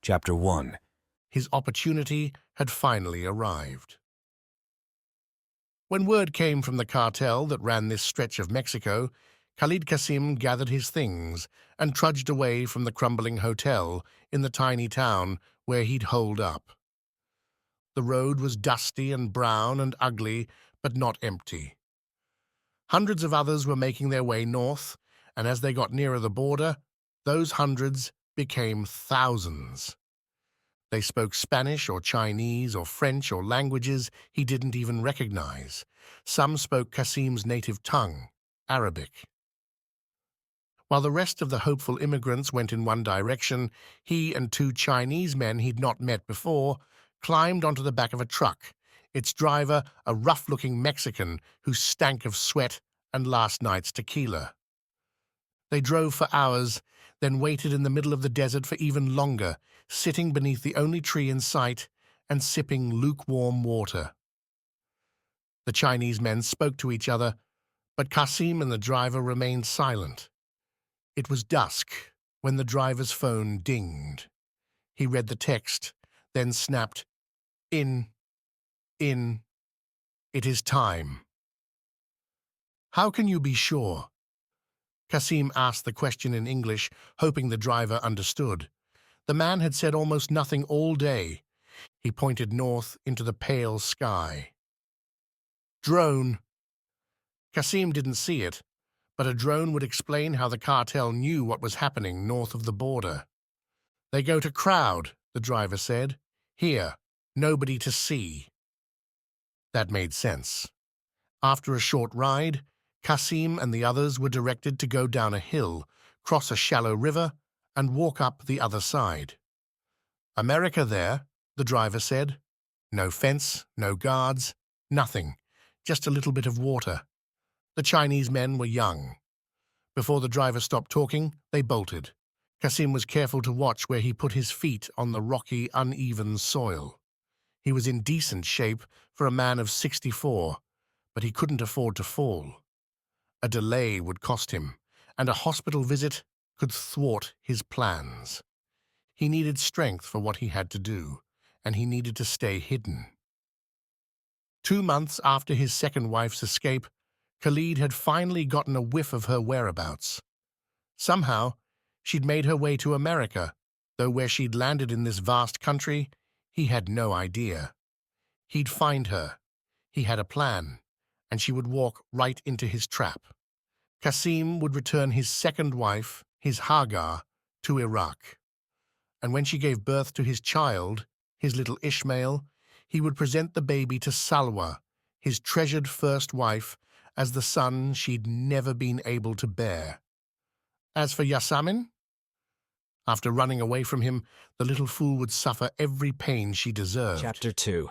Chapter 1. His opportunity had finally arrived. When word came from the cartel that ran this stretch of Mexico, Qasim gathered his things and trudged away from the crumbling hotel in the tiny town where he'd holed up. The road was dusty and brown and ugly, but not empty. Hundreds of others were making their way north, and as they got nearer the border, those hundreds became thousands. They spoke Spanish or Chinese or French or languages he didn't even recognize. Some spoke Qasim's native tongue, Arabic. While the rest of the hopeful immigrants went in one direction, he and two Chinese men he'd not met before climbed onto the back of a truck, its driver a rough-looking Mexican who stank of sweat and last night's tequila. They drove for hours, then waited in the middle of the desert for even longer, sitting beneath the only tree in sight and sipping lukewarm water. The Chinese men spoke to each other, but Qasim and the driver remained silent. It was dusk when the driver's phone dinged. He read the text, then snapped, In. It is time." "How can you be sure?" Qasim asked the question in English, hoping the driver understood. The man had said almost nothing all day. He pointed north into the pale sky. "Drone." Qasim didn't see it, but a drone would explain how the cartel knew what was happening north of the border. "They go to crowd," the driver said. "Here, nobody to see." That made sense. After a short ride, Qasim and the others were directed to go down a hill, cross a shallow river, and walk up the other side. "America there," the driver said. "No fence, no guards, nothing, just a little bit of water." The Chinese men were young. Before the driver stopped talking, they bolted. Qasim was careful to watch where he put his feet on the rocky, uneven soil. He was in decent shape for a man of 64, but he couldn't afford to fall. A delay would cost him, and a hospital visit could thwart his plans. He needed strength for what he had to do, and he needed to stay hidden. 2 months after his second wife's escape, Khalid had finally gotten a whiff of her whereabouts. Somehow, she'd made her way to America, though where she'd landed in this vast country, he had no idea. He'd find her. He had a plan, and she would walk right into his trap. Qasim would return his second wife, his Hagar, to Iraq. And when she gave birth to his child, his little Ishmael, he would present the baby to Salwa, his treasured first wife, as the son she'd never been able to bear. As for Jasmine, after running away from him, the little fool would suffer every pain she deserved. Chapter 2.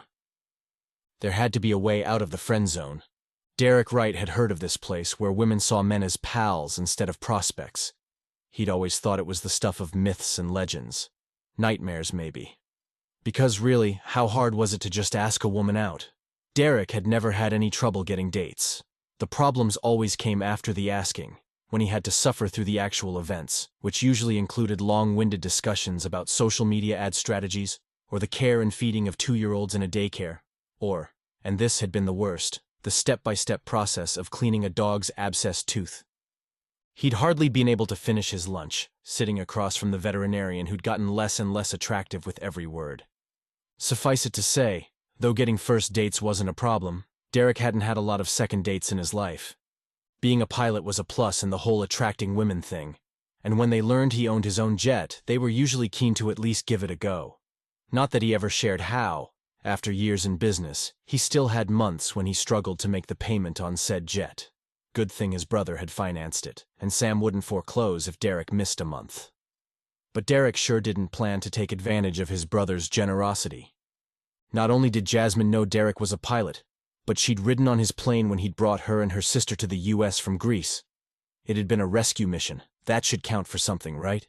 There had to be a way out of the friend zone. Derrick Wright had heard of this place where women saw men as pals instead of prospects. He'd always thought it was the stuff of myths and legends. Nightmares, maybe. Because really, how hard was it to just ask a woman out? Derrick had never had any trouble getting dates. The problems always came after the asking, when he had to suffer through the actual events, which usually included long-winded discussions about social media ad strategies, or the care and feeding of 2-year-olds in a daycare, or, and this had been the worst, the step-by-step process of cleaning a dog's abscessed tooth. He'd hardly been able to finish his lunch, sitting across from the veterinarian who'd gotten less and less attractive with every word. Suffice it to say, though getting first dates wasn't a problem, Derrick hadn't had a lot of second dates in his life. Being a pilot was a plus in the whole attracting women thing, and when they learned he owned his own jet, they were usually keen to at least give it a go. Not that he ever shared how, after years in business, he still had months when he struggled to make the payment on said jet. Good thing his brother had financed it, and Sam wouldn't foreclose if Derrick missed a month. But Derrick sure didn't plan to take advantage of his brother's generosity. Not only did Jasmine know Derrick was a pilot, but she'd ridden on his plane when he'd brought her and her sister to the U.S. from Greece. It had been a rescue mission. That should count for something, right?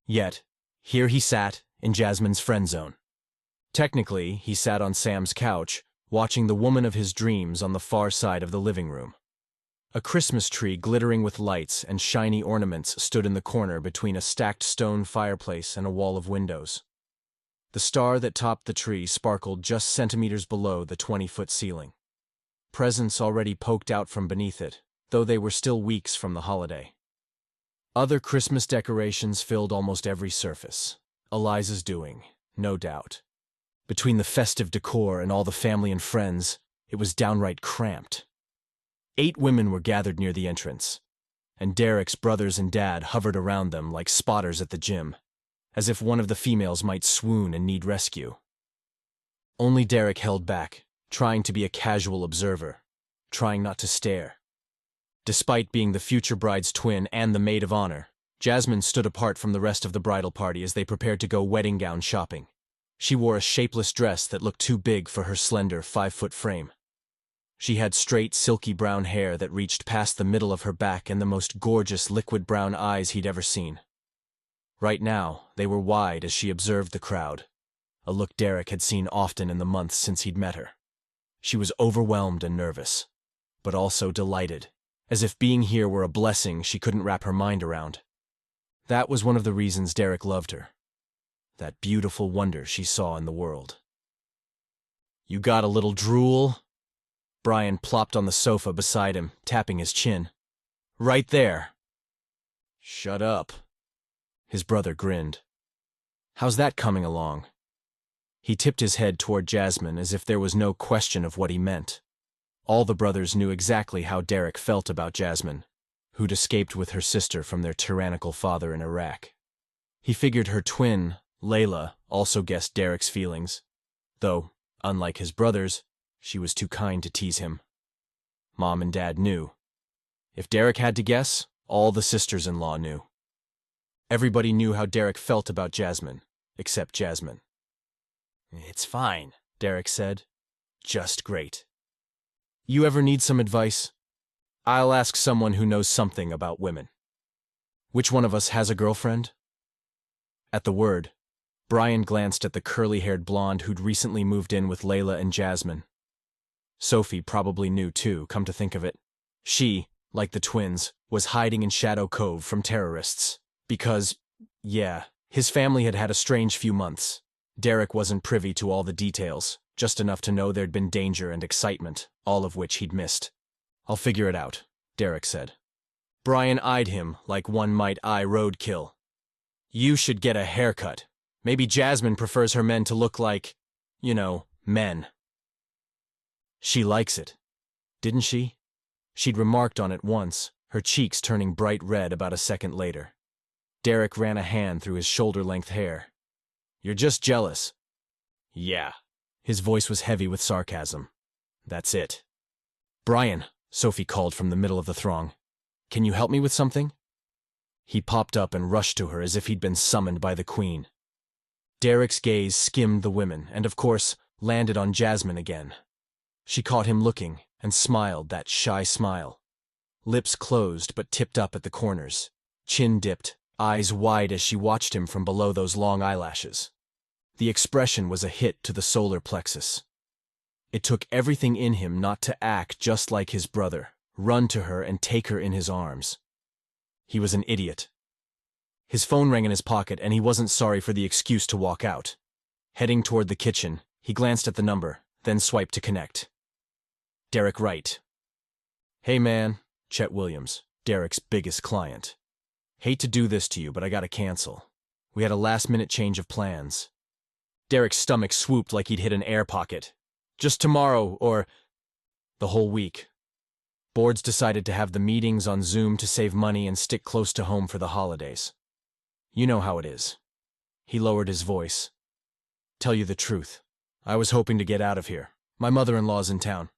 Yet, here he sat, in Jasmine's friend zone. Technically, he sat on Sam's couch, watching the woman of his dreams on the far side of the living room. A Christmas tree glittering with lights and shiny ornaments stood in the corner between a stacked stone fireplace and a wall of windows. The star that topped the tree sparkled just centimeters below the 20-foot ceiling. Presents already poked out from beneath it, though they were still weeks from the holiday. Other Christmas decorations filled almost every surface. Eliza's doing, no doubt. Between the festive decor and all the family and friends, it was downright cramped. 8 women were gathered near the entrance, and Derrick's brothers and dad hovered around them like spotters at the gym, as if one of the females might swoon and need rescue. Only Derrick held back, trying to be a casual observer, trying not to stare. Despite being the future bride's twin and the maid of honor, Jasmine stood apart from the rest of the bridal party as they prepared to go wedding gown shopping. She wore a shapeless dress that looked too big for her slender 5-foot frame. She had straight, silky brown hair that reached past the middle of her back and the most gorgeous liquid brown eyes he'd ever seen. Right now, they were wide as she observed the crowd, a look Derrick had seen often in the months since he'd met her. She was overwhelmed and nervous, but also delighted, as if being here were a blessing she couldn't wrap her mind around. That was one of the reasons Derrick loved her. That beautiful wonder she saw in the world. "You got a little drool?" Brian plopped on the sofa beside him, tapping his chin. "Right there." "Shut up." His brother grinned. "How's that coming along?" He tipped his head toward Jasmine as if there was no question of what he meant. All the brothers knew exactly how Derrick felt about Jasmine, who'd escaped with her sister from their tyrannical father in Iraq. He figured her twin, Layla, also guessed Derrick's feelings, though, unlike his brothers, she was too kind to tease him. Mom and Dad knew. If Derrick had to guess, all the sisters-in-law knew. Everybody knew how Derrick felt about Jasmine, except Jasmine. "It's fine," Derrick said. "Just great. You ever need some advice? I'll ask someone who knows something about women. Which one of us has a girlfriend?" At the word, Brian glanced at the curly-haired blonde who'd recently moved in with Layla and Jasmine. Sophie probably knew too, come to think of it. She, like the twins, was hiding in Shadow Cove from terrorists. Because, yeah, his family had had a strange few months. Derrick wasn't privy to all the details, just enough to know there'd been danger and excitement, all of which he'd missed. "I'll figure it out," Derrick said. Brian eyed him like one might eye roadkill. "You should get a haircut. Maybe Jasmine prefers her men to look like, men." "She likes it. Didn't she?" She'd remarked on it once, her cheeks turning bright red about a second later. Derrick ran a hand through his shoulder-length hair. "You're just jealous." "Yeah." His voice was heavy with sarcasm. "That's it." "Brian," Sophie called from the middle of the throng. "Can you help me with something?" He popped up and rushed to her as if he'd been summoned by the Queen. Derrick's gaze skimmed the women and, of course, landed on Jasmine again. She caught him looking and smiled that shy smile. Lips closed but tipped up at the corners, chin dipped, eyes wide as she watched him from below those long eyelashes. The expression was a hit to the solar plexus. It took everything in him not to act just like his brother, run to her and take her in his arms. He was an idiot. His phone rang in his pocket and he wasn't sorry for the excuse to walk out. Heading toward the kitchen, he glanced at the number, then swiped to connect. Derrick Wright. "Hey man," Chet Williams, Derrick's biggest client. "Hate to do this to you, but I gotta cancel. We had a last-minute change of plans." Derrick's stomach swooped like he'd hit an air pocket. "Just tomorrow, or the whole week." Boards decided to have the meetings on Zoom to save money and stick close to home for the holidays. You know how it is. He lowered his voice. "Tell you the truth, I was hoping to get out of here. My mother-in-law's in town."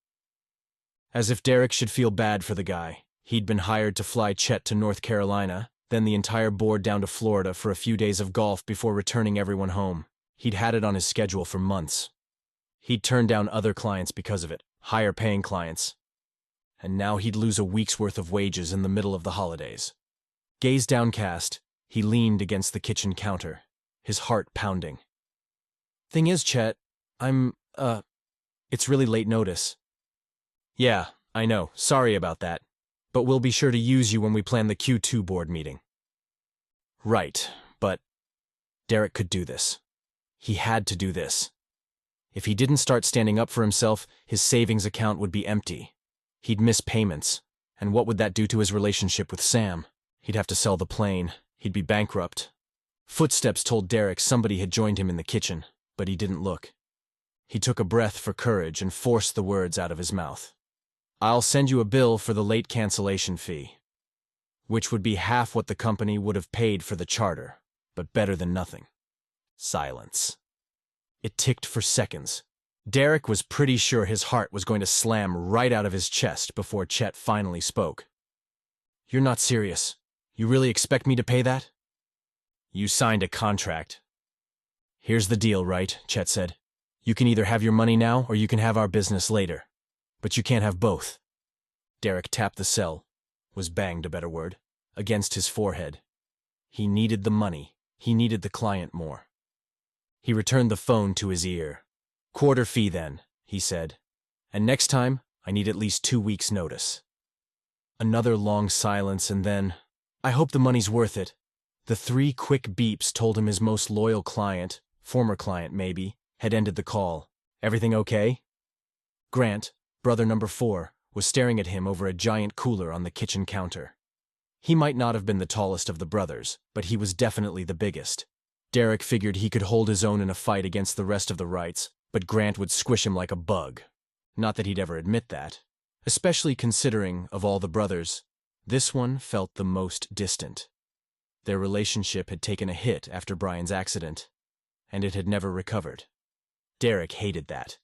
As if Derrick should feel bad for the guy, he'd been hired to fly Chet to North Carolina, then the entire board down to Florida for a few days of golf before returning everyone home. He'd had it on his schedule for months. He'd turned down other clients because of it, higher-paying clients. And now he'd lose a week's worth of wages in the middle of the holidays. Gaze downcast, he leaned against the kitchen counter, his heart pounding. "Thing is, Chet, it's really late notice." "Yeah, I know, sorry about that. But we'll be sure to use you when we plan the Q2 board meeting." "Right, but..." Derrick could do this. He had to do this. If he didn't start standing up for himself, his savings account would be empty. He'd miss payments, and what would that do to his relationship with Sam? He'd have to sell the plane. He'd be bankrupt. Footsteps told Derrick somebody had joined him in the kitchen, but he didn't look. He took a breath for courage and forced the words out of his mouth. "I'll send you a bill for the late cancellation fee," which would be half what the company would have paid for the charter, but better than nothing. Silence. It ticked for seconds. Derrick was pretty sure his heart was going to slam right out of his chest before Chet finally spoke. "You're not serious. You really expect me to pay that?" "You signed a contract." "Here's the deal, right?" Chet said. "You can either have your money now or you can have our business later. But you can't have both." Derrick tapped the cell, was banged a better word, against his forehead. He needed the money. He needed the client more. He returned the phone to his ear. "Quarter fee then," he said. "And next time, I need at least 2 weeks' notice." Another long silence and then, "I hope the money's worth it." The 3 quick beeps told him his most loyal client, former client maybe, had ended the call. "Everything okay?" Grant, brother number 4, was staring at him over a giant cooler on the kitchen counter. He might not have been the tallest of the brothers, but he was definitely the biggest. Derrick figured he could hold his own in a fight against the rest of the Wrights, but Grant would squish him like a bug. Not that he'd ever admit that. Especially considering, of all the brothers, this one felt the most distant. Their relationship had taken a hit after Brian's accident, and it had never recovered. Derrick hated that.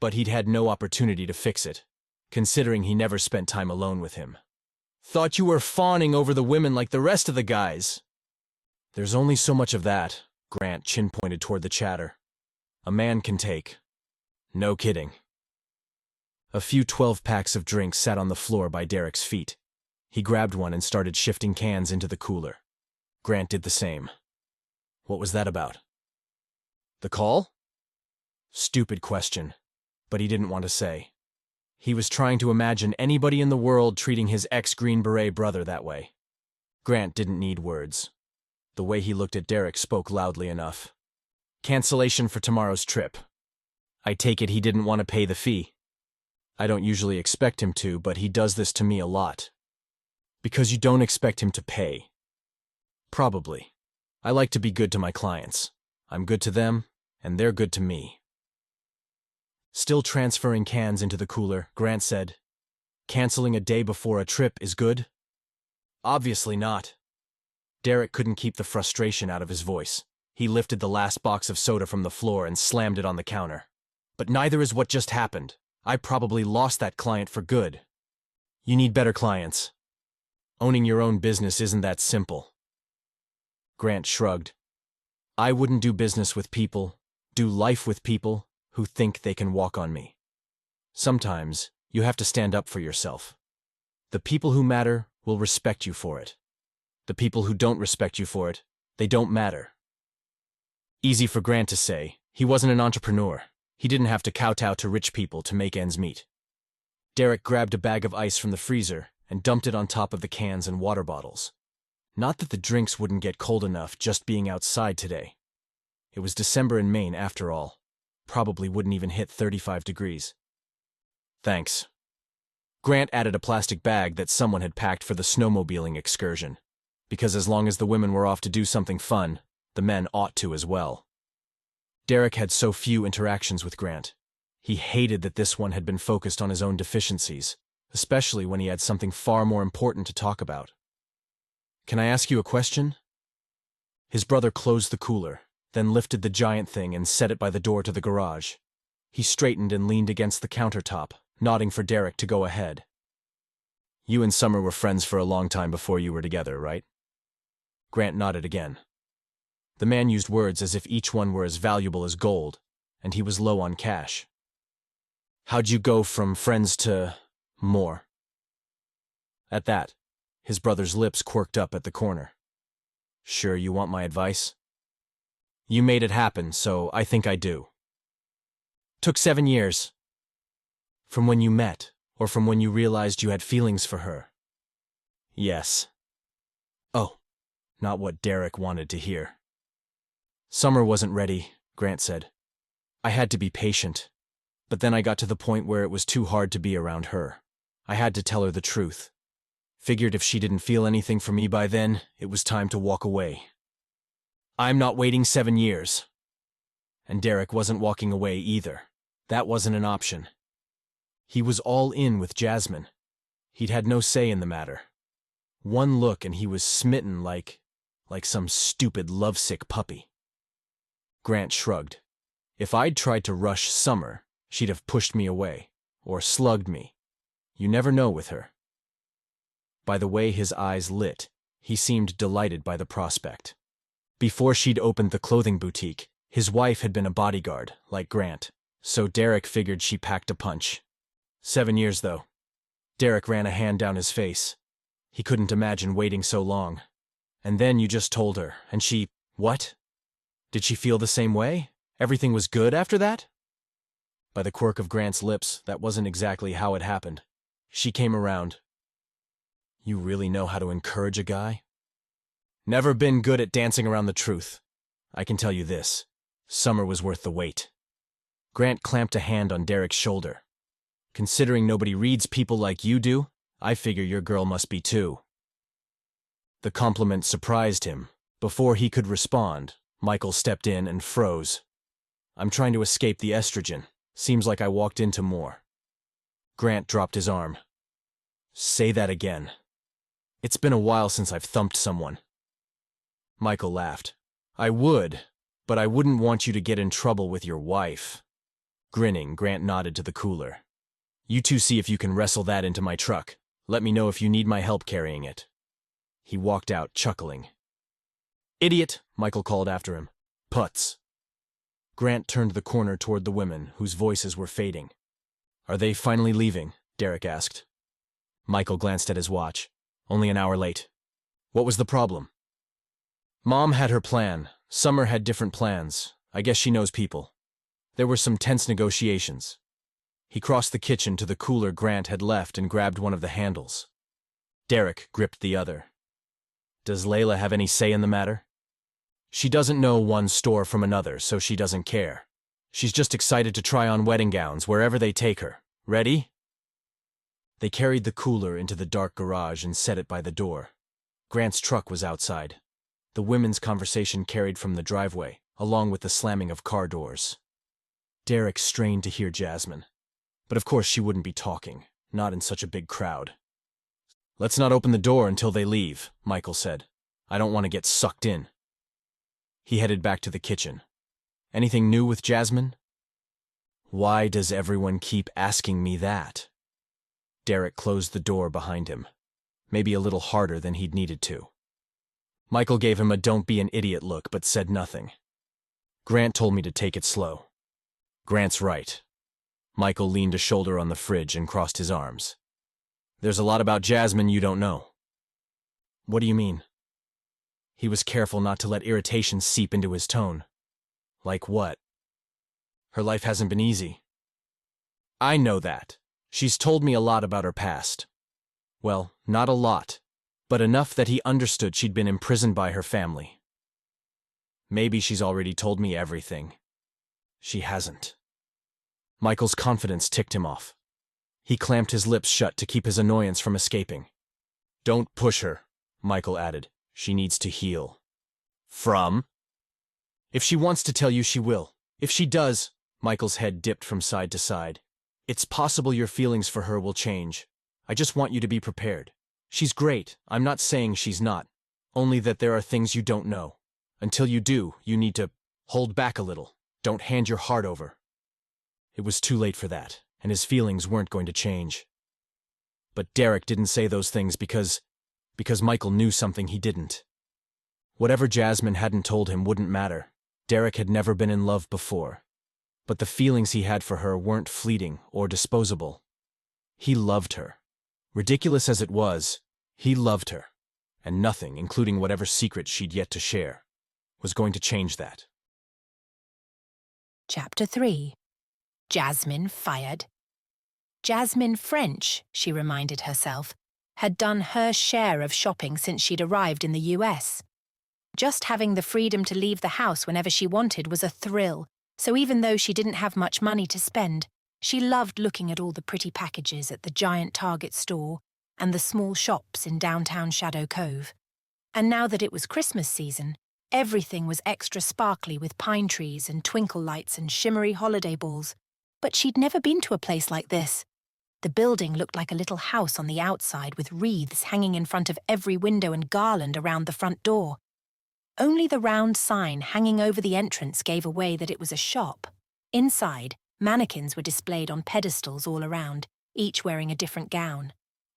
But he'd had no opportunity to fix it, considering he never spent time alone with him. "Thought you were fawning over the women like the rest of the guys." "There's only so much of that," Grant chin-pointed toward the chatter. "A man can take." "No kidding." A few 12-packs of drinks sat on the floor by Derrick's feet. He grabbed one and started shifting cans into the cooler. Grant did the same. "What was that about?" "The call?" Stupid question, but he didn't want to say. He was trying to imagine anybody in the world treating his ex-Green Beret brother that way. Grant didn't need words. The way he looked at Derrick spoke loudly enough. "Cancellation for tomorrow's trip. I take it he didn't want to pay the fee." "I don't usually expect him to, but he does this to me a lot." "Because you don't expect him to pay." "Probably. I like to be good to my clients. I'm good to them, and they're good to me." Still transferring cans into the cooler, Grant said, "Canceling a day before a trip is good?" "Obviously not." Derrick couldn't keep the frustration out of his voice. He lifted the last box of soda from the floor and slammed it on the counter. "But neither is what just happened. I probably lost that client for good." "You need better clients. Owning your own business isn't that simple." Grant shrugged. "I wouldn't do business with people, do life with people, who think they can walk on me. Sometimes, you have to stand up for yourself. The people who matter will respect you for it. The people who don't respect you for it, they don't matter." Easy for Grant to say. He wasn't an entrepreneur. He didn't have to kowtow to rich people to make ends meet. Derrick grabbed a bag of ice from the freezer and dumped it on top of the cans and water bottles. Not that the drinks wouldn't get cold enough just being outside today. It was December in Maine after all. Probably wouldn't even hit 35 degrees. "Thanks." Grant added a plastic bag that someone had packed for the snowmobiling excursion, because as long as the women were off to do something fun, the men ought to as well. Derrick had so few interactions with Grant. He hated that this one had been focused on his own deficiencies, especially when he had something far more important to talk about. "Can I ask you a question?" His brother closed the cooler, then lifted the giant thing and set it by the door to the garage. He straightened and leaned against the countertop, nodding for Derrick to go ahead. "You and Summer were friends for a long time before you were together, right?" Grant nodded again. The man used words as if each one were as valuable as gold, and he was low on cash. "How'd you go from friends to more?" At that, his brother's lips quirked up at the corner. "Sure you want my advice?" "You made it happen, so I think I do." "Took 7 years." "From when you met, or from when you realized you had feelings for her?" "Yes." "Oh," not what Derrick wanted to hear. "Summer wasn't ready. Grant said. I had to be patient. But then I got to the point where it was too hard to be around her. I had to tell her the truth. Figured if she didn't feel anything for me by then, it was time to walk away. I'm not waiting 7 years. And Derrick wasn't walking away either. That wasn't an option. He was all in with Jasmine. He'd had no say in the matter. One look and he was smitten like some stupid lovesick puppy. Grant shrugged. If I'd tried to rush Summer, she'd have pushed me away, or slugged me. You never know with her. By the way his eyes lit, he seemed delighted by the prospect. Before she'd opened the clothing boutique, his wife had been a bodyguard, like Grant, so Derrick figured she packed a punch. 7 years, though. Derrick ran a hand down his face. He couldn't imagine waiting so long. And then you just told her, and she… What? Did she feel the same way? Everything was good after that? By the quirk of Grant's lips, that wasn't exactly how it happened. She came around. You really know how to encourage a guy? Never been good at dancing around the truth. I can tell you this. Summer was worth the wait. Grant clamped a hand on Derrick's shoulder. Considering nobody reads people like you do, I figure your girl must be too. The compliment surprised him. Before he could respond, Michael stepped in and froze. I'm trying to escape the estrogen. Seems like I walked into more. Grant dropped his arm. Say that again. It's been a while since I've thumped someone. Michael laughed. I would, but I wouldn't want you to get in trouble with your wife. Grinning, Grant nodded to the cooler. You two see if you can wrestle that into my truck. Let me know if you need my help carrying it. He walked out, chuckling. Idiot, Michael called after him. Putz. Grant turned the corner toward the women, whose voices were fading. Are they finally leaving? Derrick asked. Michael glanced at his watch. Only an hour late. What was the problem? Mom had her plan. Summer had different plans. I guess she knows people. There were some tense negotiations. He crossed the kitchen to the cooler Grant had left and grabbed one of the handles. Derrick gripped the other. Does Layla have any say in the matter? She doesn't know one store from another, so she doesn't care. She's just excited to try on wedding gowns wherever they take her. Ready? They carried the cooler into the dark garage and set it by the door. Grant's truck was outside. The women's conversation carried from the driveway, along with the slamming of car doors. Derrick strained to hear Jasmine. But of course she wouldn't be talking, not in such a big crowd. Let's not open the door until they leave, Michael said. I don't want to get sucked in. He headed back to the kitchen. Anything new with Jasmine? Why does everyone keep asking me that? Derrick closed the door behind him, maybe a little harder than he'd needed to. Michael gave him a don't be an idiot look, but said nothing. Grant told me to take it slow. Grant's right. Michael leaned a shoulder on the fridge and crossed his arms. There's a lot about Jasmine you don't know. What do you mean? He was careful not to let irritation seep into his tone. Like what? Her life hasn't been easy. I know that. She's told me a lot about her past. Well, not a lot, but enough that he understood she'd been imprisoned by her family. Maybe she's already told me everything. She hasn't. Michael's confidence ticked him off. He clamped his lips shut to keep his annoyance from escaping. Don't push her, Michael added. She needs to heal. From? If she wants to tell you, she will. If she does, Michael's head dipped from side to side. It's possible your feelings for her will change. I just want you to be prepared. She's great. I'm not saying she's not. Only that there are things you don't know. Until you do, you need to hold back a little. Don't hand your heart over. It was too late for that, and his feelings weren't going to change. But Derrick didn't say those things because Michael knew something he didn't. Whatever Jasmine hadn't told him wouldn't matter. Derrick had never been in love before. But the feelings he had for her weren't fleeting or disposable. He loved her. Ridiculous as it was, he loved her. And nothing, including whatever secret she'd yet to share, was going to change that. Chapter 3. Jasmine fired. Jasmine French, she reminded herself, had done her share of shopping since she'd arrived in the US. Just having the freedom to leave the house whenever she wanted was a thrill, so even though she didn't have much money to spend, she loved looking at all the pretty packages at the giant Target store and the small shops in downtown Shadow Cove. And now that it was Christmas season, everything was extra sparkly with pine trees and twinkle lights and shimmery holiday balls. But she'd never been to a place like this. The building looked like a little house on the outside with wreaths hanging in front of every window and garland around the front door. Only the round sign hanging over the entrance gave away that it was a shop. Inside, mannequins were displayed on pedestals all around, each wearing a different gown.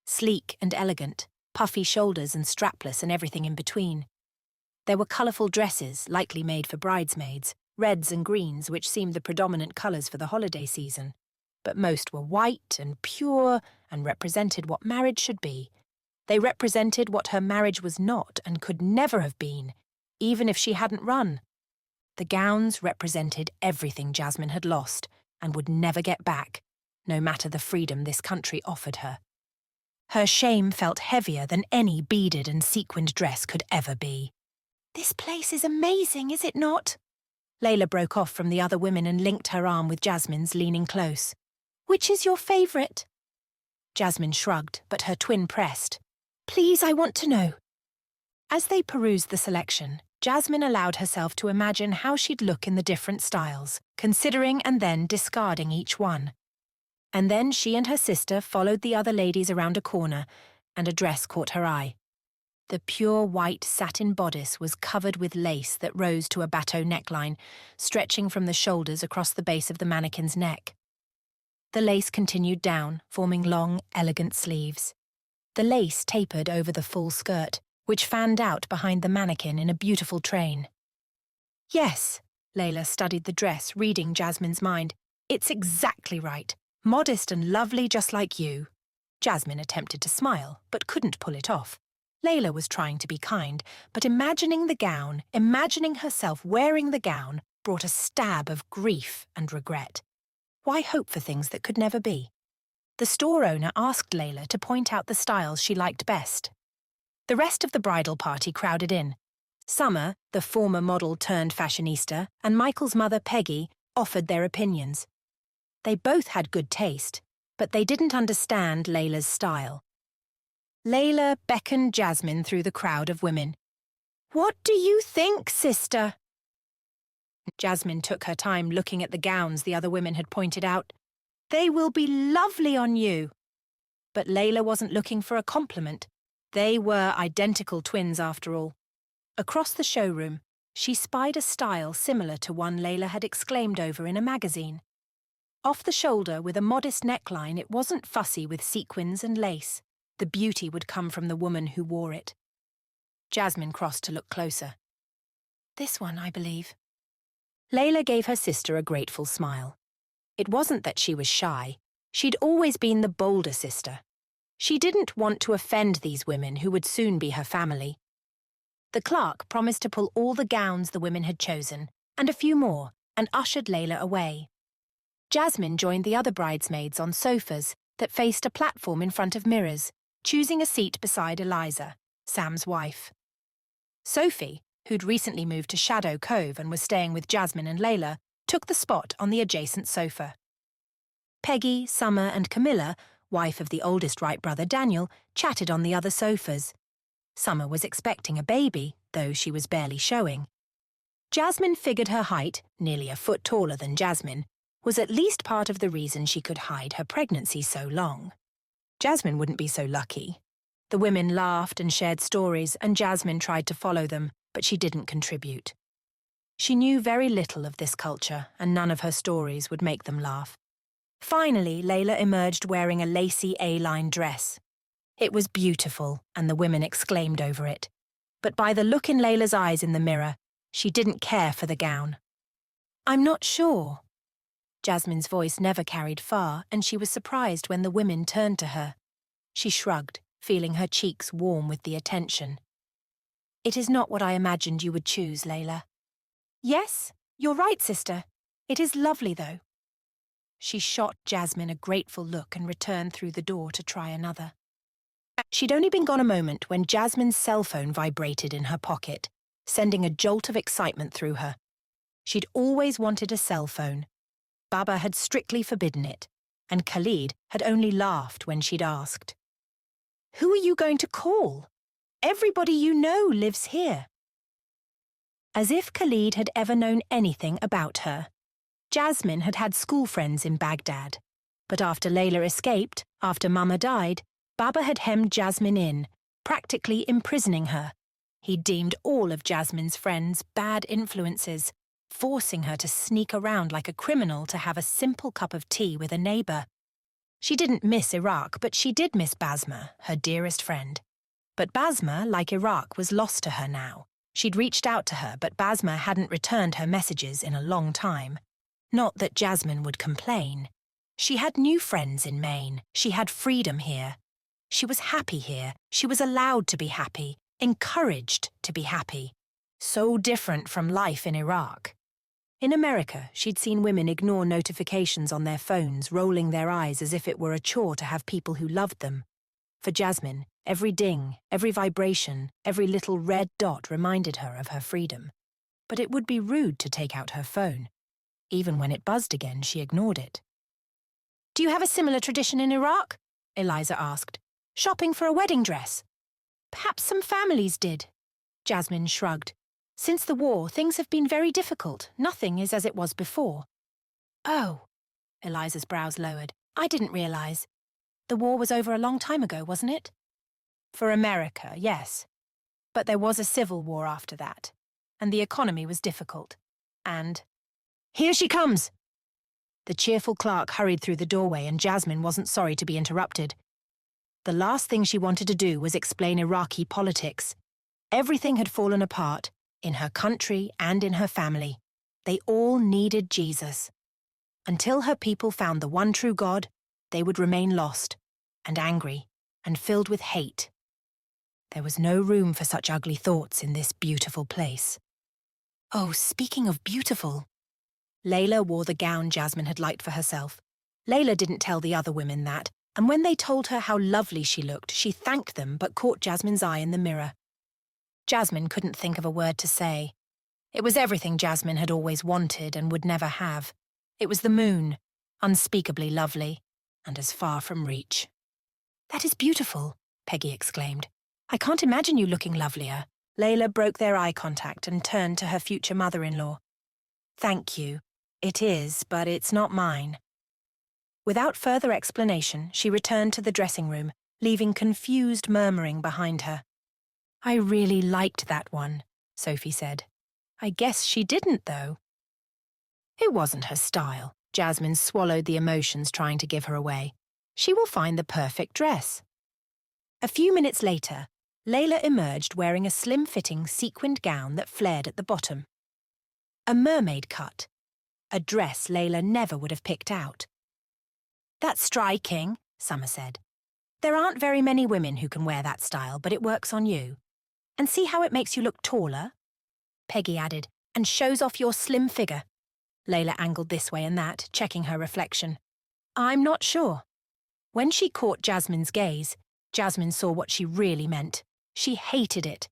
Sleek and elegant, puffy shoulders and strapless and everything in between. There were colourful dresses, likely made for bridesmaids, reds and greens, which seemed the predominant colours for the holiday season. But most were white and pure and represented what marriage should be. They represented what her marriage was not and could never have been, even if she hadn't run. The gowns represented everything Jasmine had lost and would never get back, no matter the freedom this country offered her. Her shame felt heavier than any beaded and sequined dress could ever be. "This place is amazing, is it not?" Layla broke off from the other women and linked her arm with Jasmine's, leaning close. "Which is your favourite?" Jasmine shrugged, but her twin pressed. "Please, I want to know." As they perused the selection, Jasmine allowed herself to imagine how she'd look in the different styles, considering and then discarding each one. And then she and her sister followed the other ladies around a corner, and a dress caught her eye. The pure white satin bodice was covered with lace that rose to a bateau neckline, stretching from the shoulders across the base of the mannequin's neck. The lace continued down, forming long, elegant sleeves. The lace tapered over the full skirt, which fanned out behind the mannequin in a beautiful train. "Yes," Layla studied the dress, reading Jasmine's mind. "It's exactly right. Modest and lovely just like you." Jasmine attempted to smile, but couldn't pull it off. Layla was trying to be kind, but imagining the gown, imagining herself wearing the gown, brought a stab of grief and regret. Why hope for things that could never be? The store owner asked Layla to point out the styles she liked best. The rest of the bridal party crowded in. Summer, the former model turned fashionista, and Michael's mother, Peggy, offered their opinions. They both had good taste, but they didn't understand Layla's style. Layla beckoned Jasmine through the crowd of women. "What do you think, sister?" Jasmine took her time looking at the gowns the other women had pointed out. "They will be lovely on you." But Layla wasn't looking for a compliment. They were identical twins after all. Across the showroom, she spied a style similar to one Layla had exclaimed over in a magazine. Off the shoulder with a modest neckline, it wasn't fussy with sequins and lace. The beauty would come from the woman who wore it. Jasmine crossed to look closer. "This one, I believe." Layla gave her sister a grateful smile. It wasn't that she was shy. She'd always been the bolder sister. She didn't want to offend these women who would soon be her family. The clerk promised to pull all the gowns the women had chosen, and a few more, and ushered Layla away. Jasmine joined the other bridesmaids on sofas that faced a platform in front of mirrors, choosing a seat beside Eliza, Sam's wife. Sophie, who'd recently moved to Shadow Cove and was staying with Jasmine and Layla, took the spot on the adjacent sofa. Peggy, Summer, and Camilla, wife of the oldest Wright brother Daniel, chatted on the other sofas. Summer was expecting a baby, though she was barely showing. Jasmine figured her height, nearly a foot taller than Jasmine, was at least part of the reason she could hide her pregnancy so long. Jasmine wouldn't be so lucky. The women laughed and shared stories, and Jasmine tried to follow them, but she didn't contribute. She knew very little of this culture, and none of her stories would make them laugh. Finally, Layla emerged wearing a lacy A-line dress. It was beautiful, and the women exclaimed over it. But by the look in Layla's eyes in the mirror, she didn't care for the gown. "I'm not sure." Jasmine's voice never carried far, and she was surprised when the women turned to her. She shrugged, feeling her cheeks warm with the attention. "It is not what I imagined you would choose, Layla." "Yes, you're right, sister. It is lovely, though." She shot Jasmine a grateful look and returned through the door to try another. She'd only been gone a moment when Jasmine's cell phone vibrated in her pocket. sending a jolt of excitement through her. She'd always wanted a cell phone. Baba had strictly forbidden it, and Khalid had only laughed when she'd asked. "Who are you going to call? Everybody you know lives here." As if Khalid had ever known anything about her. Jasmine had had school friends in Baghdad, but after Layla escaped, after Mama died, Baba had hemmed Jasmine in, practically imprisoning her. He deemed all of Jasmine's friends bad influences, forcing her to sneak around like a criminal to have a simple cup of tea with a neighbour. She didn't miss Iraq, but she did miss Basma, her dearest friend. But Basma, like Iraq, was lost to her now. She'd reached out to her, but Basma hadn't returned her messages in a long time. Not that Jasmine would complain. She had new friends in Maine. She had freedom here. She was happy here. She was allowed to be happy, encouraged to be happy. So different from life in Iraq. In America, she'd seen women ignore notifications on their phones, rolling their eyes as if it were a chore to have people who loved them. For Jasmine, every ding, every vibration, every little red dot reminded her of her freedom. But it would be rude to take out her phone. Even when it buzzed again, she ignored it. "Do you have a similar tradition in Iraq?" Eliza asked. "Shopping for a wedding dress?" "Perhaps some families did." Jasmine shrugged. "Since the war, things have been very difficult. Nothing is as it was before." "Oh," Eliza's brows lowered. "I didn't realize. The war was over a long time ago, wasn't it?" "For America, yes. But there was a civil war after that, and the economy was difficult. And... Here she comes!" The cheerful clerk hurried through the doorway, and Jasmine wasn't sorry to be interrupted. The last thing she wanted to do was explain Iraqi politics. Everything had fallen apart, in her country and in her family. They all needed Jesus. Until her people found the one true God, they would remain lost, and angry, and filled with hate. There was no room for such ugly thoughts in this beautiful place. Oh, speaking of beautiful... Layla wore the gown Jasmine had liked for herself. Layla didn't tell the other women that, and when they told her how lovely she looked, she thanked them but caught Jasmine's eye in the mirror. Jasmine couldn't think of a word to say. It was everything Jasmine had always wanted and would never have. It was the moon, unspeakably lovely, and as far from reach. "That is beautiful," Peggy exclaimed. "I can't imagine you looking lovelier." Layla broke their eye contact and turned to her future mother-in-law. "Thank you. It is, but it's not mine." Without further explanation, she returned to the dressing room, leaving confused murmuring behind her. "I really liked that one," Sophie said. "I guess she didn't, though." It wasn't her style. Jasmine swallowed the emotions trying to give her away. She will find the perfect dress. A few minutes later, Layla emerged wearing a slim-fitting sequined gown that flared at the bottom. A mermaid cut. A dress Layla never would have picked out. "That's striking," Summer said. "There aren't very many women who can wear that style, but it works on you. And see how it makes you look taller?" Peggy added, "and shows off your slim figure." Layla angled this way and that, checking her reflection. "I'm not sure." When she caught Jasmine's gaze, Jasmine saw what she really meant. She hated it.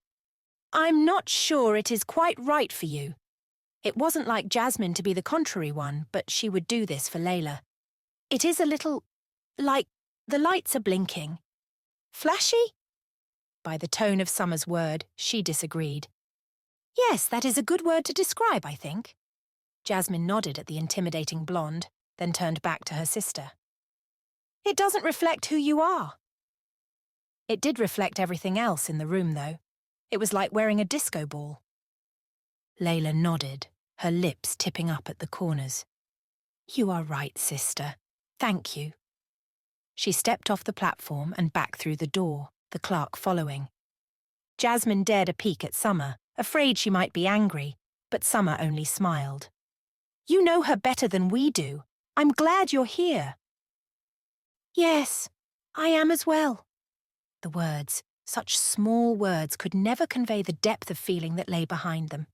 "I'm not sure it is quite right for you." It wasn't like Jasmine to be the contrary one, but she would do this for Layla. "It is a little... like the lights are blinking." "Flashy?" By the tone of Summer's word, she disagreed. "Yes, that is a good word to describe, I think." Jasmine nodded at the intimidating blonde, then turned back to her sister. "It doesn't reflect who you are." It did reflect everything else in the room, though. It was like wearing a disco ball. Layla nodded, her lips tipping up at the corners. "You are right, sister. Thank you." She stepped off the platform and back through the door, the clerk following. Jasmine dared a peek at Summer, afraid she might be angry, but Summer only smiled. "You know her better than we do. I'm glad you're here." "Yes, I am as well." The words, such small words, could never convey the depth of feeling that lay behind them.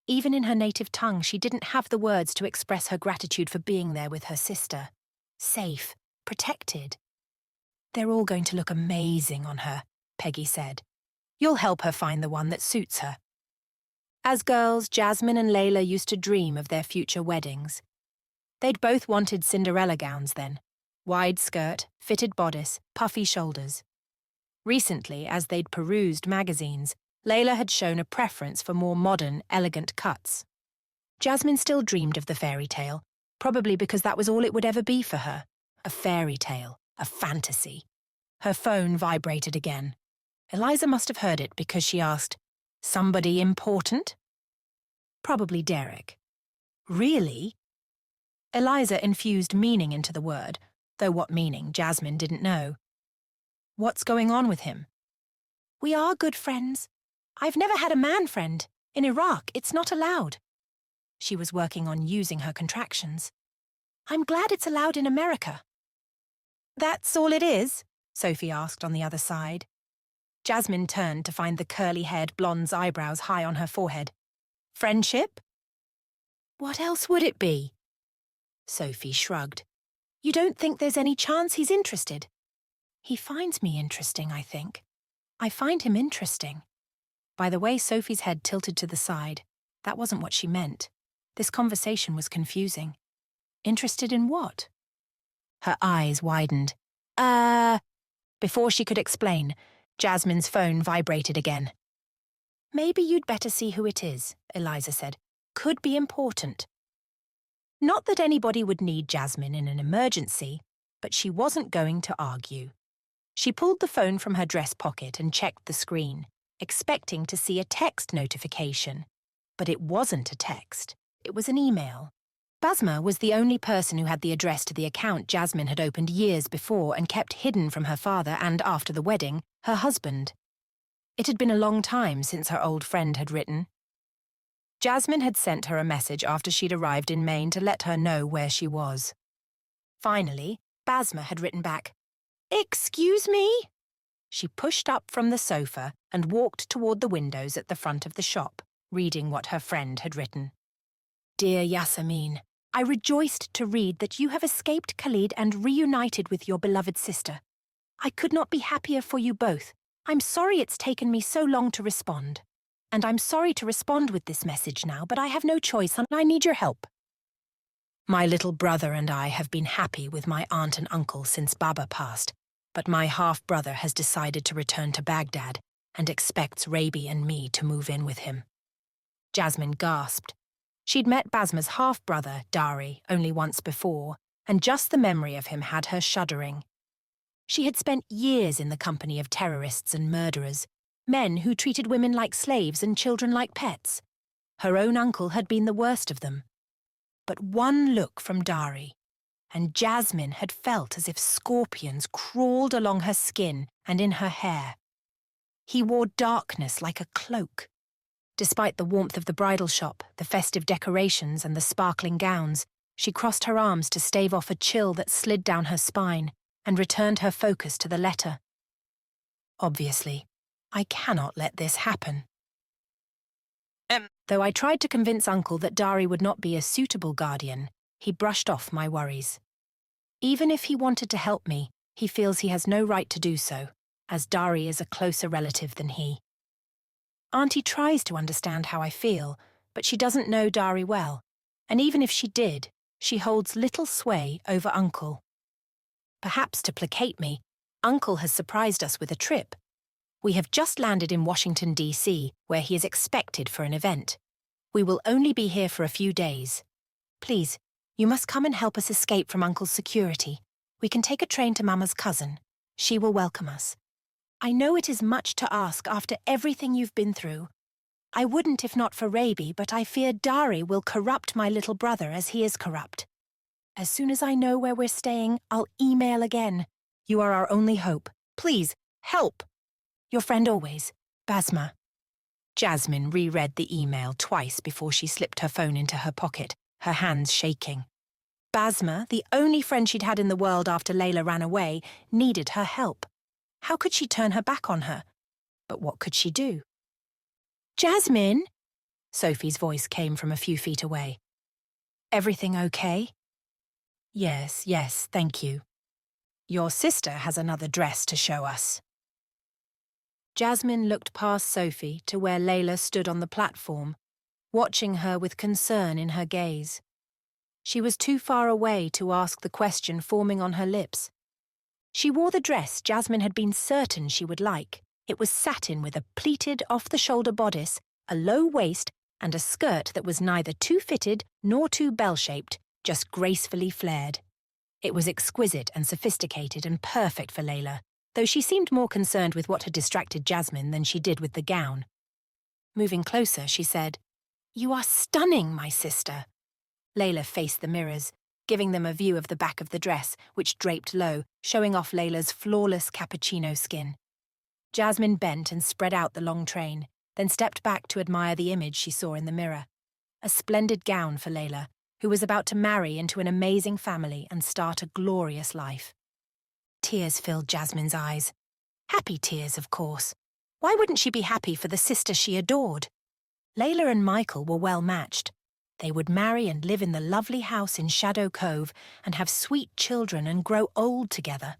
Even in her native tongue, she didn't have the words to express her gratitude for being there with her sister. Safe, protected. "They're all going to look amazing on her," Peggy said. "You'll help her find the one that suits her." As girls, Jasmine and Layla used to dream of their future weddings. They'd both wanted Cinderella gowns then. Wide skirt, fitted bodice, puffy shoulders. Recently, as they'd perused magazines, Layla had shown a preference for more modern, elegant cuts. Jasmine still dreamed of the fairy tale, probably because that was all it would ever be for her. A fairy tale, a fantasy. Her phone vibrated again. Eliza must have heard it because she asked, "Somebody important?" Probably Derrick. Really? Eliza infused meaning into the word, though what meaning Jasmine didn't know. What's going on with him? We are good friends. I've never had a man friend. In Iraq, it's not allowed. She was working on using her contractions. I'm glad it's allowed in America. That's all it is? Sophie asked on the other side. Jasmine turned to find the curly-haired blonde's eyebrows high on her forehead. Friendship? What else would it be? Sophie shrugged. You don't think there's any chance he's interested? He finds me interesting, I think. I find him interesting. By the way Sophie's head tilted to the side, that wasn't what she meant. This conversation was confusing. Interested in what? Her eyes widened. Before she could explain, Jasmine's phone vibrated again. Maybe you'd better see who it is, Eliza said. Could be important. Not that anybody would need Jasmine in an emergency, but she wasn't going to argue. She pulled the phone from her dress pocket and checked the screen, expecting to see a text notification. But it wasn't a text. It was an email. Basma was the only person who had the address to the account Jasmine had opened years before and kept hidden from her father and, after the wedding, her husband. It had been a long time since her old friend had written. Jasmine had sent her a message after she'd arrived in Maine to let her know where she was. Finally, Basma had written back, "Excuse me?" She pushed up from the sofa and walked toward the windows at the front of the shop, reading what her friend had written. Dear Jasmine, I rejoiced to read that you have escaped Khalid and reunited with your beloved sister. I could not be happier for you both. I'm sorry it's taken me so long to respond. And I'm sorry to respond with this message now, but I have no choice and I need your help. My little brother and I have been happy with my aunt and uncle since Baba passed, but my half-brother has decided to return to Baghdad and expects Rabi and me to move in with him. Jasmine gasped. She'd met Basma's half-brother, Dari, only once before, and just the memory of him had her shuddering. She had spent years in the company of terrorists and murderers, men who treated women like slaves and children like pets. Her own uncle had been the worst of them. But one look from Dari, and Jasmine had felt as if scorpions crawled along her skin and in her hair. He wore darkness like a cloak. Despite the warmth of the bridal shop, the festive decorations and the sparkling gowns, she crossed her arms to stave off a chill that slid down her spine and returned her focus to the letter. Obviously, I cannot let this happen. Though I tried to convince Uncle that Dari would not be a suitable guardian, he brushed off my worries. Even if he wanted to help me, he feels he has no right to do so, as Dari is a closer relative than he. Auntie tries to understand how I feel, but she doesn't know Dari well, and even if she did, she holds little sway over Uncle. Perhaps to placate me, Uncle has surprised us with a trip. We have just landed in Washington, D.C., where he is expected for an event. We will only be here for a few days. Please, you must come and help us escape from Uncle's security. We can take a train to Mama's cousin. She will welcome us. I know it is much to ask after everything you've been through. I wouldn't if not for Rabi, but I fear Dari will corrupt my little brother as he is corrupt. As soon as I know where we're staying, I'll email again. You are our only hope. Please, help! Your friend always, Basma. Jasmine reread the email twice before she slipped her phone into her pocket, her hands shaking. Basma, the only friend she'd had in the world after Layla ran away, needed her help. How could she turn her back on her? But what could she do? Jasmine? Sophie's voice came from a few feet away. Everything okay? Yes, thank you. Your sister has another dress to show us. Jasmine looked past Sophie to where Layla stood on the platform, watching her with concern in her gaze. She was too far away to ask the question forming on her lips. She wore the dress Jasmine had been certain she would like. It was satin with a pleated, off-the-shoulder bodice, a low waist, and a skirt that was neither too fitted nor too bell-shaped, just gracefully flared. It was exquisite and sophisticated and perfect for Layla, though she seemed more concerned with what had distracted Jasmine than she did with the gown. Moving closer, she said, "You are stunning, my sister." Layla faced the mirrors, giving them a view of the back of the dress, which draped low, showing off Layla's flawless cappuccino skin. Jasmine bent and spread out the long train, then stepped back to admire the image she saw in the mirror. A splendid gown for Layla, who was about to marry into an amazing family and start a glorious life. Tears filled Jasmine's eyes. Happy tears, of course. Why wouldn't she be happy for the sister she adored? Layla and Michael were well matched. They would marry and live in the lovely house in Shadow Cove and have sweet children and grow old together.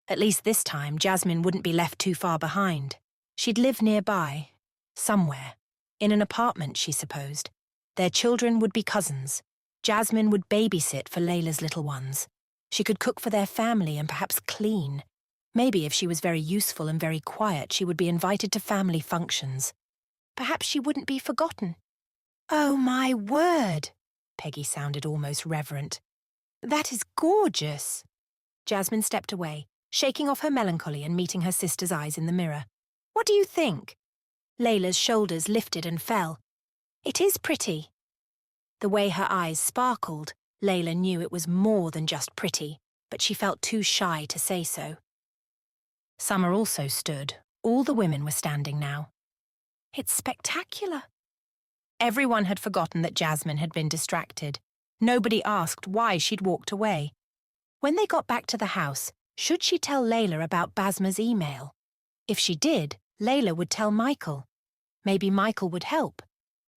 At least this time, Jasmine wouldn't be left too far behind. She'd live nearby, somewhere, in an apartment, she supposed. Their children would be cousins. Jasmine would babysit for Layla's little ones. She could cook for their family and perhaps clean. Maybe if she was very useful and very quiet, she would be invited to family functions. Perhaps she wouldn't be forgotten. "Oh, my word!" Peggy sounded almost reverent. "That is gorgeous." Jasmine stepped away, shaking off her melancholy and meeting her sister's eyes in the mirror. "What do you think?" Layla's shoulders lifted and fell. "It is pretty." The way her eyes sparkled, Layla knew it was more than just pretty, but she felt too shy to say so. Summer also stood. All the women were standing now. "It's spectacular." Everyone had forgotten that Jasmine had been distracted. Nobody asked why she'd walked away. When they got back to the house, should she tell Layla about Basma's email? If she did, Layla would tell Michael. Maybe Michael would help.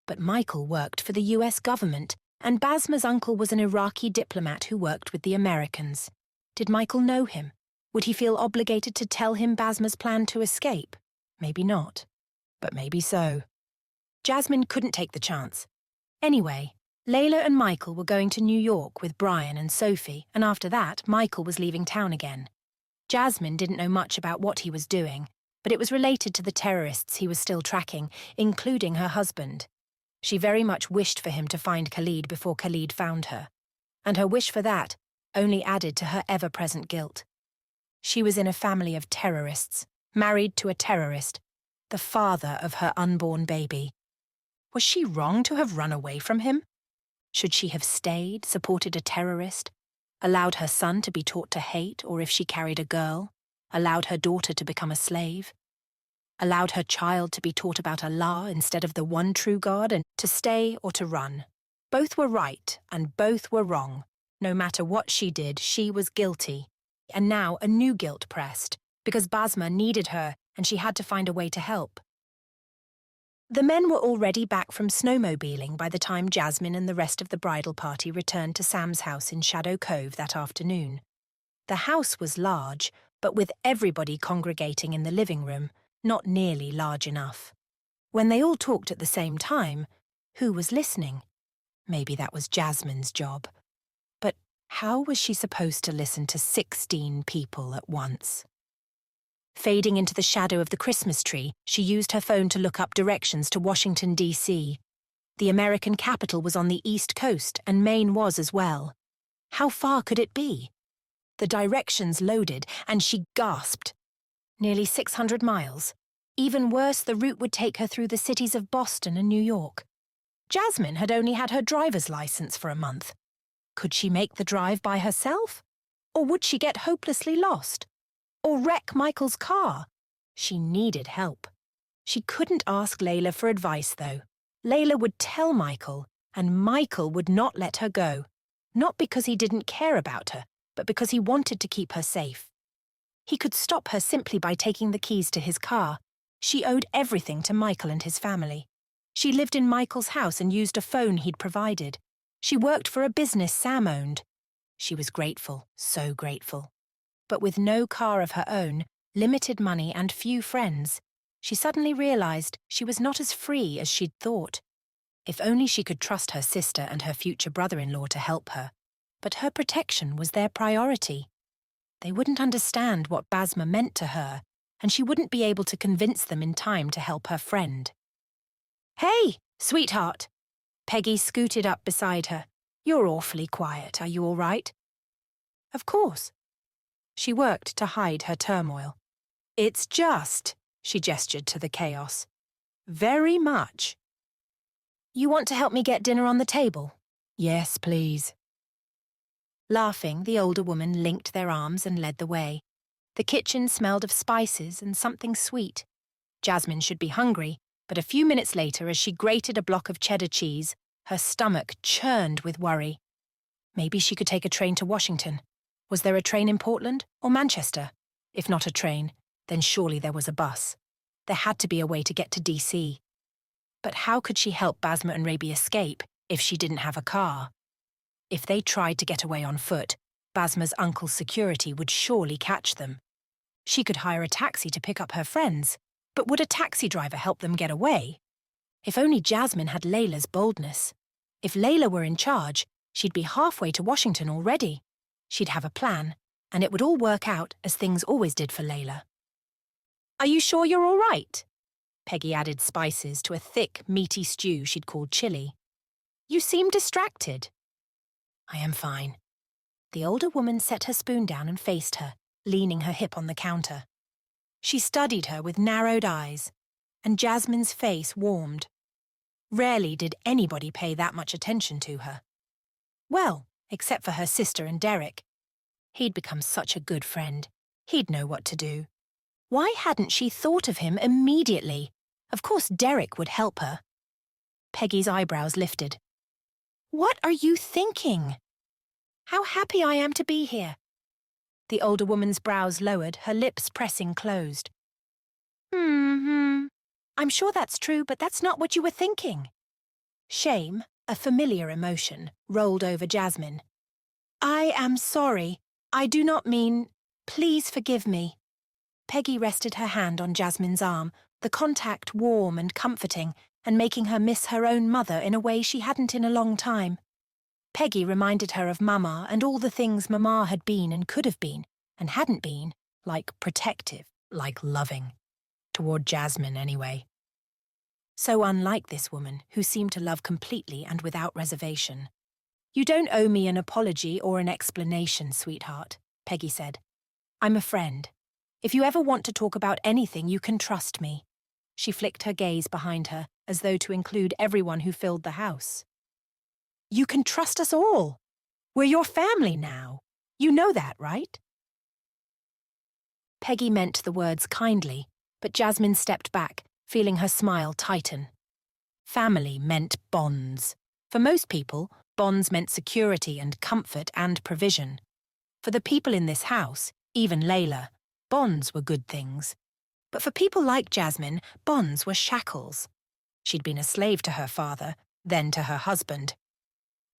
But Michael worked for the US government, and Basma's uncle was an Iraqi diplomat who worked with the Americans. Did Michael know him? Would he feel obligated to tell him Basma's plan to escape? Maybe not. But maybe so. Jasmine couldn't take the chance. Anyway, Layla and Michael were going to New York with Brian and Sophie, and after that, Michael was leaving town again. Jasmine didn't know much about what he was doing, but it was related to the terrorists he was still tracking, including her husband. She very much wished for him to find Khalid before Khalid found her, and her wish for that only added to her ever-present guilt. She was in a family of terrorists, married to a terrorist, the father of her unborn baby. Was she wrong to have run away from him? Should she have stayed, supported a terrorist, allowed her son to be taught to hate, or if she carried a girl, allowed her daughter to become a slave? Allowed her child to be taught about Allah instead of the one true God, and to stay or to run? Both were right and both were wrong. No matter what she did, she was guilty. And now a new guilt pressed, because Basma needed her and she had to find a way to help. The men were already back from snowmobiling by the time Jasmine and the rest of the bridal party returned to Sam's house in Shadow Cove that afternoon. The house was large, but with everybody congregating in the living room, not nearly large enough. When they all talked at the same time, who was listening? Maybe that was Jasmine's job. But how was she supposed to listen to 16 people at once? Fading into the shadow of the Christmas tree, she used her phone to look up directions to Washington, D.C. The American capital was on the East Coast, and Maine was as well. How far could it be? The directions loaded, and she gasped. Nearly 600 miles. Even worse, the route would take her through the cities of Boston and New York. Jasmine had only had her driver's license for a month. Could she make the drive by herself? Or would she get hopelessly lost? Or wreck Michael's car? She needed help. She couldn't ask Layla for advice, though. Layla would tell Michael, and Michael would not let her go. Not because he didn't care about her, but because he wanted to keep her safe. He could stop her simply by taking the keys to his car. She owed everything to Michael and his family. She lived in Michael's house and used a phone he'd provided. She worked for a business Sam owned. She was grateful, so grateful. But with no car of her own, limited money and few friends, she suddenly realized she was not as free as she'd thought. If only she could trust her sister and her future brother-in-law to help her. But her protection was their priority. They wouldn't understand what Basma meant to her, and she wouldn't be able to convince them in time to help her friend. "Hey, sweetheart!" Peggy scooted up beside her. "You're awfully quiet. Are you all right?" "Of course." She worked to hide her turmoil. "It's just," she gestured to the chaos, "very much." "You want to help me get dinner on the table?" "Yes, please." Laughing, the older woman linked their arms and led the way. The kitchen smelled of spices and something sweet. Jasmine should be hungry, but a few minutes later, as she grated a block of cheddar cheese, her stomach churned with worry. Maybe she could take a train to Washington. Was there a train in Portland or Manchester? If not a train, then surely there was a bus. There had to be a way to get to DC. But how could she help Basma and Rabi escape if she didn't have a car? If they tried to get away on foot, Basma's uncle's security would surely catch them. She could hire a taxi to pick up her friends, but would a taxi driver help them get away? If only Jasmine had Layla's boldness. If Layla were in charge, she'd be halfway to Washington already. She'd have a plan, and it would all work out as things always did for Layla. "Are you sure you're all right?" Peggy added spices to a thick, meaty stew she'd called chili. "You seem distracted." "I am fine." The older woman set her spoon down and faced her, leaning her hip on the counter. She studied her with narrowed eyes, and Jasmine's face warmed. Rarely did anybody pay that much attention to her. Well, except for her sister and Derrick. He'd become such a good friend. He'd know what to do. Why hadn't she thought of him immediately? Of course Derrick would help her. Peggy's eyebrows lifted. "What are you thinking?" "How happy I am to be here." The older woman's brows lowered, her lips pressing closed. I'm sure that's true, but that's not what you were thinking." Shame, a familiar emotion, rolled over Jasmine. "I am sorry. I do not mean... Please forgive me." Peggy rested her hand on Jasmine's arm, the contact warm and comforting, and making her miss her own mother in a way she hadn't in a long time. Peggy reminded her of Mama and all the things Mama had been and could have been, and hadn't been, like protective, like loving. Toward Jasmine, anyway. So unlike this woman, who seemed to love completely and without reservation. "You don't owe me an apology or an explanation, sweetheart," Peggy said. "I'm a friend. If you ever want to talk about anything, you can trust me." She flicked her gaze behind her, as though to include everyone who filled the house. "You can trust us all. We're your family now. You know that, right?" Peggy meant the words kindly, but Jasmine stepped back, feeling her smile tighten. Family meant bonds. For most people, bonds meant security and comfort and provision. For the people in this house, even Layla, bonds were good things. But for people like Jasmine, bonds were shackles. She'd been a slave to her father, then to her husband.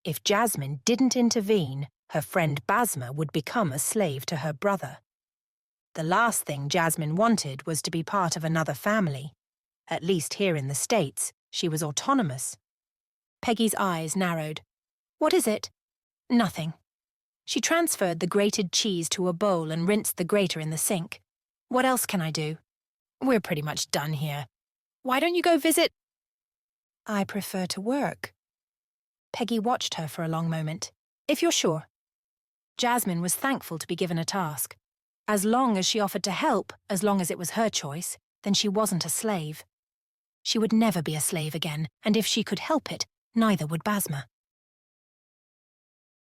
If Jasmine didn't intervene, her friend Basma would become a slave to her brother. The last thing Jasmine wanted was to be part of another family. At least here in the States, she was autonomous. Peggy's eyes narrowed. "What is it?" "Nothing." She transferred the grated cheese to a bowl and rinsed the grater in the sink. "What else can I do?" "We're pretty much done here. Why don't you go visit—" "I prefer to work." Peggy watched her for a long moment. "If you're sure." Jasmine was thankful to be given a task. As long as she offered to help, as long as it was her choice, then she wasn't a slave. She would never be a slave again, and if she could help it, neither would Basma.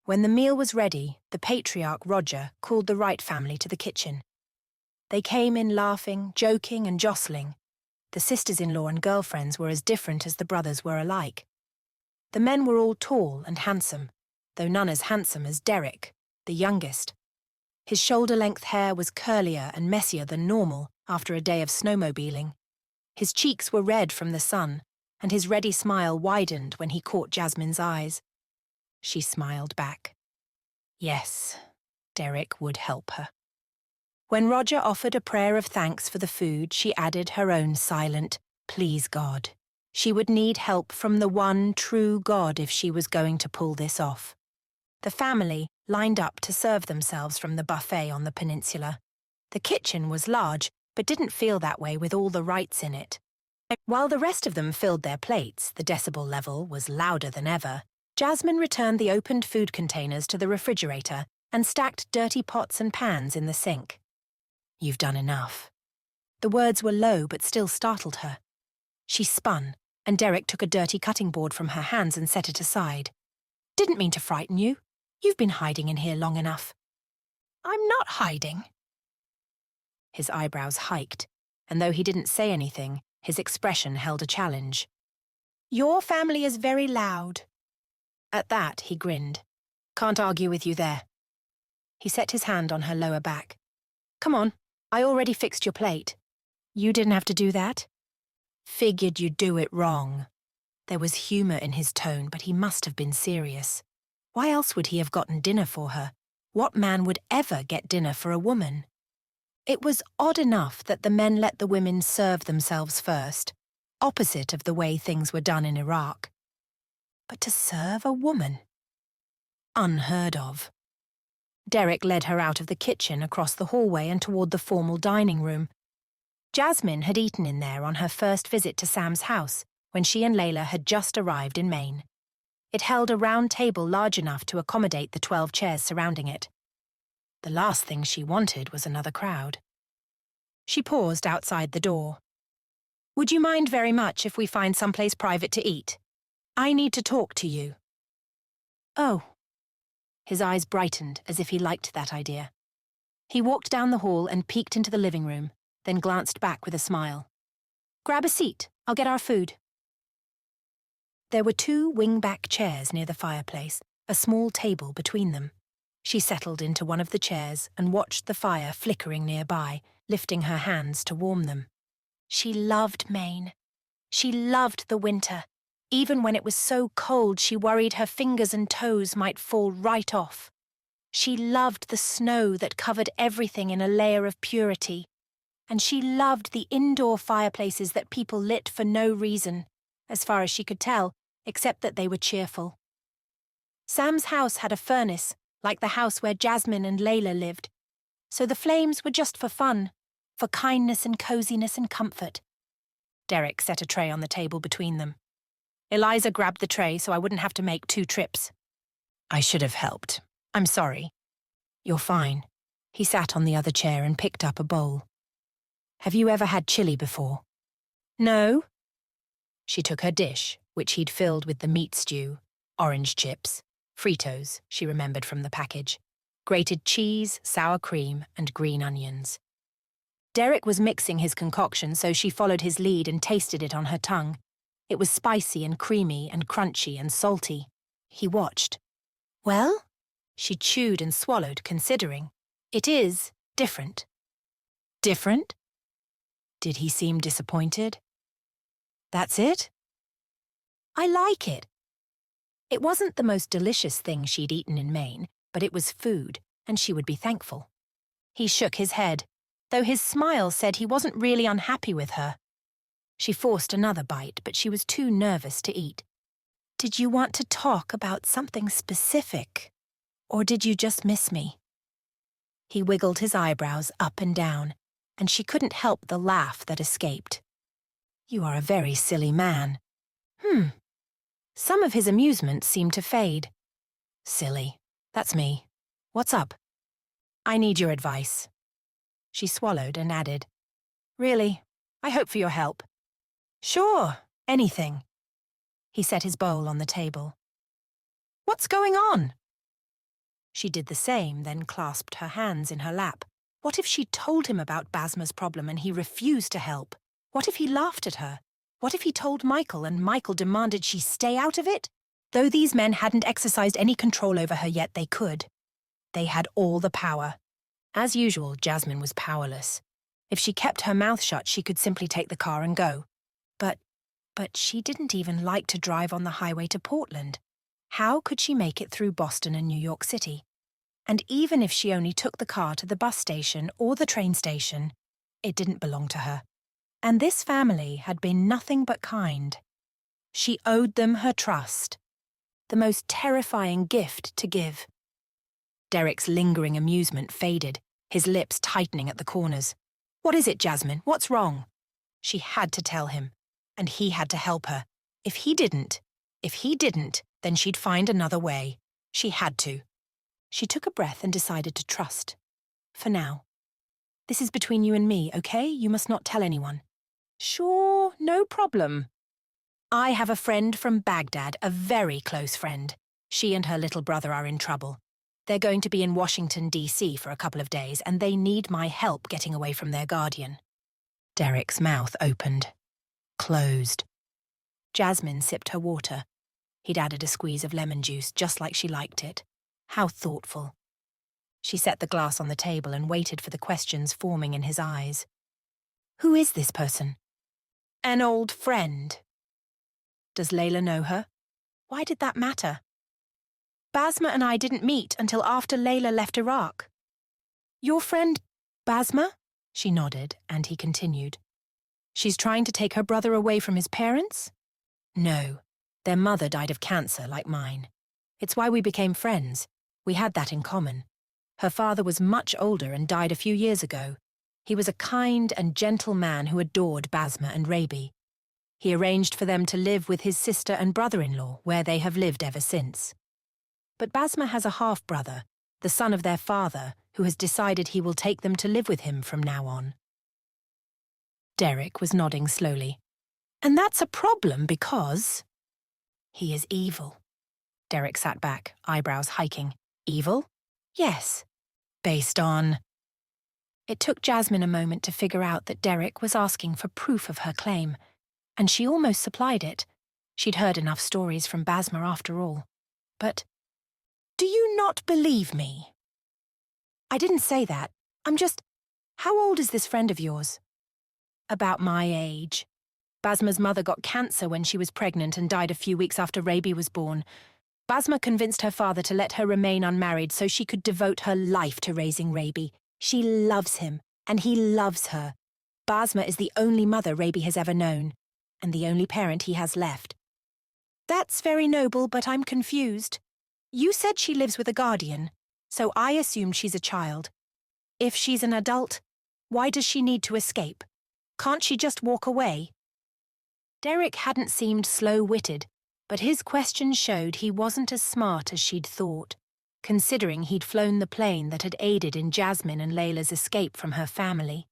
When the meal was ready, the patriarch Roger called the Wright family to the kitchen. They came in laughing, joking, and jostling. The sisters-in-law and girlfriends were as different as the brothers were alike. The men were all tall and handsome, though none as handsome as Derrick, the youngest. His shoulder-length hair was curlier and messier than normal after a day of snowmobiling. His cheeks were red from the sun, and his ready smile widened when he caught Jasmine's eyes. She smiled back. Yes, Derrick would help her. When Roger offered a prayer of thanks for the food, she added her own silent, "Please God." She would need help from the one true God if she was going to pull this off. The family lined up to serve themselves from the buffet on the peninsula. The kitchen was large, but didn't feel that way with all the rites in it. While the rest of them filled their plates, the decibel level was louder than ever. Jasmine returned the opened food containers to the refrigerator and stacked dirty pots and pans in the sink. "You've done enough." The words were low but still startled her. She spun, and Derrick took a dirty cutting board from her hands and set it aside. "Didn't mean to frighten you. You've been hiding in here long enough." "I'm not hiding." His eyebrows hiked, and though he didn't say anything, his expression held a challenge. "Your family is very loud." At that, he grinned. "Can't argue with you there." He set his hand on her lower back. "Come on, I already fixed your plate." "You didn't have to do that?" "Figured you'd do it wrong." There was humor in his tone, but he must have been serious. Why else would he have gotten dinner for her? What man would ever get dinner for a woman? It was odd enough that the men let the women serve themselves first, opposite of the way things were done in Iraq. But to serve a woman? Unheard of. Derrick led her out of the kitchen, across the hallway and toward the formal dining room. Jasmine had eaten in there on her first visit to Sam's house, when she and Layla had just arrived in Maine. It held a round table large enough to accommodate the 12 chairs surrounding it. The last thing she wanted was another crowd. She paused outside the door. "Would you mind very much if we find someplace private to eat? I need to talk to you." "Oh." His eyes brightened as if he liked that idea. He walked down the hall and peeked into the living room, then glanced back with a smile. "Grab a seat. I'll get our food." There were 2 wing-back chairs near the fireplace, a small table between them. She settled into one of the chairs and watched the fire flickering nearby, lifting her hands to warm them. She loved Maine. She loved the winter. Even when it was so cold she worried her fingers and toes might fall right off. She loved the snow that covered everything in a layer of purity. And she loved the indoor fireplaces that people lit for no reason, as far as she could tell, except that they were cheerful. Sam's house had a furnace, like the house where Jasmine and Layla lived, so the flames were just for fun, for kindness and coziness and comfort. Derrick set a tray on the table between them. Eliza grabbed the tray so I wouldn't have to make 2 trips. "I should have helped. I'm sorry." "You're fine." He sat on the other chair and picked up a bowl. "Have you ever had chili before?" "No." She took her dish, which he'd filled with the meat stew, orange chips, Fritos, she remembered from the package, grated cheese, sour cream, and green onions. Derrick was mixing his concoction, so she followed his lead and tasted it on her tongue. It was spicy and creamy and crunchy and salty. He watched. "Well?" She chewed and swallowed, considering. "It is different." "Different?" Did he seem disappointed? "That's it?" "I like it." It wasn't the most delicious thing she'd eaten in Maine, but it was food, and she would be thankful. He shook his head, though his smile said he wasn't really unhappy with her. She forced another bite, but she was too nervous to eat. "Did you want to talk about something specific, or did you just miss me?" He wiggled his eyebrows up and down, and she couldn't help the laugh that escaped. "You are a very silly man." Some of his amusement seemed to fade. "Silly. That's me. What's up?" "I need your advice." She swallowed and added, "Really, I hope for your help." "Sure, anything." He set his bowl on the table. "What's going on?" She did the same, then clasped her hands in her lap. What if she'd told him about Basma's problem and he refused to help? What if he laughed at her? What if he told Michael and Michael demanded she stay out of it? Though these men hadn't exercised any control over her yet, they could. They had all the power. As usual, Jasmine was powerless. If she kept her mouth shut, she could simply take the car and go. But she didn't even like to drive on the highway to Portland. How could she make it through Boston and New York City? And even if she only took the car to the bus station or the train station, it didn't belong to her. And this family had been nothing but kind. She owed them her trust. The most terrifying gift to give. Derrick's lingering amusement faded, his lips tightening at the corners. What is it, Jasmine? What's wrong? She had to tell him, and he had to help her. If he didn't, then she'd find another way. She had to. She took a breath and decided to trust. For now. This is between you and me, okay? You must not tell anyone. Sure, no problem. I have a friend from Baghdad, a very close friend. She and her little brother are in trouble. They're going to be in Washington, D.C. for a couple of days, and they need my help getting away from their guardian. Derrick's mouth opened. Closed. Jasmine sipped her water. He'd added a squeeze of lemon juice, just like she liked it. How thoughtful. She set the glass on the table and waited for the questions forming in his eyes. Who is this person? An old friend. Does Layla know her? Why did that matter? Basma and I didn't meet until after Layla left Iraq. Your friend, Basma? She nodded, and he continued. She's trying to take her brother away from his parents? No. Their mother died of cancer, like mine. It's why we became friends. We had that in common. Her father was much older and died a few years ago. He was a kind and gentle man who adored Basma and Rabi. He arranged for them to live with his sister and brother-in-law, where they have lived ever since. But Basma has a half-brother, the son of their father, who has decided he will take them to live with him from now on. Derrick was nodding slowly. And that's a problem because... He is evil. Derrick sat back, eyebrows hiking. Evil? Yes. Based on... It took Jasmine a moment to figure out that Derrick was asking for proof of her claim, and she almost supplied it. She'd heard enough stories from Basma after all. But... Do you not believe me? I didn't say that. I'm just... How old is this friend of yours? About my age. Basma's mother got cancer when she was pregnant and died a few weeks after Rabi was born. Basma convinced her father to let her remain unmarried so she could devote her life to raising Rabi. She loves him, and he loves her. Basma is the only mother Rabi has ever known, and the only parent he has left. That's very noble, but I'm confused. You said she lives with a guardian, so I assumed she's a child. If she's an adult, why does she need to escape? Can't she just walk away? Derrick hadn't seemed slow-witted, but his question showed he wasn't as smart as she'd thought, considering he'd flown the plane that had aided in Jasmine and Layla's escape from her family.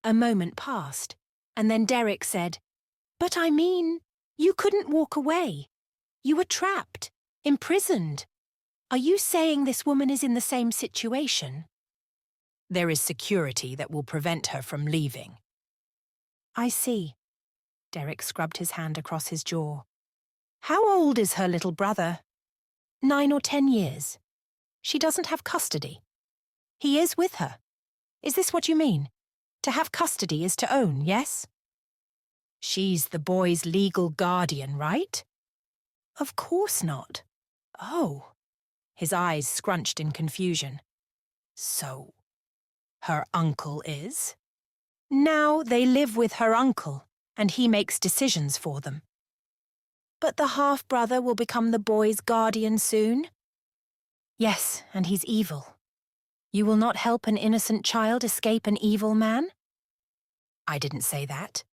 A moment passed, and then Derrick said, But I mean, you couldn't walk away. You were trapped, imprisoned. Are you saying this woman is in the same situation? There is security that will prevent her from leaving. I see. Derrick scrubbed his hand across his jaw. How old is her little brother? 9 or 10 years. She doesn't have custody. He is with her. Is this what you mean? To have custody is to own, yes? She's the boy's legal guardian, right? Of course not. Oh. His eyes scrunched in confusion. So, her uncle is? Now they live with her uncle, and he makes decisions for them. But the half-brother will become the boy's guardian soon? Yes, and he's evil. You will not help an innocent child escape an evil man? I didn't say that.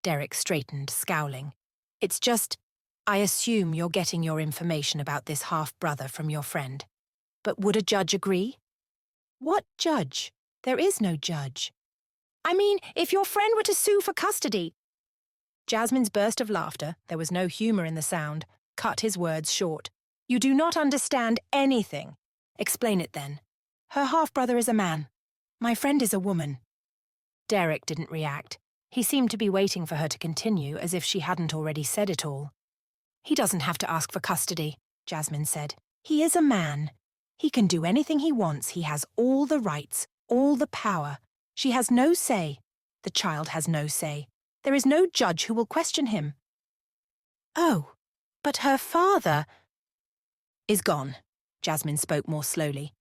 Derrick straightened, scowling. It's just, I assume you're getting your information about this half-brother from your friend. But would a judge agree? What judge? There is no judge. I mean, if your friend were to sue for custody... Jasmine's burst of laughter, there was no humour in the sound, cut his words short. You do not understand anything. Explain it then. Her half-brother is a man. My friend is a woman. Derrick didn't react. He seemed to be waiting for her to continue, as if she hadn't already said it all. He doesn't have to ask for custody, Jasmine said. He is a man. He can do anything he wants. He has all the rights, all the power. She has no say. The child has no say. There is no judge who will question him. Oh, but her father... is gone. Jasmine spoke more slowly.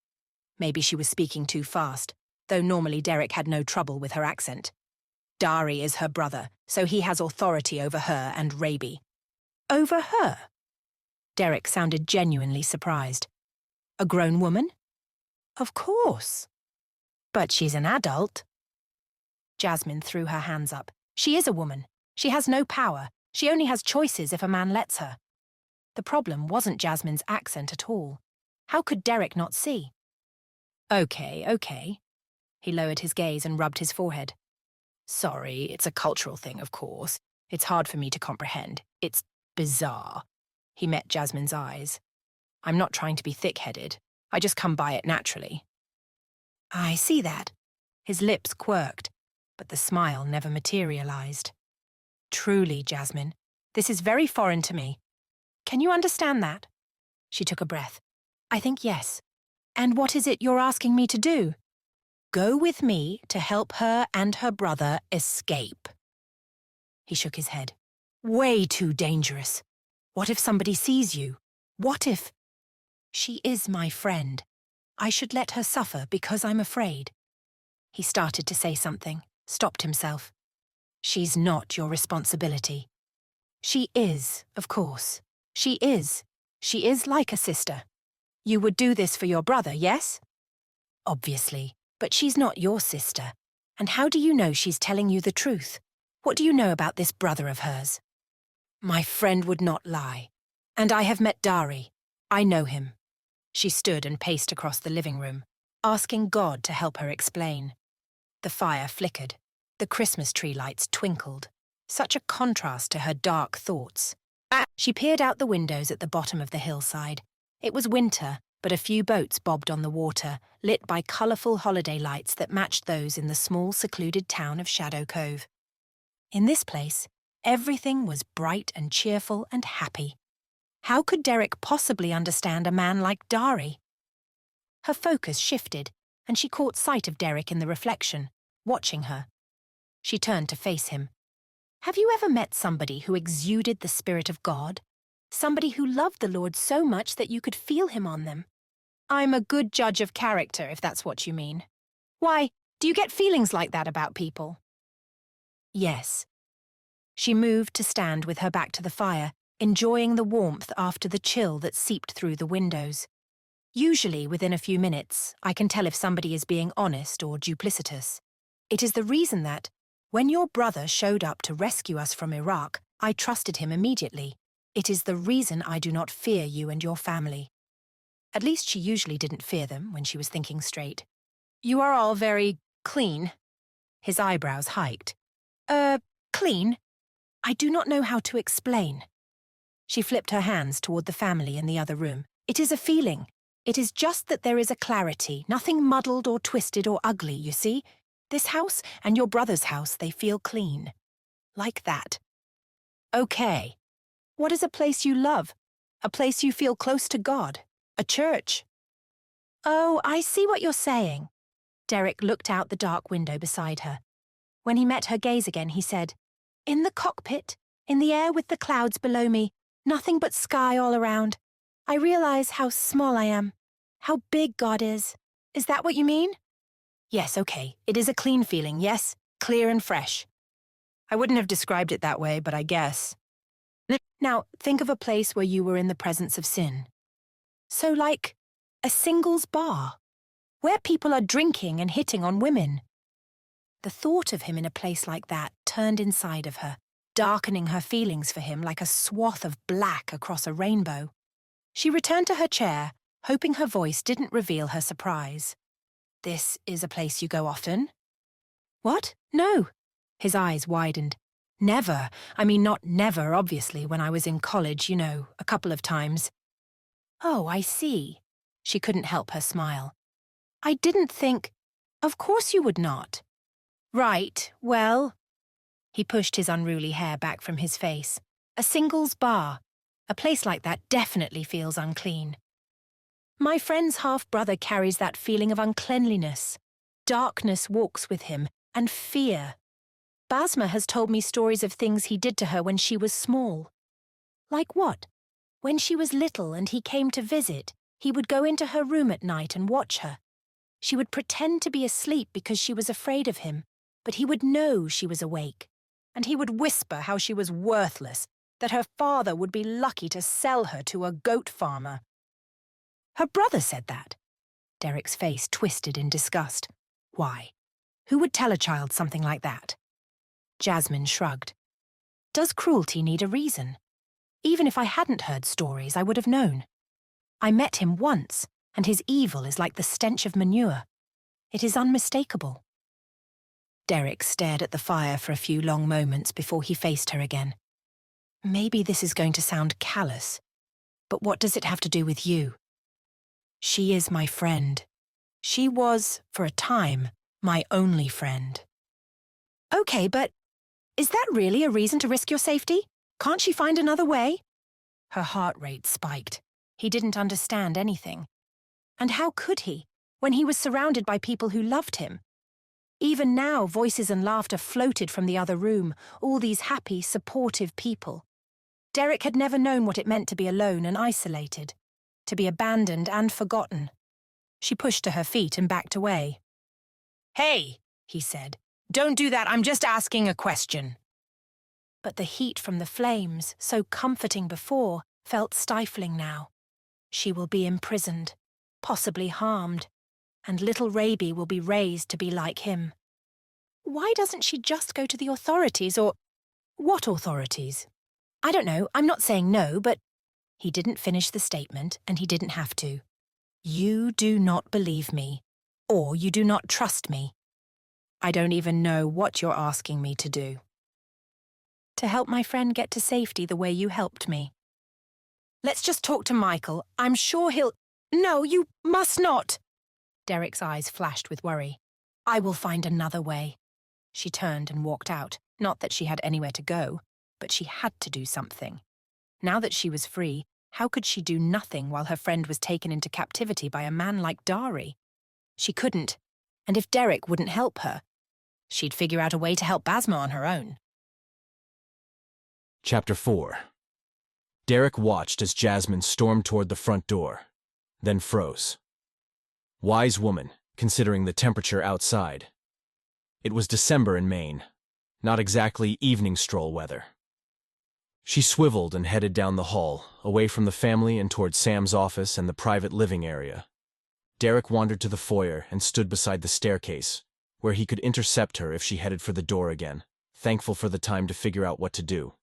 Maybe she was speaking too fast, though normally Derrick had no trouble with her accent. Dari is her brother, so he has authority over her and Rabi. Over her? Derrick sounded genuinely surprised. A grown woman? Of course. But she's an adult. Jasmine threw her hands up. She is a woman. She has no power. She only has choices if a man lets her. The problem wasn't Jasmine's accent at all. How could Derrick not see? Okay. He lowered his gaze and rubbed his forehead. Sorry, it's a cultural thing, of course. It's hard for me to comprehend. It's bizarre. He met Jasmine's eyes. I'm not trying to be thick-headed. I just come by it naturally. I see that. His lips quirked, but the smile never materialized. Truly, Jasmine, this is very foreign to me. Can you understand that? She took a breath. I think yes. And what is it you're asking me to do? Go with me to help her and her brother escape. He shook his head. Way too dangerous. What if somebody sees you? What if... She is my friend. I should let her suffer because I'm afraid. He started to say something, stopped himself. She's not your responsibility. She is, of course. She is. She is like a sister. You would do this for your brother, yes? Obviously, but she's not your sister. And how do you know she's telling you the truth? What do you know about this brother of hers? My friend would not lie. And I have met Dari. I know him. She stood and paced across the living room, asking God to help her explain. The fire flickered. The Christmas tree lights twinkled. Such a contrast to her dark thoughts. She peered out the windows at the bottom of the hillside. It was winter, but a few boats bobbed on the water, lit by colourful holiday lights that matched those in the small, secluded town of Shadow Cove. In this place, everything was bright and cheerful and happy. How could Derrick possibly understand a man like Dari? Her focus shifted, and she caught sight of Derrick in the reflection, watching her. She turned to face him. Have you ever met somebody who exuded the Spirit of God? Somebody who loved the Lord so much that you could feel him on them? I'm a good judge of character, if that's what you mean. Why, do you get feelings like that about people? Yes. She moved to stand with her back to the fire, enjoying the warmth after the chill that seeped through the windows. Usually, within a few minutes, I can tell if somebody is being honest or duplicitous. It is the reason that, when your brother showed up to rescue us from Iraq, I trusted him immediately. It is the reason I do not fear you and your family. At least she usually didn't fear them when she was thinking straight. You are all very clean. His eyebrows hiked. Clean? I do not know how to explain. She flipped her hands toward the family in the other room. It is a feeling. It is just that there is a clarity, nothing muddled or twisted or ugly, you see? This house and your brother's house, they feel clean. Like that. Okay. What is a place you love? A place you feel close to God? A church? Oh, I see what you're saying. Derrick looked out the dark window beside her. When he met her gaze again, he said, In the cockpit, in the air with the clouds below me, nothing but sky all around. I realize how small I am, how big God is. Is that what you mean? Yes, okay. It is a clean feeling, yes? Clear and fresh. I wouldn't have described it that way, but I guess. Now, think of a place where you were in the presence of sin. So like a singles bar, where people are drinking and hitting on women. The thought of him in a place like that turned inside of her, darkening her feelings for him like a swath of black across a rainbow. She returned to her chair, hoping her voice didn't reveal her surprise. This is a place you go often? What? No. His eyes widened. Never. I mean, not never, obviously, when I was in college, you know, a couple of times. Oh, I see. She couldn't help her smile. I didn't think... Of course you would not. Right, well... He pushed his unruly hair back from his face. A singles bar. A place like that definitely feels unclean. My friend's half-brother carries that feeling of uncleanliness. Darkness walks with him, and fear. Basma has told me stories of things he did to her when she was small. Like what? When she was little and he came to visit, he would go into her room at night and watch her. She would pretend to be asleep because she was afraid of him, but he would know she was awake. And he would whisper how she was worthless, that her father would be lucky to sell her to a goat farmer. Her brother said that. Derrick's face twisted in disgust. Why? Who would tell a child something like that? Jasmine shrugged. Does cruelty need a reason? Even if I hadn't heard stories, I would have known. I met him once, and his evil is like the stench of manure. It is unmistakable. Derrick stared at the fire for a few long moments before he faced her again. Maybe this is going to sound callous, but what does it have to do with you? She is my friend. She was, for a time, my only friend. Okay, but is that really a reason to risk your safety? Can't she find another way? Her heart rate spiked. He didn't understand anything. And how could he, when he was surrounded by people who loved him? Even now, voices and laughter floated from the other room, all these happy, supportive people. Derrick had never known what it meant to be alone and isolated, to be abandoned and forgotten. She pushed to her feet and backed away. "Hey," he said, "don't do that, I'm just asking a question." But the heat from the flames, so comforting before, felt stifling now. She will be imprisoned, possibly harmed, and little Raby will be raised to be like him. Why doesn't she just go to the authorities, or... What authorities? I don't know, I'm not saying no, but... He didn't finish the statement, and he didn't have to. You do not believe me, or you do not trust me. I don't even know what you're asking me to do. To help my friend get to safety the way you helped me. Let's just talk to Michael. I'm sure he'll... No, you must not! Derrick's eyes flashed with worry. I will find another way. She turned and walked out. Not that she had anywhere to go, but she had to do something. Now that she was free, how could she do nothing while her friend was taken into captivity by a man like Dari? She couldn't, and if Derrick wouldn't help her, she'd figure out a way to help Basma on her own. Chapter 4. Derrick watched as Jasmine stormed toward the front door, then froze. Wise woman, considering the temperature outside. It was December in Maine, not exactly evening stroll weather. She swiveled and headed down the hall, away from the family and toward Sam's office and the private living area. Derrick wandered to the foyer and stood beside the staircase, where he could intercept her if she headed for the door again, thankful for the time to figure out what to do.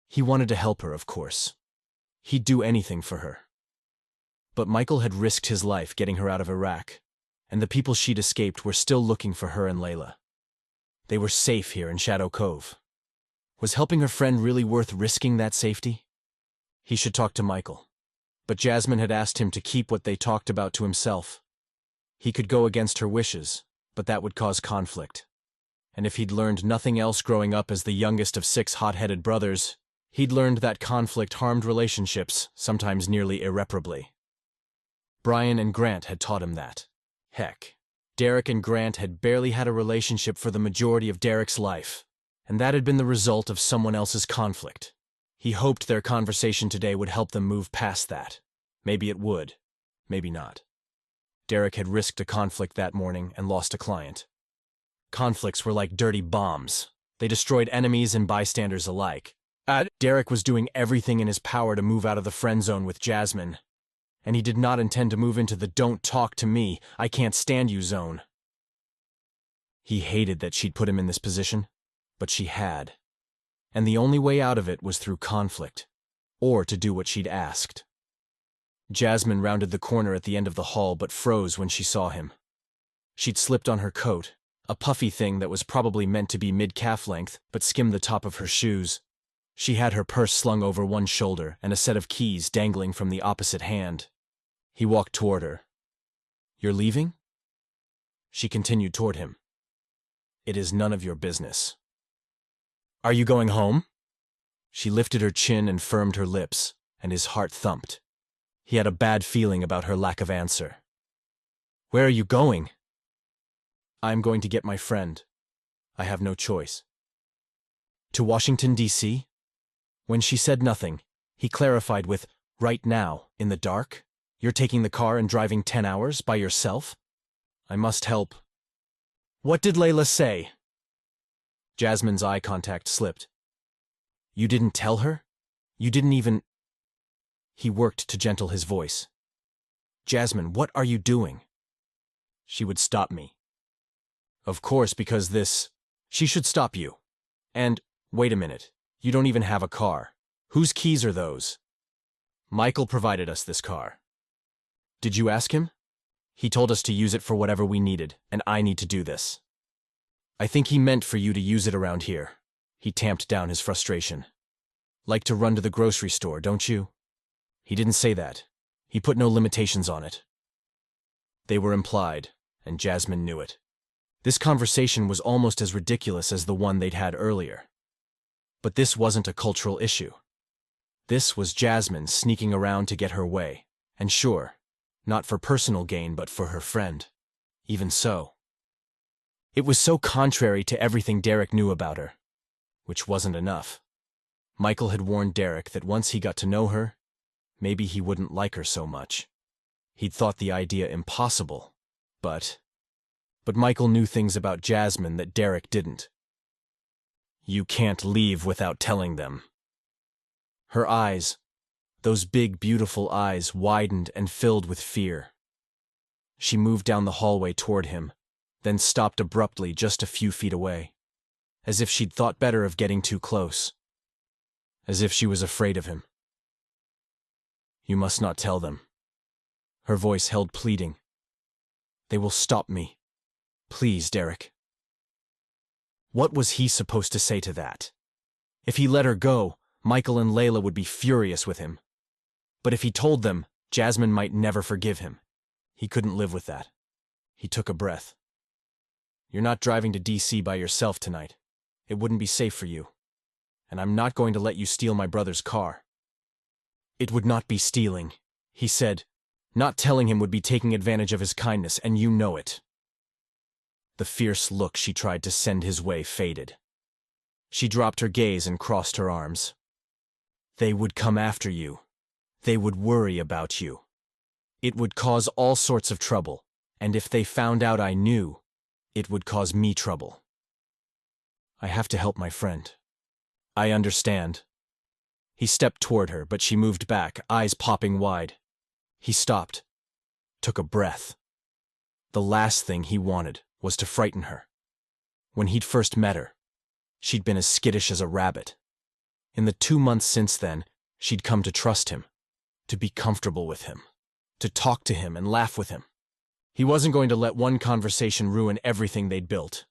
He wanted to help her, of course. He'd do anything for her. But Michael had risked his life getting her out of Iraq, and the people she'd escaped were still looking for her and Layla. They were safe here in Shadow Cove. Was helping her friend really worth risking that safety? He should talk to Michael. But Jasmine had asked him to keep what they talked about to himself. He could go against her wishes, but that would cause conflict. And if he'd learned nothing else growing up as the youngest of 6 hot-headed brothers, he'd learned that conflict harmed relationships, sometimes nearly irreparably. Brian and Grant had taught him that. Heck, Derrick and Grant had barely had a relationship for the majority of Derrick's life, and that had been the result of someone else's conflict. He hoped their conversation today would help them move past that. Maybe it would, maybe not. Derrick had risked a conflict that morning and lost a client. Conflicts were like dirty bombs. They destroyed enemies and bystanders alike. Derrick was doing everything in his power to move out of the friend zone with Jasmine, and he did not intend to move into the don't talk to me, I can't stand you zone. He hated that she'd put him in this position, but she had. And the only way out of it was through conflict, or to do what she'd asked. Jasmine rounded the corner at the end of the hall but froze when she saw him. She'd slipped on her coat, a puffy thing that was probably meant to be mid-calf length but skimmed the top of her shoes. She had her purse slung over one shoulder and a set of keys dangling from the opposite hand. He walked toward her. You're leaving? She continued toward him. It is none of your business. Are you going home? She lifted her chin and firmed her lips, and his heart thumped. He had a bad feeling about her lack of answer. Where are you going? I'm going to get my friend. I have no choice. To Washington, D.C.? When she said nothing, he clarified with, right now, in the dark? You're taking the car and driving 10 hours by yourself? I must help. What did Layla say? Jasmine's eye contact slipped. You didn't tell her? You didn't even—" He worked to gentle his voice. "Jasmine, what are you doing?" She would stop me. Of course, because she should stop you. And, wait a minute, you don't even have a car. Whose keys are those? Michael provided us this car. Did you ask him? He told us to use it for whatever we needed, and I need to do this. I think he meant for you to use it around here. He tamped down his frustration. Like to run to the grocery store, don't you? He didn't say that. He put no limitations on it. They were implied, and Jasmine knew it. This conversation was almost as ridiculous as the one they'd had earlier. But this wasn't a cultural issue. This was Jasmine sneaking around to get her way, and sure, not for personal gain but for her friend. Even so. It was so contrary to everything Derrick knew about her, which wasn't enough. Michael had warned Derrick that once he got to know her, maybe he wouldn't like her so much. He'd thought the idea impossible, but Michael knew things about Jasmine that Derrick didn't. You can't leave without telling them. Her eyes, those big, beautiful eyes, widened and filled with fear. She moved down the hallway toward him, then stopped abruptly just a few feet away, as if she'd thought better of getting too close, as if she was afraid of him. You must not tell them. Her voice held pleading. They will stop me. Please, Derrick. What was he supposed to say to that? If he let her go, Michael and Layla would be furious with him. But if he told them, Jasmine might never forgive him. He couldn't live with that. He took a breath. You're not driving to D.C. by yourself tonight. It wouldn't be safe for you. And I'm not going to let you steal my brother's car. It would not be stealing, he said. Not telling him would be taking advantage of his kindness, and you know it. The fierce look she tried to send his way faded. She dropped her gaze and crossed her arms. They would come after you. They would worry about you. It would cause all sorts of trouble, and if they found out I knew, it would cause me trouble. I have to help my friend. I understand. He stepped toward her, but she moved back, eyes popping wide. He stopped, took a breath. The last thing he wanted was to frighten her. When he'd first met her, she'd been as skittish as a rabbit. In the 2 months since then, she'd come to trust him, to be comfortable with him, to talk to him and laugh with him. He wasn't going to let one conversation ruin everything they'd built.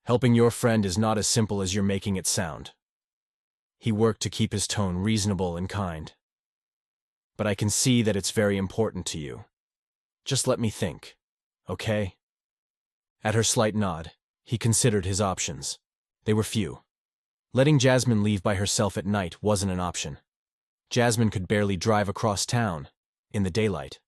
Helping your friend is not as simple as you're making it sound. He worked to keep his tone reasonable and kind. But I can see that it's very important to you. Just let me think, okay? At her slight nod, he considered his options. They were few. Letting Jasmine leave by herself at night wasn't an option. Jasmine could barely drive across town, in the daylight.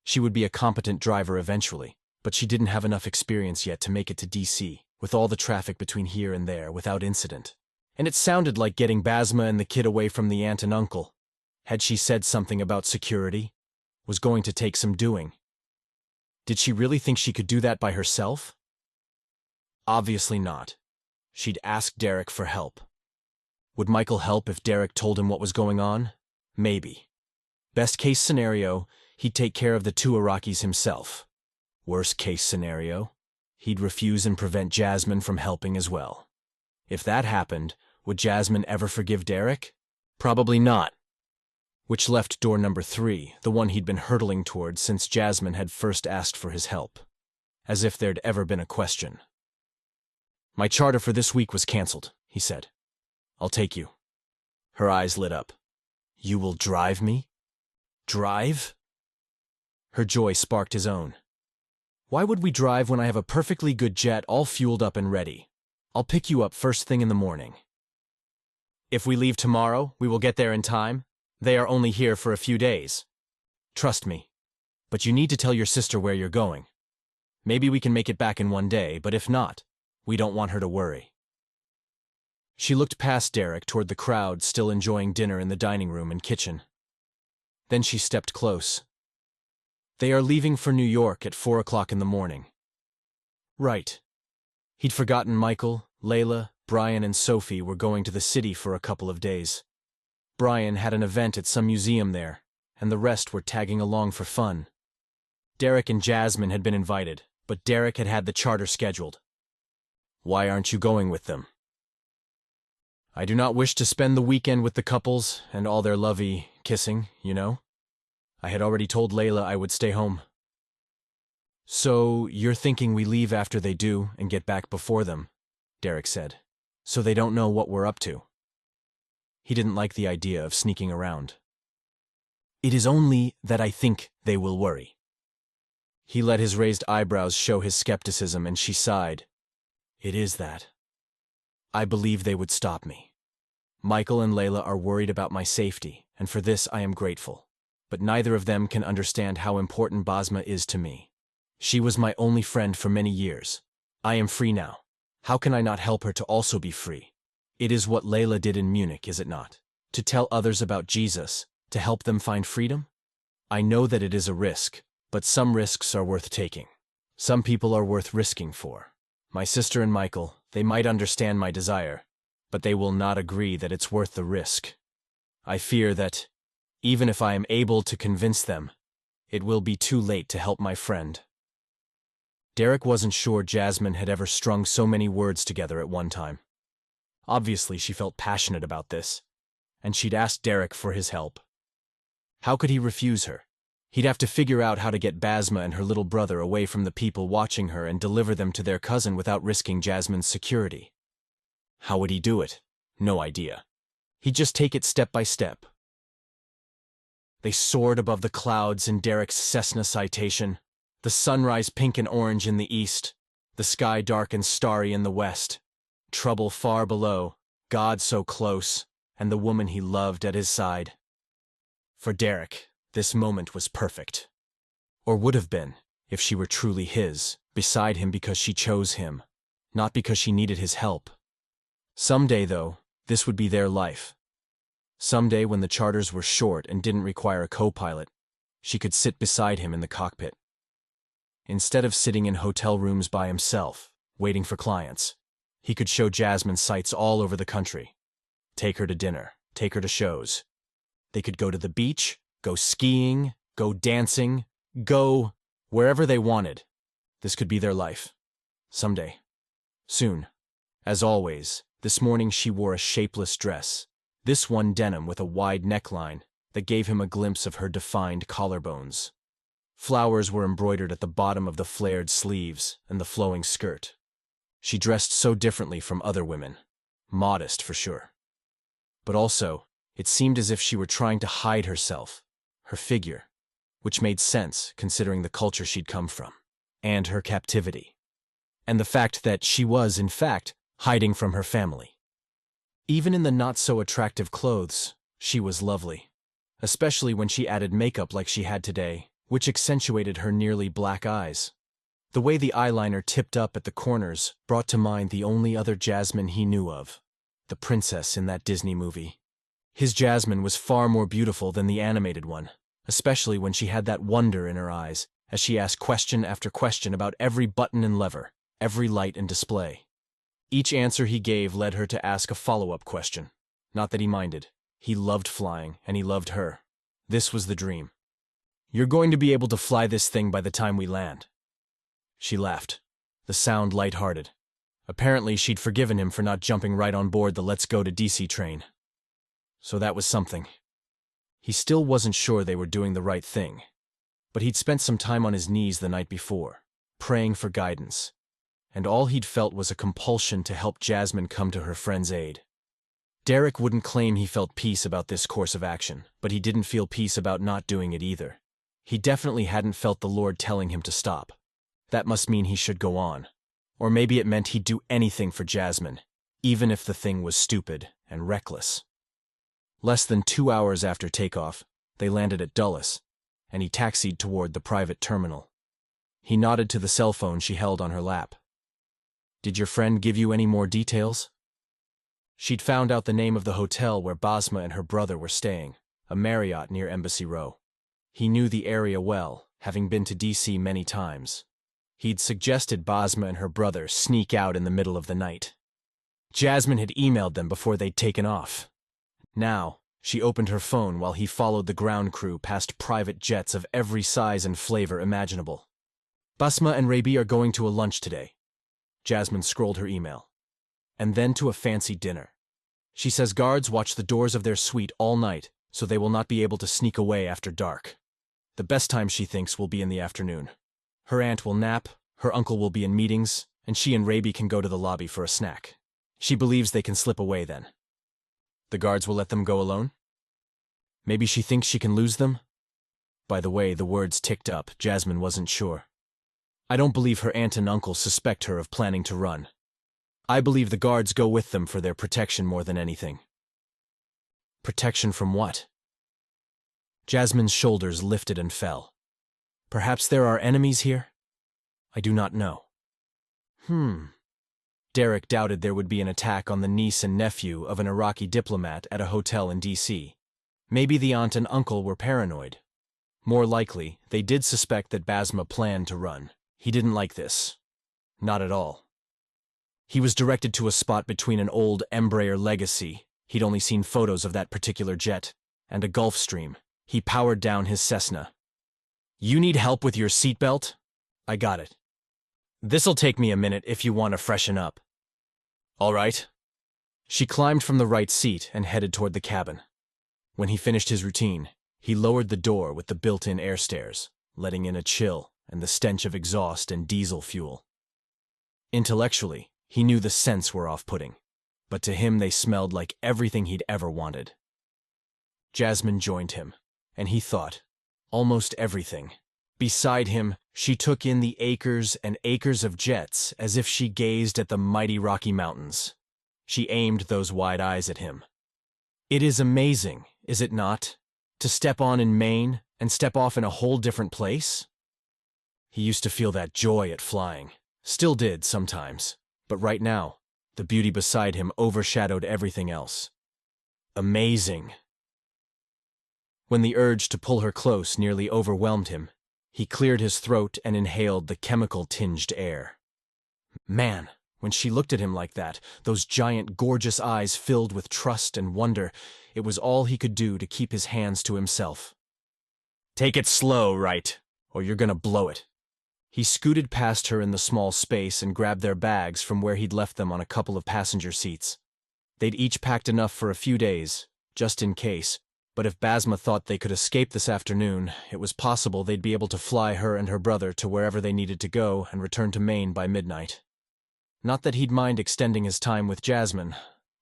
She would be a competent driver eventually, but she didn't have enough experience yet to make it to D.C., with all the traffic between here and there, without incident. And it sounded like getting Basma and the kid away from the aunt and uncle. Had she said something about security? Was going to take some doing. Did she really think she could do that by herself? Obviously not. She'd ask Derrick for help. Would Michael help if Derrick told him what was going on? Maybe. Best case scenario, he'd take care of the 2 Iraqis himself. Worst case scenario, he'd refuse and prevent Jasmine from helping as well. If that happened, would Jasmine ever forgive Derrick? Probably not. Which left door number 3, the one he'd been hurtling towards since Jasmine had first asked for his help. As if there'd ever been a question. My charter for this week was canceled, he said. I'll take you. Her eyes lit up. You will drive me? Drive? Her joy sparked his own. Why would we drive when I have a perfectly good jet all fueled up and ready? I'll pick you up first thing in the morning. If we leave tomorrow, we will get there in time. They are only here for a few days. Trust me. But you need to tell your sister where you're going. Maybe we can make it back in one day, but if not, we don't want her to worry. She looked past Derrick toward the crowd still enjoying dinner in the dining room and kitchen. Then she stepped close. They are leaving for New York at 4 o'clock in the morning. Right. He'd forgotten Michael, Layla, Brian and Sophie were going to the city for a couple of days. Brian had an event at some museum there, and the rest were tagging along for fun. Derrick and Jasmine had been invited, but Derrick had had the charter scheduled. "Why aren't you going with them?" "I do not wish to spend the weekend with the couples and all their lovey kissing, you know. I had already told Layla I would stay home." "So you're thinking we leave after they do and get back before them," Derrick said, "so they don't know what we're up to." He didn't like the idea of sneaking around. "It is only that I think they will worry." He let his raised eyebrows show his skepticism, and she sighed. "It is that. I believe they would stop me. Michael and Layla are worried about my safety, and for this I am grateful. But neither of them can understand how important Basma is to me. She was my only friend for many years. I am free now. How can I not help her to also be free? It is what Layla did in Munich, is it not? To tell others about Jesus, to help them find freedom? I know that it is a risk, but some risks are worth taking. Some people are worth risking for. My sister and Michael, they might understand my desire, but they will not agree that it's worth the risk. I fear that, even if I am able to convince them, it will be too late to help my friend." Derrick wasn't sure Jasmine had ever strung so many words together at one time. Obviously, she felt passionate about this, and she'd asked Derrick for his help. How could he refuse her? He'd have to figure out how to get Basma and her little brother away from the people watching her and deliver them to their cousin without risking Jasmine's security. How would he do it? No idea. He'd just take it step by step. They soared above the clouds in Derrick's Cessna Citation, the sunrise pink and orange in the east, the sky dark and starry in the west, trouble far below, God so close, and the woman he loved at his side. For Derrick, this moment was perfect. Or would have been, if she were truly his, beside him because she chose him, not because she needed his help. Someday, though, this would be their life. Someday, when the charters were short and didn't require a co-pilot, she could sit beside him in the cockpit. Instead of sitting in hotel rooms by himself, waiting for clients, he could show Jasmine sights all over the country. Take her to dinner, take her to shows. They could go to the beach, go skiing, go dancing, go wherever they wanted. This could be their life. Someday. Soon. As always, this morning she wore a shapeless dress, this one denim with a wide neckline that gave him a glimpse of her defined collarbones. Flowers were embroidered at the bottom of the flared sleeves and the flowing skirt. She dressed so differently from other women. Modest, for sure. But also, it seemed as if she were trying to hide herself, her figure, which made sense considering the culture she'd come from, and her captivity, and the fact that she was, in fact, hiding from her family. Even in the not-so-attractive clothes, she was lovely, especially when she added makeup like she had today, which accentuated her nearly black eyes. The way the eyeliner tipped up at the corners brought to mind the only other Jasmine he knew of, the princess in that Disney movie. His Jasmine was far more beautiful than the animated one, especially when she had that wonder in her eyes as she asked question after question about every button and lever, every light and display. Each answer he gave led her to ask a follow-up question. Not that he minded. He loved flying, and he loved her. This was the dream. "You're going to be able to fly this thing by the time we land." She laughed, the sound light-hearted. Apparently she'd forgiven him for not jumping right on board the Let's Go to DC train. So that was something. He still wasn't sure they were doing the right thing, but he'd spent some time on his knees the night before, praying for guidance, and all he'd felt was a compulsion to help Jasmine come to her friend's aid. Derrick wouldn't claim he felt peace about this course of action, but he didn't feel peace about not doing it either. He definitely hadn't felt the Lord telling him to stop. That must mean he should go on. Or maybe it meant he'd do anything for Jasmine, even if the thing was stupid and reckless. Less than 2 hours after takeoff, they landed at Dulles, and he taxied toward the private terminal. He nodded to the cell phone she held on her lap. "Did your friend give you any more details?" She'd found out the name of the hotel where Basma and her brother were staying, a Marriott near Embassy Row. He knew the area well, having been to DC many times. He'd suggested Basma and her brother sneak out in the middle of the night. Jasmine had emailed them before they'd taken off. Now, she opened her phone while he followed the ground crew past private jets of every size and flavor imaginable. Basma and Rabi are going to a lunch today. Jasmine scrolled her email. And then to a fancy dinner. She says guards watch the doors of their suite all night, so they will not be able to sneak away after dark. The best time, she thinks, will be in the afternoon. Her aunt will nap, her uncle will be in meetings, and she and Rabi can go to the lobby for a snack. She believes they can slip away then. The guards will let them go alone? Maybe she thinks she can lose them? By the way the words ticked up, Jasmine wasn't sure. I don't believe her aunt and uncle suspect her of planning to run. I believe the guards go with them for their protection more than anything. Protection from what? Jasmine's shoulders lifted and fell. Perhaps there are enemies here? I do not know. Derrick doubted there would be an attack on the niece and nephew of an Iraqi diplomat at a hotel in D.C. Maybe the aunt and uncle were paranoid. More likely, they did suspect that Basma planned to run. He didn't like this. Not at all. He was directed to a spot between an old Embraer Legacy, he'd only seen photos of that particular jet, and a Gulfstream. He powered down his Cessna. You need help with your seatbelt? I got it. This'll take me a minute if you want to freshen up. All right. She climbed from the right seat and headed toward the cabin. When he finished his routine, he lowered the door with the built-in air stairs, letting in a chill and the stench of exhaust and diesel fuel. Intellectually, he knew the scents were off-putting, but to him they smelled like everything he'd ever wanted. Jasmine joined him, and he thought, almost everything. Beside him, she took in the acres and acres of jets as if she gazed at the mighty Rocky Mountains. She aimed those wide eyes at him. It is amazing, is it not, to step on in Maine and step off in a whole different place? He used to feel that joy at flying, still did sometimes, but right now, the beauty beside him overshadowed everything else. Amazing. When the urge to pull her close nearly overwhelmed him, he cleared his throat and inhaled the chemical-tinged air. Man, when she looked at him like that, those giant, gorgeous eyes filled with trust and wonder, it was all he could do to keep his hands to himself. Take it slow, right, or you're gonna blow it. He scooted past her in the small space and grabbed their bags from where he'd left them on a couple of passenger seats. They'd each packed enough for a few days, just in case, but if Basma thought they could escape this afternoon, it was possible they'd be able to fly her and her brother to wherever they needed to go and return to Maine by midnight. Not that he'd mind extending his time with Jasmine,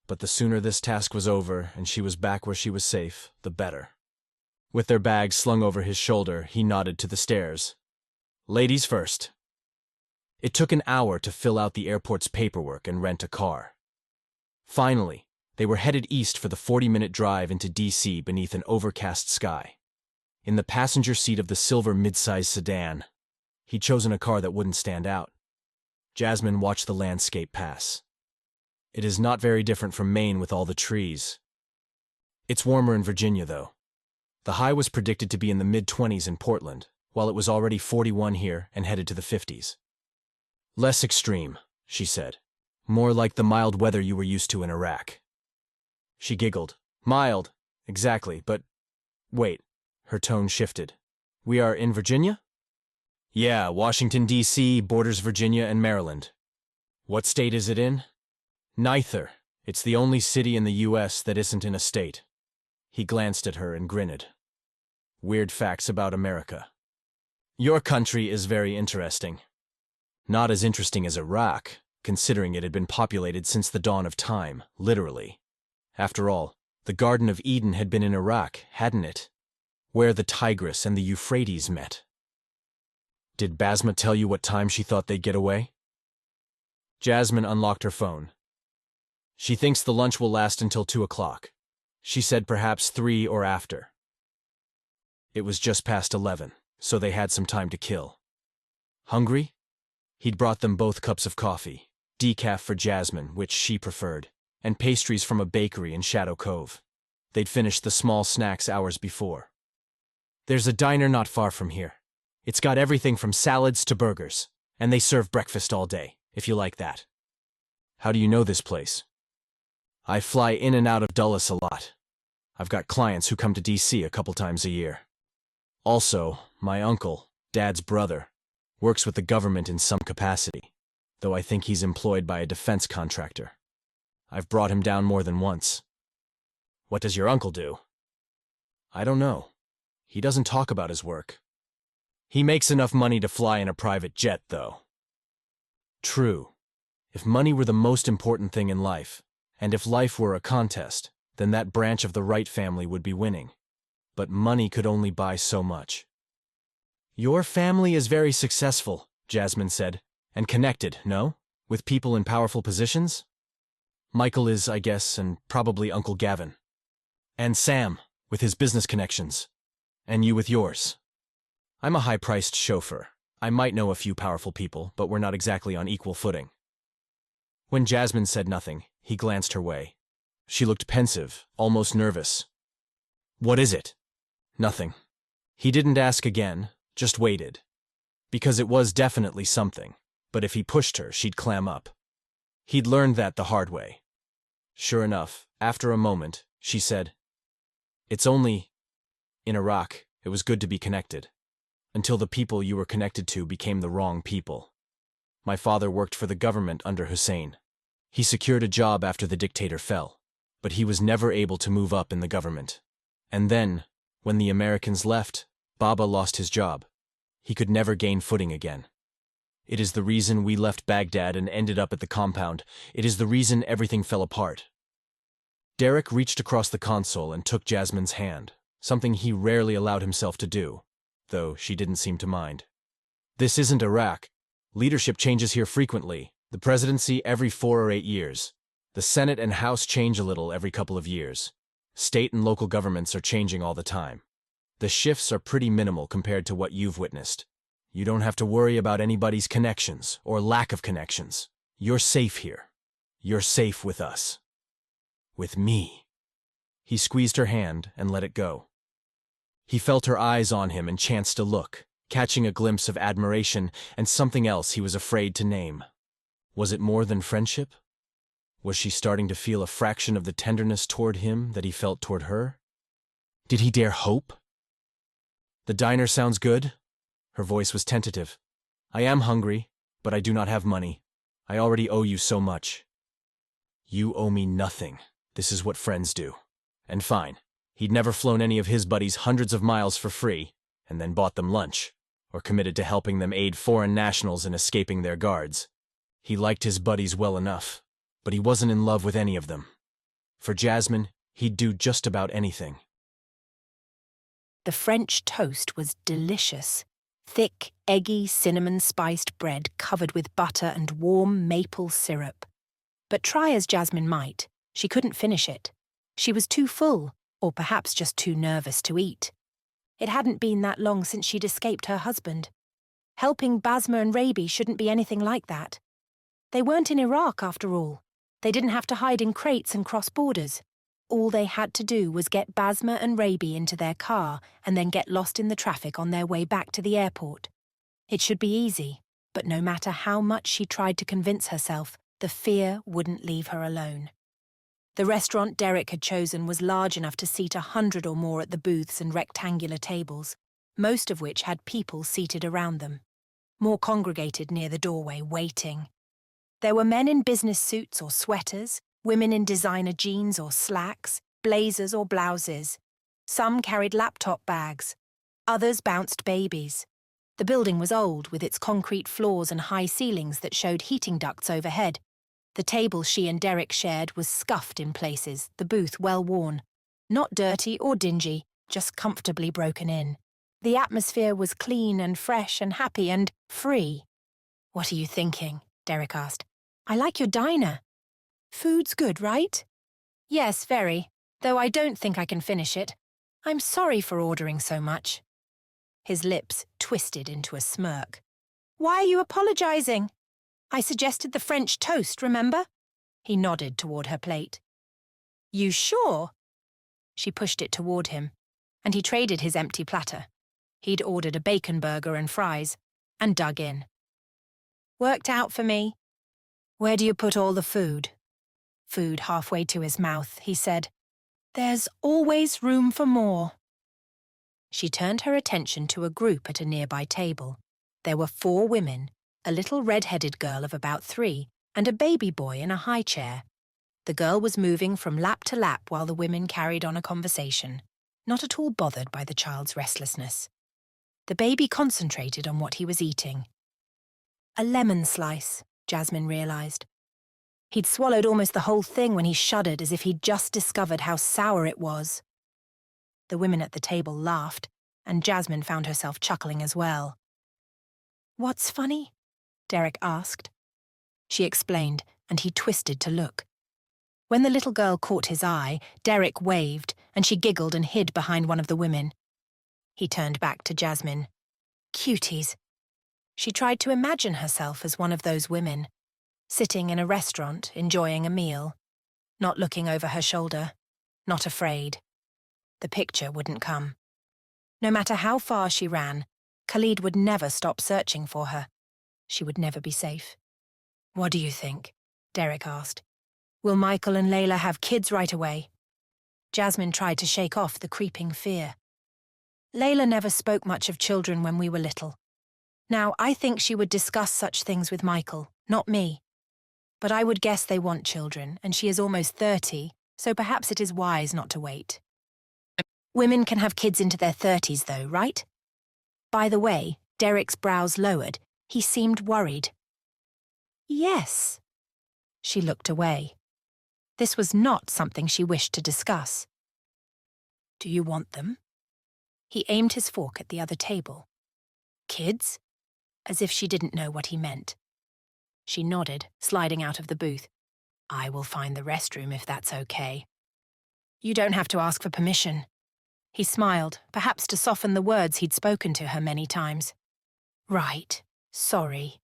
but the sooner this task was over and she was back where she was safe, the better. With their bags slung over his shoulder, he nodded to the stairs. Ladies first. It took an hour to fill out the airport's paperwork and rent a car. Finally, they were headed east for the 40-minute drive into D.C. beneath an overcast sky. In the passenger seat of the silver midsize sedan, he'd chosen a car that wouldn't stand out. Jasmine watched the landscape pass. It is not very different from Maine with all the trees. It's warmer in Virginia, though. The high was predicted to be in the mid-20s in Portland, while it was already 41 here and headed to the 50s. Less extreme, she said. More like the mild weather you were used to in Iraq. She giggled. Mild, exactly, but... Wait, her tone shifted. We are in Virginia? Yeah, Washington, D.C. borders Virginia and Maryland. What state is it in? Neither. It's the only city in the U.S. that isn't in a state. He glanced at her and grinned. Weird facts about America. Your country is very interesting. Not as interesting as Iraq, considering it had been populated since the dawn of time, literally. After all, the Garden of Eden had been in Iraq, hadn't it? Where the Tigris and the Euphrates met. Did Basma tell you what time she thought they'd get away? Jasmine unlocked her phone. She thinks the lunch will last until 2 o'clock. She said perhaps 3 or after. It was just past 11, so they had some time to kill. Hungry? He'd brought them both cups of coffee, decaf for Jasmine, which she preferred, and pastries from a bakery in Shadow Cove. They'd finished the small snacks hours before. There's a diner not far from here. It's got everything from salads to burgers, and they serve breakfast all day, if you like that. How do you know this place? I fly in and out of Dulles a lot. I've got clients who come to DC a couple times a year. Also, my uncle, Dad's brother, works with the government in some capacity, though I think he's employed by a defense contractor. I've brought him down more than once. What does your uncle do? I don't know. He doesn't talk about his work. He makes enough money to fly in a private jet, though. True. If money were the most important thing in life, and if life were a contest, then that branch of the Wright family would be winning. But money could only buy so much. Your family is very successful, Jasmine said, and connected, no? With people in powerful positions? Michael is, I guess, and probably Uncle Gavin. And Sam, with his business connections. And you with yours. I'm a high-priced chauffeur. I might know a few powerful people, but we're not exactly on equal footing. When Jasmine said nothing, he glanced her way. She looked pensive, almost nervous. What is it? Nothing. He didn't ask again, just waited. Because it was definitely something, but if he pushed her, she'd clam up. He'd learned that the hard way. Sure enough, after a moment, she said, It's only... In Iraq, it was good to be connected. Until the people you were connected to became the wrong people. My father worked for the government under Hussein. He secured a job after the dictator fell, but he was never able to move up in the government. And then, when the Americans left, Baba lost his job. He could never gain footing again. It is the reason we left Baghdad and ended up at the compound. It is the reason everything fell apart. Derrick reached across the console and took Jasmine's hand, something he rarely allowed himself to do, though she didn't seem to mind. This isn't Iraq. Leadership changes here frequently, the presidency every 4 or 8 years. The Senate and House change a little every couple of years. State and local governments are changing all the time. The shifts are pretty minimal compared to what you've witnessed. You don't have to worry about anybody's connections or lack of connections. You're safe here. You're safe with us. With me. He squeezed her hand and let it go. He felt her eyes on him and chanced a look, catching a glimpse of admiration and something else he was afraid to name. Was it more than friendship? Was she starting to feel a fraction of the tenderness toward him that he felt toward her? Did he dare hope? The diner sounds good. Her voice was tentative. I am hungry, but I do not have money. I already owe you so much. You owe me nothing. This is what friends do. And fine. He'd never flown any of his buddies hundreds of miles for free, and then bought them lunch, or committed to helping them aid foreign nationals in escaping their guards. He liked his buddies well enough, but he wasn't in love with any of them. For Jasmine, he'd do just about anything. The French toast was delicious. Thick, eggy, cinnamon-spiced bread covered with butter and warm maple syrup. But try as Jasmine might, she couldn't finish it. She was too full, or perhaps just too nervous to eat. It hadn't been that long since she'd escaped her husband. Helping Basma and Rabi shouldn't be anything like that. They weren't in Iraq, after all. They didn't have to hide in crates and cross borders. All they had to do was get Basma and Rabi into their car and then get lost in the traffic on their way back to the airport. It should be easy, but no matter how much she tried to convince herself, the fear wouldn't leave her alone. The restaurant Derrick had chosen was large enough to seat 100 or more at the booths and rectangular tables, most of which had people seated around them. More congregated near the doorway, waiting. There were men in business suits or sweaters, women in designer jeans or slacks, blazers or blouses. Some carried laptop bags. Others bounced babies. The building was old, with its concrete floors and high ceilings that showed heating ducts overhead. The table she and Derrick shared was scuffed in places, the booth well worn. Not dirty or dingy, just comfortably broken in. The atmosphere was clean and fresh and happy and free. "What are you thinking?" Derrick asked. "I like your diner." "Food's good, right?" "Yes, very, though I don't think I can finish it. I'm sorry for ordering so much." His lips twisted into a smirk. "Why are you apologizing? I suggested the French toast, remember?" He nodded toward her plate. "You sure?" She pushed it toward him, and he traded his empty platter. He'd ordered a bacon burger and fries, and dug in. "Worked out for me. Where do you put all the food?" food halfway to his mouth, he said, "There's always room for more." She turned her attention to a group at a nearby table. There were 4 women, a little red-headed girl of about 3, and a baby boy in a high chair. The girl was moving from lap to lap while the women carried on a conversation, not at all bothered by the child's restlessness. The baby concentrated on what he was eating. A lemon slice, Jasmine realized. He'd swallowed almost the whole thing when he shuddered as if he'd just discovered how sour it was. The women at the table laughed, and Jasmine found herself chuckling as well. "What's funny?" Derrick asked. She explained, and he twisted to look. When the little girl caught his eye, Derrick waved, and she giggled and hid behind one of the women. He turned back to Jasmine. Cuties. She tried to imagine herself as one of those women, sitting in a restaurant, enjoying a meal, not looking over her shoulder, not afraid. The picture wouldn't come. No matter how far she ran, Khalid would never stop searching for her. She would never be safe. "What do you think?" Derrick asked. "Will Michael and Layla have kids right away?" Jasmine tried to shake off the creeping fear. "Layla never spoke much of children when we were little. Now, I think she would discuss such things with Michael, not me. But I would guess they want children, and she is almost 30, so perhaps it is wise not to wait. Women can have kids into their 30s, though, right?" By the way, Derrick's brows lowered. He seemed worried. "Yes." She looked away. This was not something she wished to discuss. "Do you want them?" He aimed his fork at the other table. "Kids?" As if she didn't know what he meant. She nodded, sliding out of the booth. "I will find the restroom if that's okay." "You don't have to ask for permission." He smiled, perhaps to soften the words he'd spoken to her many times. "Right. Sorry."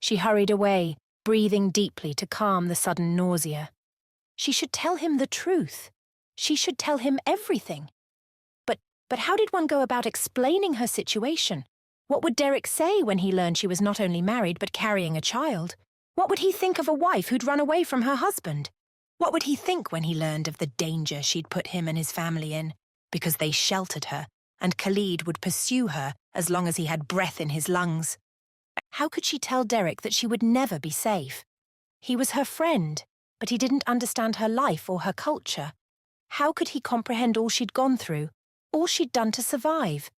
She hurried away, breathing deeply to calm the sudden nausea. She should tell him the truth. She should tell him everything. But how did one go about explaining her situation? What would Derrick say when he learned she was not only married but carrying a child? What would he think of a wife who'd run away from her husband? What would he think when he learned of the danger she'd put him and his family in? Because they sheltered her, and Khalid would pursue her as long as he had breath in his lungs. How could she tell Derrick that she would never be safe? He was her friend, but he didn't understand her life or her culture. How could he comprehend all she'd gone through, all she'd done to survive?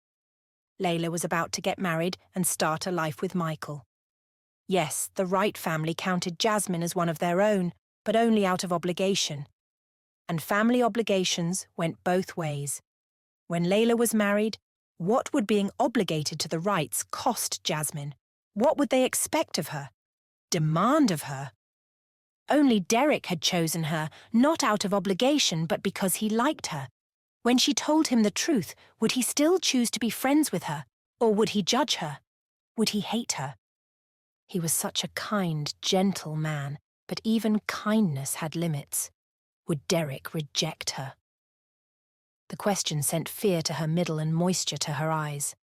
Layla was about to get married and start a life with Michael. Yes, the Wright family counted Jasmine as one of their own, but only out of obligation. And family obligations went both ways. When Layla was married, what would being obligated to the Wrights cost Jasmine? What would they expect of her? Demand of her? Only Derrick had chosen her, not out of obligation, but because he liked her. When she told him the truth, would he still choose to be friends with her? Or would he judge her? Would he hate her? He was such a kind, gentle man, but even kindness had limits. Would Derrick reject her? The question sent fear to her middle and moisture to her eyes.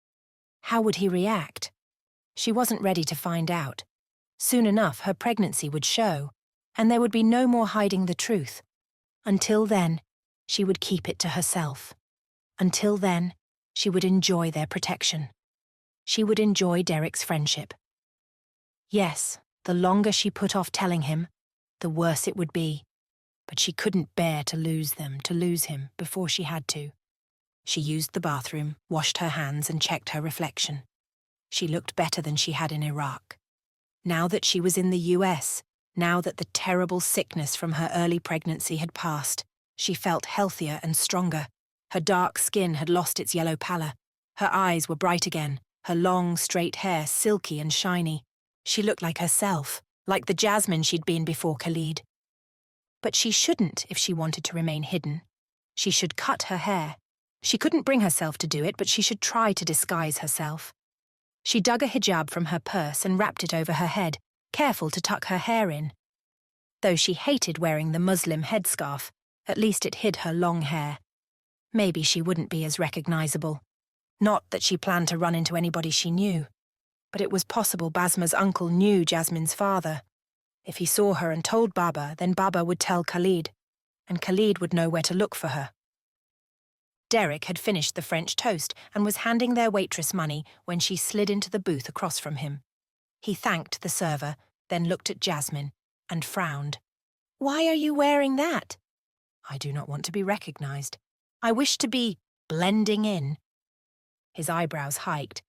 How would he react? She wasn't ready to find out. Soon enough, her pregnancy would show, and there would be no more hiding the truth. Until then, she would keep it to herself. Until then, she would enjoy their protection. She would enjoy Derrick's friendship. Yes, the longer she put off telling him, the worse it would be. But she couldn't bear to lose him, before she had to. She used the bathroom, washed her hands, and checked her reflection. She looked better than she had in Iraq. Now that she was in the US, now that the terrible sickness from her early pregnancy had passed, she felt healthier and stronger. Her dark skin had lost its yellow pallor. Her eyes were bright again, her long, straight hair silky and shiny. She looked like herself, like the Jasmine she'd been before Khalid. But she shouldn't if she wanted to remain hidden. She should cut her hair. She couldn't bring herself to do it, but she should try to disguise herself. She dug a hijab from her purse and wrapped it over her head, careful to tuck her hair in. Though she hated wearing the Muslim headscarf, at least it hid her long hair. Maybe she wouldn't be as recognizable. Not that she planned to run into anybody she knew. But it was possible Basma's uncle knew Jasmine's father. If he saw her and told Baba, then Baba would tell Khalid, and Khalid would know where to look for her. Derrick had finished the French toast and was handing their waitress money when she slid into the booth across from him. He thanked the server, then looked at Jasmine and frowned. "Why are you wearing that?" "I do not want to be recognized. I wish to be blending in." His eyebrows hiked.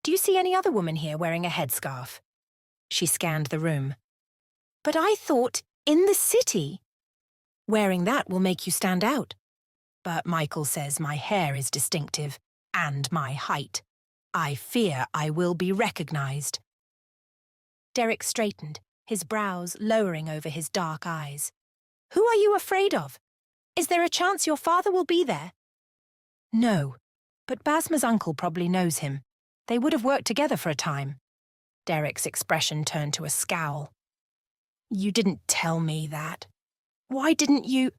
"Do you see any other woman here wearing a headscarf?" She scanned the room. "But I thought, in the city." "Wearing that will make you stand out. But Michael says my hair is distinctive, and my height. I fear I will be recognized." Derrick straightened, his brows lowering over his dark eyes. "Who are you afraid of? Is there a chance your father will be there?" "No, but Basma's uncle probably knows him. They would have worked together for a time." Derrick's expression turned to a scowl. "You didn't tell me that. Why didn't you—"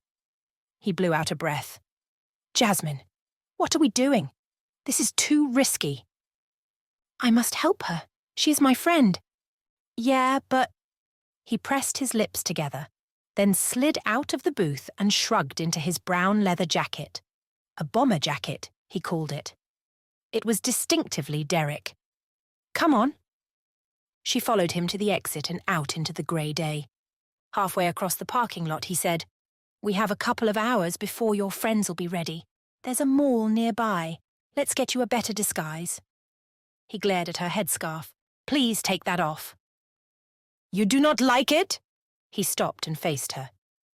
He blew out a breath. "Jasmine, what are we doing? This is too risky." "I must help her. She is my friend." "Yeah, but—" He pressed his lips together, then slid out of the booth and shrugged into his brown leather jacket. A bomber jacket, he called it. It was distinctively Derrick. "Come on." She followed him to the exit and out into the grey day. Halfway across the parking lot, he said, "We have a couple of hours before your friends will be ready. There's a mall nearby. Let's get you a better disguise." He glared at her headscarf. "Please take that off." "You do not like it?" He stopped and faced her.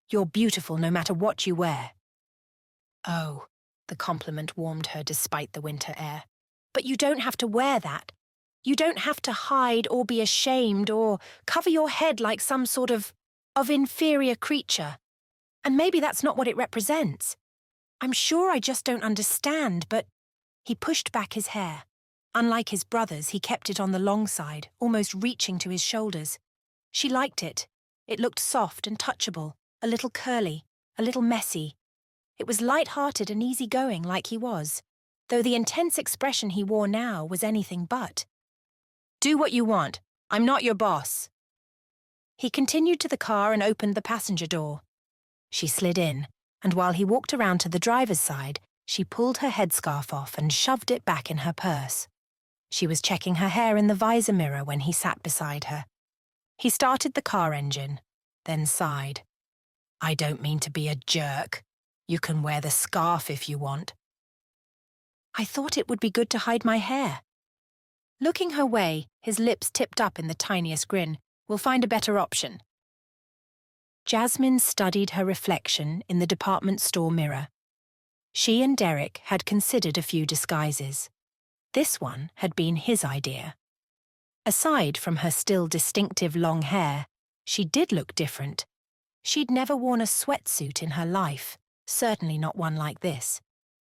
"You're beautiful no matter what you wear." Oh, the compliment warmed her despite the winter air. "But you don't have to wear that. You don't have to hide or be ashamed or cover your head like some sort of inferior creature. And maybe that's not what it represents. I'm sure I just don't understand, but—" He pushed back his hair. Unlike his brothers, he kept it on the long side, almost reaching to his shoulders. She liked it. It looked soft and touchable, a little curly, a little messy. It was light-hearted and easy-going like he was, though the intense expression he wore now was anything but. "Do what you want. I'm not your boss." He continued to the car and opened the passenger door. She slid in, and while he walked around to the driver's side, she pulled her headscarf off and shoved it back in her purse. She was checking her hair in the visor mirror when he sat beside her. He started the car engine, then sighed. "I don't mean to be a jerk. You can wear the scarf if you want." "I thought it would be good to hide my hair." Looking her way, his lips tipped up in the tiniest grin, "We'll find a better option." Jasmine studied her reflection in the department store mirror. She and Derrick had considered a few disguises. This one had been his idea. Aside from her still distinctive long hair, she did look different. She'd never worn a sweatsuit in her life, certainly not one like this.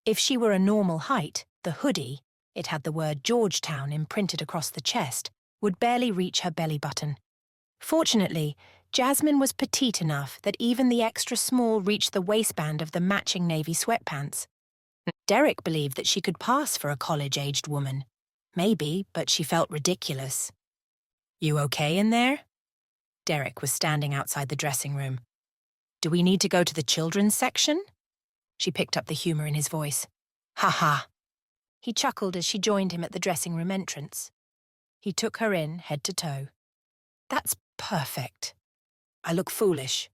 If she were a normal height, the hoodie, it had the word Georgetown imprinted across the chest, would barely reach her belly button. Fortunately, Jasmine was petite enough that even the extra small reached the waistband of the matching navy sweatpants. Derrick believed that she could pass for a college-aged woman. Maybe, but she felt ridiculous. "You okay in there?" Derrick was standing outside the dressing room. "Do we need to go to the children's section?" She picked up the humor in his voice. "Ha ha." He chuckled as she joined him at the dressing room entrance. He took her in, head to toe. "That's perfect. I look foolish."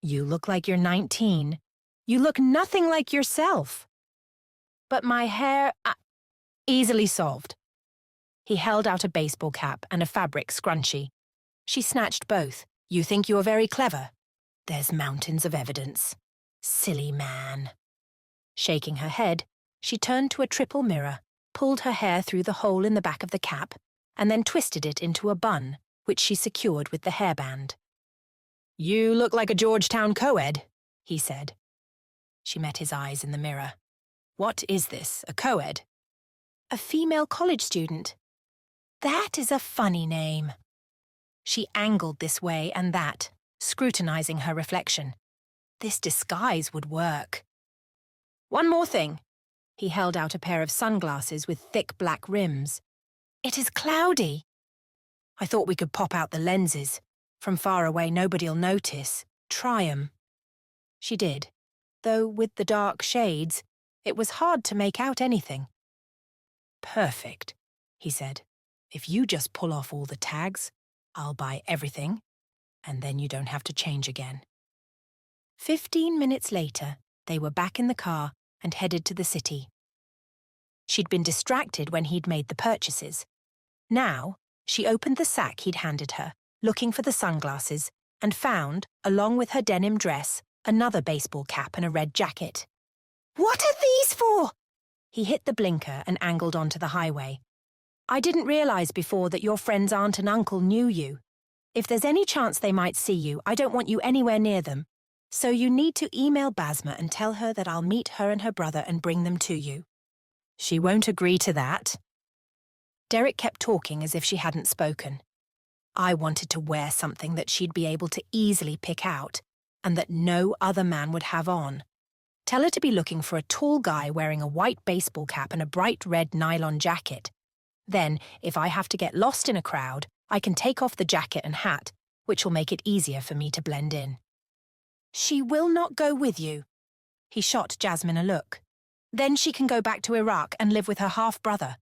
"You look like you're 19. You look nothing like yourself." "But my hair, easily solved." He held out a baseball cap and a fabric scrunchie. She snatched both. "You think you're very clever? There's mountains of evidence. Silly man." Shaking her head, she turned to a triple mirror, pulled her hair through the hole in the back of the cap, and then twisted it into a bun, which she secured with the hairband. "You look like a Georgetown co-ed," he said. She met his eyes in the mirror. "What is this, a co-ed?" "A female college student." "That is a funny name." She angled this way and that, scrutinizing her reflection. This disguise would work. "One more thing." He held out a pair of sunglasses with thick black rims. "It is cloudy." "I thought we could pop out the lenses. From far away, nobody'll notice. Try 'em. She did, though with the dark shades, it was hard to make out anything. Perfect, he said. If you just pull off all the tags, I'll buy everything, and then you don't have to change again. 15 minutes later, they were back in the car and headed to the city. She'd been distracted when he'd made the purchases. Now, she opened the sack he'd handed her, looking for the sunglasses, and found, along with her denim dress, another baseball cap and a red jacket. "What are these for?" He hit the blinker and angled onto the highway. "I didn't realize before that your friend's aunt and uncle knew you. If there's any chance they might see you, I don't want you anywhere near them. So you need to email Basma and tell her that I'll meet her and her brother and bring them to you." "She won't agree to that." Derrick kept talking as if she hadn't spoken. "I wanted to wear something that she'd be able to easily pick out, and that no other man would have on. Tell her to be looking for a tall guy wearing a white baseball cap and a bright red nylon jacket. Then, if I have to get lost in a crowd, I can take off the jacket and hat, which will make it easier for me to blend in." "She will not go with you." He shot Jasmine a look. "Then she can go back to Iraq and live with her half-brother."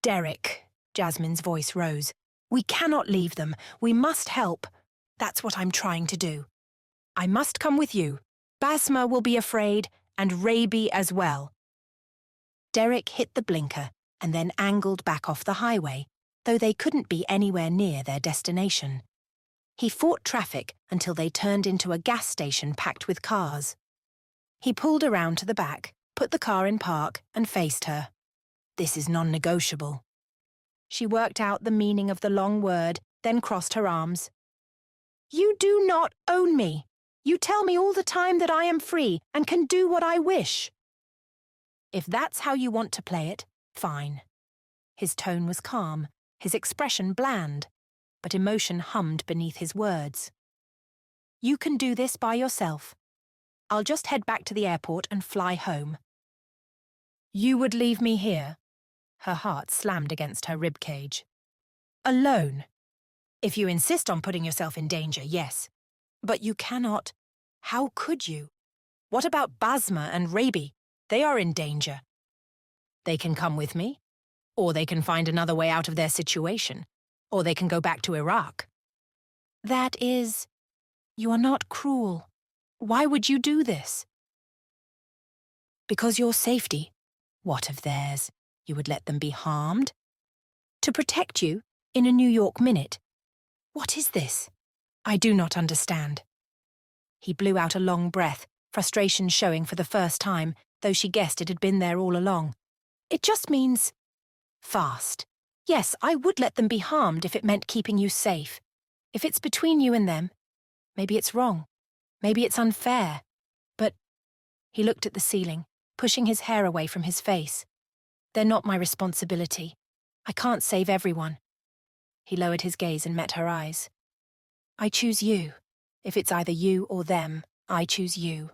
"Derrick," Jasmine's voice rose, "we cannot leave them. We must help. That's what I'm trying to do. I must come with you. Basma will be afraid, and Raby as well." Derrick hit the blinker and then angled back off the highway, though they couldn't be anywhere near their destination. He fought traffic until they turned into a gas station packed with cars. He pulled around to the back, put the car in park, and faced her. "This is non-negotiable." She worked out the meaning of the long word, then crossed her arms. "You do not own me. You tell me all the time that I am free and can do what I wish." "If that's how you want to play it, fine." His tone was calm, his expression bland, but emotion hummed beneath his words. "You can do this by yourself. I'll just head back to the airport and fly home." "You would leave me here?" Her heart slammed against her ribcage. "Alone? If you insist on putting yourself in danger, yes. But you cannot. How could you? What about Basma and Raby? They are in danger." "They can come with me, or they can find another way out of their situation, or they can go back to Iraq." "That is... You are not cruel. Why would you do this?" "Because your safety. What of theirs? You would let them be harmed? To protect you, in a New York minute. What is this? I do not understand." He blew out a long breath, frustration showing for the first time, though she guessed it had been there all along. "It just means... fast. Yes, I would let them be harmed if it meant keeping you safe. If it's between you and them, maybe it's wrong. Maybe it's unfair. But..." He looked at the ceiling, pushing his hair away from his face. "They're not my responsibility. I can't save everyone." He lowered his gaze and met her eyes. "I choose you. If it's either you or them, I choose you."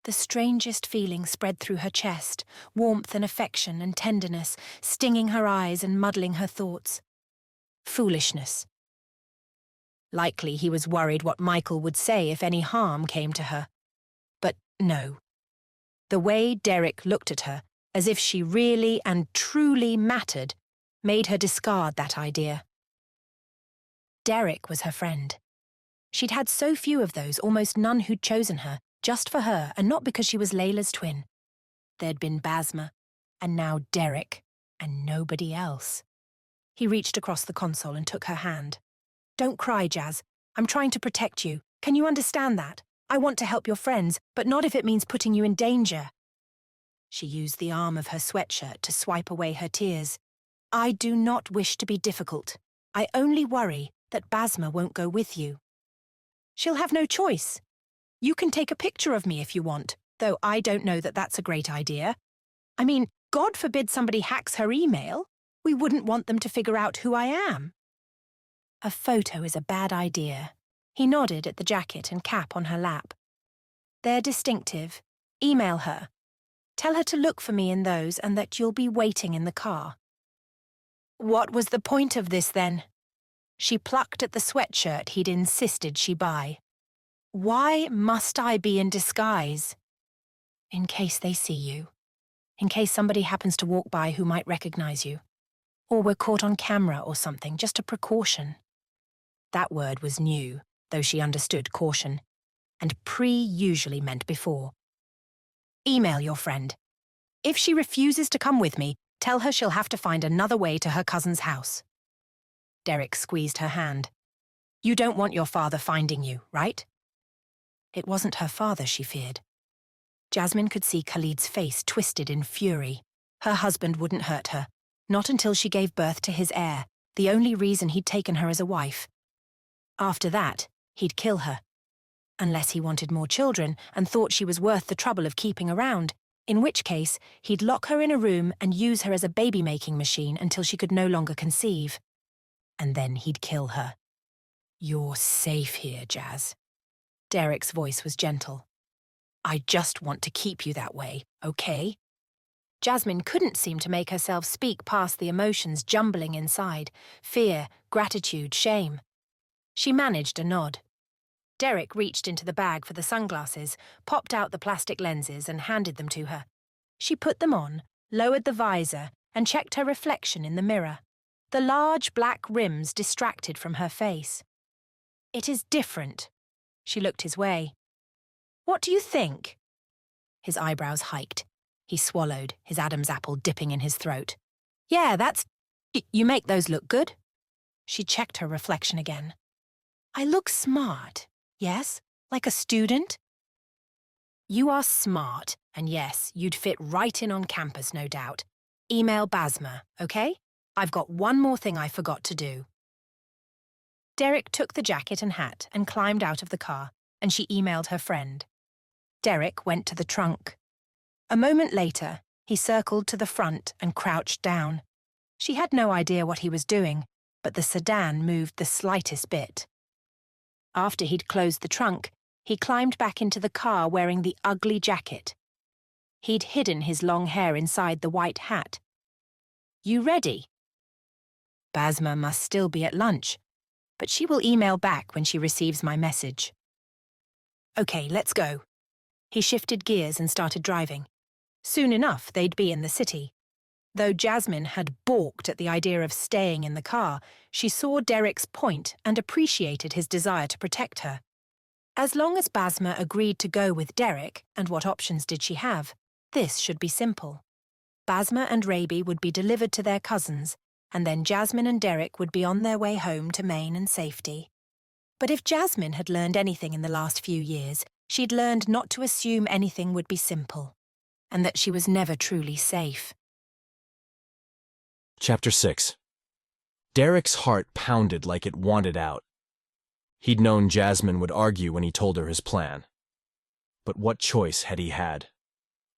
The strangest feeling spread through her chest, warmth and affection and tenderness, stinging her eyes and muddling her thoughts. Foolishness. Likely he was worried what Michael would say if any harm came to her. But no. The way Derrick looked at her, as if she really and truly mattered, made her discard that idea. Derrick was her friend. She'd had so few of those, almost none who'd chosen her, just for her and not because she was Layla's twin. There'd been Basma, and now Derrick, and nobody else. He reached across the console and took her hand. "Don't cry, Jazz. I'm trying to protect you. Can you understand that? I want to help your friends, but not if it means putting you in danger." She used the arm of her sweatshirt to swipe away her tears. "I do not wish to be difficult. I only worry that Basma won't go with you. She'll have no choice. You can take a picture of me if you want, though I don't know that that's a great idea. I mean, God forbid somebody hacks her email. We wouldn't want them to figure out who I am." "A photo is a bad idea." He nodded at the jacket and cap on her lap. "They're distinctive. Email her. Tell her to look for me in those and that you'll be waiting in the car." "What was the point of this, then?" She plucked at the sweatshirt he'd insisted she buy. Why must I be in disguise? In case they see you. In case somebody happens to walk by who might recognize you. Or we're caught on camera or something, just a precaution. That word was new, though she understood caution. And pre usually meant before. Email your friend. If she refuses to come with me, tell her she'll have to find another way to her cousin's house. Derrick squeezed her hand. You don't want your father finding you, right? It wasn't her father she feared. Jasmine could see Khalid's face twisted in fury. Her husband wouldn't hurt her, not until she gave birth to his heir, the only reason he'd taken her as a wife. After that, he'd kill her. Unless he wanted more children and thought she was worth the trouble of keeping around, in which case he'd lock her in a room and use her as a baby-making machine until she could no longer conceive. And then he'd kill her. You're safe here, Jazz. Derrick's voice was gentle. I just want to keep you that way, okay? Jasmine couldn't seem to make herself speak past the emotions jumbling inside, fear, gratitude, shame. She managed a nod. Derrick reached into the bag for the sunglasses, popped out the plastic lenses and handed them to her. She put them on, lowered the visor, and checked her reflection in the mirror. The large black rims distracted from her face. It is different. She looked his way. What do you think? His eyebrows hiked. He swallowed, his Adam's apple dipping in his throat. Yeah, you make those look good. She checked her reflection again. I look smart. Yes, like a student? You are smart, and yes, you'd fit right in on campus, no doubt. Email Basma, okay? I've got one more thing I forgot to do. Derrick took the jacket and hat and climbed out of the car, and she emailed her friend. Derrick went to the trunk. A moment later, he circled to the front and crouched down. She had no idea what he was doing, but the sedan moved the slightest bit. After he'd closed the trunk, he climbed back into the car wearing the ugly jacket. He'd hidden his long hair inside the white hat. You ready? Basma must still be at lunch, but she will email back when she receives my message. Okay, let's go. He shifted gears and started driving. Soon enough, they'd be in the city. Though Jasmine had balked at the idea of staying in the car, she saw Derrick's point and appreciated his desire to protect her. As long as Basma agreed to go with Derrick, and what options did she have, this should be simple. Basma and Rabi would be delivered to their cousins, and then Jasmine and Derrick would be on their way home to Maine in safety. But if Jasmine had learned anything in the last few years, she'd learned not to assume anything would be simple, and that she was never truly safe. Chapter 6. Derrick's heart pounded like it wanted out. He'd known Jasmine would argue when he told her his plan. But what choice had he had?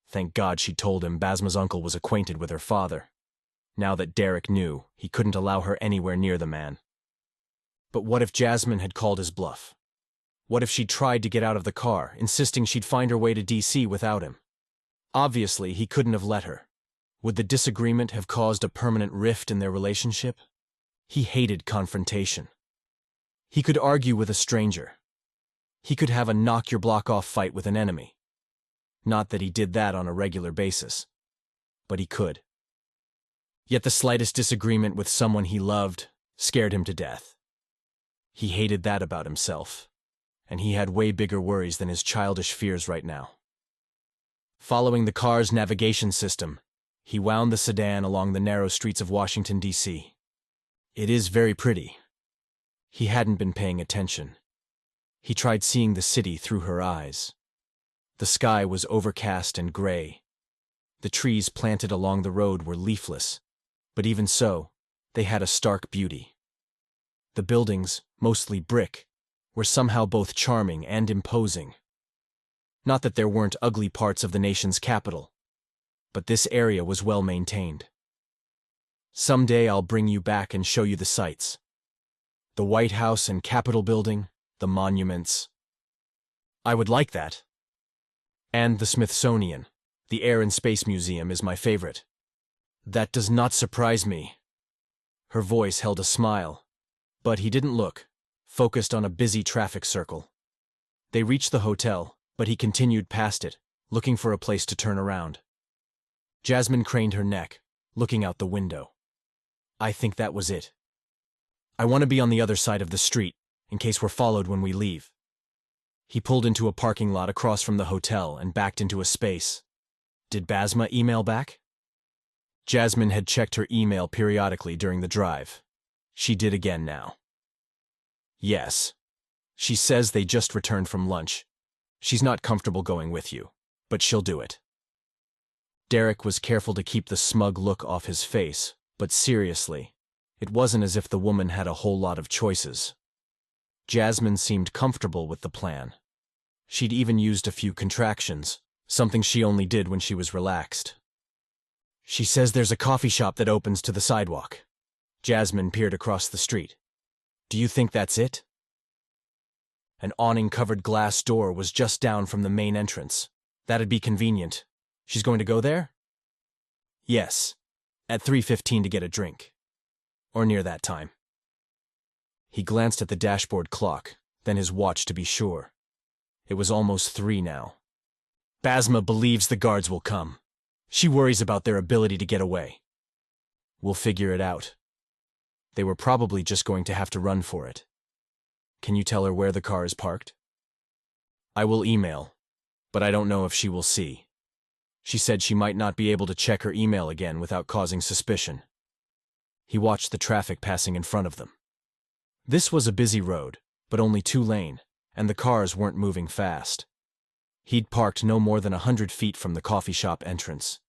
Thank God she told him Basma's uncle was acquainted with her father. Now that Derrick knew, he couldn't allow her anywhere near the man. But what if Jasmine had called his bluff? What if she'd tried to get out of the car, insisting she'd find her way to D.C. without him? Obviously, he couldn't have let her. Would the disagreement have caused a permanent rift in their relationship? He hated confrontation. He could argue with a stranger. He could have a knock-your-block-off fight with an enemy. Not that he did that on a regular basis, but he could. Yet the slightest disagreement with someone he loved scared him to death. He hated that about himself, and he had way bigger worries than his childish fears right now. Following the car's navigation system, he wound the sedan along the narrow streets of Washington, D.C. It is very pretty. He hadn't been paying attention. He tried seeing the city through her eyes. The sky was overcast and gray. The trees planted along the road were leafless, but even so, they had a stark beauty. The buildings, mostly brick, were somehow both charming and imposing. Not that there weren't ugly parts of the nation's capital, but this area was well maintained. Someday I'll bring you back and show you the sights. The White House and Capitol building, the monuments. I would like that. And the Smithsonian, the Air and Space Museum, is my favorite. That does not surprise me. Her voice held a smile, But he didn't look, focused on a busy traffic circle. They reached the hotel, but he continued past it, looking for a place to turn around. Jasmine craned her neck, looking out the window. I think that was it. I want to be on the other side of the street, in case we're followed when we leave. He pulled into a parking lot across from the hotel and backed into a space. Did Basma email back? Jasmine had checked her email periodically during the drive. She did again now. Yes. She says they just returned from lunch. She's not comfortable going with you, but she'll do it. Derrick was careful to keep the smug look off his face, but seriously, it wasn't as if the woman had a whole lot of choices. Jasmine seemed comfortable with the plan. She'd even used a few contractions, something she only did when she was relaxed. She says there's a coffee shop that opens to the sidewalk. Jasmine peered across the street. Do you think that's it? An awning-covered glass door was just down from the main entrance. That'd be convenient. She's going to go there? Yes, at 3:15 to get a drink. Or near that time. He glanced at the dashboard clock, then his watch to be sure. It was almost 3 now. Basma believes the guards will come. She worries about their ability to get away. We'll figure it out. They were probably just going to have to run for it. Can you tell her where the car is parked? I will email, but I don't know if she will see. She said she might not be able to check her email again without causing suspicion. He watched the traffic passing in front of them. This was a busy road, but only 2-lane, and the cars weren't moving fast. He'd parked no more than 100 feet from the coffee shop entrance.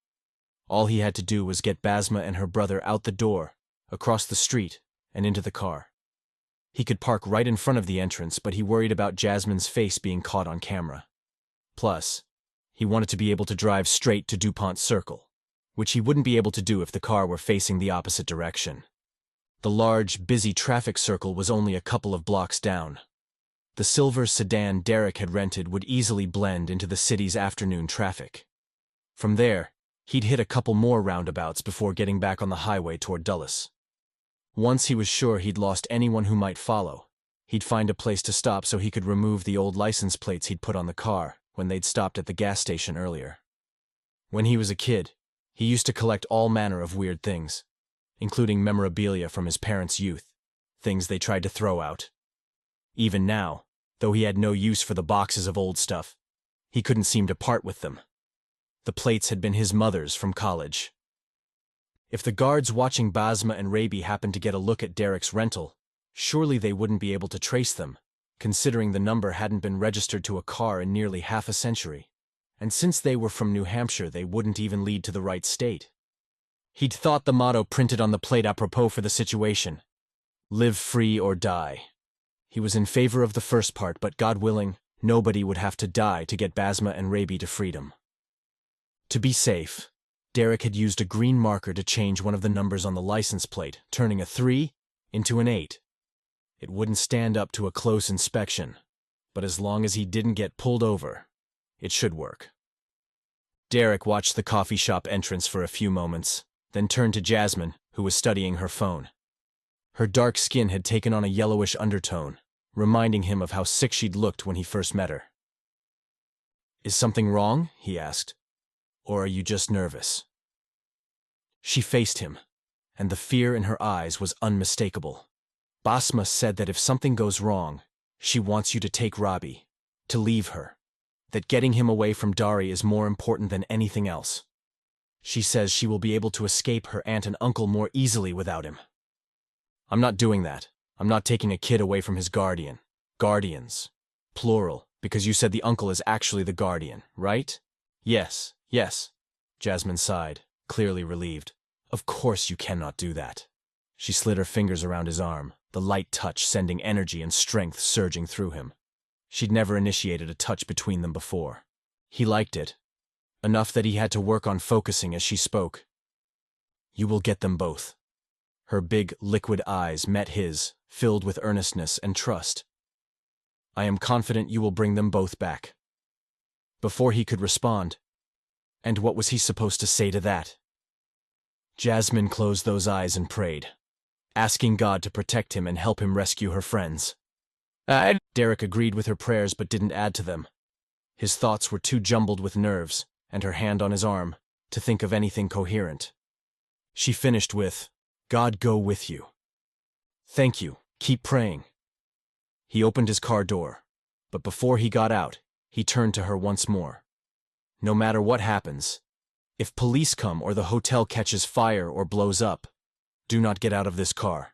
All he had to do was get Basma and her brother out the door, across the street, and into the car. He could park right in front of the entrance, but he worried about Jasmine's face being caught on camera. Plus, he wanted to be able to drive straight to DuPont Circle, which he wouldn't be able to do if the car were facing the opposite direction. The large, busy traffic circle was only a couple of blocks down. The silver sedan Derrick had rented would easily blend into the city's afternoon traffic. From there, he'd hit a couple more roundabouts before getting back on the highway toward Dulles. Once he was sure he'd lost anyone who might follow, he'd find a place to stop so he could remove the old license plates he'd put on the car when they'd stopped at the gas station earlier. When he was a kid, he used to collect all manner of weird things, including memorabilia from his parents' youth, things they tried to throw out. Even now, though he had no use for the boxes of old stuff, he couldn't seem to part with them. The plates had been his mother's from college. If the guards watching Basma and Rabi happened to get a look at Derrick's rental, surely they wouldn't be able to trace them, considering the number hadn't been registered to a car in nearly half a century. And since they were from New Hampshire, they wouldn't even lead to the right state. He'd thought the motto printed on the plate apropos for the situation: live free or die. He was in favor of the first part, but God willing, nobody would have to die to get Basma and Rabi to freedom. To be safe, Derrick had used a green marker to change one of the numbers on the license plate, turning a 3 into an 8. It wouldn't stand up to a close inspection, but as long as he didn't get pulled over, it should work. Derrick watched the coffee shop entrance for a few moments, then turned to Jasmine, who was studying her phone. Her dark skin had taken on a yellowish undertone, reminding him of how sick she'd looked when he first met her. Is something wrong? He asked. Or are you just nervous? She faced him, and the fear in her eyes was unmistakable. Basma said that if something goes wrong, she wants you to take Rabi, to leave her, that getting him away from Dari is more important than anything else. She says she will be able to escape her aunt and uncle more easily without him. I'm not doing that. I'm not taking a kid away from his guardian. Guardians. Plural, because you said the uncle is actually the guardian, right? Yes, Jasmine sighed, clearly relieved. Of course you cannot do that. She slid her fingers around his arm, the light touch sending energy and strength surging through him. She'd never initiated a touch between them before. He liked it, enough that he had to work on focusing as she spoke. You will get them both. Her big, liquid eyes met his, filled with earnestness and trust. I am confident you will bring them both back. Before he could respond, and what was he supposed to say to that? Jasmine closed those eyes and prayed. asking God to protect him and help him rescue her friends. Derrick agreed with her prayers but didn't add to them. His thoughts were too jumbled with nerves, and her hand on his arm, to think of anything coherent. She finished with, "God go with you. Thank you, keep praying." He opened his car door, but before he got out, he turned to her once more. "No matter what happens, if police come or the hotel catches fire or blows up, do not get out of this car.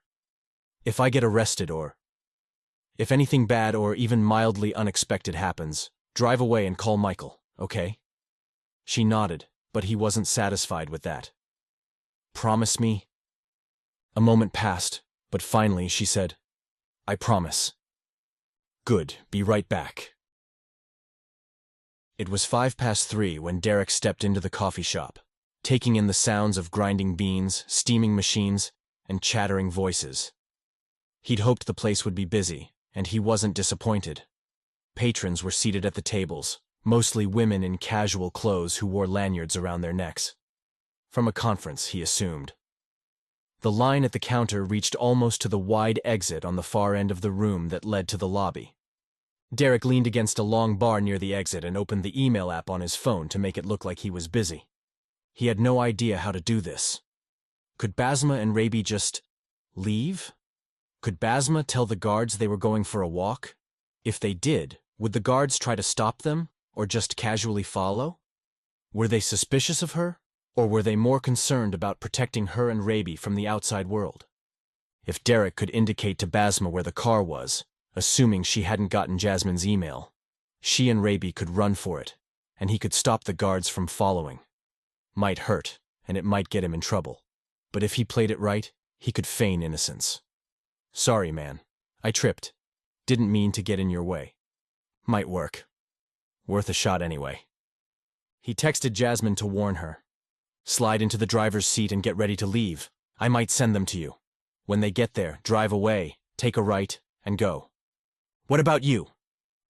If I get arrested or if anything bad or even mildly unexpected happens, drive away and call Michael, okay?" She nodded, but he wasn't satisfied with that. "Promise me?" A moment passed, but finally she said, "I promise." "Good, be right back." It was 3:05 when Derrick stepped into the coffee shop, taking in the sounds of grinding beans, steaming machines, and chattering voices. He'd hoped the place would be busy, and he wasn't disappointed. Patrons were seated at the tables, mostly women in casual clothes who wore lanyards around their necks. From a conference, he assumed. The line at the counter reached almost to the wide exit on the far end of the room that led to the lobby. Derrick leaned against a long bar near the exit and opened the email app on his phone to make it look like he was busy. He had no idea how to do this. Could Basma and Raby just leave? Could Basma tell the guards they were going for a walk? If they did, would the guards try to stop them, or just casually follow? Were they suspicious of her, or were they more concerned about protecting her and Raby from the outside world? If Derrick could indicate to Basma where the car was, assuming she hadn't gotten Jasmine's email, she and Raby could run for it, and he could stop the guards from following. Might hurt, and it might get him in trouble. But if he played it right, he could feign innocence. "Sorry, man. I tripped. Didn't mean to get in your way." Might work. Worth a shot anyway. He texted Jasmine to warn her. "Slide into the driver's seat and get ready to leave. I might send them to you. When they get there, drive away, take a right, and go. What about you?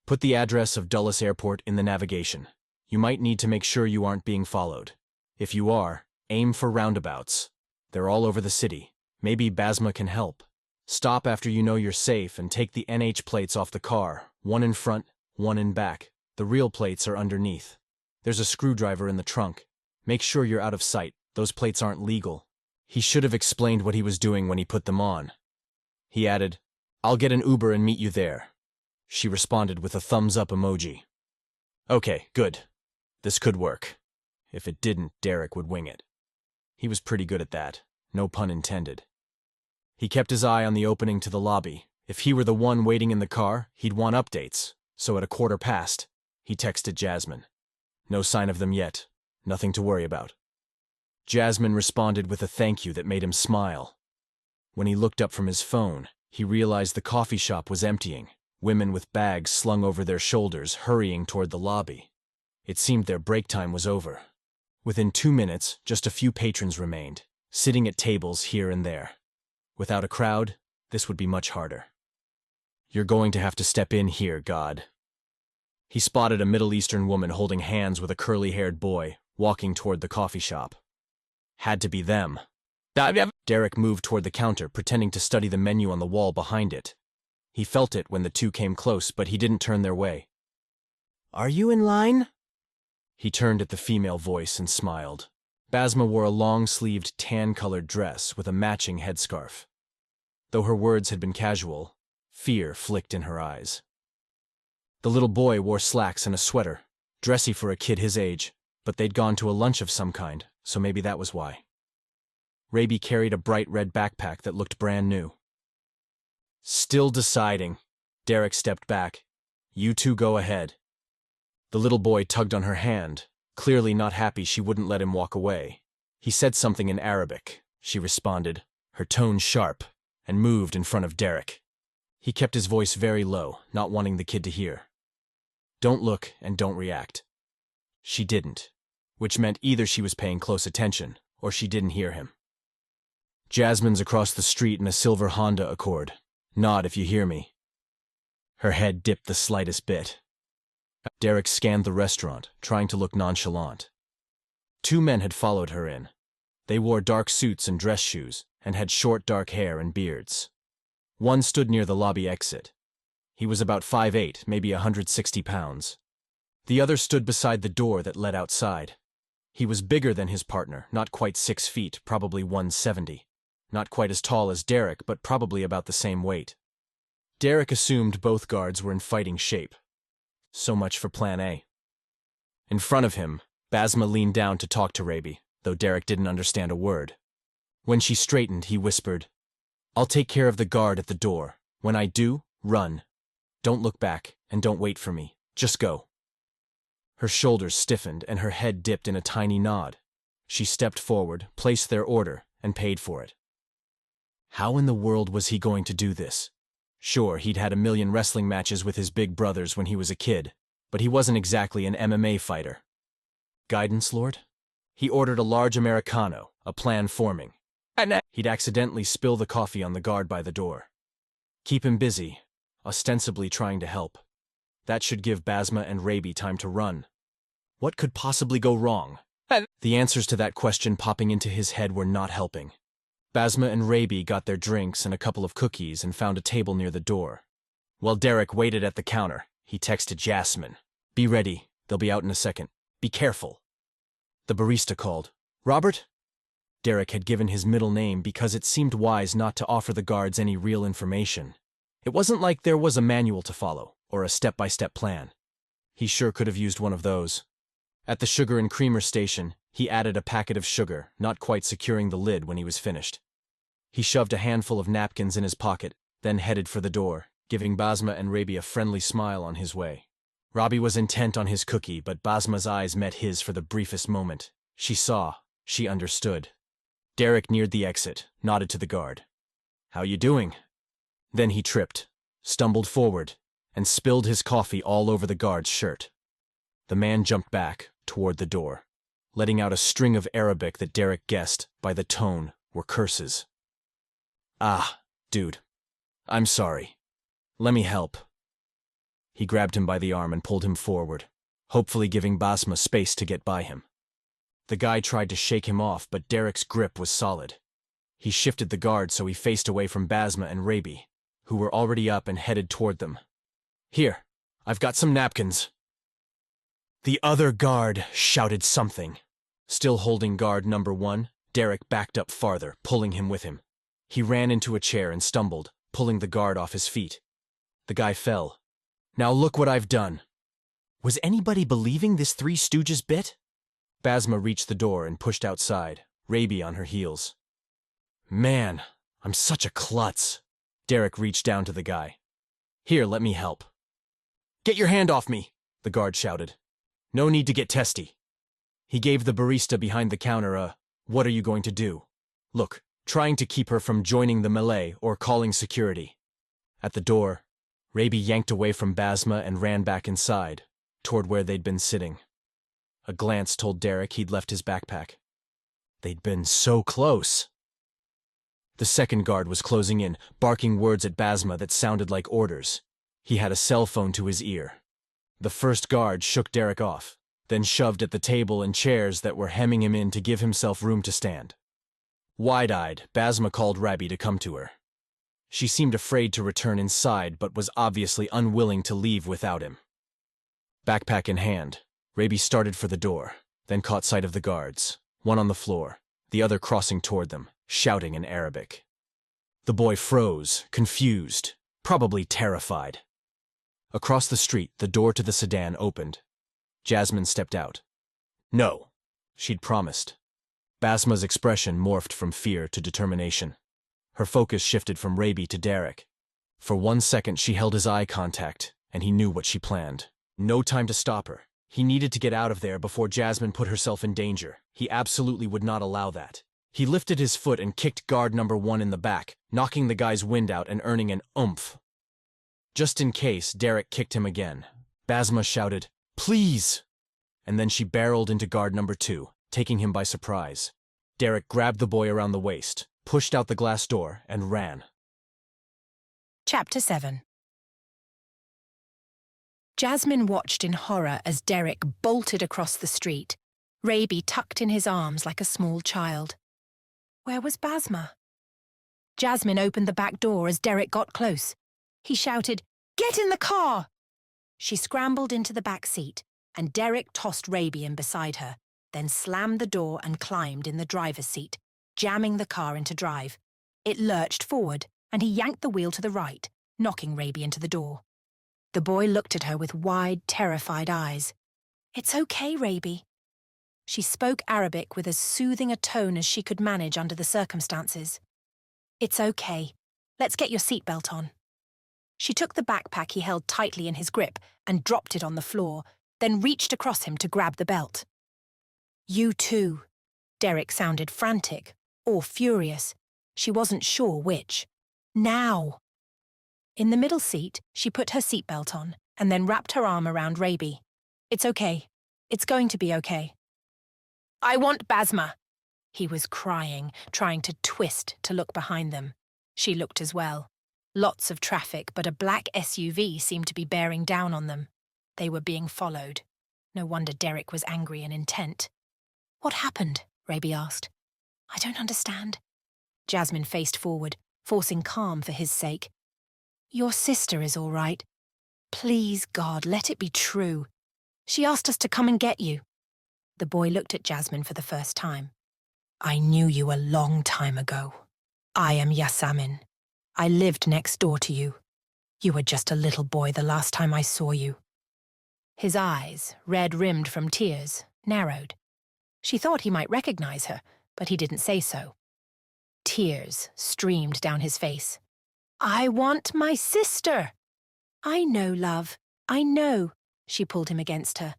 Put the address of Dulles Airport in the navigation. You might need to make sure you aren't being followed. If you are, aim for roundabouts. They're all over the city. Maybe Basma can help. Stop after you know you're safe and take the NH plates off the car, one in front, one in back. The real plates are underneath. There's a screwdriver in the trunk. Make sure you're out of sight. Those plates aren't legal." He should have explained what he was doing when he put them on. He added, "I'll get an Uber and meet you there." She responded with a thumbs-up emoji. "Okay, good. This could work." If it didn't, Derrick would wing it. He was pretty good at that, no pun intended. He kept his eye on the opening to the lobby. If he were the one waiting in the car, he'd want updates. So at 1:15, he texted Jasmine. No sign of them yet. Nothing to worry about. Jasmine responded with a thank you that made him smile. When he looked up from his phone, he realized the coffee shop was emptying, women with bags slung over their shoulders hurrying toward the lobby. It seemed their break time was over. Within 2 minutes, just a few patrons remained, sitting at tables here and there. Without a crowd, this would be much harder. "You're going to have to step in here, God." He spotted a Middle Eastern woman holding hands with a curly-haired boy, walking toward the coffee shop. Had to be them. Derrick moved toward the counter, pretending to study the menu on the wall behind it. He felt it when the two came close, but he didn't turn their way. "Are you in line?" He turned at the female voice and smiled. Basma wore a long-sleeved tan-colored dress with a matching headscarf. Though her words had been casual, fear flicked in her eyes. The little boy wore slacks and a sweater, dressy for a kid his age, but they'd gone to a lunch of some kind, so maybe that was why. Raby carried a bright red backpack that looked brand new. "Still deciding." Derrick stepped back. "You two go ahead." The little boy tugged on her hand, clearly not happy she wouldn't let him walk away. He said something in Arabic. She responded, her tone sharp, and moved in front of Derrick. He kept his voice very low, not wanting the kid to hear. "Don't look and don't react." She didn't, which meant either she was paying close attention or she didn't hear him. "Jasmine's across the street in a silver Honda Accord. Nod if you hear me." Her head dipped the slightest bit. Derrick scanned the restaurant, trying to look nonchalant. 2 men had followed her in. They wore dark suits and dress shoes, and had short dark hair and beards. One stood near the lobby exit. He was about 5'8", maybe 160 pounds. The other stood beside the door that led outside. He was bigger than his partner, not quite 6 feet, probably 170. Not quite as tall as Derrick, but probably about the same weight. Derrick assumed both guards were in fighting shape. So much for Plan A. In front of him, Basma leaned down to talk to Rabi, though Derrick didn't understand a word. When she straightened, he whispered, "I'll take care of the guard at the door. When I do, run. Don't look back, and don't wait for me. Just go." Her shoulders stiffened, and her head dipped in a tiny nod. She stepped forward, placed their order, and paid for it. How in the world was he going to do this? Sure, he'd had a million wrestling matches with his big brothers when he was a kid, but he wasn't exactly an MMA fighter. "Guidance, Lord?" He ordered a large Americano, a plan forming. He'd accidentally spill the coffee on the guard by the door. Keep him busy, ostensibly trying to help. That should give Basma and Rabi time to run. What could possibly go wrong? The answers to that question popping into his head were not helping. Basma and Rabi got their drinks and a couple of cookies and found a table near the door. While Derrick waited at the counter, he texted Jasmine, "Be ready, they'll be out in a second. Be careful." The barista called, "Robert?" Derrick had given his middle name because it seemed wise not to offer the guards any real information. It wasn't like there was a manual to follow, or a step-by-step plan. He sure could have used one of those. At the sugar and creamer station, he added a packet of sugar, not quite securing the lid when he was finished. He shoved a handful of napkins in his pocket, then headed for the door, giving Basma and Rabi a friendly smile on his way. Rabi was intent on his cookie, but Basma's eyes met his for the briefest moment. She saw, she understood. Derrick neared the exit, nodded to the guard. "How you doing?" Then he tripped, stumbled forward, and spilled his coffee all over the guard's shirt. The man jumped back, toward the door, letting out a string of Arabic that Derrick guessed, by the tone, were curses. "Ah, dude. I'm sorry. Let me help." He grabbed him by the arm and pulled him forward, hopefully giving Basma space to get by him. The guy tried to shake him off, but Derrick's grip was solid. He shifted the guard so he faced away from Basma and Rabi, who were already up and headed toward them. "Here, I've got some napkins." The other guard shouted something. Still holding guard number 1, Derrick backed up farther, pulling him with him. He ran into a chair and stumbled, pulling the guard off his feet. The guy fell. "Now look what I've done." Was anybody believing this Three Stooges bit? Basma reached the door and pushed outside, Rabi on her heels. "Man, I'm such a klutz." Derrick reached down to the guy. "Here, let me help." "Get your hand off me," the guard shouted. "No need to get testy." He gave the barista behind the counter a, "What are you going to do?" look, trying to keep her from joining the melee or calling security. At the door, Rabi yanked away from Basma and ran back inside, toward where they'd been sitting. A glance told Derrick he'd left his backpack. They'd been so close. The second guard was closing in, barking words at Basma that sounded like orders. He had a cell phone to his ear. The first guard shook Derrick off, then shoved at the table and chairs that were hemming him in to give himself room to stand. Wide-eyed, Basma called Rabi to come to her. She seemed afraid to return inside, but was obviously unwilling to leave without him. Backpack in hand, Rabi started for the door, then caught sight of the guards, one on the floor, the other crossing toward them, shouting in Arabic. The boy froze, confused, probably terrified. Across the street, the door to the sedan opened. Jasmine stepped out. No, she'd promised. Basma's expression morphed from fear to determination. Her focus shifted from Rabi to Derrick. For 1 second she held his eye contact, and he knew what she planned. No time to stop her. He needed to get out of there before Jasmine put herself in danger. He absolutely would not allow that. He lifted his foot and kicked guard number 1 in the back, knocking the guy's wind out and earning an oomph. Just in case, Derrick kicked him again. Basma shouted, "Please!" And then she barreled into guard number 2, taking him by surprise. Derrick grabbed the boy around the waist, pushed out the glass door, and ran. Chapter 7. Jasmine watched in horror as Derrick bolted across the street, Rabi tucked in his arms like a small child. Where was Basma? Jasmine opened the back door as Derrick got close. He shouted, "Get in the car!" She scrambled into the back seat, and Derrick tossed Raby in beside her, then slammed the door and climbed in the driver's seat, jamming the car into drive. It lurched forward, and he yanked the wheel to the right, knocking Raby into the door. The boy looked at her with wide, terrified eyes. "It's okay, Raby." She spoke Arabic with as soothing a tone as she could manage under the circumstances. "It's okay. Let's get your seatbelt on." She took the backpack he held tightly in his grip and dropped it on the floor, then reached across him to grab the belt. "You too." Derrick sounded frantic or furious. She wasn't sure which. "Now." In the middle seat, she put her seatbelt on and then wrapped her arm around Raby. "It's okay. It's going to be okay." "I want Basma." He was crying, trying to twist to look behind them. She looked as well. Lots of traffic, but a black SUV seemed to be bearing down on them. They were being followed. No wonder Derrick was angry and intent. "What happened?" Raby asked. "I don't understand." Jasmine faced forward, forcing calm for his sake. "Your sister is all right. Please, God, let it be true. She asked us to come and get you." The boy looked at Jasmine for the first time. "I knew you a long time ago. I am Jasmine. I lived next door to you. You were just a little boy the last time I saw you." His eyes, red-rimmed from tears, narrowed. She thought he might recognize her, but he didn't say so. Tears streamed down his face. "I want my sister." "I know, love. I know." She pulled him against her.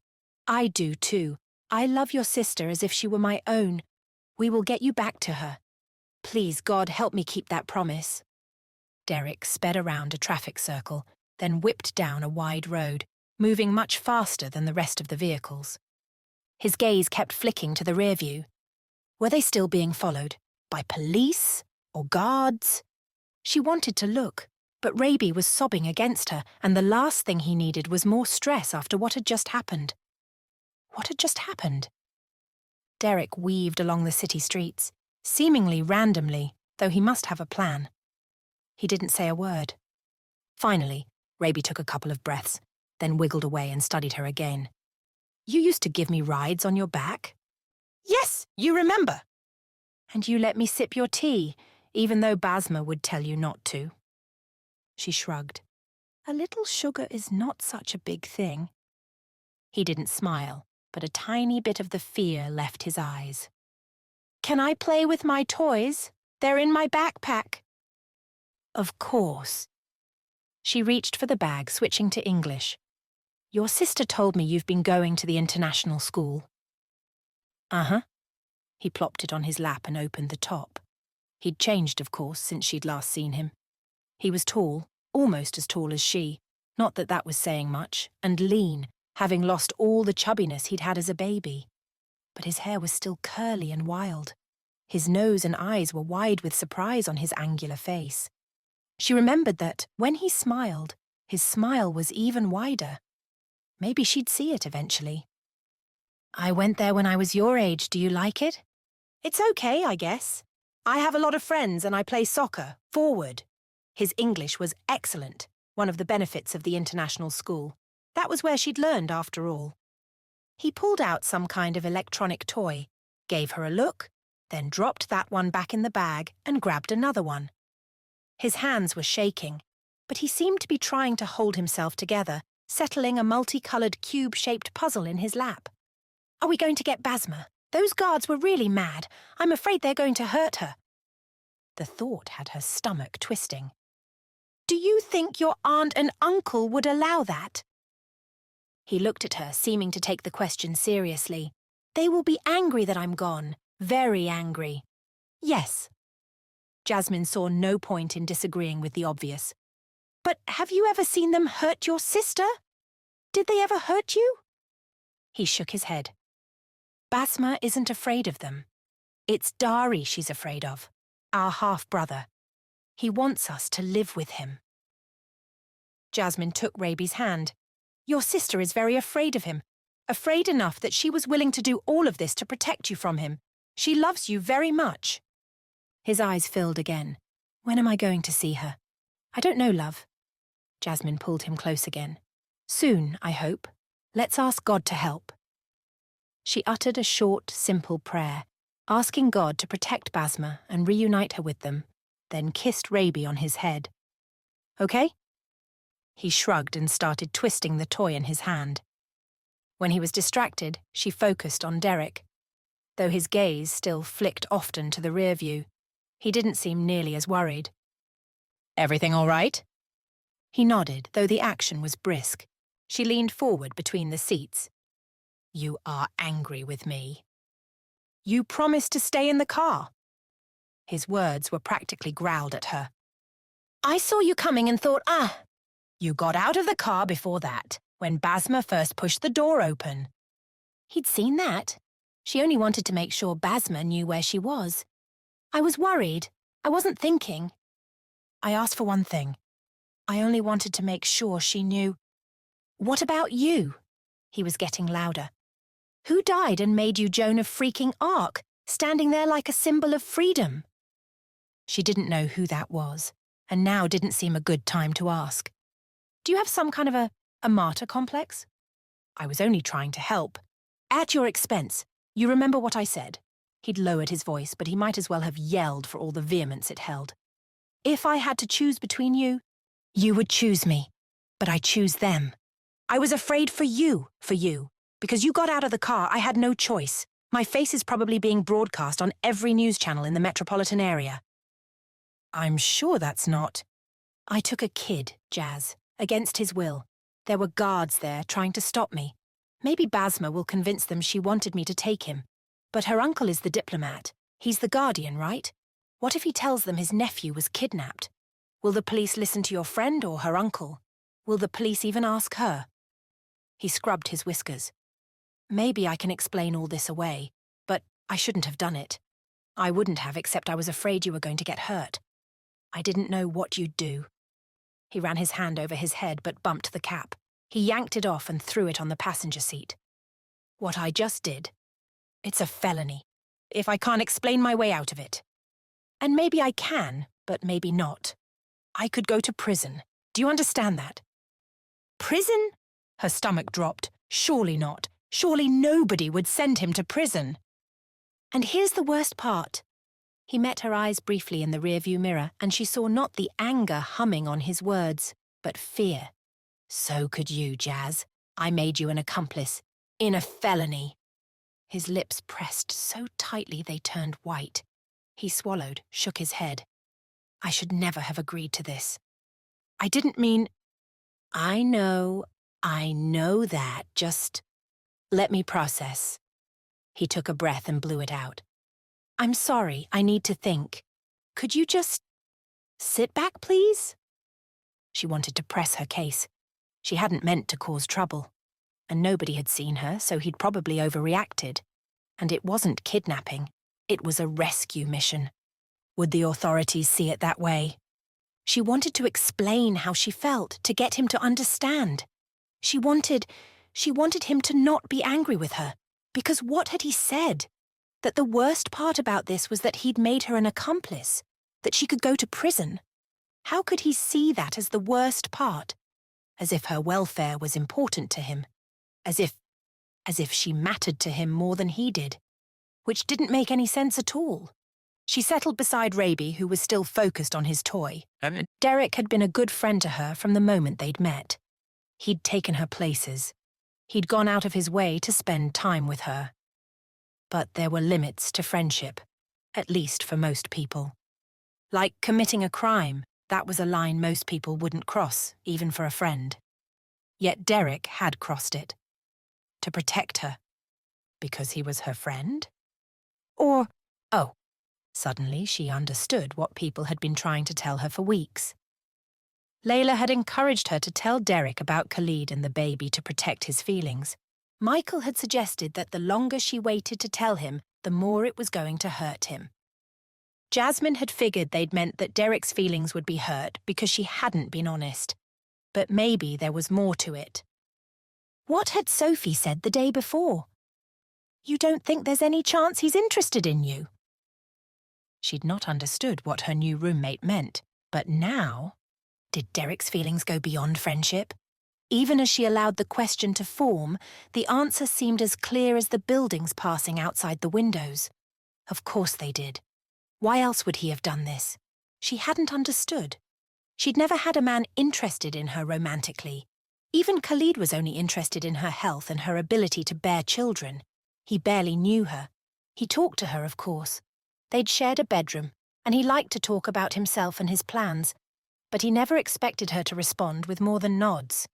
"I do too. I love your sister as if she were my own. We will get you back to her. Please, God, help me keep that promise." Derrick sped around a traffic circle, then whipped down a wide road, moving much faster than the rest of the vehicles. His gaze kept flicking to the rear view. Were they still being followed? By police? Or guards? She wanted to look, but Raby was sobbing against her, and the last thing he needed was more stress after what had just happened. What had just happened? Derrick weaved along the city streets, seemingly randomly, though he must have a plan. He didn't say a word. Finally, Raby took a couple of breaths, then wiggled away and studied her again. "You used to give me rides on your back?" "Yes, you remember." "And you let me sip your tea, even though Basma would tell you not to." She shrugged. "A little sugar is not such a big thing." He didn't smile, but a tiny bit of the fear left his eyes. "Can I play with my toys? They're in my backpack." "Of course." She reached for the bag, switching to English. "Your sister told me you've been going to the international school." "Uh-huh." He plopped it on his lap and opened the top. He'd changed, of course, since she'd last seen him. He was tall, almost as tall as she, not that that was saying much, and lean, having lost all the chubbiness he'd had as a baby. But his hair was still curly and wild. His nose and eyes were wide with surprise on his angular face. She remembered that, when he smiled, his smile was even wider. Maybe she'd see it eventually. "I went there when I was your age. Do you like it?" "It's okay, I guess. I have a lot of friends and I play soccer, forward." His English was excellent, one of the benefits of the international school. That was where she'd learned, after all. He pulled out some kind of electronic toy, gave her a look, then dropped that one back in the bag and grabbed another one. His hands were shaking, but he seemed to be trying to hold himself together, settling a multicolored cube-shaped puzzle in his lap. "Are we going to get Basma? Those guards were really mad. I'm afraid they're going to hurt her." The thought had her stomach twisting. "Do you think your aunt and uncle would allow that?" He looked at her, seeming to take the question seriously. "They will be angry that I'm gone. Very angry." "Yes." Jasmine saw no point in disagreeing with the obvious. "But have you ever seen them hurt your sister? Did they ever hurt you?" He shook his head. "Basma isn't afraid of them. It's Dari she's afraid of, our half-brother. He wants us to live with him." Jasmine took Raby's hand. "Your sister is very afraid of him, afraid enough that she was willing to do all of this to protect you from him. She loves you very much." His eyes filled again. When am I going to see her? I don't know, love. Jasmine pulled him close again. Soon, I hope. Let's ask God to help. She uttered a short, simple prayer, asking God to protect Basma and reunite her with them, then kissed Raby on his head. Okay? He shrugged and started twisting the toy in his hand. When he was distracted, she focused on Derrick. Though his gaze still flicked often to the rear view, he didn't seem nearly as worried. Everything all right? He nodded, though the action was brisk. She leaned forward between the seats. You are angry with me. You promised to stay in the car. His words were practically growled at her. I saw you coming and thought, You got out of the car before that, when Basma first pushed the door open. He'd seen that. She only wanted to make sure Basma knew where she was. I was worried. I wasn't thinking. I asked for one thing. I only wanted to make sure she knew. What about you? He was getting louder. Who died and made you Joan of freaking Arc, standing there like a symbol of freedom? She didn't know who that was, and now didn't seem a good time to ask. Do you have some kind of a martyr complex? I was only trying to help. At your expense. You remember what I said? He'd lowered his voice, but he might as well have yelled for all the vehemence it held. If I had to choose between you, you would choose me, but I choose them. I was afraid for you. Because you got out of the car, I had no choice. My face is probably being broadcast on every news channel in the metropolitan area. I'm sure that's not. I took a kid, Jazz, against his will. There were guards there trying to stop me. Maybe Basma will convince them she wanted me to take him. But her uncle is the diplomat. He's the guardian, right? What if he tells them his nephew was kidnapped? Will the police listen to your friend or her uncle? Will the police even ask her? He scrubbed his whiskers. Maybe I can explain all this away, but I shouldn't have done it. I wouldn't have, except I was afraid you were going to get hurt. I didn't know what you'd do. He ran his hand over his head but bumped the cap. He yanked it off and threw it on the passenger seat. What I just did, it's a felony, if I can't explain my way out of it. And maybe I can, but maybe not. I could go to prison. Do you understand that? Prison? Her stomach dropped. Surely not. Surely nobody would send him to prison. And here's the worst part. He met her eyes briefly in the rearview mirror, and she saw not the anger humming on his words, but fear. So could you, Jazz. I made you an accomplice. In a felony. His lips pressed so tightly they turned white. He swallowed, shook his head. I should never have agreed to this. I didn't mean... I know that. Just let me process. He took a breath and blew it out. I'm sorry, I need to think. Could you just sit back, please? She wanted to press her case. She hadn't meant to cause trouble. And nobody had seen her, so he'd probably overreacted. And it wasn't kidnapping. It was a rescue mission. Would the authorities see it that way? She wanted to explain how she felt, to get him to understand. She wanted him to not be angry with her. Because what had he said? That the worst part about this was that he'd made her an accomplice, that she could go to prison. How could he see that as the worst part? As if her welfare was important to him. As if she mattered to him more than he did. Which didn't make any sense at all. She settled beside Raby, who was still focused on his toy. Derrick had been a good friend to her from the moment they'd met. He'd taken her places. He'd gone out of his way to spend time with her. But there were limits to friendship, at least for most people. Like committing a crime, that was a line most people wouldn't cross, even for a friend. Yet Derrick had crossed it. To protect her. Because he was her friend? Or, suddenly she understood what people had been trying to tell her for weeks. Layla had encouraged her to tell Derrick about Khalid and the baby to protect his feelings. Michael had suggested that the longer she waited to tell him, the more it was going to hurt him. Jasmine had figured they'd meant that Derrick's feelings would be hurt because she hadn't been honest. But maybe there was more to it. What had Sophie said the day before? You don't think there's any chance he's interested in you? She'd not understood what her new roommate meant, but now, did Derrick's feelings go beyond friendship? Even as she allowed the question to form, the answer seemed as clear as the buildings passing outside the windows. Of course they did. Why else would he have done this? She hadn't understood. She'd never had a man interested in her romantically. Even Khalid was only interested in her health and her ability to bear children. He barely knew her. He talked to her, of course. They'd shared a bedroom, and he liked to talk about himself and his plans, but he never expected her to respond with more than nods.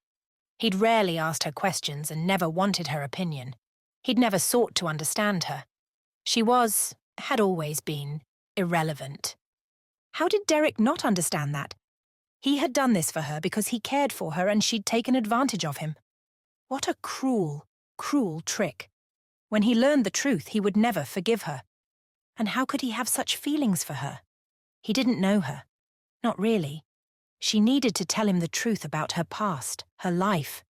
He'd rarely asked her questions and never wanted her opinion. He'd never sought to understand her. She had always been, irrelevant. How did Derrick not understand that? He had done this for her because he cared for her and she'd taken advantage of him. What a cruel, cruel trick. When he learned the truth, he would never forgive her. And how could he have such feelings for her? He didn't know her. Not really. She needed to tell him the truth about her past, her life.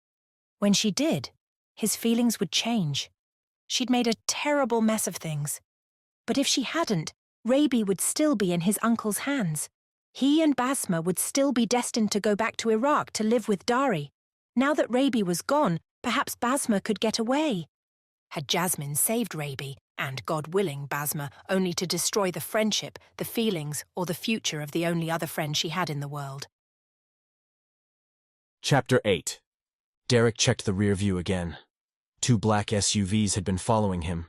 When she did, his feelings would change. She'd made a terrible mess of things. But if she hadn't, Rabi would still be in his uncle's hands. He and Basma would still be destined to go back to Iraq to live with Dari. Now that Rabi was gone, perhaps Basma could get away. Had Jasmine saved Rabi, and, God willing, Basma, only to destroy the friendship, the feelings, or the future of the only other friend she had in the world? Chapter 8. Derrick checked the rear view again. 2 black SUVs had been following him,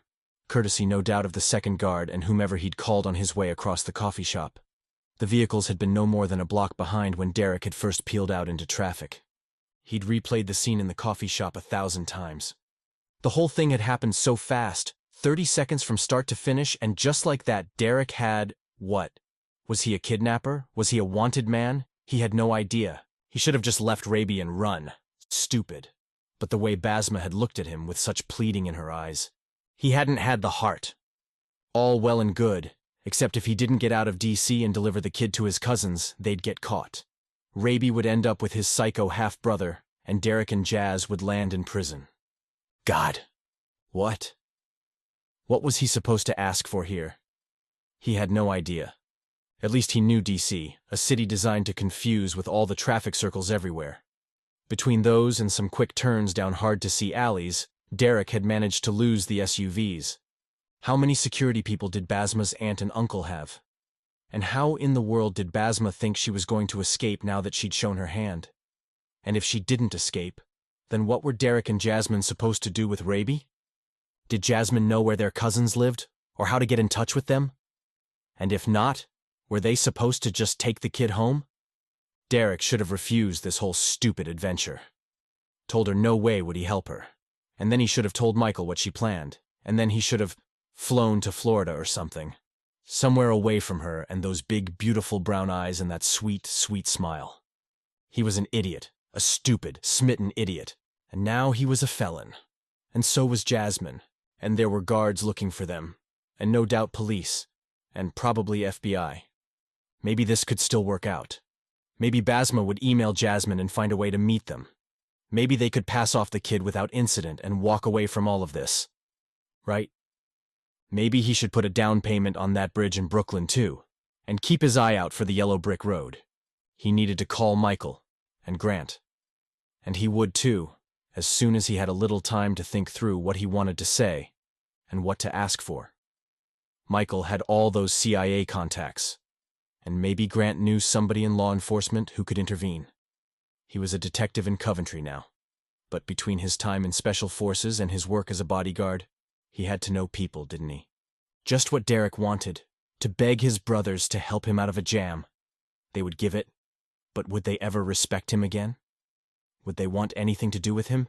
courtesy no doubt of the second guard and whomever he'd called on his way across the coffee shop. The vehicles had been no more than a block behind when Derrick had first peeled out into traffic. He'd replayed the scene in the coffee shop 1,000 times. The whole thing had happened so fast, 30 seconds from start to finish, and just like that, Derrick had, what? Was he a kidnapper? Was he a wanted man? He had no idea. He should have just left Rabi and run. Stupid. But the way Basma had looked at him with such pleading in her eyes. He hadn't had the heart. All well and good, except if he didn't get out of D.C. and deliver the kid to his cousins, they'd get caught. Rabi would end up with his psycho half-brother, and Derrick and Jazz would land in prison. God. What? What was he supposed to ask for here? He had no idea. At least he knew D.C., a city designed to confuse with all the traffic circles everywhere. Between those and some quick turns down hard-to-see alleys, Derrick had managed to lose the SUVs. How many security people did Basma's aunt and uncle have? And how in the world did Basma think she was going to escape now that she'd shown her hand? And if she didn't escape, then what were Derrick and Jasmine supposed to do with Rabi? Did Jasmine know where their cousins lived, or how to get in touch with them? And if not, were they supposed to just take the kid home? Derrick should have refused this whole stupid adventure. Told her no way would he help her. And then he should have told Michael what she planned. And then he should have flown to Florida or something. Somewhere away from her and those big, beautiful brown eyes and that sweet, sweet smile. He was an idiot, a stupid, smitten idiot. And now he was a felon. And so was Jasmine. And there were guards looking for them. And no doubt police. And probably FBI. Maybe this could still work out. Maybe Basma would email Jasmine and find a way to meet them. Maybe they could pass off the kid without incident and walk away from all of this. Right? Maybe he should put a down payment on that bridge in Brooklyn, too, and keep his eye out for the yellow brick road. He needed to call Michael and Grant. And he would, too, as soon as he had a little time to think through what he wanted to say and what to ask for. Michael had all those CIA contacts, and maybe Grant knew somebody in law enforcement who could intervene. He was a detective in Coventry now, but between his time in Special Forces and his work as a bodyguard, he had to know people, didn't he? Just what Derrick wanted, to beg his brothers to help him out of a jam. They would give it, but would they ever respect him again? Would they want anything to do with him?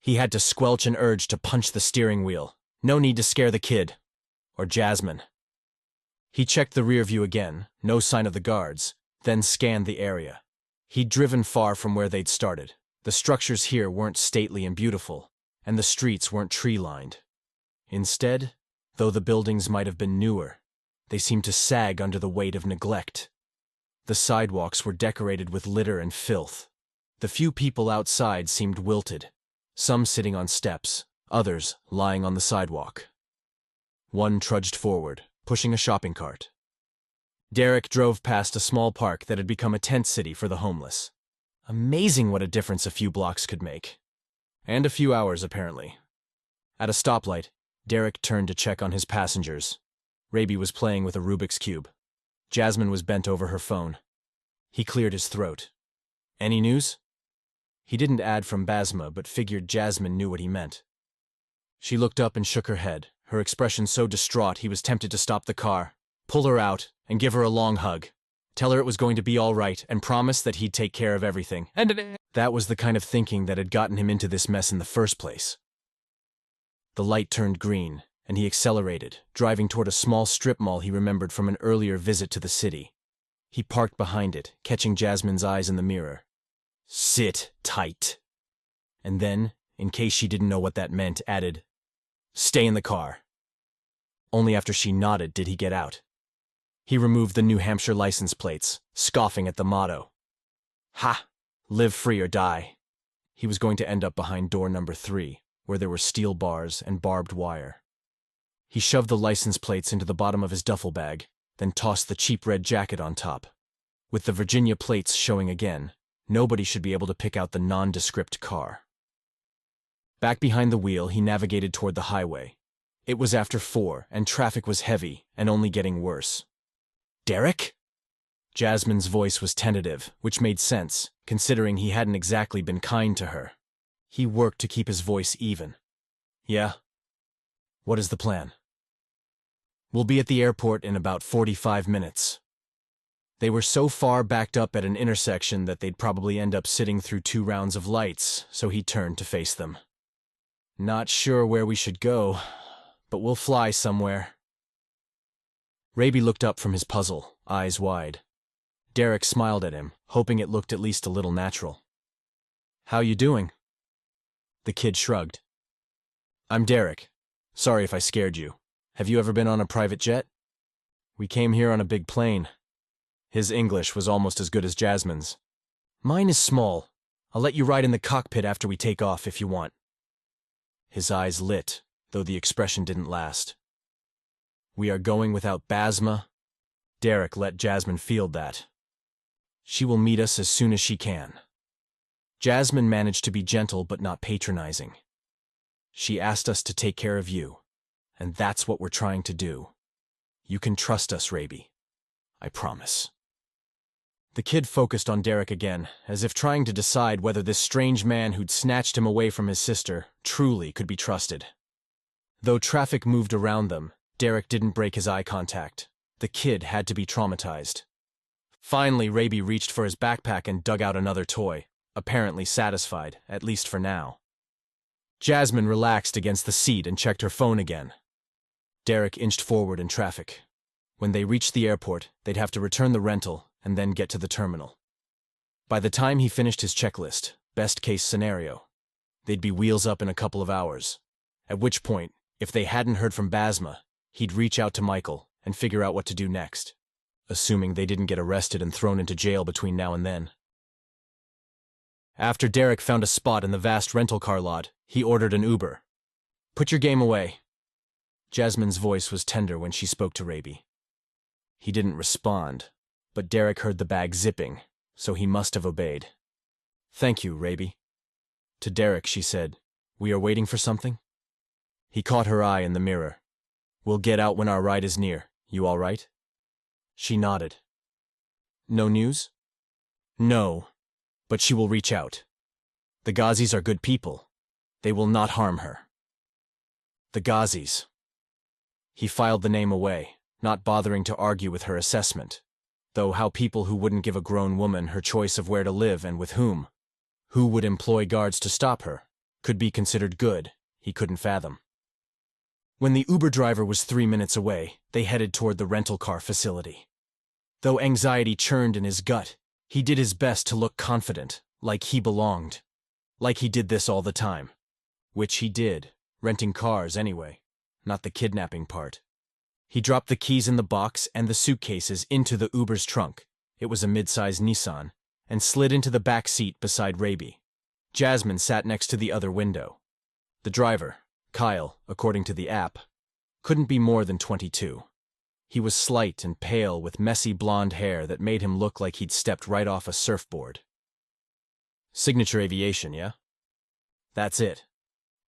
He had to squelch an urge to punch the steering wheel. No need to scare the kid. Or Jasmine. He checked the rear view again, no sign of the guards, then scanned the area. He'd driven far from where they'd started. The structures here weren't stately and beautiful, and the streets weren't tree-lined. Instead, though the buildings might have been newer, they seemed to sag under the weight of neglect. The sidewalks were decorated with litter and filth. The few people outside seemed wilted, some sitting on steps, others lying on the sidewalk. One trudged forward, pushing a shopping cart. Derrick drove past a small park that had become a tent city for the homeless. Amazing what a difference a few blocks could make. And a few hours, apparently. At a stoplight, Derrick turned to check on his passengers. Raby was playing with a Rubik's Cube. Jasmine was bent over her phone. He cleared his throat. Any news? He didn't add from Basma, but figured Jasmine knew what he meant. She looked up and shook her head, her expression so distraught he was tempted to stop the car, pull her out, and give her a long hug. Tell her it was going to be all right, and promise that he'd take care of everything. And that was the kind of thinking that had gotten him into this mess in the first place. The light turned green, and he accelerated, driving toward a small strip mall he remembered from an earlier visit to the city. He parked behind it, catching Jasmine's eyes in the mirror. Sit tight. And then, in case she didn't know what that meant, added, stay in the car. Only after she nodded did he get out. He removed the New Hampshire license plates, scoffing at the motto. Ha! Live free or die. He was going to end up behind door number 3, where there were steel bars and barbed wire. He shoved the license plates into the bottom of his duffel bag, then tossed the cheap red jacket on top. With the Virginia plates showing again, nobody should be able to pick out the nondescript car. Back behind the wheel, he navigated toward the highway. It was after 4, and traffic was heavy and only getting worse. Derrick? Jasmine's voice was tentative, which made sense, considering he hadn't exactly been kind to her. He worked to keep his voice even. Yeah? What is the plan? We'll be at the airport in about 45 minutes. They were so far backed up at an intersection that they'd probably end up sitting through 2 rounds of lights, so he turned to face them. Not sure where we should go, but we'll fly somewhere. Raby looked up from his puzzle, eyes wide. Derrick smiled at him, hoping it looked at least a little natural. How you doing? The kid shrugged. I'm Derrick. Sorry if I scared you. Have you ever been on a private jet? We came here on a big plane. His English was almost as good as Jasmine's. Mine is small. I'll let you ride in the cockpit after we take off if you want. His eyes lit, though the expression didn't last. We are going without Basma. Derrick let Jasmine feel that. She will meet us as soon as she can. Jasmine managed to be gentle but not patronizing. She asked us to take care of you, and that's what we're trying to do. You can trust us, Raby. I promise. The kid focused on Derrick again, as if trying to decide whether this strange man who'd snatched him away from his sister truly could be trusted. Though traffic moved around them, Derrick didn't break his eye contact. The kid had to be traumatized. Finally, Raby reached for his backpack and dug out another toy, apparently satisfied, at least for now. Jasmine relaxed against the seat and checked her phone again. Derrick inched forward in traffic. When they reached the airport, they'd have to return the rental and then get to the terminal. By the time he finished his checklist, best-case scenario, they'd be wheels up in a couple of hours, at which point, if they hadn't heard from Basma, he'd reach out to Michael and figure out what to do next, assuming they didn't get arrested and thrown into jail between now and then. After Derrick found a spot in the vast rental car lot, he ordered an Uber. Put your game away. Jasmine's voice was tender when she spoke to Raby. He didn't respond, but Derrick heard the bag zipping, so he must have obeyed. Thank you, Raby. To Derrick, she said, We are waiting for something? He caught her eye in the mirror. We'll get out when our ride is near. You all right? She nodded. No news? No, but she will reach out. The Ghazis are good people. They will not harm her. The Ghazis. He filed the name away, not bothering to argue with her assessment, though how people who wouldn't give a grown woman her choice of where to live and with who would employ guards to stop her, could be considered good, he couldn't fathom. When the Uber driver was 3 minutes away, they headed toward the rental car facility. Though anxiety churned in his gut, he did his best to look confident, like he belonged. Like he did this all the time. Which he did, renting cars anyway, not the kidnapping part. He dropped the keys in the box and the suitcases into the Uber's trunk. It was a mid-sized Nissan, and slid into the back seat beside Raby. Jasmine sat next to the other window. The driver, Kyle, according to the app, couldn't be more than 22. He was slight and pale with messy blonde hair that made him look like he'd stepped right off a surfboard. Signature Aviation, yeah? That's it.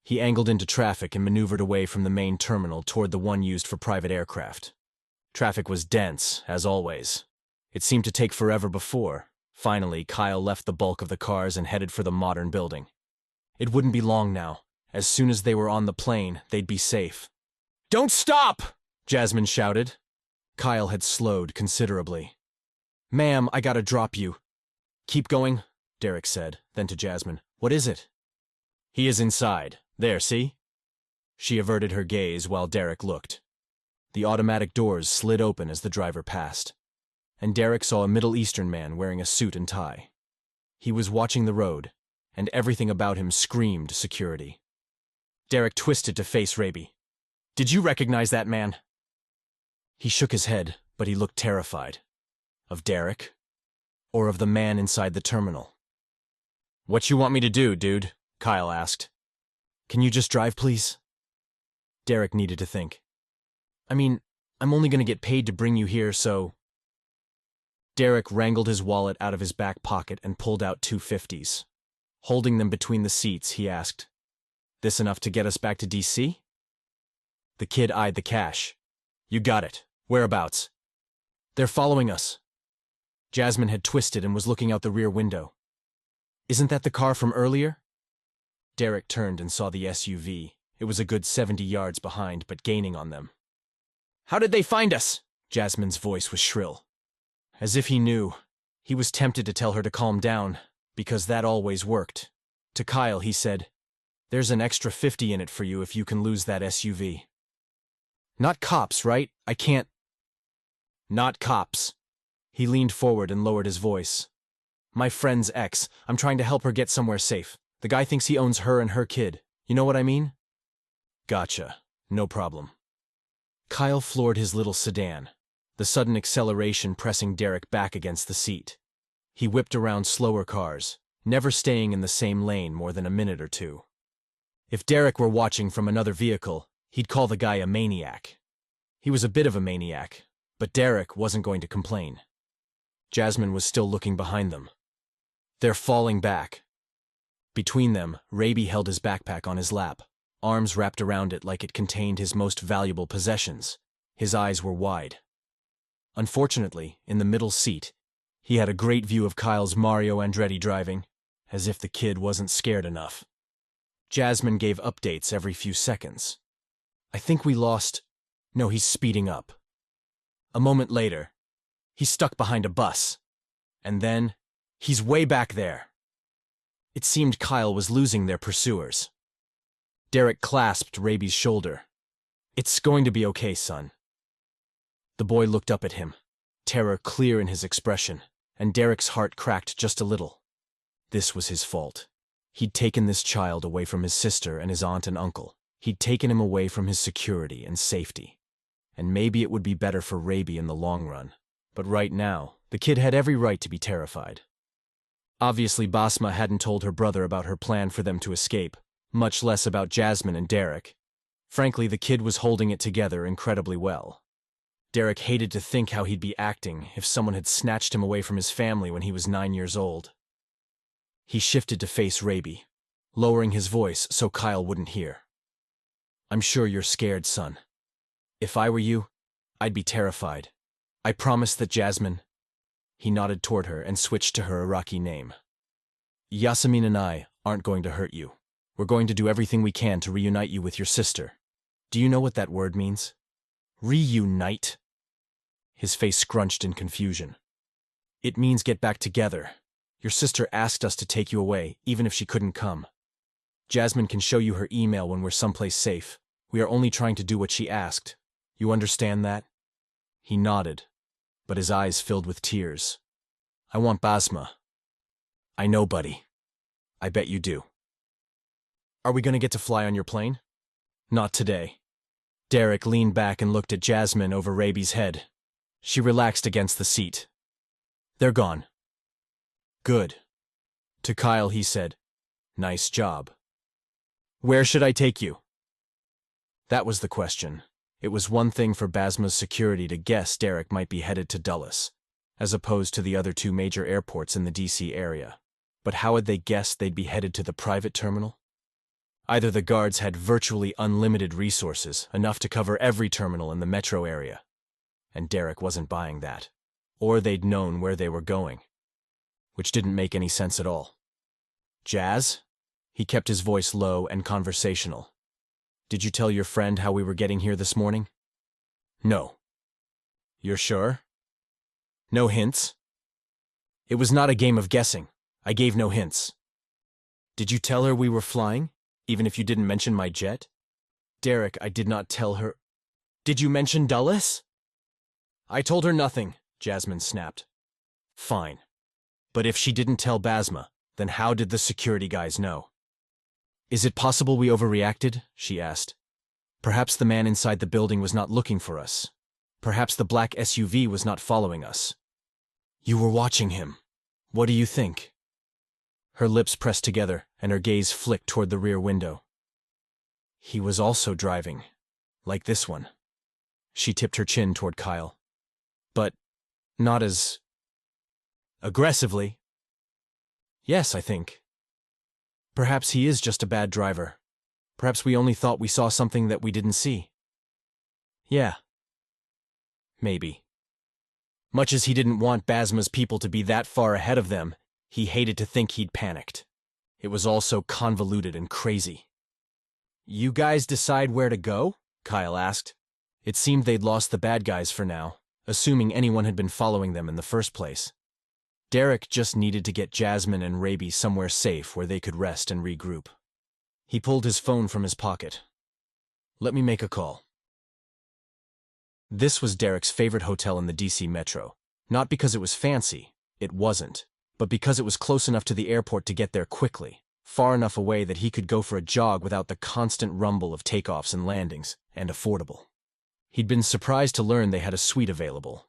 He angled into traffic and maneuvered away from the main terminal toward the one used for private aircraft. Traffic was dense, as always. It seemed to take forever before. Finally, Kyle left the bulk of the cars and headed for the modern building. It wouldn't be long now. As soon as they were on the plane, they'd be safe. "Don't stop!" Jasmine shouted. Kyle had slowed considerably. "Ma'am, I gotta drop you." "Keep going," Derrick said, then to Jasmine. "What is it?" "He is inside. There, see?" She averted her gaze while Derrick looked. The automatic doors slid open as the driver passed, and Derrick saw a Middle Eastern man wearing a suit and tie. He was watching the road, and everything about him screamed security. Derrick twisted to face Raby. "Did you recognize that man?" He shook his head, but he looked terrified. Of Derrick? Or of the man inside the terminal? "What you want me to do, dude?" Kyle asked. "Can you just drive, please?" Derrick needed to think. "I mean, I'm only going to get paid to bring you here, so—" Derrick wrangled his wallet out of his back pocket and pulled out 250s. Holding them between the seats, he asked, "This enough to get us back to D.C.?" The kid eyed the cash. "You got it. Whereabouts?" "They're following us." Jasmine had twisted and was looking out the rear window. "Isn't that the car from earlier?" Derrick turned and saw the SUV. It was a good 70 yards behind, but gaining on them. "How did they find us?" Jasmine's voice was shrill. As if he knew. He was tempted to tell her to calm down, because that always worked. To Kyle, he said, "There's an extra 50 in it for you if you can lose that SUV." "Not cops, right? I can't—" "Not cops." He leaned forward and lowered his voice. "My friend's ex. I'm trying to help her get somewhere safe. The guy thinks he owns her and her kid. You know what I mean?" "Gotcha. No problem." Kyle floored his little sedan, the sudden acceleration pressing Derrick back against the seat. He whipped around slower cars, never staying in the same lane more than a minute or two. If Derrick were watching from another vehicle, he'd call the guy a maniac. He was a bit of a maniac, but Derrick wasn't going to complain. Jasmine was still looking behind them. "They're falling back." Between them, Raby held his backpack on his lap, arms wrapped around it like it contained his most valuable possessions. His eyes were wide. Unfortunately, in the middle seat, he had a great view of Kyle's Mario Andretti driving, as if the kid wasn't scared enough. Jasmine gave updates every few seconds. "I think we lost—" "No, he's speeding up." A moment later, he's stuck behind a bus. And then, he's way back there. It seemed Kyle was losing their pursuers. Derrick clasped Raby's shoulder. "It's going to be okay, son." The boy looked up at him, terror clear in his expression, and Derrick's heart cracked just a little. This was his fault. He'd taken this child away from his sister and his aunt and uncle. He'd taken him away from his security and safety. And maybe it would be better for Raby in the long run. But right now, the kid had every right to be terrified. Obviously, Basma hadn't told her brother about her plan for them to escape, much less about Jasmine and Derrick. Frankly, the kid was holding it together incredibly well. Derrick hated to think how he'd be acting if someone had snatched him away from his family when he was 9 years old. He shifted to face Raby, lowering his voice so Kyle wouldn't hear. "I'm sure you're scared, son. If I were you, I'd be terrified. I promise that Jasmine—" He nodded toward her and switched to her Iraqi name. "Jasmine and I aren't going to hurt you. We're going to do everything we can to reunite you with your sister. Do you know what that word means? Reunite?" His face scrunched in confusion. "It means get back together. Your sister asked us to take you away, even if she couldn't come. Jasmine can show you her email when we're someplace safe. We are only trying to do what she asked. You understand that?" He nodded, but his eyes filled with tears. "I want Basma." "I know, buddy. I bet you do." "Are we going to get to fly on your plane?" "Not today." Derrick leaned back and looked at Jasmine over Raby's head. She relaxed against the seat. "They're gone." "Good." To Kyle, he said, "Nice job." "Where should I take you?" That was the question. It was one thing for Basma's security to guess Derrick might be headed to Dulles, as opposed to the other two major airports in the DC area. But how had they guessed they'd be headed to the private terminal? Either the guards had virtually unlimited resources, enough to cover every terminal in the metro area, and Derrick wasn't buying that, or they'd known where they were going, which didn't make any sense at all. Jazz? He kept his voice low and conversational. Did you tell your friend how we were getting here this morning? No. You're sure? No hints? It was not a game of guessing. I gave no hints. Did you tell her we were flying, even if you didn't mention my jet? Derrick, I did not tell her. Did you mention Dulles? I told her nothing, Jasmine snapped. Fine. But if she didn't tell Basma, then how did the security guys know? Is it possible we overreacted? She asked. Perhaps the man inside the building was not looking for us. Perhaps the black SUV was not following us. You were watching him. What do you think? Her lips pressed together, and her gaze flicked toward the rear window. He was also driving, like this one. She tipped her chin toward Kyle. But not as aggressively. Yes, I think. Perhaps he is just a bad driver. Perhaps we only thought we saw something that we didn't see. Yeah. Maybe. Much as he didn't want Basma's people to be that far ahead of them, he hated to think he'd panicked. It was all so convoluted and crazy. You guys decide where to go? Kyle asked. It seemed they'd lost the bad guys for now, assuming anyone had been following them in the first place. Derrick just needed to get Jasmine and Raby somewhere safe where they could rest and regroup. He pulled his phone from his pocket. Let me make a call. This was Derrick's favorite hotel in the DC Metro. Not because it was fancy, it wasn't, but because it was close enough to the airport to get there quickly, far enough away that he could go for a jog without the constant rumble of takeoffs and landings, and affordable. He'd been surprised to learn they had a suite available.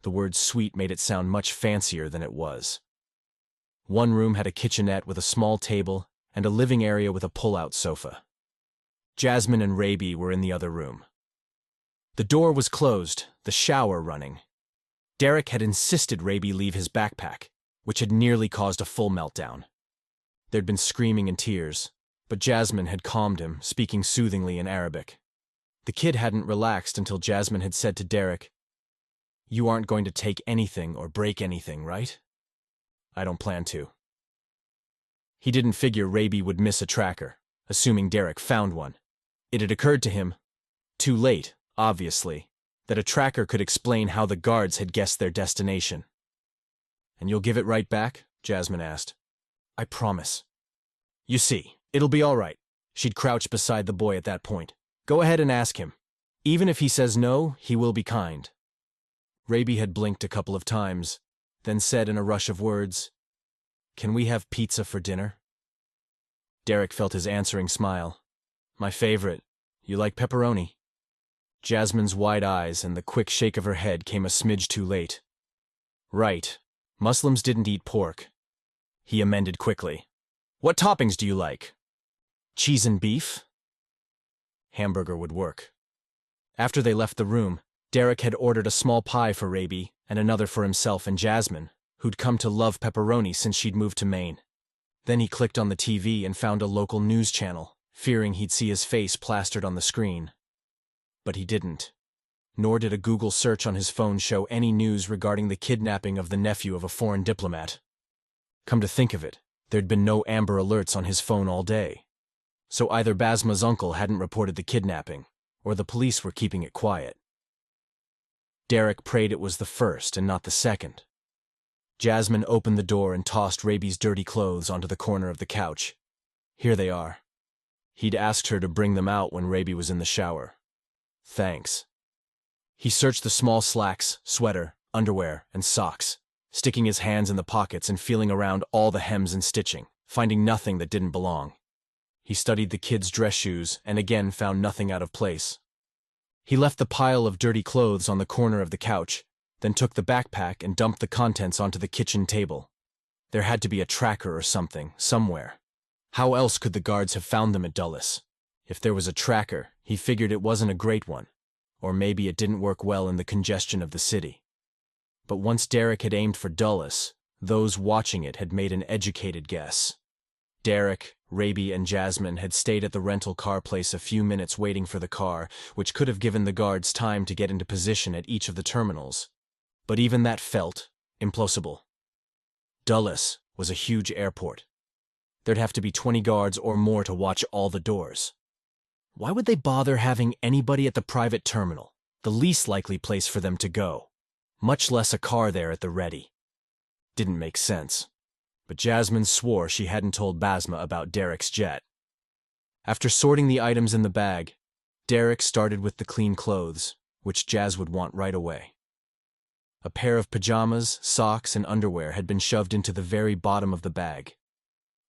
The word suite made it sound much fancier than it was. One room had a kitchenette with a small table and a living area with a pull-out sofa. Jasmine and Raby were in the other room. The door was closed, the shower running. Derrick had insisted Raby leave his backpack, which had nearly caused a full meltdown. There'd been screaming and tears, but Jasmine had calmed him, speaking soothingly in Arabic. The kid hadn't relaxed until Jasmine had said to Derrick, "You aren't going to take anything or break anything, right?" "I don't plan to." He didn't figure Raby would miss a tracker, assuming Derrick found one. It had occurred to him, too late, obviously, that a tracker could explain how the guards had guessed their destination. "And you'll give it right back?" Jasmine asked. "I promise." "You see, it'll be all right." She'd crouched beside the boy at that point. "Go ahead and ask him. Even if he says no, he will be kind." Raby had blinked a couple of times, then said in a rush of words, "Can we have pizza for dinner?" Derrick felt his answering smile. "My favorite. You like pepperoni?" Jasmine's wide eyes and the quick shake of her head came a smidge too late. "Right. Muslims didn't eat pork." He amended quickly. "What toppings do you like?" "Cheese and beef?" Hamburger would work. After they left the room, Derrick had ordered a small pie for Raby and another for himself and Jasmine, who'd come to love pepperoni since she'd moved to Maine. Then he clicked on the TV and found a local news channel, fearing he'd see his face plastered on the screen. But he didn't. Nor did a Google search on his phone show any news regarding the kidnapping of the nephew of a foreign diplomat. Come to think of it, there'd been no Amber Alerts on his phone all day. So either Basma's uncle hadn't reported the kidnapping, or the police were keeping it quiet. Derrick prayed it was the first and not the second. Jasmine opened the door and tossed Raby's dirty clothes onto the corner of the couch. "Here they are." He'd asked her to bring them out when Raby was in the shower. "Thanks." He searched the small slacks, sweater, underwear, and socks, sticking his hands in the pockets and feeling around all the hems and stitching, finding nothing that didn't belong. He studied the kid's dress shoes and again found nothing out of place. He left the pile of dirty clothes on the corner of the couch, then took the backpack and dumped the contents onto the kitchen table. There had to be a tracker or something, somewhere. How else could the guards have found them at Dulles? If there was a tracker, he figured it wasn't a great one, Or maybe it didn't work well in the congestion of the city. But once Derrick had aimed for Dulles, those watching it had made an educated guess. Derrick, Raby, and Jasmine had stayed at the rental car place a few minutes waiting for the car, which could have given the guards time to get into position at each of the terminals. But even that felt implausible. Dulles was a huge airport. There'd have to be 20 guards or more to watch all the doors. Why would they bother having anybody at the private terminal, the least likely place for them to go, much less a car there at the ready? Didn't make sense. But Jasmine swore she hadn't told Basma about Derrick's jet. After sorting the items in the bag, Derrick started with the clean clothes, which Jazz would want right away. A pair of pajamas, socks, and underwear had been shoved into the very bottom of the bag.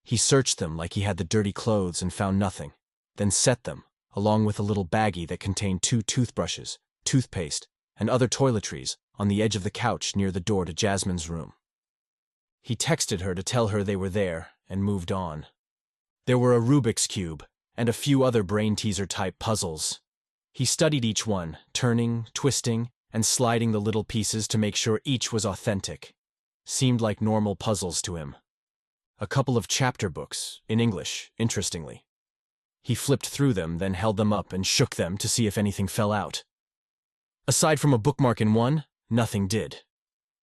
He searched them like he had the dirty clothes and found nothing, then set them, along with a little baggie that contained 2 toothbrushes, toothpaste, and other toiletries, on the edge of the couch near the door to Jasmine's room. He texted her to tell her they were there and moved on. There were a Rubik's Cube and a few other brain-teaser-type puzzles. He studied each one, turning, twisting, and sliding the little pieces to make sure each was authentic. Seemed like normal puzzles to him. A couple of chapter books, in English, interestingly. He flipped through them, then held them up and shook them to see if anything fell out. Aside from a bookmark in one, nothing did.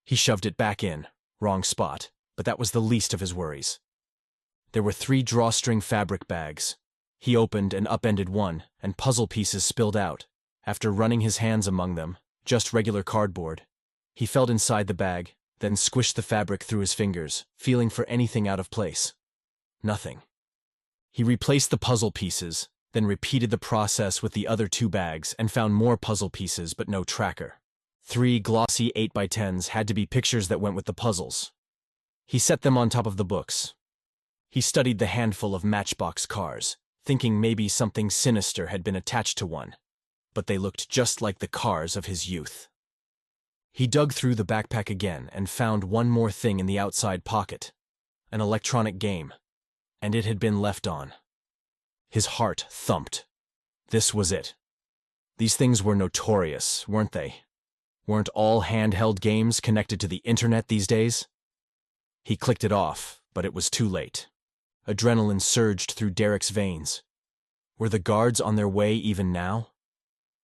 He shoved it back in. Wrong spot, but that was the least of his worries. There were 3 drawstring fabric bags. He opened and upended one, and puzzle pieces spilled out. After running his hands among them, just regular cardboard, he felt inside the bag, then squished the fabric through his fingers, feeling for anything out of place. Nothing. He replaced the puzzle pieces, then repeated the process with the other 2 bags and found more puzzle pieces but no tracker. 3 glossy 8x10s had to be pictures that went with the puzzles. He set them on top of the books. He studied the handful of matchbox cars, thinking maybe something sinister had been attached to one, but they looked just like the cars of his youth. He dug through the backpack again and found one more thing in the outside pocket, an electronic game, and it had been left on. His heart thumped. This was it. These things were notorious, weren't they? Weren't all handheld games connected to the internet these days? He clicked it off, but it was too late. Adrenaline surged through Derrick's veins. Were the guards on their way even now?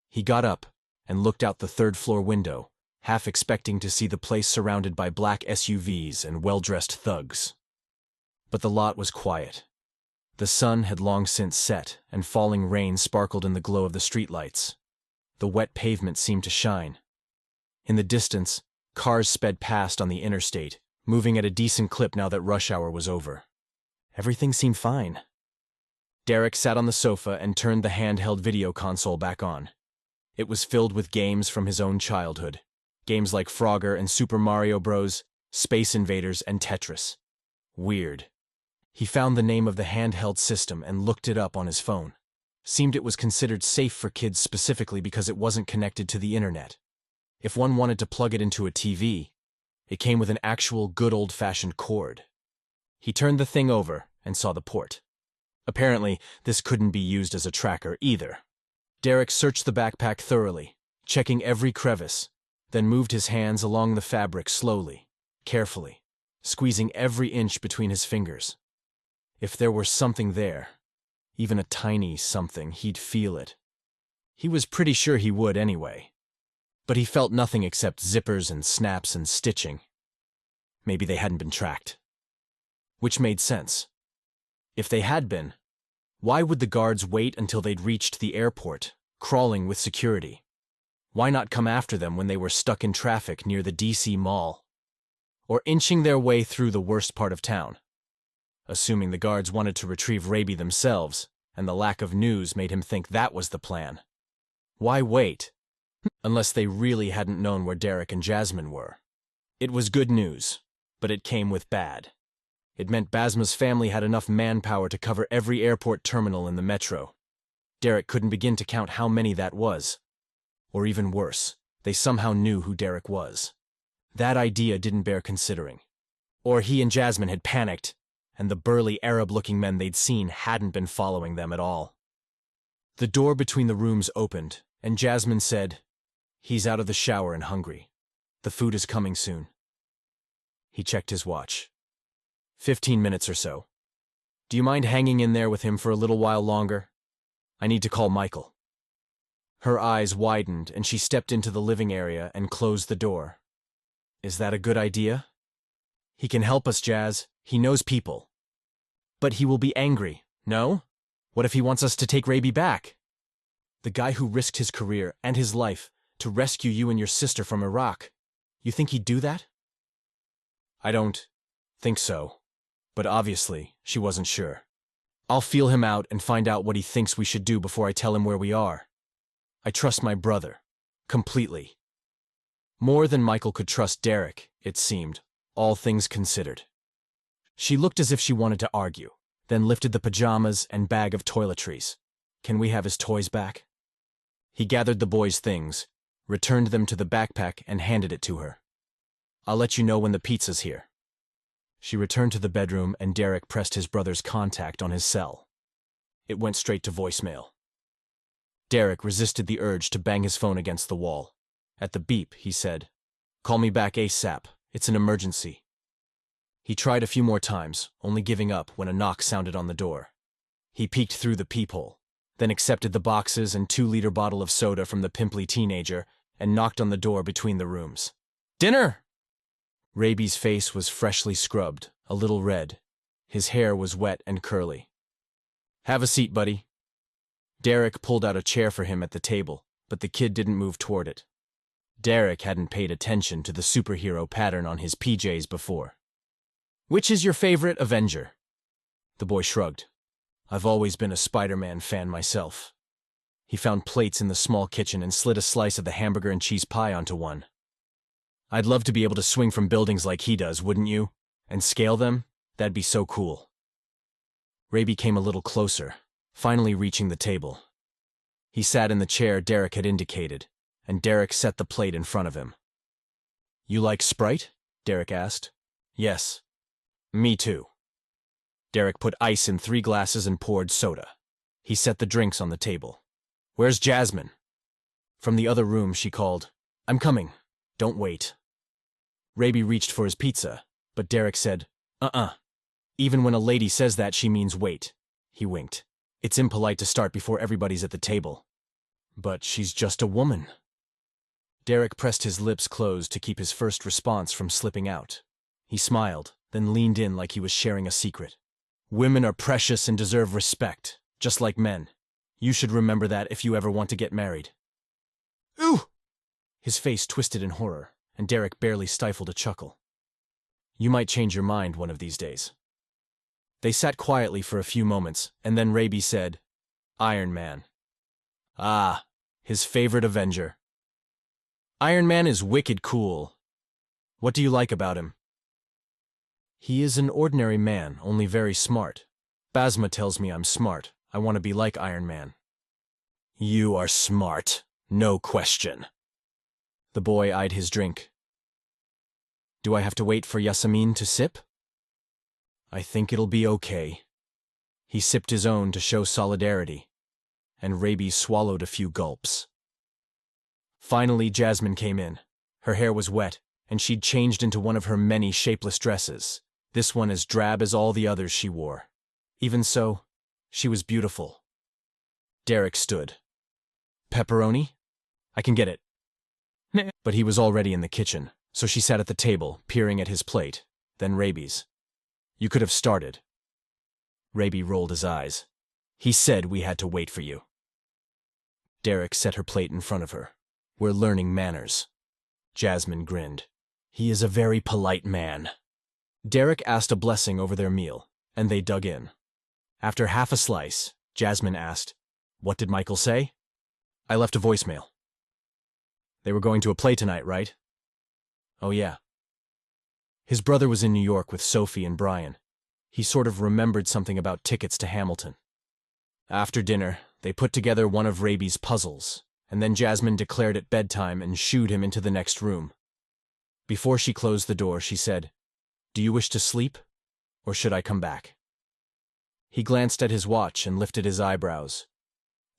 He got up and looked out the 3rd-floor window, half expecting to see the place surrounded by black SUVs and well-dressed thugs. But the lot was quiet. The sun had long since set, and falling rain sparkled in the glow of the streetlights. The wet pavement seemed to shine. In the distance, cars sped past on the interstate, moving at a decent clip now that rush hour was over. Everything seemed fine. Derrick sat on the sofa and turned the handheld video console back on. It was filled with games from his own childhood. Games like Frogger and Super Mario Bros., Space Invaders, and Tetris. Weird. He found the name of the handheld system and looked it up on his phone. Seemed it was considered safe for kids specifically because it wasn't connected to the internet. If one wanted to plug it into a TV, it came with an actual good old-fashioned cord. He turned the thing over and saw the port. Apparently, this couldn't be used as a tracker either. Derrick searched the backpack thoroughly, checking every crevice, then moved his hands along the fabric slowly, carefully, squeezing every inch between his fingers. If there were something there, even a tiny something, he'd feel it. He was pretty sure he would anyway. But he felt nothing except zippers and snaps and stitching. Maybe they hadn't been tracked. Which made sense. If they had been, why would the guards wait until they'd reached the airport, crawling with security? Why not come after them when they were stuck in traffic near the DC Mall? Or inching their way through the worst part of town? Assuming the guards wanted to retrieve Raby themselves, and the lack of news made him think that was the plan. Why wait? Unless they really hadn't known where Derrick and Jasmine were. It was good news, but it came with bad. It meant Basma's family had enough manpower to cover every airport terminal in the metro. Derrick couldn't begin to count how many that was. Or even worse, they somehow knew who Derrick was. That idea didn't bear considering. Or he and Jasmine had panicked, and the burly Arab-looking men they'd seen hadn't been following them at all. The door between the rooms opened, And Jasmine said, "He's out of the shower and hungry. The food is coming soon." He checked his watch. 15 minutes or so. Do you mind hanging in there with him for a little while longer? I need to call Michael. Her eyes widened and she stepped into the living area and closed the door. Is that a good idea? He can help us, Jazz. He knows people. But he will be angry, no? What if he wants us to take Raby back? The guy who risked his career and his life to rescue you and your sister from Iraq. You think he'd do that? I don't think so. But obviously, she wasn't sure. I'll feel him out and find out what he thinks we should do before I tell him where we are. I trust my brother. Completely. More than Michael could trust Derrick, it seemed, all things considered. She looked as if she wanted to argue, then lifted the pajamas and bag of toiletries. Can we have his toys back? He gathered the boys' things, returned them to the backpack and handed it to her. I'll let you know when the pizza's here. She returned to the bedroom and Derrick pressed his brother's contact on his cell. It went straight to voicemail. Derrick resisted the urge to bang his phone against the wall. At the beep, he said, "Call me back ASAP. It's an emergency." He tried a few more times, only giving up when a knock sounded on the door. He peeked through the peephole, then accepted the boxes and 2-liter bottle of soda from the pimply teenager and knocked on the door between the rooms. "Dinner!" Raby's face was freshly scrubbed, a little red. His hair was wet and curly. "Have a seat, buddy." Derrick pulled out a chair for him at the table, but the kid didn't move toward it. Derrick hadn't paid attention to the superhero pattern on his PJs before. "Which is your favorite Avenger?" The boy shrugged. "I've always been a Spider-Man fan myself." He found plates in the small kitchen and slid a slice of the hamburger and cheese pie onto one. "I'd love to be able to swing from buildings like he does, wouldn't you? And scale them? That'd be so cool." Raby came a little closer, finally reaching the table. He sat in the chair Derrick had indicated, and Derrick set the plate in front of him. "You like Sprite?" Derrick asked. "Yes. Me too." Derrick put ice in 3 glasses and poured soda. He set the drinks on the table. "Where's Jasmine?" From the other room she called, "I'm coming. Don't wait." Raby reached for his pizza, but Derrick said, Even when a lady says that, she means wait." He winked. "It's impolite to start before everybody's at the table." "But she's just a woman." Derrick pressed his lips closed to keep his first response from slipping out. He smiled, then leaned in like he was sharing a secret. "Women are precious and deserve respect, just like men. You should remember that if you ever want to get married." "Ooh!" His face twisted in horror, and Derrick barely stifled a chuckle. "You might change your mind one of these days." They sat quietly for a few moments, and then Raby said, "Iron Man." "Ah, his favorite Avenger." "Iron Man is wicked cool. What do you like about him?" "He is an ordinary man, only very smart. Basma tells me I'm smart. I want to be like Iron Man." "You are smart, no question." The boy eyed his drink. "Do I have to wait for Jasmine to sip?" "I think it'll be okay." He sipped his own to show solidarity, and Raby swallowed a few gulps. Finally, Jasmine came in. Her hair was wet, and she'd changed into one of her many shapeless dresses, this one as drab as all the others she wore. Even so, she was beautiful. Derrick stood. "Pepperoni? I can get it." But he was already in the kitchen, so she sat at the table, peering at his plate, then Raby's. "You could have started." Raby rolled his eyes. "He said we had to wait for you." Derrick set her plate in front of her. "We're learning manners." Jasmine grinned. "He is a very polite man." Derrick asked a blessing over their meal, and they dug in. After half a slice, Jasmine asked, "What did Michael say?" "I left a voicemail." "They were going to a play tonight, right?" "Oh yeah." His brother was in New York with Sophie and Brian. He sort of remembered something about tickets to Hamilton. After dinner, they put together one of Raby's puzzles, and then Jasmine declared it bedtime and shooed him into the next room. Before she closed the door, she said, "Do you wish to sleep, or should I come back?" He glanced at his watch and lifted his eyebrows.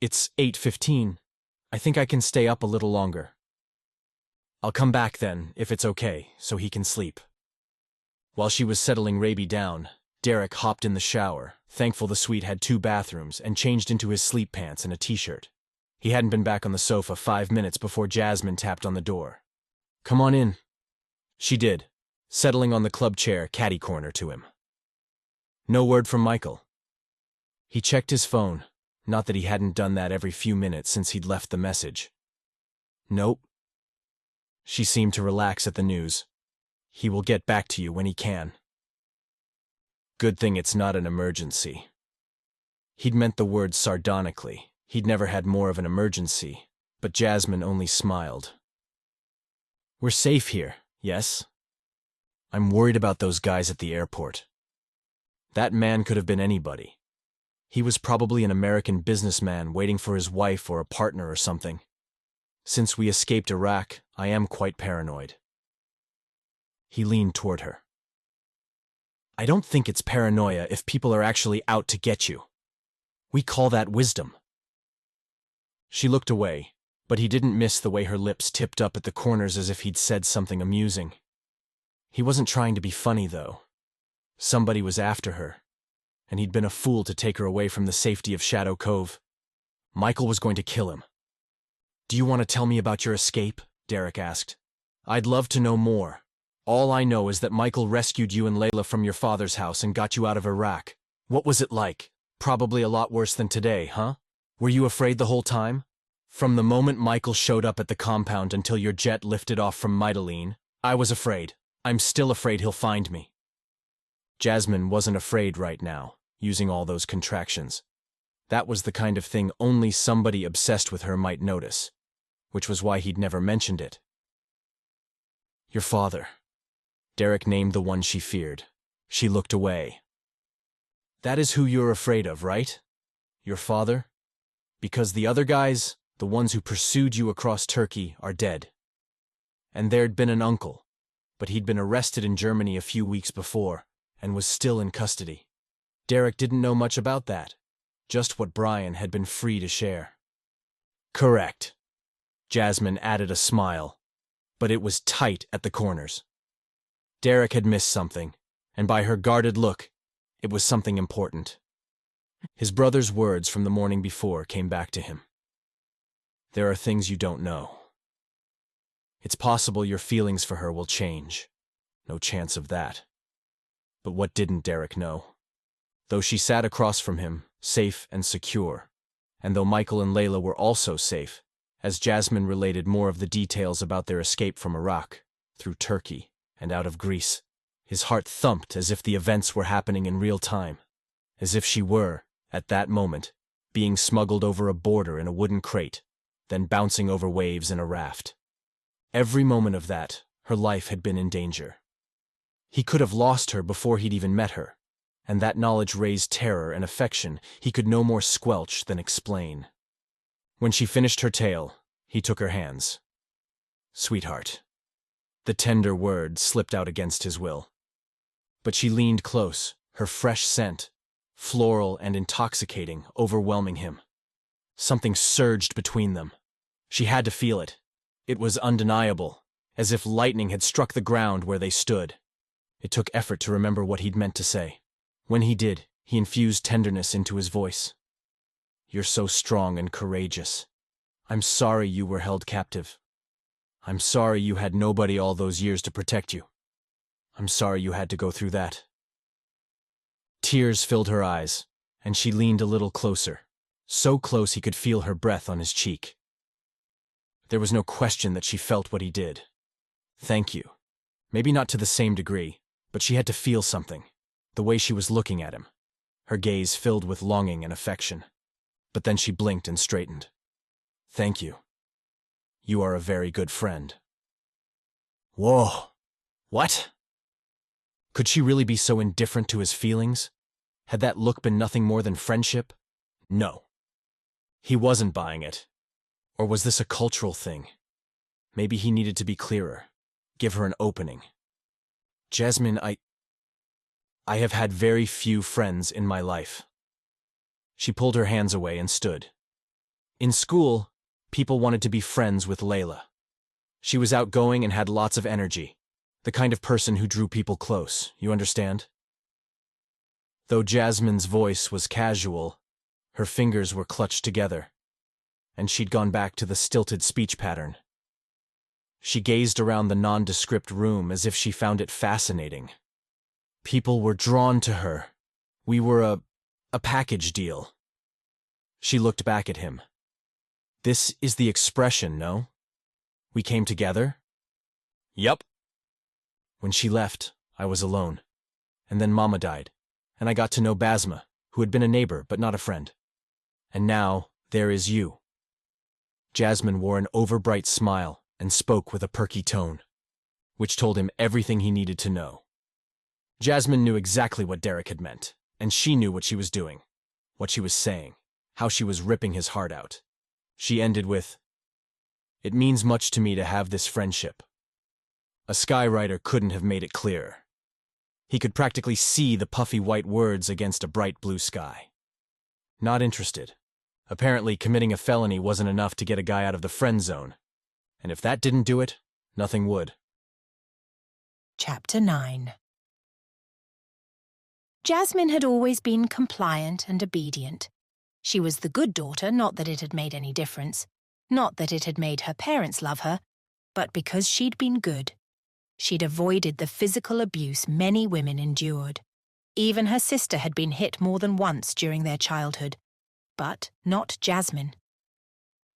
"It's 8:15. I think I can stay up a little longer. I'll come back then, if it's okay, so he can sleep. While she was settling Raby down, Derrick hopped in the shower, thankful the suite had 2 bathrooms, and changed into his sleep pants and a t-shirt. He hadn't been back on the sofa 5 minutes before Jasmine tapped on the door. "Come on in." She did, settling on the club chair catty-corner to him. No word from Michael. He checked his phone, not that he hadn't done that every few minutes since he'd left the message. Nope. She seemed to relax at the news. He will get back to you when he can. Good thing it's not an emergency. He'd meant the words sardonically. He'd never had more of an emergency, but Jasmine only smiled. We're safe here, yes? I'm worried about those guys at the airport. That man could have been anybody. He was probably an American businessman waiting for his wife or a partner or something. Since we escaped Iraq, I am quite paranoid. He leaned toward her. I don't think it's paranoia if people are actually out to get you. We call that wisdom. She looked away, but he didn't miss the way her lips tipped up at the corners as if he'd said something amusing. He wasn't trying to be funny, though. Somebody was after her, and he'd been a fool to take her away from the safety of Shadow Cove. Michael was going to kill him. Do you want to tell me about your escape? Derrick asked. I'd love to know more. All I know is that Michael rescued you and Layla from your father's house and got you out of Iraq. What was it like? Probably a lot worse than today, huh? Were you afraid the whole time? From the moment Michael showed up at the compound until your jet lifted off from Mytilene, I was afraid. I'm still afraid he'll find me. Jasmine wasn't afraid right now, using all those contractions. That was the kind of thing only somebody obsessed with her might notice, which was why he'd never mentioned it. Your father. Derrick named the one she feared. She looked away. That is who you're afraid of, right? Your father? Because the other guys, the ones who pursued you across Turkey, are dead. And there'd been an uncle, but he'd been arrested in Germany a few weeks before and was still in custody. Derrick didn't know much about that, just what Brian had been free to share. Correct. Jasmine added a smile, but it was tight at the corners. Derrick had missed something, and by her guarded look, it was something important. His brother's words from the morning before came back to him. There are things you don't know. It's possible your feelings for her will change. No chance of that. But what didn't Derrick know? Though she sat across from him, safe and secure, and though Michael and Layla were also safe, as Jasmine related more of the details about their escape from Iraq, through Turkey, and out of Greece, his heart thumped as if the events were happening in real time, as if she were, at that moment, being smuggled over a border in a wooden crate, then bouncing over waves in a raft. Every moment of that, her life had been in danger. He could have lost her before he'd even met her, and that knowledge raised terror and affection he could no more squelch than explain. When she finished her tale, he took her hands. Sweetheart. The tender word slipped out against his will. But she leaned close, her fresh scent, floral and intoxicating, overwhelming him. Something surged between them. She had to feel it. It was undeniable, as if lightning had struck the ground where they stood. It took effort to remember what he'd meant to say. When he did, he infused tenderness into his voice. You're so strong and courageous. I'm sorry you were held captive. I'm sorry you had nobody all those years to protect you. I'm sorry you had to go through that. Tears filled her eyes, and she leaned a little closer, so close he could feel her breath on his cheek. There was no question that she felt what he did. Thank you. Maybe not to the same degree, but she had to feel something, the way she was looking at him, her gaze filled with longing and affection. But then she blinked and straightened. Thank you. You are a very good friend. Whoa. What? Could she really be so indifferent to his feelings? Had that look been nothing more than friendship? No. He wasn't buying it. Or was this a cultural thing? Maybe he needed to be clearer. Give her an opening. Jasmine, I have had very few friends in my life. She pulled her hands away and stood. In school, People wanted to be friends with Layla. She was outgoing and had lots of energy, the kind of person who drew people close, you understand? Though Jasmine's voice was casual, her fingers were clutched together, and she'd gone back to the stilted speech pattern. She gazed around the nondescript room as if she found it fascinating. People were drawn to her. We were a package deal. She looked back at him. This is the expression, no? We came together? Yup. When she left, I was alone. And then Mama died, and I got to know Basma, who had been a neighbor but not a friend. And now, there is you. Jasmine wore an overbright smile and spoke with a perky tone, which told him everything he needed to know. Jasmine knew exactly what Derrick had meant, and she knew what she was doing, what she was saying, how she was ripping his heart out. She ended with, "It means much to me to have this friendship." A skywriter couldn't have made it clearer. He could practically see the puffy white words against a bright blue sky. Not interested. Apparently, committing a felony wasn't enough to get a guy out of the friend zone. And if that didn't do it, nothing would. Chapter 9. Jasmine had always been compliant and obedient. She was the good daughter, not that it had made any difference, not that it had made her parents love her, but because she'd been good. She'd avoided the physical abuse many women endured. Even her sister had been hit more than once during their childhood, but not Jasmine.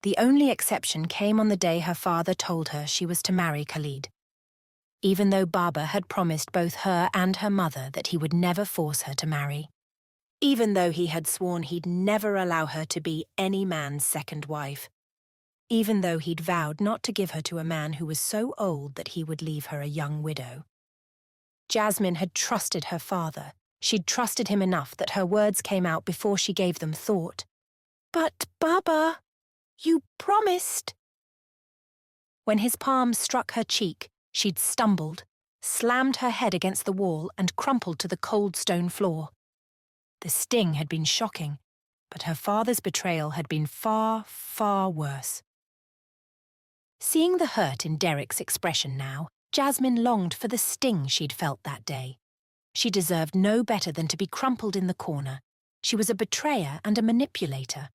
The only exception came on the day her father told her she was to marry Khalid. Even though Baba had promised both her and her mother that he would never force her to marry. Even though he had sworn he'd never allow her to be any man's second wife. Even though he'd vowed not to give her to a man who was so old that he would leave her a young widow. Jasmine had trusted her father. She'd trusted him enough that her words came out before she gave them thought. "But, Baba, you promised." When his palm struck her cheek, she'd stumbled, slammed her head against the wall and crumpled to the cold stone floor. The sting had been shocking, but her father's betrayal had been far, far worse. Seeing the hurt in Derrick's expression now, Jasmine longed for the sting she'd felt that day. She deserved no better than to be crumpled in the corner. She was a betrayer and a manipulator.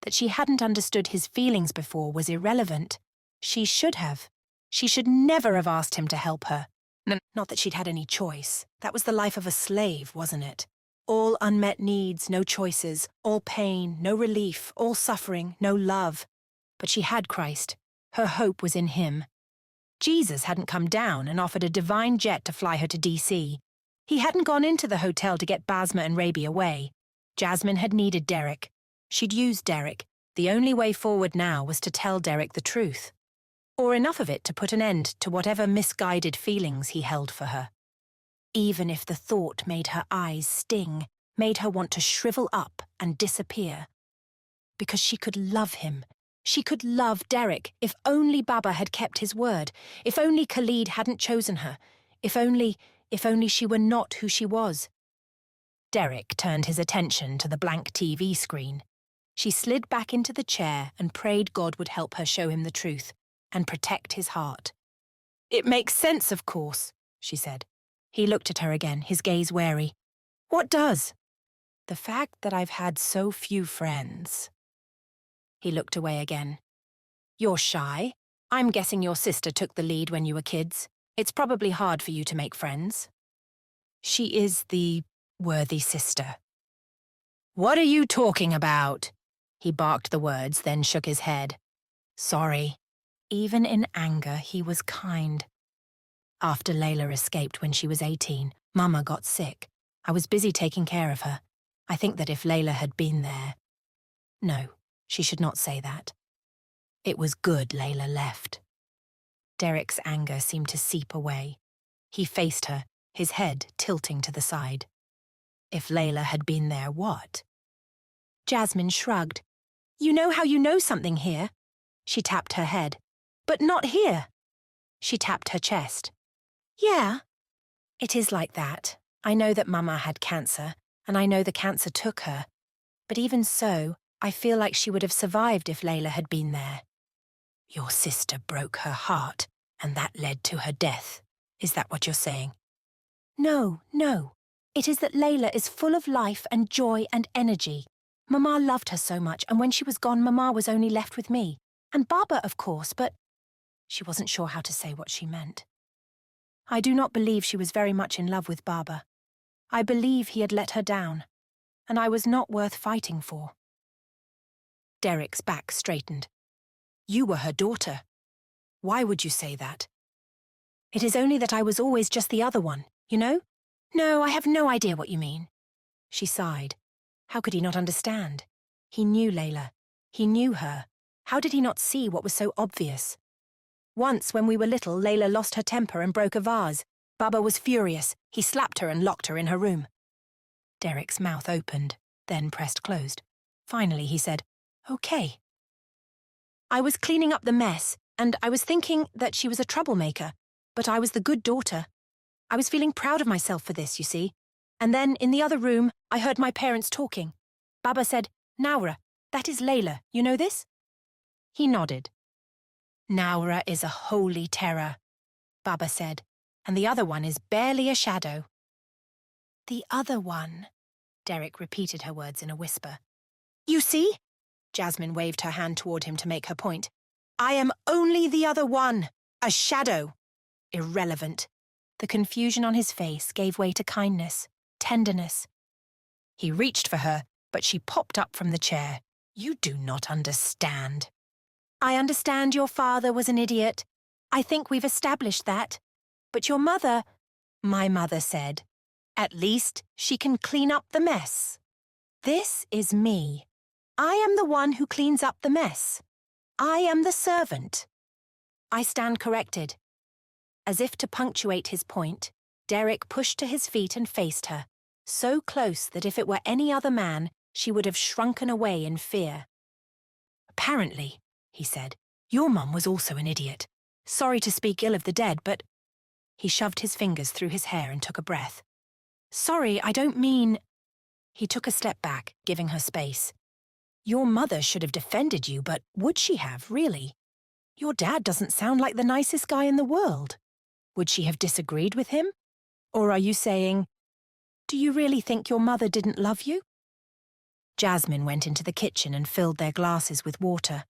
That she hadn't understood his feelings before was irrelevant. She should have. She should never have asked him to help her. Not that she'd had any choice. That was the life of a slave, wasn't it? All unmet needs, no choices. All pain, no relief. All suffering, no love. But she had Christ. Her hope was in him. Jesus hadn't come down and offered a divine jet to fly her to DC. He hadn't gone into the hotel to get Basma and Rabi away. Jasmine had needed Derrick. She'd used Derrick. The only way forward now was to tell Derrick the truth. Or enough of it to put an end to whatever misguided feelings he held for her. Even if the thought made her eyes sting, made her want to shrivel up and disappear. Because she could love him. She could love Derrick if only Baba had kept his word, if only Khalid hadn't chosen her, if only she were not who she was. Derrick turned his attention to the blank TV screen. She slid back into the chair and prayed God would help her show him the truth and protect his heart. "It makes sense, of course," she said. He looked at her again, his gaze wary. "What does?" "The fact that I've had so few friends." He looked away again. "You're shy. I'm guessing your sister took the lead when you were kids. It's probably hard for you to make friends." "She is the worthy sister." "What are you talking about?" He barked the words, then shook his head. "Sorry." Even in anger, he was kind. "After Layla escaped when she was 18, Mama got sick. I was busy taking care of her. I think that if Layla had been there..." No, she should not say that. It was good Layla left. Derrick's anger seemed to seep away. He faced her, his head tilting to the side. If Layla had been there, what? Jasmine shrugged. "You know how you know something here?" She tapped her head. "But not here." She tapped her chest. "Yeah. It is like that. I know that Mama had cancer, and I know the cancer took her. But even so, I feel like she would have survived if Layla had been there. Your sister broke her heart, and that led to her death. Is that what you're saying? No, no. It is that Layla is full of life and joy and energy. Mama loved her so much, and when she was gone, Mama was only left with me. And Baba, of course, but she wasn't sure how to say what she meant. I do not believe she was very much in love with Baba. I believe he had let her down, and I was not worth fighting for. Derrick's back straightened. You were her daughter. Why would you say that? It is only that I was always just the other one, you know? No, I have no idea what you mean. She sighed. How could he not understand? He knew Layla. He knew her. How did he not see what was so obvious? Once, when we were little, Layla lost her temper and broke a vase. Baba was furious. He slapped her and locked her in her room. Derrick's mouth opened, then pressed closed. Finally, he said, Okay. I was cleaning up the mess, and I was thinking that she was a troublemaker, but I was the good daughter. I was feeling proud of myself for this, you see. And then, in the other room, I heard my parents talking. Baba said, Naura, that is Layla, you know this? He nodded. Naura is a holy terror, Baba said, and the other one is barely a shadow. The other one, Derrick repeated her words in a whisper. You see? Jasmine waved her hand toward him to make her point. I am only the other one, a shadow. Irrelevant. The confusion on his face gave way to kindness, tenderness. He reached for her, but she popped up from the chair. You do not understand. I understand your father was an idiot. I think we've established that. But your mother, my mother said, at least she can clean up the mess. This is me. I am the one who cleans up the mess. I am the servant. I stand corrected. As if to punctuate his point, Derrick pushed to his feet and faced her, so close that if it were any other man, she would have shrunken away in fear. Apparently, he said, your mum was also an idiot. Sorry to speak ill of the dead, but... He shoved his fingers through his hair and took a breath. Sorry, I don't mean... He took a step back, giving her space. Your mother should have defended you, but would she have, really? Your dad doesn't sound like the nicest guy in the world. Would she have disagreed with him? Or are you saying, do you really think your mother didn't love you? Jasmine went into the kitchen and filled their glasses with water.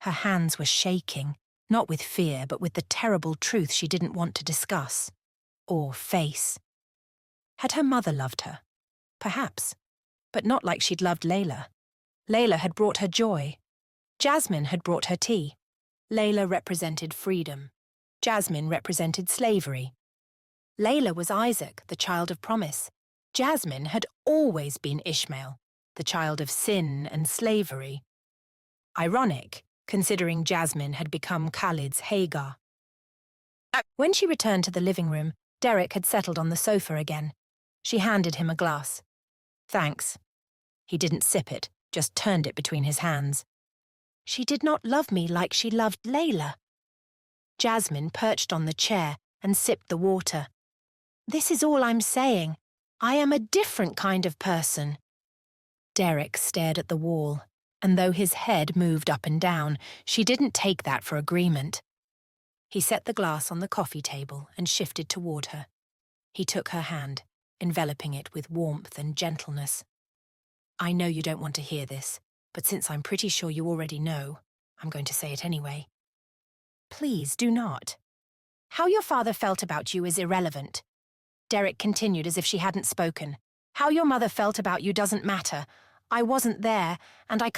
Her hands were shaking, not with fear, but with the terrible truth she didn't want to discuss. Or face. Had her mother loved her? Perhaps. But not like she'd loved Layla. Layla had brought her joy. Jasmine had brought her tea. Layla represented freedom. Jasmine represented slavery. Layla was Isaac, the child of promise. Jasmine had always been Ishmael, the child of sin and slavery. Ironic, considering Jasmine had become Khalid's Hagar. When she returned to the living room, Derrick had settled on the sofa again. She handed him a glass. Thanks. He didn't sip it, just turned it between his hands. She did not love me like she loved Layla. Jasmine perched on the chair and sipped the water. This is all I'm saying. I am a different kind of person. Derrick stared at the wall, and though his head moved up and down, she didn't take that for agreement. He set the glass on the coffee table and shifted toward her. He took her hand, enveloping it with warmth and gentleness. I know you don't want to hear this, but since I'm pretty sure you already know, I'm going to say it anyway. Please do not. How your father felt about you is irrelevant. Derrick continued as if she hadn't spoken. How your mother felt about you doesn't matter. I wasn't there, and I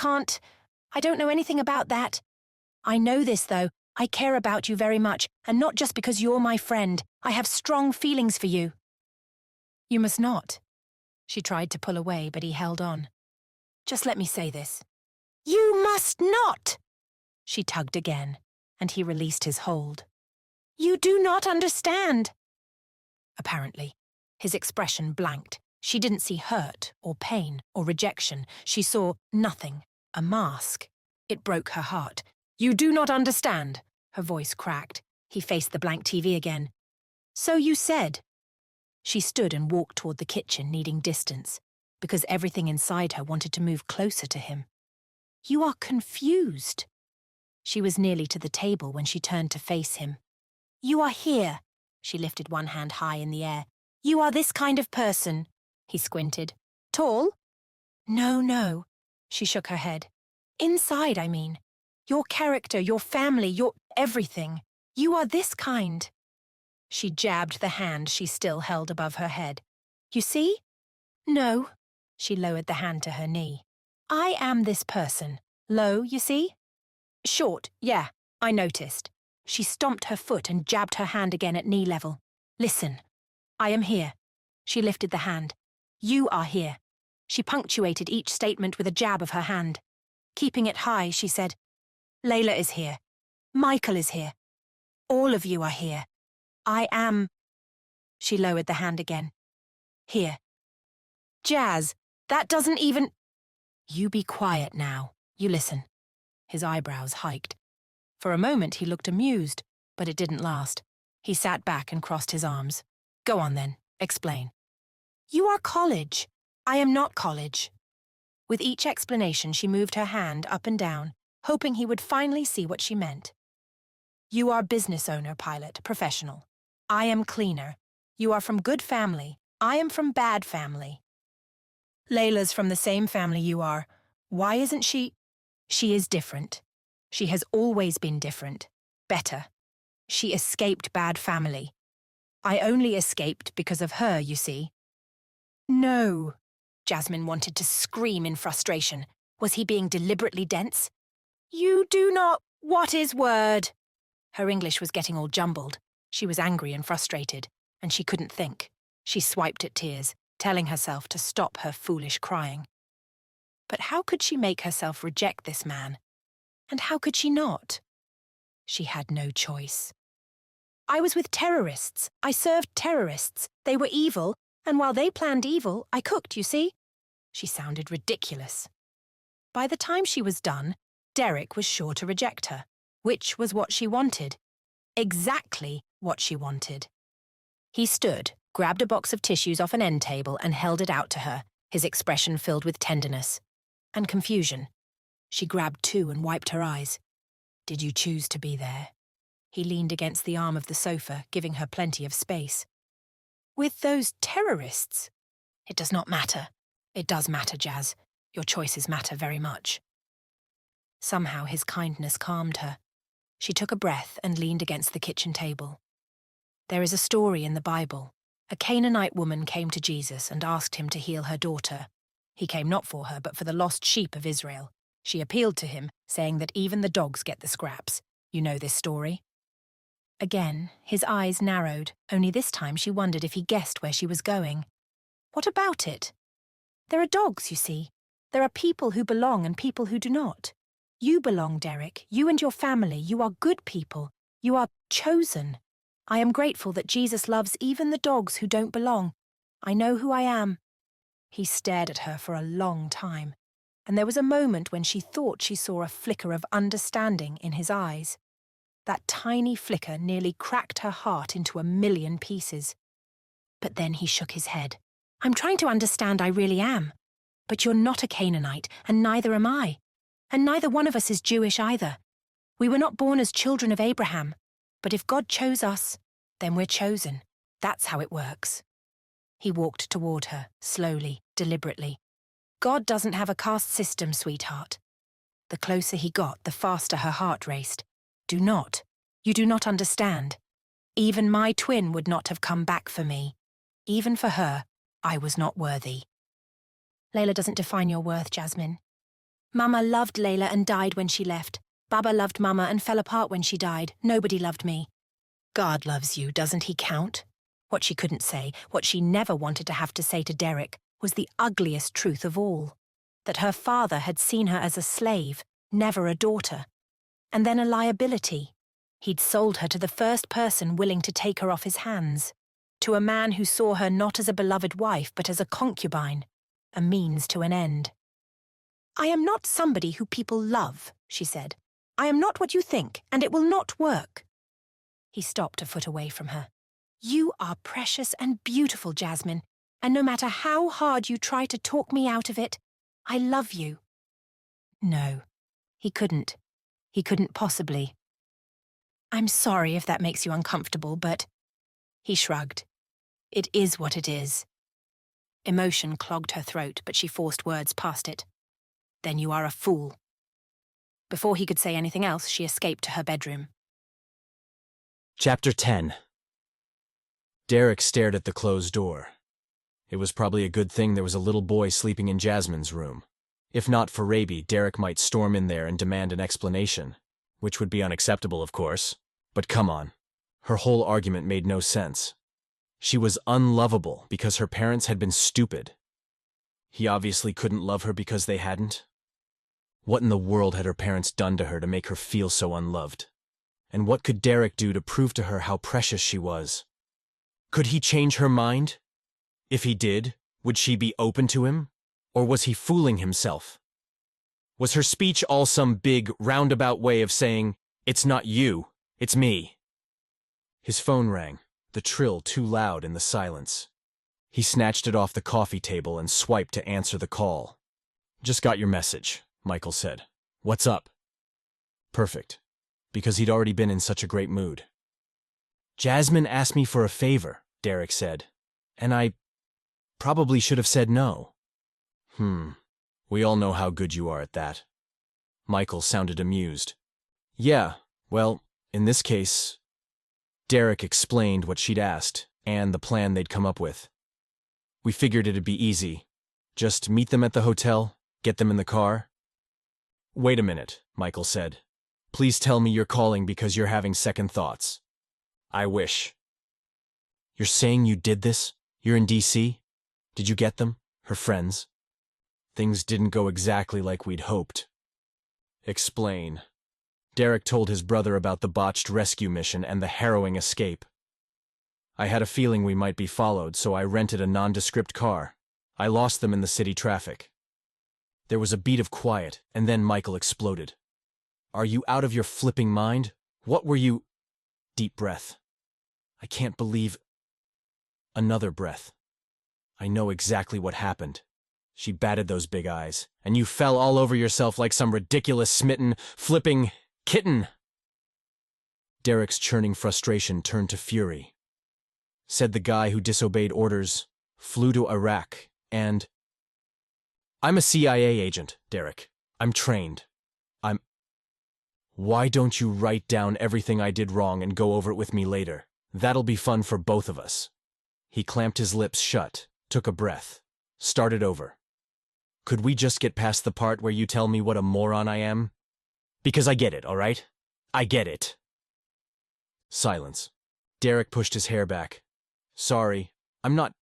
don't know anything about that. I know this, though. I care about you very much, and not just because you're my friend. I have strong feelings for you. You must not. She tried to pull away, but he held on. Just let me say this. You must not! She tugged again, and he released his hold. You do not understand. Apparently, his expression blanked. She didn't see hurt or pain or rejection. She saw nothing, a mask. It broke her heart. You do not understand, her voice cracked. He faced the blank TV again. So you said. She stood and walked toward the kitchen, needing distance, because everything inside her wanted to move closer to him. You are confused. She was nearly to the table when she turned to face him. "You are here." She lifted one hand high in the air. "You are this kind of person." He squinted. "Tall?" No. She shook her head. "Inside, I mean. Your character, your family, your everything. You are this kind." She jabbed the hand she still held above her head. "You see?" "No." She lowered the hand to her knee. "I am this person. Low, you see?" "Short, yeah, I noticed." She stomped her foot and jabbed her hand again at knee level. "Listen. I am here." She lifted the hand. "You are here." She punctuated each statement with a jab of her hand. Keeping it high, she said, "Layla is here. Michael is here. All of you are here. I am..." She lowered the hand again. "Here." "Jazz, that doesn't even..." "You be quiet now. You listen." His eyebrows hiked. For a moment he looked amused, but it didn't last. He sat back and crossed his arms. "Go on then, explain." "You are college. I am not college." With each explanation she moved her hand up and down, hoping he would finally see what she meant. "You are business owner, pilot, professional. I am cleaner. You are from good family. I am from bad family. Layla's from the same family you are. Why isn't she..." "She is different. She has always been different. Better. She escaped bad family. I only escaped because of her, you see." "No." Jasmine wanted to scream in frustration. Was he being deliberately dense? "You do not... What is word?" Her English was getting all jumbled. She was angry and frustrated, and she couldn't think. She swiped at tears, telling herself to stop her foolish crying. But how could she make herself reject this man? And how could she not? She had no choice. "I was with terrorists. I served terrorists. They were evil, and while they planned evil, I cooked, you see?" She sounded ridiculous. By the time she was done, Derrick was sure to reject her, which was what she wanted. Exactly what she wanted. He stood, grabbed a box of tissues off an end table and held it out to her, his expression filled with tenderness and confusion. She grabbed two and wiped her eyes. "Did you choose to be there?" He leaned against the arm of the sofa, giving her plenty of space. "With those terrorists?" "It does not matter." "It does matter, Jazz. Your choices matter very much." Somehow his kindness calmed her. She took a breath and leaned against the kitchen table. There is a story in the Bible. A Canaanite woman came to Jesus and asked him to heal her daughter. He came not for her, but for the lost sheep of Israel. She appealed to him, saying that even the dogs get the scraps. You know this story? Again, his eyes narrowed, only this time she wondered if he guessed where she was going. "What about it?" "There are dogs, you see. There are people who belong and people who do not. You belong, Derrick. You and your family. You are good people. You are chosen. I am grateful that Jesus loves even the dogs who don't belong. I know who I am." He stared at her for a long time, and there was a moment when she thought she saw a flicker of understanding in his eyes. That tiny flicker nearly cracked her heart into a million pieces. But then he shook his head. "I'm trying to understand, I really am. But you're not a Canaanite, and neither am I. And neither one of us is Jewish either. We were not born as children of Abraham. But if God chose us, then we're chosen. That's how it works." He walked toward her, slowly, deliberately. "God doesn't have a caste system, sweetheart." The closer he got, the faster her heart raced. You do not understand. Even my twin would not have come back for me. Even for her, I was not worthy. Layla doesn't define your worth, Jasmine. Mama loved Layla and died when she left. Baba loved Mama and fell apart when she died. Nobody loved me. God loves you, doesn't he count? What she couldn't say, what she never wanted to have to say to Derrick, was the ugliest truth of all. That her father had seen her as a slave, never a daughter. And then a liability. He'd sold her to the first person willing to take her off his hands. To a man who saw her not as a beloved wife but as a concubine. A means to an end. "I am not somebody who people love," she said. "I am not what you think, and it will not work." He stopped a foot away from her. "You are precious and beautiful, Jasmine, and no matter how hard you try to talk me out of it, I love you." No, he couldn't. He couldn't possibly. I'm sorry if that makes you uncomfortable, but... He shrugged. It is what it is. Emotion clogged her throat, but she forced words past it. Then you are a fool. Before he could say anything else, she escaped to her bedroom. Chapter 10. Derrick stared at the closed door. It was probably a good thing there was a little boy sleeping in Jasmine's room. If not for Raby, Derrick might storm in there and demand an explanation, which would be unacceptable, of course. But come on. Her whole argument made no sense. She was unlovable because her parents had been stupid. He obviously couldn't love her because they hadn't. What in the world had her parents done to her to make her feel so unloved? And what could Derrick do to prove to her how precious she was? Could he change her mind? If he did, would she be open to him? Or was he fooling himself? Was her speech all some big, roundabout way of saying, "It's not you, it's me"? His phone rang, the trill too loud in the silence. He snatched it off the coffee table and swiped to answer the call. "Just got your message," Michael said. "What's up?" Perfect, because he'd already been in such a great mood. "Jasmine asked me for a favor," Derrick said, "and I probably should have said no." We all know how good you are at that." Michael sounded amused. "Yeah, well, in this case..." Derrick explained what she'd asked, and the plan they'd come up with. "We figured it'd be easy. Just meet them at the hotel, get them in the car." "Wait a minute," Michael said. "Please tell me you're calling because you're having second thoughts." "I wish." "You're saying you did this? You're in D.C.? Did you get them? Her friends?" "Things didn't go exactly like we'd hoped." "Explain." Derrick told his brother about the botched rescue mission and the harrowing escape. "I had a feeling we might be followed, so I rented a nondescript car. I lost them in the city traffic." There was a beat of quiet, and then Michael exploded. "Are you out of your flipping mind? What were you—" Deep breath. "I can't believe—" Another breath. "I know exactly what happened." She batted those big eyes. "And you fell all over yourself like some ridiculous smitten, flipping kitten." Derrick's churning frustration turned to fury. "Said the guy who disobeyed orders, flew to Iraq, and..." "I'm a CIA agent, Derrick. I'm trained. Why don't you write down everything I did wrong and go over it with me later? That'll be fun for both of us." He clamped his lips shut, took a breath, started over. "Could we just get past the part where you tell me what a moron I am? Because I get it, all right? I get it." Silence. Derrick pushed his hair back. "Sorry, I'm not..."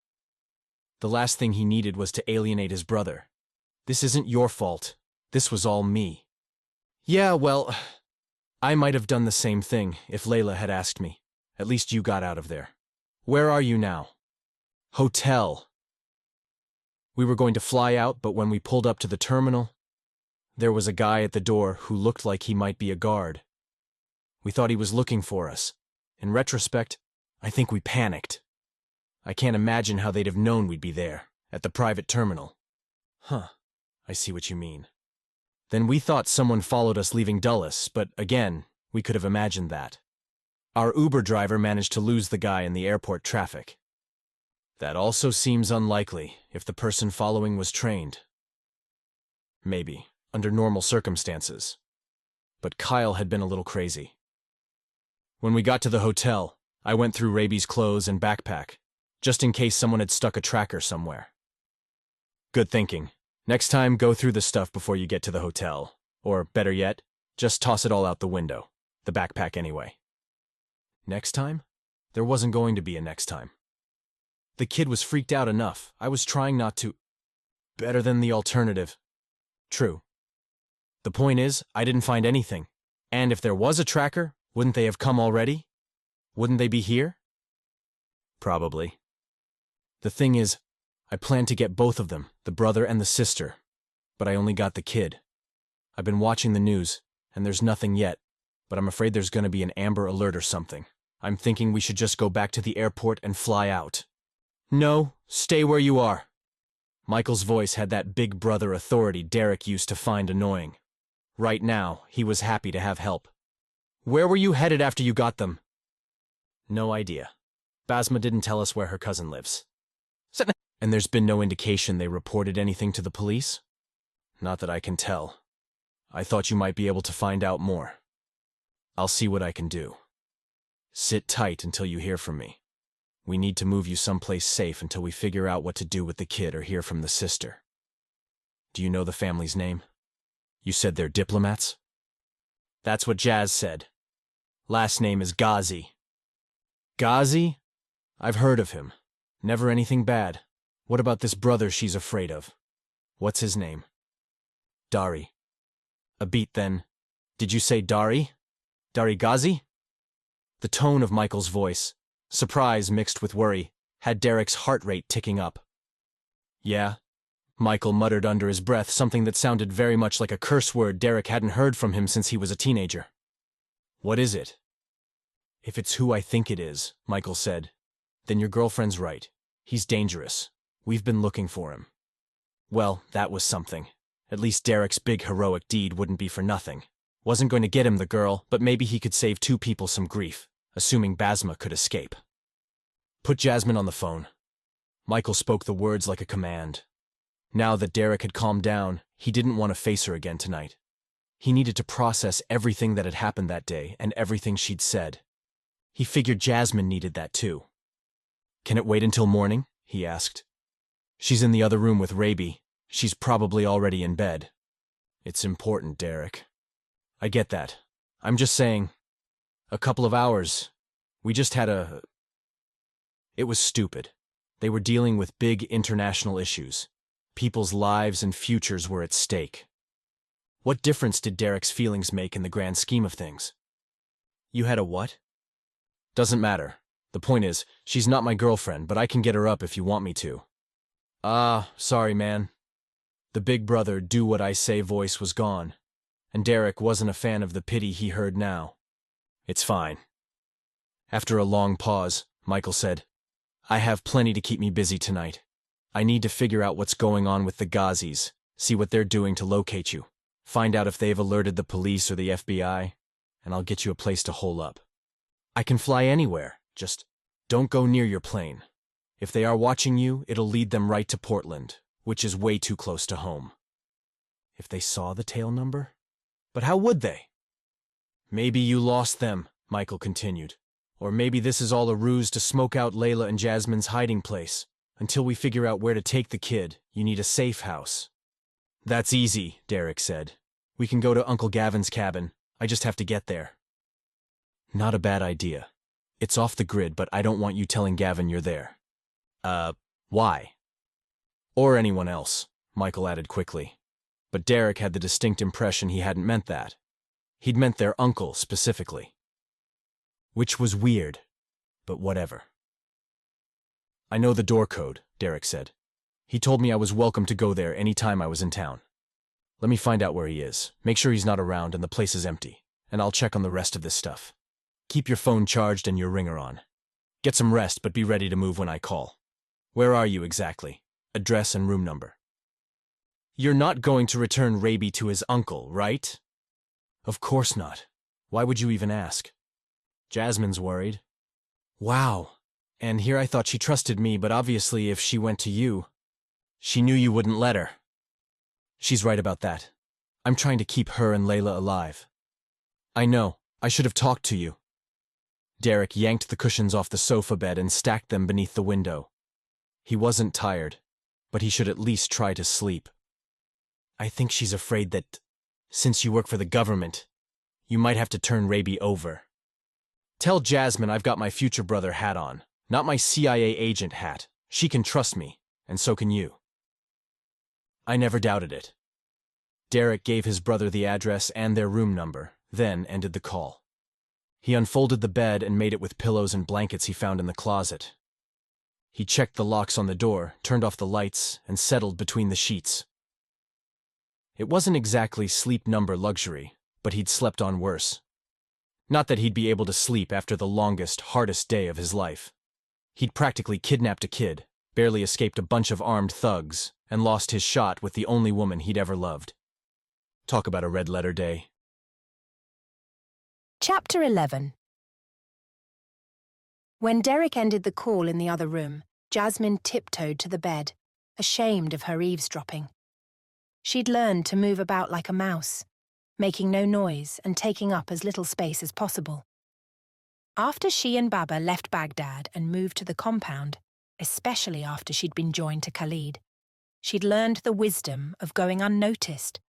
The last thing he needed was to alienate his brother. "This isn't your fault. This was all me." "Yeah, well, I might have done the same thing if Layla had asked me. At least you got out of there. Where are you now?" "Hotel." "We were going to fly out, but when we pulled up to the terminal, there was a guy at the door who looked like he might be a guard. We thought he was looking for us. In retrospect, I think we panicked. I can't imagine how they'd have known we'd be there, at the private terminal." "Huh, I see what you mean." "Then we thought someone followed us leaving Dulles, but again, we could have imagined that. Our Uber driver managed to lose the guy in the airport traffic. That also seems unlikely if the person following was trained. Maybe, under normal circumstances. But Kyle had been a little crazy. When we got to the hotel, I went through Raby's clothes and backpack, just in case someone had stuck a tracker somewhere." "Good thinking. Next time, go through the stuff before you get to the hotel. Or, better yet, just toss it all out the window. The backpack anyway." Next time? There wasn't going to be a next time. The kid was freaked out enough. I was trying not to... Better than the alternative. True. The point is, I didn't find anything. And if there was a tracker, wouldn't they have come already? Wouldn't they be here? Probably. The thing is, I planned to get both of them, the brother and the sister, but I only got the kid. I've been watching the news, and there's nothing yet, but I'm afraid there's going to be an Amber Alert or something. I'm thinking we should just go back to the airport and fly out." "No, stay where you are." Michael's voice had that big brother authority Derrick used to find annoying. Right now, he was happy to have help. Where were you headed after you got them? No idea. Basma didn't tell us where her cousin lives. And there's been no indication they reported anything to the police? Not that I can tell. I thought you might be able to find out more. I'll see what I can do. Sit tight until you hear from me. We need to move you someplace safe until we figure out what to do with the kid or hear from the sister. Do you know the family's name? You said they're diplomats? That's what Jazz said. Last name is Ghazi. Ghazi? I've heard of him. Never anything bad. What about this brother she's afraid of? What's his name? Dari. A beat then. Did you say Dari? Dari Ghazi? The tone of Michael's voice, surprise mixed with worry, had Derrick's heart rate ticking up. Yeah? Michael muttered under his breath something that sounded very much like a curse word Derrick hadn't heard from him since he was a teenager. What is it? If it's who I think it is, Michael said, then your girlfriend's right. He's dangerous. We've been looking for him. Well, that was something. At least Derrick's big heroic deed wouldn't be for nothing. Wasn't going to get him the girl, but maybe he could save two people some grief, assuming Basma could escape. Put Jasmine on the phone. Michael spoke the words like a command. Now that Derrick had calmed down, he didn't want to face her again tonight. He needed to process everything that had happened that day and everything she'd said. He figured Jasmine needed that too. Can it wait until morning? He asked. She's in the other room with Raby. She's probably already in bed. It's important, Derrick. I get that. I'm just saying, a couple of hours. We just had a... It was stupid. They were dealing with big international issues. People's lives and futures were at stake. What difference did Derrick's feelings make in the grand scheme of things? You had a what? Doesn't matter. The point is, she's not my girlfriend, but I can get her up if you want me to. Sorry, man. The big brother do-what-I-say voice was gone, and Derrick wasn't a fan of the pity he heard now. It's fine. After a long pause, Michael said, I have plenty to keep me busy tonight. I need to figure out what's going on with the Ghazis, see what they're doing to locate you, find out if they've alerted the police or the FBI, and I'll get you a place to hole up. I can fly anywhere, just don't go near your plane. If they are watching you, it'll lead them right to Portland, which is way too close to home. If they saw the tail number? But how would they? Maybe you lost them, Michael continued. Or maybe this is all a ruse to smoke out Layla and Jasmine's hiding place. Until we figure out where to take the kid, you need a safe house. That's easy, Derrick said. We can go to Uncle Gavin's cabin. I just have to get there. Not a bad idea. It's off the grid, but I don't want you telling Gavin you're there. Why? Or anyone else, Michael added quickly. But Derrick had the distinct impression he hadn't meant that. He'd meant their uncle specifically. Which was weird, but whatever. I know the door code, Derrick said. He told me I was welcome to go there any time I was in town. Let me find out where he is, make sure he's not around and the place is empty, and I'll check on the rest of this stuff. Keep your phone charged and your ringer on. Get some rest, but be ready to move when I call. Where are you exactly? Address and room number. You're not going to return Raby to his uncle, right? Of course not. Why would you even ask? Jasmine's worried. Wow. And here I thought she trusted me, but obviously if she went to you, she knew you wouldn't let her. She's right about that. I'm trying to keep her and Layla alive. I know. I should have talked to you. Derrick yanked the cushions off the sofa bed and stacked them beneath the window. He wasn't tired, but he should at least try to sleep. I think she's afraid that, since you work for the government, you might have to turn Raby over. Tell Jasmine I've got my future brother hat on, not my CIA agent hat. She can trust me, and so can you. I never doubted it. Derrick gave his brother the address and their room number, then ended the call. He unfolded the bed and made it with pillows and blankets he found in the closet. He checked the locks on the door, turned off the lights, and settled between the sheets. It wasn't exactly sleep number luxury, but he'd slept on worse. Not that he'd be able to sleep after the longest, hardest day of his life. He'd practically kidnapped a kid, barely escaped a bunch of armed thugs, and lost his shot with the only woman he'd ever loved. Talk about a red-letter day. Chapter 11. When Derrick ended the call in the other room, Jasmine tiptoed to the bed, ashamed of her eavesdropping. She'd learned to move about like a mouse, making no noise and taking up as little space as possible. After she and Baba left Baghdad and moved to the compound, especially after she'd been joined to Khalid, she'd learned the wisdom of going unnoticed.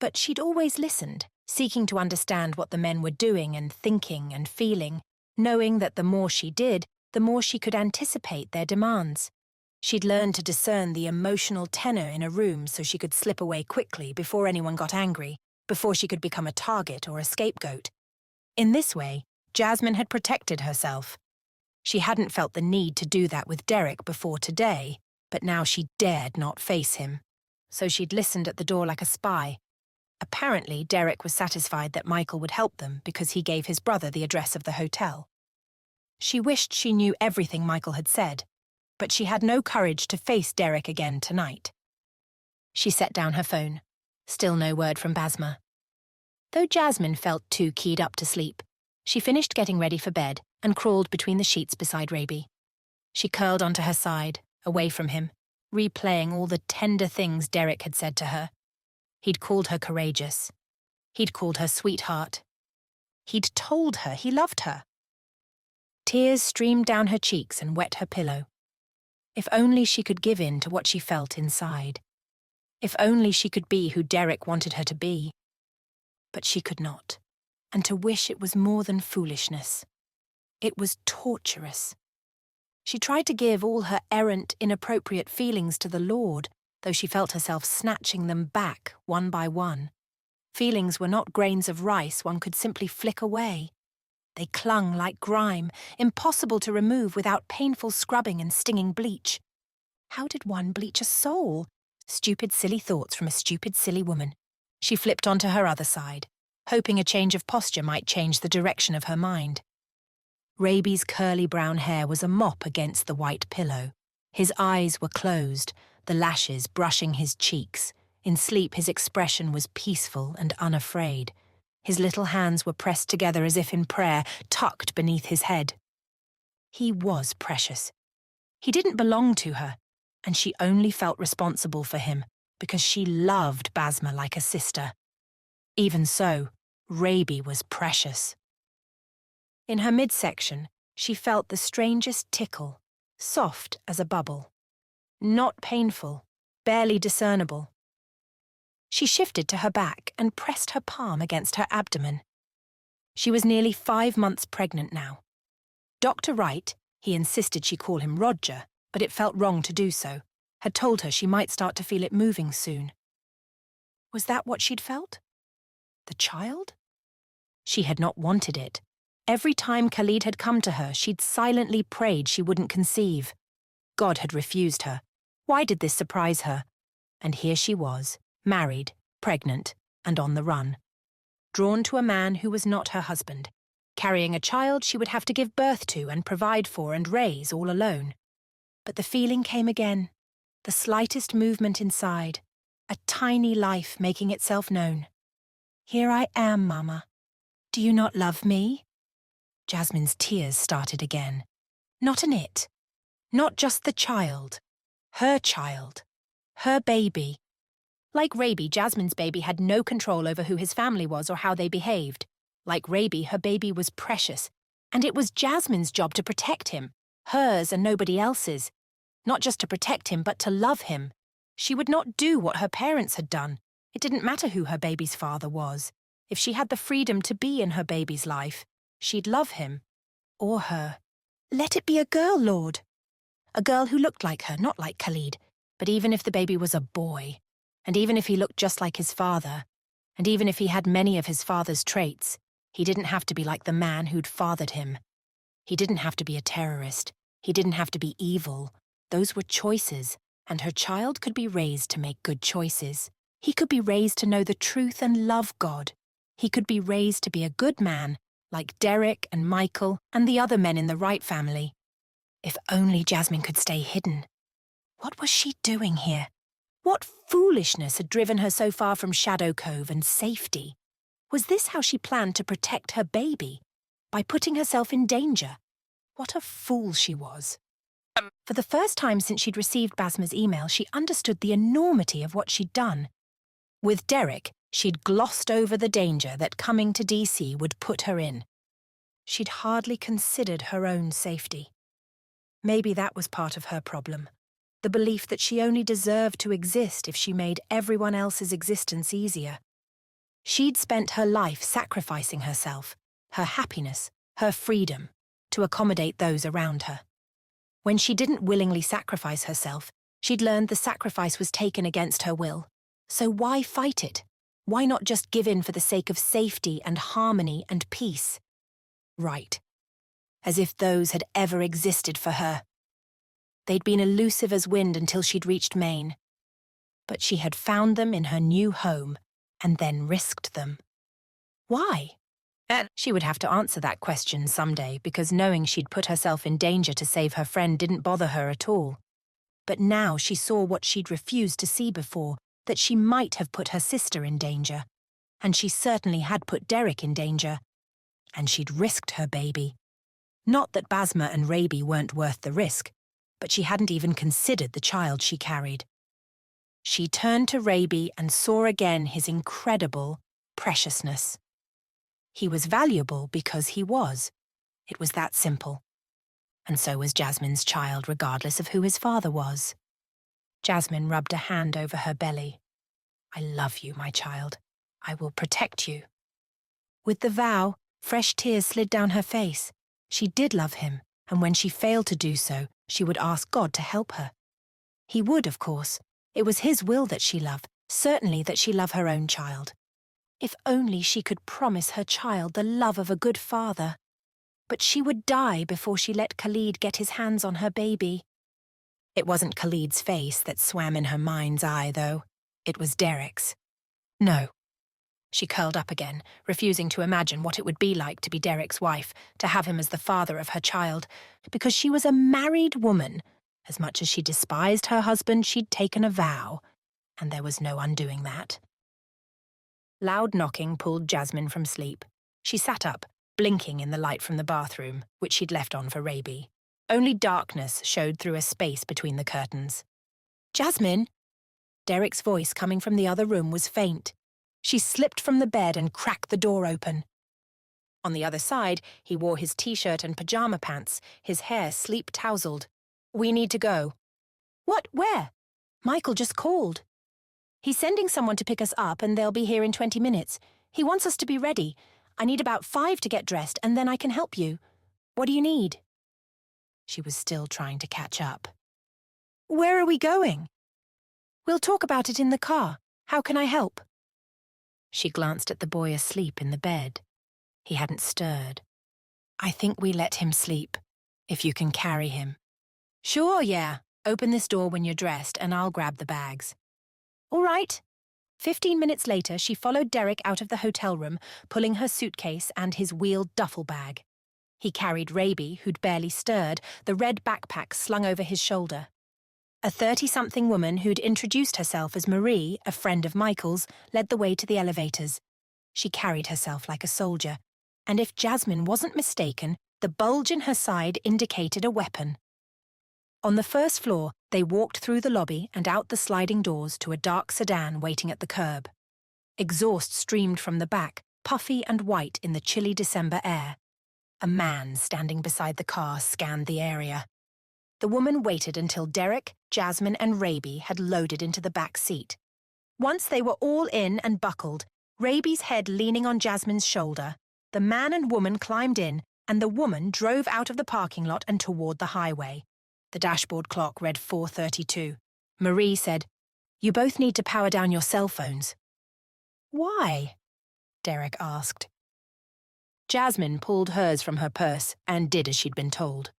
But she'd always listened, seeking to understand what the men were doing and thinking and feeling, knowing that the more she did, the more she could anticipate their demands. She'd learned to discern the emotional tenor in a room so she could slip away quickly before anyone got angry, before she could become a target or a scapegoat. In this way, Jasmine had protected herself. She hadn't felt the need to do that with Derrick before today, but now she dared not face him. So she'd listened at the door like a spy. Apparently, Derrick was satisfied that Michael would help them because he gave his brother the address of the hotel. She wished she knew everything Michael had said, but she had no courage to face Derrick again tonight. She set down her phone. Still no word from Basma. Though Jasmine felt too keyed up to sleep, she finished getting ready for bed and crawled between the sheets beside Rabi. She curled onto her side, away from him, replaying all the tender things Derrick had said to her. He'd called her courageous. He'd called her sweetheart. He'd told her he loved her. Tears streamed down her cheeks and wet her pillow. If only she could give in to what she felt inside. If only she could be who Derrick wanted her to be. But she could not, and to wish it was more than foolishness. It was torturous. She tried to give all her errant, inappropriate feelings to the Lord, though she felt herself snatching them back one by one. Feelings were not grains of rice one could simply flick away. They clung like grime, impossible to remove without painful scrubbing and stinging bleach. How did one bleach a soul? Stupid, silly thoughts from a stupid, silly woman. She flipped onto her other side, hoping a change of posture might change the direction of her mind. Rabi's curly brown hair was a mop against the white pillow. His eyes were closed, the lashes brushing his cheeks. In sleep his expression was peaceful and unafraid. His little hands were pressed together as if in prayer, tucked beneath his head. He was precious. He didn't belong to her, and she only felt responsible for him because she loved Basma like a sister. Even so, Rabi was precious. In her midsection, she felt the strangest tickle, soft as a bubble. Not painful, barely discernible. She shifted to her back and pressed her palm against her abdomen. She was nearly 5 months pregnant now. Dr. Wright, he insisted she call him Roger, but it felt wrong to do so, had told her she might start to feel it moving soon. Was that what she'd felt? The child? She had not wanted it. Every time Khalid had come to her, she'd silently prayed she wouldn't conceive. God had refused her. Why did this surprise her? And here she was, married, pregnant, and on the run. Drawn to a man who was not her husband, carrying a child she would have to give birth to and provide for and raise all alone. But the feeling came again, the slightest movement inside, a tiny life making itself known. Here I am, Mama. Do you not love me? Jasmine's tears started again. Not an it. Not just the child. Her baby. Like Rabi, Jasmine's baby had no control over who his family was or how they behaved. Like Rabi, her baby was precious, and it was Jasmine's job to protect him, hers and nobody else's. Not just to protect him, but to love him. She would not do what her parents had done. It didn't matter who her baby's father was. If she had the freedom to be in her baby's life, she'd love him. Or her. Let it be a girl, Lord. A girl who looked like her, not like Khalid. But even if the baby was a boy, and even if he looked just like his father, and even if he had many of his father's traits, he didn't have to be like the man who'd fathered him. He didn't have to be a terrorist. He didn't have to be evil. Those were choices, and her child could be raised to make good choices. He could be raised to know the truth and love God. He could be raised to be a good man, like Derrick and Michael and the other men in the Wright family. If only Jasmine could stay hidden. What was she doing here? What foolishness had driven her so far from Shadow Cove and safety? Was this how she planned to protect her baby? By putting herself in danger? What a fool she was. For the first time since she'd received Basma's email, she understood the enormity of what she'd done. With Derrick, she'd glossed over the danger that coming to DC would put her in. She'd hardly considered her own safety. Maybe that was part of her problem. The belief that she only deserved to exist if she made everyone else's existence easier. She'd spent her life sacrificing herself, her happiness, her freedom, to accommodate those around her. When she didn't willingly sacrifice herself, she'd learned the sacrifice was taken against her will. So why fight it? Why not just give in for the sake of safety and harmony and peace? Right. As if those had ever existed for her. They'd been elusive as wind until she'd reached Maine. But she had found them in her new home and then risked them. Why? She would have to answer that question someday, because knowing she'd put herself in danger to save her friend didn't bother her at all. But now she saw what she'd refused to see before, that she might have put her sister in danger. And she certainly had put Derrick in danger. And she'd risked her baby. Not that Basma and Raby weren't worth the risk, but she hadn't even considered the child she carried. She turned to Raby and saw again his incredible preciousness. He was valuable because he was. It was that simple. And so was Jasmine's child, regardless of who his father was. Jasmine rubbed a hand over her belly. I love you, my child. I will protect you. With the vow, fresh tears slid down her face. She did love him, and when she failed to do so, she would ask God to help her. He would, of course. It was his will that she love, certainly that she love her own child. If only she could promise her child the love of a good father. But she would die before she let Khalid get his hands on her baby. It wasn't Khalid's face that swam in her mind's eye, though. It was Derrick's. No. She curled up again, refusing to imagine what it would be like to be Derrick's wife, to have him as the father of her child, because she was a married woman. As much as she despised her husband, she'd taken a vow, and there was no undoing that. Loud knocking pulled Jasmine from sleep. She sat up, blinking in the light from the bathroom, which she'd left on for Raby. Only darkness showed through a space between the curtains. Jasmine! Derrick's voice coming from the other room was faint. She slipped from the bed and cracked the door open. On the other side, he wore his t-shirt and pajama pants, his hair sleep-tousled. We need to go. What? Where? Michael just called. He's sending someone to pick us up and they'll be here in 20 minutes. He wants us to be ready. I need about 5 to get dressed and then I can help you. What do you need? She was still trying to catch up. Where are we going? We'll talk about it in the car. How can I help? She glanced at the boy asleep in the bed. He hadn't stirred. I think we let him sleep, if you can carry him. Sure, yeah. Open this door when you're dressed and I'll grab the bags. All right. 15 minutes later, she followed Derrick out of the hotel room, pulling her suitcase and his wheeled duffel bag. He carried Raby, who'd barely stirred, the red backpack slung over his shoulder. A 30-something woman who'd introduced herself as Marie, a friend of Michael's, led the way to the elevators. She carried herself like a soldier, and if Jasmine wasn't mistaken, the bulge in her side indicated a weapon. On the first floor, they walked through the lobby and out the sliding doors to a dark sedan waiting at the curb. Exhaust streamed from the back, puffy and white in the chilly December air. A man standing beside the car scanned the area. The woman waited until Derrick, Jasmine and Raby had loaded into the back seat. Once they were all in and buckled, Raby's head leaning on Jasmine's shoulder, the man and woman climbed in and the woman drove out of the parking lot and toward the highway. The dashboard clock read 4:32. Marie said, "You both need to power down your cell phones." "Why?" Derrick asked. Jasmine pulled hers from her purse and did as she'd been told.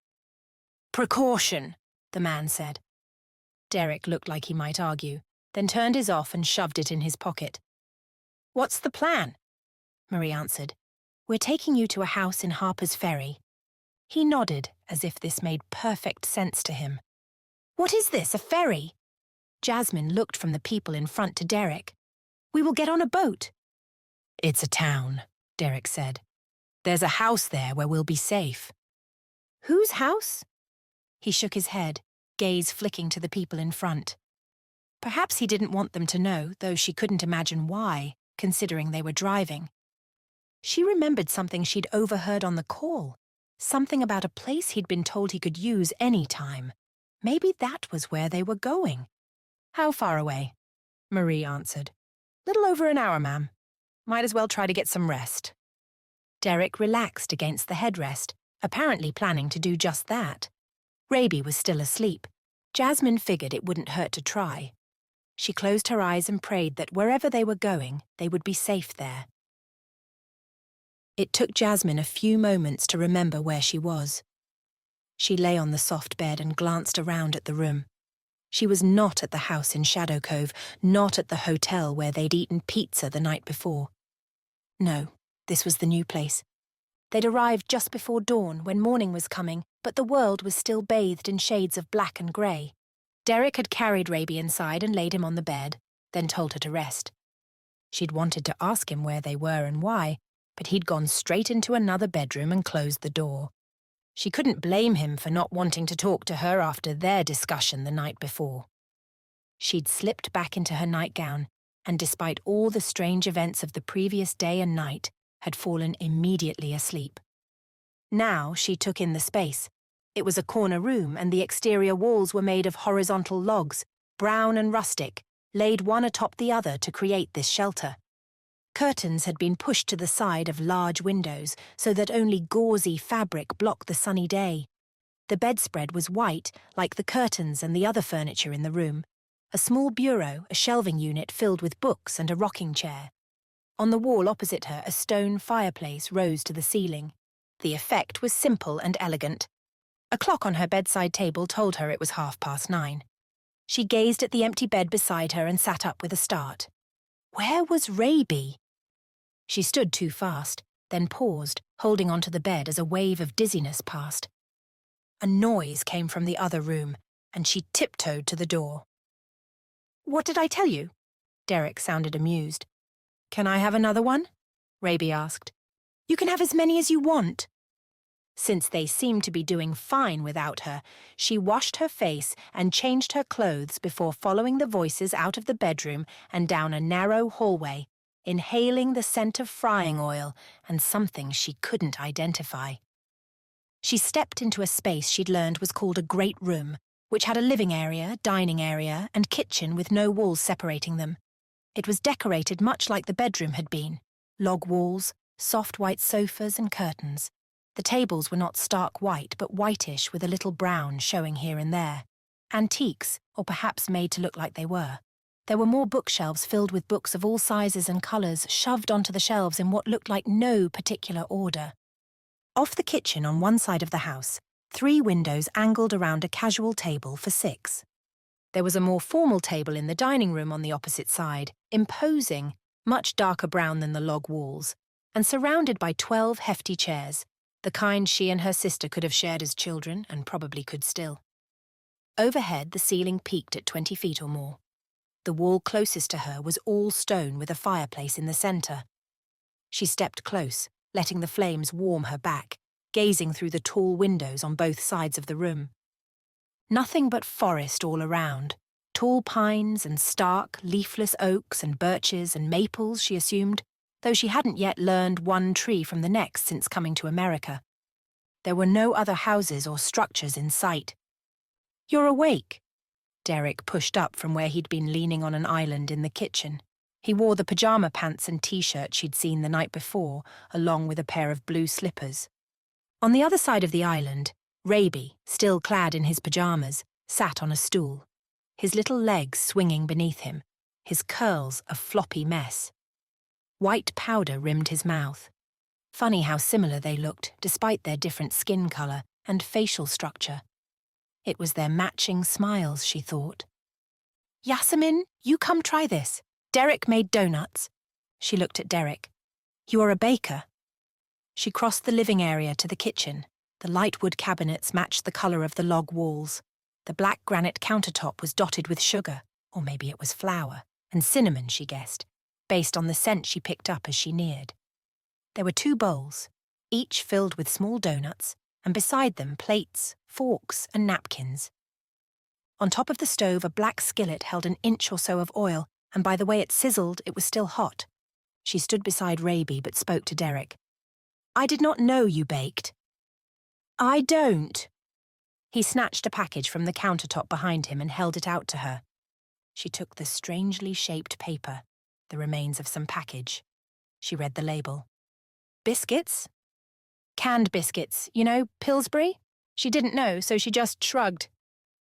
"Precaution," the man said. Derrick looked like he might argue, then turned his off and shoved it in his pocket. "What's the plan?" Marie answered. "We're taking you to a house in Harper's Ferry." He nodded, as if this made perfect sense to him. "What is this, a ferry?" Jasmine looked from the people in front to Derrick. "We will get on a boat." "It's a town," Derrick said. "There's a house there where we'll be safe." "Whose house?" He shook his head, gaze flicking to the people in front. Perhaps he didn't want them to know, though she couldn't imagine why, considering they were driving. She remembered something she'd overheard on the call, something about a place he'd been told he could use any time. Maybe that was where they were going. "How far away?" Marie answered. "Little over an hour, ma'am. Might as well try to get some rest." Derrick relaxed against the headrest, apparently planning to do just that. Raby was still asleep. Jasmine figured it wouldn't hurt to try. She closed her eyes and prayed that wherever they were going, they would be safe there. It took Jasmine a few moments to remember where she was. She lay on the soft bed and glanced around at the room. She was not at the house in Shadow Cove, not at the hotel where they'd eaten pizza the night before. No, this was the new place. They'd arrived just before dawn when morning was coming, but the world was still bathed in shades of black and grey. Derrick had carried Raby inside and laid him on the bed, then told her to rest. She'd wanted to ask him where they were and why, but he'd gone straight into another bedroom and closed the door. She couldn't blame him for not wanting to talk to her after their discussion the night before. She'd slipped back into her nightgown, and despite all the strange events of the previous day and night, had fallen immediately asleep. Now she took in the space. It was a corner room, and the exterior walls were made of horizontal logs, brown and rustic, laid one atop the other to create this shelter. Curtains had been pushed to the side of large windows so that only gauzy fabric blocked the sunny day. The bedspread was white, like the curtains and the other furniture in the room. A small bureau, a shelving unit filled with books, and a rocking chair. On the wall opposite her, a stone fireplace rose to the ceiling. The effect was simple and elegant. A clock on her bedside table told her it was 9:30. She gazed at the empty bed beside her and sat up with a start. Where was Raby? She stood too fast, then paused, holding onto the bed as a wave of dizziness passed. A noise came from the other room, and she tiptoed to the door. "What did I tell you?" Derrick sounded amused. "Can I have another one?" Raby asked. "You can have as many as you want." Since they seemed to be doing fine without her, she washed her face and changed her clothes before following the voices out of the bedroom and down a narrow hallway, inhaling the scent of frying oil and something she couldn't identify. She stepped into a space she'd learned was called a great room, which had a living area, dining area, and kitchen with no walls separating them. It was decorated much like the bedroom had been: log walls, soft white sofas and curtains. The tables were not stark white, but whitish with a little brown showing here and there. Antiques, or perhaps made to look like they were. There were more bookshelves filled with books of all sizes and colours shoved onto the shelves in what looked like no particular order. Off the kitchen on one side of the house, 3 windows angled around a casual table for 6. There was a more formal table in the dining room on the opposite side, imposing, much darker brown than the log walls, and surrounded by 12 hefty chairs, the kind she and her sister could have shared as children and probably could still. Overhead, the ceiling peaked at 20 feet or more. The wall closest to her was all stone with a fireplace in the centre. She stepped close, letting the flames warm her back, gazing through the tall windows on both sides of the room. Nothing but forest all around, tall pines and stark, leafless oaks and birches and maples, she assumed, though she hadn't yet learned one tree from the next since coming to America. There were no other houses or structures in sight. "You're awake." Derrick pushed up from where he'd been leaning on an island in the kitchen. He wore the pyjama pants and t-shirt she'd seen the night before, along with a pair of blue slippers. On the other side of the island, Raby, still clad in his pyjamas, sat on a stool, his little legs swinging beneath him, his curls a floppy mess. White powder rimmed his mouth. Funny how similar they looked, despite their different skin colour and facial structure. It was their matching smiles, she thought. "Jasmine, you come try this. Derrick made donuts." She looked at Derrick. "You are a baker." She crossed the living area to the kitchen. The light wood cabinets matched the colour of the log walls. The black granite countertop was dotted with sugar, Or maybe it was flour, and cinnamon, she guessed, based on the scent she picked up as she neared. There were 2 bowls, each filled with small doughnuts, and beside them plates, forks, and napkins. On top of the stove, a black skillet held an inch or so of oil, and by the way it sizzled, it was still hot. She stood beside Raby but spoke to Derrick. "I did not know you baked." "I don't." He snatched a package from the countertop behind him and held it out to her. She took the strangely shaped paper, the remains of some package. She read the label. "Biscuits?" "Canned biscuits, you know, Pillsbury?" She didn't know, so she just shrugged.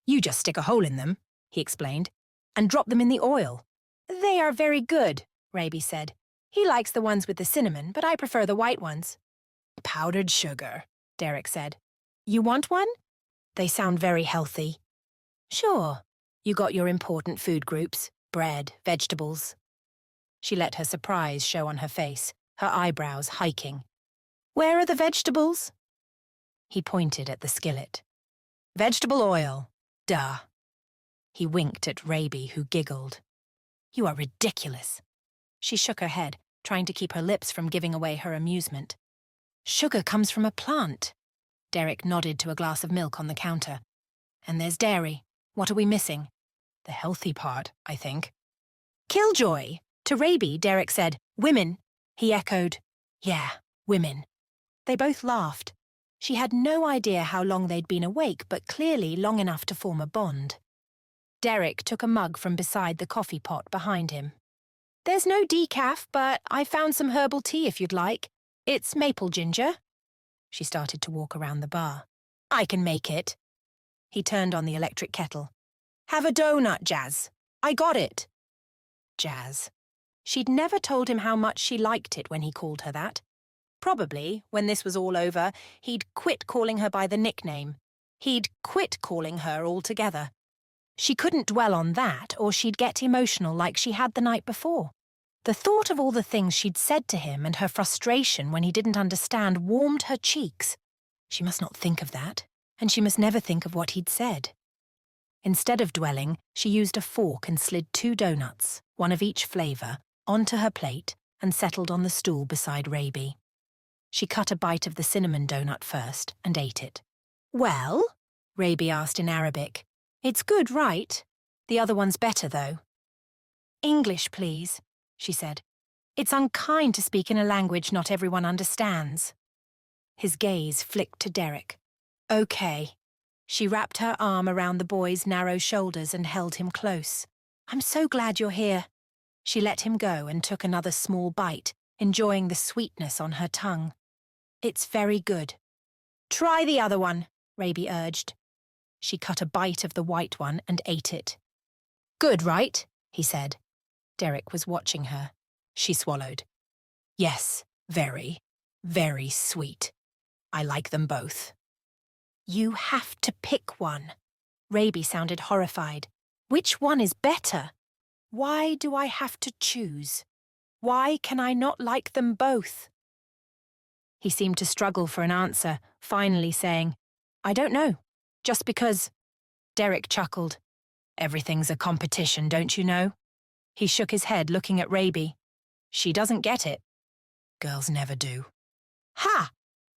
"You just stick a hole in them," he explained, "and drop them in the oil." "They are very good," Raby said. "He likes the ones with the cinnamon, but I prefer the white ones." "Powdered sugar," Derrick said. "You want one? They sound very healthy." "Sure. You got your important food groups, bread, vegetables." She let her surprise show on her face, her eyebrows hiking. "Where are the vegetables?" He pointed at the skillet. "Vegetable oil. Duh." He winked at Raby, who giggled. "You are ridiculous." She shook her head, trying to keep her lips from giving away her amusement. "Sugar comes from a plant." Derrick nodded to a glass of milk on the counter. "And there's dairy. What are we missing?" "The healthy part, I think." "Killjoy!" To Raby, Derrick said, "Women." He echoed, "Yeah, women." They both laughed. She had no idea how long they'd been awake, but clearly long enough to form a bond. Derrick took a mug from beside the coffee pot behind him. "There's no decaf, but I found some herbal tea if you'd like. It's maple ginger." She started to walk around the bar. "I can make it." He turned on the electric kettle. "Have a donut, Jazz. I got it." Jazz. She'd never told him how much she liked it when he called her that. Probably, when this was all over, he'd quit calling her by the nickname. He'd quit calling her altogether. She couldn't dwell on that, or she'd get emotional like she had the night before. The thought of all the things she'd said to him and her frustration when he didn't understand warmed her cheeks. She must not think of that, and she must never think of what he'd said. Instead of dwelling, she used a fork and slid 2 doughnuts, one of each flavour, onto her plate and settled on the stool beside Raby. She cut a bite of the cinnamon doughnut first and ate it. "Well?" Raby asked in Arabic. "It's good, right? The other one's better, though." "English, please," she said. "It's unkind to speak in a language not everyone understands." His gaze flicked to Derrick. "Okay." She wrapped her arm around the boy's narrow shoulders and held him close. "I'm so glad you're here." She let him go and took another small bite, enjoying the sweetness on her tongue. "It's very good." "Try the other one," Raby urged. She cut a bite of the white one and ate it. "Good, right?" he said. Derrick was watching her. She swallowed. "Yes, very, very sweet. I like them both." "You have to pick one." Raby sounded horrified. "Which one is better? Why do I have to choose? Why can I not like them both?" He seemed to struggle for an answer, finally saying, "I don't know. Just because." Derrick chuckled. "Everything's a competition, don't you know?" He shook his head, looking at Raby. "She doesn't get it." "Girls never do." "Ha!"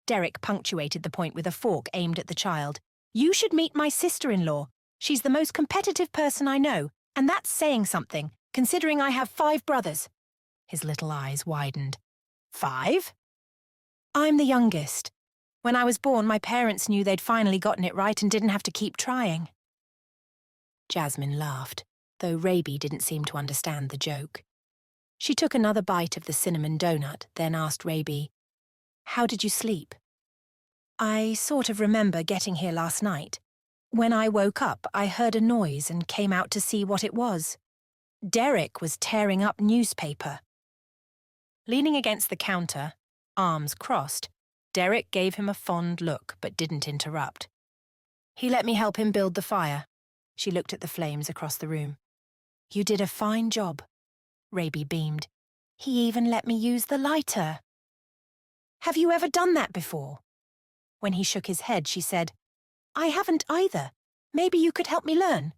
Derrick punctuated the point with a fork aimed at the child. "You should meet my sister-in-law. She's the most competitive person I know, and that's saying something, considering I have 5 brothers." His little eyes widened. 5? "I'm the youngest. When I was born, my parents knew they'd finally gotten it right and didn't have to keep trying." Jasmine laughed, though Raby didn't seem to understand the joke. She took another bite of the cinnamon doughnut, then asked Raby, "How did you sleep?" "I sort of remember getting here last night. When I woke up, I heard a noise and came out to see what it was. Derrick was tearing up newspaper." Leaning against the counter, arms crossed, Derrick gave him a fond look but didn't interrupt. "He let me help him build the fire." She looked at the flames across the room. "You did a fine job." Raby beamed. "He even let me use the lighter." "Have you ever done that before?" When he shook his head, she said, "I haven't either. Maybe you could help me learn."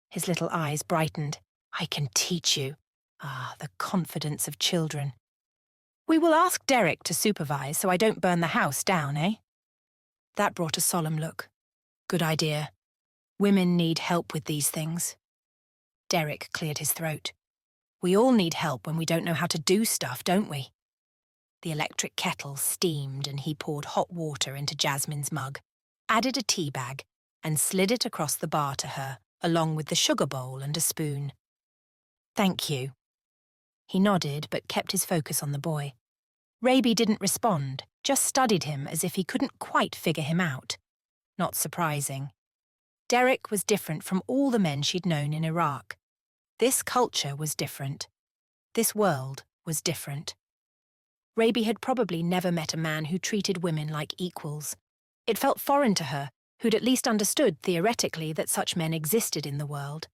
His little eyes brightened. I can teach you. Ah, the confidence of children. We will ask Derrick to supervise so I don't burn the house down, eh? That brought a solemn look. Good idea. Women need help with these things. Derrick cleared his throat. We all need help when we don't know how to do stuff, don't we? The electric kettle steamed and he poured hot water into Jasmine's mug, added a tea bag, and slid it across the bar to her, along with the sugar bowl and a spoon. Thank you. He nodded but kept his focus on the boy. Raby didn't respond, just studied him as if he couldn't quite figure him out. Not surprising. Derrick was different from all the men she'd known in Iraq. This culture was different. This world was different. Raby had probably never met a man who treated women like equals. It felt foreign to her, who'd at least understood theoretically that such men existed in the world.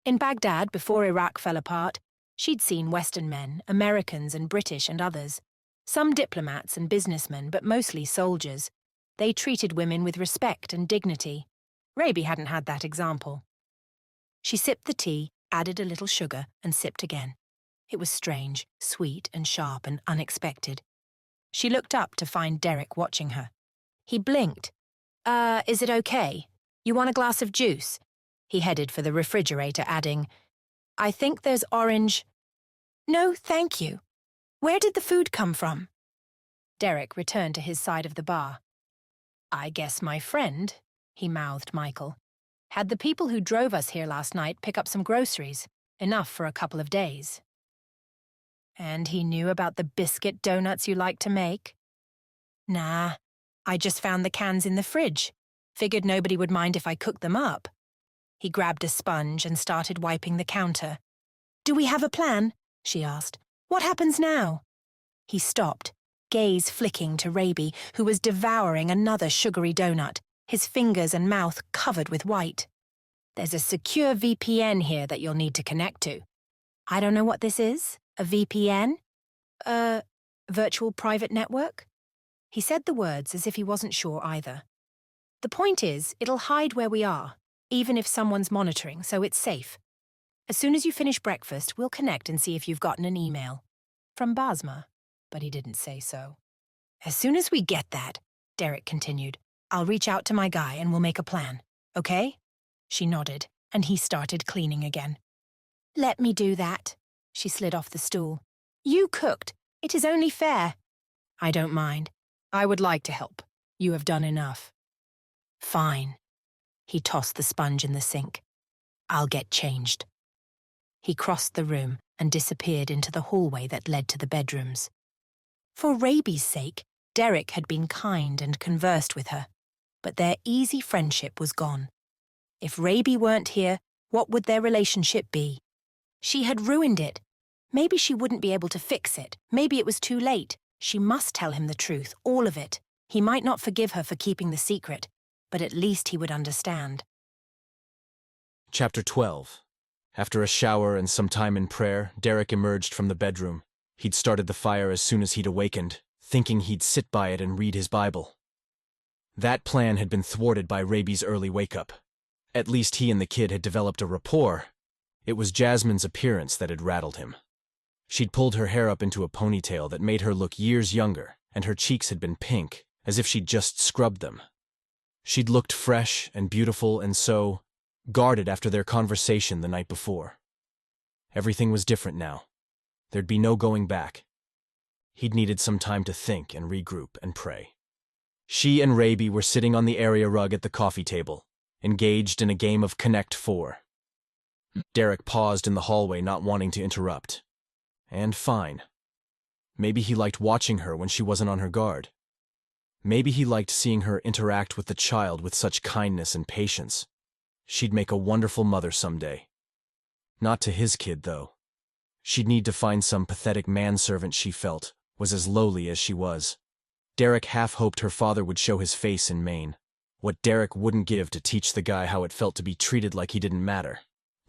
In Baghdad, before Iraq fell apart, she'd seen Western men, Americans and British and others. Some diplomats and businessmen, but mostly soldiers. They treated women with respect and dignity. Raby hadn't had that example. She sipped the tea, added a little sugar, and sipped again. It was strange, sweet and sharp and unexpected. She looked up to find Derrick watching her. He blinked. Is it okay? You want a glass of juice? He headed for the refrigerator, adding, I think there's orange. No, thank you. Where did the food come from? Derrick returned to his side of the bar. I guess my friend, he mouthed Michael, had the people who drove us here last night pick up some groceries, enough for a couple of days. And he knew about the biscuit donuts you like to make? Nah, I just found the cans in the fridge. Figured nobody would mind if I cooked them up. He grabbed a sponge and started wiping the counter. Do we have a plan? She asked. What happens now? He stopped, gaze flicking to Raby, who was devouring another sugary donut, his fingers and mouth covered with white. There's a secure VPN here that you'll need to connect to. I don't know what this is. A VPN? Virtual private network? He said the words as if he wasn't sure either. The point is, it'll hide where we are, even if someone's monitoring, so it's safe. As soon as you finish breakfast, we'll connect and see if you've gotten an email. From Basma, but he didn't say so. As soon as we get that, Derrick continued, I'll reach out to my guy and we'll make a plan, okay? She nodded, and he started cleaning again. Let me do that. She slid off the stool. You cooked. It is only fair. I don't mind. I would like to help. You have done enough. Fine. He tossed the sponge in the sink. I'll get changed. He crossed the room and disappeared into the hallway that led to the bedrooms. For Raby's sake, Derrick had been kind and conversed with her, but their easy friendship was gone. If Raby weren't here, what would their relationship be? She had ruined it. Maybe she wouldn't be able to fix it. Maybe it was too late. She must tell him the truth, all of it. He might not forgive her for keeping the secret, but at least he would understand. Chapter 12. After a shower and some time in prayer, Derrick emerged from the bedroom. He'd started the fire as soon as he'd awakened, thinking he'd sit by it and read his Bible. That plan had been thwarted by Raby's early wake-up. At least he and the kid had developed a rapport. It was Jasmine's appearance that had rattled him. She'd pulled her hair up into a ponytail that made her look years younger, and her cheeks had been pink, as if she'd just scrubbed them. She'd looked fresh and beautiful and so guarded after their conversation the night before. Everything was different now. There'd be no going back. He'd needed some time to think and regroup and pray. She and Raby were sitting on the area rug at the coffee table, engaged in a game of Connect 4. Derrick paused in the hallway, not wanting to interrupt. And fine. Maybe he liked watching her when she wasn't on her guard. Maybe he liked seeing her interact with the child with such kindness and patience. She'd make a wonderful mother someday. Not to his kid, though. She'd need to find some pathetic manservant she felt was as lowly as she was. Derrick half hoped her father would show his face in Maine. What Derrick wouldn't give to teach the guy how it felt to be treated like he didn't matter.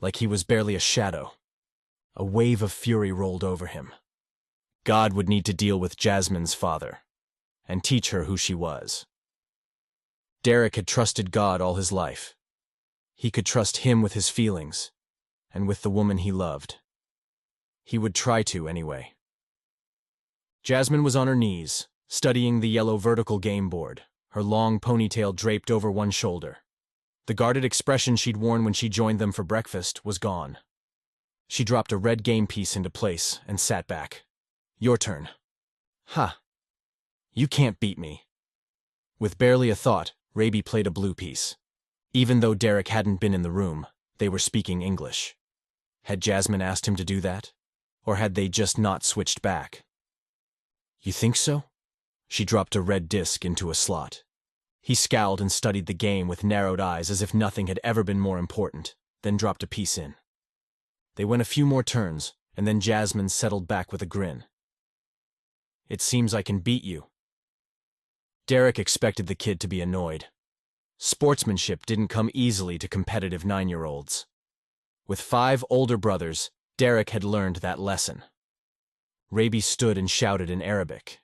Like he was barely a shadow. A wave of fury rolled over him. God would need to deal with Jasmine's father, and teach her who she was. Derrick had trusted God all his life. He could trust him with his feelings, and with the woman he loved. He would try to, anyway. Jasmine was on her knees, studying the yellow vertical game board, her long ponytail draped over one shoulder. The guarded expression she'd worn when she joined them for breakfast was gone. She dropped a red game piece into place and sat back. Your turn. Ha! You can't beat me. With barely a thought, Raby played a blue piece. Even though Derrick hadn't been in the room, they were speaking English. Had Jasmine asked him to do that? Or had they just not switched back? You think so? She dropped a red disc into a slot. He scowled and studied the game with narrowed eyes as if nothing had ever been more important, then dropped a piece in. They went a few more turns, and then Jasmine settled back with a grin. It seems I can beat you. Derrick expected the kid to be annoyed. Sportsmanship didn't come easily to competitive 9-year-olds. With 5 older brothers, Derrick had learned that lesson. Raby stood and shouted in Arabic.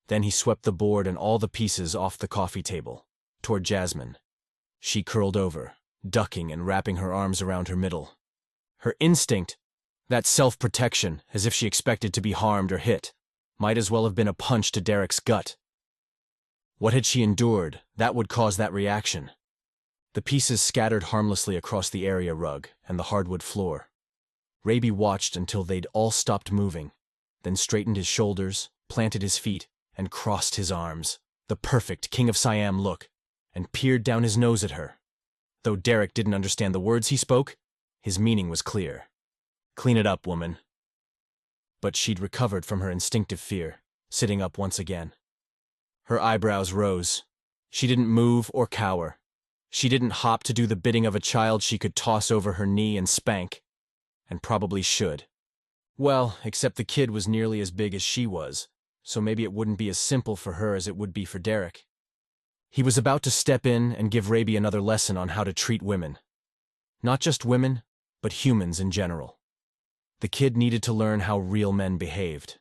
Then he swept the board and all the pieces off the coffee table, toward Jasmine. She curled over, ducking and wrapping her arms around her middle. Her instinct, that self-protection, as if she expected to be harmed or hit, might as well have been a punch to Derrick's gut. What had she endured that would cause that reaction? The pieces scattered harmlessly across the area rug and the hardwood floor. Raby watched until they'd all stopped moving, then straightened his shoulders, planted his feet, and crossed his arms, the perfect King of Siam look, and peered down his nose at her. Though Derrick didn't understand the words he spoke, his meaning was clear. Clean it up, woman. But she'd recovered from her instinctive fear, sitting up once again. Her eyebrows rose. She didn't move or cower. She didn't hop to do the bidding of a child she could toss over her knee and spank. And probably should. Well, except the kid was nearly as big as she was, so maybe it wouldn't be as simple for her as it would be for Derrick. He was about to step in and give Raby another lesson on how to treat women. Not just women, but humans in general. The kid needed to learn how real men behaved.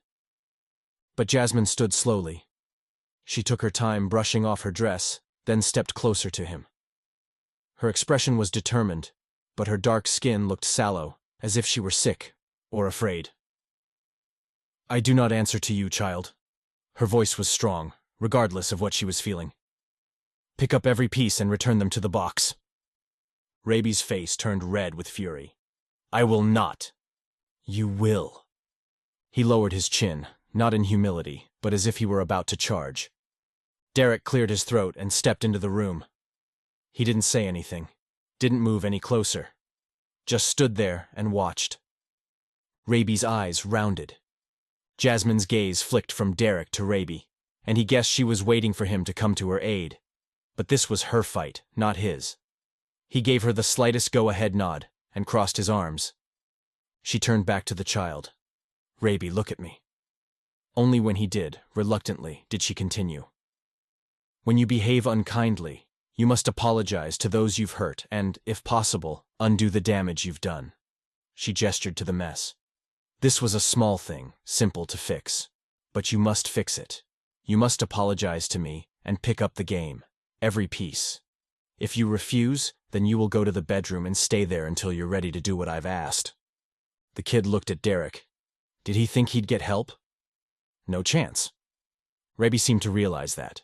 But Jasmine stood slowly. She took her time brushing off her dress, then stepped closer to him. Her expression was determined, but her dark skin looked sallow, as if she were sick or afraid. I do not answer to you, child. Her voice was strong, regardless of what she was feeling. Pick up every piece and return them to the box. Raby's face turned red with fury. I will not. You will. He lowered his chin, not in humility, but as if he were about to charge. Derrick cleared his throat and stepped into the room. He didn't say anything, didn't move any closer. Just stood there and watched. Raby's eyes rounded. Jasmine's gaze flicked from Derrick to Raby, and he guessed she was waiting for him to come to her aid. But this was her fight, not his. He gave her the slightest go-ahead nod and crossed his arms. She turned back to the child. Raby, look at me. Only when he did, reluctantly, did she continue. When you behave unkindly, you must apologize to those you've hurt and, if possible, undo the damage you've done. She gestured to the mess. This was a small thing, simple to fix. But you must fix it. You must apologize to me and pick up the game, every piece. If you refuse, then you will go to the bedroom and stay there until you're ready to do what I've asked. The kid looked at Derrick. Did he think he'd get help? No chance. Raby seemed to realize that.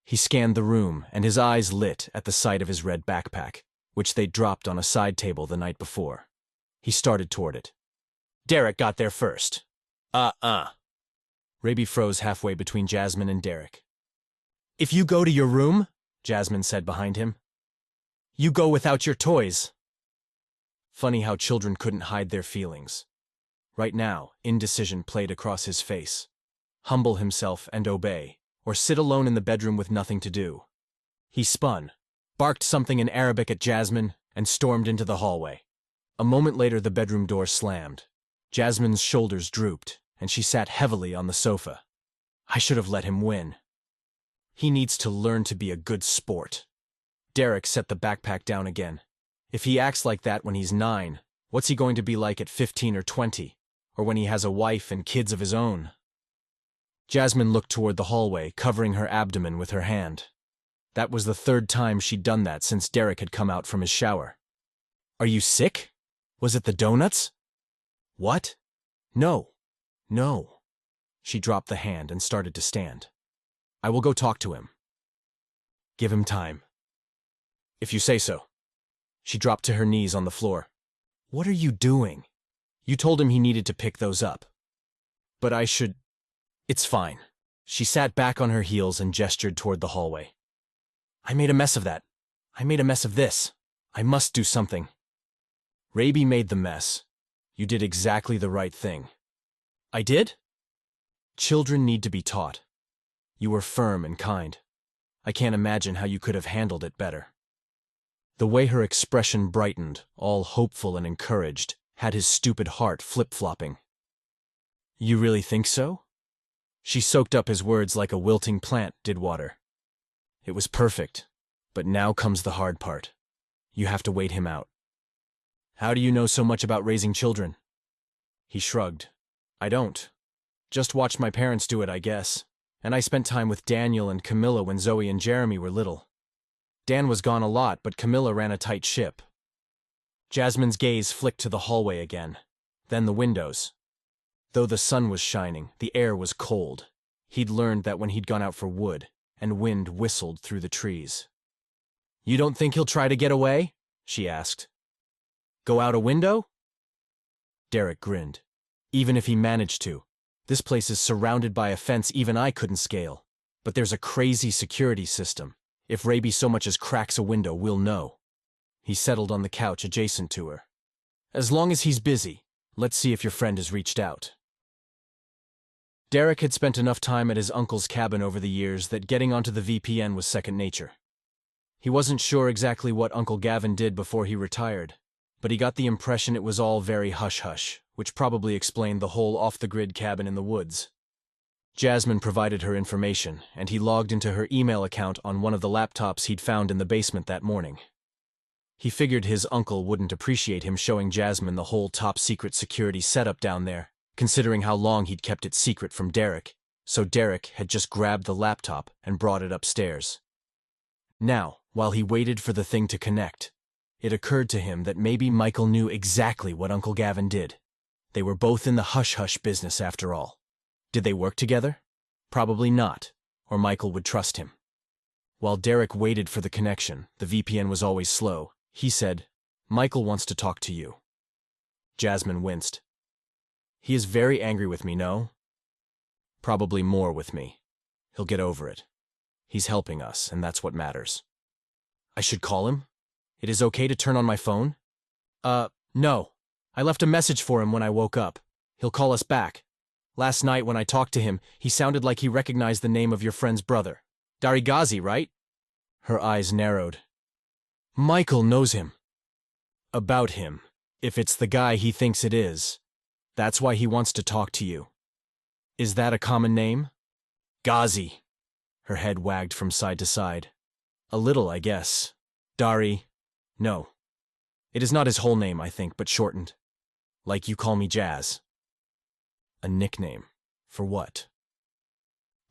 He scanned the room, and his eyes lit at the sight of his red backpack, which they'd dropped on a side table the night before. He started toward it. Derrick got there first. Raby froze halfway between Jasmine and Derrick. If you go to your room, Jasmine said behind him, you go without your toys. Funny how children couldn't hide their feelings. Right now, indecision played across his face. Humble himself and obey, or sit alone in the bedroom with nothing to do. He spun, barked something in Arabic at Jasmine, and stormed into the hallway. A moment later, the bedroom door slammed. Jasmine's shoulders drooped, and she sat heavily on the sofa. I should have let him win. He needs to learn to be a good sport. Derrick set the backpack down again. If he acts like that when he's 9, what's he going to be like at 15 or 20, or when he has a wife and kids of his own? Jasmine looked toward the hallway, covering her abdomen with her hand. That was the 3rd time she'd done that since Derrick had come out from his shower. Are you sick? Was it the donuts? What? No. No. She dropped the hand and started to stand. I will go talk to him. Give him time. If you say so. She dropped to her knees on the floor. What are you doing? You told him he needed to pick those up. But I should... It's fine. She sat back on her heels and gestured toward the hallway. I made a mess of that. I made a mess of this. I must do something. Raby made the mess. You did exactly the right thing. I did? Children need to be taught. You were firm and kind. I can't imagine how you could have handled it better. The way her expression brightened, all hopeful and encouraged, had his stupid heart flip-flopping. You really think so? She soaked up his words like a wilting plant did water. It was perfect, but now comes the hard part. You have to wait him out. How do you know so much about raising children? He shrugged. I don't. Just watched my parents do it, I guess. And I spent time with Daniel and Camilla when Zoe and Jeremy were little. Dan was gone a lot, but Camilla ran a tight ship. Jasmine's gaze flicked to the hallway again, then the windows. Though the sun was shining, the air was cold. He'd learned that when he'd gone out for wood, and wind whistled through the trees. You don't think he'll try to get away? She asked. Go out a window? Derrick grinned. Even if he managed to, this place is surrounded by a fence even I couldn't scale. But there's a crazy security system. If Raby so much as cracks a window, we'll know. He settled on the couch adjacent to her. As long as he's busy, let's see if your friend has reached out. Derrick had spent enough time at his uncle's cabin over the years that getting onto the VPN was second nature. He wasn't sure exactly what Uncle Gavin did before he retired, but he got the impression it was all very hush-hush, which probably explained the whole off-the-grid cabin in the woods. Jasmine provided her information, and he logged into her email account on one of the laptops he'd found in the basement that morning. He figured his uncle wouldn't appreciate him showing Jasmine the whole top-secret security setup down there, considering how long he'd kept it secret from Derrick, so Derrick had just grabbed the laptop and brought it upstairs. Now, while he waited for the thing to connect, it occurred to him that maybe Michael knew exactly what Uncle Gavin did. They were both in the hush-hush business after all. Did they work together? Probably not, or Michael would trust him. While Derrick waited for the connection, the VPN was always slow. He said, Michael wants to talk to you. Jasmine winced. He is very angry with me, no? Probably more with me. He'll get over it. He's helping us, and that's what matters. I should call him? It is okay to turn on my phone? No. I left a message for him when I woke up. He'll call us back. Last night when I talked to him, he sounded like he recognized the name of your friend's brother. Darighazi, right? Her eyes narrowed. Michael knows him. About him, if it's the guy he thinks it is. That's why he wants to talk to you. Is that a common name? Ghazi. Her head wagged from side to side. A little, I guess. Dari. No. It is not his whole name, I think, but shortened. Like you call me Jazz. A nickname. For what?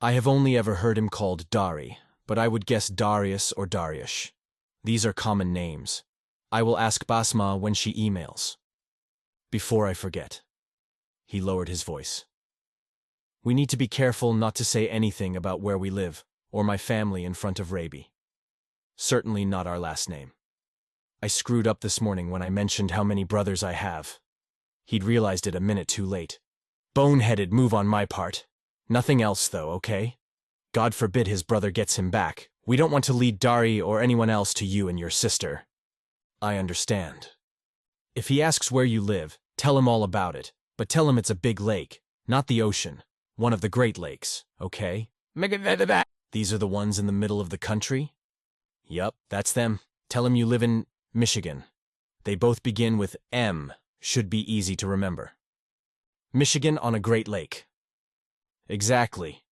I have only ever heard him called Dari, but I would guess Darius or Dariush. These are common names. I will ask Basma when she emails. Before I forget. He lowered his voice. We need to be careful not to say anything about where we live, or my family in front of Raby. Certainly not our last name. I screwed up this morning when I mentioned how many brothers I have. He'd realized it a minute too late. Boneheaded move on my part. Nothing else, though, okay? God forbid his brother gets him back. We don't want to lead Dari or anyone else to you and your sister. I understand. If he asks where you live, tell him all about it, but tell him it's a big lake, not the ocean. One of the Great Lakes, okay? These are the ones in the middle of the country? Yup, that's them. Tell him you live in Michigan. They both begin with M. Should be easy to remember. Michigan on a Great Lake. Exactly.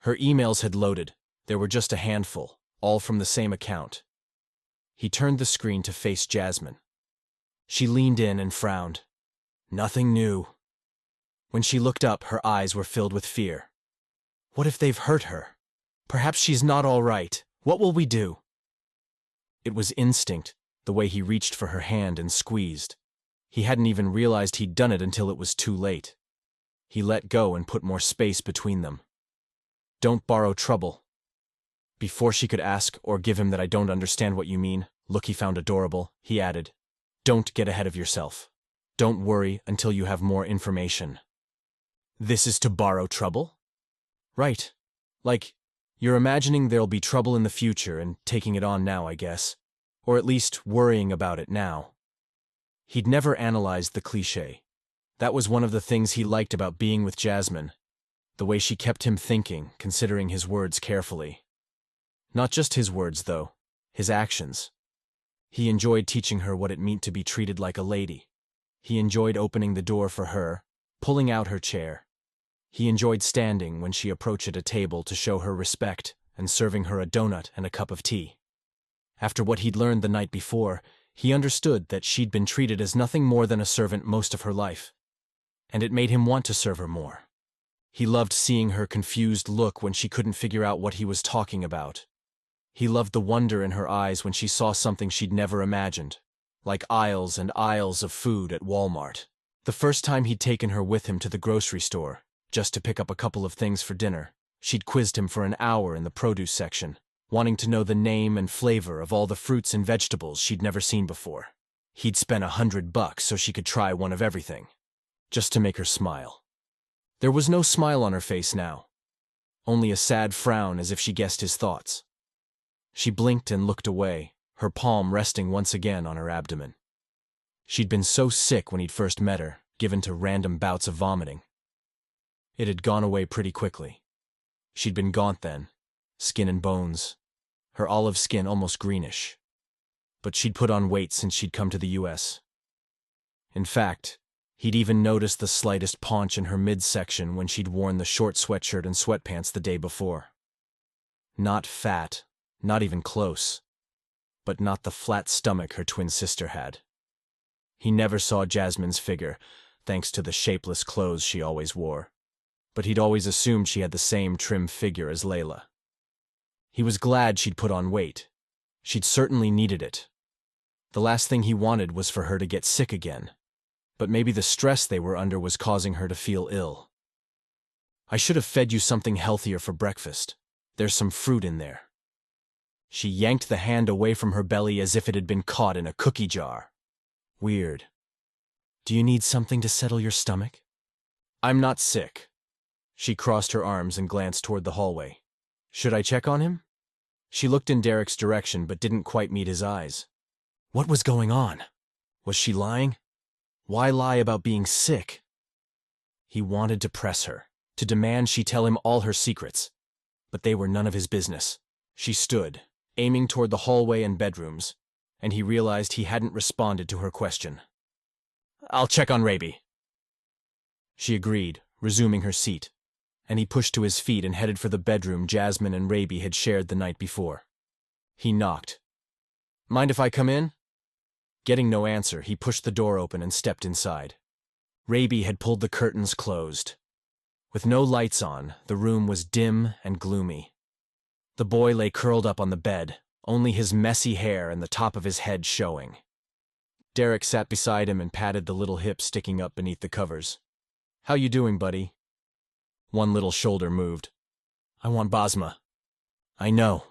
Her emails had loaded. There were just a handful, all from the same account. He turned the screen to face Jasmine. She leaned in and frowned. Nothing new. When she looked up, her eyes were filled with fear. What if they've hurt her? Perhaps she's not all right. What will we do? It was instinct, the way he reached for her hand and squeezed. He hadn't even realized he'd done it until it was too late. He let go and put more space between them. Don't borrow trouble. Before she could ask or give him that I don't understand what you mean, look he found adorable, he added, don't get ahead of yourself. Don't worry until you have more information. This is to borrow trouble? Right. Like, you're imagining there'll be trouble in the future and taking it on now, I guess. Or at least worrying about it now. He'd never analyzed the cliché. That was one of the things he liked about being with Jasmine. The way she kept him thinking, considering his words carefully. Not just his words, though. His actions. He enjoyed teaching her what it meant to be treated like a lady. He enjoyed opening the door for her, pulling out her chair. He enjoyed standing when she approached at a table to show her respect and serving her a donut and a cup of tea. After what he'd learned the night before, he understood that she'd been treated as nothing more than a servant most of her life. And it made him want to serve her more. He loved seeing her confused look when she couldn't figure out what he was talking about. He loved the wonder in her eyes when she saw something she'd never imagined, like aisles and aisles of food at Walmart. The first time he'd taken her with him to the grocery store, just to pick up a couple of things for dinner, she'd quizzed him for an hour in the produce section, wanting to know the name and flavor of all the fruits and vegetables she'd never seen before. He'd spent $100 so she could try one of everything, just to make her smile. There was no smile on her face now, only a sad frown as if she guessed his thoughts. She blinked and looked away, her palm resting once again on her abdomen. She'd been so sick when he'd first met her, given to random bouts of vomiting. It had gone away pretty quickly. She'd been gaunt then, skin and bones, her olive skin almost greenish. But she'd put on weight since she'd come to the U.S. In fact, he'd even noticed the slightest paunch in her midsection when she'd worn the short sweatshirt and sweatpants the day before. Not fat, not even close, but not the flat stomach her twin sister had. He never saw Jasmine's figure, thanks to the shapeless clothes she always wore, but he'd always assumed she had the same trim figure as Layla. He was glad she'd put on weight. She'd certainly needed it. The last thing he wanted was for her to get sick again, but maybe the stress they were under was causing her to feel ill. I should have fed you something healthier for breakfast. There's some fruit in there. She yanked the hand away from her belly as if it had been caught in a cookie jar. Weird. Do you need something to settle your stomach? I'm not sick. She crossed her arms and glanced toward the hallway. Should I check on him? She looked in Derrick's direction but didn't quite meet his eyes. What was going on? Was she lying? Why lie about being sick? He wanted to press her, to demand she tell him all her secrets, but they were none of his business. She stood, aiming toward the hallway and bedrooms, and he realized he hadn't responded to her question. I'll check on Raby. She agreed, resuming her seat, and he pushed to his feet and headed for the bedroom Jasmine and Raby had shared the night before. He knocked. Mind if I come in? Getting no answer, he pushed the door open and stepped inside. Raby had pulled the curtains closed. With no lights on, the room was dim and gloomy. The boy lay curled up on the bed, only his messy hair and the top of his head showing. Derrick sat beside him and patted the little hip sticking up beneath the covers. How you doing, buddy? One little shoulder moved. I want Basma. I know.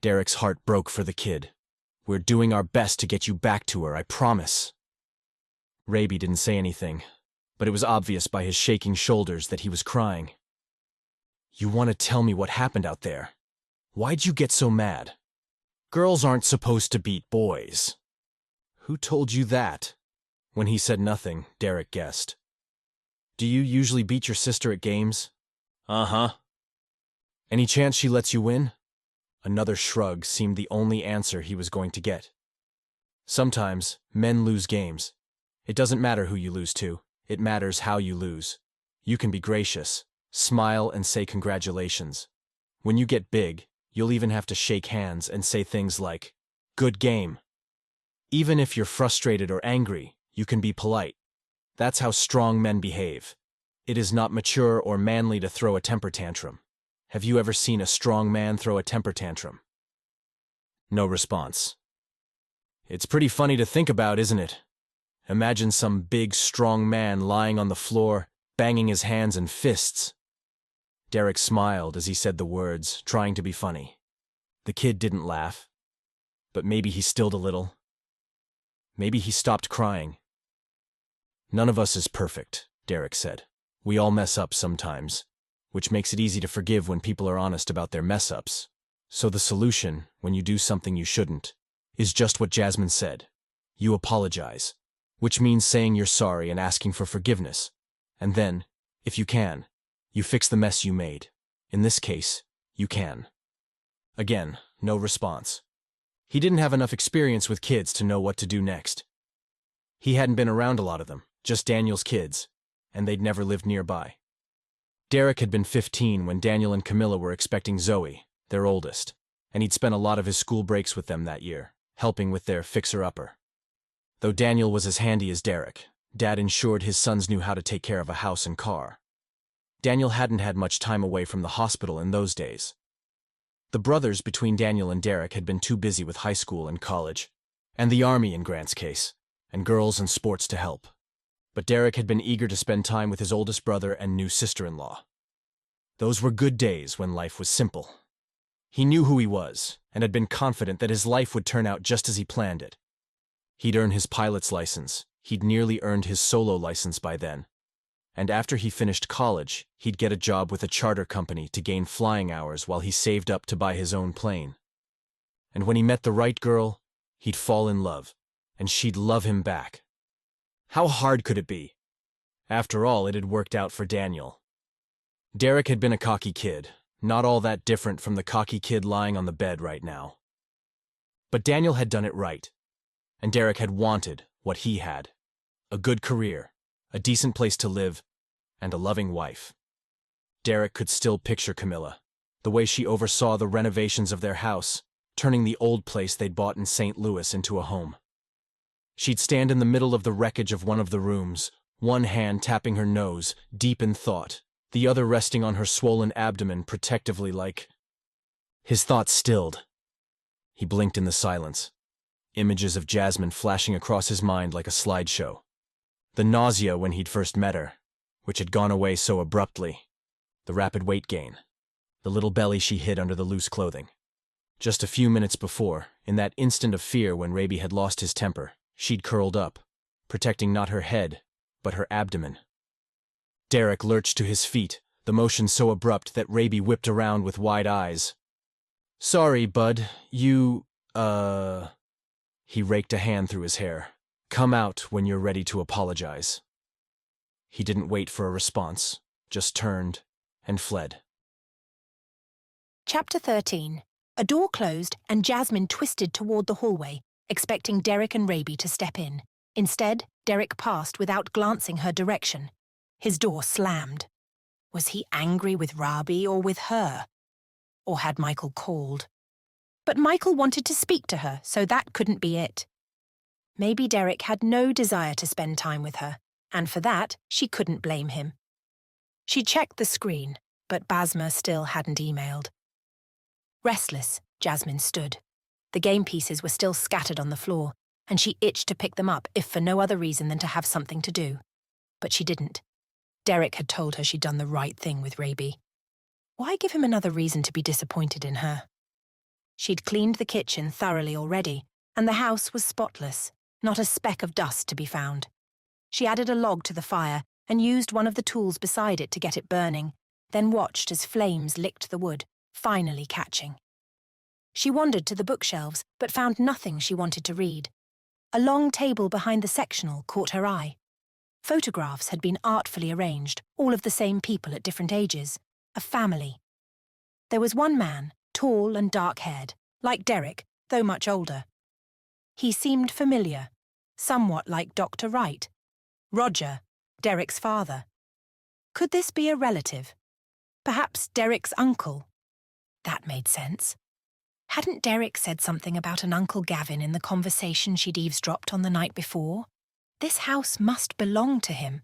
Derrick's heart broke for the kid. We're doing our best to get you back to her, I promise. Raby didn't say anything, but it was obvious by his shaking shoulders that he was crying. You want to tell me what happened out there? Why'd you get so mad? Girls aren't supposed to beat boys. Who told you that? When he said nothing, Derrick guessed. Do you usually beat your sister at games? Uh-huh. Any chance she lets you win? Another shrug seemed the only answer he was going to get. Sometimes, men lose games. It doesn't matter who you lose to. It matters how you lose. You can be gracious, smile and say congratulations. When you get big, you'll even have to shake hands and say things like, good game. Even if you're frustrated or angry, you can be polite. That's how strong men behave. It is not mature or manly to throw a temper tantrum. Have you ever seen a strong man throw a temper tantrum? No response. It's pretty funny to think about, isn't it? Imagine some big, strong man lying on the floor, banging his hands and fists. Derrick smiled as he said the words, trying to be funny. The kid didn't laugh. But maybe he stilled a little. Maybe he stopped crying. None of us is perfect, Derrick said. We all mess up sometimes, which makes it easy to forgive when people are honest about their mess-ups. So the solution, when you do something you shouldn't, is just what Jasmine said. You apologize, which means saying you're sorry and asking for forgiveness. And then, if you can, you fix the mess you made. In this case, you can. Again, no response. He didn't have enough experience with kids to know what to do next. He hadn't been around a lot of them, just Daniel's kids, and they'd never lived nearby. Derrick had been 15 when Daniel and Camilla were expecting Zoe, their oldest, and he'd spent a lot of his school breaks with them that year, helping with their fixer-upper. Though Daniel was as handy as Derrick, Dad ensured his sons knew how to take care of a house and car. Daniel hadn't had much time away from the hospital in those days. The brothers between Daniel and Derrick had been too busy with high school and college, and the army in Grant's case, and girls and sports to help. But Derrick had been eager to spend time with his oldest brother and new sister-in-law. Those were good days when life was simple. He knew who he was, and had been confident that his life would turn out just as he planned it. He'd earned his pilot's license, he'd nearly earned his solo license by then, and after he finished college, he'd get a job with a charter company to gain flying hours while he saved up to buy his own plane. And when he met the right girl, he'd fall in love, and she'd love him back. How hard could it be? After all, it had worked out for Daniel. Derrick had been a cocky kid, not all that different from the cocky kid lying on the bed right now. But Daniel had done it right, and Derrick had wanted what he had: a good career, a decent place to live, and a loving wife. Derrick could still picture Camilla, the way she oversaw the renovations of their house, turning the old place they'd bought in St. Louis into a home. She'd stand in the middle of the wreckage of one of the rooms, one hand tapping her nose, deep in thought, the other resting on her swollen abdomen protectively like... His thoughts stilled. He blinked in the silence, images of Jasmine flashing across his mind like a slideshow. The nausea when he'd first met her, which had gone away so abruptly, the rapid weight gain, the little belly she hid under the loose clothing. Just a few minutes before, in that instant of fear when Raby had lost his temper, she'd curled up, protecting not her head, but her abdomen. Derrick lurched to his feet, the motion so abrupt that Raby whipped around with wide eyes. "Sorry, bud, you, He raked a hand through his hair. "Come out when you're ready to apologize." He didn't wait for a response, just turned and fled. Chapter 13. A door closed and Jasmine twisted toward the hallway, expecting Derrick and Raby to step in. Instead, Derrick passed without glancing her direction. His door slammed. Was he angry with Raby or with her? Or had Michael called? But Michael wanted to speak to her, so that couldn't be it. Maybe Derrick had no desire to spend time with her, and for that, she couldn't blame him. She checked the screen, but Basma still hadn't emailed. Restless, Jasmine stood. The game pieces were still scattered on the floor, and she itched to pick them up if for no other reason than to have something to do. But she didn't. Derrick had told her she'd done the right thing with Raby. Why give him another reason to be disappointed in her? She'd cleaned the kitchen thoroughly already, and the house was spotless, not a speck of dust to be found. She added a log to the fire and used one of the tools beside it to get it burning, then watched as flames licked the wood, finally catching. She wandered to the bookshelves, but found nothing she wanted to read. A long table behind the sectional caught her eye. Photographs had been artfully arranged, all of the same people at different ages. A family. There was one man, tall and dark-haired, like Derrick, though much older. He seemed familiar, somewhat like Dr. Wright. Roger, Derrick's father. Could this be a relative? Perhaps Derrick's uncle? That made sense. Hadn't Derrick said something about an Uncle Gavin in the conversation she'd eavesdropped on the night before? This house must belong to him.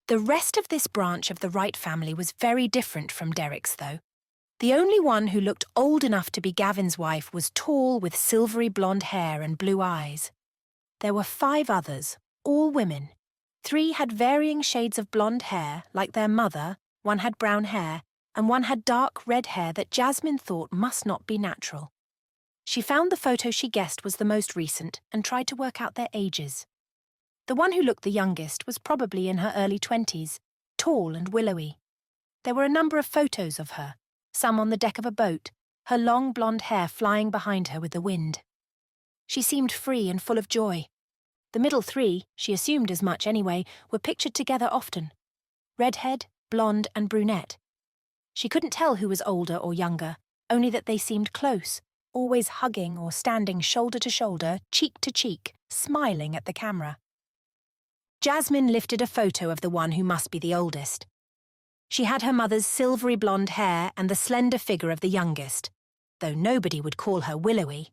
The rest of this branch of the Wright family was very different from Derrick's, though. The only one who looked old enough to be Gavin's wife was tall with silvery blonde hair and blue eyes. There were 5 others, all women. 3 had varying shades of blonde hair, like their mother, 1 had brown hair, and 1 had dark red hair that Jasmine thought must not be natural. She found the photo she guessed was the most recent and tried to work out their ages. The one who looked the youngest was probably in her early 20s, tall and willowy. There were a number of photos of her, some on the deck of a boat, her long blonde hair flying behind her with the wind. She seemed free and full of joy. The middle 3, she assumed as much anyway, were pictured together often. Redhead, blonde and brunette. She couldn't tell who was older or younger, only that they seemed close, always hugging or standing shoulder to shoulder, cheek to cheek, smiling at the camera. Jasmine lifted a photo of the one who must be the oldest. She had her mother's silvery blonde hair and the slender figure of the youngest, though nobody would call her willowy.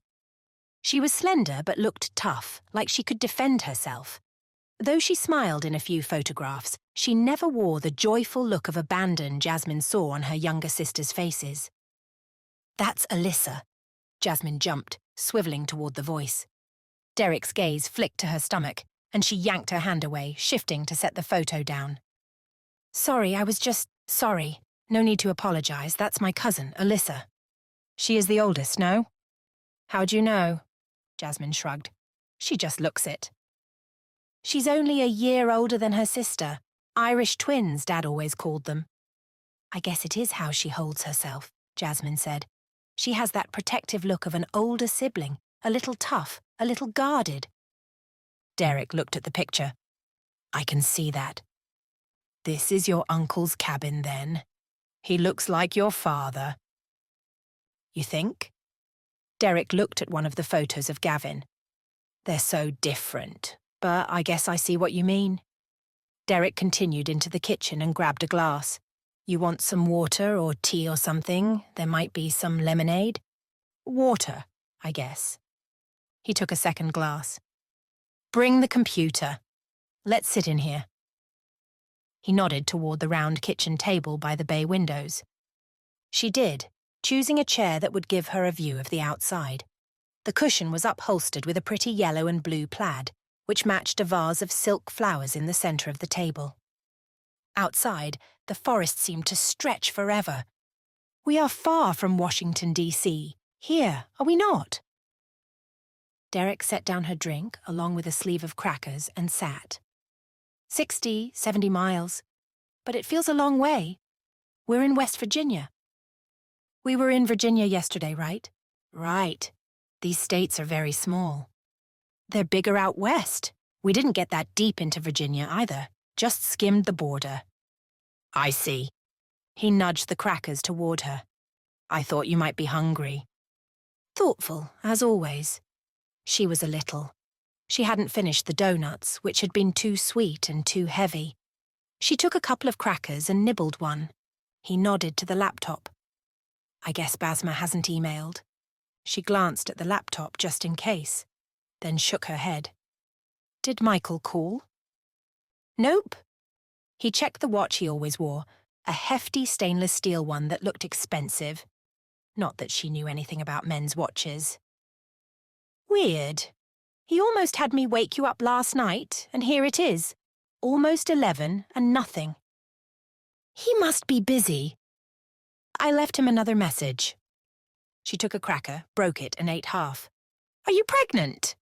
She was slender but looked tough, like she could defend herself. Though she smiled in a few photographs, she never wore the joyful look of abandon Jasmine saw on her younger sisters' faces. "That's Alyssa." Jasmine jumped, swiveling toward the voice. Derrick's gaze flicked to her stomach, and she yanked her hand away, shifting to set the photo down. "Sorry, I was just... sorry. No need to apologize. That's my cousin, Alyssa." "She is the oldest, no?" "How'd you know?" Jasmine shrugged. "She just looks it." "She's only a year older than her sister. Irish twins, Dad always called them." "I guess it is how she holds herself," Jasmine said. "She has that protective look of an older sibling, a little tough, a little guarded." Derrick looked at the picture. "I can see that. This is your uncle's cabin, then. He looks like your father." "You think?" Derrick looked at one of the photos of Gavin. "They're so different, but I guess I see what you mean." Derrick continued into the kitchen and grabbed a glass. "You want some water or tea or something? There might be some lemonade." "Water, I guess." He took a second glass. "Bring the computer. Let's sit in here." He nodded toward the round kitchen table by the bay windows. She did, choosing a chair that would give her a view of the outside. The cushion was upholstered with a pretty yellow and blue plaid, which matched a vase of silk flowers in the center of the table. Outside, the forest seemed to stretch forever. "We are far from Washington, D.C. Here, are we not?" Derrick set down her drink along with a sleeve of crackers and sat. 60, 70 miles. But it feels a long way. We're in West Virginia." "We were in Virginia yesterday, right?" "Right. These states are very small." "They're bigger out west. We didn't get that deep into Virginia either, just skimmed the border." "I see." He nudged the crackers toward her. "I thought you might be hungry." Thoughtful, as always. She was a little. She hadn't finished the donuts, which had been too sweet and too heavy. She took a couple of crackers and nibbled one. He nodded to the laptop. "I guess Basma hasn't emailed." She glanced at the laptop just in case, then shook her head. "Did Michael call?" "Nope." He checked the watch he always wore, a hefty stainless steel one that looked expensive. Not that she knew anything about men's watches. "Weird. He almost had me wake you up last night, and here it is. Almost 11 and nothing." "He must be busy." "I left him another message." She took a cracker, broke it, and ate half. "Are you pregnant?"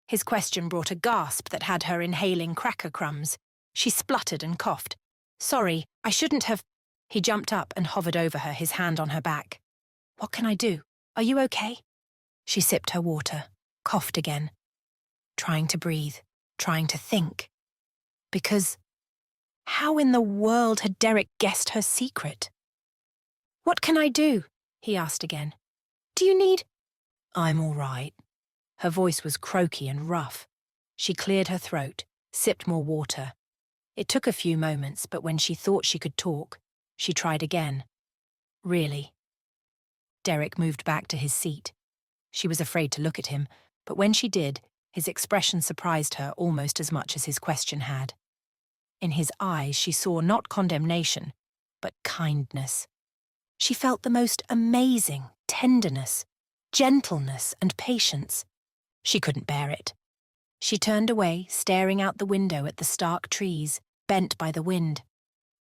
His question brought a gasp that had her inhaling cracker crumbs. She spluttered and coughed. "Sorry, I shouldn't have..." He jumped up and hovered over her, his hand on her back. "What can I do? Are you okay?" She sipped her water, coughed again. Trying to breathe, trying to think. Because how in the world had Derrick guessed her secret? "What can I do?" he asked again. "Do you need..." "I'm all right." Her voice was croaky and rough. She cleared her throat, sipped more water. It took a few moments, but when she thought she could talk, she tried again. "Really?" Derrick moved back to his seat. She was afraid to look at him, but when she did, his expression surprised her almost as much as his question had. In his eyes she saw not condemnation, but kindness. She felt the most amazing tenderness, gentleness, and patience. She couldn't bear it. She turned away, staring out the window at the stark trees, bent by the wind.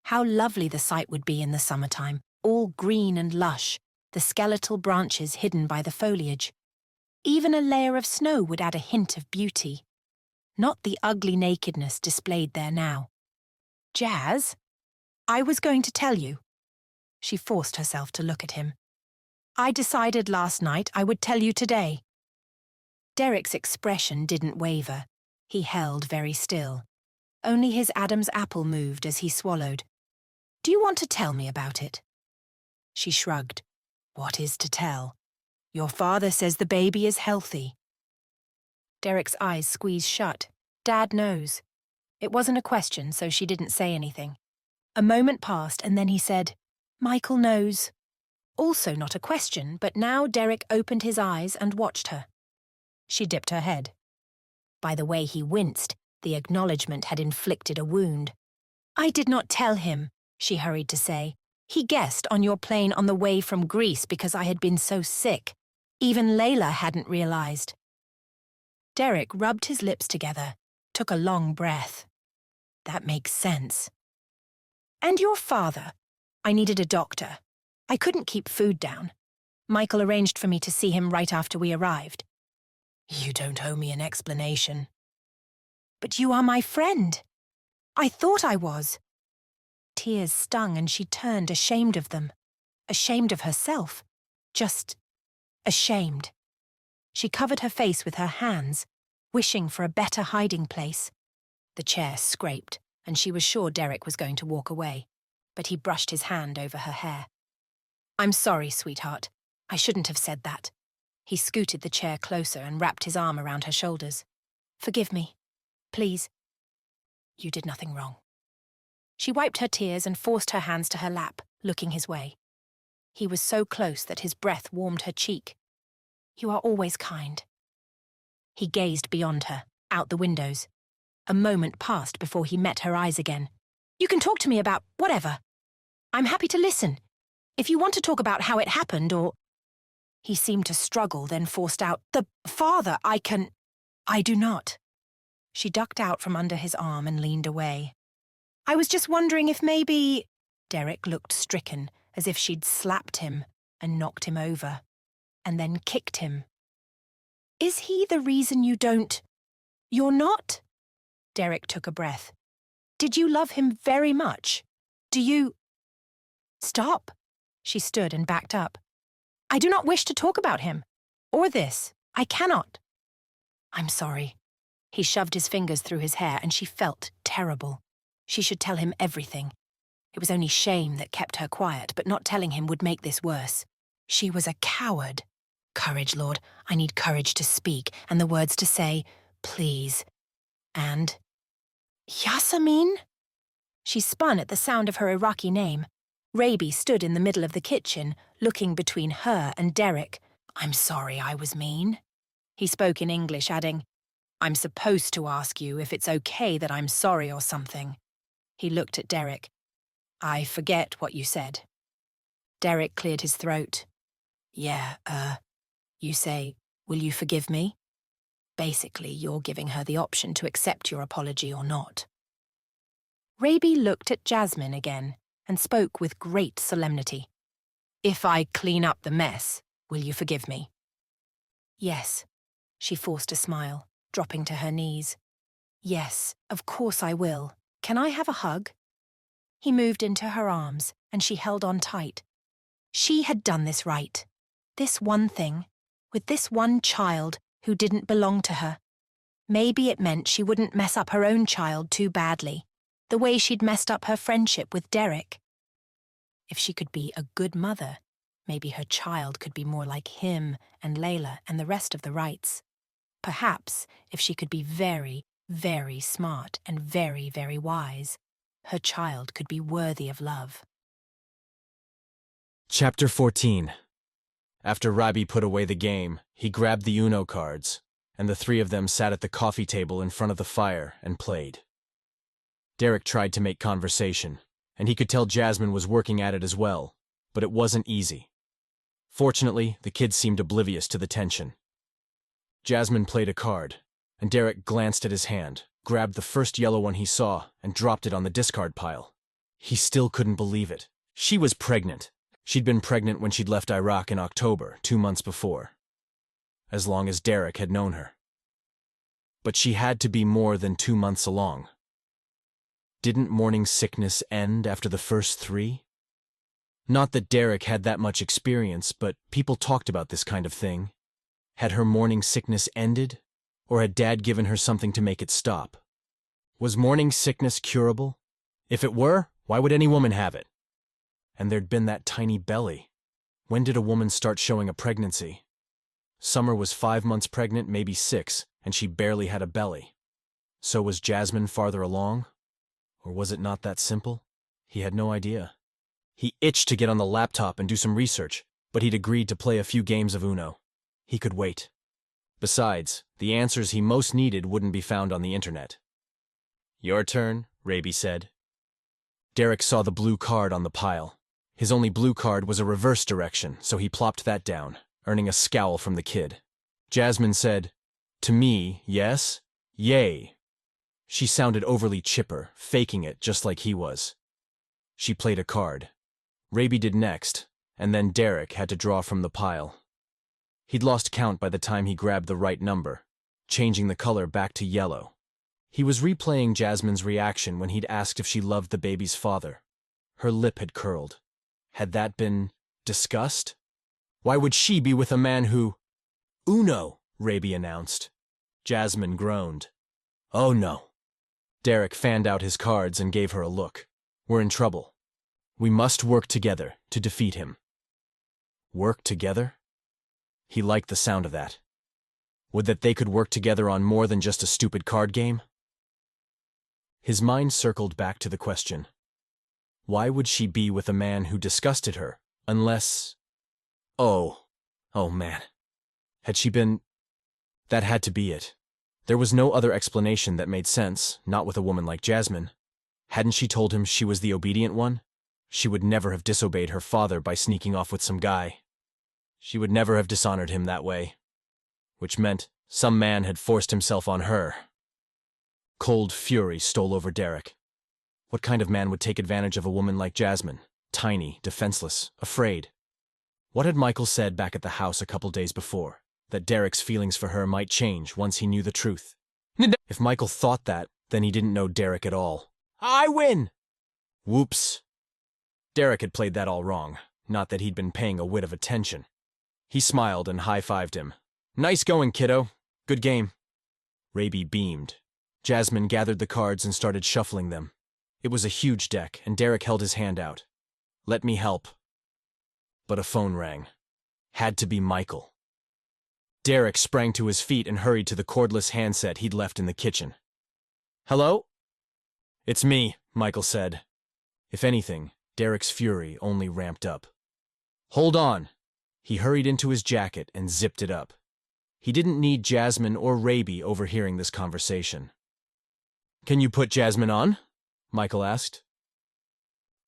How lovely the sight would be in the summertime, all green and lush, the skeletal branches hidden by the foliage. Even a layer of snow would add a hint of beauty. Not the ugly nakedness displayed there now. Jazz, I was going to tell you. She forced herself to look at him. I decided last night I would tell you today. Derrick's expression didn't waver. He held very still. Only his Adam's apple moved as he swallowed. Do you want to tell me about it? She shrugged. What is to tell? Your father says the baby is healthy. Derrick's eyes squeezed shut. Dad knows. It wasn't a question, so she didn't say anything. A moment passed, and then he said, Michael knows. Also not a question, but now Derrick opened his eyes and watched her. She dipped her head. By the way he winced, the acknowledgement had inflicted a wound. I did not tell him, she hurried to say. He guessed on your plane on the way from Greece because I had been so sick. Even Layla hadn't realized. Derrick rubbed his lips together, took a long breath. That makes sense. And your father? I needed a doctor. I couldn't keep food down. Michael arranged for me to see him right after we arrived. You don't owe me an explanation. But you are my friend. I thought I was. Tears stung and she turned ashamed of them. Ashamed of herself. Just ashamed. She covered her face with her hands, wishing for a better hiding place. The chair scraped, and she was sure Derrick was going to walk away, but he brushed his hand over her hair. I'm sorry, sweetheart. I shouldn't have said that. He scooted the chair closer and wrapped his arm around her shoulders. Forgive me. Please. You did nothing wrong. She wiped her tears and forced her hands to her lap, looking his way. He was so close that his breath warmed her cheek. You are always kind. He gazed beyond her, out the windows. A moment passed before he met her eyes again. You can talk to me about whatever. I'm happy to listen. If you want to talk about how it happened or... He seemed to struggle, then forced out, The father, I do not. She ducked out from under his arm and leaned away. I was just wondering if maybe... Derrick looked stricken, as if she'd slapped him and knocked him over, and then kicked him. Is he the reason you don't... You're not? Derrick took a breath. Did you love him very much? Do you... Stop. She stood and backed up. I do not wish to talk about him. Or this. I cannot. I'm sorry. He shoved his fingers through his hair and she felt terrible. She should tell him everything. It was only shame that kept her quiet, but not telling him would make this worse. She was a coward. Courage, Lord. I need courage to speak and the words to say, please. And... Jasmine? She spun at the sound of her Iraqi name. Raby stood in the middle of the kitchen, looking between her and Derrick. I'm sorry I was mean. He spoke in English, adding, I'm supposed to ask you if it's okay that I'm sorry or something. He looked at Derrick. I forget what you said. Derrick cleared his throat. Yeah, you say, will you forgive me? Basically, you're giving her the option to accept your apology or not. Raby looked at Jasmine again and spoke with great solemnity. If I clean up the mess, will you forgive me? Yes. She forced a smile, dropping to her knees. Yes, of course I will. Can I have a hug? He moved into her arms, and she held on tight. She had done this right. This one thing, with this one child who didn't belong to her. Maybe it meant she wouldn't mess up her own child too badly, the way she'd messed up her friendship with Derrick. If she could be a good mother, maybe her child could be more like him and Layla and the rest of the Wrights. Perhaps if she could be very, very smart and very, very wise, her child could be worthy of love. Chapter 14. After Rabi put away the game, he grabbed the Uno cards, and the three of them sat at the coffee table in front of the fire and played. Derrick tried to make conversation, and he could tell Jasmine was working at it as well, but it wasn't easy. Fortunately, the kids seemed oblivious to the tension. Jasmine played a card, And Derrick glanced at his hand, grabbed the first yellow one he saw, and dropped it on the discard pile. He still couldn't believe it. She was pregnant. She'd been pregnant when she'd left Iraq in October, 2 months before. As long as Derrick had known her. But she had to be more than 2 months along. Didn't morning sickness end after the first 3? Not that Derrick had that much experience, but people talked about this kind of thing. Had her morning sickness ended, or had Dad given her something to make it stop? Was morning sickness curable? If it were, why would any woman have it? And there'd been that tiny belly. When did a woman start showing a pregnancy? Summer was 5 months pregnant, maybe 6, and she barely had a belly. So was Jasmine farther along? Or was it not that simple? He had no idea. He itched to get on the laptop and do some research, but he'd agreed to play a few games of Uno. He could wait. Besides, the answers he most needed wouldn't be found on the internet. "Your turn," Raby said. Derrick saw the blue card on the pile. His only blue card was a reverse direction, so he plopped that down, earning a scowl from the kid. Jasmine said, "To me, yes? Yay." She sounded overly chipper, faking it just like he was. She played a card. Raby did next, and then Derrick had to draw from the pile. He'd lost count by the time he grabbed the right number, changing the color back to yellow. He was replaying Jasmine's reaction when he'd asked if she loved the baby's father. Her lip had curled. Had that been disgust? Why would she be with a man who— "Uno," Raby announced. Jasmine groaned. "Oh no." Derrick fanned out his cards and gave her a look. "We're in trouble. We must work together to defeat him." Work together? He liked the sound of that. Would that they could work together on more than just a stupid card game? His mind circled back to the question. Why would she be with a man who disgusted her, unless— Oh man. Had she been— That had to be it. There was no other explanation that made sense, not with a woman like Jasmine. Hadn't she told him she was the obedient one? She would never have disobeyed her father by sneaking off with some guy. She would never have dishonored him that way. Which meant some man had forced himself on her. Cold fury stole over Derrick. What kind of man would take advantage of a woman like Jasmine? Tiny, defenseless, afraid. What had Michael said back at the house a couple days before? That Derrick's feelings for her might change once he knew the truth. If Michael thought that, then he didn't know Derrick at all. "I win!" Whoops. Derrick had played that all wrong, not that he'd been paying a whit of attention. He smiled and high-fived him. "Nice going, kiddo. Good game." Raby beamed. Jasmine gathered the cards and started shuffling them. It was a huge deck, and Derrick held his hand out. "Let me help." But a phone rang. Had to be Michael. Derrick sprang to his feet and hurried to the cordless handset he'd left in the kitchen. "Hello?" "It's me," Michael said. If anything, Derrick's fury only ramped up. "Hold on." He hurried into his jacket and zipped it up. He didn't need Jasmine or Raby overhearing this conversation. "Can you put Jasmine on?" Michael asked.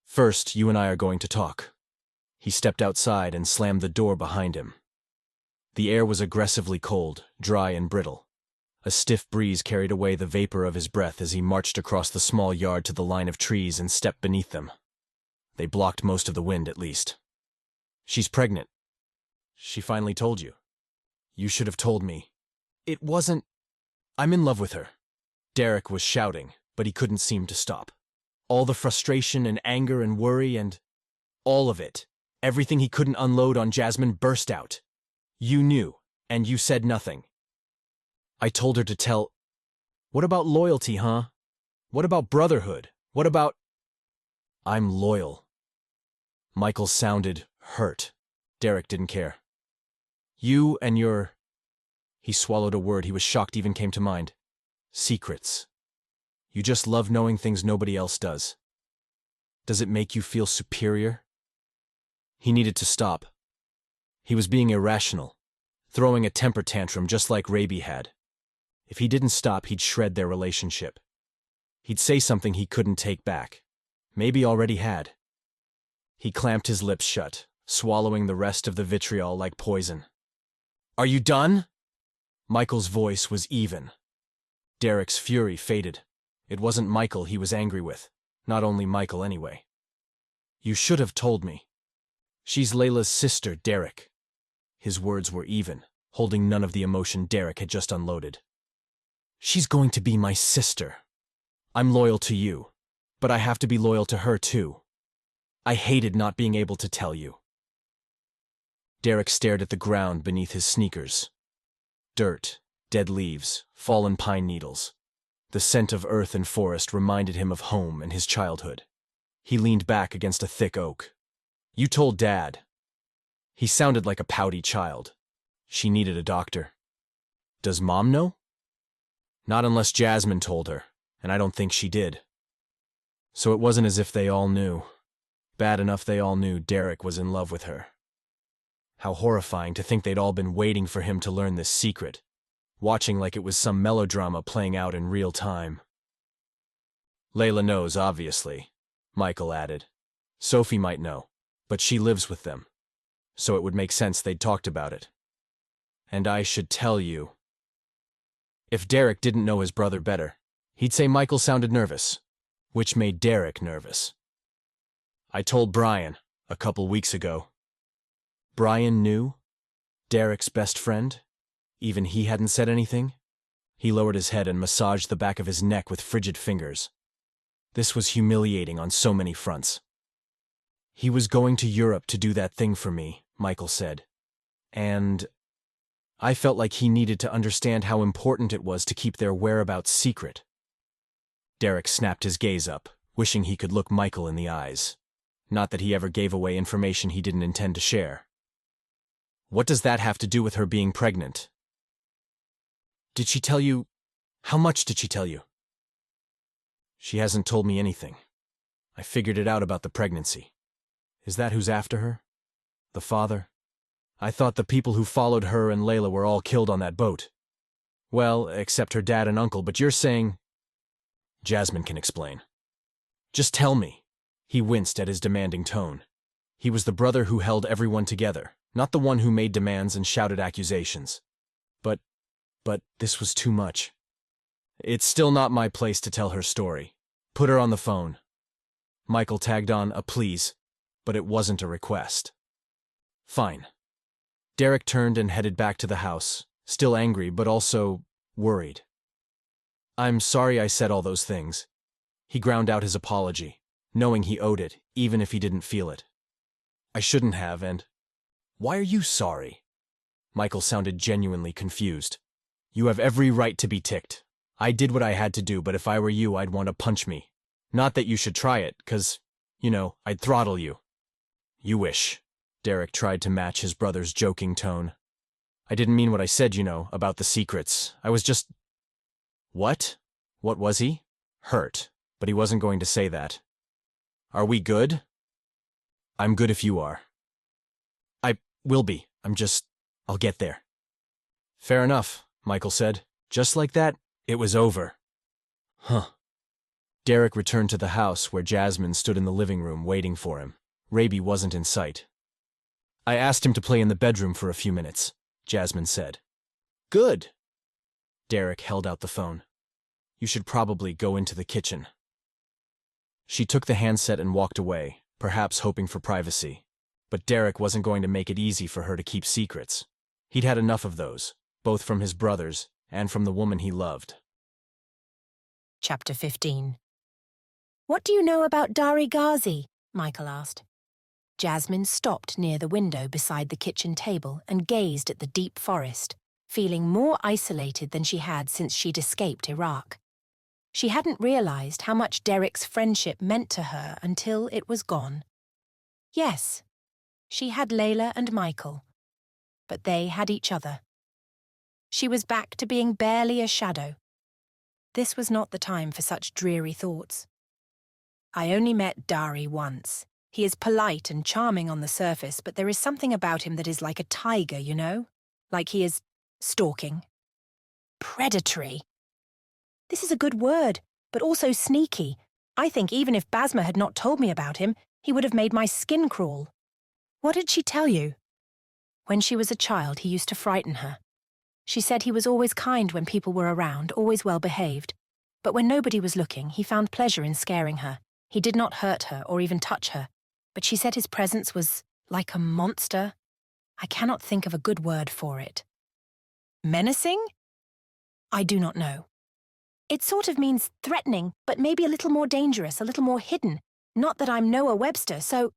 "First, you and I are going to talk." He stepped outside and slammed the door behind him. The air was aggressively cold, dry and brittle. A stiff breeze carried away the vapor of his breath as he marched across the small yard to the line of trees and stepped beneath them. They blocked most of the wind, at least. "She's pregnant." "She finally told you." "You should have told me." "It wasn't— I'm in love with her." Derrick was shouting, but he couldn't seem to stop. All the frustration and anger and worry and— all of it, everything he couldn't unload on Jasmine burst out. "You knew, and you said nothing." "I told her to tell—" "What about loyalty, huh? What about brotherhood? What about—" "I'm loyal." Michael sounded hurt. Derrick didn't care. "You and your—" He swallowed a word he was shocked even came to mind. "Secrets. You just love knowing things nobody else does. Does it make you feel superior?" He needed to stop. He was being irrational, throwing a temper tantrum just like Raby had. If he didn't stop, he'd shred their relationship. He'd say something he couldn't take back. Maybe already had. He clamped his lips shut, swallowing the rest of the vitriol like poison. "Are you done?" Michael's voice was even. Derrick's fury faded. It wasn't Michael he was angry with. Not only Michael anyway. You should have told me. She's Layla's sister, Derrick. His words were even, holding none of the emotion Derrick had just unloaded. She's going to be my sister. I'm loyal to you, but I have to be loyal to her too. I hated not being able to tell you. Derrick stared at the ground beneath his sneakers. Dirt, dead leaves, fallen pine needles. The scent of earth and forest reminded him of home and his childhood. He leaned back against a thick oak. You told Dad. He sounded like a pouty child. She needed a doctor. Does Mom know? Not unless Jasmine told her, and I don't think she did. So it wasn't as if they all knew. Bad enough they all knew Derrick was in love with her. How horrifying to think they'd all been waiting for him to learn this secret, watching like it was some melodrama playing out in real time. Layla knows, obviously, Michael added. Sophie might know, but she lives with them, so it would make sense they'd talked about it. And I should tell you. If Derrick didn't know his brother better, he'd say Michael sounded nervous, which made Derrick nervous. I told Brian, a couple weeks ago. Brian knew? Derrick's best friend? Even he hadn't said anything? He lowered his head and massaged the back of his neck with frigid fingers. This was humiliating on so many fronts. He was going to Europe to do that thing for me, Michael said. And I felt like he needed to understand how important it was to keep their whereabouts secret. Derrick snapped his gaze up, wishing he could look Michael in the eyes. Not that he ever gave away information he didn't intend to share. What does that have to do with her being pregnant? Did she tell you? How much did she tell you? She hasn't told me anything. I figured it out about the pregnancy. Is that who's after her? The father? I thought the people who followed her and Layla were all killed on that boat. Well, except her dad and uncle, but you're saying... Jasmine can explain. Just tell me. He winced at his demanding tone. He was the brother who held everyone together, not the one who made demands and shouted accusations. But this was too much. It's still not my place to tell her story. Put her on the phone. Michael tagged on a please, but it wasn't a request. Fine. Derrick turned and headed back to the house, still angry but also worried. I'm sorry I said all those things. He ground out his apology, knowing he owed it, even if he didn't feel it. I shouldn't have, and... Why are you sorry? Michael sounded genuinely confused. You have every right to be ticked. I did what I had to do, but if I were you, I'd want to punch me. Not that you should try it, 'cause, I'd throttle you. You wish. Derrick tried to match his brother's joking tone. I didn't mean what I said, about the secrets. I was just... What? What was he? Hurt, but he wasn't going to say that. Are we good? I'm good if you are. I will be. I'll get there. Fair enough, Michael said. Just like that, it was over. Huh. Derrick returned to the house where Jasmine stood in the living room waiting for him. Raby wasn't in sight. I asked him to play in the bedroom for a few minutes, Jasmine said. Good. Derrick held out the phone. You should probably go into the kitchen. She took the handset and walked away, perhaps hoping for privacy. But Derrick wasn't going to make it easy for her to keep secrets. He'd had enough of those, both from his brothers and from the woman he loved. Chapter 15. What do you know about Dari Ghazi? Michael asked. Jasmine stopped near the window beside the kitchen table and gazed at the deep forest, feeling more isolated than she had since she'd escaped Iraq. She hadn't realized how much Derrick's friendship meant to her until it was gone. Yes, she had Layla and Michael, but they had each other. She was back to being barely a shadow. This was not the time for such dreary thoughts. I only met Dari once. He is polite and charming on the surface, but there is something about him that is like a tiger, Like he is stalking. Predatory. This is a good word, but also sneaky. I think even if Basma had not told me about him, he would have made my skin crawl. What did she tell you? When she was a child, he used to frighten her. She said he was always kind when people were around, always well behaved. But when nobody was looking, he found pleasure in scaring her. He did not hurt her or even touch her, but she said his presence was like a monster. I cannot think of a good word for it. Menacing? I do not know. It sort of means threatening, but maybe a little more dangerous, a little more hidden. Not that I'm Noah Webster, so...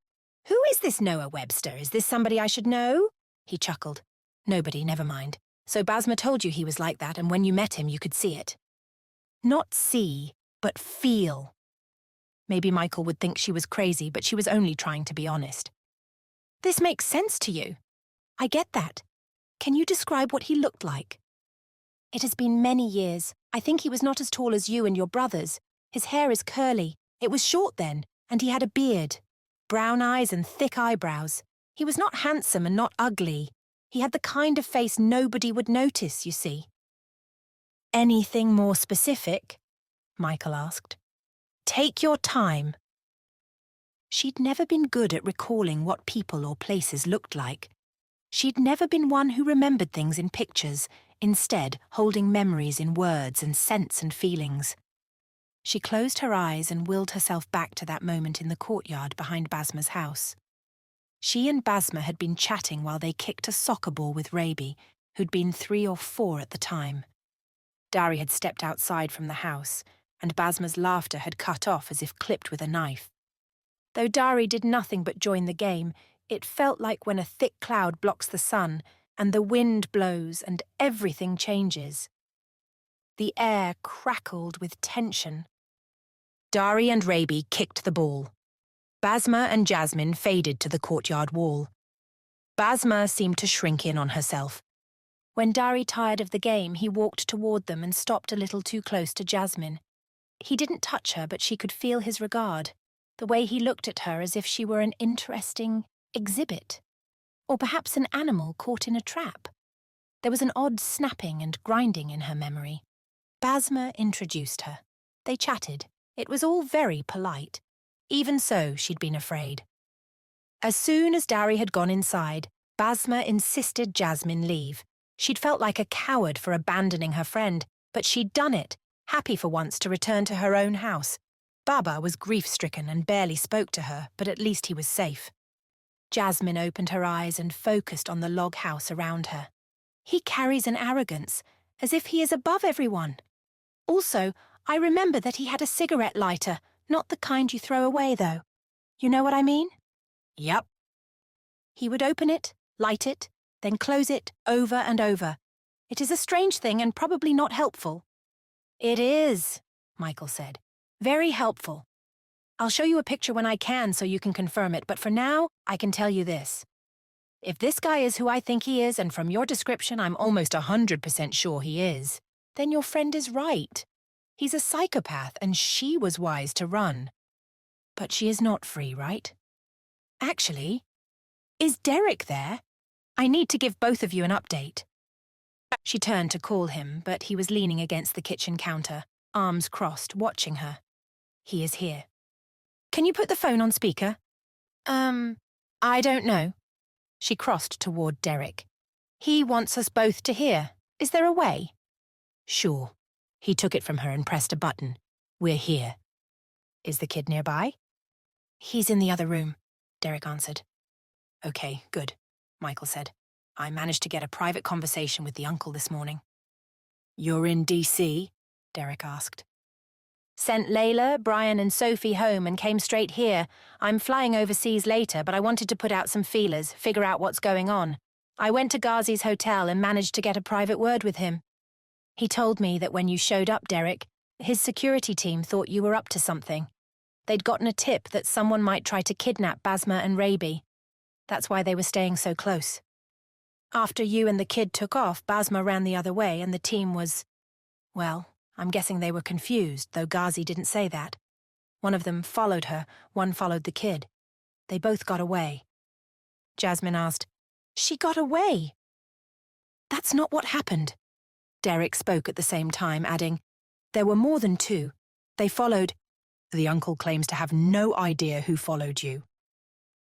Who is this Noah Webster? Is this somebody I should know? He chuckled. Nobody, never mind. So Basma told you he was like that, and when you met him, you could see it. Not see, but feel. Maybe Michael would think she was crazy, but she was only trying to be honest. This makes sense to you. I get that. Can you describe what he looked like? It has been many years. I think he was not as tall as you and your brothers. His hair is curly. It was short then, and he had a beard. Brown eyes and thick eyebrows. He was not handsome and not ugly. He had the kind of face nobody would notice, you see. Anything more specific? Michael asked. Take your time. She'd never been good at recalling what people or places looked like. She'd never been one who remembered things in pictures, instead holding memories in words and scents and feelings. She closed her eyes and willed herself back to that moment in the courtyard behind Basma's house. She and Basma had been chatting while they kicked a soccer ball with Rabi, who'd been 3 or 4 at the time. Dari had stepped outside from the house, and Basma's laughter had cut off as if clipped with a knife. Though Dari did nothing but join the game, it felt like when a thick cloud blocks the sun, and the wind blows and everything changes. The air crackled with tension. Dari and Rabi kicked the ball. Basma and Jasmine faded to the courtyard wall. Basma seemed to shrink in on herself. When Dari tired of the game, he walked toward them and stopped a little too close to Jasmine. He didn't touch her, but she could feel his regard, the way he looked at her as if she were an interesting exhibit, or perhaps an animal caught in a trap. There was an odd snapping and grinding in her memory. Basma introduced her. They chatted. It was all very polite. Even so, she'd been afraid. As soon as Dari had gone inside, Basma insisted Jasmine leave. She'd felt like a coward for abandoning her friend, but she'd done it, happy for once to return to her own house. Baba was grief-stricken and barely spoke to her, but at least he was safe. Jasmine opened her eyes and focused on the log house around her. He carries an arrogance, as if he is above everyone. Also, I remember that he had a cigarette lighter, not the kind you throw away, though. You know what I mean? Yep. He would open it, light it, then close it over and over. It is a strange thing and probably not helpful. It is, Michael said. Very helpful. I'll show you a picture when I can so you can confirm it, but for now, I can tell you this. If this guy is who I think he is, and from your description I'm almost 100% sure he is, then your friend is right. He's a psychopath, and she was wise to run. But she is not free, right? Actually, is Derrick there? I need to give both of you an update. She turned to call him, but he was leaning against the kitchen counter, arms crossed, watching her. He is here. Can you put the phone on speaker? I don't know. She crossed toward Derrick. He wants us both to hear. Is there a way? Sure. He took it from her and pressed a button. We're here. Is the kid nearby? He's in the other room, Derrick answered. Okay, good, Michael said. I managed to get a private conversation with the uncle this morning. You're in D.C.? Derrick asked. Sent Layla, Brian and Sophie home and came straight here. I'm flying overseas later, but I wanted to put out some feelers, figure out what's going on. I went to Ghazi's hotel and managed to get a private word with him. He told me that when you showed up, Derrick, his security team thought you were up to something. They'd gotten a tip that someone might try to kidnap Basma and Rabi. That's why they were staying so close. After you and the kid took off, Basma ran the other way and the team was... Well, I'm guessing they were confused, though Ghazi didn't say that. One of them followed her, one followed the kid. They both got away. Jasmine asked, She got away? That's not what happened. Derrick spoke at the same time, adding, There were more than 2. They followed... The uncle claims to have no idea who followed you.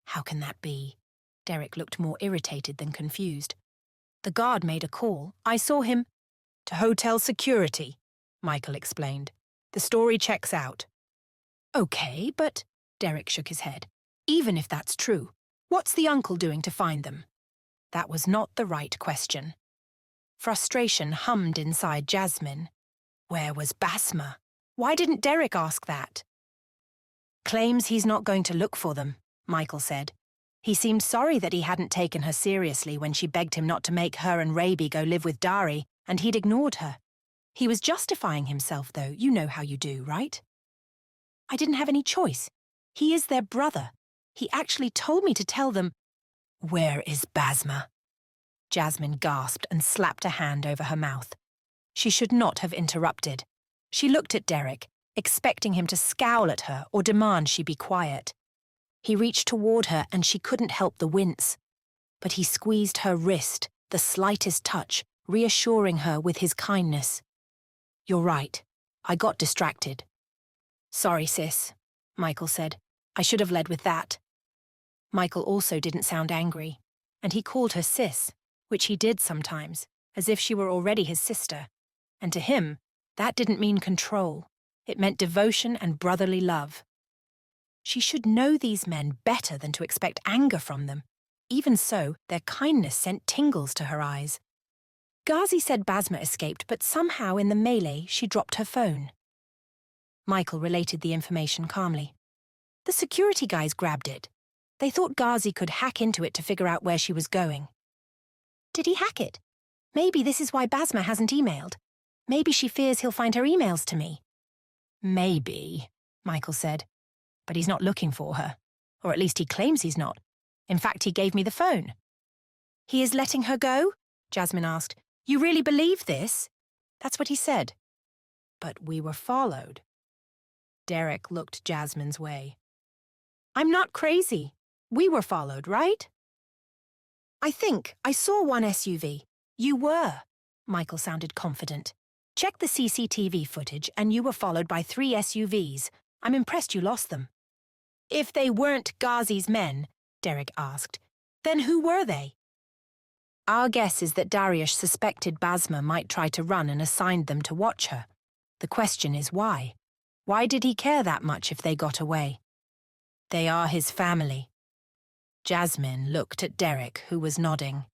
How can that be? Derrick looked more irritated than confused. The guard made a call. I saw him. To hotel security, Michael explained. The story checks out. Okay, but, Derrick shook his head. Even if that's true, what's the uncle doing to find them? That was not the right question. Frustration hummed inside Jasmine. Where was Basma? Why didn't Derrick ask that? Claims he's not going to look for them, Michael said. He seemed sorry that he hadn't taken her seriously when she begged him not to make her and Raby go live with Dari, and he'd ignored her. He was justifying himself, though. You know how you do, right? I didn't have any choice. He is their brother. He actually told me to tell them. Where is Basma? Jasmine gasped and slapped a hand over her mouth. She should not have interrupted. She looked at Derrick, expecting him to scowl at her or demand she be quiet. He reached toward her and she couldn't help the wince. But he squeezed her wrist, the slightest touch, reassuring her with his kindness. You're right. I got distracted. Sorry, sis, Michael said. I should have led with that. Michael also didn't sound angry, and he called her sis, which he did sometimes, as if she were already his sister. And to him, that didn't mean control. It meant devotion and brotherly love. She should know these men better than to expect anger from them. Even so, their kindness sent tingles to her eyes. Ghazi said Basma escaped, but somehow in the melee she dropped her phone. Michael related the information calmly. The security guys grabbed it. They thought Ghazi could hack into it to figure out where she was going. Did he hack it? Maybe this is why Basma hasn't emailed. Maybe she fears he'll find her emails to me. Maybe, Michael said. But he's not looking for her. Or at least he claims he's not. In fact, he gave me the phone. He is letting her go? Jasmine asked. You really believe this? That's what he said. But we were followed. Derrick looked Jasmine's way. I'm not crazy. We were followed, right? I think I saw one SUV. You were. Michael sounded confident. Check the CCTV footage and you were followed by 3 SUVs. I'm impressed you lost them. If they weren't Ghazi's men, Derrick asked, then who were they? Our guess is that Dariush suspected Basma might try to run and assigned them to watch her. The question is why? Why did he care that much if they got away? They are his family. Jasmine looked at Derrick, who was nodding.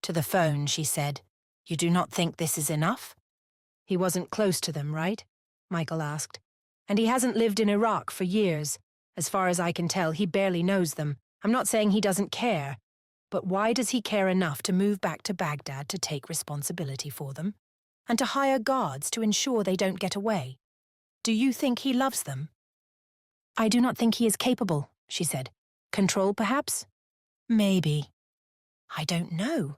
To the phone, she said, You do not think this is enough? He wasn't close to them, right? Michael asked. And he hasn't lived in Iraq for years. As far as I can tell, he barely knows them. I'm not saying he doesn't care. But why does he care enough to move back to Baghdad to take responsibility for them? And to hire guards to ensure they don't get away? Do you think he loves them? I do not think he is capable, she said. Control, perhaps? Maybe. I don't know.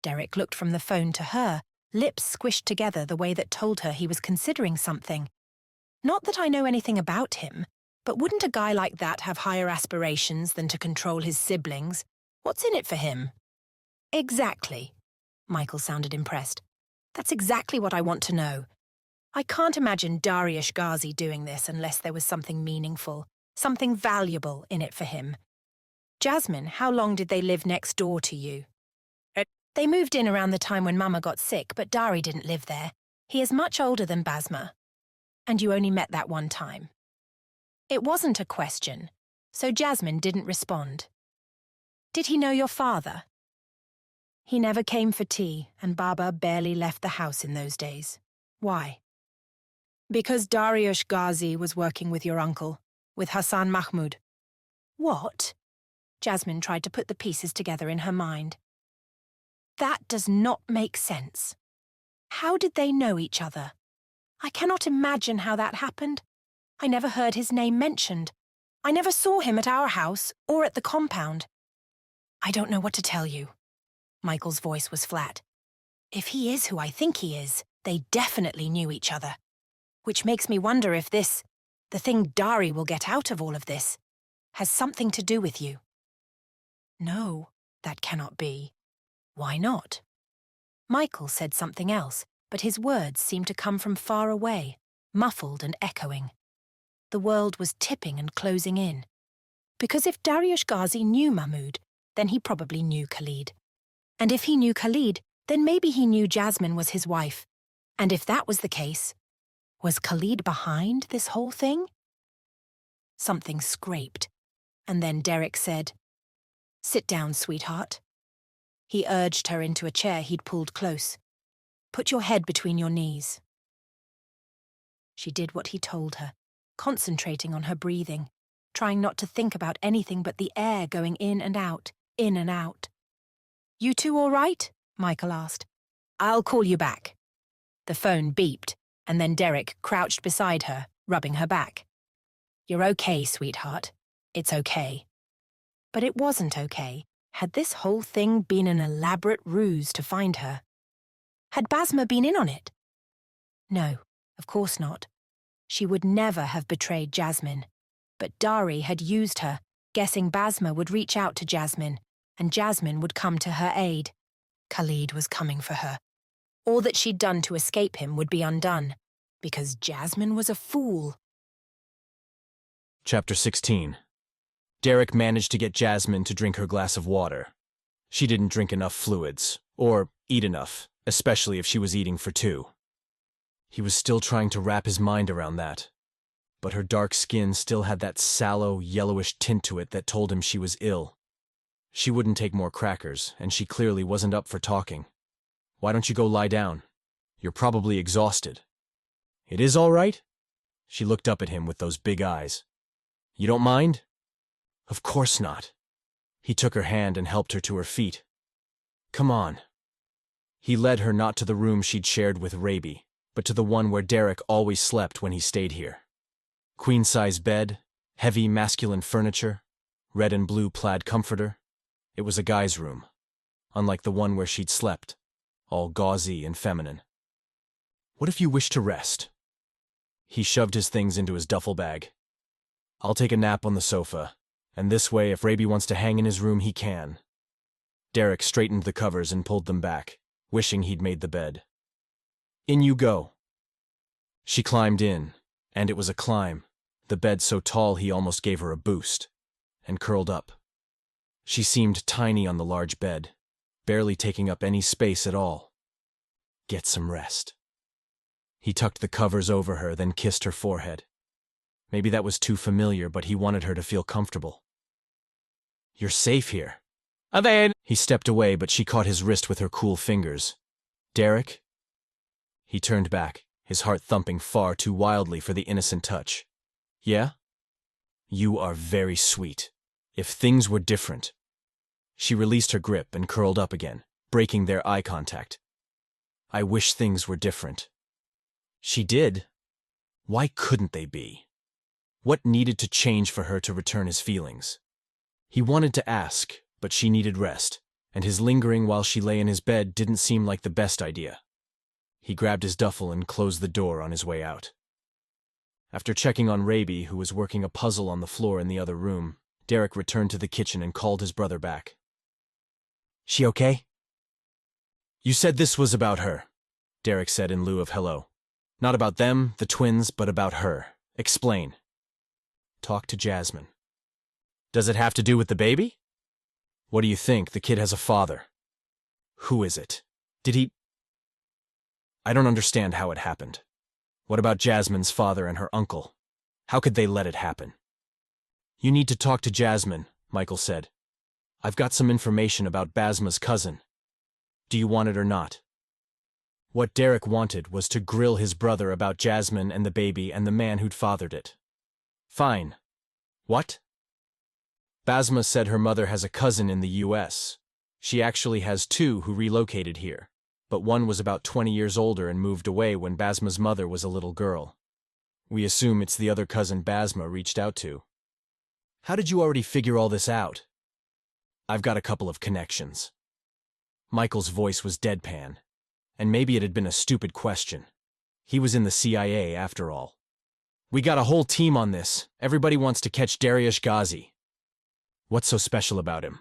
Derrick looked from the phone to her, lips squished together the way that told her he was considering something. Not that I know anything about him, but wouldn't a guy like that have higher aspirations than to control his siblings? What's in it for him? Exactly. Michael sounded impressed. That's exactly what I want to know. I can't imagine Dariush Ghazi doing this unless there was something meaningful, something valuable in it for him. Jasmine, how long did they live next door to you? They moved in around the time when Mama got sick, but Dari didn't live there. He is much older than Basma. And you only met that one time. It wasn't a question, so Jasmine didn't respond. Did he know your father? He never came for tea, and Baba barely left the house in those days. Why? Because Dariush Ghazi was working with your uncle, with Hassan Mahmud. What? Jasmine tried to put the pieces together in her mind. That does not make sense. How did they know each other? I cannot imagine how that happened. I never heard his name mentioned. I never saw him at our house or at the compound. I don't know what to tell you. Michael's voice was flat. If he is who I think he is, they definitely knew each other. Which makes me wonder if the thing Dari will get out of all of this, has something to do with you. No, that cannot be. Why not? Michael said something else, but his words seemed to come from far away, muffled and echoing. The world was tipping and closing in. Because if Dariush Ghazi knew Mahmud, then he probably knew Khalid. And if he knew Khalid, then maybe he knew Jasmine was his wife. And if that was the case, was Khalid behind this whole thing? Something scraped, and then Derrick said, "Sit down, sweetheart." He urged her into a chair he'd pulled close. "Put your head between your knees." She did what he told her, concentrating on her breathing, trying not to think about anything but the air going in and out, in and out. "You two all right?" Michael asked. "I'll call you back." The phone beeped, and then Derrick crouched beside her, rubbing her back. "You're okay, sweetheart. It's okay." But it wasn't okay. Had this whole thing been an elaborate ruse to find her? Had Basma been in on it? No, of course not. She would never have betrayed Jasmine. But Dari had used her, guessing Basma would reach out to Jasmine, and Jasmine would come to her aid. Khalid was coming for her. All that she'd done to escape him would be undone, because Jasmine was a fool. Chapter 16. Derrick managed to get Jasmine to drink her glass of water. She didn't drink enough fluids, or eat enough, especially if she was eating for two. He was still trying to wrap his mind around that, but her dark skin still had that sallow, yellowish tint to it that told him she was ill. She wouldn't take more crackers, and she clearly wasn't up for talking. "Why don't you go lie down? You're probably exhausted." "It is all right?" She looked up at him with those big eyes. "You don't mind?" "Of course not." He took her hand and helped her to her feet. "Come on." He led her not to the room she'd shared with Raby, but to the one where Derrick always slept when he stayed here. Queen-size bed, heavy masculine furniture, red and blue plaid comforter. It was a guy's room, unlike the one where she'd slept, all gauzy and feminine. "What if you wish to rest?" He shoved his things into his duffel bag. "I'll take a nap on the sofa, and this way if Raby wants to hang in his room he can." Derrick straightened the covers and pulled them back, wishing he'd made the bed. "In you go." She climbed in, and it was a climb, the bed so tall he almost gave her a boost, and curled up. She seemed tiny on the large bed, barely taking up any space at all. "Get some rest." He tucked the covers over her, then kissed her forehead. Maybe that was too familiar, but he wanted her to feel comfortable. "You're safe here." "And then—" He stepped away, but she caught his wrist with her cool fingers. "Derrick?" He turned back, his heart thumping far too wildly for the innocent touch. "Yeah?" "You are very sweet. If things were different." She released her grip and curled up again, breaking their eye contact. "I wish things were different." She did. Why couldn't they be? What needed to change for her to return his feelings? He wanted to ask, but she needed rest, and his lingering while she lay in his bed didn't seem like the best idea. He grabbed his duffel and closed the door on his way out. After checking on Raby, who was working a puzzle on the floor in the other room, Derrick returned to the kitchen and called his brother back. "She okay?" "You said this was about her," Derrick said in lieu of hello. "Not about them, the twins, but about her. Explain." "Talk to Jasmine." "Does it have to do with the baby?" "What do you think? The kid has a father." "Who is it? Did he—" "I don't understand how it happened. What about Jasmine's father and her uncle? How could they let it happen?" "You need to talk to Jasmine," Michael said. "I've got some information about Basma's cousin. Do you want it or not?" What Derrick wanted was to grill his brother about Jasmine and the baby and the man who'd fathered it. "Fine. What?" "Basma said her mother has a cousin in the U.S. She actually has two who relocated here, but one was about 20 years older and moved away when Basma's mother was a little girl. We assume it's the other cousin Basma reached out to." "How did you already figure all this out?" "I've got a couple of connections." Michael's voice was deadpan, and maybe it had been a stupid question. He was in the CIA after all. "We got a whole team on this. Everybody wants to catch Dariush Ghazi." "What's so special about him?"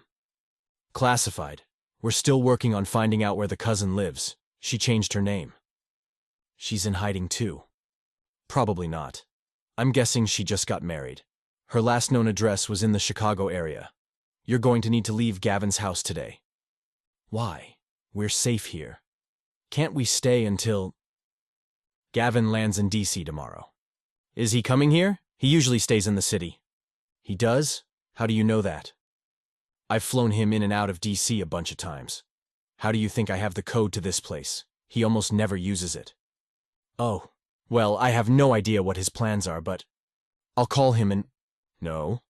"Classified. We're still working on finding out where the cousin lives. She changed her name." "She's in hiding too." "Probably not. I'm guessing she just got married. Her last known address was in the Chicago area. You're going to need to leave Gavin's house today." Why? We're safe here. Can't we stay until… Gavin lands in DC tomorrow. Is he coming here? He usually stays in the city. He does? How do you know that? I've flown him in and out of DC a bunch of times. How do you think I have the code to this place? He almost never uses it. Oh, well, I have no idea what his plans are, but I'll call him and… No.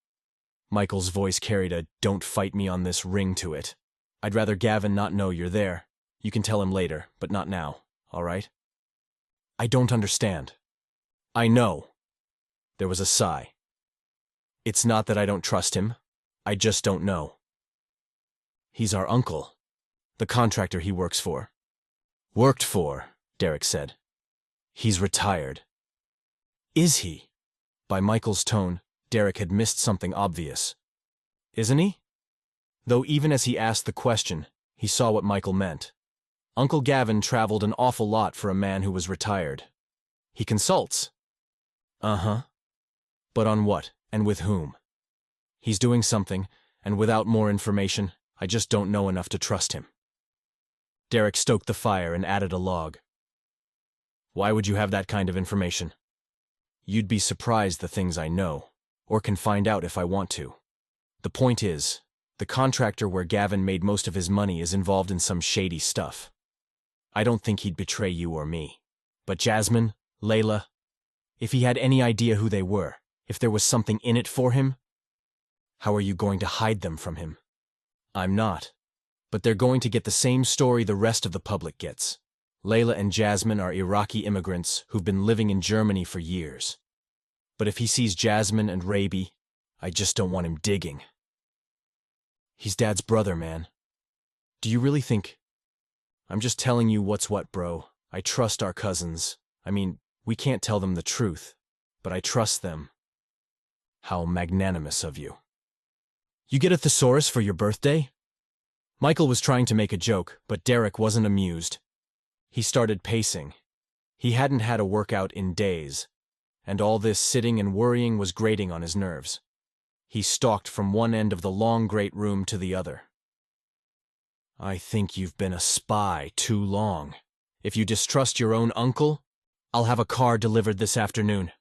Michael's voice carried a "don't fight me on this" ring to it. I'd rather Gavin not know you're there. You can tell him later, but not now, all right? I don't understand. I know. There was a sigh. It's not that I don't trust him. I just don't know. He's our uncle. The contractor he works for. Worked for, Derrick said. He's retired. Is he? By Michael's tone, Derrick had missed something obvious. Isn't he? Though even as he asked the question, he saw what Michael meant. Uncle Gavin traveled an awful lot for a man who was retired. He consults. Uh-huh. But on what, and with whom? He's doing something, and without more information, I just don't know enough to trust him. Derrick stoked the fire and added a log. Why would you have that kind of information? You'd be surprised the things I know, or can find out if I want to. The point is, the contractor where Gavin made most of his money is involved in some shady stuff. I don't think he'd betray you or me. But Jasmine, Layla, if he had any idea who they were, if there was something in it for him, how are you going to hide them from him? I'm not. But they're going to get the same story the rest of the public gets. Layla and Jasmine are Iraqi immigrants who've been living in Germany for years. But if he sees Jasmine and Raby, I just don't want him digging. He's Dad's brother, man. Do you really think… I'm just telling you what's what, bro. I trust our cousins. I mean, we can't tell them the truth, but I trust them. How magnanimous of you. You get a thesaurus for your birthday? Michael was trying to make a joke, but Derrick wasn't amused. He started pacing. He hadn't had a workout in days, and all this sitting and worrying was grating on his nerves. He stalked from one end of the long great room to the other. I think you've been a spy too long. If you distrust your own uncle, I'll have a car delivered this afternoon.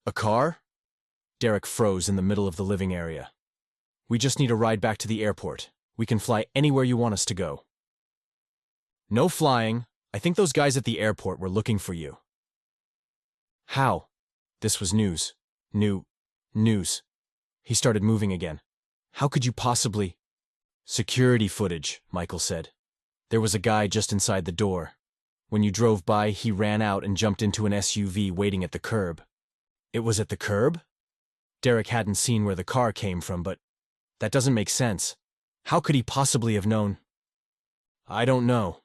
A car? Derrick froze in the middle of the living area. We just need a ride back to the airport. We can fly anywhere you want us to go. No flying. I think those guys at the airport were looking for you. How? This was news. News. He started moving again. How could you possibly… Security footage, Michael said. There was a guy just inside the door. When you drove by, he ran out and jumped into an SUV waiting at the curb. It was at the curb? Derrick hadn't seen where the car came from, but that doesn't make sense. How could he possibly have known? I don't know.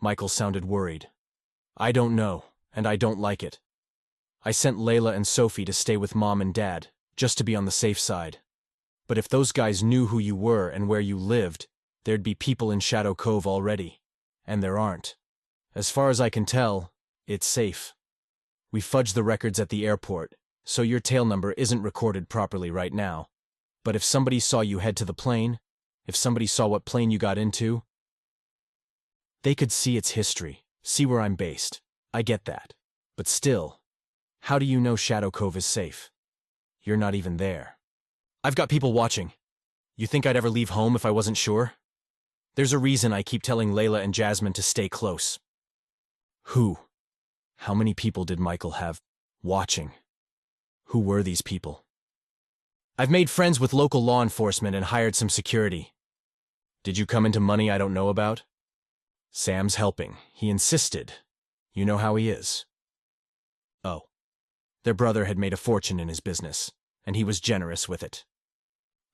Michael sounded worried. I don't know, and I don't like it. I sent Layla and Sophie to stay with Mom and Dad, just to be on the safe side. But if those guys knew who you were and where you lived, there'd be people in Shadow Cove already. And there aren't. As far as I can tell, it's safe. We fudged the records at the airport, so your tail number isn't recorded properly right now. But if somebody saw you head to the plane, if somebody saw what plane you got into, they could see its history, see where I'm based. I get that. But still, how do you know Shadow Cove is safe? You're not even there. I've got people watching. You think I'd ever leave home if I wasn't sure? There's a reason I keep telling Layla and Jasmine to stay close. Who? How many people did Michael have watching? Who were these people? I've made friends with local law enforcement and hired some security. Did you come into money I don't know about? Sam's helping. He insisted. You know how he is. Oh. Their brother had made a fortune in his business, and he was generous with it.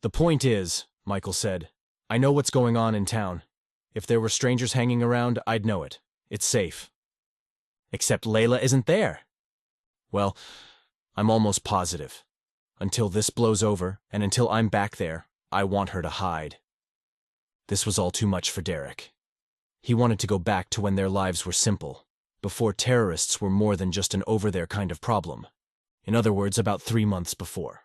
The point is, Michael said, I know what's going on in town. If there were strangers hanging around, I'd know it. It's safe. Except Layla isn't there. Well, I'm almost positive. Until this blows over, and until I'm back there, I want her to hide. This was all too much for Derrick. He wanted to go back to when their lives were simple, before terrorists were more than just an over-there kind of problem. In other words, about 3 months before.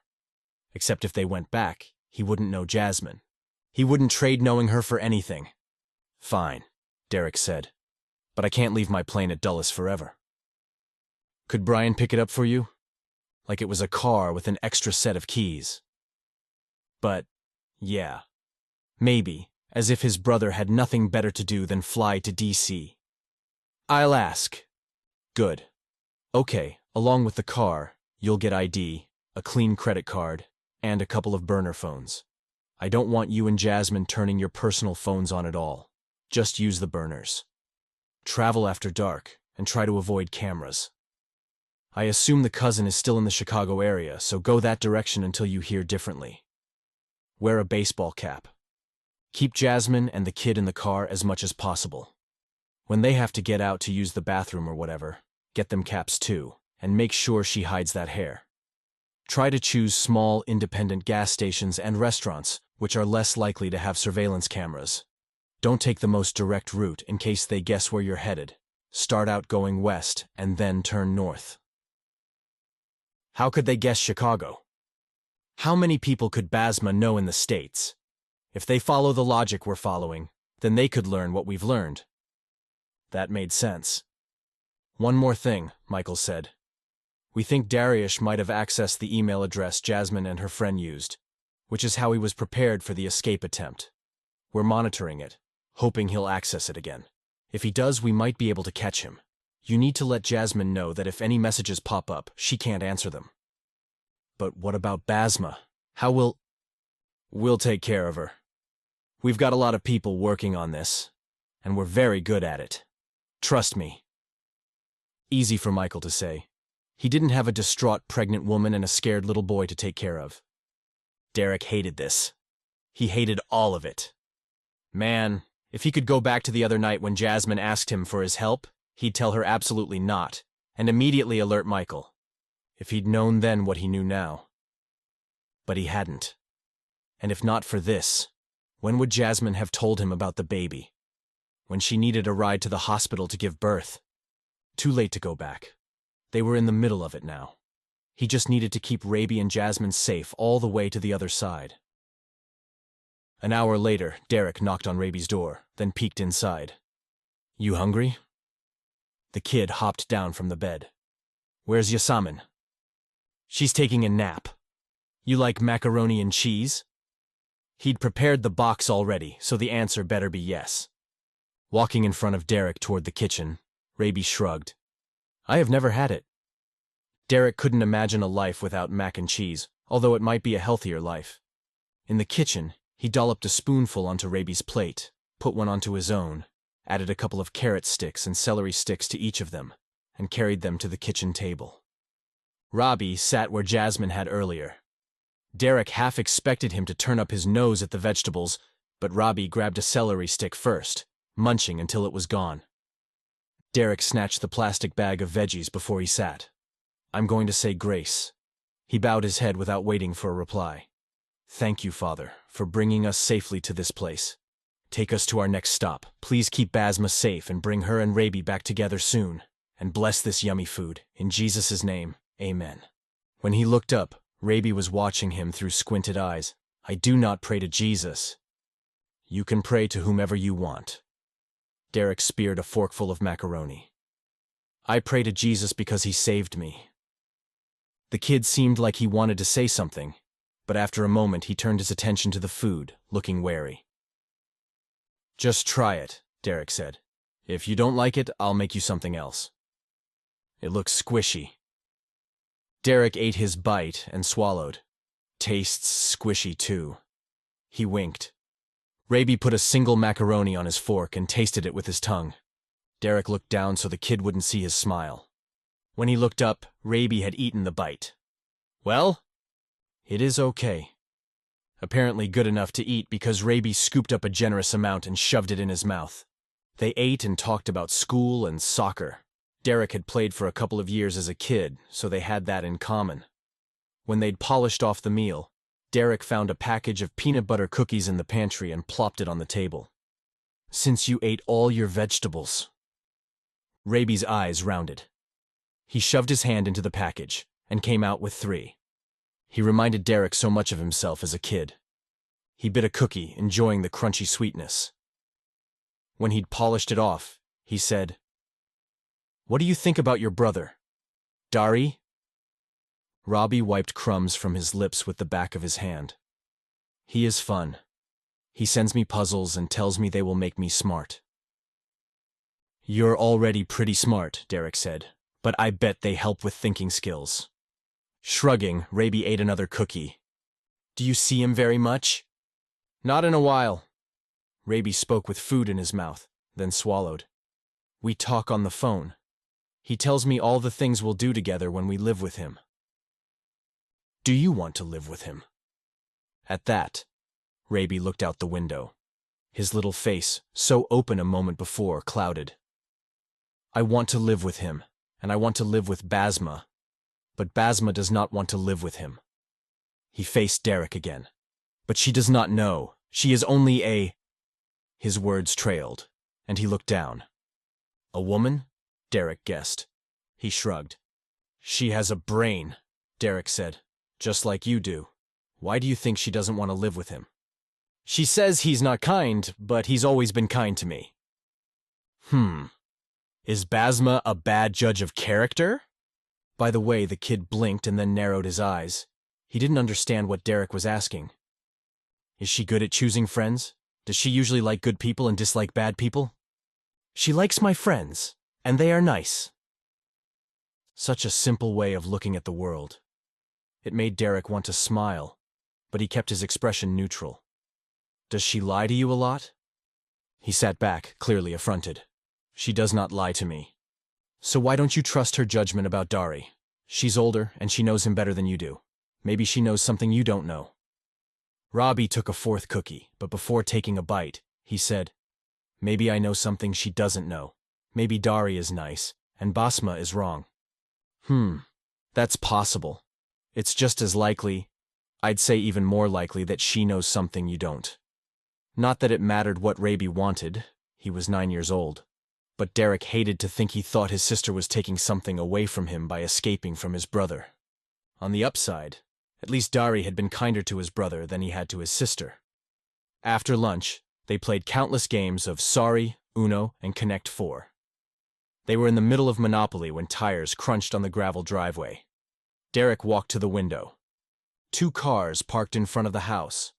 Except if they went back, he wouldn't know Jasmine. He wouldn't trade knowing her for anything. Fine, Derrick said. But I can't leave my plane at Dulles forever. Could Brian pick it up for you? Like it was a car with an extra set of keys. But, yeah. Maybe, as if his brother had nothing better to do than fly to D.C. I'll ask. Good. Okay, along with the car, you'll get ID, a clean credit card, and a couple of burner phones. I don't want you and Jasmine turning your personal phones on at all. Just use the burners. Travel after dark, and try to avoid cameras. I assume the cousin is still in the Chicago area, so go that direction until you hear differently. Wear a baseball cap. Keep Jasmine and the kid in the car as much as possible. When they have to get out to use the bathroom or whatever, get them caps too, and make sure she hides that hair. Try to choose small, independent gas stations and restaurants, which are less likely to have surveillance cameras. Don't take the most direct route in case they guess where you're headed. Start out going west and then turn north. How could they guess Chicago? How many people could Basma know in the States? If they follow the logic we're following, then they could learn what we've learned. That made sense. One more thing, Michael said. We think Darius might have accessed the email address Jasmine and her friend used, which is how he was prepared for the escape attempt. We're monitoring it, hoping he'll access it again. If he does, we might be able to catch him. You need to let Jasmine know that if any messages pop up, she can't answer them. But what about Basma? How will... We'll take care of her. We've got a lot of people working on this, and we're very good at it. Trust me. Easy for Michael to say. He didn't have a distraught pregnant woman and a scared little boy to take care of. Derrick hated this. He hated all of it. Man, if he could go back to the other night when Jasmine asked him for his help, he'd tell her absolutely not, and immediately alert Michael. If he'd known then what he knew now. But he hadn't. And if not for this, when would Jasmine have told him about the baby? When she needed a ride to the hospital to give birth. Too late to go back. They were in the middle of it now. He just needed to keep Raby and Jasmine safe all the way to the other side. An hour later, Derrick knocked on Raby's door, then peeked inside. You hungry? The kid hopped down from the bed. Where's Jasmine? She's taking a nap. You like macaroni and cheese? He'd prepared the box already, so the answer better be yes. Walking in front of Derrick toward the kitchen, Raby shrugged. I have never had it. Derrick couldn't imagine a life without mac and cheese, although it might be a healthier life. In the kitchen, he dolloped a spoonful onto Raby's plate, put one onto his own, added a couple of carrot sticks and celery sticks to each of them, and carried them to the kitchen table. Robbie sat where Jasmine had earlier. Derrick half expected him to turn up his nose at the vegetables, but Robbie grabbed a celery stick first, munching until it was gone. Derrick snatched the plastic bag of veggies before he sat. I'm going to say grace. He bowed his head without waiting for a reply. Thank you, Father, for bringing us safely to this place. Take us to our next stop. Please keep Basma safe and bring her and Raby back together soon. And bless this yummy food. In Jesus' name, amen. When he looked up, Raby was watching him through squinted eyes. I do not pray to Jesus. You can pray to whomever you want. Derrick speared a forkful of macaroni. I pray to Jesus because he saved me. The kid seemed like he wanted to say something, but after a moment he turned his attention to the food, looking wary. Just try it, Derrick said. If you don't like it, I'll make you something else. It looks squishy. Derrick ate his bite and swallowed. Tastes squishy too. He winked. Raby put a single macaroni on his fork and tasted it with his tongue. Derrick looked down so the kid wouldn't see his smile. When he looked up, Raby had eaten the bite. Well, it is okay. Apparently good enough to eat because Raby scooped up a generous amount and shoved it in his mouth. They ate and talked about school and soccer. Derrick had played for a couple of years as a kid, so they had that in common. When they'd polished off the meal, Derrick found a package of peanut butter cookies in the pantry and plopped it on the table. Since you ate all your vegetables. Raby's eyes rounded. He shoved his hand into the package and came out with 3. He reminded Derrick so much of himself as a kid. He bit a cookie, enjoying the crunchy sweetness. When he'd polished it off, he said, "What do you think about your brother, Dari?" Robbie wiped crumbs from his lips with the back of his hand. "He is fun. He sends me puzzles and tells me they will make me smart." "You're already pretty smart," Derrick said, "but I bet they help with thinking skills." Shrugging, Raby ate another cookie. "Do you see him very much?" "Not in a while." Raby spoke with food in his mouth, then swallowed. "We talk on the phone. He tells me all the things we'll do together when we live with him." "Do you want to live with him?" At that, Raby looked out the window. His little face, so open a moment before, clouded. "I want to live with him, and I want to live with Basma. But Basma does not want to live with him." He faced Derrick again. "But she does not know. She is only a—" His words trailed, and he looked down. "A woman?" Derrick guessed. He shrugged. "She has a brain," Derrick said. "Just like you do. Why do you think she doesn't want to live with him?" "She says he's not kind, but he's always been kind to me." Is Basma a bad judge of character?" By the way, the kid blinked and then narrowed his eyes. He didn't understand what Derrick was asking. "Is she good at choosing friends? Does she usually like good people and dislike bad people?" "She likes my friends, and they are nice." Such a simple way of looking at the world. It made Derrick want to smile, but he kept his expression neutral. "Does she lie to you a lot?" He sat back, clearly affronted. "She does not lie to me." "So why don't you trust her judgment about Dari? She's older, and she knows him better than you do. Maybe she knows something you don't know." Robbie took a fourth cookie, but before taking a bite, he said, "Maybe I know something she doesn't know. Maybe Dari is nice, and Basma is wrong." That's possible. It's just as likely, I'd say even more likely, that she knows something you don't." Not that it mattered what Raby wanted. He was 9 years old. But Derrick hated to think he thought his sister was taking something away from him by escaping from his brother. On the upside, at least Dari had been kinder to his brother than he had to his sister. After lunch, they played countless games of Sorry, Uno, and Connect 4. They were in the middle of Monopoly when tires crunched on the gravel driveway. Derrick walked to the window. 2 cars parked in front of the house.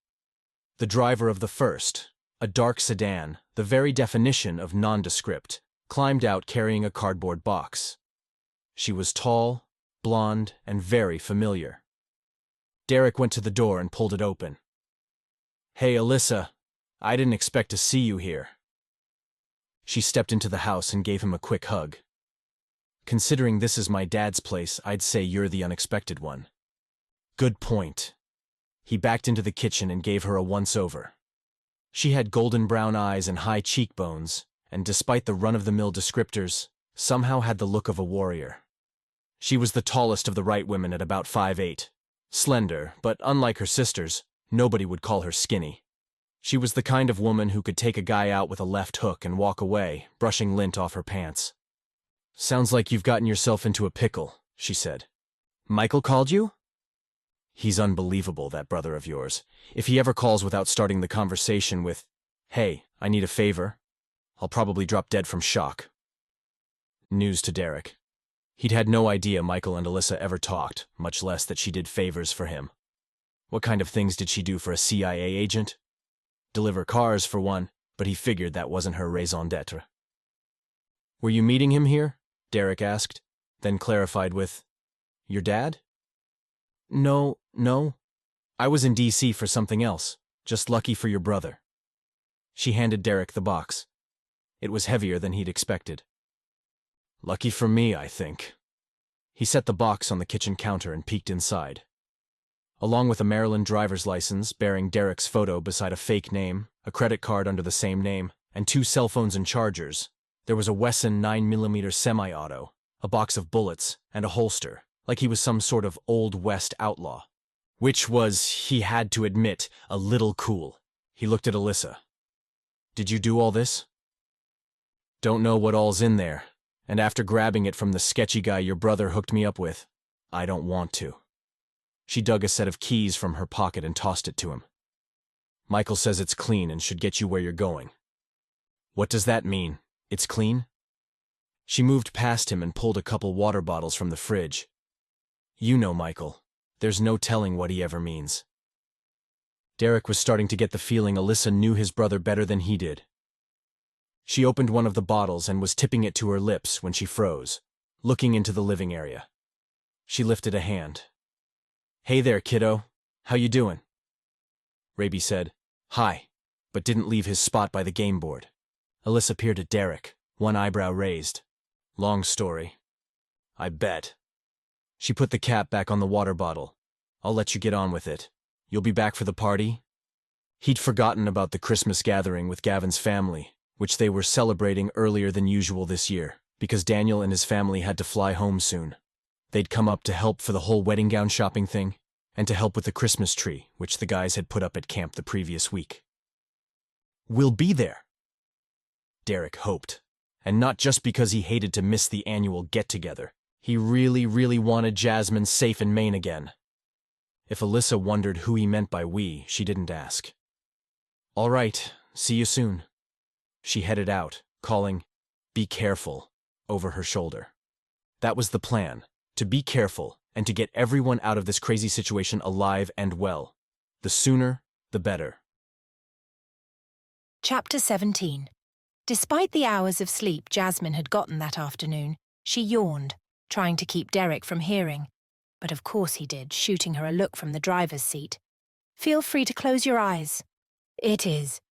The driver of the first, a dark sedan, the very definition of nondescript, climbed out carrying a cardboard box. She was tall, blonde, and very familiar. Derrick went to the door and pulled it open. "Hey, Alyssa, I didn't expect to see you here." She stepped into the house and gave him a quick hug. "Considering this is my dad's place, I'd say you're the unexpected one." "Good point." He backed into the kitchen and gave her a once-over. She had golden brown eyes and high cheekbones, and despite the run-of-the-mill descriptors, somehow had the look of a warrior. She was the tallest of the Wright women at about 5'8", slender, but unlike her sisters, nobody would call her skinny. She was the kind of woman who could take a guy out with a left hook and walk away, brushing lint off her pants. "Sounds like you've gotten yourself into a pickle," she said. "Michael called you?" "He's unbelievable, that brother of yours. If he ever calls without starting the conversation with, 'Hey, I need a favor,' I'll probably drop dead from shock." News to Derrick. He'd had no idea Michael and Alyssa ever talked, much less that she did favors for him. What kind of things did she do for a CIA agent? Deliver cars, for one, but he figured that wasn't her raison d'etre. "Were you meeting him here?" Derrick asked, then clarified with, "Your dad?" No. I was in D.C. for something else. Just lucky for your brother." She handed Derrick the box. It was heavier than he'd expected. "Lucky for me, I think." He set the box on the kitchen counter and peeked inside. Along with a Maryland driver's license bearing Derrick's photo beside a fake name, a credit card under the same name, and 2 cell phones and chargers, there was a Wesson 9mm semi-auto, a box of bullets, and a holster, like he was some sort of Old West outlaw. Which was, he had to admit, a little cool. He looked at Alyssa. "Did you do all this?" "Don't know what all's in there, and after grabbing it from the sketchy guy your brother hooked me up with, I don't want to." She dug a set of keys from her pocket and tossed it to him. "Michael says it's clean and should get you where you're going." What does that mean? It's clean? She moved past him and pulled a couple water bottles from the fridge. You know, Michael, there's no telling what he ever means. Derrick was starting to get the feeling Alyssa knew his brother better than he did. She opened one of the bottles and was tipping it to her lips when she froze, looking into the living area. She lifted a hand. Hey there, kiddo. How you doing? Raby said, hi, but didn't leave his spot by the game board. Alyssa peered at Derrick, one eyebrow raised. Long story. I bet. She put the cap back on the water bottle. I'll let you get on with it. You'll be back for the party? He'd forgotten about the Christmas gathering with Gavin's family, which they were celebrating earlier than usual this year, because Daniel and his family had to fly home soon. They'd come up to help for the whole wedding gown shopping thing, and to help with the Christmas tree, which the guys had put up at camp the previous week. We'll be there, Derrick hoped, and not just because he hated to miss the annual get-together. He really, really wanted Jasmine safe in Maine again. If Alyssa wondered who he meant by we, she didn't ask. All right, see you soon. She headed out, calling, be careful, over her shoulder. That was the plan, to be careful and to get everyone out of this crazy situation alive and well. The sooner, the better. Chapter 17. Despite the hours of sleep Jasmine had gotten that afternoon, she yawned, trying to keep Derrick from hearing. But of course he did, shooting her a look from the driver's seat. Feel free to close your eyes. It is.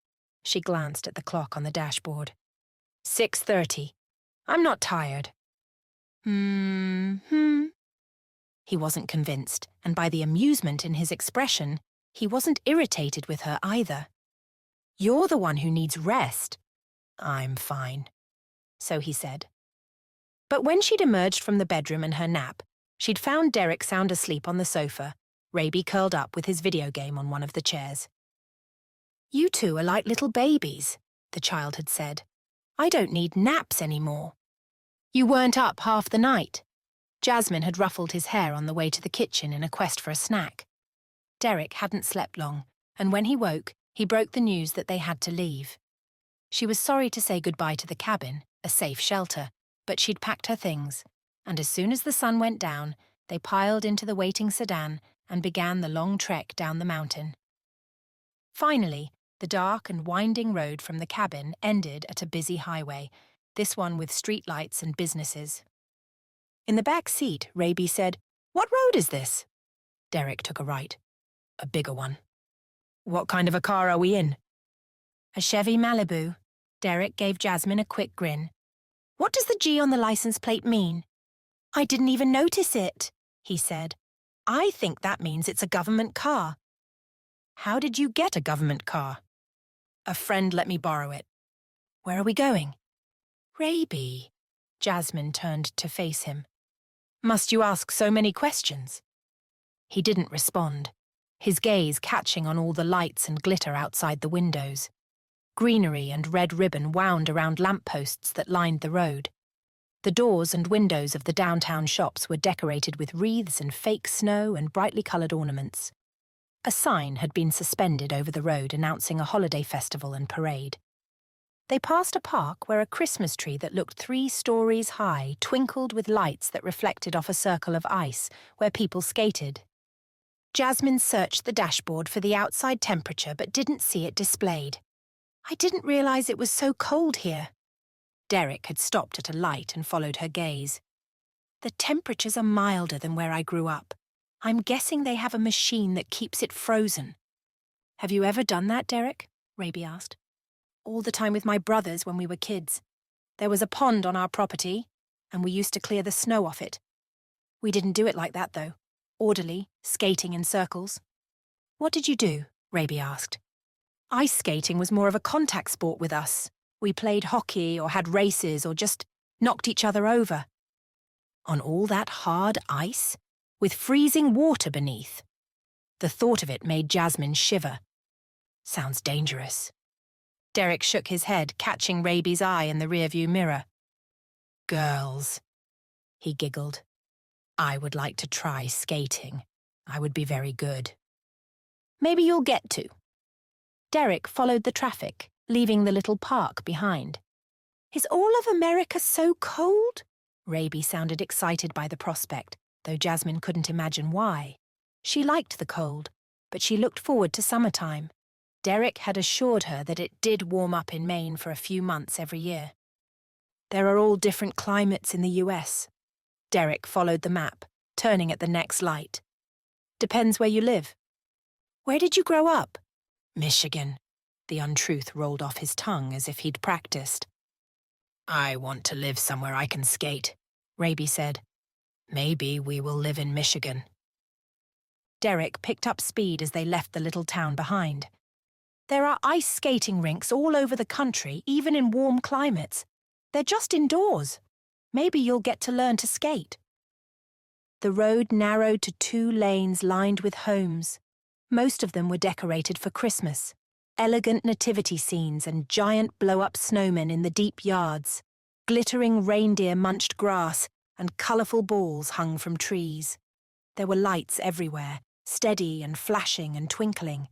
She glanced at the clock on the dashboard. 6:30. I'm not tired. He wasn't convinced, and by the amusement in his expression, he wasn't irritated with her either. You're the one who needs rest. I'm fine, so he said. But when she'd emerged from the bedroom and her nap, she'd found Derrick sound asleep on the sofa, Raby curled up with his video game on one of the chairs. You two are like little babies, the child had said. I don't need naps anymore. You weren't up half the night. Jasmine had ruffled his hair on the way to the kitchen in a quest for a snack. Derrick hadn't slept long, and when he woke, he broke the news that they had to leave. She was sorry to say goodbye to the cabin, a safe shelter, but she'd packed her things, and as soon as the sun went down, they piled into the waiting sedan and began the long trek down the mountain. Finally, the dark and winding road from the cabin ended at a busy highway, this one with streetlights and businesses. In the back seat, Raby said, "What road is this?" Derrick took a right. "A bigger one." "What kind of a car are we in?" "A Chevy Malibu." Derrick gave Jasmine a quick grin. "What does the G on the license plate mean?" "I didn't even notice it," he said. "I think that means it's a government car." "How did you get a government car?" "A friend let me borrow it." "Where are we going?" "Raby." Jasmine turned to face him. "Must you ask so many questions?" He didn't respond, his gaze catching on all the lights and glitter outside the windows. Greenery and red ribbon wound around lampposts that lined the road. The doors and windows of the downtown shops were decorated with wreaths and fake snow and brightly coloured ornaments. A sign had been suspended over the road announcing a holiday festival and parade. They passed a park where a Christmas tree that looked 3 stories high twinkled with lights that reflected off a circle of ice where people skated. Jasmine searched the dashboard for the outside temperature but didn't see it displayed. "I didn't realise it was so cold here." Derrick had stopped at a light and followed her gaze. "The temperatures are milder than where I grew up. I'm guessing they have a machine that keeps it frozen." "Have you ever done that, Derrick?" Raby asked. "All the time with my brothers when we were kids. There was a pond on our property, and we used to clear the snow off it. We didn't do it like that, though. Orderly, skating in circles." "What did you do?" Raby asked. "Ice skating was more of a contact sport with us. We played hockey or had races or just knocked each other over." "On all that hard ice? With freezing water beneath?" The thought of it made Jasmine shiver. "Sounds dangerous." Derrick shook his head, catching Raby's eye in the rearview mirror. "Girls," he giggled. "I would like to try skating. I would be very good." "Maybe you'll get to." Derrick followed the traffic, leaving the little park behind. "Is all of America so cold?" Raby sounded excited by the prospect, though Jasmine couldn't imagine why. She liked the cold, but she looked forward to summertime. Derrick had assured her that it did warm up in Maine for a few months every year. "There are all different climates in the US." Derrick followed the map, turning at the next light. "Depends where you live." "Where did you grow up?" "Michigan." The untruth rolled off his tongue as if he'd practiced. "I want to live somewhere I can skate," Raby said. "Maybe we will live in Michigan." Derrick picked up speed as they left the little town behind. "There are ice skating rinks all over the country, even in warm climates. They're just indoors. Maybe you'll get to learn to skate." The road narrowed to 2 lanes lined with homes. Most of them were decorated for Christmas. Elegant nativity scenes and giant blow-up snowmen in the deep yards. Glittering reindeer-munched grass and colourful balls hung from trees. There were lights everywhere, steady and flashing and twinkling.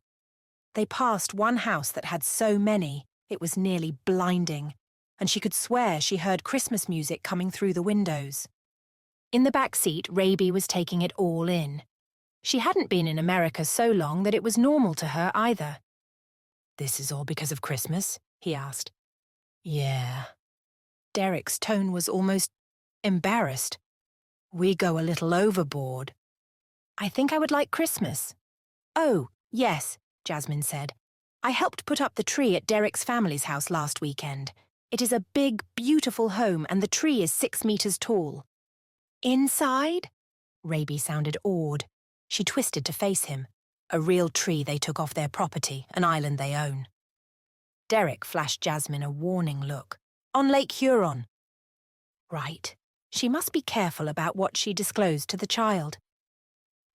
They passed one house that had so many, it was nearly blinding, and she could swear she heard Christmas music coming through the windows. In the back seat, Raby was taking it all in. She hadn't been in America so long that it was normal to her either. "This is all because of Christmas?" he asked. "Yeah." Derrick's tone was almost embarrassed. "We go a little overboard." "I think I would like Christmas." "Oh, yes," Jasmine said. "I helped put up the tree at Derrick's family's house last weekend. It is a big, beautiful home, and the tree is 6 meters tall." "Inside?" Raby sounded awed. She twisted to face him. A real tree they took off their property, an island they own. Derrick flashed Jasmine a warning look. "On Lake Huron." Right. She must be careful about what she disclosed to the child.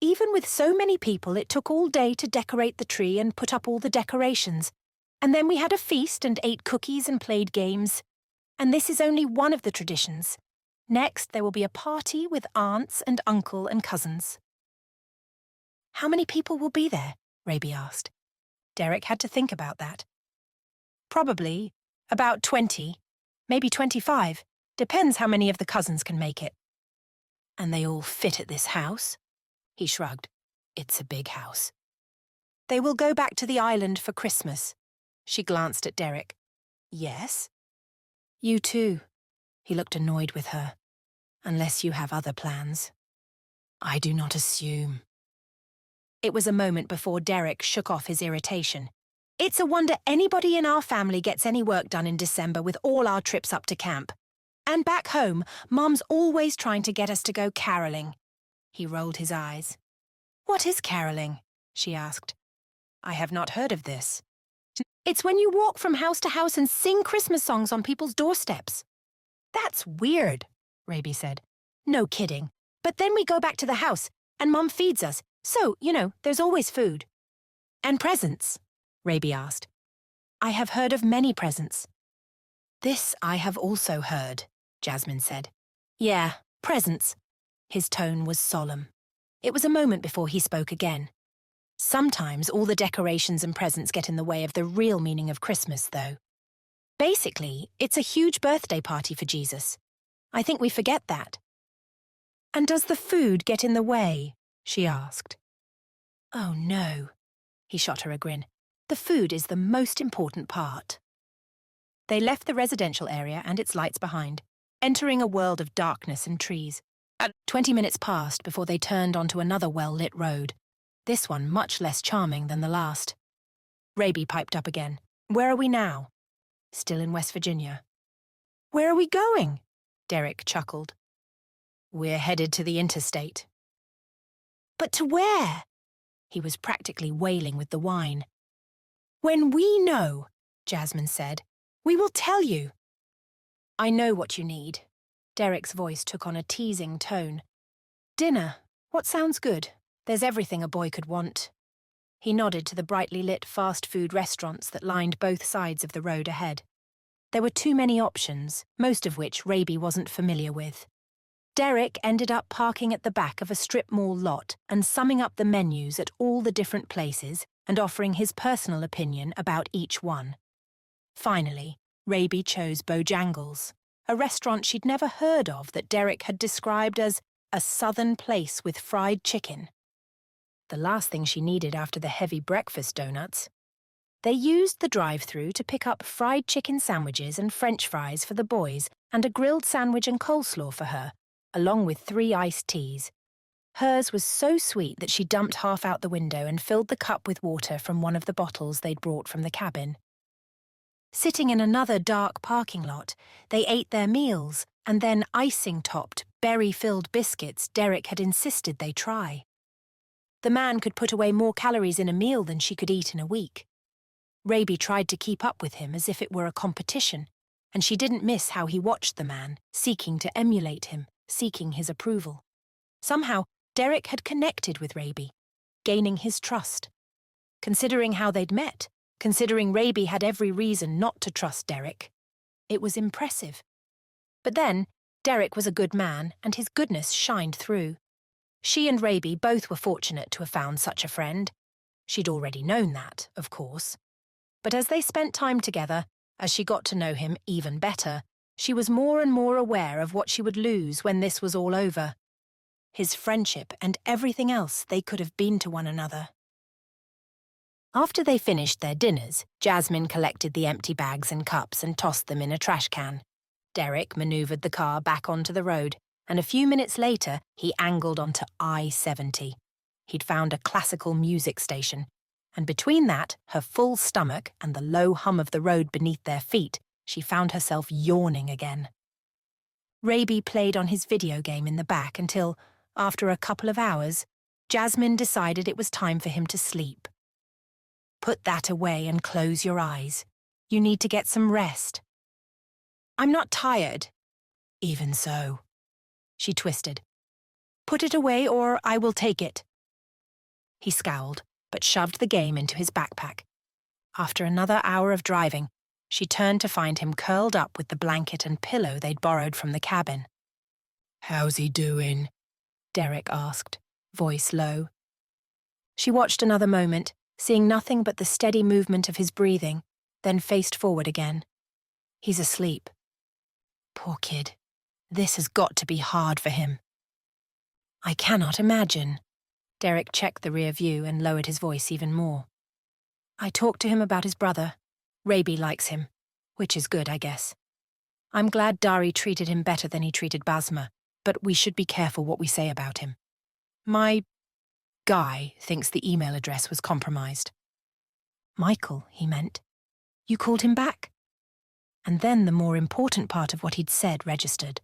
"Even with so many people, it took all day to decorate the tree and put up all the decorations. And then we had a feast and ate cookies and played games. And this is only one of the traditions. Next, there will be a party with aunts and uncle and cousins." "How many people will be there?" Raby asked. Derrick had to think about that. "Probably about 20, maybe 25. Depends how many of the cousins can make it." "And they all fit at this house?" He shrugged. "It's a big house." "They will go back to the island for Christmas." She glanced at Derrick. "Yes?" "You too." He looked annoyed with her. "Unless you have other plans." "I do not assume." It was a moment before Derrick shook off his irritation. "It's a wonder anybody in our family gets any work done in December with all our trips up to camp. And back home, Mom's always trying to get us to go caroling." He rolled his eyes. "What is caroling?" she asked. "I have not heard of this." "It's when you walk from house to house and sing Christmas songs on people's doorsteps." "That's weird," Raby said. "No kidding. But then we go back to the house, and Mom feeds us. So, there's always food." "And presents?" Raby asked. "I have heard of many presents." "This I have also heard," Jasmine said. "Yeah, presents." His tone was solemn. It was a moment before he spoke again. "Sometimes all the decorations and presents get in the way of the real meaning of Christmas, though. Basically, it's a huge birthday party for Jesus. I think we forget that." "And does the food get in the way?" she asked. "Oh, no." He shot her a grin. "The food is the most important part." They left the residential area and its lights behind, entering a world of darkness and trees. 20 minutes passed before they turned onto another well-lit road, this one much less charming than the last. Raby piped up again. "Where are we now?" "Still in West Virginia." "Where are we going?" Derrick chuckled. "We're headed to the interstate." "But to where?" He was practically wailing with the wine. "When we know," Jasmine said, "we will tell you." "I know what you need." Derrick's voice took on a teasing tone. "Dinner. What sounds good? There's everything a boy could want." He nodded to the brightly lit fast food restaurants that lined both sides of the road ahead. There were too many options, most of which Raby wasn't familiar with. Derrick ended up parking at the back of a strip mall lot and summing up the menus at all the different places and offering his personal opinion about each one. Finally, Raby chose Bojangles, a restaurant she'd never heard of that Derrick had described as a southern place with fried chicken. The last thing she needed after the heavy breakfast donuts. They used the drive-thru to pick up fried chicken sandwiches and French fries for the boys and a grilled sandwich and coleslaw for her, along with 3 iced teas. Hers was so sweet that she dumped half out the window and filled the cup with water from one of the bottles they'd brought from the cabin. Sitting in another dark parking lot, they ate their meals and then icing-topped, berry-filled biscuits Derrick had insisted they try. The man could put away more calories in a meal than she could eat in a week. Raby tried to keep up with him as if it were a competition, and she didn't miss how he watched the man, seeking to emulate him, seeking his approval. Somehow, Derrick had connected with Raby, gaining his trust. Considering how they'd met, considering Raby had every reason not to trust Derrick, it was impressive. But then, Derrick was a good man, and his goodness shined through. She and Raby both were fortunate to have found such a friend. She'd already known that, of course. But as they spent time together, as she got to know him even better, she was more and more aware of what she would lose when this was all over. His friendship and everything else they could have been to one another. After they finished their dinners, Jasmine collected the empty bags and cups and tossed them in a trash can. Derrick maneuvered the car back onto the road, and a few minutes later he angled onto I-70. He'd found a classical music station, and between that, her full stomach, and the low hum of the road beneath their feet, she found herself yawning again. Raby played on his video game in the back until, after a couple of hours, Jasmine decided it was time for him to sleep. Put that away and close your eyes. You need to get some rest. I'm not tired. Even so. She twisted. Put it away or I will take it. He scowled, but shoved the game into his backpack. After another hour of driving, she turned to find him curled up with the blanket and pillow they'd borrowed from the cabin. How's he doing? Derrick asked, voice low. She watched another moment, seeing nothing but the steady movement of his breathing, then faced forward again. He's asleep. Poor kid. This has got to be hard for him. I cannot imagine. Derrick checked the rear view and lowered his voice even more. I talked to him about his brother. Raby likes him, which is good, I guess. I'm glad Dari treated him better than he treated Basma, but we should be careful what we say about him. My guy thinks the email address was compromised. Michael, he meant. You called him back? And then the more important part of what he'd said registered.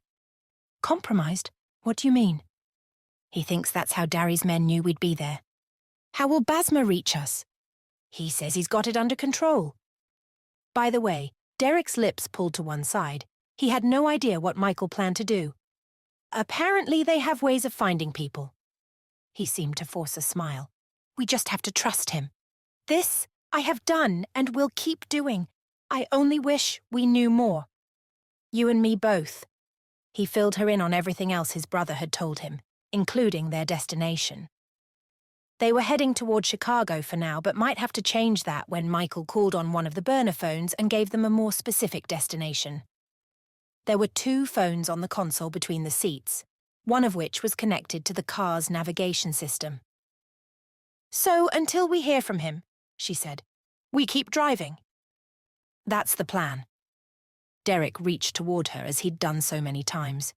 Compromised? What do you mean? He thinks that's how Dari's men knew we'd be there. How will Basma reach us? He says he's got it under control. By the way, Derrick's lips pulled to one side. He had no idea what Michael planned to do. Apparently they have ways of finding people. He seemed to force a smile. We just have to trust him. This I have done and will keep doing. I only wish we knew more. You and me both. He filled her in on everything else his brother had told him, including their destination. They were heading toward Chicago for now, but might have to change that when Michael called on one of the burner phones and gave them a more specific destination. There were 2 phones on the console between the seats, one of which was connected to the car's navigation system. So until we hear from him, she said, we keep driving. That's the plan. Derrick reached toward her as he'd done so many times.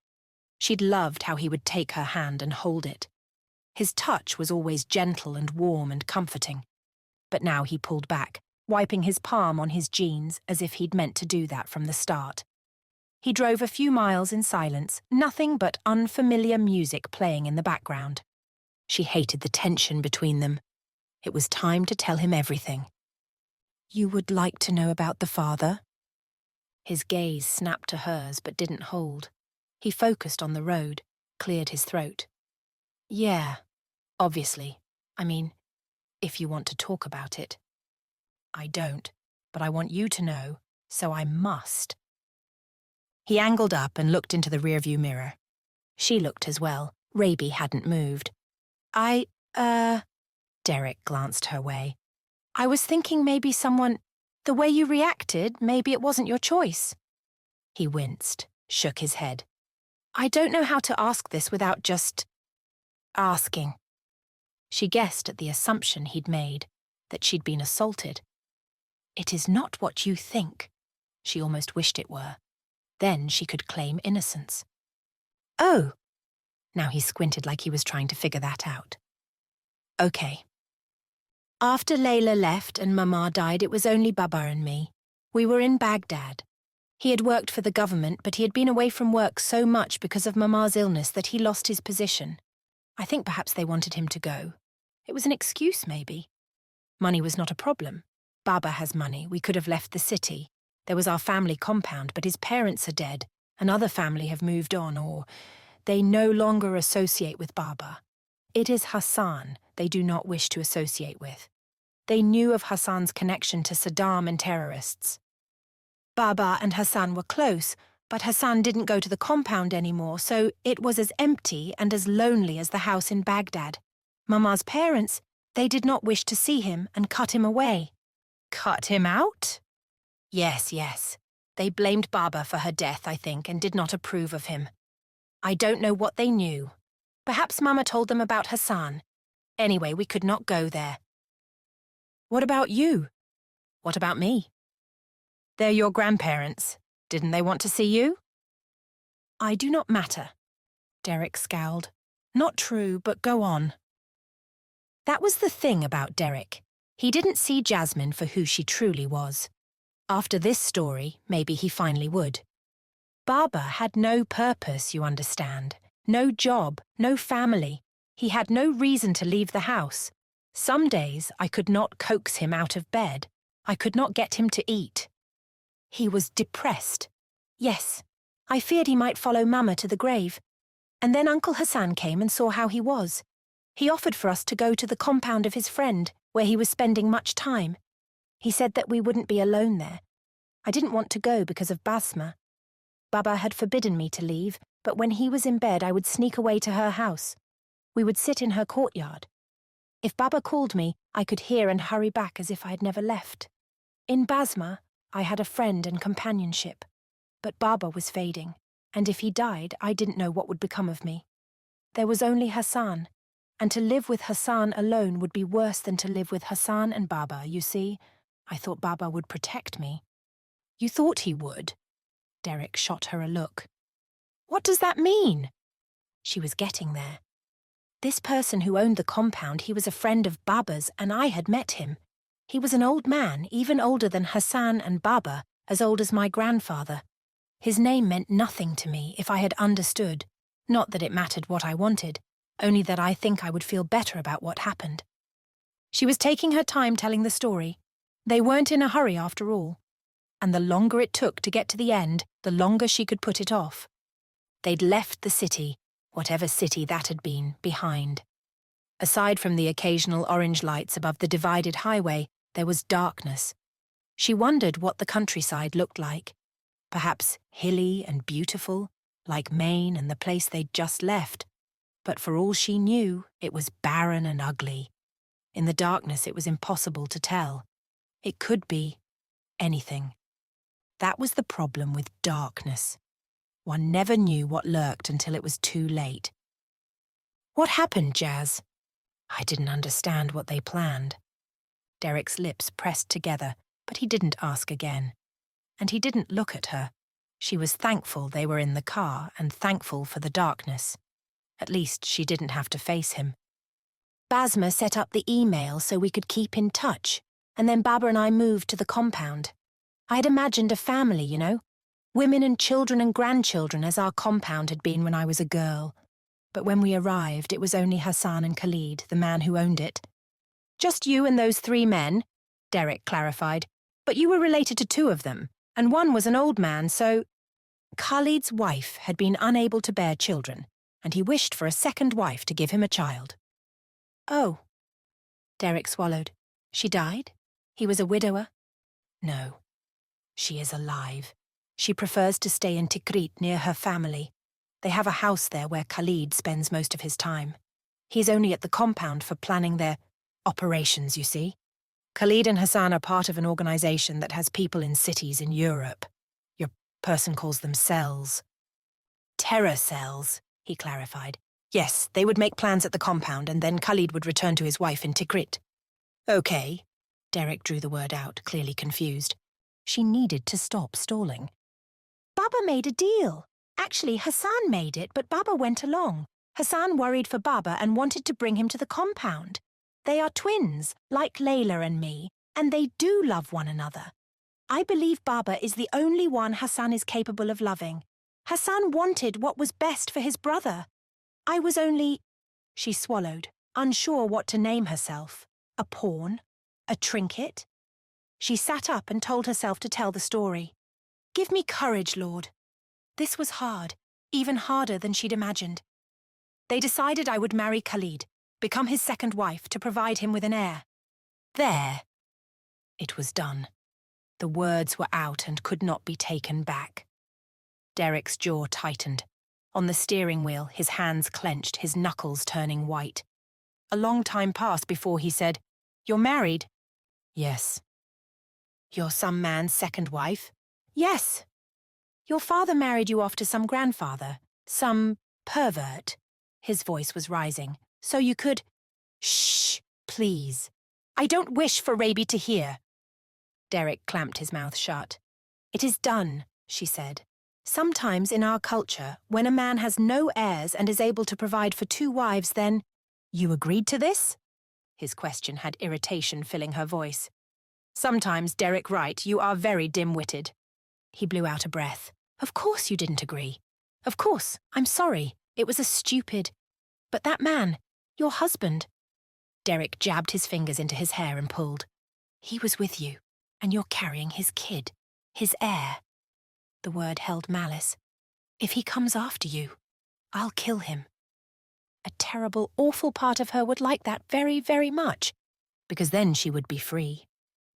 She'd loved how he would take her hand and hold it. His touch was always gentle and warm and comforting. But now he pulled back, wiping his palm on his jeans as if he'd meant to do that from the start. He drove a few miles in silence, nothing but unfamiliar music playing in the background. She hated the tension between them. It was time to tell him everything. You would like to know about the father? His gaze snapped to hers but didn't hold. He focused on the road, cleared his throat. Yeah, obviously. I mean, if you want to talk about it. I don't, but I want you to know, so I must. He angled up and looked into the rearview mirror. She looked as well. Raby hadn't moved. Derrick glanced her way. I was thinking maybe someone... The way you reacted, maybe it wasn't your choice. He winced, shook his head. I don't know how to ask this without just asking. She guessed at the assumption he'd made, that she'd been assaulted. It is not what you think. She almost wished it were. Then she could claim innocence. Oh! Now he squinted like he was trying to figure that out. Okay. After Layla left and Mama died, it was only Baba and me. We were in Baghdad. He had worked for the government, but he had been away from work so much because of Mama's illness that he lost his position. I think perhaps they wanted him to go. It was an excuse, maybe. Money was not a problem. Baba has money. We could have left the city. There was our family compound, but his parents are dead. Another family have moved on, or they no longer associate with Baba. It is Hassan they do not wish to associate with. They knew of Hassan's connection to Saddam and terrorists. Baba and Hassan were close, but Hassan didn't go to the compound anymore, so it was as empty and as lonely as the house in Baghdad. Mama's parents, they did not wish to see him and cut him away. Cut him out? Yes, yes. They blamed Baba for her death, I think, and did not approve of him. I don't know what they knew. Perhaps Mama told them about Hassan. Anyway, we could not go there. What about you? What about me? They're your grandparents. Didn't they want to see you? I do not matter. Derrick scowled. Not true, but go on. That was the thing about Derrick. He didn't see Jasmine for who she truly was. After this story, maybe he finally would. Baba had no purpose, you understand. No job, no family. He had no reason to leave the house. Some days I could not coax him out of bed. I could not get him to eat. He was depressed. Yes, I feared he might follow Mama to the grave. And then Uncle Hassan came and saw how he was. He offered for us to go to the compound of his friend, where he was spending much time. He said that we wouldn't be alone there. I didn't want to go because of Basma. Baba had forbidden me to leave, but when he was in bed I would sneak away to her house. We would sit in her courtyard. If Baba called me, I could hear and hurry back as if I had never left. In Basma, I had a friend and companionship. But Baba was fading, and if he died, I didn't know what would become of me. There was only Hassan, and to live with Hassan alone would be worse than to live with Hassan and Baba, you see. I thought Baba would protect me. You thought he would? Derrick shot her a look. What does that mean? She was getting there. This person who owned the compound, he was a friend of Baba's, and I had met him. He was an old man, even older than Hassan and Baba, as old as my grandfather. His name meant nothing to me if I had understood. Not that it mattered what I wanted, only that I think I would feel better about what happened. She was taking her time telling the story. They weren't in a hurry after all. And the longer it took to get to the end, the longer she could put it off. They'd left the city, whatever city that had been, behind. Aside from the occasional orange lights above the divided highway, there was darkness. She wondered what the countryside looked like. Perhaps hilly and beautiful, like Maine and the place they'd just left. But for all she knew, it was barren and ugly. In the darkness, it was impossible to tell. It could be anything. That was the problem with darkness. One never knew what lurked until it was too late. What happened, Jazz? I didn't understand what they planned. Derrick's lips pressed together, but he didn't ask again. And he didn't look at her. She was thankful they were in the car and thankful for the darkness. At least she didn't have to face him. Basma set up the email so we could keep in touch, and then Baba and I moved to the compound. I had imagined a family, you know, women and children and grandchildren as our compound had been when I was a girl. But when we arrived, it was only Hassan and Khalid, the man who owned it. Just you and those 3 men, Derrick clarified, but you were related to 2 of them, and one was an old man, so... Khalid's wife had been unable to bear children, and he wished for a second wife to give him a child. Oh. Derrick swallowed. She died? He was a widower? No. She is alive. She prefers to stay in Tikrit near her family. They have a house there where Khalid spends most of his time. He's only at the compound for planning their operations, you see. Khalid and Hassan are part of an organization that has people in cities in Europe. Your person calls them cells. Terror cells, he clarified. Yes, they would make plans at the compound and then Khalid would return to his wife in Tikrit. Okay. Derrick drew the word out, clearly confused. She needed to stop stalling. Baba made a deal. Actually, Hassan made it, but Baba went along. Hassan worried for Baba and wanted to bring him to the compound. They are twins, like Layla and me, and they do love one another. I believe Baba is the only one Hassan is capable of loving. Hassan wanted what was best for his brother. I was only... She swallowed, unsure what to name herself. A pawn? A trinket? She sat up and told herself to tell the story. Give me courage, Lord. This was hard, even harder than she'd imagined. They decided I would marry Khalid, become his second wife to provide him with an heir. There. It was done. The words were out and could not be taken back. Derrick's jaw tightened. On the steering wheel, his hands clenched, his knuckles turning white. A long time passed before he said, "You're married?" "Yes." "You're some man's second wife?" "Yes." "Your father married you off to some grandfather, some pervert." His voice was rising. "So you could—" "Shh, please. I don't wish for Rabi to hear." Derrick clamped his mouth shut. "It is done," she said. "Sometimes in our culture, when a man has no heirs and is able to provide for 2 wives, then—" "You agreed to this?" His question had irritation filling her voice. "Sometimes, Derrick Wright, you are very dim-witted." He blew out a breath. "Of course you didn't agree. Of course, I'm sorry. It was a stupid... But that man, your husband..." Derrick jabbed his fingers into his hair and pulled. "He was with you, and you're carrying his kid, his heir." The word held malice. "If he comes after you, I'll kill him." A terrible, awful part of her would like that very, very much, because then she would be free.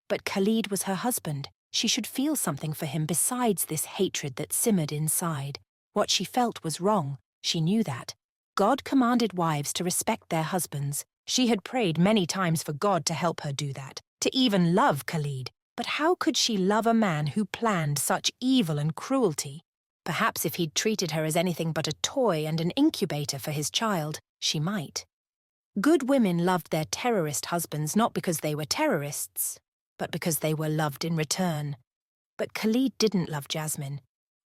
But Khalid was her husband. She should feel something for him besides this hatred that simmered inside. What she felt was wrong. She knew that. God commanded wives to respect their husbands. She had prayed many times for God to help her do that, to even love Khalid. But how could she love a man who planned such evil and cruelty? Perhaps if he'd treated her as anything but a toy and an incubator for his child, she might. Good women loved their terrorist husbands not because they were terrorists, but because they were loved in return. But Khalid didn't love Jasmine.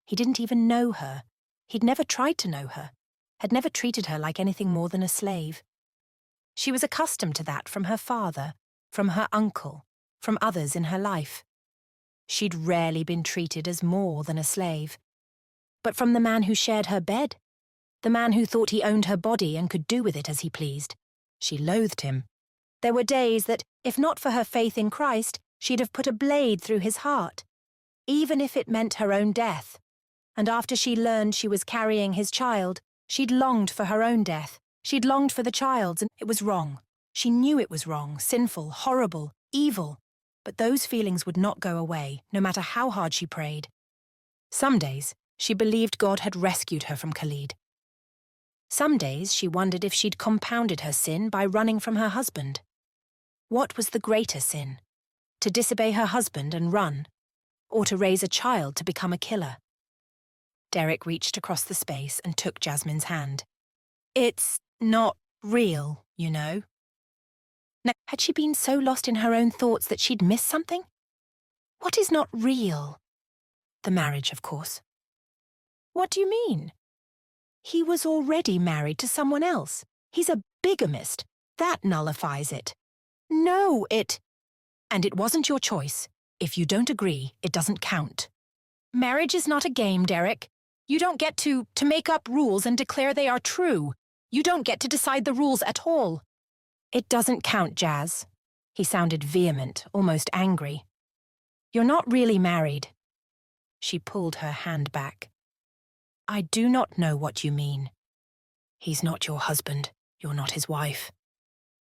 He didn't even know her. He'd never tried to know her, had never treated her like anything more than a slave. She was accustomed to that from her father, from her uncle, from others in her life. She'd rarely been treated as more than a slave. But from the man who shared her bed, the man who thought he owned her body and could do with it as he pleased, she loathed him. There were days that, if not for her faith in Christ, she'd have put a blade through his heart, even if it meant her own death. And after she learned she was carrying his child, she'd longed for her own death. She'd longed for the child's, and it was wrong. She knew it was wrong, sinful, horrible, evil. But those feelings would not go away, no matter how hard she prayed. Some days, she believed God had rescued her from Khalid. Some days, she wondered if she'd compounded her sin by running from her husband. What was the greater sin? To disobey her husband and run, or to raise a child to become a killer? Derrick reached across the space and took Jasmine's hand. "It's not real, you know." Now, had she been so lost in her own thoughts that she'd missed something? What is not real? The marriage, of course. What do you mean? He was already married to someone else. He's a bigamist. That nullifies it. No, And it wasn't your choice. If you don't agree, it doesn't count. Marriage is not a game, Derrick. You don't get to make up rules and declare they are true. You don't get to decide the rules at all. It doesn't count, Jazz. He sounded vehement, almost angry. You're not really married. She pulled her hand back. I do not know what you mean. He's not your husband. You're not his wife.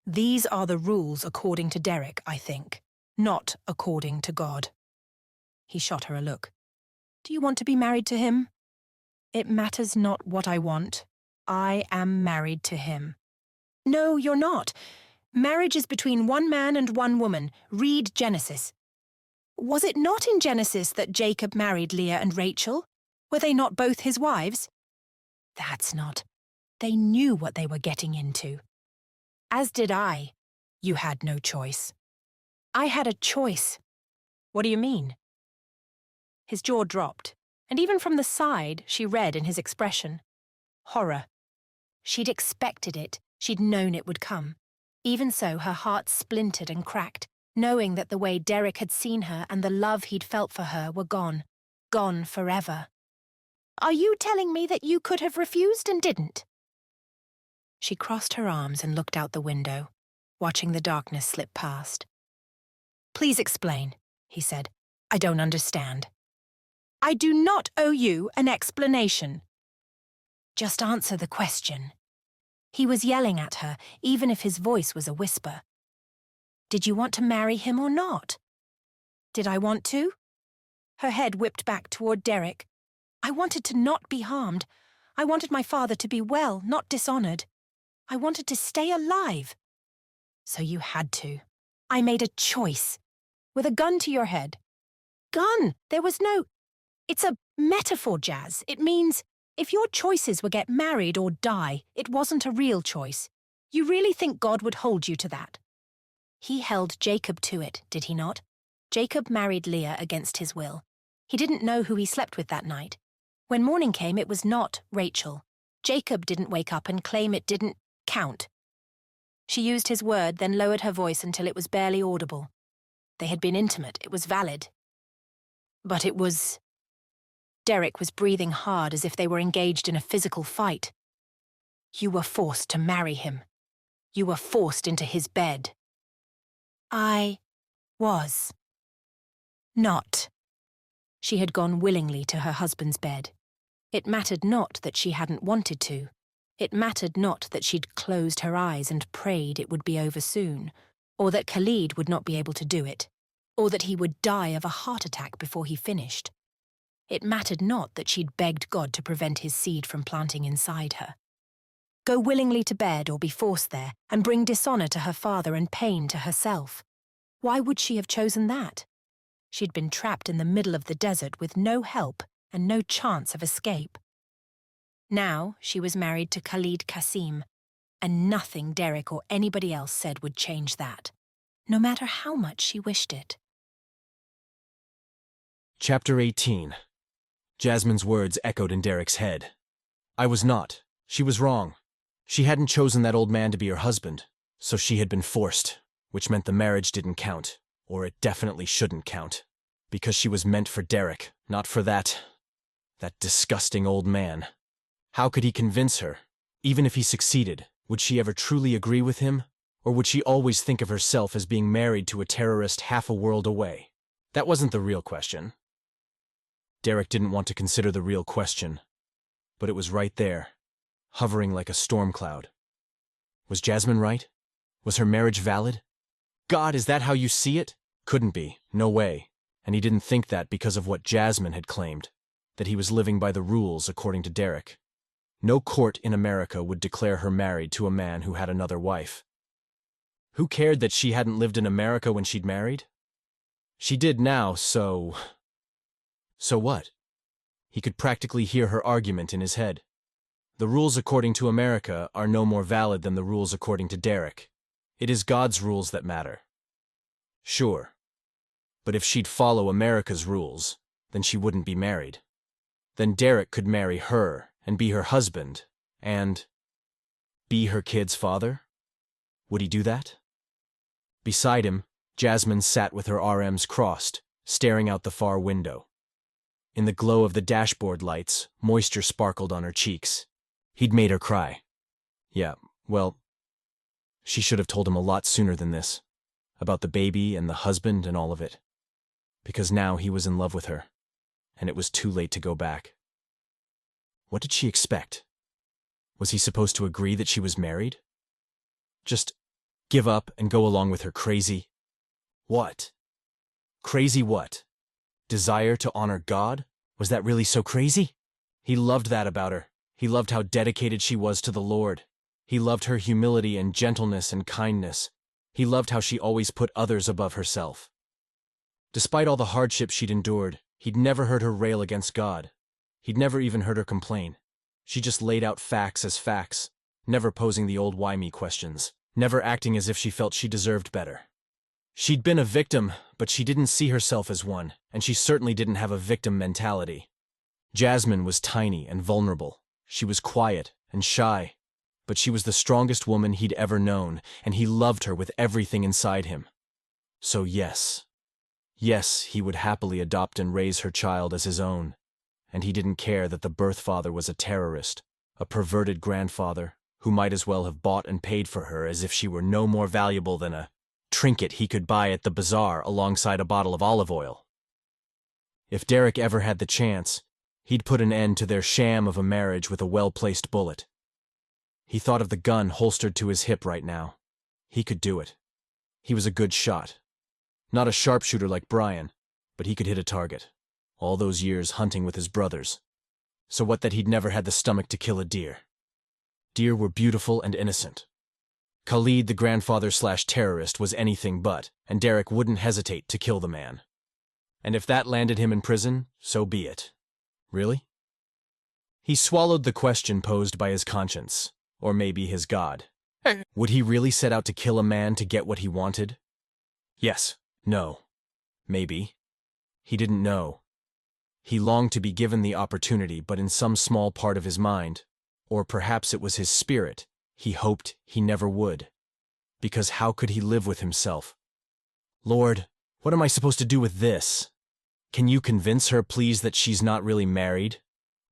These are the rules according to Derrick, I think, not according to God. He shot her a look. Do you want to be married to him? It matters not what I want. I am married to him. No, you're not. Marriage is between one man and one woman. Read Genesis. Was it not in Genesis that Jacob married Leah and Rachel? Were they not both his wives? That's not. They knew what they were getting into. As did I. You had no choice. I had a choice. What do you mean? His jaw dropped, and even from the side, she read in his expression. Horror. She'd expected it. She'd known it would come. Even so, her heart splintered and cracked, knowing that the way Derrick had seen her and the love he'd felt for her were gone. Gone forever. Are you telling me that you could have refused and didn't? She crossed her arms and looked out the window, watching the darkness slip past. Please explain, he said. I don't understand. I do not owe you an explanation. Just answer the question. He was yelling at her, even if his voice was a whisper. Did you want to marry him or not? Did I want to? Her head whipped back toward Derrick. I wanted to not be harmed. I wanted my father to be well, not dishonored. I wanted to stay alive. So you had to. I made a choice. With a gun to your head. Gun! There was no... It's a metaphor, Jazz. It means if your choices were get married or die, it wasn't a real choice. You really think God would hold you to that? He held Jacob to it, did he not? Jacob married Leah against his will. He didn't know who he slept with that night. When morning came, it was not Rachel. Jacob didn't wake up and claim it didn't count. She used his word, then lowered her voice until it was barely audible. They had been intimate. It was valid. But it was... Derrick was breathing hard as if they were engaged in a physical fight. You were forced to marry him. You were forced into his bed. I was not. She had gone willingly to her husband's bed. It mattered not that she hadn't wanted to. It mattered not that she'd closed her eyes and prayed it would be over soon, or that Khalid would not be able to do it, or that he would die of a heart attack before he finished. It mattered not that she'd begged God to prevent his seed from planting inside her. Go willingly to bed or be forced there and bring dishonor to her father and pain to herself. Why would she have chosen that? She'd been trapped in the middle of the desert with no help and no chance of escape. Now she was married to Khalid Qasim, and nothing Derrick or anybody else said would change that, no matter how much she wished it. Chapter 18. Jasmine's words echoed in Derrick's head. I was not. She was wrong. She hadn't chosen that old man to be her husband, so she had been forced, which meant the marriage didn't count, or it definitely shouldn't count, because she was meant for Derrick, not for that disgusting old man. How could he convince her? Even if he succeeded, would she ever truly agree with him? Or would she always think of herself as being married to a terrorist half a world away? That wasn't the real question. Derrick didn't want to consider the real question, but it was right there, hovering like a storm cloud. Was Jasmine right? Was her marriage valid? God, is that how you see it? Couldn't be, no way. And he didn't think that because of what Jasmine had claimed, that he was living by the rules according to Derrick. No court in America would declare her married to a man who had another wife. Who cared that she hadn't lived in America when she'd married? She did now, so... So what? He could practically hear her argument in his head. The rules according to America are no more valid than the rules according to Derrick. It is God's rules that matter. Sure. But if she'd follow America's rules, then she wouldn't be married. Then Derrick could marry her and be her husband, and be her kid's father? Would he do that? Beside him, Jasmine sat with her RMs crossed, staring out the far window. In the glow of the dashboard lights, moisture sparkled on her cheeks. He'd made her cry. Yeah, well, she should have told him a lot sooner than this, about the baby and the husband and all of it. Because now he was in love with her, and it was too late to go back. What did she expect? Was he supposed to agree that she was married? Just give up and go along with her crazy... What? Crazy what? Desire to honor God? Was that really so crazy? He loved that about her. He loved how dedicated she was to the Lord. He loved her humility and gentleness and kindness, He loved how she always put others above herself. Despite all the hardships she'd endured, he'd never heard her rail against God. He'd never even heard her complain. She just laid out facts as facts, never posing the old why me questions, never acting as if she felt she deserved better. She'd been a victim, but she didn't see herself as one, and she certainly didn't have a victim mentality. Jasmine was tiny and vulnerable. She was quiet and shy, but she was the strongest woman he'd ever known, and he loved her with everything inside him. So yes, he would happily adopt and raise her child as his own. And he didn't care that the birth father was a terrorist, a perverted grandfather, who might as well have bought and paid for her as if she were no more valuable than a trinket he could buy at the bazaar alongside a bottle of olive oil. If Derrick ever had the chance, he'd put an end to their sham of a marriage with a well-placed bullet. He thought of the gun holstered to his hip right now. He could do it. He was a good shot. Not a sharpshooter like Brian, but he could hit a target. All those years hunting with his brothers. So what that he'd never had the stomach to kill a deer? Deer were beautiful and innocent. Khalid, the grandfather/terrorist, was anything but, and Derrick wouldn't hesitate to kill the man. And if that landed him in prison, so be it. Really? He swallowed the question posed by his conscience, or maybe his God. Would he really set out to kill a man to get what he wanted? Yes, no, maybe. He didn't know. He longed to be given the opportunity, but in some small part of his mind, or perhaps it was his spirit, he hoped he never would. Because how could he live with himself? Lord, what am I supposed to do with this? Can you convince her, please, that she's not really married?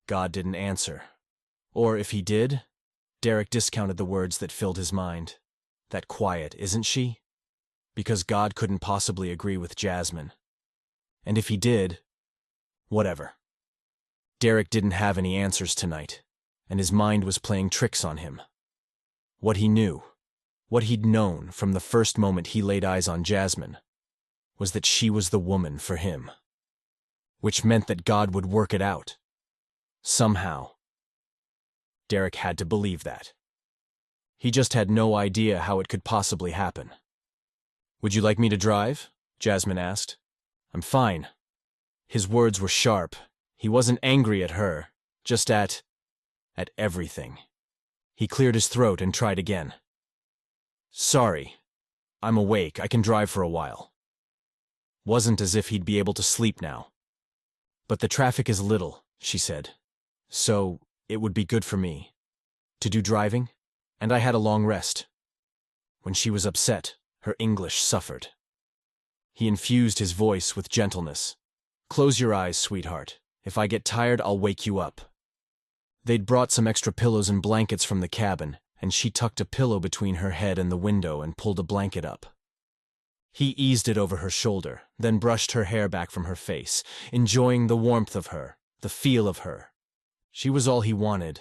God didn't answer. Or if he did, Derrick discounted the words that filled his mind. That quiet, isn't she? Because God couldn't possibly agree with Jasmine. And if he did, whatever. Derrick didn't have any answers tonight, and his mind was playing tricks on him. What he knew, what he'd known from the first moment he laid eyes on Jasmine, was that she was the woman for him. Which meant that God would work it out. Somehow. Derrick had to believe that. He just had no idea how it could possibly happen. Would you like me to drive? Jasmine asked. I'm fine. His words were sharp. He wasn't angry at her, just at everything. He cleared his throat and tried again. Sorry. I'm awake. I can drive for a while. Wasn't as if he'd be able to sleep now. But the traffic is little, she said. So, it would be good for me to do driving, and I had a long rest. When she was upset, her English suffered. He infused his voice with gentleness. Close your eyes, sweetheart. If I get tired, I'll wake you up. They'd brought some extra pillows and blankets from the cabin, and she tucked a pillow between her head and the window and pulled a blanket up. He eased it over her shoulder, then brushed her hair back from her face, enjoying the warmth of her, the feel of her. She was all he wanted,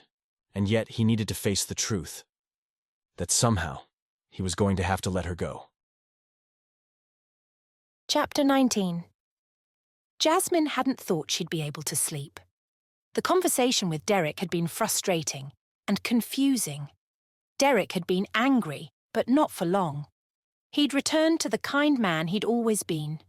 and yet he needed to face the truth. That somehow, he was going to have to let her go. Chapter 19. Jasmine hadn't thought she'd be able to sleep. The conversation with Derrick had been frustrating and confusing. Derrick had been angry, but not for long. He'd returned to the kind man he'd always been.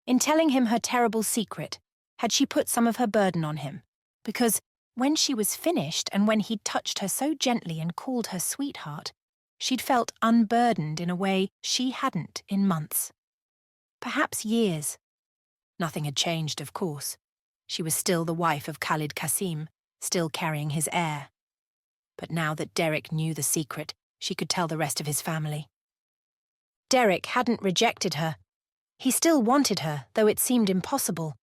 In telling him her terrible secret, had she put some of her burden on him? Because when she was finished and when he'd touched her so gently and called her sweetheart, she'd felt unburdened in a way she hadn't in months. Perhaps years. Nothing had changed, of course. She was still the wife of Khalid Qasim, still carrying his heir. But now that Derrick knew the secret, she could tell the rest of his family. Derrick hadn't rejected her. He still wanted her, though it seemed impossible.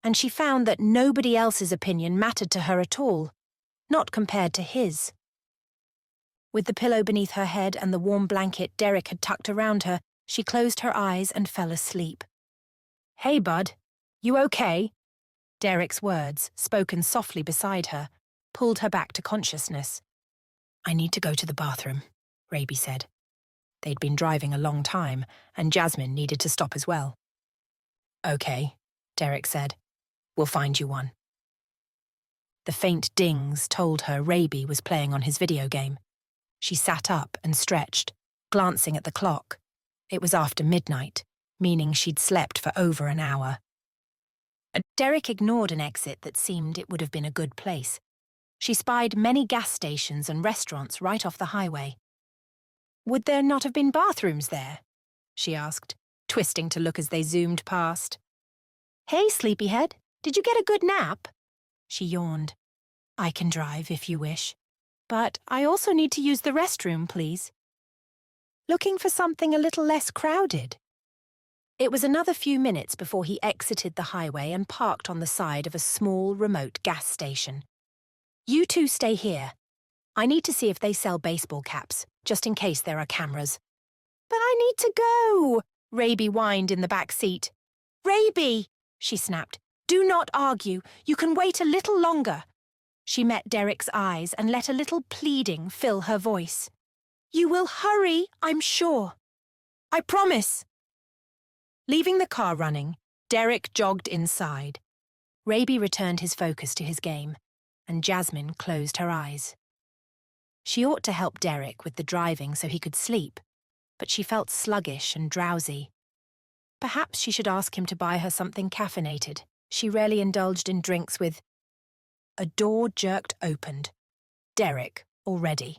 And she found that nobody else's opinion mattered to her at all, not compared to his. With the pillow beneath her head and the warm blanket Derrick had tucked around her, she closed her eyes and fell asleep. Hey, bud, you okay? Derrick's words, spoken softly beside her, pulled her back to consciousness. I need to go to the bathroom, Raby said. They'd been driving a long time, and Jasmine needed to stop as well. Okay, Derrick said. We'll find you one. The faint dings told her Raby was playing on his video game. She sat up and stretched, glancing at the clock. It was after midnight, meaning she'd slept for over an hour. Derrick ignored an exit that seemed it would have been a good place. She spied many gas stations and restaurants right off the highway. "Would there not have been bathrooms there?" she asked, twisting to look as they zoomed past. "Hey, sleepyhead, did you get a good nap?" She yawned. "I can drive if you wish, but I also need to use the restroom, please." "Looking for something a little less crowded?" It was another few minutes before he exited the highway and parked on the side of a small, remote gas station. "You two stay here. I need to see if they sell baseball caps, just in case there are cameras." "But I need to go," Raby whined in the back seat. "Raby," she snapped, "do not argue. You can wait a little longer." She met Derrick's eyes and let a little pleading fill her voice. "You will hurry, I'm sure. I promise." Leaving the car running, Derrick jogged inside. Raby returned his focus to his game, and Jasmine closed her eyes. She ought to help Derrick with the driving so he could sleep, but she felt sluggish and drowsy. Perhaps she should ask him to buy her something caffeinated. She rarely indulged in drinks with... A door jerked opened. Derrick, already.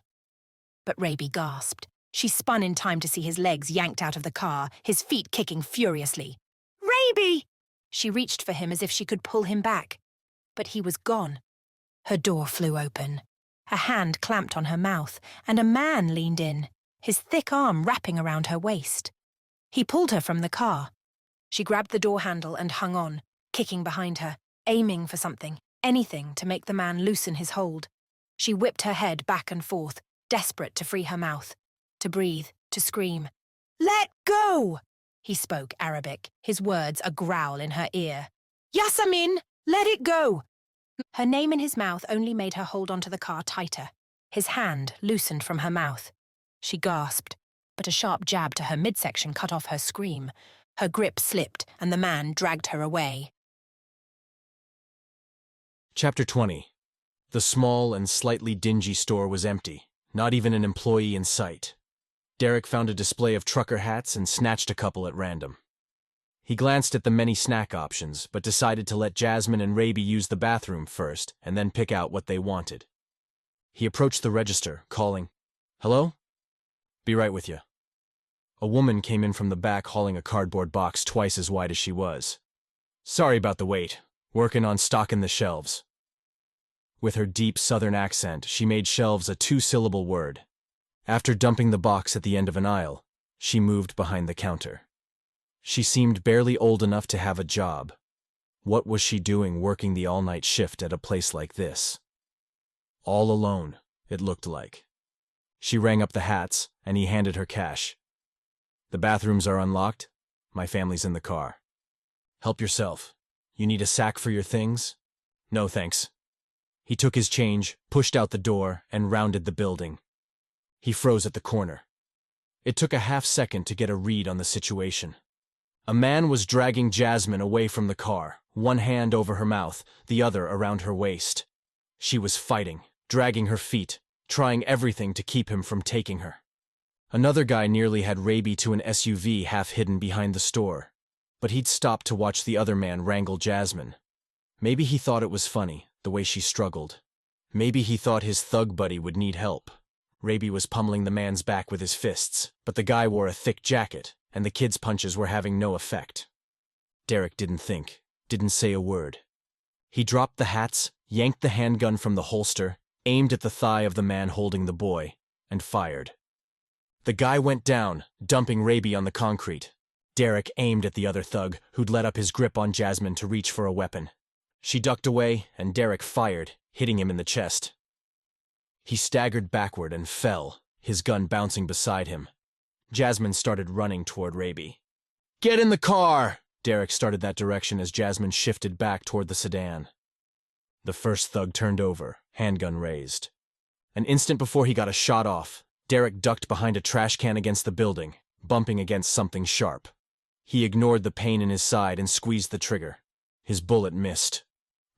But Raby gasped. She spun in time to see his legs yanked out of the car, his feet kicking furiously. "Raby!" She reached for him as if she could pull him back. But he was gone. Her door flew open. A hand clamped on her mouth, and a man leaned in, his thick arm wrapping around her waist. He pulled her from the car. She grabbed the door handle and hung on, kicking behind her, aiming for something, anything to make the man loosen his hold. She whipped her head back and forth, desperate to free her mouth, to breathe, to scream. "Let go!" He spoke Arabic, his words a growl in her ear. "Jasmine, let it go!" Her name in his mouth only made her hold onto the car tighter. His hand loosened from her mouth. She gasped, but a sharp jab to her midsection cut off her scream. Her grip slipped, and the man dragged her away. Chapter 20. The small and slightly dingy store was empty, not even an employee in sight. Derrick found a display of trucker hats and snatched a couple at random. He glanced at the many snack options, but decided to let Jasmine and Raby use the bathroom first and then pick out what they wanted. He approached the register, calling, "Hello? Be right with you." A woman came in from the back hauling a cardboard box twice as wide as she was. "Sorry about the wait. Working on stocking the shelves." With her deep southern accent, she made shelves a two-syllable word. After dumping the box at the end of an aisle, she moved behind the counter. She seemed barely old enough to have a job. What was she doing working the all-night shift at a place like this? All alone, it looked like. She rang up the hats, and he handed her cash. "The bathrooms are unlocked. My family's in the car. Help yourself. You need a sack for your things?" "No, thanks." He took his change, pushed out the door, and rounded the building. He froze at the corner. It took a half-second to get a read on the situation. A man was dragging Jasmine away from the car, one hand over her mouth, the other around her waist. She was fighting, dragging her feet, trying everything to keep him from taking her. Another guy nearly had Raby to an SUV half hidden behind the store, but he'd stopped to watch the other man wrangle Jasmine. Maybe he thought it was funny, the way she struggled. Maybe he thought his thug buddy would need help. Raby was pummeling the man's back with his fists, but the guy wore a thick jacket, and the kid's punches were having no effect. Derrick didn't think, didn't say a word. He dropped the hats, yanked the handgun from the holster, aimed at the thigh of the man holding the boy, and fired. The guy went down, dumping Raby on the concrete. Derrick aimed at the other thug, who'd let up his grip on Jasmine to reach for a weapon. She ducked away, and Derrick fired, hitting him in the chest. He staggered backward and fell, his gun bouncing beside him. Jasmine started running toward Raby. "Get in the car!" Derrick started that direction as Jasmine shifted back toward the sedan. The first thug turned over, handgun raised. An instant before he got a shot off, Derrick ducked behind a trash can against the building, bumping against something sharp. He ignored the pain in his side and squeezed the trigger. His bullet missed.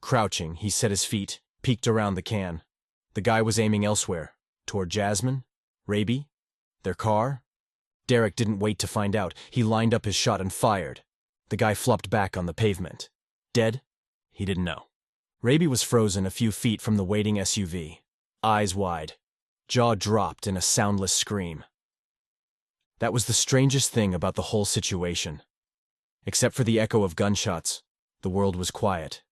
Crouching, he set his feet, peeked around the can. The guy was aiming elsewhere, toward Jasmine, Raby, their car. Derrick didn't wait to find out. He lined up his shot and fired. The guy flopped back on the pavement. Dead? He didn't know. Raby was frozen a few feet from the waiting SUV, eyes wide, jaw dropped in a soundless scream. That was the strangest thing about the whole situation. Except for the echo of gunshots, the world was quiet.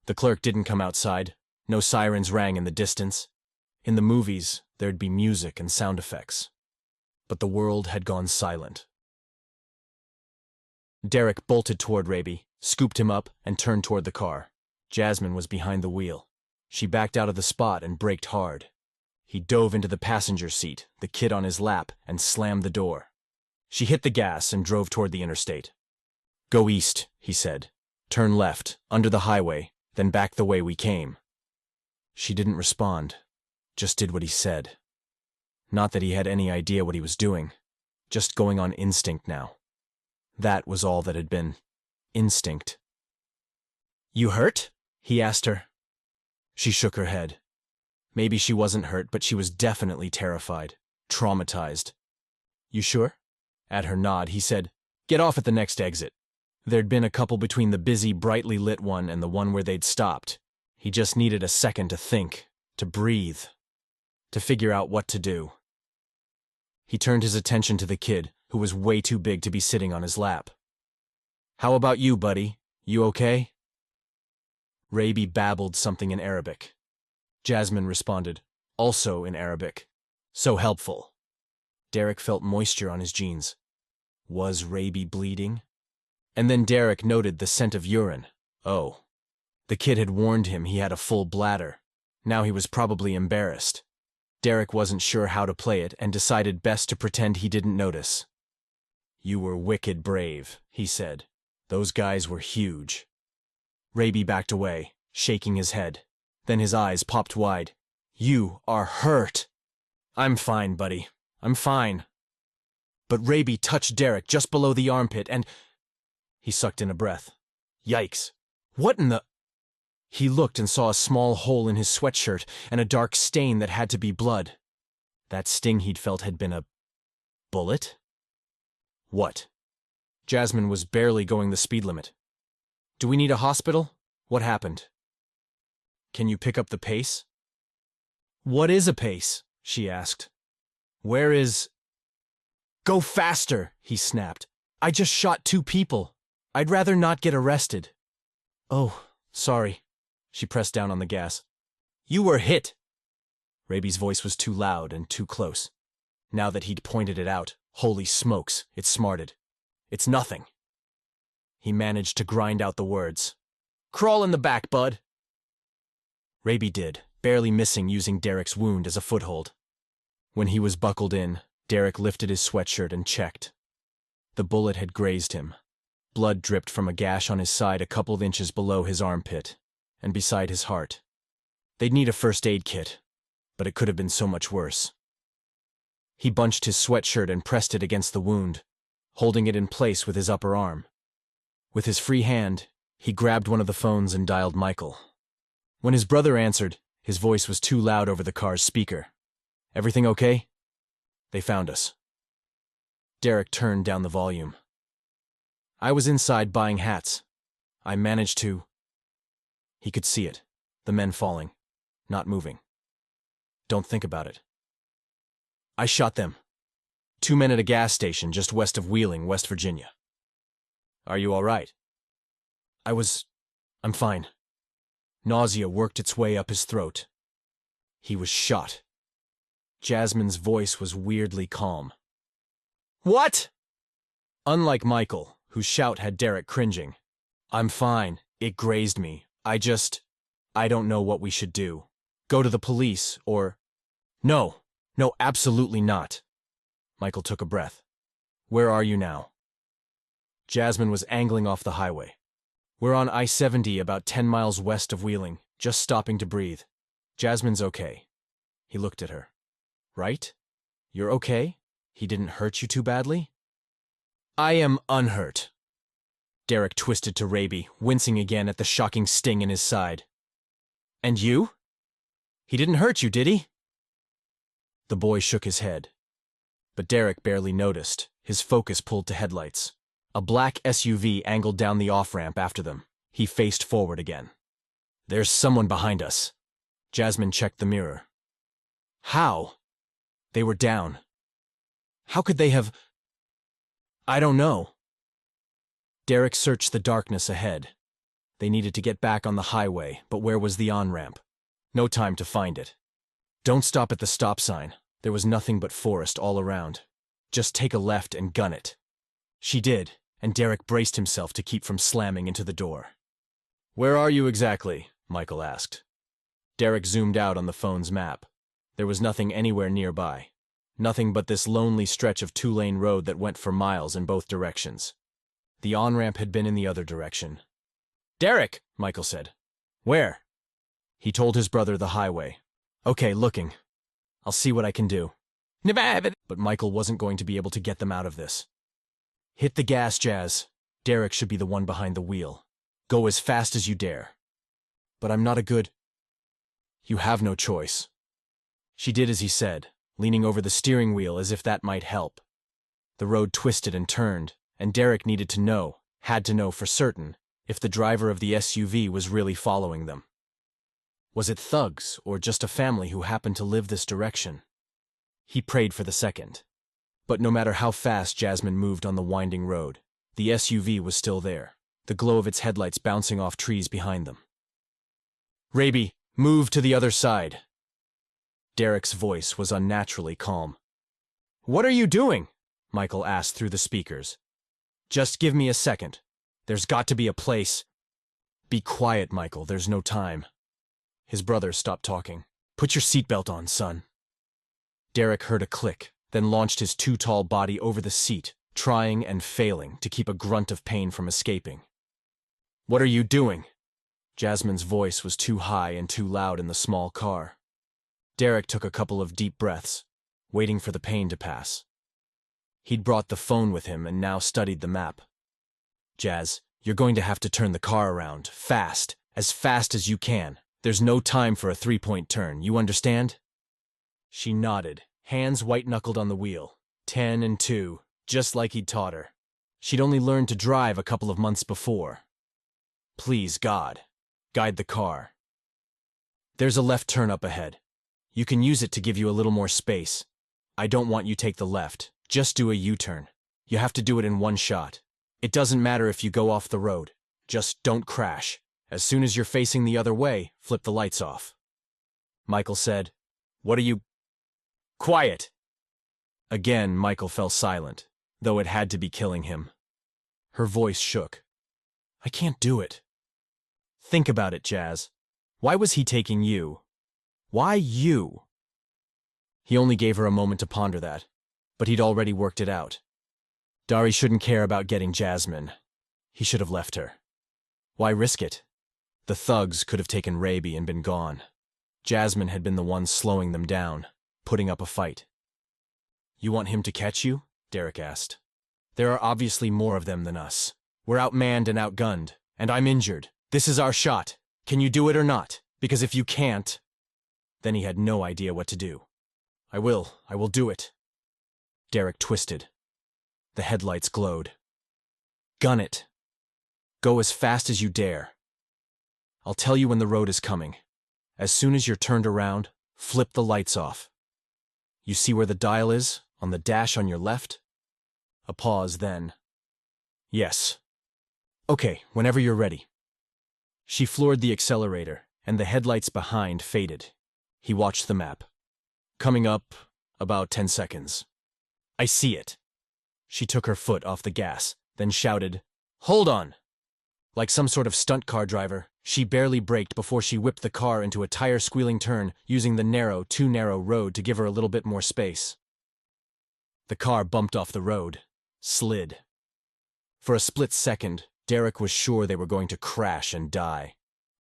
The clerk didn't come outside. No sirens rang in the distance. In the movies, there'd be music and sound effects. But the world had gone silent. Derrick bolted toward Raby, scooped him up, and turned toward the car. Jasmine was behind the wheel. She backed out of the spot and braked hard. He dove into the passenger seat, the kid on his lap, and slammed the door. She hit the gas and drove toward the interstate. "Go east," he said. "Turn left, under the highway, then back the way we came." She didn't respond, just did what he said. Not that he had any idea what he was doing, just going on instinct now. That was all that had been. Instinct. "You hurt?" he asked her. She shook her head. Maybe she wasn't hurt, but she was definitely terrified, traumatized. "You sure?" At her nod, he said, "Get off at the next exit." There'd been a couple between the busy, brightly lit one and the one where they'd stopped. He just needed a second to think, to breathe, to figure out what to do. He turned his attention to the kid, who was way too big to be sitting on his lap. "How about you, buddy? You okay?" Raby babbled something in Arabic. Jasmine responded, also in Arabic. "So helpful." Derrick felt moisture on his jeans. Was Raby bleeding? And then Derrick noted the scent of urine. Oh. The kid had warned him he had a full bladder. Now he was probably embarrassed. Derrick wasn't sure how to play it and decided best to pretend he didn't notice. "You were wicked brave," he said. "Those guys were huge." Raby backed away, shaking his head. Then his eyes popped wide. "You are hurt." "I'm fine, buddy. I'm fine." But Raby touched Derrick just below the armpit and... He sucked in a breath. Yikes. What in the... He looked and saw a small hole in his sweatshirt and a dark stain that had to be blood. That sting he'd felt had been a... bullet? What? Jasmine was barely going the speed limit. "Do we need a hospital? What happened?" "Can you pick up the pace?" "What is a pace?" she asked. "Where is..." "Go faster," he snapped. "I just shot 2 people. I'd rather not get arrested." "Oh, sorry." She pressed down on the gas. "You were hit." Raby's voice was too loud and too close. Now that he'd pointed it out, holy smokes, it smarted. "It's nothing." He managed to grind out the words. "Crawl in the back, bud." Raby did, barely missing using Derrick's wound as a foothold. When he was buckled in, Derrick lifted his sweatshirt and checked. The bullet had grazed him. Blood dripped from a gash on his side a couple of inches below his armpit, and beside his heart. They'd need a first aid kit, but it could have been so much worse. He bunched his sweatshirt and pressed it against the wound, holding it in place with his upper arm. With his free hand, he grabbed one of the phones and dialed Michael. When his brother answered, his voice was too loud over the car's speaker. "Everything okay?" "They found us." Derrick turned down the volume. "I was inside buying hats. I managed to..." He could see it, the men falling, not moving. "Don't think about it." "I shot them. 2 men at a gas station just west of Wheeling, West Virginia." "Are you all right?" I'm fine." Nausea worked its way up his throat. He was shot. Jasmine's voice was weirdly calm. "What?" Unlike Michael, whose shout had Derrick cringing. "I'm fine. It grazed me. I don't know what we should do. Go to the police, or..." No, absolutely not." Michael took a breath. "Where are you now?" Jasmine was angling off the highway. "We're on I-70 about 10 miles west of Wheeling, just stopping to breathe. Jasmine's okay." He looked at her. "Right? You're okay? He didn't hurt you too badly?" "I am unhurt." Derrick twisted to Raby, wincing again at the shocking sting in his side. "And you? He didn't hurt you, did he?" The boy shook his head. But Derrick barely noticed, his focus pulled to headlights. A black SUV angled down the off-ramp after them. He faced forward again. There's someone behind us. Jasmine checked the mirror. How? They were down. How could they have... I don't know. Derrick searched the darkness ahead. They needed to get back on the highway, but where was the on-ramp? No time to find it. Don't stop at the stop sign. There was nothing but forest all around. Just take a left and gun it. She did, and Derrick braced himself to keep from slamming into the door. Where are you exactly? Michael asked. Derrick zoomed out on the phone's map. There was nothing anywhere nearby. Nothing but this lonely stretch of two-lane road that went for miles in both directions. The on-ramp had been in the other direction. Derrick, Michael said. Where? He told his brother the highway. Okay, looking. I'll see what I can do. But Michael wasn't going to be able to get them out of this. Hit the gas, Jazz. Derrick should be the one behind the wheel. Go as fast as you dare. But I'm not a good... You have no choice. She did as he said, leaning over the steering wheel as if that might help. The road twisted and turned, and Derrick needed to know, had to know for certain, if the driver of the SUV was really following them. Was it thugs, or just a family who happened to live this direction? He prayed for the second. But no matter how fast Jasmine moved on the winding road, the SUV was still there, the glow of its headlights bouncing off trees behind them. Raby, move to the other side. Derrick's voice was unnaturally calm. What are you doing? Michael asked through the speakers. Just give me a second. There's got to be a place. Be quiet, Michael, there's no time. His brother stopped talking. Put your seatbelt on, son. Derrick heard a click, then launched his too tall body over the seat, trying and failing to keep a grunt of pain from escaping. What are you doing? Jasmine's voice was too high and too loud in the small car. Derrick took a couple of deep breaths, waiting for the pain to pass. He'd brought the phone with him and now studied the map. Jazz, you're going to have to turn the car around, fast as you can. There's no time for a three-point turn, you understand? She nodded, hands white-knuckled on the wheel. 10 and 2, just like he'd taught her. She'd only learned to drive a couple of months before. Please, God, guide the car. There's a left turn up ahead. You can use it to give you a little more space. I don't want you to take the left. Just do a U-turn. You have to do it in one shot. It doesn't matter if you go off the road. Just don't crash. As soon as you're facing the other way, flip the lights off. Michael said, What are you... Quiet! Again, Michael fell silent, though it had to be killing him. Her voice shook. I can't do it. Think about it, Jazz. Why was he taking you? Why you? He only gave her a moment to ponder that, but he'd already worked it out. Dari shouldn't care about getting Jasmine. He should have left her. Why risk it? The thugs could have taken Raby and been gone. Jasmine had been the one slowing them down, putting up a fight. You want him to catch you? Derrick asked. There are obviously more of them than us. We're outmanned and outgunned, and I'm injured. This is our shot. Can you do it or not? Because if you can't... Then he had no idea what to do. I will do it. Derrick twisted. The headlights glowed. Gun it. Go as fast as you dare. I'll tell you when the road is coming. As soon as you're turned around, flip the lights off. You see where the dial is, on the dash on your left? A pause then. Yes. Okay, whenever you're ready. She floored the accelerator, and the headlights behind faded. He watched the map. Coming up, about 10 seconds. I see it. She took her foot off the gas, then shouted, Hold on! Like some sort of stunt car driver, she barely braked before she whipped the car into a tire-squealing turn, using the too narrow road to give her a little bit more space. The car bumped off the road, slid. For a split second, Derrick was sure they were going to crash and die.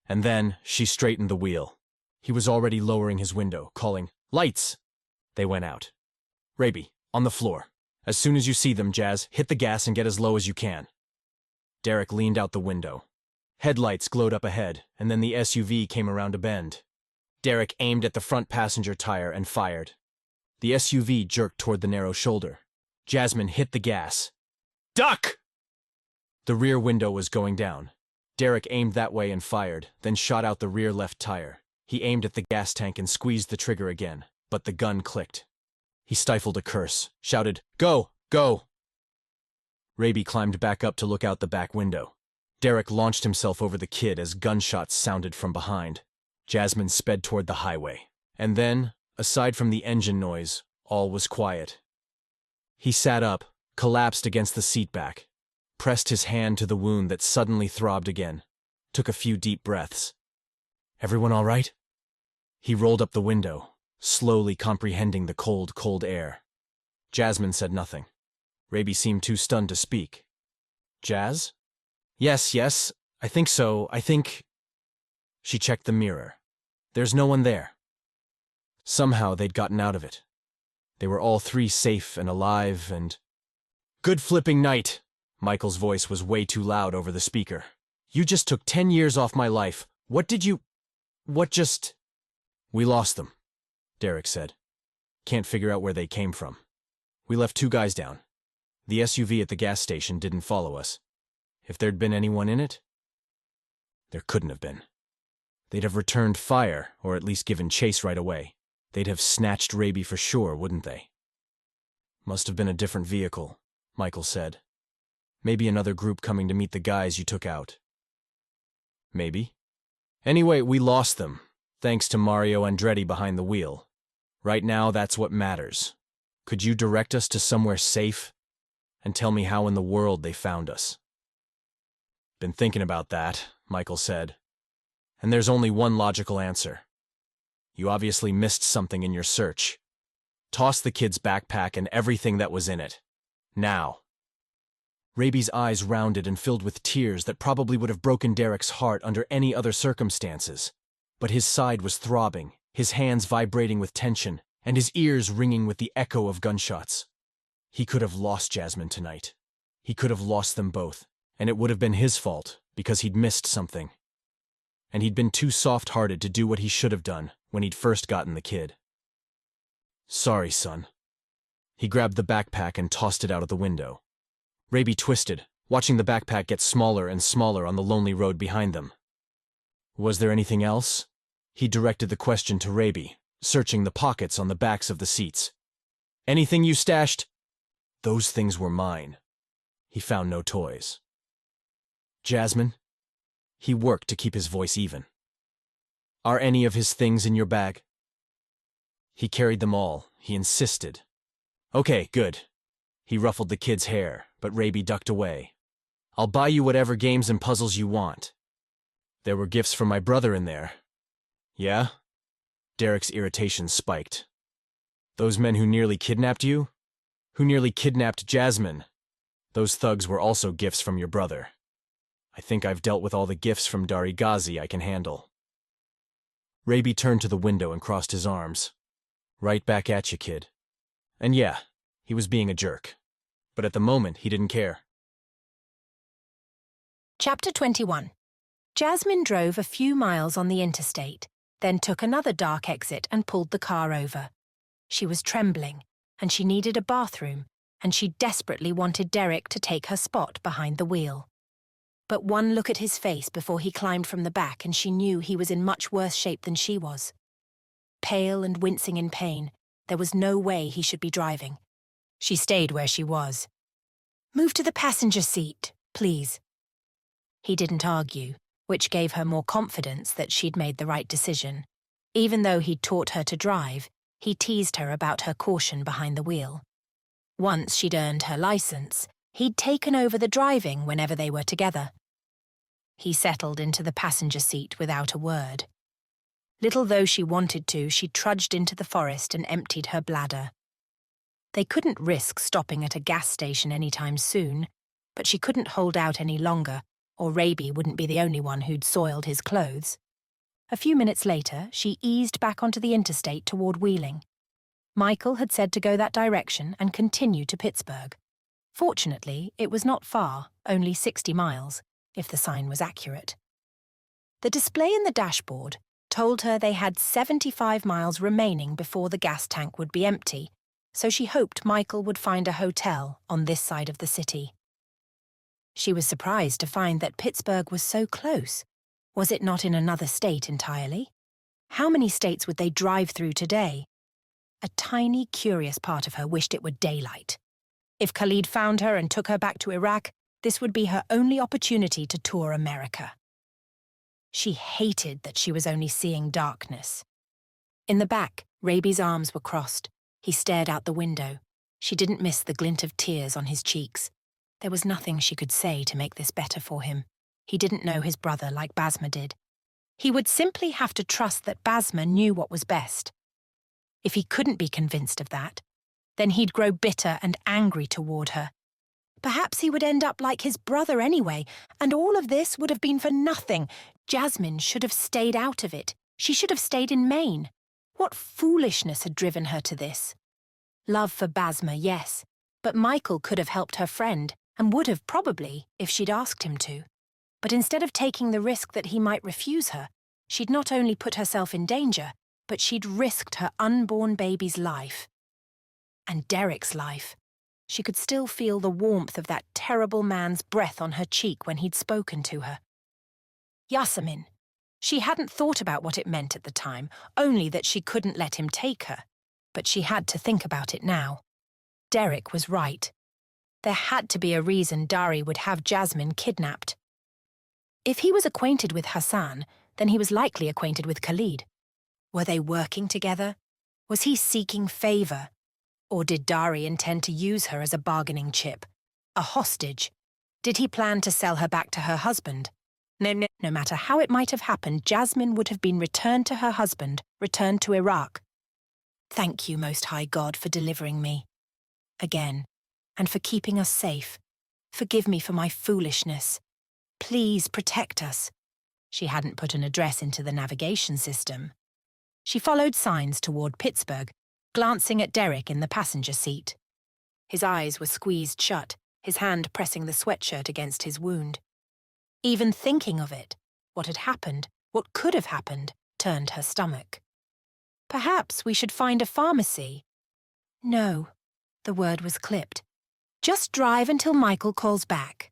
And then, she straightened the wheel. He was already lowering his window, calling, Lights! They went out. Raby, on the floor. As soon as you see them, Jazz, hit the gas and get as low as you can. Derrick leaned out the window. Headlights glowed up ahead, and then the SUV came around a bend. Derrick aimed at the front passenger tire and fired. The SUV jerked toward the narrow shoulder. Jasmine hit the gas. Duck! The rear window was going down. Derrick aimed that way and fired, then shot out the rear left tire. He aimed at the gas tank and squeezed the trigger again, but the gun clicked. He stifled a curse, shouted, "Go! Go!" Raby climbed back up to look out the back window. Derrick launched himself over the kid as gunshots sounded from behind. Jasmine sped toward the highway. And then, aside from the engine noise, all was quiet. He sat up, collapsed against the seat back, pressed his hand to the wound that suddenly throbbed again, took a few deep breaths. Everyone all right? He rolled up the window, slowly comprehending the cold, cold air. Jasmine said nothing. Raby seemed too stunned to speak. Jazz? Yes, I think so, I think... She checked the mirror. There's no one there. Somehow they'd gotten out of it. They were all three safe and alive and... Good flipping night! Michael's voice was way too loud over the speaker. You just took 10 years off my life. What did you... What just... We lost them, Derrick said. Can't figure out where they came from. We left 2 guys down. The SUV at the gas station didn't follow us. If there'd been anyone in it? There couldn't have been. They'd have returned fire, or at least given chase right away. They'd have snatched Raby for sure, wouldn't they? Must have been a different vehicle, Michael said. Maybe another group coming to meet the guys you took out. Maybe. Anyway, we lost them, thanks to Mario Andretti behind the wheel. Right now, that's what matters. Could you direct us to somewhere safe? And tell me how in the world they found us. Been thinking about that, Michael said. And there's only one logical answer. You obviously missed something in your search. Toss the kid's backpack and everything that was in it. Now. Raby's eyes rounded and filled with tears that probably would have broken Derrick's heart under any other circumstances. But his side was throbbing, his hands vibrating with tension, and his ears ringing with the echo of gunshots. He could have lost Jasmine tonight. He could have lost them both, and it would have been his fault, because he'd missed something. And he'd been too soft-hearted to do what he should have done when he'd first gotten the kid. Sorry, son. He grabbed the backpack and tossed it out of the window. Raby twisted, watching the backpack get smaller and smaller on the lonely road behind them. Was there anything else? He directed the question to Raby, searching the pockets on the backs of the seats. Anything you stashed? Those things were mine. He found no toys. Jasmine? He worked to keep his voice even. Are any of his things in your bag? He carried them all, he insisted. Okay, good. He ruffled the kid's hair, but Raby ducked away. I'll buy you whatever games and puzzles you want. There were gifts from my brother in there. Yeah? Derrick's irritation spiked. Those men who nearly kidnapped you? Who nearly kidnapped Jasmine? Those thugs were also gifts from your brother. I think I've dealt with all the gifts from Iraqi I can handle. Raby turned to the window and crossed his arms. Right back at you, kid. And yeah, he was being a jerk. But at the moment, he didn't care. Chapter 21. Jasmine drove a few miles on the interstate, then took another dark exit and pulled the car over. She was trembling, and she needed a bathroom, and she desperately wanted Derrick to take her spot behind the wheel. But one look at his face before he climbed from the back and she knew he was in much worse shape than she was. Pale and wincing in pain, there was no way he should be driving. She stayed where she was. Move to the passenger seat, please. He didn't argue, which gave her more confidence that she'd made the right decision. Even though he'd taught her to drive, he teased her about her caution behind the wheel. Once she'd earned her license, he'd taken over the driving whenever they were together. He settled into the passenger seat without a word. Little though she wanted to, she trudged into the forest and emptied her bladder. They couldn't risk stopping at a gas station anytime soon, but she couldn't hold out any longer, or Raby wouldn't be the only one who'd soiled his clothes. A few minutes later, she eased back onto the interstate toward Wheeling. Michael had said to go that direction and continue to Pittsburgh. Fortunately, it was not far, only 60 miles, if the sign was accurate. The display in the dashboard, told her they had 75 miles remaining before the gas tank would be empty, so she hoped Michael would find a hotel on this side of the city. She was surprised to find that Pittsburgh was so close. Was it not in another state entirely? How many states would they drive through today? A tiny, curious part of her wished it were daylight. If Khalid found her and took her back to Iraq, this would be her only opportunity to tour America. She hated that she was only seeing darkness. In the back, Raby's arms were crossed. He stared out the window. She didn't miss the glint of tears on his cheeks. There was nothing she could say to make this better for him. He didn't know his brother like Basma did. He would simply have to trust that Basma knew what was best. If he couldn't be convinced of that, then he'd grow bitter and angry toward her. Perhaps he would end up like his brother anyway, and all of this would have been for nothing. Jasmine should have stayed out of it. She should have stayed in Maine. What foolishness had driven her to this? Love for Basma, yes, but Michael could have helped her friend, and would have probably if she'd asked him to. But instead of taking the risk that he might refuse her, she'd not only put herself in danger, but she'd risked her unborn baby's life. And Derrick's life. She could still feel the warmth of that terrible man's breath on her cheek when he'd spoken to her. Jasmine. She hadn't thought about what it meant at the time, only that she couldn't let him take her. But she had to think about it now. Derrick was right. There had to be a reason Dari would have Jasmine kidnapped. If he was acquainted with Hassan, then he was likely acquainted with Khalid. Were they working together? Was he seeking favor? Or did Dari intend to use her as a bargaining chip? A hostage? Did he plan to sell her back to her husband? No matter how it might have happened, Jasmine would have been returned to her husband, returned to Iraq. Thank you, Most High God, for delivering me. Again, and for keeping us safe. Forgive me for my foolishness. Please protect us. She hadn't put an address into the navigation system. She followed signs toward Pittsburgh, glancing at Derrick in the passenger seat. His eyes were squeezed shut, his hand pressing the sweatshirt against his wound. Even thinking of it, what had happened, what could have happened, turned her stomach. Perhaps we should find a pharmacy. No, the word was clipped. Just drive until Michael calls back.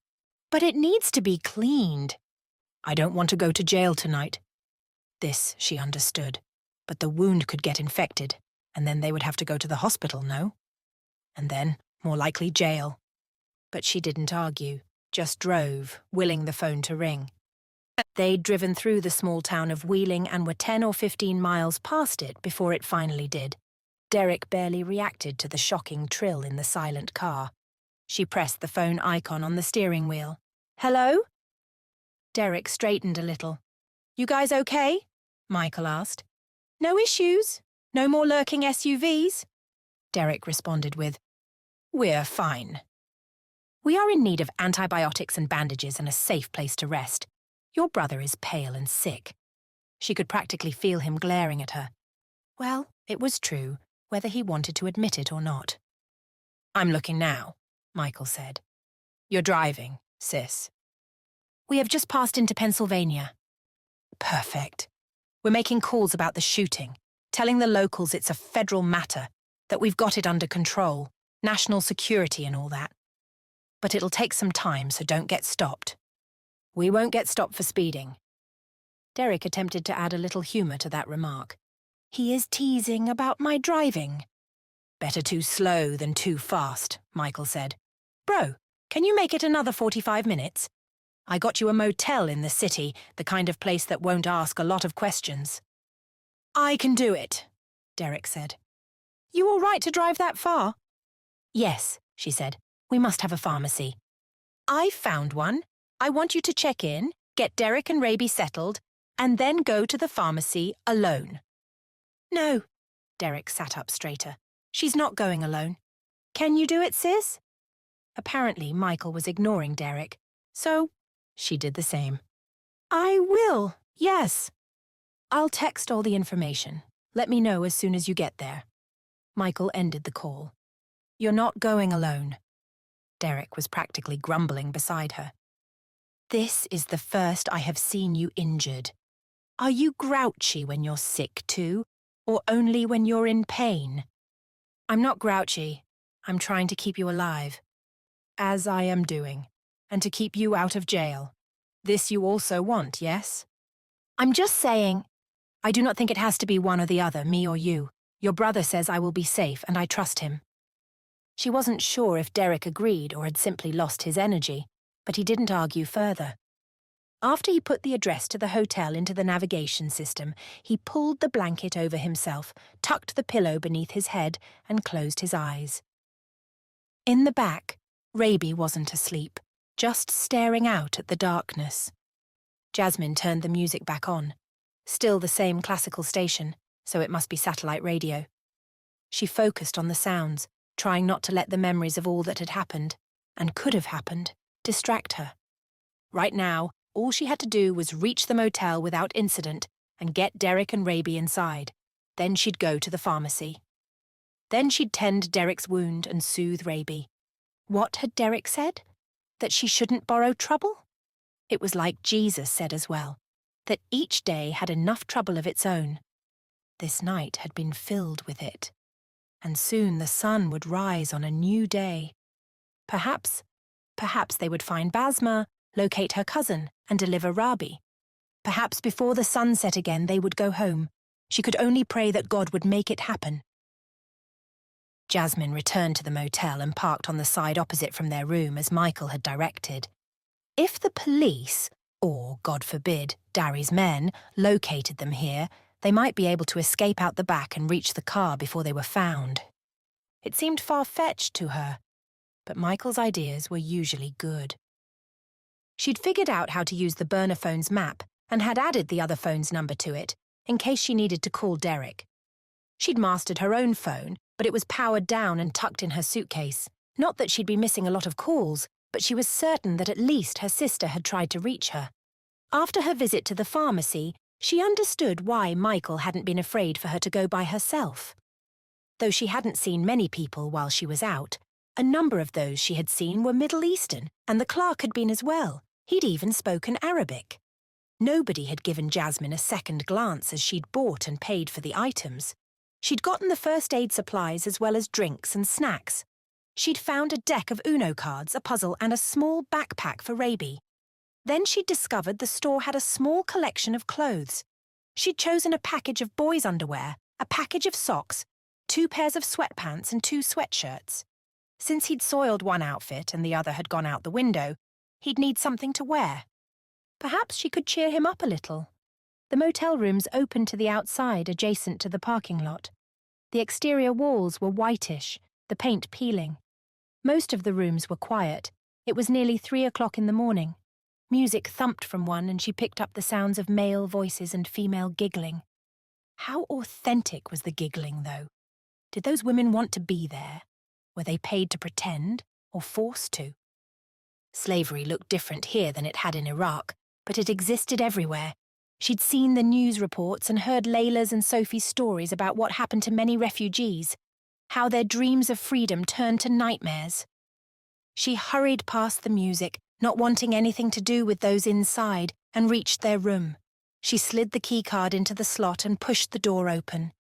But it needs to be cleaned. I don't want to go to jail tonight. This she understood, but the wound could get infected, and then they would have to go to the hospital, no? And then, more likely, jail. But she didn't argue, just drove, willing the phone to ring. They'd driven through the small town of Wheeling and were 10 or 15 miles past it before it finally did. Derrick barely reacted to the shocking trill in the silent car. She pressed the phone icon on the steering wheel. Hello? Derrick straightened a little. You guys okay? Michael asked. No issues? No more lurking SUVs? Derrick responded with, We're fine. We are in need of antibiotics and bandages and a safe place to rest. Your brother is pale and sick. She could practically feel him glaring at her. Well, it was true, whether he wanted to admit it or not. I'm looking now, Michael said. You're driving, sis. We have just passed into Pennsylvania. Perfect. We're making calls about the shooting, telling the locals it's a federal matter, that we've got it under control, national security and all that. But it'll take some time, so don't get stopped. We won't get stopped for speeding. Derrick attempted to add a little humor to that remark. He is teasing about my driving. Better too slow than too fast, Michael said. Bro, can you make it another 45 minutes? I got you a motel in the city, the kind of place that won't ask a lot of questions. I can do it, Derrick said. You all right to drive that far? Yes, she said. We must have a pharmacy. I've found one. I want you to check in, get Derrick and Raby settled, and then go to the pharmacy alone. No, Derrick sat up straighter. She's not going alone. Can you do it, sis? Apparently, Michael was ignoring Derrick, so she did the same. I will, yes. I'll text all the information. Let me know as soon as you get there. Michael ended the call. You're not going alone. Derrick was practically grumbling beside her. This is the first I have seen you injured. Are you grouchy when you're sick too, or only when you're in pain? I'm not grouchy. I'm trying to keep you alive. As I am doing, and to keep you out of jail. This you also want, yes? I'm just saying, I do not think it has to be one or the other, me or you. Your brother says I will be safe, and I trust him. She wasn't sure if Derrick agreed or had simply lost his energy, but he didn't argue further. After he put the address to the hotel into the navigation system, he pulled the blanket over himself, tucked the pillow beneath his head, and closed his eyes. In the back, Raby wasn't asleep, just staring out at the darkness. Jasmine turned the music back on. Still the same classical station, so it must be satellite radio. She focused on the sounds, trying not to let the memories of all that had happened, and could have happened, distract her. Right now, all she had to do was reach the motel without incident and get Derrick and Raby inside. Then she'd go to the pharmacy. Then she'd tend Derrick's wound and soothe Raby. What had Derrick said? That she shouldn't borrow trouble? It was like Jesus said as well, that each day had enough trouble of its own. This night had been filled with it. And soon the sun would rise on a new day. Perhaps they would find Basma, locate her cousin, and deliver Rabi. Perhaps before the sun set again they would go home. She could only pray that God would make it happen. Jasmine returned to the motel and parked on the side opposite from their room as Michael had directed. If the police, or, God forbid, Darry's men, located them here, they might be able to escape out the back and reach the car before they were found. It seemed far-fetched to her, but Michael's ideas were usually good. She'd figured out how to use the burner phone's map and had added the other phone's number to it, in case she needed to call Derrick. She'd mastered her own phone, but it was powered down and tucked in her suitcase. Not that she'd be missing a lot of calls, but she was certain that at least her sister had tried to reach her. After her visit to the pharmacy, she understood why Michael hadn't been afraid for her to go by herself. Though she hadn't seen many people while she was out, a number of those she had seen were Middle Eastern, and the clerk had been as well. He'd even spoken Arabic. Nobody had given Jasmine a second glance as she'd bought and paid for the items. She'd gotten the first aid supplies as well as drinks and snacks. She'd found a deck of Uno cards, a puzzle, and a small backpack for Raby. Then she'd discovered the store had a small collection of clothes. She'd chosen a package of boys' underwear, a package of socks, 2 pairs of sweatpants and 2 sweatshirts. Since he'd soiled one outfit and the other had gone out the window, he'd need something to wear. Perhaps she could cheer him up a little. The motel rooms opened to the outside, adjacent to the parking lot. The exterior walls were whitish, the paint peeling. Most of the rooms were quiet. It was nearly 3 o'clock in the morning. Music thumped from one, and she picked up the sounds of male voices and female giggling. How authentic was the giggling, though? Did those women want to be there? Were they paid to pretend, or forced to? Slavery looked different here than it had in Iraq, but it existed everywhere. She'd seen the news reports and heard Layla's and Sophie's stories about what happened to many refugees, how their dreams of freedom turned to nightmares. She hurried past the music, not wanting anything to do with those inside, and reached their room. She slid the keycard into the slot and pushed the door open.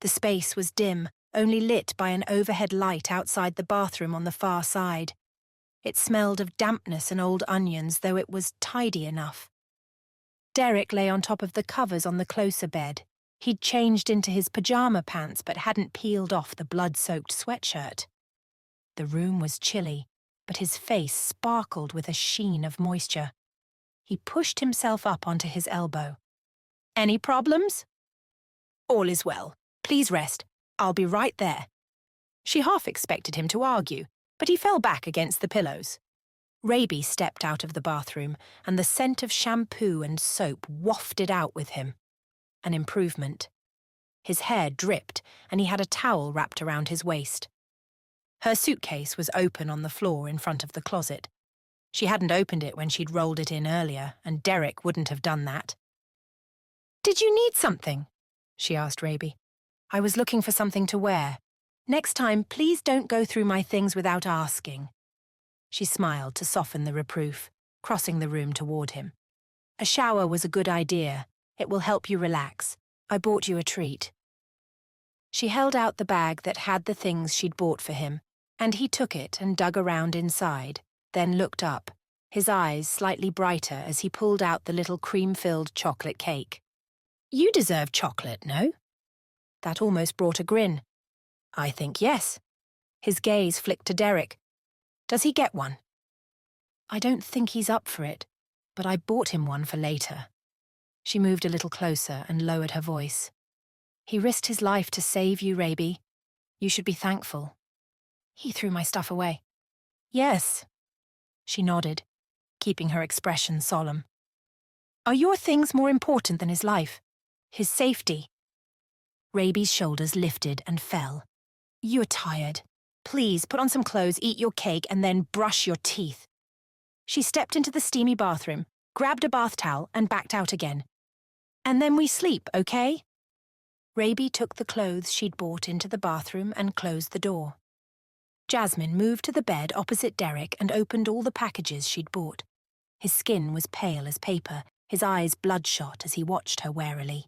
The space was dim, only lit by an overhead light outside the bathroom on the far side. It smelled of dampness and old onions, though it was tidy enough. Derrick lay on top of the covers on the closer bed. He'd changed into his pajama pants but hadn't peeled off the blood-soaked sweatshirt. The room was chilly, but his face sparkled with a sheen of moisture. He pushed himself up onto his elbow. "Any problems?" "All is well. Please rest. I'll be right there." She half expected him to argue, but he fell back against the pillows. Raby stepped out of the bathroom, and the scent of shampoo and soap wafted out with him. An improvement. His hair dripped, and he had a towel wrapped around his waist. Her suitcase was open on the floor in front of the closet. She hadn't opened it when she'd rolled it in earlier, and Derrick wouldn't have done that. "Did you need something?" she asked Raby. "I was looking for something to wear. Next time, please don't go through my things without asking." She smiled to soften the reproof, crossing the room toward him. A shower was a good idea, It will help you relax. I bought you a treat. She held out the bag that had the things she'd bought for him, and he took it and dug around inside, then looked up, his eyes slightly brighter as he pulled out the little cream-filled chocolate cake. You deserve chocolate, no? That almost brought a grin. I think yes. His gaze flicked to Derrick. Does he get one? I don't think he's up for it, but I bought him one for later. She moved a little closer and lowered her voice. He risked his life to save you, Raby. You should be thankful. He threw my stuff away. Yes. She nodded, keeping her expression solemn. Are your things more important than his life? His safety? Raby's shoulders lifted and fell. You're tired. Please put on some clothes, eat your cake, and then brush your teeth. She stepped into the steamy bathroom, grabbed a bath towel, and backed out again. And then we sleep, okay? Raby took the clothes she'd bought into the bathroom and closed the door. Jasmine moved to the bed opposite Derrick and opened all the packages she'd bought. His skin was pale as paper, his eyes bloodshot as he watched her warily.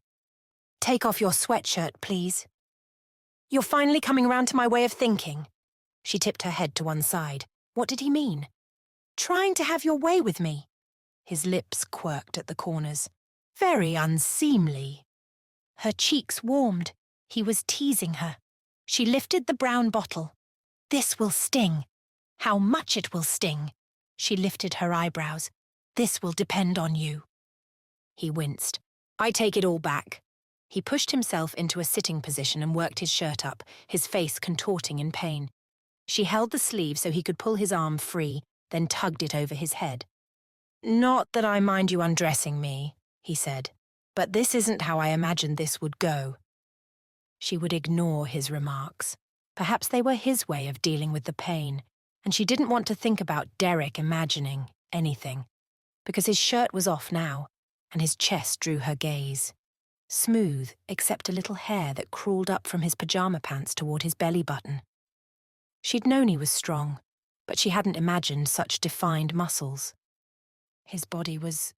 Take off your sweatshirt, please. You're finally coming around to my way of thinking. She tipped her head to one side. What did he mean? Trying to have your way with me. His lips quirked at the corners. Very unseemly. Her cheeks warmed. He was teasing her. She lifted the brown bottle. This will sting. How much it will sting. She lifted her eyebrows. This will depend on you. He winced. I take it all back. He pushed himself into a sitting position and worked his shirt up, his face contorting in pain. She held the sleeve so he could pull his arm free, then tugged it over his head. Not that I mind you undressing me, he said, but this isn't how I imagined this would go. She would ignore his remarks. Perhaps they were his way of dealing with the pain, and she didn't want to think about Derrick imagining anything, because his shirt was off now, and his chest drew her gaze. Smooth, except a little hair that crawled up from his pajama pants toward his belly button. She'd known he was strong, but she hadn't imagined such defined muscles. His body was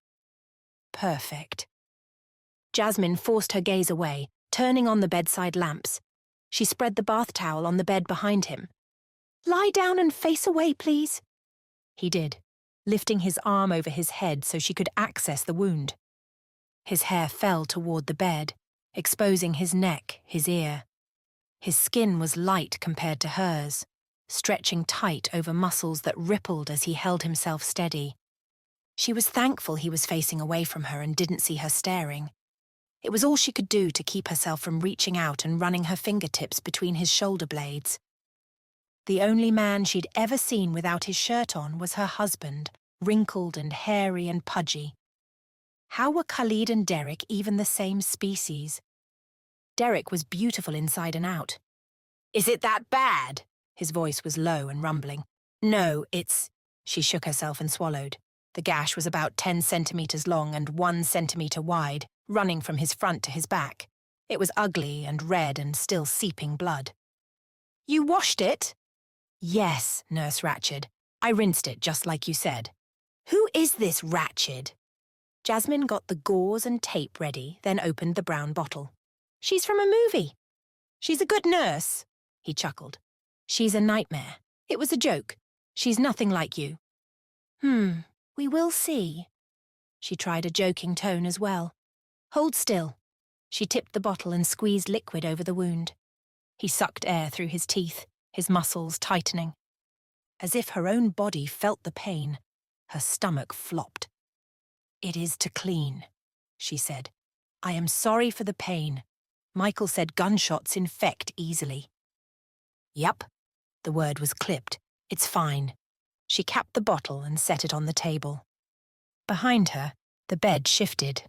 perfect. Jasmine forced her gaze away, turning on the bedside lamps. She spread the bath towel on the bed behind him. Lie down and face away, please. He did, lifting his arm over his head so she could access the wound. His hair fell toward the bed, exposing his neck, his ear. His skin was light compared to hers, stretching tight over muscles that rippled as he held himself steady. She was thankful he was facing away from her and didn't see her staring. It was all she could do to keep herself from reaching out and running her fingertips between his shoulder blades. The only man she'd ever seen without his shirt on was her husband, wrinkled and hairy and pudgy. How were Khalid and Derrick even the same species? Derrick was beautiful inside and out. Is it that bad? His voice was low and rumbling. No, it's... She shook herself and swallowed. The gash was about 10 centimeters long and 1 centimeter wide, running from his front to his back. It was ugly and red and still seeping blood. You washed it? Yes, Nurse Ratched. I rinsed it just like you said. Who is this Ratched? Jasmine got the gauze and tape ready, then opened the brown bottle. She's from a movie. She's a good nurse, he chuckled. She's a nightmare. It was a joke. She's nothing like you. We will see. She tried a joking tone as well. Hold still. She tipped the bottle and squeezed liquid over the wound. He sucked air through his teeth, his muscles tightening. As if her own body felt the pain, her stomach flopped. It is to clean, she said. I am sorry for the pain. Michael said gunshots infect easily. Yup. The word was clipped. It's fine. She capped the bottle and set it on the table. Behind her, the bed shifted.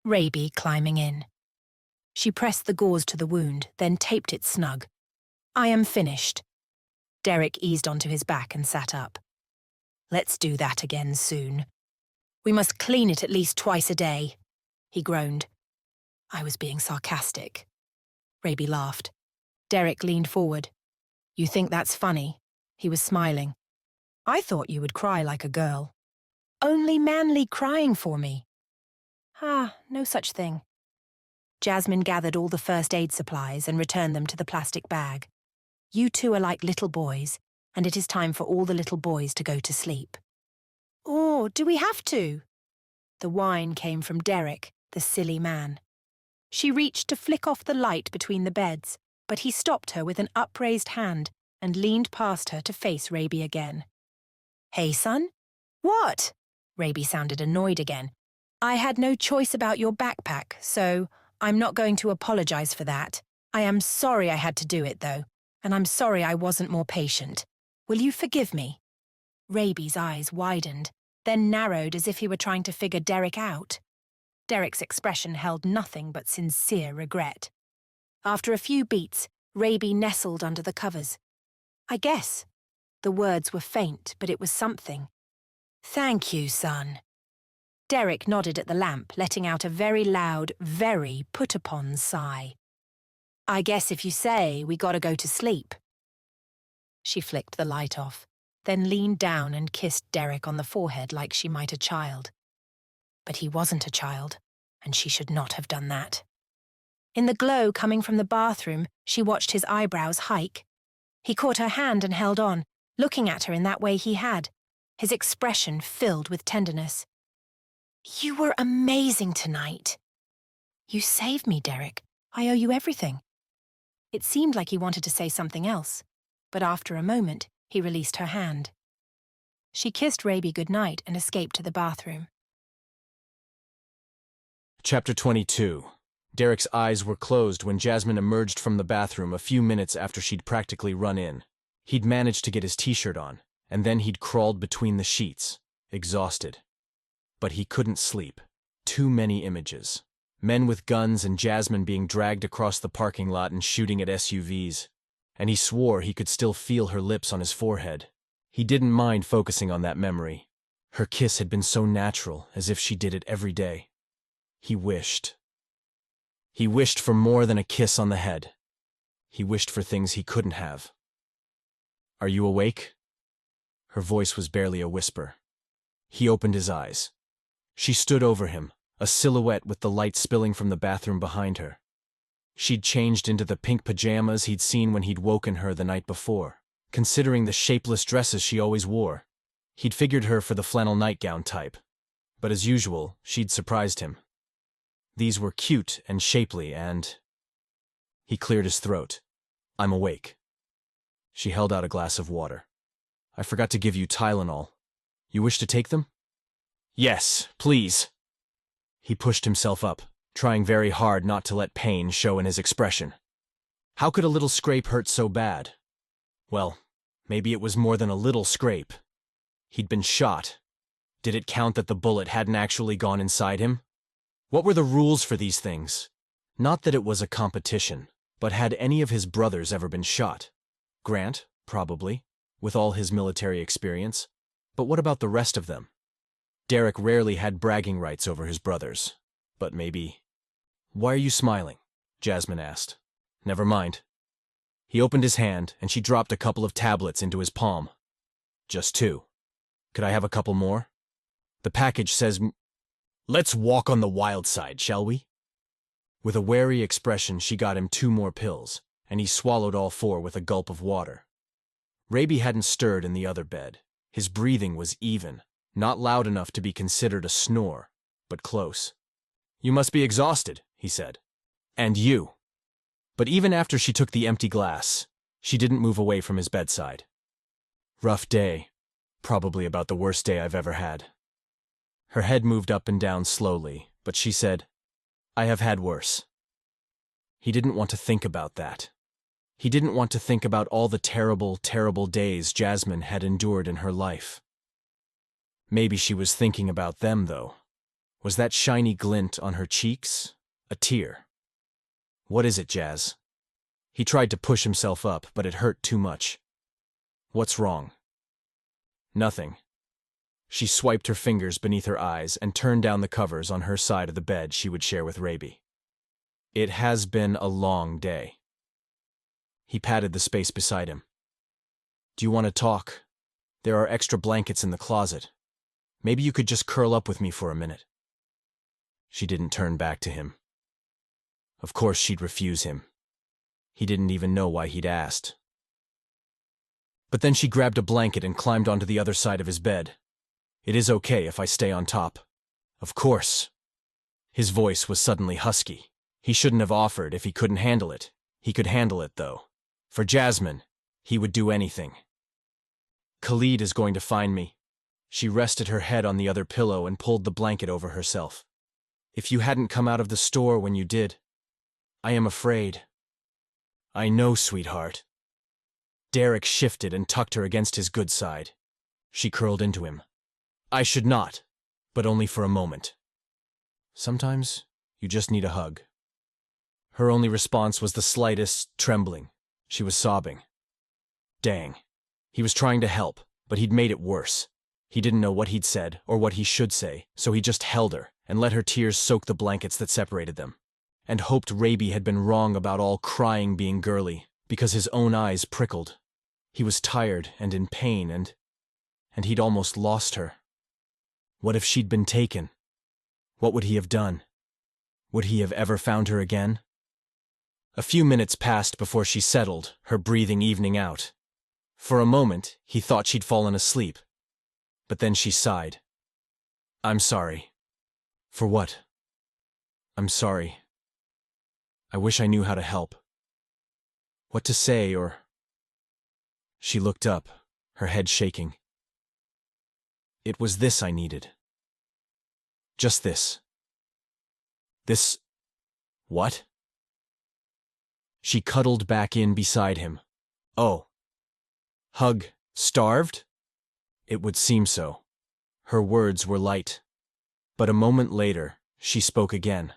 Raby climbing in. She pressed the gauze to the wound, then taped it snug. I am finished. Derrick eased onto his back and sat up. Let's do that again soon. We must clean it at least twice a day, he groaned. I was being sarcastic. Raby laughed. Derrick leaned forward. You think that's funny? He was smiling. I thought you would cry like a girl. Only manly crying for me. No such thing. Jasmine gathered all the first aid supplies and returned them to the plastic bag. You two are like little boys, and it is time for all the little boys to go to sleep. Oh, do we have to? The whine came from Derrick, the silly man. She reached to flick off the light between the beds, but he stopped her with an upraised hand and leaned past her to face Raby again. Hey, son? What? Raby sounded annoyed again. I had no choice about your backpack, so I'm not going to apologize for that. I am sorry I had to do it, though, and I'm sorry I wasn't more patient. Will you forgive me? Raby's eyes widened, then narrowed as if he were trying to figure Derrick out. Derrick's expression held nothing but sincere regret. After a few beats, Raby nestled under the covers. I guess. The words were faint, but it was something. Thank you, son. Derrick nodded at the lamp, letting out a very loud, very put-upon sigh. I guess if you say, we gotta go to sleep. She flicked the light off, then leaned down and kissed Derrick on the forehead like she might a child. But he wasn't a child, and she should not have done that. In the glow coming from the bathroom, she watched his eyebrows hike. He caught her hand and held on, looking at her in that way he had, his expression filled with tenderness. You were amazing tonight. You saved me, Derrick. I owe you everything. It seemed like he wanted to say something else, but after a moment, he released her hand. She kissed Raby goodnight and escaped to the bathroom. Chapter 22. Derrick's eyes were closed when Jasmine emerged from the bathroom a few minutes after she'd practically run in. He'd managed to get his t-shirt on, and then he'd crawled between the sheets, exhausted. But he couldn't sleep. Too many images. Men with guns and Jasmine being dragged across the parking lot and shooting at SUVs. And he swore he could still feel her lips on his forehead. He didn't mind focusing on that memory. Her kiss had been so natural, as if she did it every day. He wished. He wished for more than a kiss on the head. He wished for things he couldn't have. Are you awake? Her voice was barely a whisper. He opened his eyes. She stood over him, a silhouette with the light spilling from the bathroom behind her. She'd changed into the pink pajamas he'd seen when he'd woken her the night before, considering the shapeless dresses she always wore. He'd figured her for the flannel nightgown type. But as usual, she'd surprised him. These were cute and shapely and... He cleared his throat. I'm awake. She held out a glass of water. I forgot to give you Tylenol. You wish to take them? Yes, please. He pushed himself up, trying very hard not to let pain show in his expression. How could a little scrape hurt so bad? Well, maybe it was more than a little scrape. He'd been shot. Did it count that the bullet hadn't actually gone inside him? What were the rules for these things? Not that it was a competition, but had any of his brothers ever been shot? Grant, probably, with all his military experience. But what about the rest of them? Derrick rarely had bragging rights over his brothers, but maybe... Why are you smiling? Jasmine asked. Never mind. He opened his hand, and she dropped a couple of tablets into his palm. Just 2. Could I have a couple more? The package says... Let's walk on the wild side, shall we? With a wary expression, she got him 2 more pills, and he swallowed all 4 with a gulp of water. Raby hadn't stirred in the other bed. His breathing was even, not loud enough to be considered a snore, but close. You must be exhausted, he said. And you. But even after she took the empty glass, she didn't move away from his bedside. Rough day. Probably about the worst day I've ever had. Her head moved up and down slowly, but she said, I have had worse. He didn't want to think about that. He didn't want to think about all the terrible, terrible days Jasmine had endured in her life. Maybe she was thinking about them, though. Was that shiny glint on her cheeks a tear? What is it, Jazz? He tried to push himself up, but it hurt too much. What's wrong? Nothing. She swiped her fingers beneath her eyes and turned down the covers on her side of the bed she would share with Raby. It has been a long day. He patted the space beside him. Do you want to talk? There are extra blankets in the closet. Maybe you could just curl up with me for a minute. She didn't turn back to him. Of course she'd refuse him. He didn't even know why he'd asked. But then she grabbed a blanket and climbed onto the other side of his bed. "It is okay if I stay on top." "Of course." His voice was suddenly husky. He shouldn't have offered if he couldn't handle it. He could handle it, though. For Jasmine, he would do anything. "Khalid is going to find me." She rested her head on the other pillow and pulled the blanket over herself. "If you hadn't come out of the store when you did, I am afraid." "I know, sweetheart." Derrick shifted and tucked her against his good side. She curled into him. "I should not, but only for a moment. Sometimes you just need a hug." Her only response was the slightest trembling. She was sobbing. Dang. He was trying to help, but he'd made it worse. He didn't know what he'd said or what he should say, so he just held her and let her tears soak the blankets that separated them, and hoped Raby had been wrong about all crying being girly, because his own eyes prickled. He was tired and in pain, and he'd almost lost her. What if she'd been taken? What would he have done? Would he have ever found her again? A few minutes passed before she settled, her breathing evening out. For a moment, he thought she'd fallen asleep. But then she sighed. "I'm sorry." "For what?" "I'm sorry. I wish I knew how to help. What to say or—" She looked up, her head shaking. "It was this I needed. Just this." "This— what?" She cuddled back in beside him. "Oh. Hug, starved?" It would seem so. Her words were light. But a moment later, she spoke again.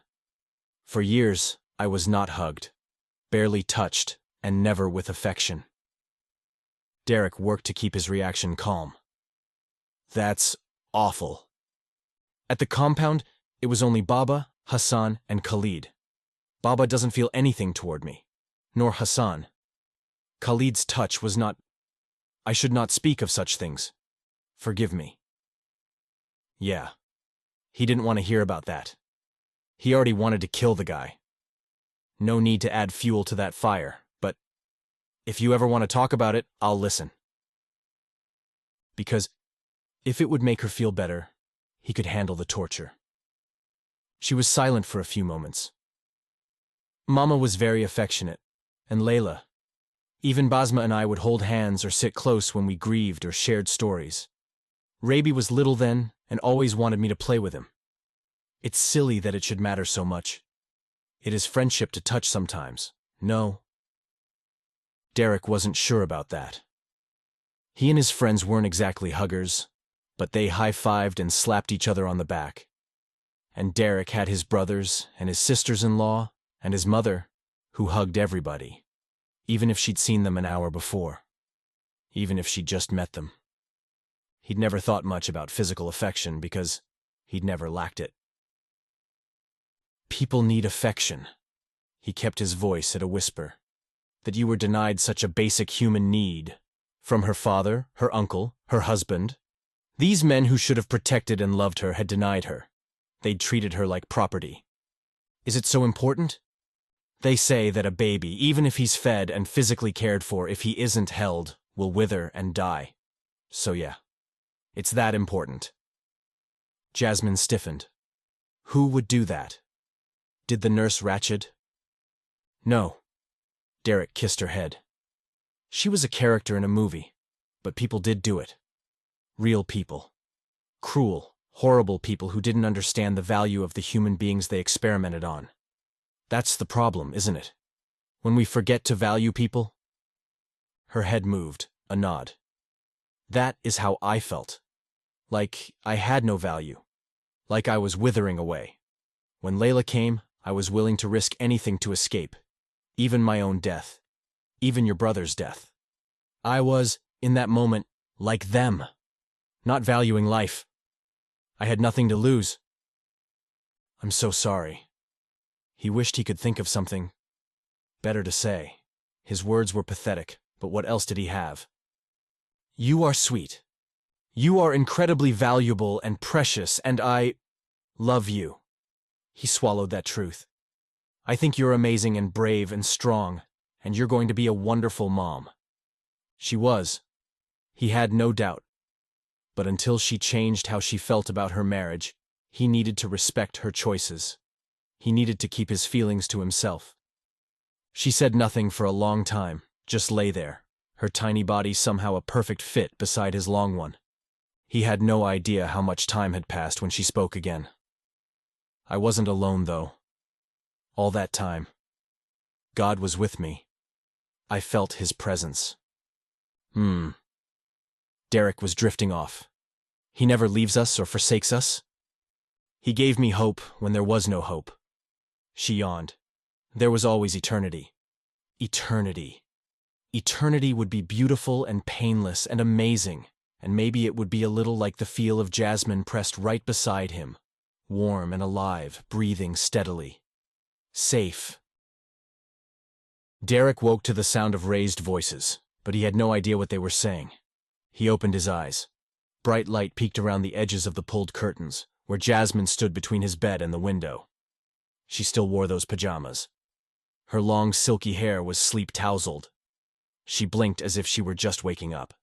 "For years, I was not hugged, barely touched, and never with affection." Derrick worked to keep his reaction calm. "That's awful." At the compound, it was only Baba, Hassan, and Khalid. Baba doesn't feel anything toward me, nor Hassan. Khalid's touch was not— I should not speak of such things. Forgive me. Yeah. He didn't want to hear about that. He already wanted to kill the guy. No need to add fuel to that fire, but if you ever want to talk about it, I'll listen. Because if it would make her feel better, he could handle the torture. She was silent for a few moments. Mama was very affectionate, and Layla. Even Basma and I would hold hands or sit close when we grieved or shared stories. Raby was little then and always wanted me to play with him. It's silly that it should matter so much. It is friendship to touch sometimes, no? Derrick wasn't sure about that. He and his friends weren't exactly huggers, but they high-fived and slapped each other on the back. And Derrick had his brothers and his sisters-in-law and his mother, who hugged everybody, even if she'd seen them an hour before, even if she'd just met them. He'd never thought much about physical affection because he'd never lacked it. People need affection. He kept his voice at a whisper. That you were denied such a basic human need. From her father, her uncle, her husband. These men who should have protected and loved her had denied her. They'd treated her like property. Is it so important? They say that a baby, even if he's fed and physically cared for, if he isn't held, will wither and die. So yeah, it's that important. Jasmine stiffened. Who would do that? Did the nurse Ratched? No. Derrick kissed her head. She was a character in a movie, but people did do it. Real people. Cruel, horrible people who didn't understand the value of the human beings they experimented on. That's the problem, isn't it? When we forget to value people? Her head moved, a nod. That is how I felt. Like I had no value. Like I was withering away. When Layla came, I was willing to risk anything to escape. Even my own death. Even your brother's death. I was, in that moment, like them. Not valuing life. I had nothing to lose. I'm so sorry. He wished he could think of something better to say. His words were pathetic, but what else did he have? You are sweet. You are incredibly valuable and precious, and I love you. He swallowed that truth. I think you're amazing and brave and strong, and you're going to be a wonderful mom. She was. He had no doubt. But until she changed how she felt about her marriage, he needed to respect her choices. He needed to keep his feelings to himself. She said nothing for a long time, just lay there, her tiny body somehow a perfect fit beside his long one. He had no idea how much time had passed when she spoke again. I wasn't alone, though. All that time, God was with me. I felt his presence. Derrick was drifting off. He never leaves us or forsakes us. He gave me hope when there was no hope. She yawned. There was always eternity. Eternity. Eternity would be beautiful and painless and amazing, and maybe it would be a little like the feel of Jasmine pressed right beside him, warm and alive, breathing steadily. Safe. Derrick woke to the sound of raised voices, but he had no idea what they were saying. He opened his eyes. Bright light peeked around the edges of the pulled curtains, where Jasmine stood between his bed and the window. She still wore those pajamas. Her long, silky hair was sleep-tousled. She blinked as if she were just waking up.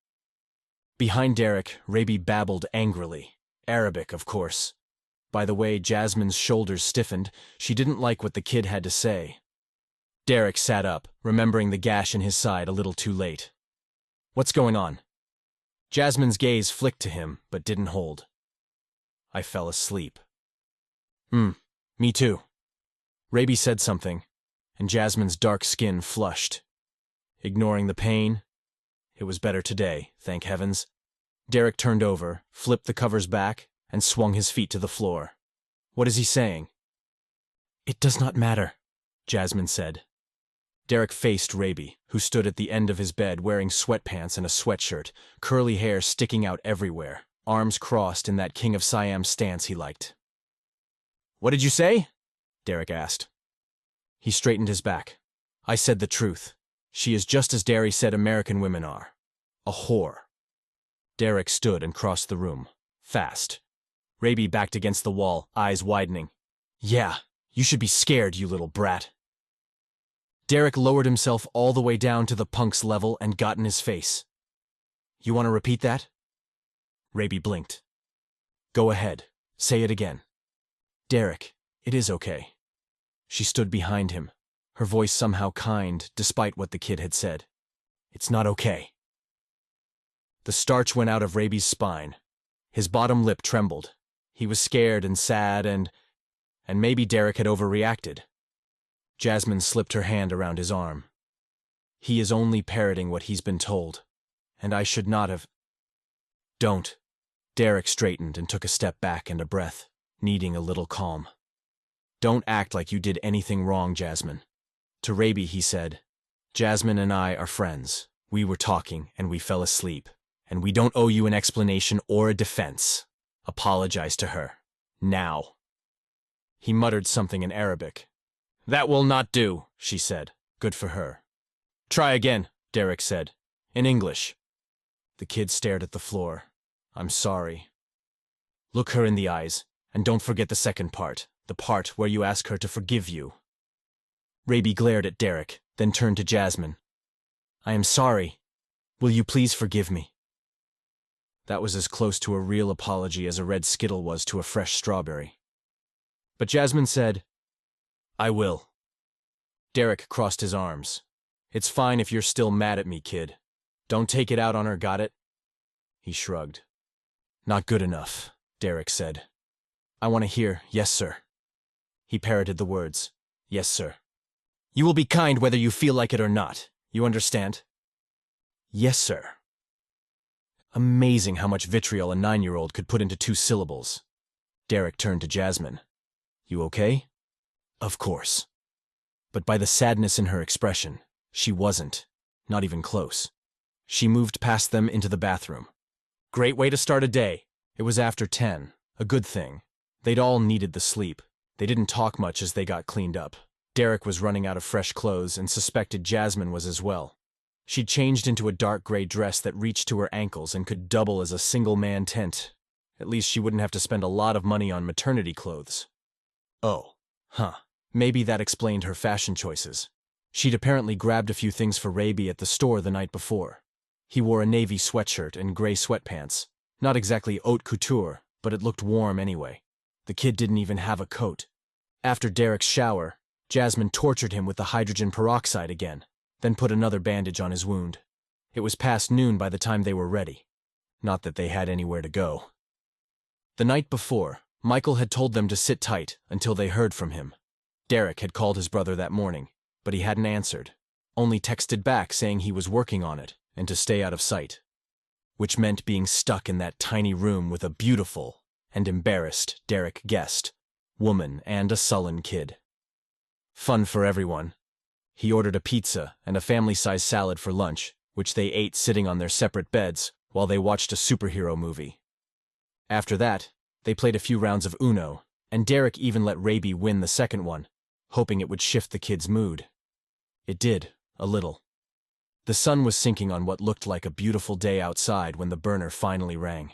Behind Derrick, Raby babbled angrily. Arabic, of course. By the way Jasmine's shoulders stiffened, she didn't like what the kid had to say. Derrick sat up, remembering the gash in his side a little too late. What's going on? Jasmine's gaze flicked to him, but didn't hold. I fell asleep. Me too. Raby said something, and Jasmine's dark skin flushed. Ignoring the pain, it was better today, thank heavens. Derrick turned over, flipped the covers back, and swung his feet to the floor. What is he saying? It does not matter, Jasmine said. Derrick faced Raby, who stood at the end of his bed wearing sweatpants and a sweatshirt, curly hair sticking out everywhere, arms crossed in that King of Siam stance he liked. What did you say? Derrick asked. He straightened his back. I said the truth. She is just as Derry said American women are. A whore. Derrick stood and crossed the room. Fast. Raby backed against the wall, eyes widening. Yeah, you should be scared, you little brat. Derrick lowered himself all the way down to the punk's level and got in his face. You want to repeat that? Raby blinked. Go ahead. Say it again. Derrick, it is okay. She stood behind him, her voice somehow kind, despite what the kid had said. It's not okay. The starch went out of Raby's spine. His bottom lip trembled. He was scared and sad and maybe Derrick had overreacted. Jasmine slipped her hand around his arm. He is only parroting what he's been told, and I should not have. Don't. Derrick straightened and took a step back and a breath, needing a little calm. Don't act like you did anything wrong, Jasmine. To Raby he said, Jasmine and I are friends. We were talking and we fell asleep, and we don't owe you an explanation or a defense. Apologize to her. Now. He muttered something in Arabic. That will not do, she said. Good for her. Try again, Derrick said. In English. The kid stared at the floor. I'm sorry. Look her in the eyes, and don't forget the second part, the part where you ask her to forgive you. Raby glared at Derrick, then turned to Jasmine. I am sorry. Will you please forgive me? That was as close to a real apology as a red Skittle was to a fresh strawberry. But Jasmine said, I will. Derrick crossed his arms. It's fine if you're still mad at me, kid. Don't take it out on her, got it? He shrugged. Not good enough, Derrick said. I want to hear, yes, sir. He parroted the words, yes, sir. You will be kind whether you feel like it or not. You understand? Yes, sir. Amazing how much vitriol a 9-year-old could put into 2 syllables. Derrick turned to Jasmine. You okay? Of course. But by the sadness in her expression, she wasn't, not even close. She moved past them into the bathroom. Great way to start a day. It was after 10, a good thing. They'd all needed the sleep. They didn't talk much as they got cleaned up. Derrick was running out of fresh clothes and suspected Jasmine was as well. She'd changed into a dark gray dress that reached to her ankles and could double as a single-man tent. At least she wouldn't have to spend a lot of money on maternity clothes. Oh, Huh. Maybe that explained her fashion choices. She'd apparently grabbed a few things for Raby at the store the night before. He wore a navy sweatshirt and gray sweatpants. Not exactly haute couture, but it looked warm anyway. The kid didn't even have a coat. After Derrick's shower, Jasmine tortured him with the hydrogen peroxide again, then put another bandage on his wound. It was past noon by the time they were ready. Not that they had anywhere to go. The night before, Michael had told them to sit tight until they heard from him. Derrick had called his brother that morning, but he hadn't answered, only texted back saying he was working on it and to stay out of sight. Which meant being stuck in that tiny room with a beautiful and embarrassed Derrick guest, woman, and a sullen kid. Fun for everyone. He ordered a pizza and a family-sized salad for lunch, which they ate sitting on their separate beds while they watched a superhero movie. After that, they played a few rounds of Uno, and Derrick even let Raby win the second one, hoping it would shift the kid's mood. It did, a little. The sun was sinking on what looked like a beautiful day outside when the burner finally rang.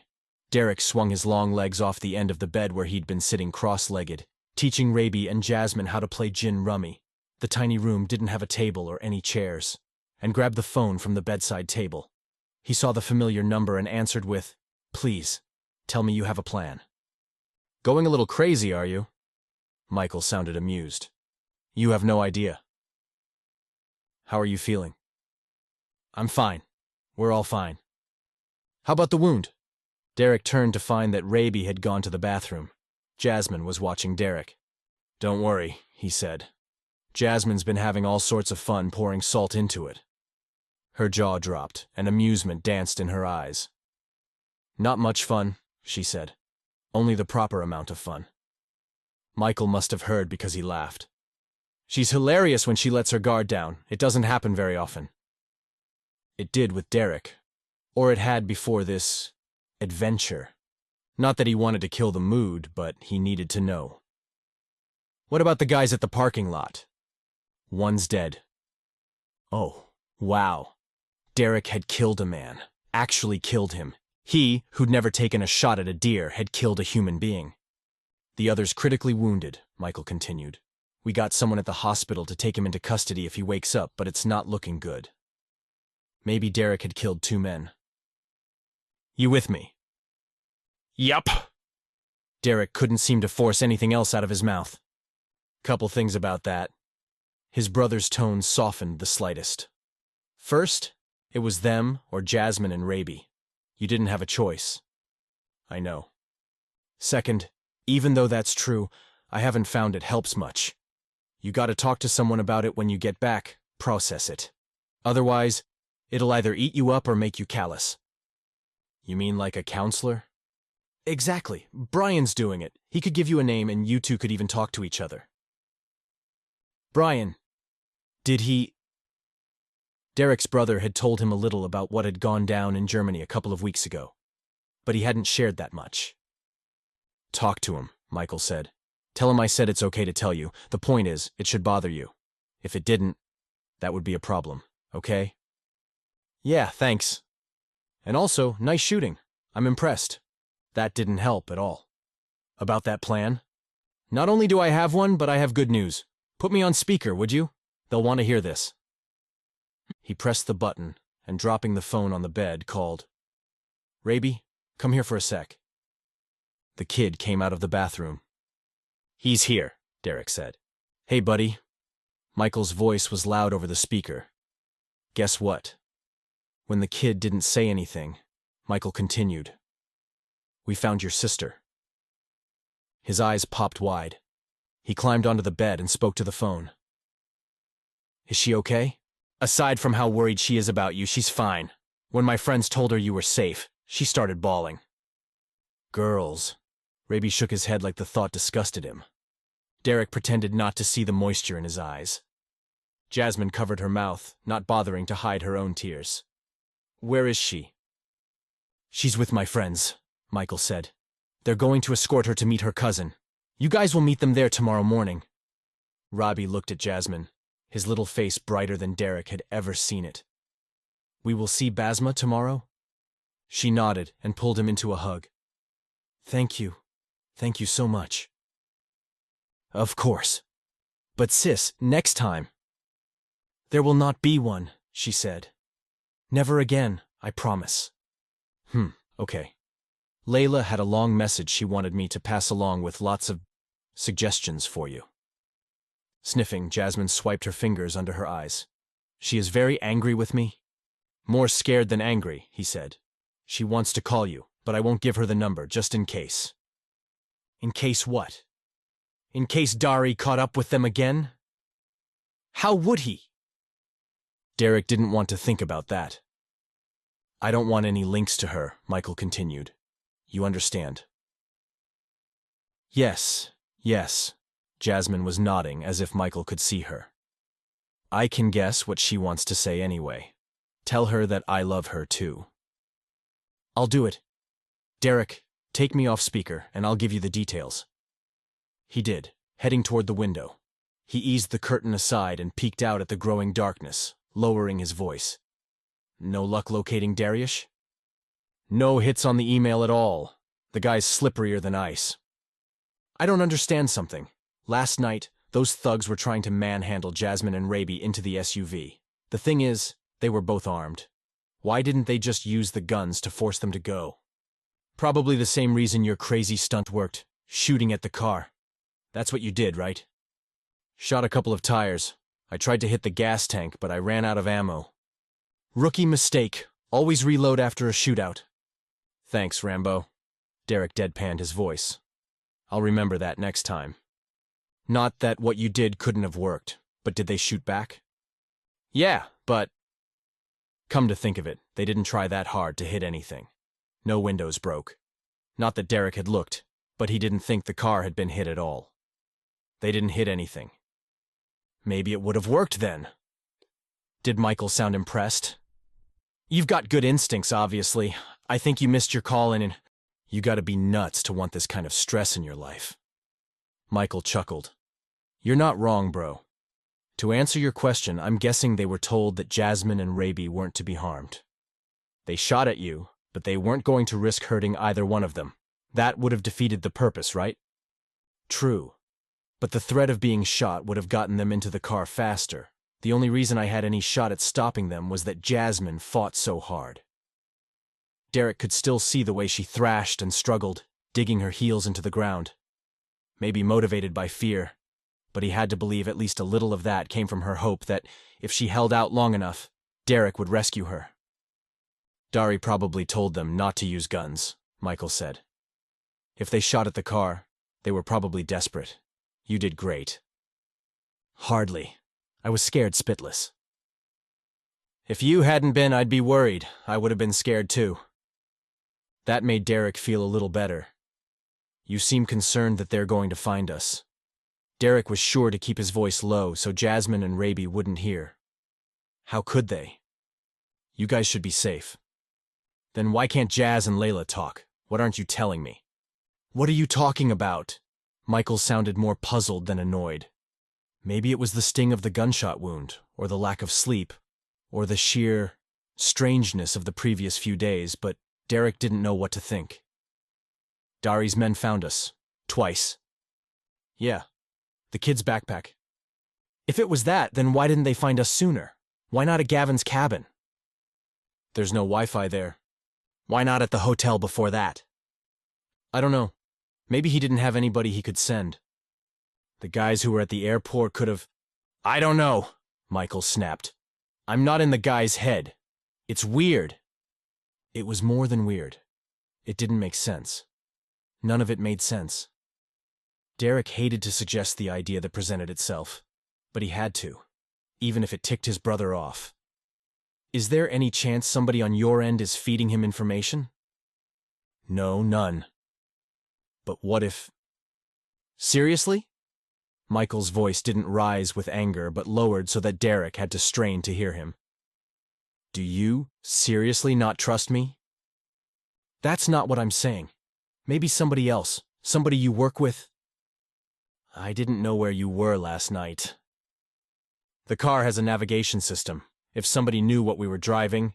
Derrick swung his long legs off the end of the bed where he'd been sitting cross-legged, teaching Raby and Jasmine how to play gin rummy. The tiny room didn't have a table or any chairs, and grabbed the phone from the bedside table. He saw the familiar number and answered with, "Please, tell me you have a plan." "Going a little crazy, are you?" Michael sounded amused. "You have no idea." "How are you feeling?" "I'm fine. We're all fine." "How about the wound?" Derrick turned to find that Raby had gone to the bathroom. Jasmine was watching Derrick. "Don't worry," he said. "Jasmine's been having all sorts of fun pouring salt into it." Her jaw dropped, and amusement danced in her eyes. "Not much fun," she said. "Only the proper amount of fun." Michael must have heard because he laughed. "She's hilarious when she lets her guard down. It doesn't happen very often." It did with Derrick. Or it had before this adventure. Not that he wanted to kill the mood, but he needed to know. "What about the guys at the parking lot?" "One's dead." Oh, wow. Derrick had killed a man. Actually killed him. He, who'd never taken a shot at a deer, had killed a human being. "The other's critically wounded," Michael continued. "We got someone at the hospital to take him into custody if he wakes up, but it's not looking good." Maybe Derrick had killed 2 men. "You with me?" "Yup." Derrick couldn't seem to force anything else out of his mouth. "Couple things about that." His brother's tone softened the slightest. "First, it was them or Jasmine and Raby. You didn't have a choice." "I know." "Second, even though that's true, I haven't found it helps much. You gotta talk to someone about it when you get back, process it. Otherwise, it'll either eat you up or make you callous." "You mean like a counselor?" "Exactly. Brian's doing it. He could give you a name and you two could even talk to each other." "Brian, did he—" Derrick's brother had told him a little about what had gone down in Germany a couple of weeks ago, but he hadn't shared that much. "Talk to him," Michael said. "Tell him I said it's okay to tell you. The point is, it should bother you. If it didn't, that would be a problem, okay?" "Yeah, thanks. And also, nice shooting. I'm impressed." That didn't help at all. "About that plan?" "Not only do I have one, but I have good news. Put me on speaker, would you? They'll want to hear this." He pressed the button, and dropping the phone on the bed, called, "Raby, come here for a sec." The kid came out of the bathroom. "He's here," Derrick said. "Hey, buddy." Michael's voice was loud over the speaker. "Guess what?" When the kid didn't say anything, Michael continued. "We found your sister." His eyes popped wide. He climbed onto the bed and spoke to the phone. "Is she okay?" "Aside from how worried she is about you, she's fine. When my friends told her you were safe, she started bawling." "Girls." Raby shook his head like the thought disgusted him. Derrick pretended not to see the moisture in his eyes. Jasmine covered her mouth, not bothering to hide her own tears. "Where is she?" "She's with my friends," Michael said. "They're going to escort her to meet her cousin. You guys will meet them there tomorrow morning." Robbie looked at Jasmine, his little face brighter than Derrick had ever seen it. "We will see Basma tomorrow?" She nodded and pulled him into a hug. "Thank you. Thank you so much." "Of course," But sis, next time. There will not be one, she said. Never again, I promise. Okay. Layla had a long message she wanted me to pass along with lots of suggestions for you. Sniffing, Jasmine swiped her fingers under her eyes. She is very angry with me? More scared than angry, he said. She wants to call you, but I won't give her the number, just in case. In case what? In case Dari caught up with them again? How would he? Derrick didn't want to think about that. I don't want any links to her, Michael continued. You understand? Yes, Jasmine was nodding as if Michael could see her. I can guess what she wants to say anyway. Tell her that I love her too. I'll do it. Derrick, take me off speaker and I'll give you the details. He did, heading toward the window. He eased the curtain aside and peeked out at the growing darkness, lowering his voice. No luck locating Darius? No hits on the email at all. The guy's slipperier than ice. I don't understand something. Last night, those thugs were trying to manhandle Jasmine and Raby into the SUV. The thing is, they were both armed. Why didn't they just use the guns to force them to go? Probably the same reason your crazy stunt worked, shooting at the car. That's what you did, right? Shot a couple of tires. I tried to hit the gas tank, but I ran out of ammo. Rookie mistake. Always reload after a shootout. Thanks, Rambo. Derrick deadpanned his voice. I'll remember that next time. Not that what you did couldn't have worked, but did they shoot back? Yeah, but... Come to think of it, they didn't try that hard to hit anything. No windows broke. Not that Derrick had looked, but he didn't think the car had been hit at all. They didn't hit anything. Maybe it would have worked then. Did Michael sound impressed? You've got good instincts, obviously. I think you missed your call in and... You gotta be nuts to want this kind of stress in your life. Michael chuckled. You're not wrong, bro. To answer your question, I'm guessing they were told that Jasmine and Raby weren't to be harmed. They shot at you, but they weren't going to risk hurting either one of them. That would have defeated the purpose, right? True. But the threat of being shot would have gotten them into the car faster. The only reason I had any shot at stopping them was that Jasmine fought so hard. Derrick could still see the way she thrashed and struggled, digging her heels into the ground. Maybe motivated by fear, but he had to believe at least a little of that came from her hope that, if she held out long enough, Derrick would rescue her. Dari probably told them not to use guns, Michael said. If they shot at the car, they were probably desperate. You did great. Hardly. I was scared spitless. If you hadn't been, I'd be worried. I would have been scared too. That made Derrick feel a little better. You seem concerned that they're going to find us. Derrick was sure to keep his voice low so Jasmine and Raby wouldn't hear. How could they? You guys should be safe. Then why can't Jazz and Layla talk? What aren't you telling me? What are you talking about? Michael sounded more puzzled than annoyed. Maybe it was the sting of the gunshot wound, or the lack of sleep, or the sheer strangeness of the previous few days, but Derrick didn't know what to think. Dari's men found us. Twice. Yeah. The kid's backpack. If it was that, then why didn't they find us sooner? Why not at Gavin's cabin? There's no Wi-Fi there. Why not at the hotel before that? I don't know. Maybe he didn't have anybody he could send. The guys who were at the airport could have... I don't know, Michael snapped. I'm not in the guy's head. It's weird. It was more than weird. It didn't make sense. None of it made sense. Derrick hated to suggest the idea that presented itself, but he had to, even if it ticked his brother off. Is there any chance somebody on your end is feeding him information? No, none. But what if... Seriously? Michael's voice didn't rise with anger but lowered so that Derrick had to strain to hear him. Do you seriously not trust me? That's not what I'm saying. Maybe somebody else, somebody you work with. I didn't know where you were last night. The car has a navigation system. If somebody knew what we were driving,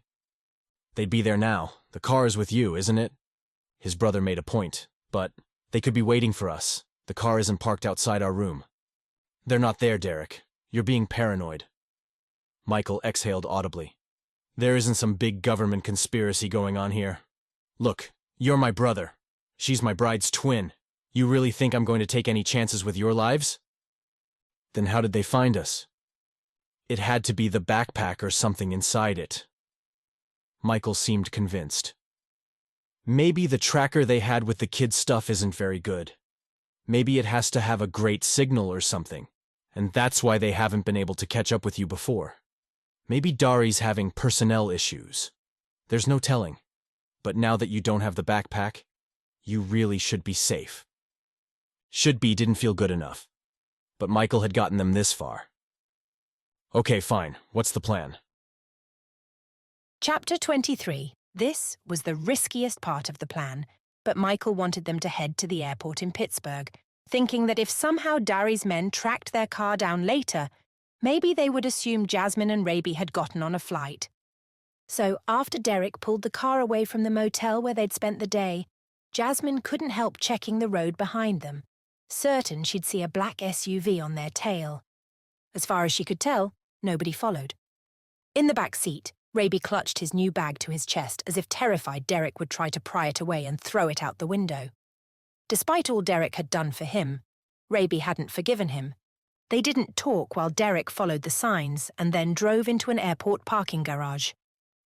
they'd be there now. The car is with you, isn't it? His brother made a point, but they could be waiting for us. The car isn't parked outside our room. They're not there, Derrick. You're being paranoid. Michael exhaled audibly. There isn't some big government conspiracy going on here. Look, you're my brother. She's my bride's twin. You really think I'm going to take any chances with your lives? Then how did they find us? It had to be the backpack or something inside it. Michael seemed convinced. Maybe the tracker they had with the kids' stuff isn't very good. Maybe it has to have a great signal or something, and that's why they haven't been able to catch up with you before. Maybe Dari's having personnel issues. There's no telling. But now that you don't have the backpack, you really should be safe. Should be didn't feel good enough. But Michael had gotten them this far. Okay, fine. What's the plan? Chapter 23. This was the riskiest part of the plan, but Michael wanted them to head to the airport in Pittsburgh, thinking that if somehow Dari's men tracked their car down later, maybe they would assume Jasmine and Raby had gotten on a flight. So after Derrick pulled the car away from the motel where they'd spent the day, Jasmine couldn't help checking the road behind them, certain she'd see a black SUV on their tail. As far as she could tell, nobody followed. In the back seat, Raby clutched his new bag to his chest as if terrified Derrick would try to pry it away and throw it out the window. Despite all Derrick had done for him, Raby hadn't forgiven him. They didn't talk while Derrick followed the signs and then drove into an airport parking garage.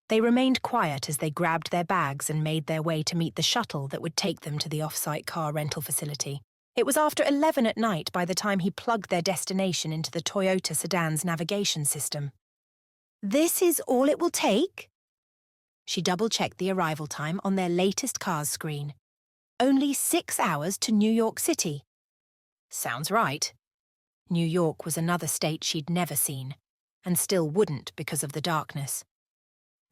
They remained quiet as they grabbed their bags and made their way to meet the shuttle that would take them to the off-site car rental facility. It was after 11 at night by the time he plugged their destination into the Toyota sedan's navigation system. "This is all it will take?" She double-checked the arrival time on their latest car's screen. "Only 6 hours to New York City." Sounds right. New York was another state she'd never seen, and still wouldn't because of the darkness.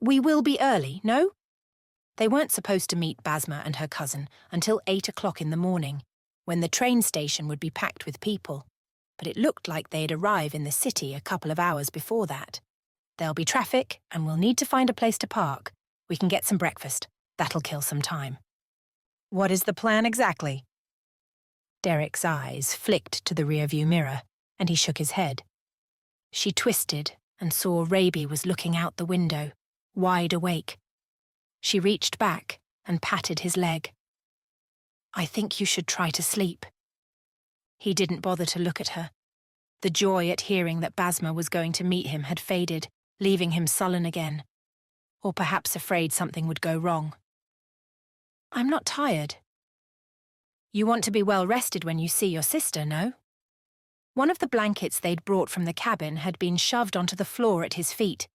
"We will be early, no?" They weren't supposed to meet Basma and her cousin until 8 o'clock in the morning, when the train station would be packed with people, but it looked like they'd arrive in the city a couple of hours before that. "There'll be traffic, and we'll need to find a place to park. We can get some breakfast. That'll kill some time." "What is the plan exactly?" Derrick's eyes flicked to the rearview mirror, and he shook his head. She twisted and saw Raby was looking out the window, wide awake. She reached back and patted his leg. "I think you should try to sleep." He didn't bother to look at her. The joy at hearing that Basma was going to meet him had faded, leaving him sullen again. Or perhaps afraid something would go wrong. "I'm not tired." "You want to be well rested when you see your sister, no?" One of the blankets they'd brought from the cabin had been shoved onto the floor at his feet.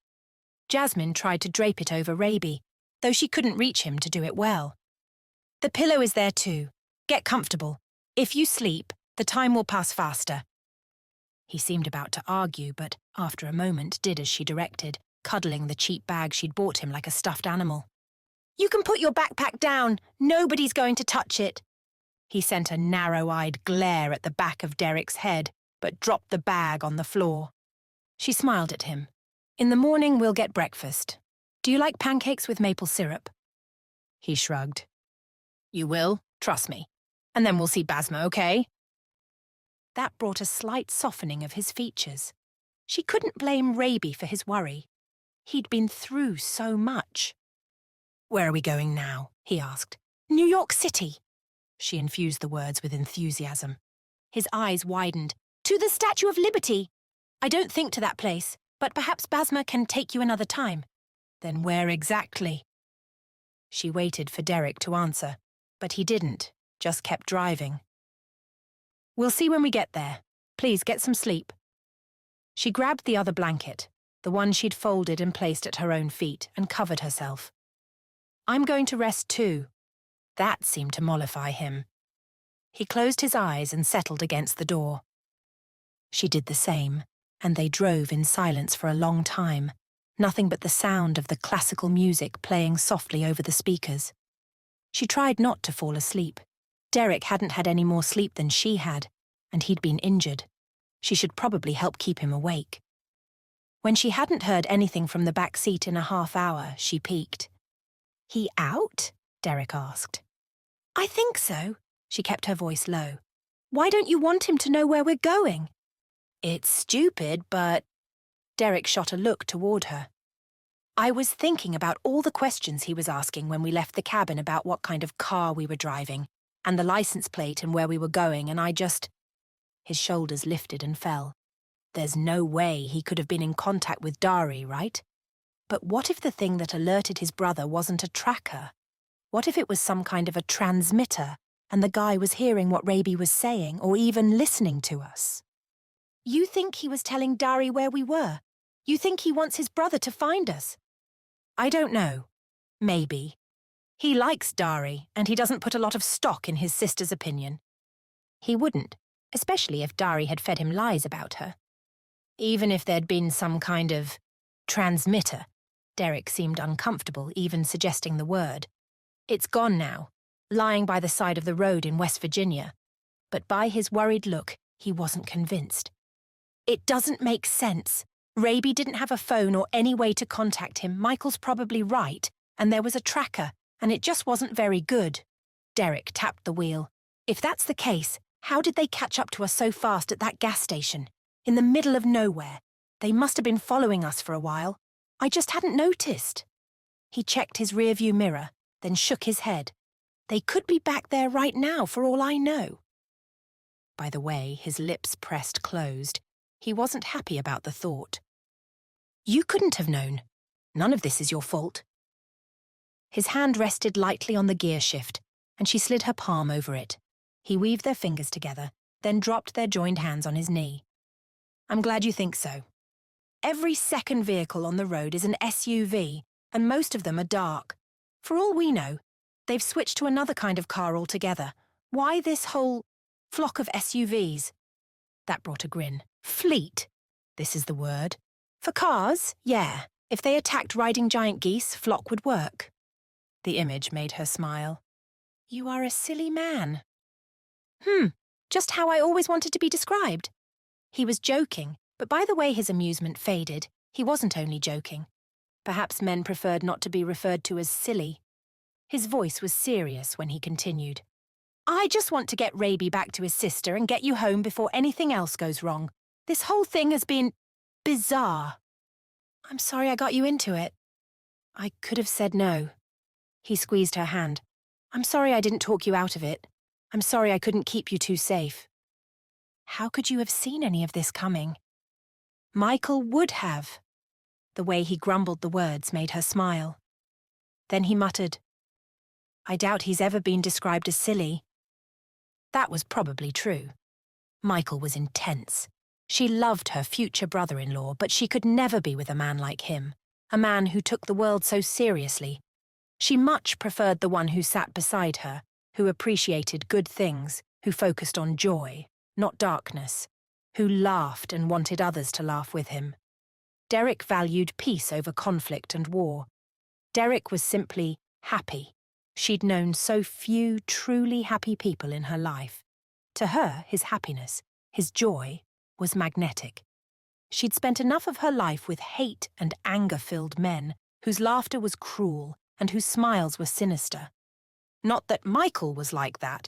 Jasmine tried to drape it over Raby, though she couldn't reach him to do it well. "The pillow is there too. Get comfortable. If you sleep, the time will pass faster." He seemed about to argue, but after a moment did as she directed, cuddling the cheap bag she'd bought him like a stuffed animal. "You can put your backpack down. Nobody's going to touch it." He sent a narrow-eyed glare at the back of Derrick's head, but dropped the bag on the floor. She smiled at him. "In the morning we'll get breakfast. Do you like pancakes with maple syrup?" He shrugged. "You will, trust me. And then we'll see Basma, okay?" That brought a slight softening of his features. She couldn't blame Raby for his worry. He'd been through so much. "Where are we going now?" he asked. "New York City." She infused the words with enthusiasm. His eyes widened. "To the Statue of Liberty." "I don't think to that place, but perhaps Basma can take you another time." "Then where exactly?" She waited for Derrick to answer, but he didn't, just kept driving. "We'll see when we get there. Please get some sleep." She grabbed the other blanket, the one she'd folded and placed at her own feet, and covered herself. "I'm going to rest too." That seemed to mollify him. He closed his eyes and settled against the door. She did the same, and they drove in silence for a long time, nothing but the sound of the classical music playing softly over the speakers. She tried not to fall asleep. Derrick hadn't had any more sleep than she had, and he'd been injured. She should probably help keep him awake. When she hadn't heard anything from the back seat in a half hour, she peeked. "He out?" Derrick asked. "I think so." She kept her voice low. "Why don't you want him to know where we're going?" It's stupid, but... Derrick shot a look toward her. I was thinking about all the questions he was asking when we left the cabin about what kind of car we were driving, and the license plate and where we were going, and I just... His shoulders lifted and fell. There's no way he could have been in contact with Dari, right? But what if the thing that alerted his brother wasn't a tracker? What if it was some kind of a transmitter, and the guy was hearing what Raby was saying, or even listening to us? You think he was telling Dari where we were? You think he wants his brother to find us? I don't know. Maybe. He likes Dari, and he doesn't put a lot of stock in his sister's opinion. He wouldn't, especially if Dari had fed him lies about her. Even if there'd been some kind of transmitter. Derrick seemed uncomfortable, even suggesting the word. It's gone now, lying by the side of the road in West Virginia. But by his worried look, he wasn't convinced. It doesn't make sense. Raby didn't have a phone or any way to contact him. Michael's probably right, and there was a tracker, and it just wasn't very good. Derrick tapped the wheel. If that's the case, how did they catch up to us so fast at that gas station? In the middle of nowhere. They must have been following us for a while. I just hadn't noticed. He checked his rearview mirror, then shook his head. They could be back there right now, for all I know. By the way, his lips pressed closed. He wasn't happy about the thought. You couldn't have known. None of this is your fault. His hand rested lightly on the gear shift, and she slid her palm over it. He weaved their fingers together, then dropped their joined hands on his knee. I'm glad you think so. Every second vehicle on the road is an SUV, and most of them are dark. For all we know, they've switched to another kind of car altogether. Why this whole flock of SUVs? That brought a grin. Fleet. This is the word. For cars, yeah. If they attacked riding giant geese, flock would work. The image made her smile. You are a silly man. Just how I always wanted to be described. He was joking, but by the way his amusement faded, he wasn't only joking. Perhaps men preferred not to be referred to as silly. His voice was serious when he continued. I just want to get Raby back to his sister and get you home before anything else goes wrong. This whole thing has been bizarre. I'm sorry I got you into it. I could have said no. He squeezed her hand. I'm sorry I didn't talk you out of it. I'm sorry I couldn't keep you too safe. How could you have seen any of this coming? Michael would have. The way he grumbled the words made her smile. Then he muttered, I doubt he's ever been described as silly. That was probably true. Michael was intense. She loved her future brother-in-law, but she could never be with a man like him, a man who took the world so seriously. She much preferred the one who sat beside her, who appreciated good things, who focused on joy, not darkness, who laughed and wanted others to laugh with him. Derrick valued peace over conflict and war. Derrick was simply happy. She'd known so few truly happy people in her life. To her, his happiness, his joy, was magnetic. She'd spent enough of her life with hate and anger-filled men whose laughter was cruel and whose smiles were sinister. Not that Michael was like that,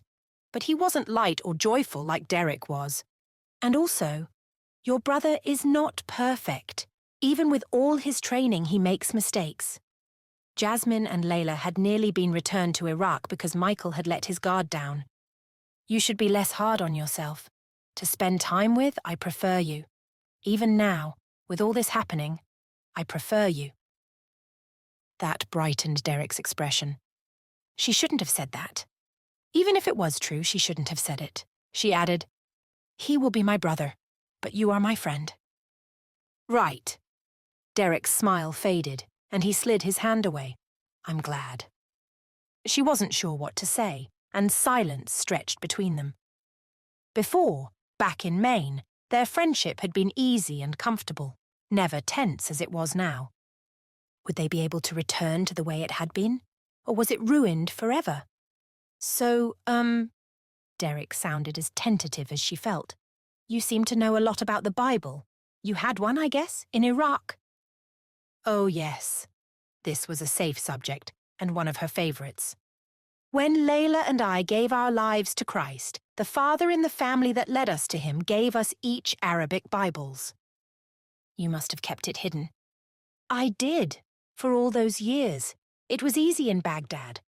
but he wasn't light or joyful like Derrick was. And also, your brother is not perfect. Even with all his training, he makes mistakes. Jasmine and Layla had nearly been returned to Iraq because Michael had let his guard down. You should be less hard on yourself. To spend time with, I prefer you. Even now, with all this happening, I prefer you. That brightened Derrick's expression. She shouldn't have said that. Even if it was true, she shouldn't have said it. She added, He will be my brother, but you are my friend. Right. Derrick's smile faded, and he slid his hand away. I'm glad. She wasn't sure what to say, and silence stretched between them. Before, back in Maine, their friendship had been easy and comfortable, never tense as it was now. Would they be able to return to the way it had been? Or was it ruined forever? So, Derrick sounded as tentative as she felt. You seem to know a lot about the Bible. You had one, I guess, in Iraq. Oh, yes. This was a safe subject, and one of her favorites. When Layla and I gave our lives to Christ, the father in the family that led us to him gave us each Arabic Bibles. You must have kept it hidden. I did, for all those years. It was easy in Baghdad.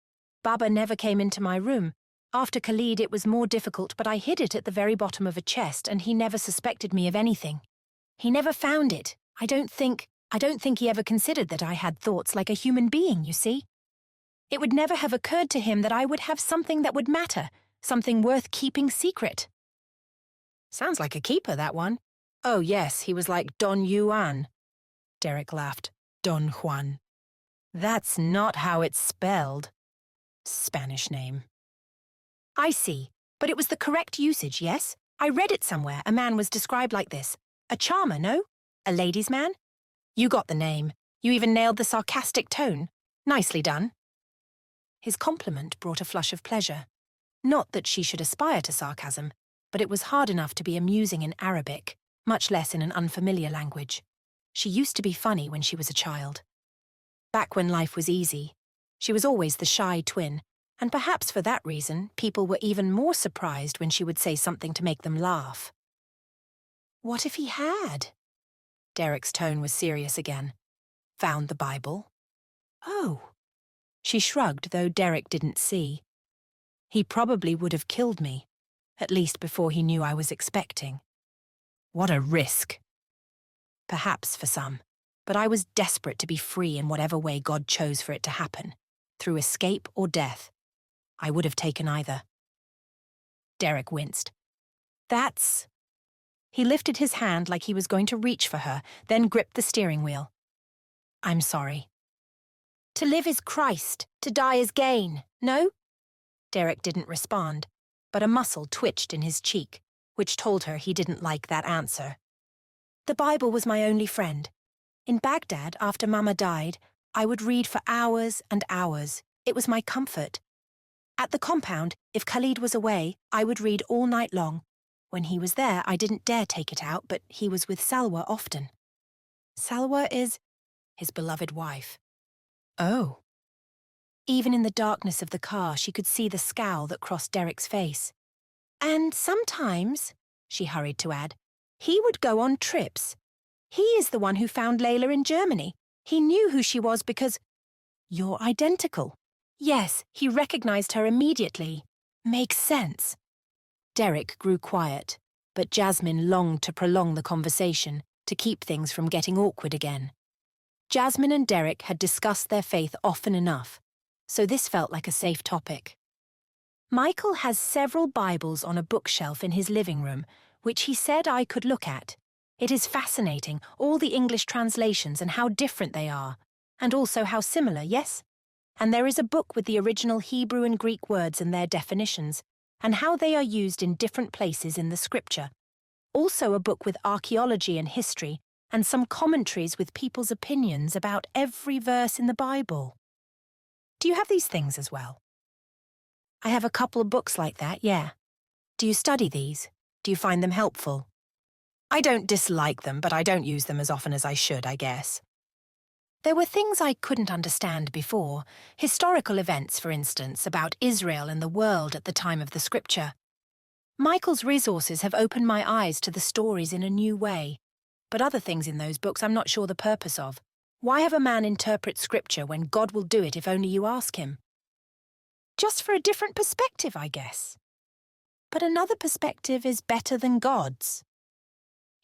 Baba never came into my room. After Khalid it was more difficult, but I hid it at the very bottom of a chest and he never suspected me of anything. He never found it. I don't think he ever considered that I had thoughts like a human being, you see. It would never have occurred to him that I would have something that would matter, something worth keeping secret. Sounds like a keeper, that one. Oh, yes, he was like Don Juan. Derrick laughed. Don Juan. That's not how it's spelled. Spanish name. I see, but it was the correct usage, yes? I read it somewhere. A man was described like this. A charmer, no? A ladies' man? You got the name. You even nailed the sarcastic tone. Nicely done. His compliment brought a flush of pleasure. Not that she should aspire to sarcasm, but it was hard enough to be amusing in Arabic, much less in an unfamiliar language. She used to be funny when she was a child. Back when life was easy, she was always the shy twin, and perhaps for that reason, people were even more surprised when she would say something to make them laugh. What if he had? Derrick's tone was serious again. Found the Bible? Oh. She shrugged, though Derrick didn't see. He probably would have killed me, at least before he knew I was expecting. What a risk. Perhaps for some, but I was desperate to be free in whatever way God chose for it to happen, through escape or death. I would have taken either. Derrick winced. That's... He lifted his hand like he was going to reach for her, then gripped the steering wheel. I'm sorry. To live is Christ, to die is gain, no? Derrick didn't respond, but a muscle twitched in his cheek, which told her he didn't like that answer. The Bible was my only friend. In Baghdad, after Mama died, I would read for hours and hours. It was my comfort. At the compound, if Khalid was away, I would read all night long. When he was there, I didn't dare take it out, but he was with Salwa often. Salwa is his beloved wife. Oh. Even in the darkness of the car, she could see the scowl that crossed Derrick's face. And sometimes, she hurried to add, he would go on trips. He is the one who found Layla in Germany. He knew who she was because... You're identical. Yes, he recognized her immediately. Makes sense. Derrick grew quiet, but Jasmine longed to prolong the conversation, to keep things from getting awkward again. Jasmine and Derrick had discussed their faith often enough, so this felt like a safe topic. Michael has several Bibles on a bookshelf in his living room, which he said I could look at. It is fascinating, all the English translations and how different they are, and also how similar, yes? And there is a book with the original Hebrew and Greek words and their definitions, and how they are used in different places in the scripture. Also a book with archaeology and history, and some commentaries with people's opinions about every verse in the Bible. Do you have these things as well? I have a couple of books like that, yeah. Do you study these? Do you find them helpful? I don't dislike them, but I don't use them as often as I should, I guess. There were things I couldn't understand before. Historical events, for instance, about Israel and the world at the time of the scripture. Michael's resources have opened my eyes to the stories in a new way. But other things in those books I'm not sure the purpose of. Why have a man interpret scripture when God will do it if only you ask him? Just for a different perspective, I guess. But another perspective is better than God's.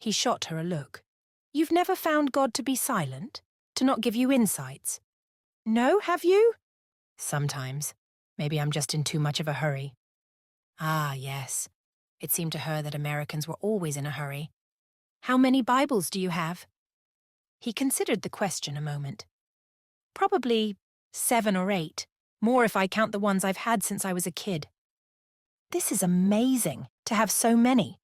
He shot her a look. You've never found God to be silent? To not give you insights? No, have you? Sometimes. Maybe I'm just in too much of a hurry. Ah, yes. It seemed to her that Americans were always in a hurry. How many Bibles do you have? He considered the question a moment. Probably 7 or 8, more if I count the ones I've had since I was a kid. This is amazing, to have so many.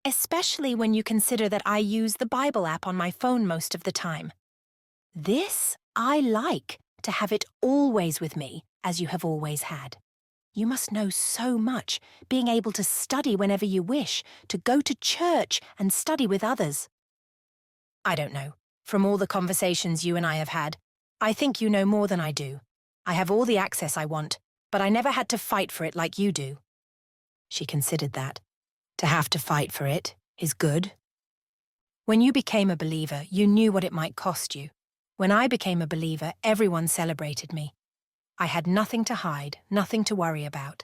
Especially when you consider that I use the Bible app on my phone most of the time. This I like, to have it always with me, as you have always had. You must know so much, being able to study whenever you wish, to go to church and study with others. I don't know. From all the conversations you and I have had, I think you know more than I do. I have all the access I want, but I never had to fight for it like you do." She considered that. To have to fight for it is good. When you became a believer, you knew what it might cost you. When I became a believer, everyone celebrated me. I had nothing to hide, nothing to worry about.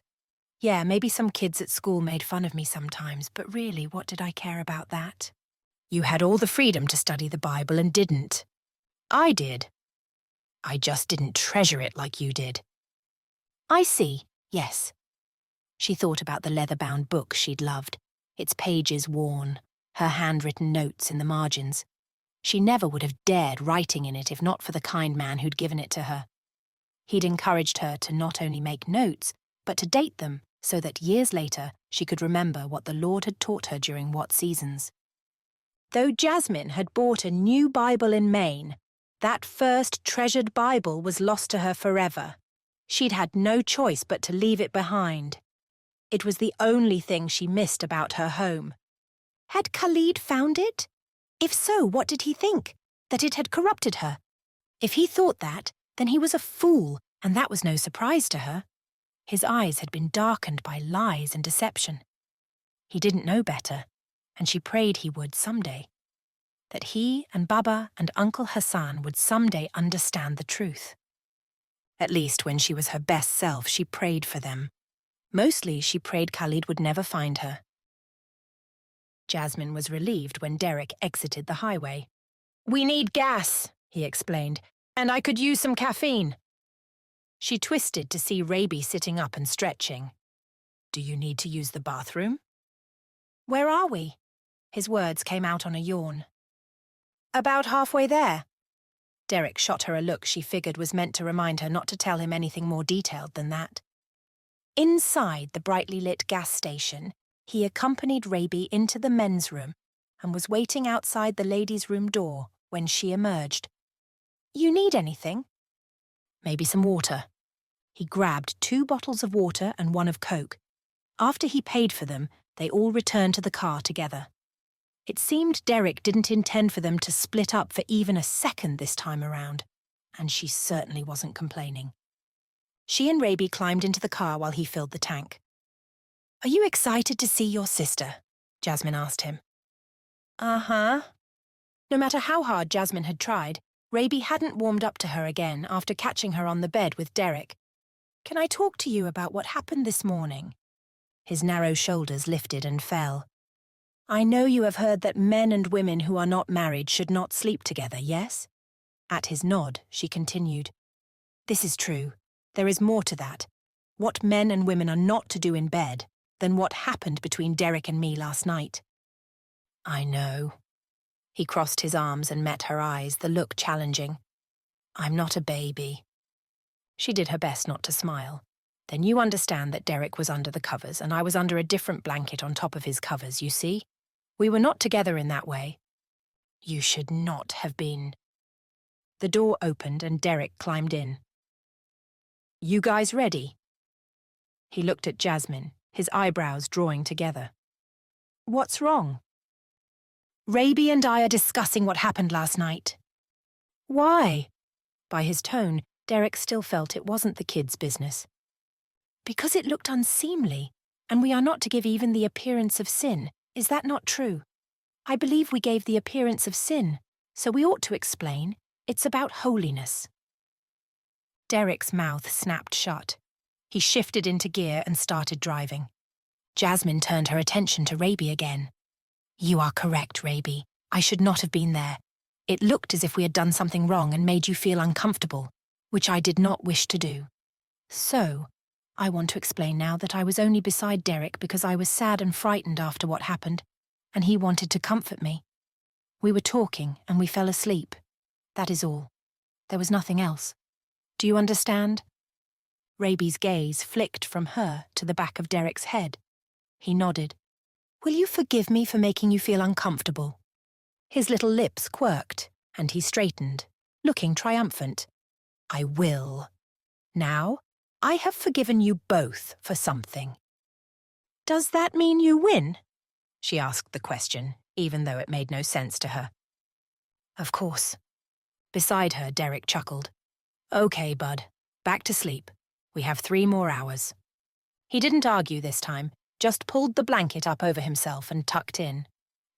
Yeah, maybe some kids at school made fun of me sometimes, but really, what did I care about that? You had all the freedom to study the Bible and didn't. I did. I just didn't treasure it like you did. I see, yes. She thought about the leather-bound book she'd loved, its pages worn, her handwritten notes in the margins. She never would have dared writing in it if not for the kind man who'd given it to her. He'd encouraged her to not only make notes, but to date them so that years later she could remember what the Lord had taught her during what seasons. Though Jasmine had bought a new Bible in Maine, that first treasured Bible was lost to her forever. She'd had no choice but to leave it behind. It was the only thing she missed about her home. Had Khalid found it? If so, what did he think? That it had corrupted her? If he thought that, then he was a fool, and that was no surprise to her. His eyes had been darkened by lies and deception. He didn't know better, and she prayed he would someday. That he and Baba and Uncle Hassan would someday understand the truth. At least when she was her best self, she prayed for them. Mostly, she prayed Khalid would never find her. Jasmine was relieved when Derrick exited the highway. "We need gas," he explained, "and I could use some caffeine." She twisted to see Raby sitting up and stretching. "Do you need to use the bathroom?" "Where are we?" His words came out on a yawn. "About halfway there." Derrick shot her a look she figured was meant to remind her not to tell him anything more detailed than that. Inside the brightly lit gas station, he accompanied Raby into the men's room and was waiting outside the ladies' room door when she emerged. "You need anything?" "Maybe some water." He grabbed 2 bottles of water and 1 of Coke. After he paid for them, they all returned to the car together. It seemed Derrick didn't intend for them to split up for even a second this time around, and she certainly wasn't complaining. She and Raby climbed into the car while he filled the tank. "Are you excited to see your sister?" Jasmine asked him. "Uh-huh." No matter how hard Jasmine had tried, Raby hadn't warmed up to her again after catching her on the bed with Derrick. "Can I talk to you about what happened this morning?" His narrow shoulders lifted and fell. "I know you have heard that men and women who are not married should not sleep together, yes?" At his nod, she continued. "This is true. There is more to that. What men and women are not to do in bed than what happened between Derrick and me last night." "I know." He crossed his arms and met her eyes, the look challenging. "I'm not a baby." She did her best not to smile. "Then you understand that Derrick was under the covers and I was under a different blanket on top of his covers, you see? We were not together in that way." "You should not have been." The door opened and Derrick climbed in. "You guys ready?" He looked at Jasmine, his eyebrows drawing together. "What's wrong?" "Raby and I are discussing what happened last night." "Why?" By his tone, Derrick still felt it wasn't the kids' business. "Because it looked unseemly, and we are not to give even the appearance of sin. Is that not true? I believe we gave the appearance of sin, so we ought to explain. It's about holiness." Derrick's mouth snapped shut. He shifted into gear and started driving. Jasmine turned her attention to Raby again. "You are correct, Raby. I should not have been there. It looked as if we had done something wrong and made you feel uncomfortable, which I did not wish to do. So, I want to explain now that I was only beside Derrick because I was sad and frightened after what happened, and he wanted to comfort me. We were talking and we fell asleep. That is all. There was nothing else. Do you understand?" Raby's gaze flicked from her to the back of Derrick's head. He nodded. "Will you forgive me for making you feel uncomfortable?" His little lips quirked, and he straightened, looking triumphant. "I will. Now, I have forgiven you both for something." "Does that mean you win?" She asked the question, even though it made no sense to her. "Of course." Beside her, Derrick chuckled. "Okay, bud. Back to sleep. We have 3 more hours. He didn't argue this time, just pulled the blanket up over himself and tucked in.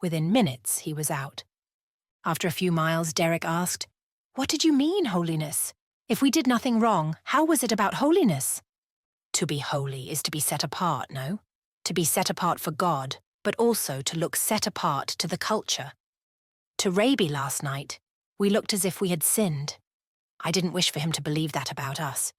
Within minutes, he was out. After a few miles, Derrick asked, "What did you mean, holiness? If we did nothing wrong, how was it about holiness?" To be holy is to be set apart, no? To be set apart for God, but also to look set apart to the culture. To Raby last night, we looked as if we had sinned. I didn't wish for him to believe that about us.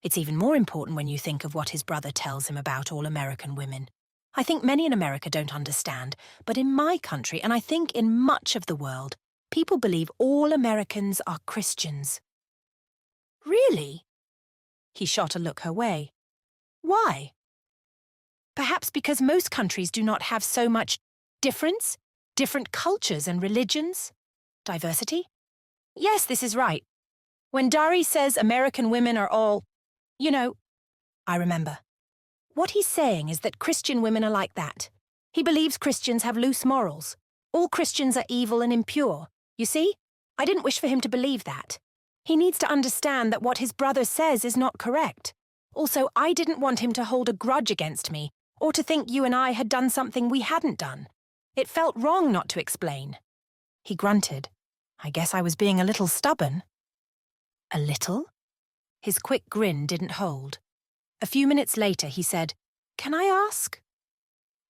It's even more important when you think of what his brother tells him about all American women. I think many in America don't understand, but in my country, and I think in much of the world, people believe all Americans are Christians. Really? He shot a look her way. Why? Perhaps because most countries do not have so much difference, different cultures and religions. Diversity? Yes, this is right. When Dari says American women are all, I remember. What he's saying is that Christian women are like that. He believes Christians have loose morals. All Christians are evil and impure. You see? I didn't wish for him to believe that. He needs to understand that what his brother says is not correct. Also, I didn't want him to hold a grudge against me, or to think you and I had done something we hadn't done. It felt wrong not to explain. He grunted. I guess I was being a little stubborn. A little? His quick grin didn't hold. A few minutes later, he said, "Can I ask?"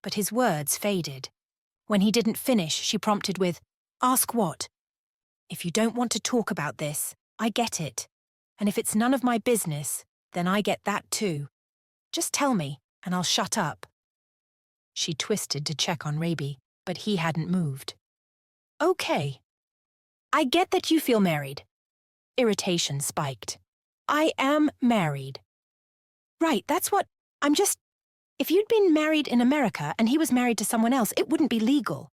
But his words faded. When he didn't finish, she prompted with, "Ask what?" "If you don't want to talk about this, I get it. And if it's none of my business, then I get that too. Just tell me, and I'll shut up." She twisted to check on Raby, but he hadn't moved. "Okay. I get that you feel married." Irritation spiked. "I am married." "Right, that's what... If you'd been married in America and he was married to someone else, it wouldn't be legal."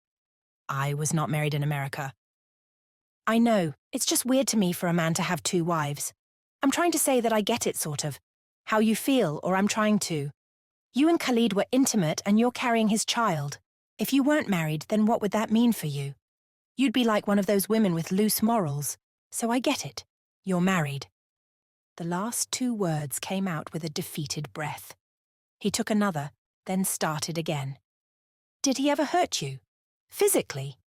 "I was not married in America." "I know. It's just weird to me for a man to have 2 wives. I'm trying to say that I get it, sort of. How you feel, or I'm trying to. You and Khalid were intimate and you're carrying his child. If you weren't married, then what would that mean for you? You'd be like one of those women with loose morals. So I get it. You're married." The last 2 words came out with a defeated breath. He took another, then started again. "Did he ever hurt you? Physically?"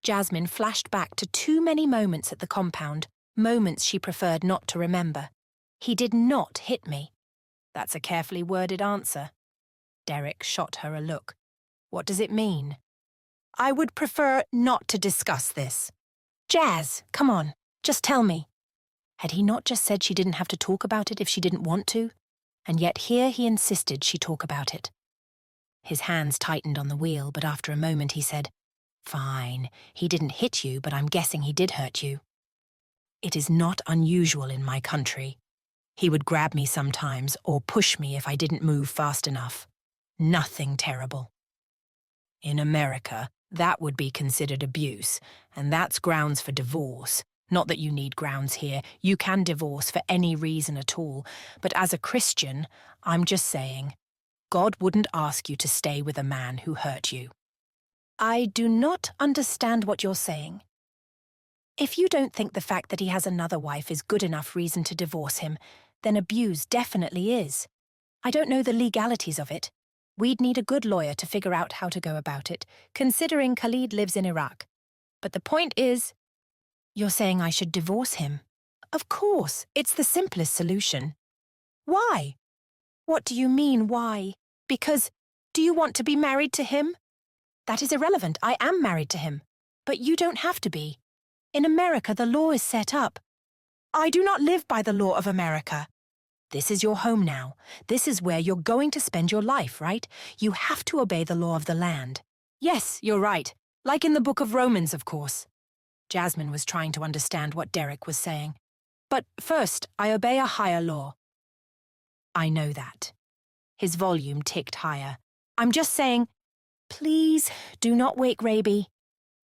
Jasmine flashed back to too many moments at the compound, moments she preferred not to remember. "He did not hit me." That's a carefully worded answer. Derrick shot her a look. "What does it mean?" "I would prefer not to discuss this." "Jazz, come on, just tell me." Had he not just said she didn't have to talk about it if she didn't want to? And yet here he insisted she talk about it. His hands tightened on the wheel, but after a moment he said, "Fine, he didn't hit you, but I'm guessing he did hurt you." "It is not unusual in my country. He would grab me sometimes or push me if I didn't move fast enough. Nothing terrible." "In America, that would be considered abuse, and that's grounds for divorce. Not that you need grounds here. You can divorce for any reason at all. But as a Christian, I'm just saying, God wouldn't ask you to stay with a man who hurt you." "I do not understand what you're saying." "If you don't think the fact that he has another wife is good enough reason to divorce him, then abuse definitely is. I don't know the legalities of it. We'd need a good lawyer to figure out how to go about it, considering Khalid lives in Iraq. But the point is, you're saying I should divorce him? Of course, it's the simplest solution." "Why?" "What do you mean, why? Because, do you want to be married to him?" "That is irrelevant. I am married to him. But you don't have to be. In America, the law is set up." "I do not live by the law of America." "This is your home now. This is where you're going to spend your life, right? You have to obey the law of the land." "Yes, you're right. Like in the Book of Romans, of course." Jasmine was trying to understand what Derrick was saying. "But first, I obey a higher law." "I know that." His volume ticked higher. "I'm just saying, please do not wake Raby."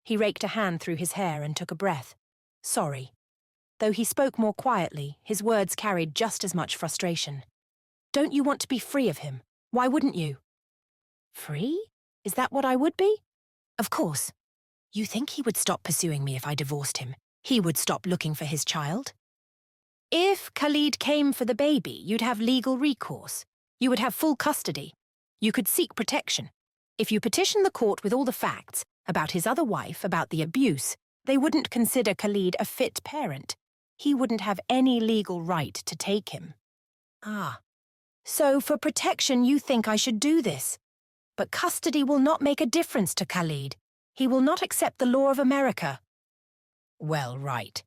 He raked a hand through his hair and took a breath. "Sorry." Though he spoke more quietly, his words carried just as much frustration. "Don't you want to be free of him? Why wouldn't you?" "Free? Is that what I would be?" "Of course. You think he would stop pursuing me if I divorced him? He would stop looking for his child?" If Khalid came for the baby, you'd have legal recourse. You would have full custody. You could seek protection. If you petition the court with all the facts about his other wife, about the abuse, they wouldn't consider Khalid a fit parent. He wouldn't have any legal right to take him. Ah. So for protection you think I should do this. But custody will not make a difference to Khalid. He will not accept the law of America. Well, right.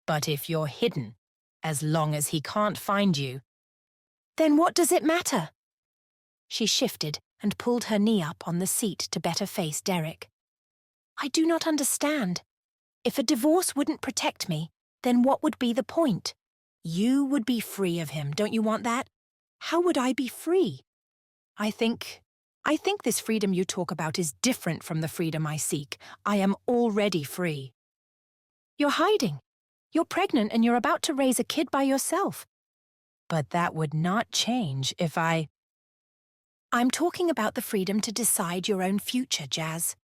But if you're hidden, as long as he can't find you, then what does it matter? She shifted and pulled her knee up on the seat to better face Derrick. I do not understand. If a divorce wouldn't protect me, then what would be the point? You would be free of him, don't you want that? How would I be free? I think this freedom you talk about is different from the freedom I seek. I am already free. You're hiding. You're pregnant and you're about to raise a kid by yourself. But that would not change if I'm talking about the freedom to decide your own future, Jazz.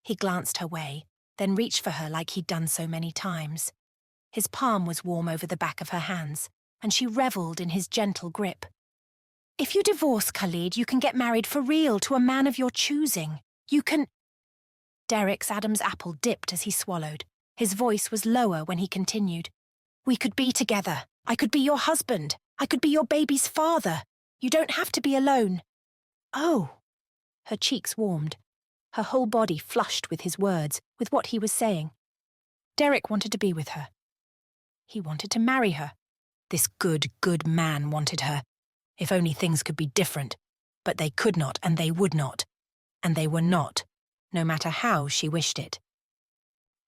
He glanced her way, then reached for her like he'd done so many times. His palm was warm over the back of her hands, and she revelled in his gentle grip. If you divorce Khalid, you can get married for real to a man of your choosing. You can... Derrick's Adam's apple dipped as he swallowed. His voice was lower when he continued. We could be together. I could be your husband. I could be your baby's father. You don't have to be alone. Oh. Her cheeks warmed. Her whole body flushed with his words, with what he was saying. Derrick wanted to be with her. He wanted to marry her. This good man wanted her. If only things could be different. But they could not, and they would not. And they were not, no matter how she wished it.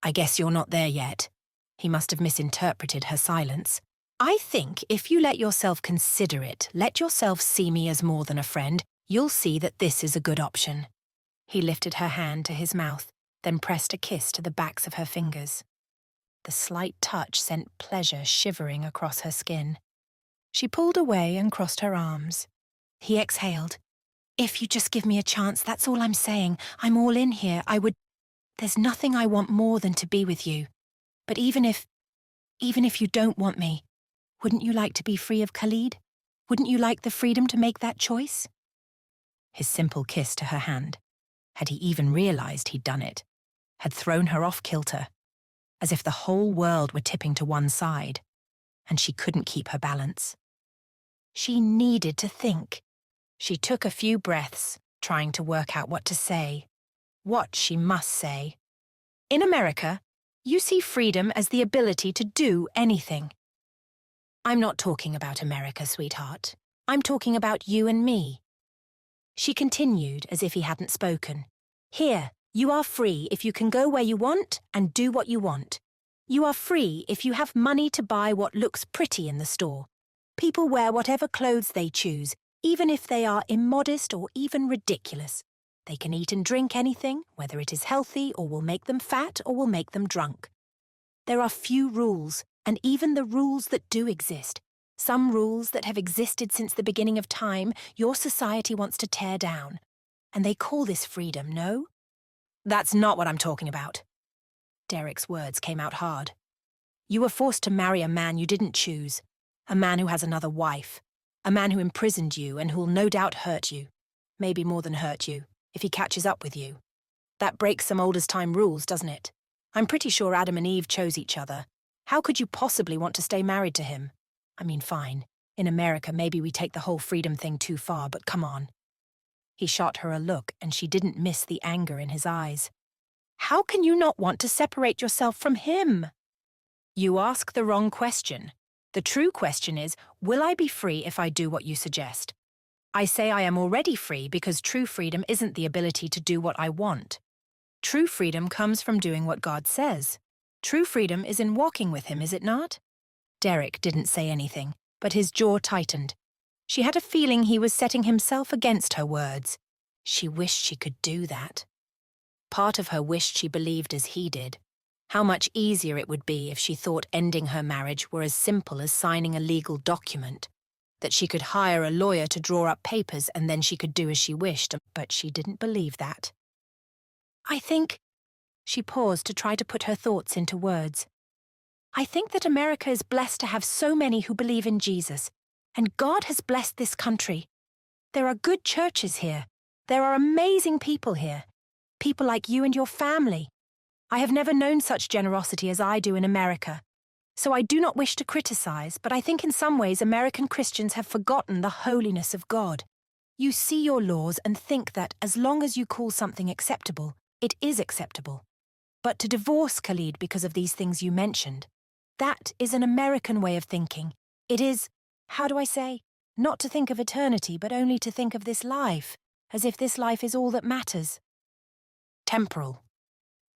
I guess you're not there yet. He must have misinterpreted her silence. I think if you let yourself consider it, let yourself see me as more than a friend, you'll see that this is a good option. He lifted her hand to his mouth, then pressed a kiss to the backs of her fingers. The slight touch sent pleasure shivering across her skin. She pulled away and crossed her arms. He exhaled. If you just give me a chance, that's all I'm saying. I'm all in here. There's nothing I want more than to be with you. But even if you don't want me, wouldn't you like to be free of Khalid? Wouldn't you like the freedom to make that choice? His simple kiss to her hand. Had he even realized he'd done it? Had thrown her off kilter, as if the whole world were tipping to one side, and she couldn't keep her balance. She needed to think. She took a few breaths, trying to work out what to say. What she must say. In America, you see freedom as the ability to do anything. I'm not talking about America, sweetheart. I'm talking about you and me. She continued as if he hadn't spoken. Here, you are free if you can go where you want and do what you want. You are free if you have money to buy what looks pretty in the store. People wear whatever clothes they choose, even if they are immodest or even ridiculous. They can eat and drink anything, whether it is healthy or will make them fat or will make them drunk. There are few rules, and even the rules that do exist, some rules that have existed since the beginning of time, your society wants to tear down. And they call this freedom, no? That's not what I'm talking about. Derrick's words came out hard. You were forced to marry a man you didn't choose, a man who has another wife, a man who imprisoned you and who'll no doubt hurt you, maybe more than hurt you, if he catches up with you. That breaks some old-as-time rules, doesn't it? I'm pretty sure Adam and Eve chose each other. How could you possibly want to stay married to him? I mean, fine. In America, maybe we take the whole freedom thing too far, but come on. He shot her a look, and she didn't miss the anger in his eyes. How can you not want to separate yourself from him? You ask the wrong question. The true question is, will I be free if I do what you suggest? I say I am already free because true freedom isn't the ability to do what I want. True freedom comes from doing what God says. True freedom is in walking with him, is it not? Derrick didn't say anything, but his jaw tightened. She had a feeling he was setting himself against her words. She wished she could do that. Part of her wished she believed as he did. How much easier it would be if she thought ending her marriage were as simple as signing a legal document. That she could hire a lawyer to draw up papers and then she could do as she wished, but she didn't believe that. I think... She paused to try to put her thoughts into words. I think that America is blessed to have so many who believe in Jesus, and God has blessed this country. There are good churches here. There are amazing people here. People like you and your family. I have never known such generosity as I do in America. So I do not wish to criticize, but I think in some ways American Christians have forgotten the holiness of God. You see your laws and think that as long as you call something acceptable, it is acceptable. But to divorce Khalid because of these things you mentioned, that is an American way of thinking. It is, how do I say, not to think of eternity, but only to think of this life, as if this life is all that matters. Temporal.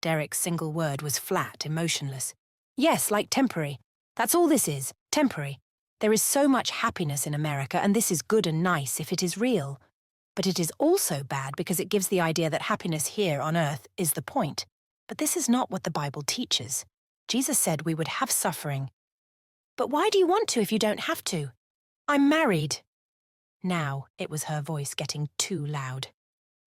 Derrick's single word was flat, emotionless. Yes, like temporary. That's all this is, temporary. There is so much happiness in America, and this is good and nice if it is real. But it is also bad because it gives the idea that happiness here on earth is the point. But this is not what the Bible teaches. Jesus said we would have suffering. But why do you want to if you don't have to? I'm married. Now it was her voice getting too loud.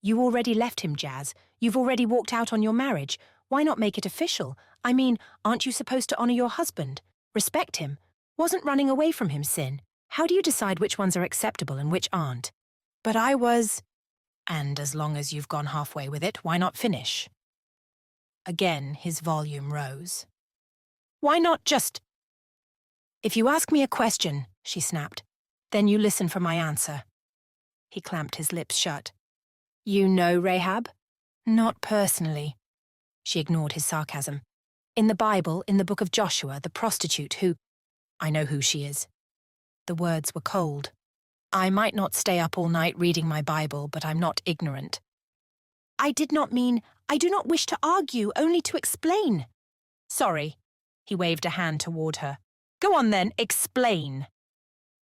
You already left him, Jazz. You've already walked out on your marriage. Why not make it official? I mean, aren't you supposed to honor your husband? Respect him? Wasn't running away from him sin? How do you decide which ones are acceptable and which aren't? But I was... And as long as you've gone halfway with it, why not finish? Again, his volume rose. Why not just... If you ask me a question, she snapped, then you listen for my answer. He clamped his lips shut. You know Rahab? Not personally. She ignored his sarcasm. In the Bible, in the book of Joshua, the prostitute who... I know who she is. The words were cold. I might not stay up all night reading my Bible, but I'm not ignorant. I did not mean... I do not wish to argue, only to explain. Sorry. He waved a hand toward her. Go on then, explain.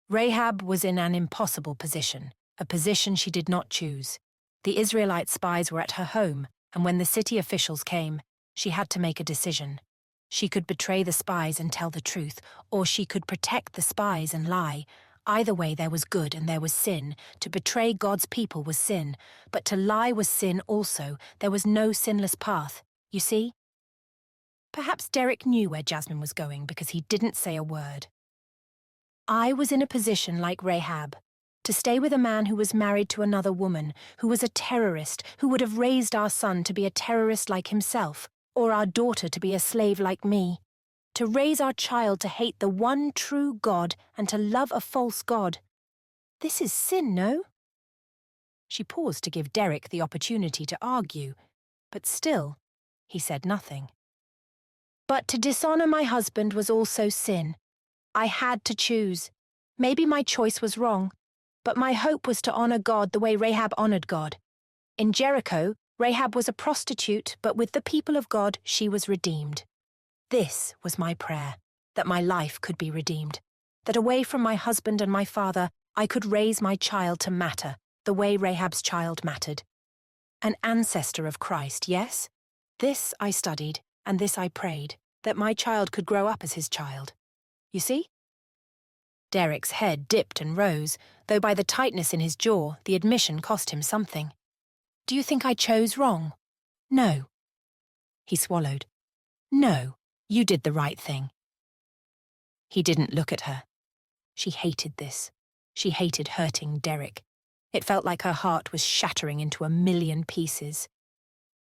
Rahab was in an impossible position, a position she did not choose. The Israelite spies were at her home, and when the city officials came, she had to make a decision. She could betray the spies and tell the truth, or she could protect the spies and lie. Either way, there was good and there was sin. To betray God's people was sin, but to lie was sin also. There was no sinless path, you see? Perhaps Derrick knew where Jasmine was going because he didn't say a word. I was in a position like Rahab, to stay with a man who was married to another woman, who was a terrorist, who would have raised our son to be a terrorist like himself, or our daughter to be a slave like me. To raise our child to hate the one true God and to love a false God. This is sin, no? She paused to give Derrick the opportunity to argue, but still, he said nothing. But to dishonor my husband was also sin. I had to choose. Maybe my choice was wrong, but my hope was to honor God the way Rahab honored God. In Jericho, Rahab was a prostitute, but with the people of God, she was redeemed. This was my prayer, that my life could be redeemed, that away from my husband and my father, I could raise my child to matter, the way Rahab's child mattered. An ancestor of Christ, yes? This I studied, and this I prayed, that my child could grow up as his child. You see? Derrick's head dipped and rose, though by the tightness in his jaw, the admission cost him something. Do you think I chose wrong? No. He swallowed. No, you did the right thing. He didn't look at her. She hated this. She hated hurting Derrick. It felt like her heart was shattering into a million pieces.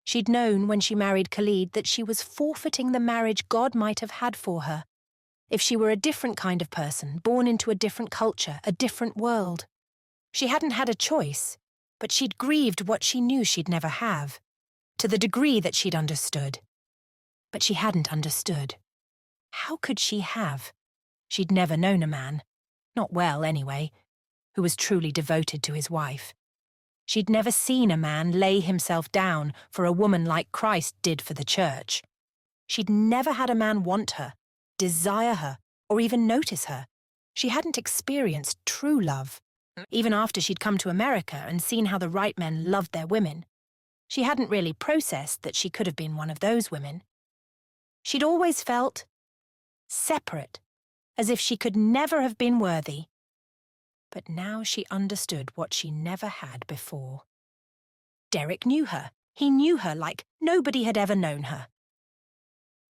She'd known when she married Khalid that she was forfeiting the marriage God might have had for her. If she were a different kind of person, born into a different culture, a different world. She hadn't had a choice, but she'd grieved what she knew she'd never have, to the degree that she'd understood. But she hadn't understood. How could she have? She'd never known a man, not well anyway, who was truly devoted to his wife. She'd never seen a man lay himself down for a woman like Christ did for the church. She'd never had a man want her, desire her, or even notice her. She hadn't experienced true love, even after she'd come to America and seen how the right men loved their women. She hadn't really processed that she could have been one of those women. She'd always felt separate, as if she could never have been worthy. But now she understood what she never had before. Derrick knew her. He knew her like nobody had ever known her.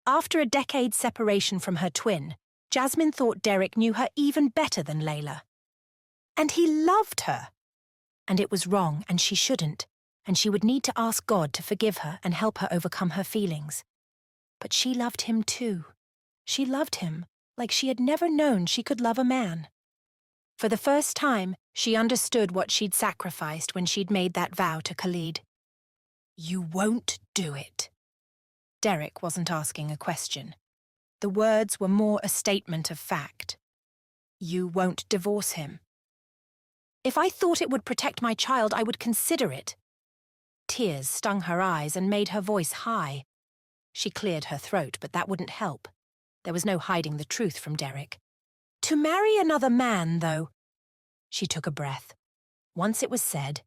After a decade's separation from her twin, Jasmine thought Derrick knew her even better than Layla. And he loved her. And it was wrong, and she shouldn't, and she would need to ask God to forgive her and help her overcome her feelings. But she loved him too. She loved him like she had never known she could love a man. For the first time, she understood what she'd sacrificed when she'd made that vow to Khalid. You won't do it. Derrick wasn't asking a question. The words were more a statement of fact. You won't divorce him. If I thought it would protect my child, I would consider it. Tears stung her eyes and made her voice high. She cleared her throat, but that wouldn't help. There was no hiding the truth from Derrick. To marry another man, though. She took a breath. Once it was said,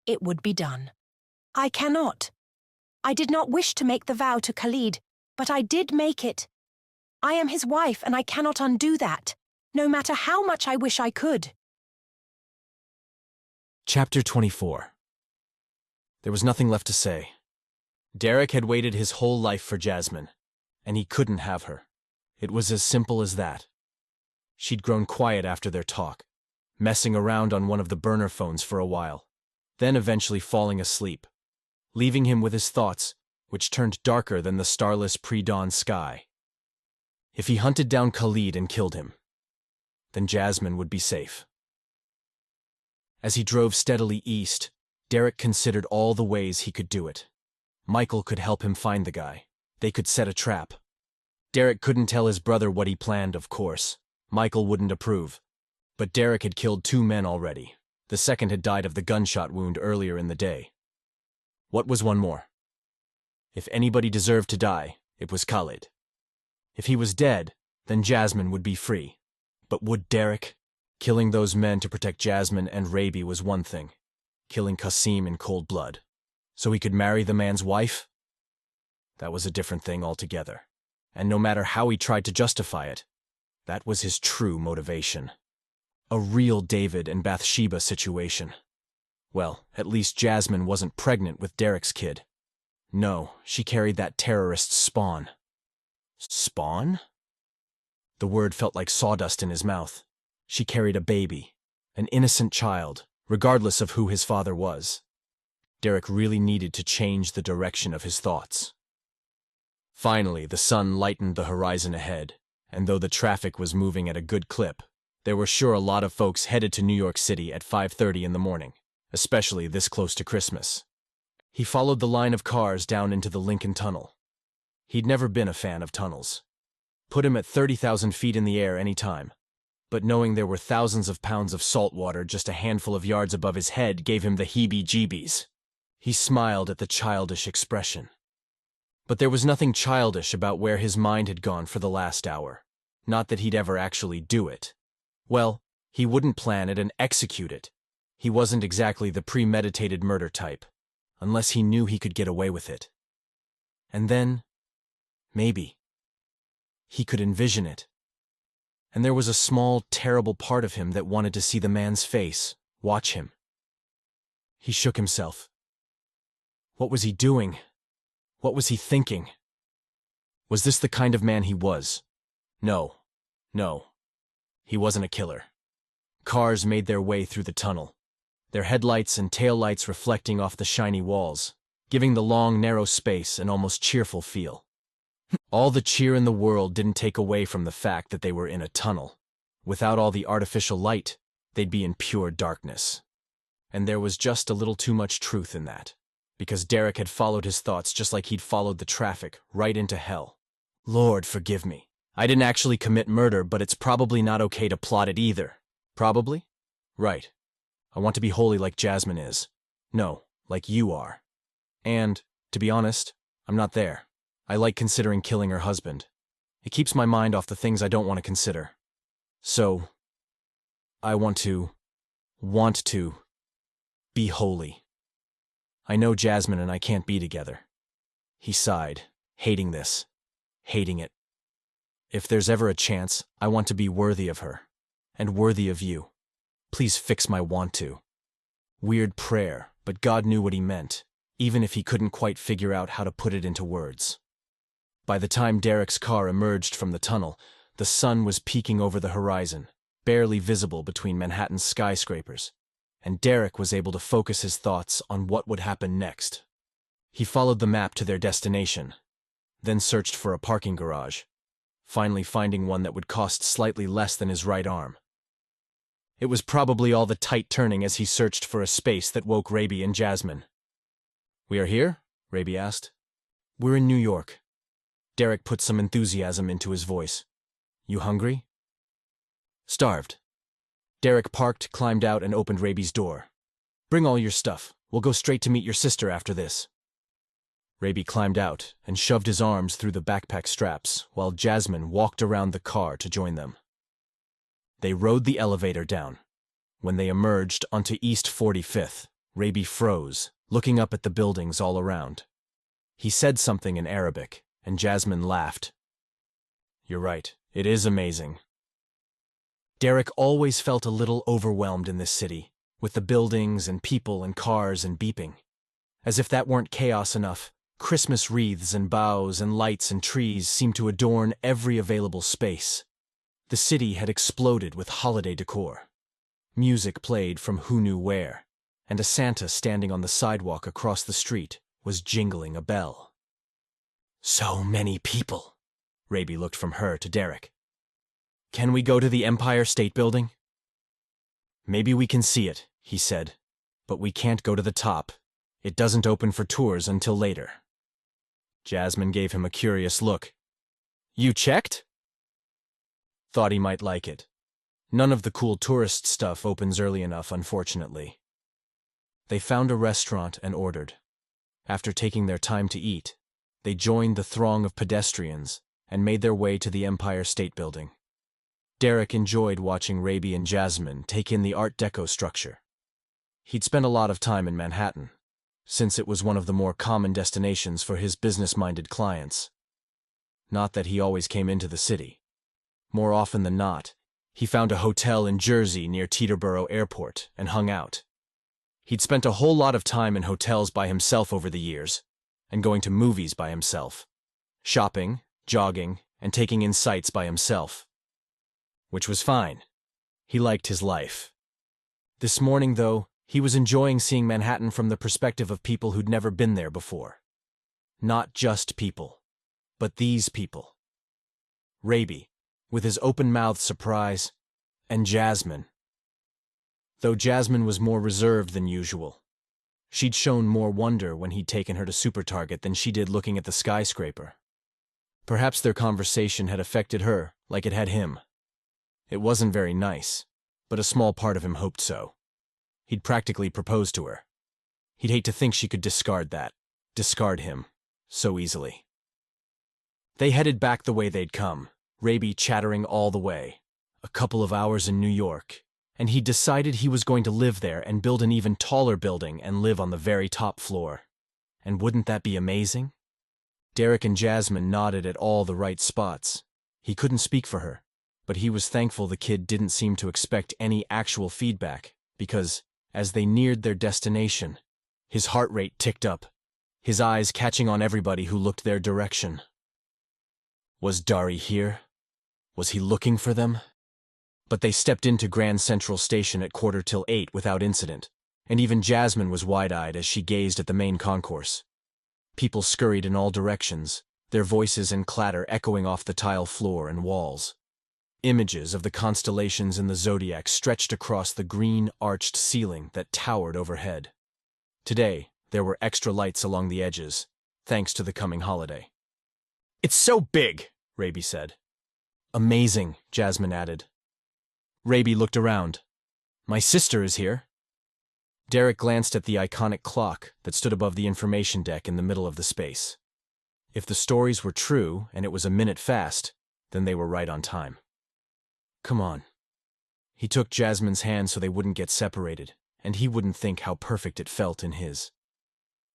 it would be done. I cannot. I did not wish to make the vow to Khalid, but I did make it. I am his wife, and I cannot undo that, no matter how much I wish I could. Chapter 24. There was nothing left to say. Derrick had waited his whole life for Jasmine, and he couldn't have her. It was as simple as that. She'd grown quiet after their talk, messing around on one of the burner phones for a while, then eventually falling asleep, leaving him with his thoughts, which turned darker than the starless pre-dawn sky. If he hunted down Khalid and killed him, then Jasmine would be safe. As he drove steadily east, Derrick considered all the ways he could do it. Michael could help him find the guy. They could set a trap. Derrick couldn't tell his brother what he planned, of course. Michael wouldn't approve. But Derrick had killed 2 men already. The second had died of the gunshot wound earlier in the day. What was one more? If anybody deserved to die, it was Khalid. If he was dead, then Jasmine would be free. But would Derrick? Killing those men to protect Jasmine and Rabi was one thing. Killing Qasim in cold blood, so he could marry the man's wife? That was a different thing altogether. And no matter how he tried to justify it, that was his true motivation. A real David and Bathsheba situation. Well, at least Jasmine wasn't pregnant with Derrick's kid. No, she carried that terrorist's spawn. Spawn? The word felt like sawdust in his mouth. She carried a baby, an innocent child, regardless of who his father was. Derrick really needed to change the direction of his thoughts. Finally, the sun lightened the horizon ahead, and though the traffic was moving at a good clip, there were sure a lot of folks headed to New York City at 5:30 in the morning, especially this close to Christmas. He followed the line of cars down into the Lincoln Tunnel. He'd never been a fan of tunnels. Put him at 30,000 feet in the air any time. But knowing there were thousands of pounds of salt water just a handful of yards above his head gave him the heebie-jeebies. He smiled at the childish expression. But there was nothing childish about where his mind had gone for the last hour. Not that he'd ever actually do it. Well, he wouldn't plan it and execute it. He wasn't exactly the premeditated murder type, unless he knew he could get away with it. And then, maybe, he could envision it. And there was a small, terrible part of him that wanted to see the man's face, watch him. He shook himself. What was he doing? What was he thinking? Was this the kind of man he was? No. He wasn't a killer. Cars made their way through the tunnel, their headlights and taillights reflecting off the shiny walls, giving the long, narrow space an almost cheerful feel. All the cheer in the world didn't take away from the fact that they were in a tunnel. Without all the artificial light, they'd be in pure darkness. And there was just a little too much truth in that, because Derrick had followed his thoughts just like he'd followed the traffic, right into hell. Lord, forgive me. I didn't actually commit murder, but it's probably not okay to plot it either. Probably? Right. I want to be holy like Jasmine is. No, like you are. And, to be honest, I'm not there. I like considering killing her husband. It keeps my mind off the things I don't want to consider. So, I want to be holy. I know Jasmine and I can't be together. He sighed, hating this, hating it. If there's ever a chance, I want to be worthy of her, and worthy of you. Please fix my want to. Weird prayer, but God knew what he meant, even if he couldn't quite figure out how to put it into words. By the time Derrick's car emerged from the tunnel, the sun was peeking over the horizon, barely visible between Manhattan's skyscrapers, and Derrick was able to focus his thoughts on what would happen next. He followed the map to their destination, then searched for a parking garage, finally finding one that would cost slightly less than his right arm. It was probably all the tight turning as he searched for a space that woke Raby and Jasmine. "We are here?" Raby asked. "We're in New York." Derrick put some enthusiasm into his voice. "You hungry?" "Starved." Derrick parked, climbed out, and opened Raby's door. "Bring all your stuff. We'll go straight to meet your sister after this." Raby climbed out and shoved his arms through the backpack straps while Jasmine walked around the car to join them. They rode the elevator down. When they emerged onto East 45th, Raby froze, looking up at the buildings all around. He said something in Arabic, and Jasmine laughed. "You're right, it is amazing." Derrick always felt a little overwhelmed in this city, with the buildings and people and cars and beeping. As if that weren't chaos enough, Christmas wreaths and boughs and lights and trees seemed to adorn every available space. The city had exploded with holiday decor. Music played from who knew where, and a Santa standing on the sidewalk across the street was jingling a bell. "So many people." Raby looked from her to Derrick. "Can we go to the Empire State Building?" "Maybe we can see it," he said, "but we can't go to the top. It doesn't open for tours until later." Jasmine gave him a curious look. "You checked?" Thought he might like it. None of the cool tourist stuff opens early enough, unfortunately. They found a restaurant and ordered. After taking their time to eat, they joined the throng of pedestrians and made their way to the Empire State Building. Derrick enjoyed watching Raby and Jasmine take in the Art Deco structure. He'd spent a lot of time in Manhattan, since it was one of the more common destinations for his business-minded clients. Not that he always came into the city. More often than not, he found a hotel in Jersey near Teterboro Airport and hung out. He'd spent a whole lot of time in hotels by himself over the years, and going to movies by himself, shopping, jogging, and taking in sights by himself. Which was fine. He liked his life. This morning, though, he was enjoying seeing Manhattan from the perspective of people who'd never been there before. Not just people, but these people. Raby, with his open-mouthed surprise, and Jasmine. Though Jasmine was more reserved than usual. She'd shown more wonder when he'd taken her to Super Target than she did looking at the skyscraper. Perhaps their conversation had affected her like it had him. It wasn't very nice, but a small part of him hoped so. He'd practically proposed to her. He'd hate to think she could discard him, so easily. They headed back the way they'd come, Raby chattering all the way. A couple of hours in New York, and he'd decided he was going to live there and build an even taller building and live on the very top floor. And wouldn't that be amazing? Derrick and Jasmine nodded at all the right spots. He couldn't speak for her, but he was thankful the kid didn't seem to expect any actual feedback, because, as they neared their destination, his heart rate ticked up, his eyes catching on everybody who looked their direction. Was Dari here? Was he looking for them? But they stepped into Grand Central Station at 7:45 without incident, and even Jasmine was wide-eyed as she gazed at the main concourse. People scurried in all directions, their voices and clatter echoing off the tile floor and walls. Images of the constellations in the zodiac stretched across the green, arched ceiling that towered overhead. Today, there were extra lights along the edges, thanks to the coming holiday. "It's so big," Raby said. "Amazing," Jasmine added. Raby looked around. "My sister is here." Derrick glanced at the iconic clock that stood above the information deck in the middle of the space. If the stories were true and it was a minute fast, then they were right on time. "Come on." He took Jasmine's hand so they wouldn't get separated, and he wouldn't think how perfect it felt in his.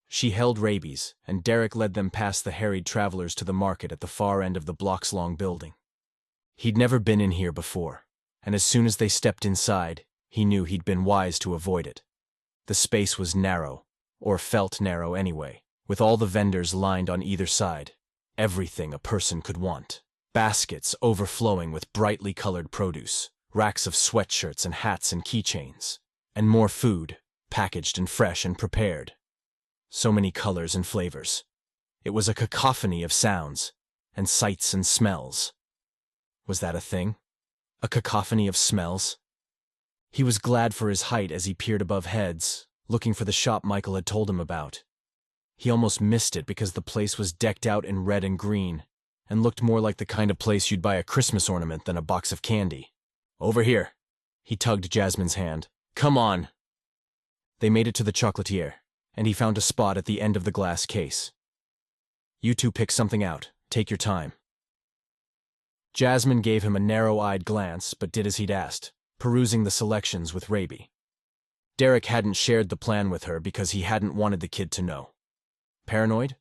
She held Raby's, and Derrick led them past the harried travelers to the market at the far end of the blocks-long building. He'd never been in here before, and as soon as they stepped inside, he knew he'd been wise to avoid it. The space was narrow, or felt narrow anyway, with all the vendors lined on either side, everything a person could want. Baskets overflowing with brightly colored produce, racks of sweatshirts and hats and keychains, and more food, packaged and fresh and prepared. So many colors and flavors. It was a cacophony of sounds, and sights and smells. Was that a thing? A cacophony of smells? He was glad for his height as he peered above heads, looking for the shop Michael had told him about. He almost missed it because the place was decked out in red and green, and looked more like the kind of place you'd buy a Christmas ornament than a box of candy. Over here. He tugged Jasmine's hand. Come on. They made it to the chocolatier, and he found a spot at the end of the glass case. You two pick something out. Take your time. Jasmine gave him a narrow-eyed glance, but did as he'd asked, perusing the selections with Raby. Derrick hadn't shared the plan with her because he hadn't wanted the kid to know. Paranoid?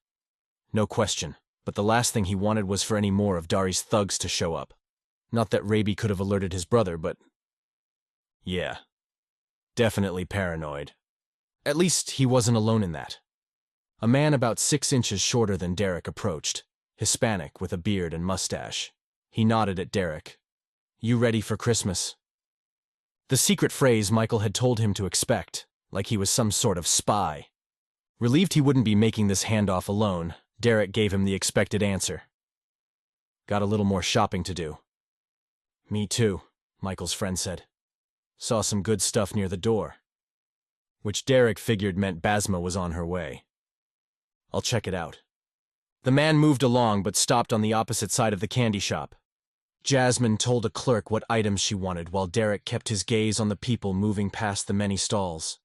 No question, but the last thing he wanted was for any more of Dari's thugs to show up. Not that Raby could have alerted his brother, but... yeah. Definitely paranoid. At least he wasn't alone in that. A man about 6 inches shorter than Derrick approached, Hispanic with a beard and mustache. He nodded at Derrick. You ready for Christmas? The secret phrase Michael had told him to expect, like he was some sort of spy. Relieved he wouldn't be making this handoff alone, Derrick gave him the expected answer. Got a little more shopping to do. Me too, Michael's friend said. Saw some good stuff near the door. Which Derrick figured meant Basma was on her way. I'll check it out. The man moved along but stopped on the opposite side of the candy shop. Jasmine told a clerk what items she wanted while Derrick kept his gaze on the people moving past the many stalls.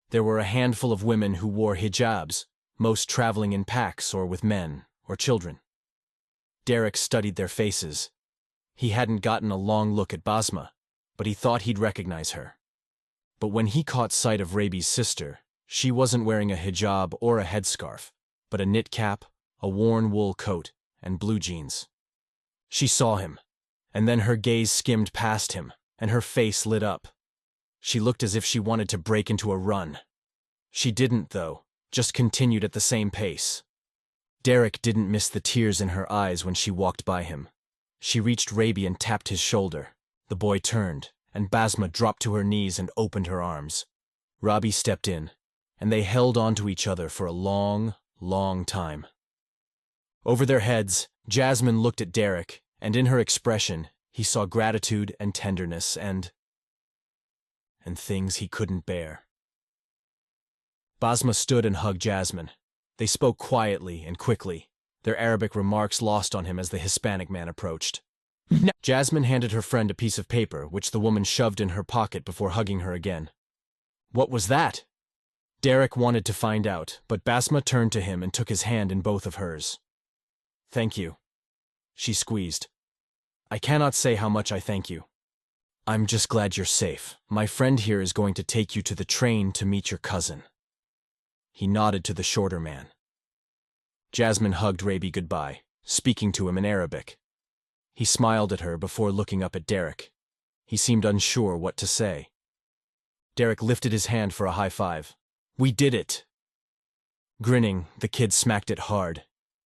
There were a handful of women who wore hijabs, most traveling in packs or with men or children. Derrick studied their faces. He hadn't gotten a long look at Basma, but he thought he'd recognize her. But when he caught sight of Raby's sister, she wasn't wearing a hijab or a headscarf, but a knit cap, a worn wool coat, and blue jeans. She saw him, and then her gaze skimmed past him, and her face lit up. She looked as if she wanted to break into a run. She didn't, though, just continued at the same pace. Derrick didn't miss the tears in her eyes when she walked by him. She reached Raby and tapped his shoulder. The boy turned, and Basma dropped to her knees and opened her arms. Rabi stepped in, and they held on to each other for a long, long time. Over their heads, Jasmine looked at Derrick, and in her expression, he saw gratitude and tenderness and things he couldn't bear. Basma stood and hugged Jasmine. They spoke quietly and quickly, their Arabic remarks lost on him as the Hispanic man approached. Jasmine handed her friend a piece of paper, which the woman shoved in her pocket before hugging her again. What was that? Derrick wanted to find out, but Basma turned to him and took his hand in both of hers. Thank you. She squeezed. I cannot say how much I thank you. I'm just glad you're safe. My friend here is going to take you to the train to meet your cousin. He nodded to the shorter man. Jasmine hugged Raby goodbye, speaking to him in Arabic. He smiled at her before looking up at Derrick. He seemed unsure what to say. Derrick lifted his hand for a high five. We did it! Grinning, the kid smacked it hard.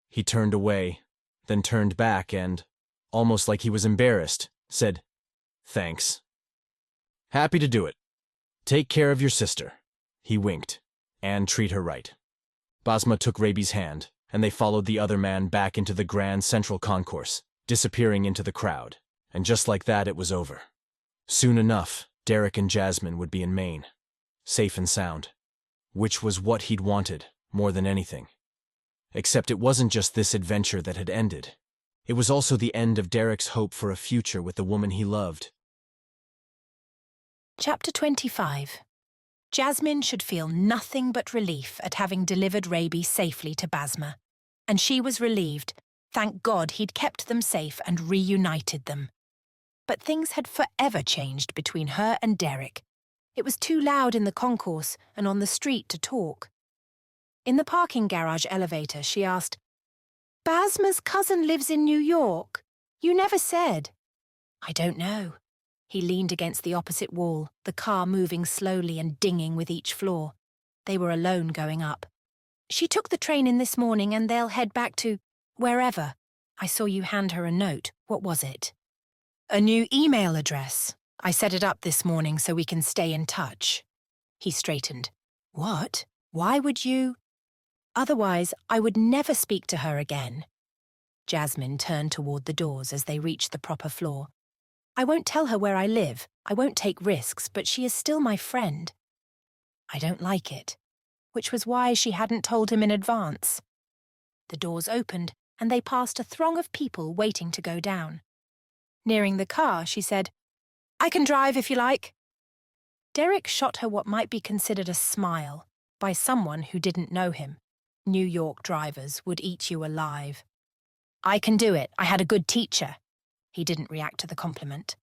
He turned away, then turned back and, almost like he was embarrassed, said, Thanks. Happy to do it. Take care of your sister. He winked. And treat her right. Basma took Raby's hand, and they followed the other man back into the grand central concourse, disappearing into the crowd, and just like that it was over. Soon enough, Derrick and Jasmine would be in Maine, safe and sound, which was what he'd wanted more than anything. Except it wasn't just this adventure that had ended. It was also the end of Derrick's hope for a future with the woman he loved. Chapter 25. Jasmine should feel nothing but relief at having delivered Raby safely to Basma, and she was relieved. Thank God he'd kept them safe and reunited them. But things had forever changed between her and Derrick. It was too loud in the concourse and on the street to talk. In the parking garage elevator, she asked, Basma's cousin lives in New York. You never said. I don't know. He leaned against the opposite wall, the car moving slowly and dinging with each floor. They were alone going up. She took the train in this morning and they'll head back to... Wherever. I saw you hand her a note. What was it? A new email address. I set it up this morning so we can stay in touch. He straightened. What? Why would you? Otherwise, I would never speak to her again. Jasmine turned toward the doors as they reached the proper floor. I won't tell her where I live. I won't take risks, but she is still my friend. I don't like it, which was why she hadn't told him in advance. The doors opened, and they passed a throng of people waiting to go down. Nearing the car, she said, I can drive if you like. Derrick shot her what might be considered a smile by someone who didn't know him. New York drivers would eat you alive. I can do it. I had a good teacher. He didn't react to the compliment.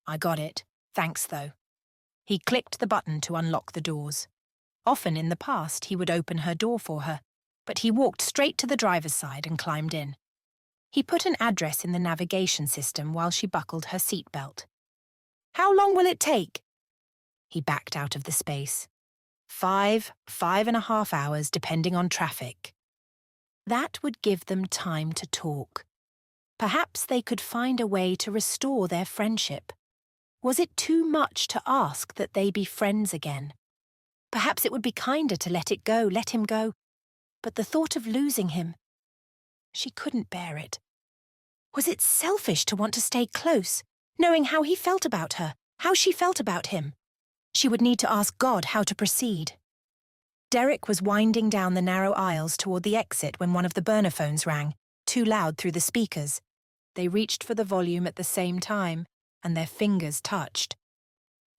I got it. Thanks, though. He clicked the button to unlock the doors. Often in the past, he would open her door for her, but he walked straight to the driver's side and climbed in. He put an address in the navigation system while she buckled her seatbelt. How long will it take? He backed out of the space. 5.5 hours, depending on traffic. That would give them time to talk. Perhaps they could find a way to restore their friendship. Was it too much to ask that they be friends again? Perhaps it would be kinder to let him go. But the thought of losing him, she couldn't bear it. Was it selfish to want to stay close, knowing how he felt about her, how she felt about him? She would need to ask God how to proceed. Derrick was winding down the narrow aisles toward the exit when one of the burner phones rang, too loud through the speakers. They reached for the volume at the same time, and their fingers touched.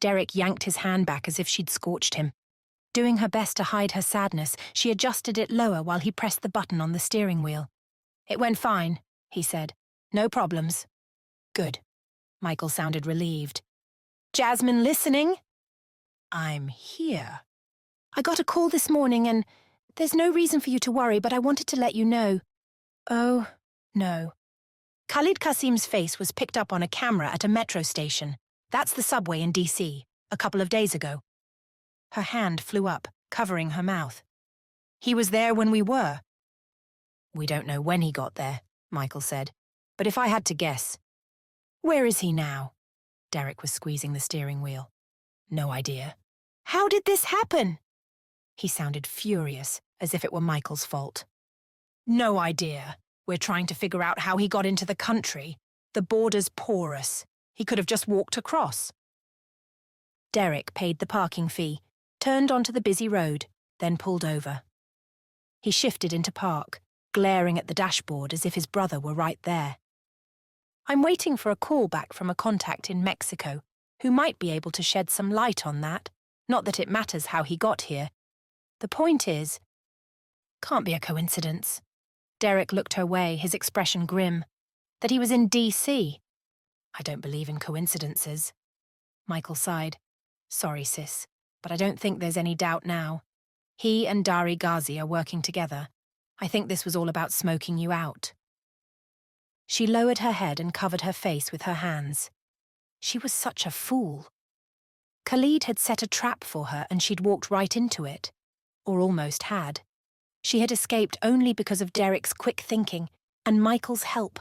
Derrick yanked his hand back as if she'd scorched him. Doing her best to hide her sadness, she adjusted it lower while he pressed the button on the steering wheel. It went fine, he said. No problems. Good. Michael sounded relieved. Jasmine listening? I'm here. I got a call this morning and there's no reason for you to worry, but I wanted to let you know. Oh, no. Khalid Qasim's face was picked up on a camera at a metro station. That's the subway in D.C., a couple of days ago. Her hand flew up, covering her mouth. He was there when we were. We don't know when he got there, Michael said. But if I had to guess. Where is he now? Derrick was squeezing the steering wheel. No idea. How did this happen? He sounded furious, as if it were Michael's fault. No idea. We're trying to figure out how he got into the country. The border's porous. He could have just walked across. Derrick paid the parking fee, turned onto the busy road, then pulled over. He shifted into park, glaring at the dashboard as if his brother were right there. I'm waiting for a call back from a contact in Mexico who might be able to shed some light on that. Not that it matters how he got here. The point is, can't be a coincidence. Derrick looked her way, his expression grim. That he was in D.C. I don't believe in coincidences. Michael sighed. Sorry, sis, but I don't think there's any doubt now. He and Dari Ghazi are working together. I think this was all about smoking you out. She lowered her head and covered her face with her hands. She was such a fool. Khalid had set a trap for her and she'd walked right into it. Or almost had. She had escaped only because of Derrick's quick thinking and Michael's help.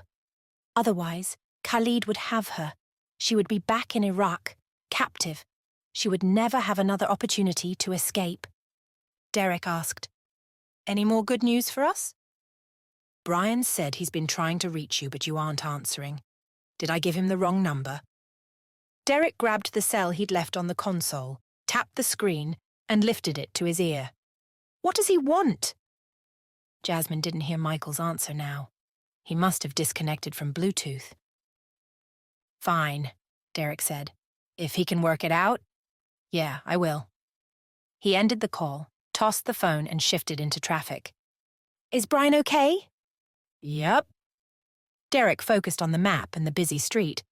Otherwise, Khalid would have her. She would be back in Iraq, captive. She would never have another opportunity to escape. Derrick asked, Any more good news for us? Brian said he's been trying to reach you, but you aren't answering. Did I give him the wrong number? Derrick grabbed the cell he'd left on the console, tapped the screen, and lifted it to his ear. What does he want? Jasmine didn't hear Michael's answer now. He must have disconnected from Bluetooth. Fine, Derrick said. If he can work it out, yeah, I will. He ended the call, tossed the phone, and shifted into traffic. Is Brian okay? Yep. Derrick focused on the map and the busy street.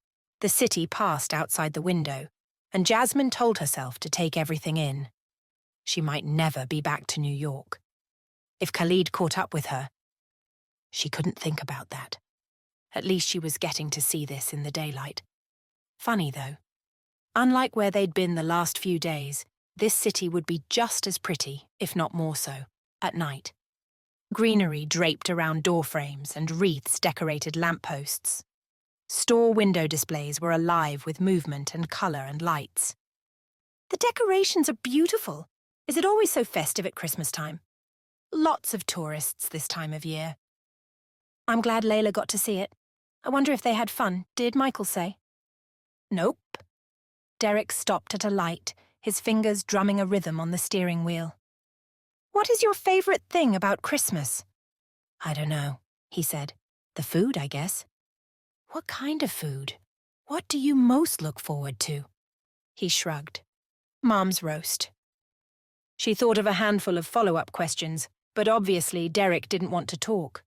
The city passed outside the window, and Jasmine told herself to take everything in. She might never be back to New York. If Khalid caught up with her, she couldn't think about that. At least she was getting to see this in the daylight. Funny, though. Unlike where they'd been the last few days, this city would be just as pretty, if not more so, at night. Greenery draped around doorframes and wreaths decorated lampposts. Store window displays were alive with movement and colour and lights. The decorations are beautiful. Is it always so festive at Christmas time? Lots of tourists this time of year. I'm glad Layla got to see it. I wonder if they had fun. Did Michael say? Nope. Derrick stopped at a light, his fingers drumming a rhythm on the steering wheel. What is your favourite thing about Christmas? I don't know, he said. The food, I guess. What kind of food? What do you most look forward to? He shrugged. Mom's roast. She thought of a handful of follow-up questions, but obviously Derrick didn't want to talk.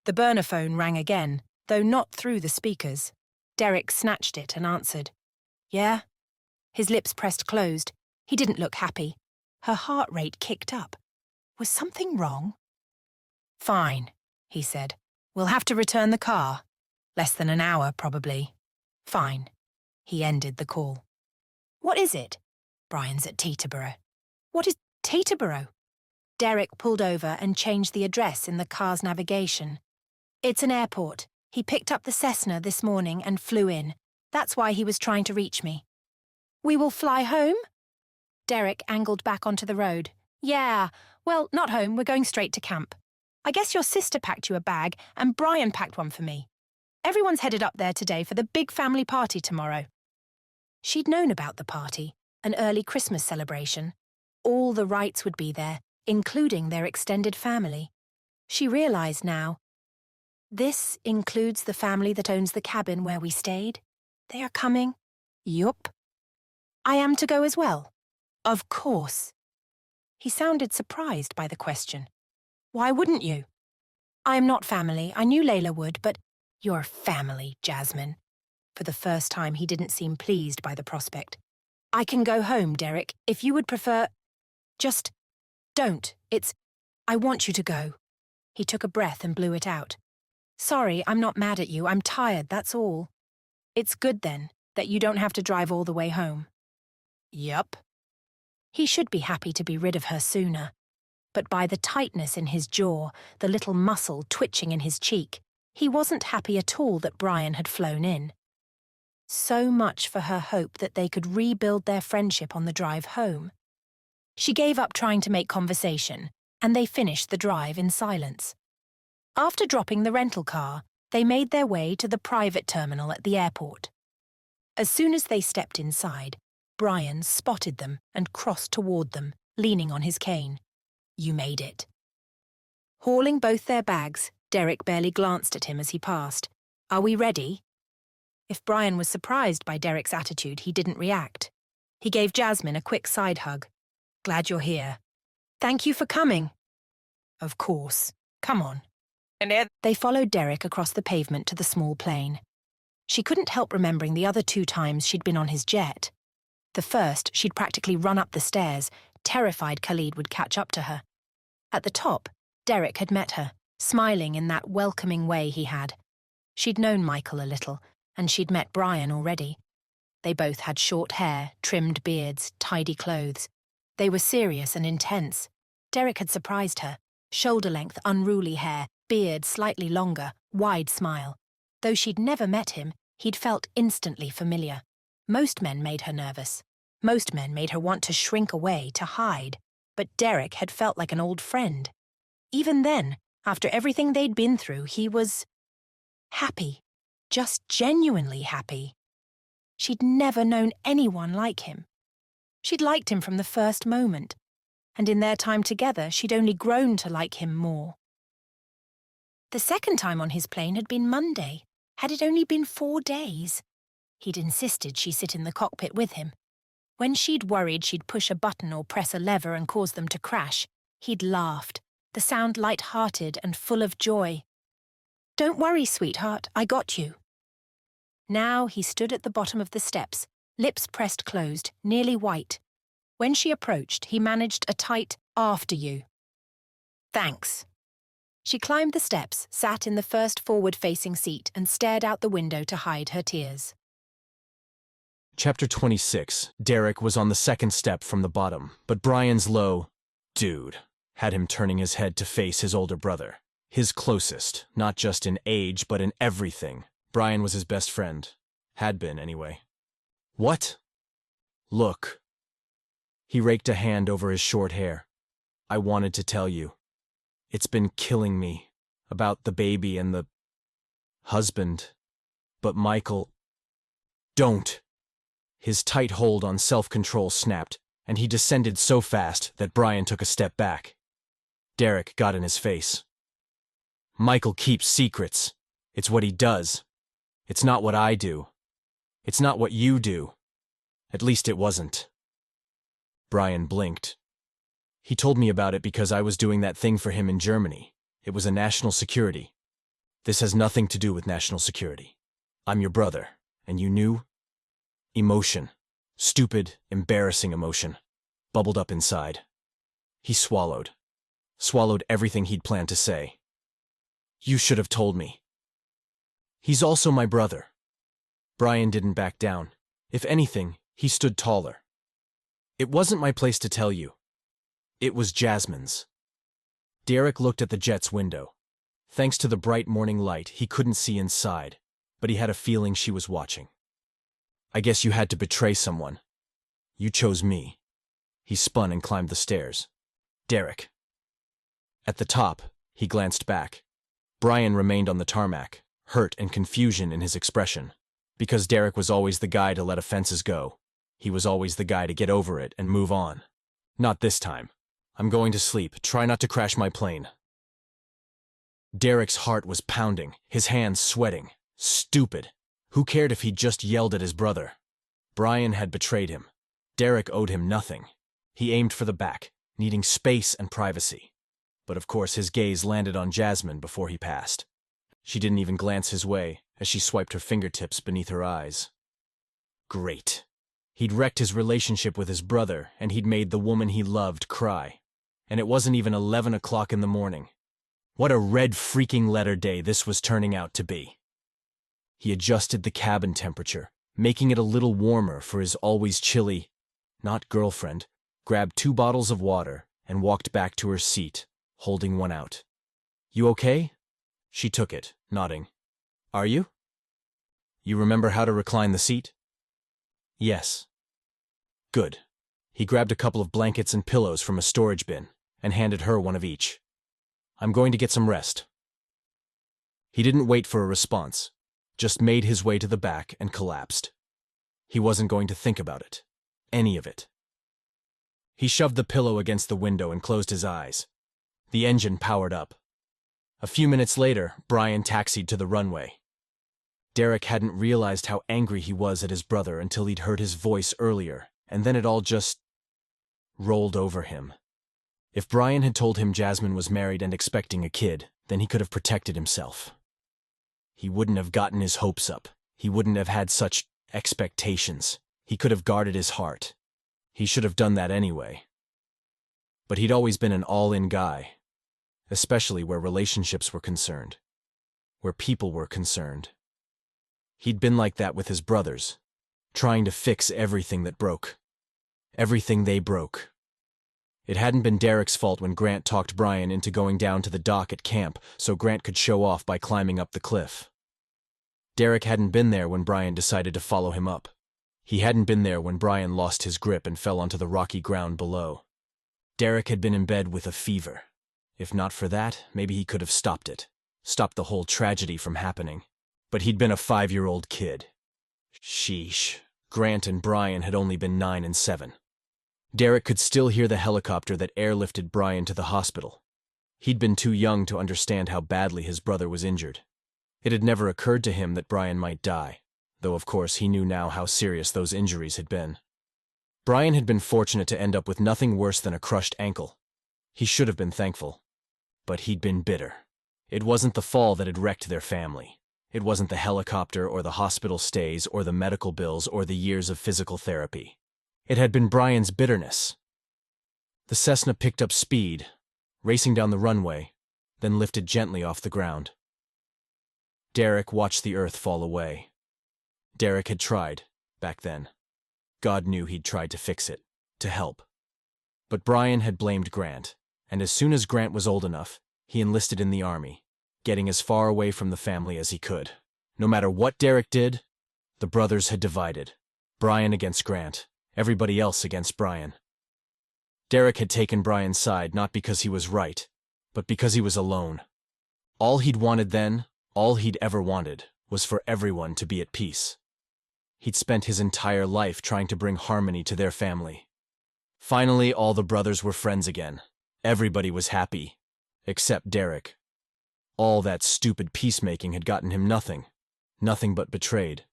The burner phone rang again, though not through the speakers. Derrick snatched it and answered. Yeah? His lips pressed closed. He didn't look happy. Her heart rate kicked up. Was something wrong? Fine, he said. We'll have to return the car. Less than an hour, probably. Fine. He ended the call. What is it? Brian's at Teterboro. What is Teterboro? Derrick pulled over and changed the address in the car's navigation. It's an airport. He picked up the Cessna this morning and flew in. That's why he was trying to reach me. We will fly home? Derrick angled back onto the road. Yeah, well, not home. We're going straight to camp. I guess your sister packed you a bag and Brian packed one for me. Everyone's headed up there today for the big family party tomorrow. She'd known about the party, an early Christmas celebration. All the Wrights would be there, including their extended family. She realised now. This includes the family that owns the cabin where we stayed. They are coming? Yup. I am to go as well? Of course. He sounded surprised by the question. Why wouldn't you? I am not family. I knew Layla would, but you're family, Jasmine. For the first time, he didn't seem pleased by the prospect. I can go home, Derrick, if you would prefer. Just don't. I want you to go. He took a breath and blew it out. Sorry, I'm not mad at you. I'm tired, that's all. It's good, then, that you don't have to drive all the way home. Yup. He should be happy to be rid of her sooner. But by the tightness in his jaw, the little muscle twitching in his cheek, he wasn't happy at all that Brian had flown in. So much for her hope that they could rebuild their friendship on the drive home. She gave up trying to make conversation, and they finished the drive in silence. After dropping the rental car, they made their way to the private terminal at the airport. As soon as they stepped inside, Brian spotted them and crossed toward them, leaning on his cane. You made it. Hauling both their bags, Derrick barely glanced at him as he passed. Are we ready? If Brian was surprised by Derrick's attitude, he didn't react. He gave Jasmine a quick side hug. Glad you're here. Thank you for coming. Of course. Come on. They followed Derrick across the pavement to the small plane. She couldn't help remembering the other 2 times she'd been on his jet. The first, she'd practically run up the stairs, terrified Khalid would catch up to her. At the top, Derrick had met her, smiling in that welcoming way he had. She'd known Michael a little, and she'd met Brian already. They both had short hair, trimmed beards, tidy clothes. They were serious and intense. Derrick had surprised her. Shoulder-length, unruly hair, beard slightly longer, wide smile. Though she'd never met him, he'd felt instantly familiar. Most men made her nervous. Most men made her want to shrink away, to hide. But Derrick had felt like an old friend. Even then, after everything they'd been through, he was happy. Just genuinely happy. She'd never known anyone like him. She'd liked him from the first moment, and in their time together, she'd only grown to like him more. The second time on his plane had been Monday. Had it only been 4 days? He'd insisted she sit in the cockpit with him. When she'd worried she'd push a button or press a lever and cause them to crash, he'd laughed, the sound light-hearted and full of joy. Don't worry, sweetheart, I got you. Now he stood at the bottom of the steps, lips pressed closed, nearly white. When she approached, he managed a tight, after you. Thanks. She climbed the steps, sat in the first forward-facing seat and stared out the window to hide her tears. Chapter 26. Derrick was on the second step from the bottom, but Brian's low, "Dude," had him turning his head to face his older brother. His closest, not just in age, but in everything. Brian was his best friend. Had been, anyway. What? Look. He raked a hand over his short hair. I wanted to tell you. It's been killing me. About the baby and the husband. But Michael... Don't. His tight hold on self-control snapped, and he descended so fast that Brian took a step back. Derrick got in his face. Michael keeps secrets. It's what he does. It's not what I do. It's not what you do. At least it wasn't. Brian blinked. He told me about it because I was doing that thing for him in Germany. It was a national security. This has nothing to do with national security. I'm your brother, and you knew? Emotion. Stupid, embarrassing emotion. Bubbled up inside. He swallowed. Swallowed everything he'd planned to say. You should have told me. He's also my brother. Brian didn't back down. If anything, he stood taller. It wasn't my place to tell you. It was Jasmine's. Derrick looked at the jet's window. Thanks to the bright morning light, he couldn't see inside, but he had a feeling she was watching. I guess you had to betray someone. You chose me. He spun and climbed the stairs. Derrick. At the top, he glanced back. Brian remained on the tarmac, hurt and confusion in his expression. Because Derrick was always the guy to let offenses go. He was always the guy to get over it and move on. Not this time. I'm going to sleep. Try not to crash my plane. Derrick's heart was pounding, his hands sweating. Stupid. Who cared if he'd just yelled at his brother? Brian had betrayed him. Derrick owed him nothing. He aimed for the back, needing space and privacy. But of course his gaze landed on Jasmine before he passed. She didn't even glance his way as she swiped her fingertips beneath her eyes. Great. He'd wrecked his relationship with his brother, and he'd made the woman he loved cry. And it wasn't even 11 o'clock in the morning. What a red freaking letter day this was turning out to be. He adjusted the cabin temperature, making it a little warmer for his always chilly, not girlfriend, grabbed 2 bottles of water and walked back to her seat, holding one out. You okay? She took it, nodding. Are you? You remember how to recline the seat? Yes. Good. He grabbed a couple of blankets and pillows from a storage bin and handed her one of each. I'm going to get some rest. He didn't wait for a response, just made his way to the back and collapsed. He wasn't going to think about it. Any of it. He shoved the pillow against the window and closed his eyes. The engine powered up. A few minutes later, Brian taxied to the runway. Derrick hadn't realized how angry he was at his brother until he'd heard his voice earlier, and then it all just rolled over him. If Brian had told him Jasmine was married and expecting a kid, then he could have protected himself. He wouldn't have gotten his hopes up. He wouldn't have had such expectations. He could have guarded his heart. He should have done that anyway. But he'd always been an all-in guy, especially where relationships were concerned, where people were concerned. He'd been like that with his brothers, trying to fix everything that broke. Everything they broke. It hadn't been Derrick's fault when Grant talked Brian into going down to the dock at camp so Grant could show off by climbing up the cliff. Derrick hadn't been there when Brian decided to follow him up. He hadn't been there when Brian lost his grip and fell onto the rocky ground below. Derrick had been in bed with a fever. If not for that, maybe he could have stopped it. Stopped the whole tragedy from happening. But he'd been a 5-year-old kid. Sheesh. Grant and Brian had only been 9 and 7. Derrick could still hear the helicopter that airlifted Brian to the hospital. He'd been too young to understand how badly his brother was injured. It had never occurred to him that Brian might die, though of course he knew now how serious those injuries had been. Brian had been fortunate to end up with nothing worse than a crushed ankle. He should have been thankful. But he'd been bitter. It wasn't the fall that had wrecked their family. It wasn't the helicopter or the hospital stays or the medical bills or the years of physical therapy. It had been Brian's bitterness. The Cessna picked up speed, racing down the runway, then lifted gently off the ground. Derrick watched the earth fall away. Derrick had tried, back then. God knew he'd tried to fix it, to help. But Brian had blamed Grant, And as soon as Grant was old enough, he enlisted in the army, getting as far away from the family as he could. No matter what Derrick did, the brothers had divided. Brian against Grant, everybody else against Brian. Derrick had taken Brian's side not because he was right, but because he was alone. All he'd wanted then, all he'd ever wanted, was for everyone to be at peace. He'd spent his entire life trying to bring harmony to their family. Finally, all the brothers were friends again. Everybody was happy, except Derrick. All that stupid peacemaking had gotten him nothing but betrayed.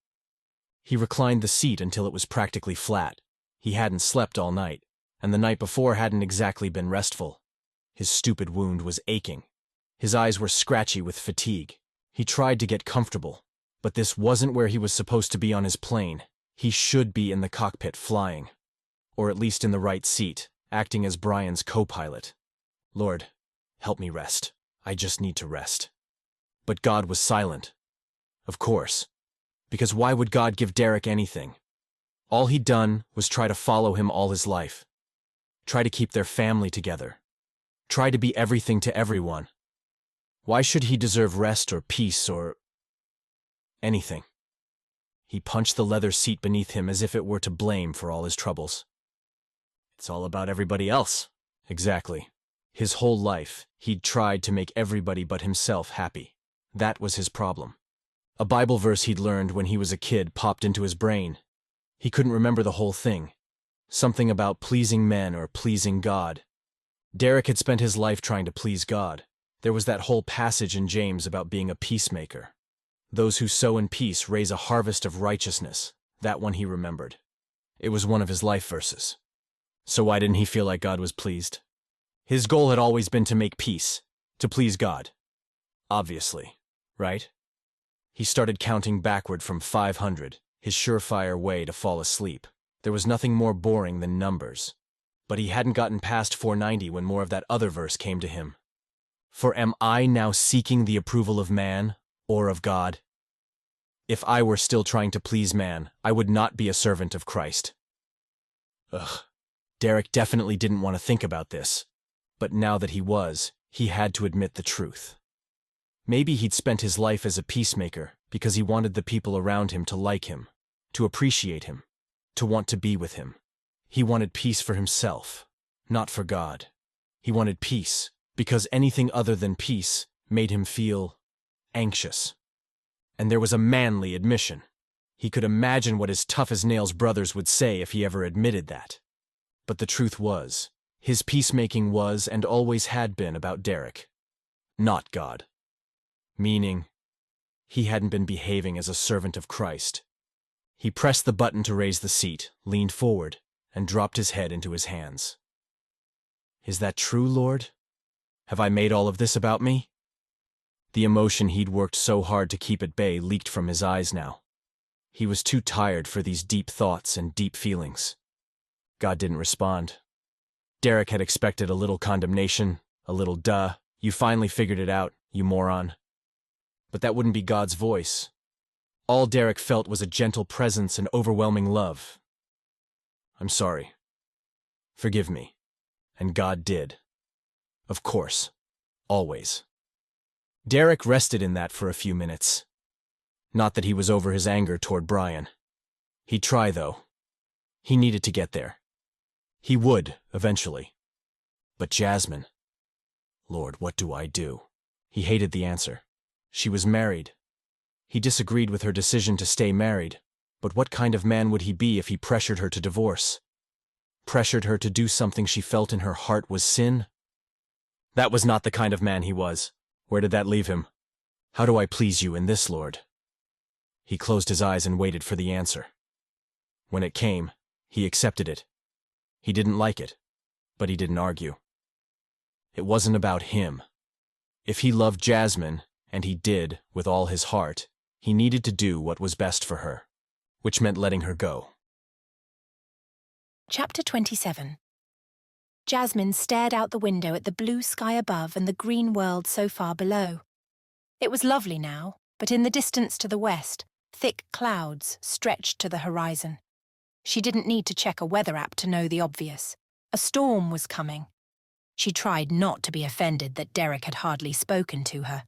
He reclined the seat until it was practically flat. He hadn't slept all night, and the night before hadn't exactly been restful. His stupid wound was aching. His eyes were scratchy with fatigue. He tried to get comfortable, but this wasn't where he was supposed to be on his plane. He should be in the cockpit flying, or at least in the right seat, acting as Brian's co-pilot. Lord, help me rest. I just need to rest. But God was silent. Of course, because why would God give Derrick anything? All he'd done was try to follow him all his life. Try to keep their family together. Try to be everything to everyone. Why should he deserve rest or peace or anything? He punched the leather seat beneath him as if it were to blame for all his troubles. It's all about everybody else. Exactly. His whole life, he'd tried to make everybody but himself happy. That was his problem. A Bible verse he'd learned when he was a kid popped into his brain. He couldn't remember the whole thing. Something about pleasing men or pleasing God. Derrick had spent his life trying to please God. There was that whole passage in James about being a peacemaker. Those who sow in peace raise a harvest of righteousness. That one he remembered. It was one of his life verses. So why didn't he feel like God was pleased? His goal had always been to make peace, to please God. Obviously, right? He started counting backward from 500, his surefire way to fall asleep. There was nothing more boring than numbers. But he hadn't gotten past 490 when more of that other verse came to him. For am I now seeking the approval of man or of God? If I were still trying to please man, I would not be a servant of Christ. Ugh. Derrick definitely didn't want to think about this. But now that he was, he had to admit the truth. Maybe he'd spent his life as a peacemaker because he wanted the people around him to like him, to appreciate him, to want to be with him. He wanted peace for himself, not for God. He wanted peace because anything other than peace made him feel anxious. And there was a manly admission. He could imagine what his tough-as-nails brothers would say if he ever admitted that. But the truth was, his peacemaking was and always had been about Derrick, not God. Meaning, he hadn't been behaving as a servant of Christ. He pressed the button to raise the seat, leaned forward, and dropped his head into his hands. Is that true, Lord? Have I made all of this about me? The emotion he'd worked so hard to keep at bay leaked from his eyes now. He was too tired for these deep thoughts and deep feelings. God didn't respond. Derrick had expected a little condemnation, a little duh, you finally figured it out, you moron. But that wouldn't be God's voice. All Derrick felt was a gentle presence and overwhelming love. I'm sorry. Forgive me. And God did. Of course. Always. Derrick rested in that for a few minutes. Not that he was over his anger toward Brian. He'd try, though. He needed to get there. He would, eventually. But Jasmine. Lord, what do I do? He hated the answer. She was married. He disagreed with her decision to stay married, but what kind of man would he be if he pressured her to divorce? Pressured her to do something she felt in her heart was sin? That was not the kind of man he was. Where did that leave him? How do I please you in this, Lord? He closed his eyes and waited for the answer. When it came, he accepted it. He didn't like it, but he didn't argue. It wasn't about him. If he loved Jasmine, and he did with all his heart, he needed to do what was best for her, which meant letting her go. Chapter 27. Jasmine stared out the window at the blue sky above and the green world so far below. It was lovely now, but in the distance to the west, thick clouds stretched to the horizon. She didn't need to check a weather app to know the obvious. A storm was coming. She tried not to be offended that Derrick had hardly spoken to her.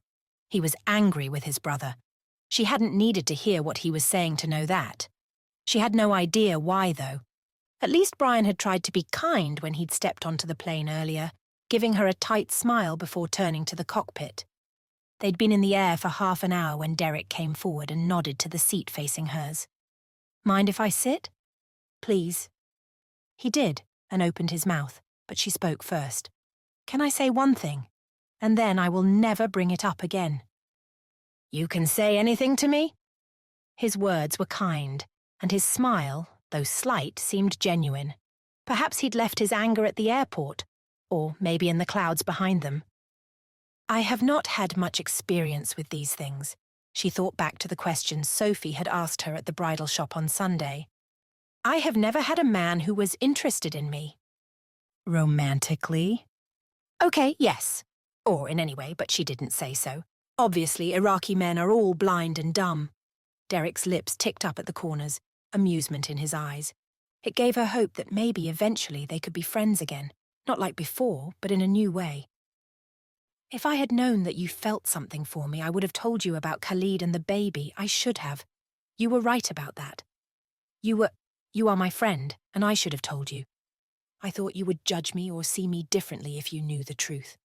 He was angry with his brother. She hadn't needed to hear what he was saying to know that. She had no idea why, though. At least Brian had tried to be kind when he'd stepped onto the plane earlier, giving her a tight smile before turning to the cockpit. They'd been in the air for half an hour when Derrick came forward and nodded to the seat facing hers. "Mind if I sit?" "Please." He did, and opened his mouth, but she spoke first. "Can I say one thing? And then I will never bring it up again." "You can say anything to me?" His words were kind, and his smile, though slight, seemed genuine. Perhaps he'd left his anger at the airport, or maybe in the clouds behind them. "I have not had much experience with these things." She thought back to the questions Sophie had asked her at the bridal shop on Sunday. "I have never had a man who was interested in me." "Romantically?" "Okay, yes. Or in any way, but she didn't say so. Obviously, Iraqi men are all blind and dumb." Derrick's lips ticked up at the corners, amusement in his eyes. It gave her hope that maybe eventually they could be friends again, not like before, but in a new way. "If I had known that you felt something for me, I would have told you about Khalid and the baby. I should have. You were right about that. You are my friend, and I should have told you. I thought you would judge me or see me differently if you knew the truth.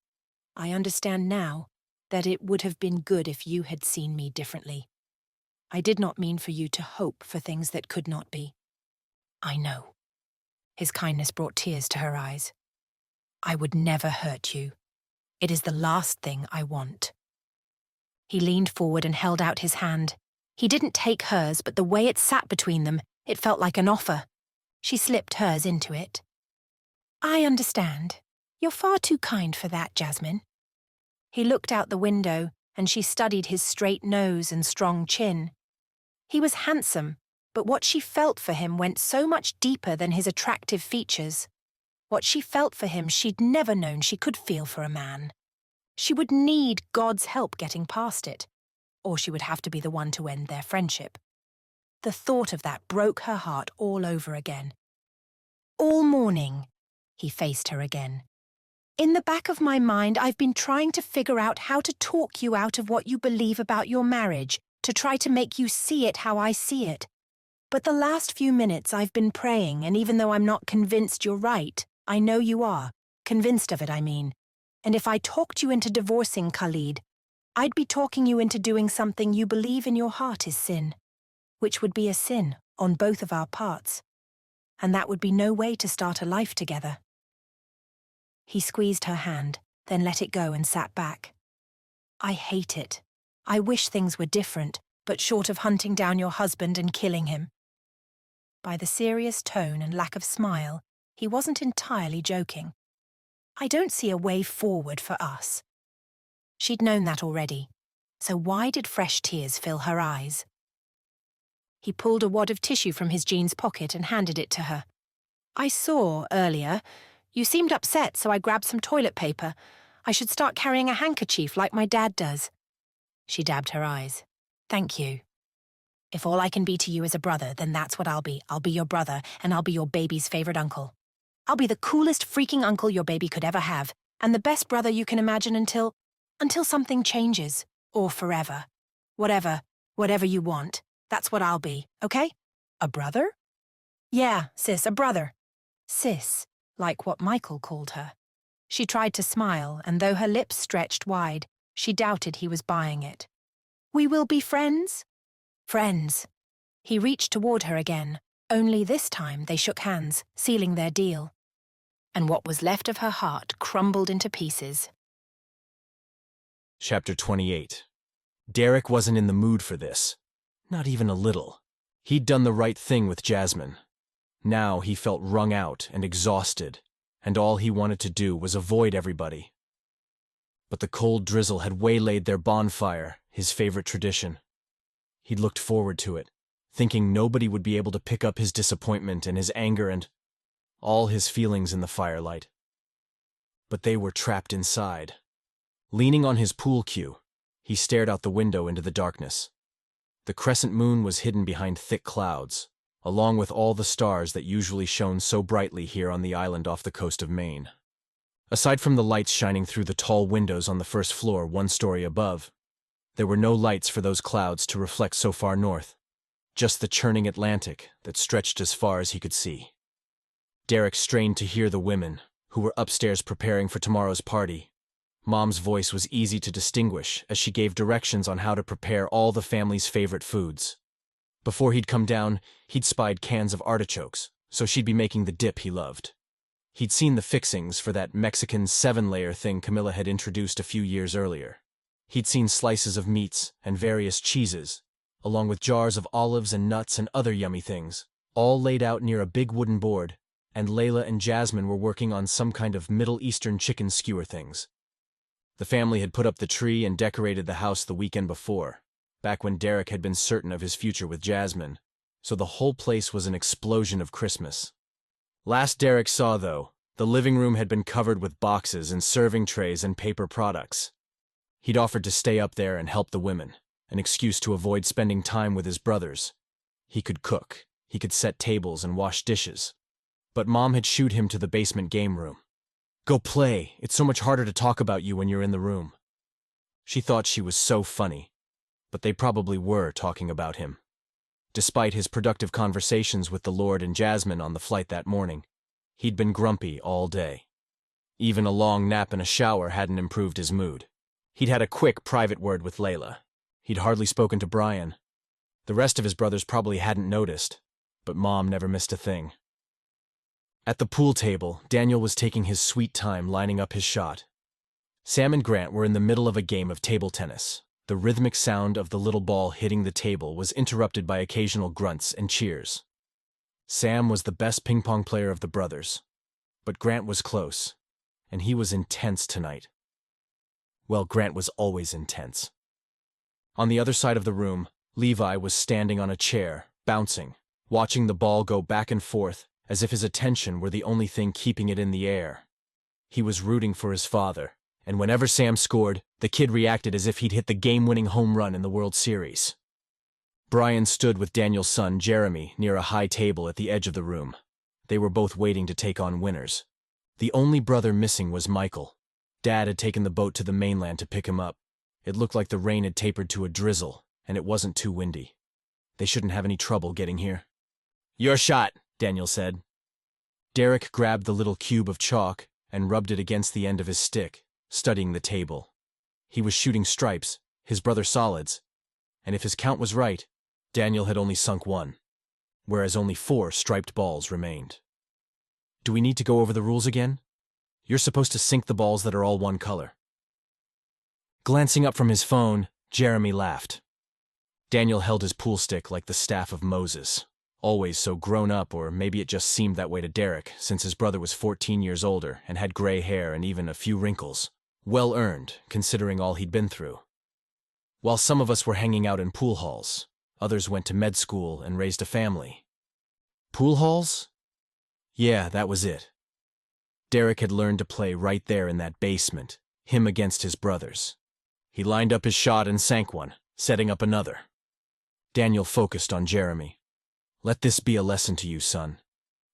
I understand now that it would have been good if you had seen me differently. I did not mean for you to hope for things that could not be. I know." His kindness brought tears to her eyes. "I would never hurt you. It is the last thing I want." He leaned forward and held out his hand. He didn't take hers, but the way it sat between them, it felt like an offer. She slipped hers into it. "I understand. You're far too kind for that, Jasmine." He looked out the window, and she studied his straight nose and strong chin. He was handsome, but what she felt for him went so much deeper than his attractive features. What she felt for him she'd never known she could feel for a man. She would need God's help getting past it, or she would have to be the one to end their friendship. The thought of that broke her heart all over again. "All morning," he faced her again. "In the back of my mind, I've been trying to figure out how to talk you out of what you believe about your marriage, to try to make you see it how I see it. But the last few minutes I've been praying, and even though I'm not convinced you're right, I know you are. Convinced of it, I mean. And if I talked you into divorcing Khalid, I'd be talking you into doing something you believe in your heart is sin, which would be a sin on both of our parts. And that would be no way to start a life together." He squeezed her hand, then let it go and sat back. "I hate it. I wish things were different, but short of hunting down your husband and killing him." By the serious tone and lack of smile, he wasn't entirely joking. "I don't see a way forward for us." She'd known that already, so why did fresh tears fill her eyes? He pulled a wad of tissue from his jeans pocket and handed it to her. "I saw, earlier, you seemed upset, so I grabbed some toilet paper. I should start carrying a handkerchief like my dad does." She dabbed her eyes. "Thank you. If all I can be to you is a brother, then that's what I'll be. I'll be your brother, and I'll be your baby's favorite uncle. I'll be the coolest freaking uncle your baby could ever have, and the best brother you can imagine until something changes, or forever. Whatever you want, that's what I'll be, okay? A brother?" "Yeah, sis, a brother." Sis, like what Michael called her. She tried to smile, and though her lips stretched wide, she doubted he was buying it. "We will be friends?" "Friends." He reached toward her again, only this time they shook hands, sealing their deal. And what was left of her heart crumbled into pieces. Chapter 28. Derrick wasn't in the mood for this. Not even a little. He'd done the right thing with Jasmine. Now he felt wrung out and exhausted, and all he wanted to do was avoid everybody. But the cold drizzle had waylaid their bonfire, his favorite tradition. He'd looked forward to it, thinking nobody would be able to pick up his disappointment and his anger and all his feelings in the firelight. But they were trapped inside. Leaning on his pool cue, he stared out the window into the darkness. The crescent moon was hidden behind thick clouds, along with all the stars that usually shone so brightly here on the island off the coast of Maine. Aside from the lights shining through the tall windows on the first floor 1 story above, there were no lights for those clouds to reflect so far north, just the churning Atlantic that stretched as far as he could see. Derrick strained to hear the women, who were upstairs preparing for tomorrow's party. Mom's voice was easy to distinguish as she gave directions on how to prepare all the family's favorite foods. Before he'd come down, he'd spied cans of artichokes, so she'd be making the dip he loved. He'd seen the fixings for that Mexican 7-layer thing Camilla had introduced a few years earlier. He'd seen slices of meats and various cheeses, along with jars of olives and nuts and other yummy things, all laid out near a big wooden board, and Layla and Jasmine were working on some kind of Middle Eastern chicken skewer things. The family had put up the tree and decorated the house the weekend before, back when Derrick had been certain of his future with Jasmine, so the whole place was an explosion of Christmas. Last Derrick saw, though, the living room had been covered with boxes and serving trays and paper products. He'd offered to stay up there and help the women, an excuse to avoid spending time with his brothers. He could cook, he could set tables and wash dishes. But Mom had shooed him to the basement game room. "Go play, it's so much harder to talk about you when you're in the room." She thought she was so funny, but they probably were talking about him. Despite his productive conversations with the Lord and Jasmine on the flight that morning, he'd been grumpy all day. Even a long nap and a shower hadn't improved his mood. He'd had a quick private word with Layla. He'd hardly spoken to Brian. The rest of his brothers probably hadn't noticed, but Mom never missed a thing. At the pool table, Daniel was taking his sweet time lining up his shot. Sam and Grant were in the middle of a game of table tennis. The rhythmic sound of the little ball hitting the table was interrupted by occasional grunts and cheers. Sam was the best ping-pong player of the brothers, but Grant was close, and he was intense tonight. Well, Grant was always intense. On the other side of the room, Levi was standing on a chair, bouncing, watching the ball go back and forth as if his attention were the only thing keeping it in the air. He was rooting for his father, and whenever Sam scored, the kid reacted as if he'd hit the game-winning home run in the World Series. Brian stood with Daniel's son, Jeremy, near a high table at the edge of the room. They were both waiting to take on winners. The only brother missing was Michael. Dad had taken the boat to the mainland to pick him up. It looked like the rain had tapered to a drizzle, and it wasn't too windy. They shouldn't have any trouble getting here. "Your shot," Daniel said. Derrick grabbed the little cube of chalk and rubbed it against the end of his stick, studying the table. He was shooting stripes, his brother solids, and if his count was right, Daniel had only sunk 1, whereas only 4 striped balls remained. "Do we need to go over the rules again? You're supposed to sink the balls that are all one color." Glancing up from his phone, Jeremy laughed. Daniel held his pool stick like the staff of Moses, always so grown up, or maybe it just seemed that way to Derrick, since his brother was 14 years older and had gray hair and even a few wrinkles. Well earned, considering all he'd been through. While some of us were hanging out in pool halls, others went to med school and raised a family. Pool halls? Yeah, that was it. Derrick had learned to play right there in that basement, him against his brothers. He lined up his shot and sank one, setting up another. Daniel focused on Jeremy. "Let this be a lesson to you, son.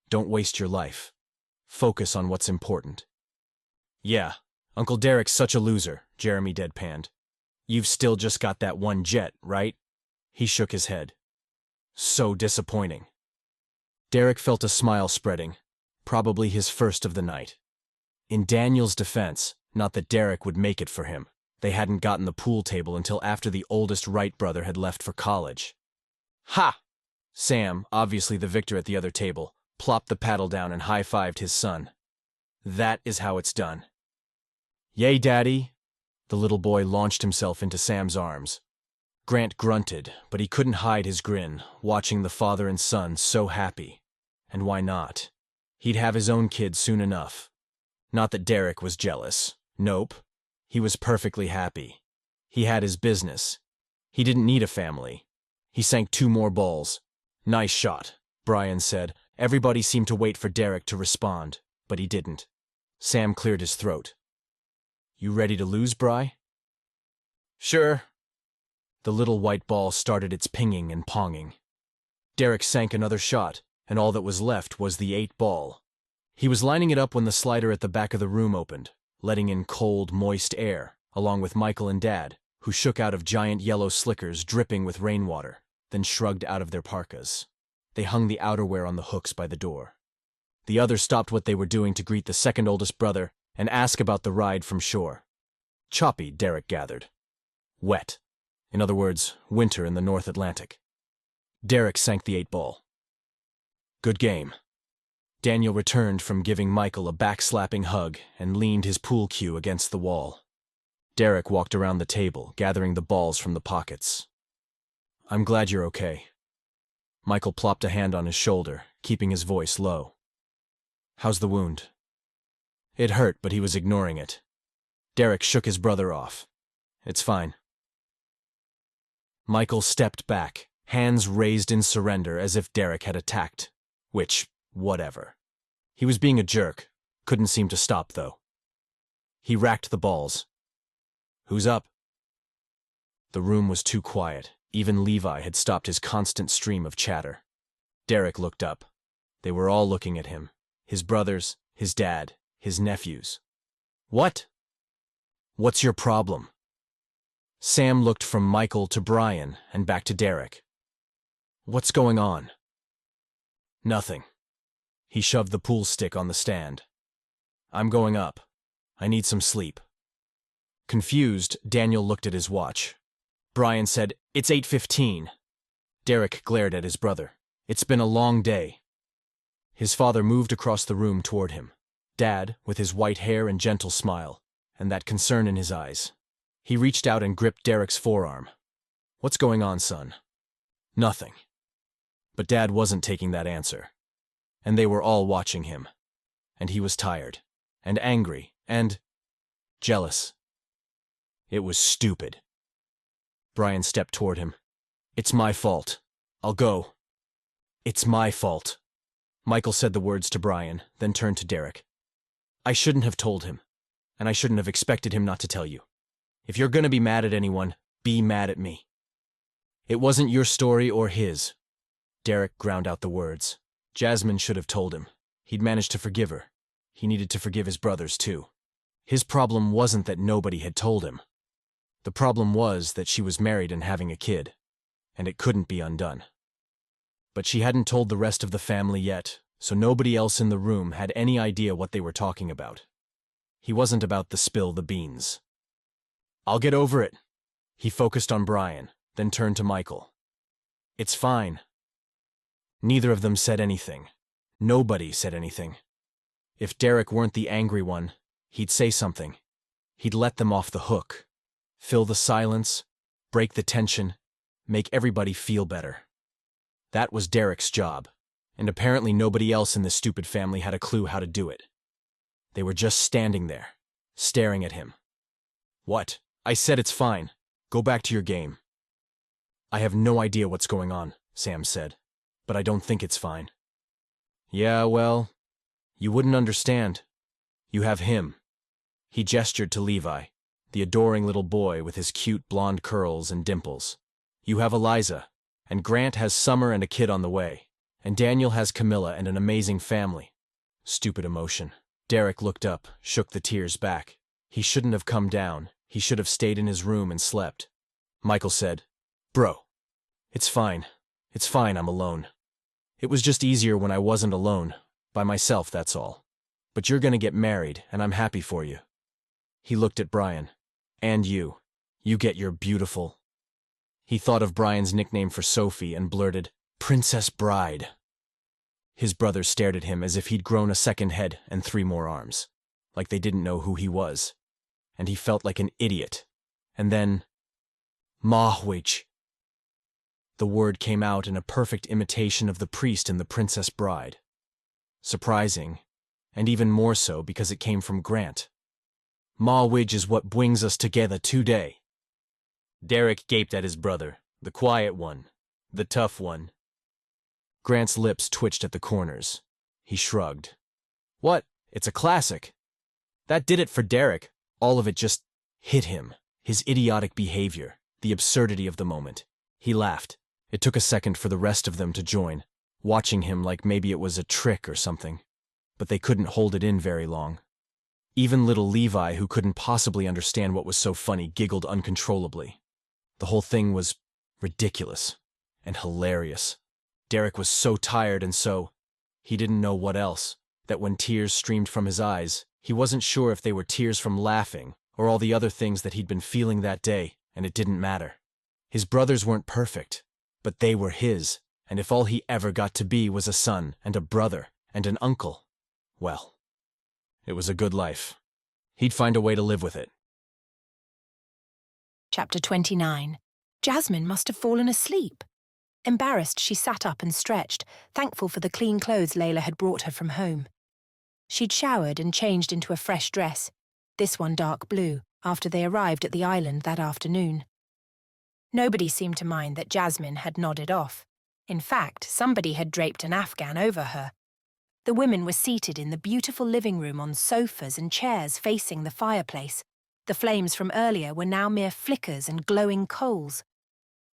Don't waste your life. Focus on what's important." "Yeah, Uncle Derrick's such a loser," Jeremy deadpanned. "You've still just got that one jet, right?" He shook his head. "So disappointing." Derrick felt a smile spreading, probably his first of the night. In Daniel's defense, not that Derrick would make it for him. They hadn't gotten the pool table until after the oldest Wright brother had left for college. "Ha!" Sam, obviously the victor at the other table, plopped the paddle down and high-fived his son. "That is how it's done." "Yay, Daddy!" The little boy launched himself into Sam's arms. Grant grunted, but he couldn't hide his grin, watching the father and son so happy. And why not? He'd have his own kid soon enough. Not that Derrick was jealous. Nope. He was perfectly happy. He had his business. He didn't need a family. He sank 2 more balls. "Nice shot," Brian said. Everybody seemed to wait for Derrick to respond, but he didn't. Sam cleared his throat. "You ready to lose, Bri?" "Sure." The little white ball started its pinging and ponging. Derrick sank another shot, and all that was left was the 8 ball. He was lining it up when the slider at the back of the room opened, letting in cold, moist air, along with Michael and Dad, who shook out of giant yellow slickers dripping with rainwater, then shrugged out of their parkas. They hung the outerwear on the hooks by the door. The others stopped what they were doing to greet the second oldest brother and ask about the ride from shore. Choppy, Derrick gathered. Wet. In other words, winter in the North Atlantic. Derrick sank the 8-ball. Good game. Daniel returned from giving Michael a backslapping hug and leaned his pool cue against the wall. Derrick walked around the table, gathering the balls from the pockets. I'm glad you're okay. Michael plopped a hand on his shoulder, keeping his voice low. How's the wound? It hurt, but he was ignoring it. Derrick shook his brother off. It's fine. Michael stepped back, hands raised in surrender as if Derrick had attacked. Which, whatever. He was being a jerk. Couldn't seem to stop, though. He racked the balls. Who's up? The room was too quiet. Even Levi had stopped his constant stream of chatter. Derrick looked up. They were all looking at him. His brothers, his dad, his nephews. What? What's your problem? Sam looked from Michael to Brian and back to Derrick. What's going on? Nothing. He shoved the pool stick on the stand. I'm going up. I need some sleep. Confused, Daniel looked at his watch. Brian said, It's 8:15. Derrick glared at his brother. It's been a long day. His father moved across the room toward him. Dad, with his white hair and gentle smile, and that concern in his eyes. He reached out and gripped Derrick's forearm. What's going on, son? Nothing. But Dad wasn't taking that answer. And they were all watching him. And he was tired, and angry, and jealous. It was stupid. Brian stepped toward him. It's my fault. I'll go. It's my fault. Michael said the words to Brian, then turned to Derrick. I shouldn't have told him, and I shouldn't have expected him not to tell you. If you're gonna be mad at anyone, be mad at me. It wasn't your story or his. Derrick ground out the words. Jasmine should have told him. He'd managed to forgive her. He needed to forgive his brothers, too. His problem wasn't that nobody had told him. The problem was that she was married and having a kid, and it couldn't be undone. But she hadn't told the rest of the family yet, so nobody else in the room had any idea what they were talking about. He wasn't about to spill the beans. I'll get over it. He focused on Brian, then turned to Michael. It's fine. Neither of them said anything. Nobody said anything. If Derrick weren't the angry one, he'd say something. He'd let them off the hook. Fill the silence, break the tension, make everybody feel better. That was Derrick's job, and apparently nobody else in this stupid family had a clue how to do it. They were just standing there, staring at him. What? I said it's fine. Go back to your game. I have no idea what's going on, Sam said, but I don't think it's fine. Yeah, well, you wouldn't understand. You have him. He gestured to Levi, the adoring little boy with his cute blonde curls and dimples. You have Eliza, and Grant has Summer and a kid on the way, and Daniel has Camilla and an amazing family. Stupid emotion. Derrick looked up, shook the tears back. He shouldn't have come down. He should have stayed in his room and slept. Michael said, Bro, it's fine. It's fine, I'm alone. It was just easier when I wasn't alone. By myself, that's all. But you're gonna get married, and I'm happy for you. He looked at Brian. And you. You get your beautiful. He thought of Brian's nickname for Sophie and blurted, Princess Bride. His brothers stared at him as if he'd grown a second head and 3 more arms, like they didn't know who he was. And he felt like an idiot. And then, Mahwich. The word came out in a perfect imitation of the priest in The Princess Bride. Surprising, and even more so because it came from Grant. Mahwich is what brings us together today. Derrick gaped at his brother, the quiet one, the tough one. Grant's lips twitched at the corners. He shrugged. What? It's a classic. That did it for Derrick. All of it just hit him. His idiotic behavior, the absurdity of the moment. He laughed. It took a second for the rest of them to join, watching him like maybe it was a trick or something. but they couldn't hold it in very long. Even little Levi, who couldn't possibly understand what was so funny, giggled uncontrollably. The whole thing was ridiculous and hilarious. Derrick was so tired and he didn't know what else, that when tears streamed from his eyes, he wasn't sure if they were tears from laughing or all the other things that he'd been feeling that day, and it didn't matter. His brothers weren't perfect, but they were his, and if all he ever got to be was a son and a brother and an uncle, well, it was a good life. He'd find a way to live with it. Chapter 29. Jasmine must have fallen asleep. Embarrassed, she sat up and stretched, thankful for the clean clothes Layla had brought her from home. She'd showered and changed into a fresh dress, this one dark blue, after they arrived at the island that afternoon. Nobody seemed to mind that Jasmine had nodded off. In fact, somebody had draped an afghan over her. The women were seated in the beautiful living room on sofas and chairs facing the fireplace. The flames from earlier were now mere flickers and glowing coals.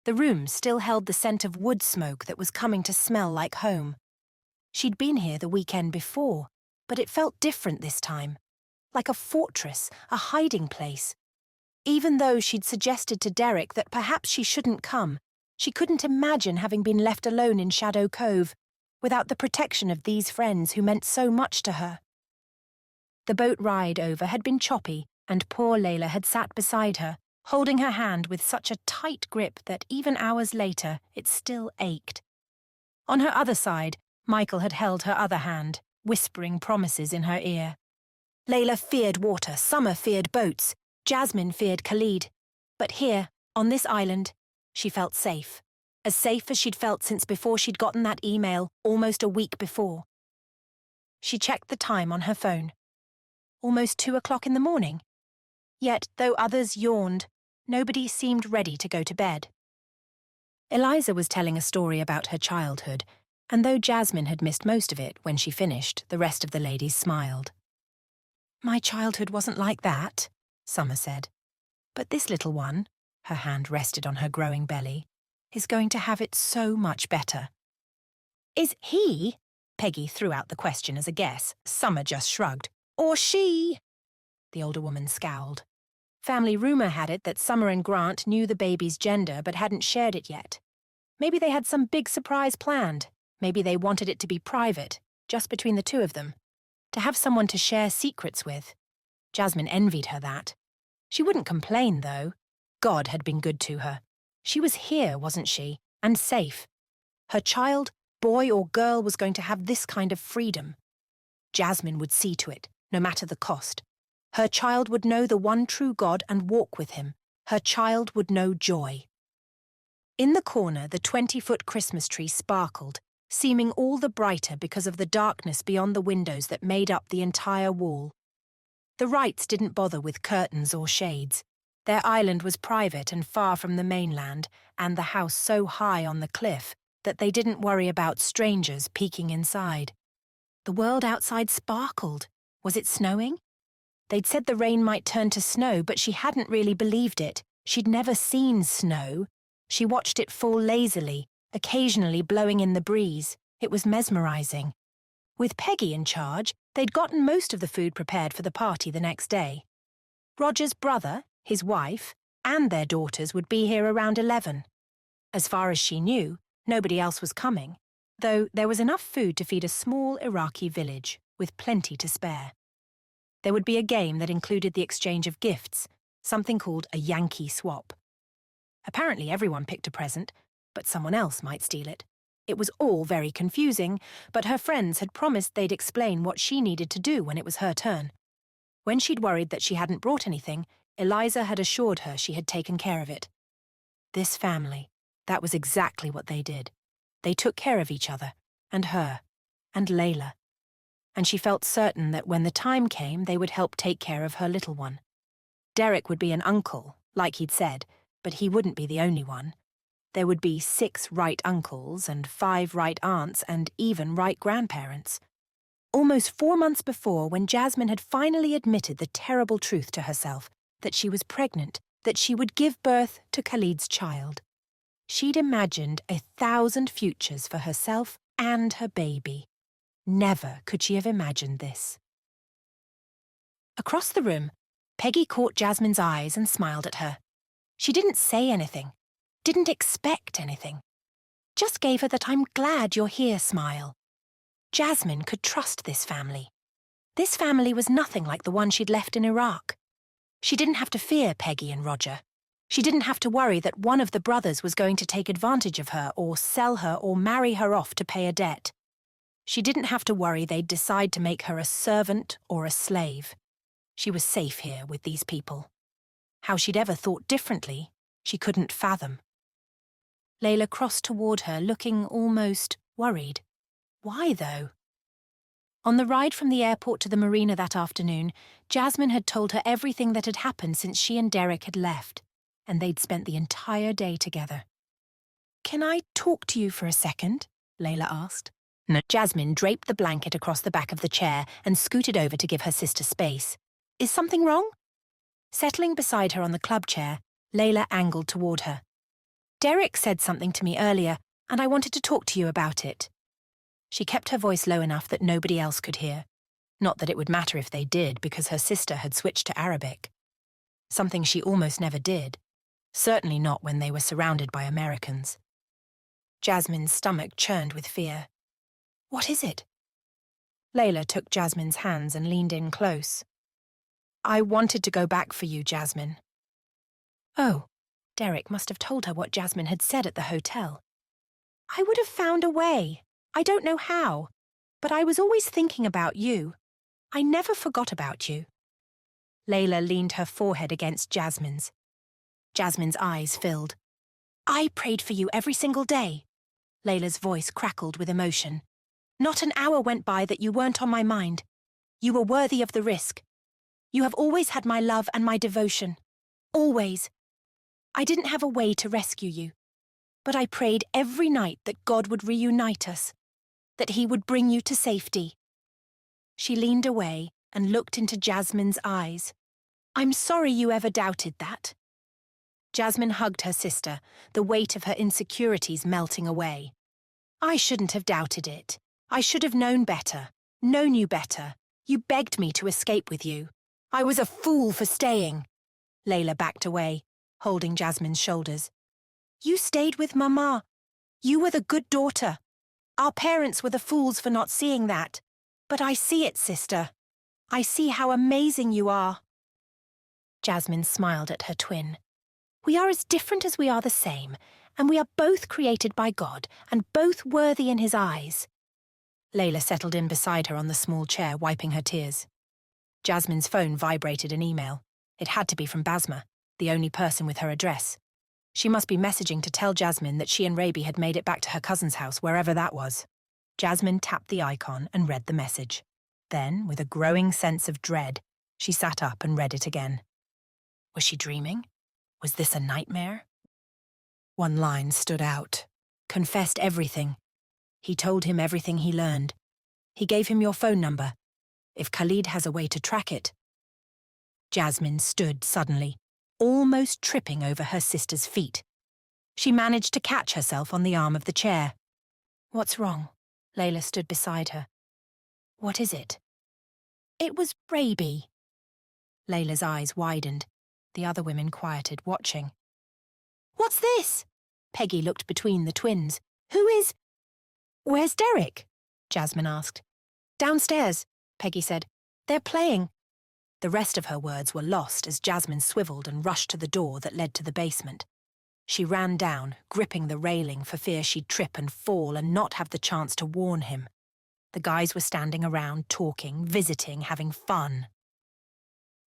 The room still held the scent of wood smoke that was coming to smell like home. She'd been here the weekend before, but it felt different this time. Like a fortress, a hiding place. Even though she'd suggested to Derrick that perhaps she shouldn't come, she couldn't imagine having been left alone in Shadow Cove, without the protection of these friends who meant so much to her. The boat ride over had been choppy, and poor Layla had sat beside her, holding her hand with such a tight grip that even hours later it still ached. On her other side, Michael had held her other hand, whispering promises in her ear. Layla feared water, Summer feared boats, Jasmine feared Khalid. But here, on this island, she felt safe. As safe as she'd felt since before she'd gotten that email almost a week before. She checked the time on her phone. Almost 2 o'clock in the morning. Yet, though others yawned, nobody seemed ready to go to bed. Eliza was telling a story about her childhood, and though Jasmine had missed most of it when she finished, the rest of the ladies smiled. "My childhood wasn't like that," Summer said. "But this little one," her hand rested on her growing belly, "is going to have it so much better." "Is he?" Peggy threw out the question as a guess. Summer just shrugged. "Or she?" The older woman scowled. Family rumor had it that Summer and Grant knew the baby's gender but hadn't shared it yet. Maybe they had some big surprise planned. Maybe they wanted it to be private, just between the two of them. To have someone to share secrets with. Jasmine envied her that. She wouldn't complain, though. God had been good to her. She was here, wasn't she? And safe. Her child, boy or girl, was going to have this kind of freedom. Jasmine would see to it, no matter the cost. Her child would know the one true God and walk with him. Her child would know joy. In the corner, the 20-foot Christmas tree sparkled, seeming all the brighter because of the darkness beyond the windows that made up the entire wall. The Wrights didn't bother with curtains or shades. Their island was private and far from the mainland, and the house so high on the cliff that they didn't worry about strangers peeking inside. The world outside sparkled. Was it snowing? They'd said the rain might turn to snow, but she hadn't really believed it. She'd never seen snow. She watched it fall lazily, occasionally blowing in the breeze. It was mesmerizing. With Peggy in charge, they'd gotten most of the food prepared for the party the next day. Roger's brother, his wife, and their daughters would be here around 11. As far as she knew, nobody else was coming, though there was enough food to feed a small Iraqi village, with plenty to spare. There would be a game that included the exchange of gifts, something called a Yankee swap. Apparently everyone picked a present, but someone else might steal it. It was all very confusing, but her friends had promised they'd explain what she needed to do when it was her turn. When she'd worried that she hadn't brought anything, Eliza had assured her she had taken care of it. This family, that was exactly what they did. They took care of each other, and her, and Layla. And she felt certain that when the time came, they would help take care of her little one. Derrick would be an uncle, like he'd said, but he wouldn't be the only one. There would be 6 right uncles and 5 right aunts and even right grandparents. Almost 4 months before, when Jasmine had finally admitted the terrible truth to herself, that she was pregnant, that she would give birth to Khalid's child. She'd imagined 1,000 futures for herself and her baby. Never could she have imagined this. Across the room, Peggy caught Jasmine's eyes and smiled at her. She didn't say anything, didn't expect anything. Just gave her that "I'm glad you're here" smile. Jasmine could trust this family. This family was nothing like the one she'd left in Iraq. She didn't have to fear Peggy and Roger. She didn't have to worry that one of the brothers was going to take advantage of her or sell her or marry her off to pay a debt. She didn't have to worry they'd decide to make her a servant or a slave. She was safe here with these people. How she'd ever thought differently, she couldn't fathom. Layla crossed toward her, looking almost worried. Why, though? On the ride from the airport to the marina that afternoon, Jasmine had told her everything that had happened since she and Derrick had left, and they'd spent the entire day together. "Can I talk to you for a second?" Layla asked. No. Jasmine draped the blanket across the back of the chair and scooted over to give her sister space. "Is something wrong?" Settling beside her on the club chair, Layla angled toward her. "Derrick said something to me earlier, and I wanted to talk to you about it." She kept her voice low enough that nobody else could hear. Not that it would matter if they did, because her sister had switched to Arabic. Something she almost never did. Certainly not when they were surrounded by Americans. Jasmine's stomach churned with fear. "What is it?" Layla took Jasmine's hands and leaned in close. "I wanted to go back for you, Jasmine." Oh, Derrick must have told her what Jasmine had said at the hotel. "I would have found a way. I don't know how, but I was always thinking about you. I never forgot about you." Layla leaned her forehead against Jasmine's. Jasmine's eyes filled. "I prayed for you every single day." Layla's voice crackled with emotion. "Not an hour went by that you weren't on my mind. You were worthy of the risk. You have always had my love and my devotion. Always. I didn't have a way to rescue you, but I prayed every night that God would reunite us, that He would bring you to safety." She leaned away and looked into Jasmine's eyes. "I'm sorry you ever doubted that." Jasmine hugged her sister, the weight of her insecurities melting away. "I shouldn't have doubted it. I should have known better, known you better. You begged me to escape with you. I was a fool for staying." Layla backed away, holding Jasmine's shoulders. "You stayed with Mama. You were the good daughter. Our parents were the fools for not seeing that. But I see it, sister. I see how amazing you are." Jasmine smiled at her twin. "We are as different as we are the same, and we are both created by God and both worthy in His eyes." Layla settled in beside her on the small chair, wiping her tears. Jasmine's phone vibrated an email. It had to be from Basma, the only person with her address. She must be messaging to tell Jasmine that she and Rabi had made it back to her cousin's house, wherever that was. Jasmine tapped the icon and read the message. Then, with a growing sense of dread, she sat up and read it again. Was she dreaming? Was this a nightmare? One line stood out. Confessed everything. He told him everything he learned. He gave him your phone number. If Khalid has a way to track it. Jasmine stood suddenly, almost tripping over her sister's feet. She managed to catch herself on the arm of the chair. "What's wrong?" Layla stood beside her. "What is it?" "It was Rabi." Layla's eyes widened. The other women quieted, watching. "What's this?" Peggy looked between the twins. "Who is—" "Where's Derrick?" Jasmine asked. "Downstairs," Peggy said. "They're playing." The rest of her words were lost as Jasmine swiveled and rushed to the door that led to the basement. She ran down, gripping the railing for fear she'd trip and fall and not have the chance to warn him. The guys were standing around, talking, visiting, having fun.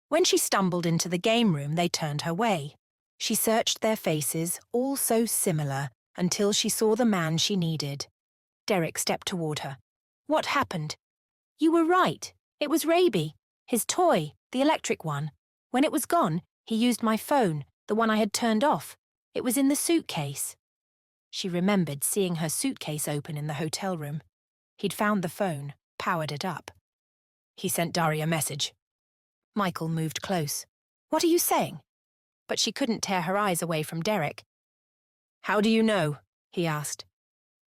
When she stumbled into the game room, they turned her way. She searched their faces, all so similar, until she saw the man she needed. Derrick stepped toward her. "What happened?" "You were right. It was Rabi. His toy, the electric one. When it was gone, he used my phone, the one I had turned off. It was in the suitcase." She remembered seeing her suitcase open in the hotel room. He'd found the phone, powered it up. "He sent Dari a message." Michael moved close. "What are you saying?" But she couldn't tear her eyes away from Derrick. "How do you know?" he asked.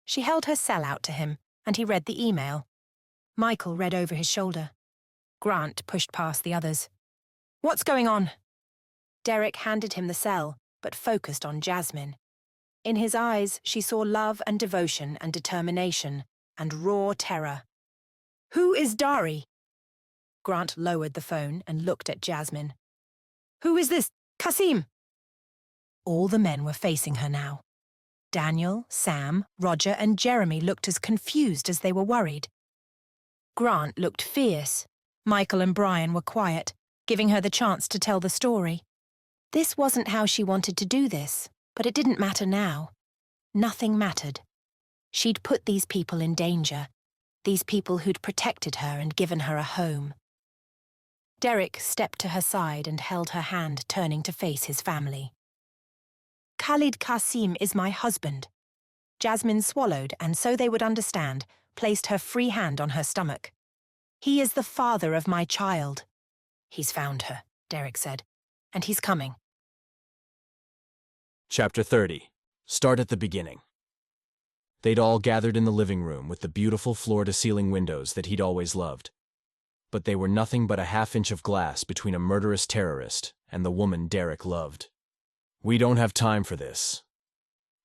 She held her cell out to him, and he read the email. Michael read over his shoulder. Grant pushed past the others. "What's going on?" Derrick handed him the cell, but focused on Jasmine. In his eyes, she saw love and devotion and determination and raw terror. "Who is Dari?" Grant lowered the phone and looked at Jasmine. "Who is this? Qasim!" All the men were facing her now. Daniel, Sam, Roger, and Jeremy looked as confused as they were worried. Grant looked fierce. Michael and Brian were quiet, giving her the chance to tell the story. This wasn't how she wanted to do this, but it didn't matter now. Nothing mattered. She'd put these people in danger, these people who'd protected her and given her a home. Derrick stepped to her side and held her hand, turning to face his family. "Khalid Qasim is my husband." Jasmine swallowed, and so they would understand, placed her free hand on her stomach. "He is the father of my child." "He's found her," Derrick said, "and he's coming." Chapter 30. Start at the beginning. They'd all gathered in the living room with the beautiful floor-to-ceiling windows that he'd always loved. But they were nothing but a half-inch of glass between a murderous terrorist and the woman Derrick loved. "We don't have time for this."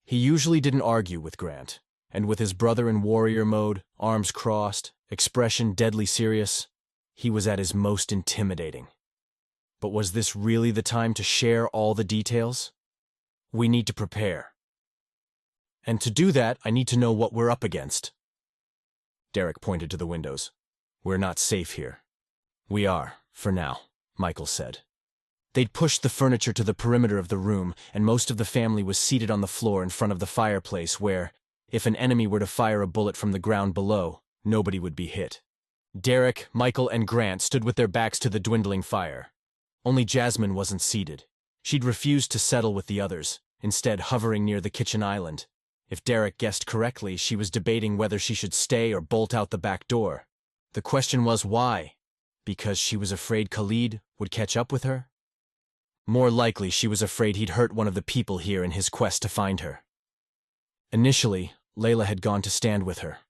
He usually didn't argue with Grant, and with his brother in warrior mode, arms crossed, expression deadly serious, he was at his most intimidating. But was this really the time to share all the details? "We need to prepare. And to do that, I need to know what we're up against." Derrick pointed to the windows. "We're not safe here." "We are, for now," Michael said. They'd pushed the furniture to the perimeter of the room, and most of the family was seated on the floor in front of the fireplace where, if an enemy were to fire a bullet from the ground below, nobody would be hit. Derrick, Michael, and Grant stood with their backs to the dwindling fire. Only Jasmine wasn't seated. She'd refused to settle with the others, instead hovering near the kitchen island. If Derrick guessed correctly, she was debating whether she should stay or bolt out the back door. The question was why? Because she was afraid Khalid would catch up with her? More likely, she was afraid he'd hurt one of the people here in his quest to find her. Initially, Layla had gone to stand with her,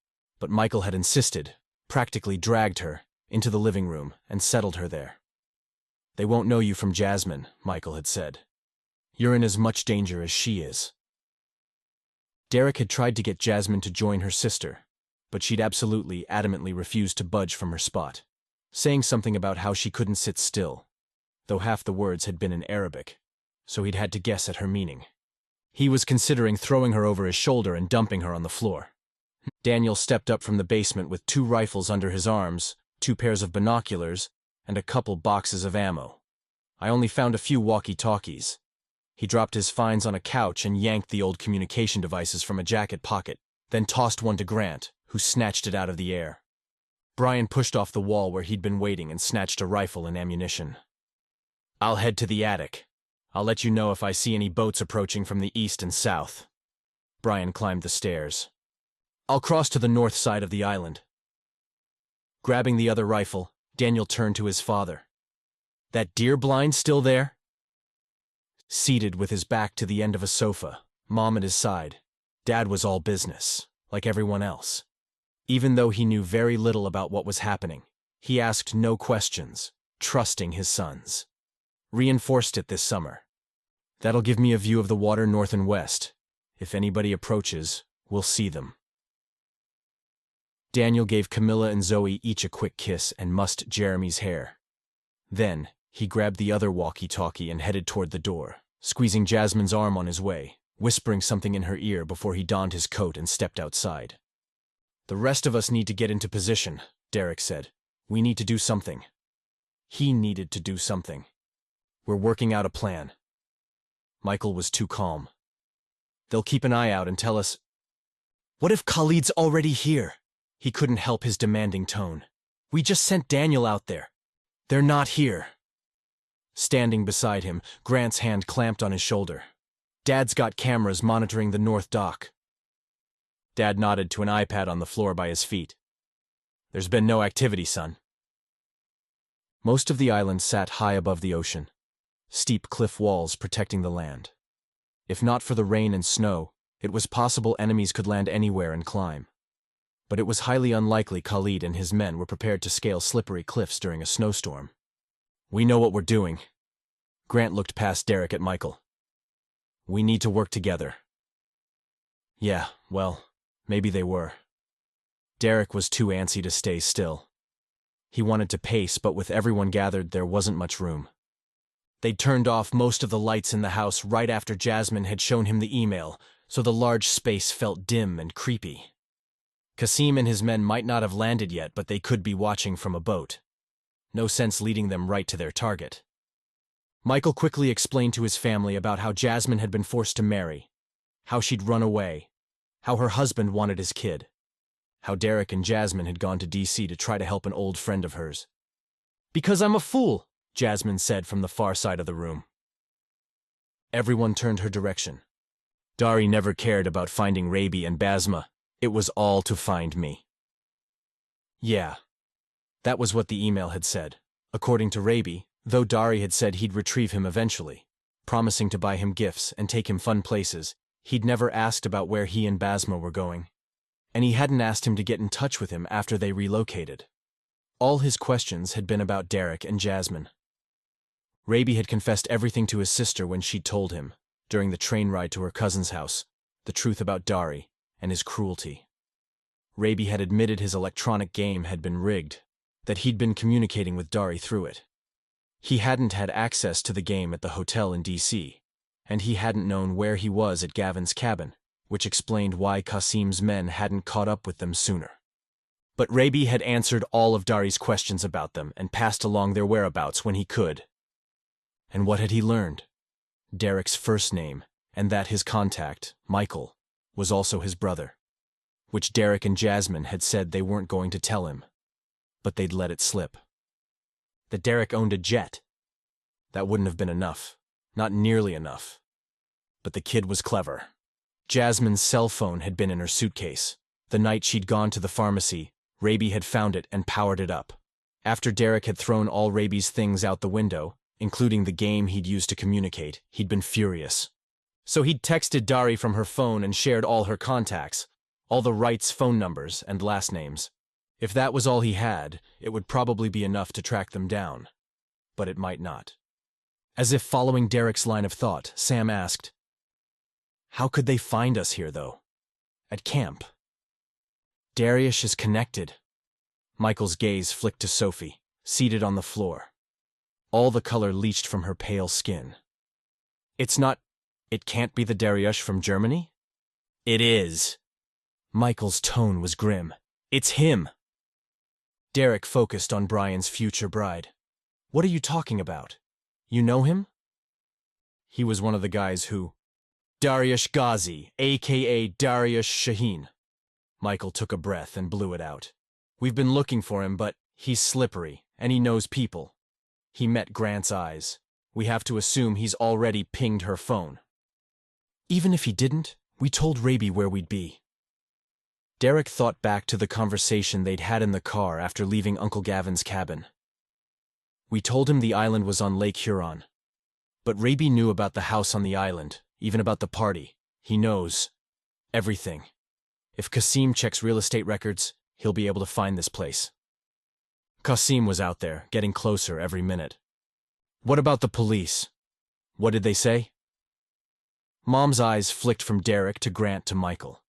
but Michael had insisted, practically dragged her, into the living room and settled her there. "They won't know you from Jasmine," Michael had said. "You're in as much danger as she is." Derrick had tried to get Jasmine to join her sister, but she'd absolutely, adamantly refused to budge from her spot, saying something about how she couldn't sit still, though half the words had been in Arabic, so he'd had to guess at her meaning. He was considering throwing her over his shoulder and dumping her on the floor. Daniel stepped up from the basement with 2 rifles under his arms, 2 pairs of binoculars, and a couple boxes of ammo. "I only found a few walkie-talkies." He dropped his finds on a couch and yanked the old communication devices from a jacket pocket, then tossed one to Grant, who snatched it out of the air. Brian pushed off the wall where he'd been waiting and snatched a rifle and ammunition. "I'll head to the attic. I'll let you know if I see any boats approaching from the east and south." Brian climbed the stairs. "I'll cross to the north side of the island." Grabbing the other rifle, Daniel turned to his father. "That deer blind still there?" Seated with his back to the end of a sofa, Mom at his side, Dad was all business, like everyone else. Even though he knew very little about what was happening, he asked no questions, trusting his sons. Reinforced it this summer. "That'll give me a view of the water north and west. If anybody approaches, we'll see them." Daniel gave Camilla and Zoe each a quick kiss and mussed Jeremy's hair. Then, he grabbed the other walkie-talkie and headed toward the door, squeezing Jasmine's arm on his way, whispering something in her ear before he donned his coat and stepped outside. "The rest of us need to get into position," Derrick said. "We need to do something." He needed to do something. "We're working out a plan." Michael was too calm. "They'll keep an eye out and tell us—" "What if Khalid's already here?" He couldn't help his demanding tone. "We just sent Daniel out there. They're not here." Standing beside him, Grant's hand clamped on his shoulder. "Dad's got cameras monitoring the north dock." Dad nodded to an iPad on the floor by his feet. "There's been no activity, son." Most of the island sat high above the ocean, steep cliff walls protecting the land. If not for the rain and snow, it was possible enemies could land anywhere and climb. but it was highly unlikely Khalid and his men were prepared to scale slippery cliffs during a snowstorm. "We know what we're doing." Grant looked past Derrick at Michael. "We need to work together." Yeah, well, maybe they were. Derrick was too antsy to stay still. He wanted to pace, but with everyone gathered, there wasn't much room. They'd turned off most of the lights in the house right after Jasmine had shown him the email, so the large space felt dim and creepy. Qasim and his men might not have landed yet, but they could be watching from a boat. No sense leading them right to their target. Michael quickly explained to his family about how Jasmine had been forced to marry, how she'd run away, how her husband wanted his kid, how Derrick and Jasmine had gone to DC to try to help an old friend of hers. "Because I'm a fool," Jasmine said from the far side of the room. Everyone turned her direction. Dari never cared about finding Rabi and Basma. It was all to find me. Yeah, that was what the email had said. According to Rabi, though Dari had said he'd retrieve him eventually, promising to buy him gifts and take him fun places, he'd never asked about where he and Basma were going. And he hadn't asked him to get in touch with him after they relocated. All his questions had been about Derrick and Jasmine. Rabi had confessed everything to his sister when she'd told him, during the train ride to her cousin's house, the truth about Dari and his cruelty. Rabi had admitted his electronic game had been rigged, that he'd been communicating with Dari through it. He hadn't had access to the game at the hotel in DC, and he hadn't known where he was at Gavin's cabin, which explained why Qasim's men hadn't caught up with them sooner. But Rabi had answered all of Dari's questions about them and passed along their whereabouts when he could. And what had he learned? Derrick's first name, and that his contact, Michael, was also his brother, which Derrick and Jasmine had said they weren't going to tell him, but they'd let it slip. That Derrick owned a jet. That wouldn't have been enough, not nearly enough. But the kid was clever. Jasmine's cell phone had been in her suitcase. The night she'd gone to the pharmacy, Rabi had found it and powered it up. After Derrick had thrown all Rabi's things out the window, including the game he'd used to communicate, he'd been furious. So he'd texted Dari from her phone and shared all her contacts, all the Wright's phone numbers and last names. If that was all he had, it would probably be enough to track them down. But it might not. As if following Derrick's line of thought, Sam asked, "How could they find us here, though? At camp?" "Darius is connected." Michael's gaze flicked to Sophie, seated on the floor. All the color leached from her pale skin. It can't be the Darius from Germany?" "It is." Michael's tone was grim. "It's him." Derrick focused on Brian's future bride. "What are you talking about? You know him?" "He was one of the guys who—" "Darius Ghazi, a.k.a. Darius Shaheen." Michael took a breath and blew it out. "We've been looking for him, but he's slippery, and he knows people." He met Grant's eyes. "We have to assume he's already pinged her phone." "Even if he didn't, we told Rabi where we'd be." Derrick thought back to the conversation they'd had in the car after leaving Uncle Gavin's cabin. "We told him the island was on Lake Huron. But Rabi knew about the house on the island, even about the party. He knows everything. If Qasim checks real estate records, he'll be able to find this place." Qasim was out there, getting closer every minute. "What about the police? What did they say?" Mom's eyes flicked from Derrick to Grant to Michael.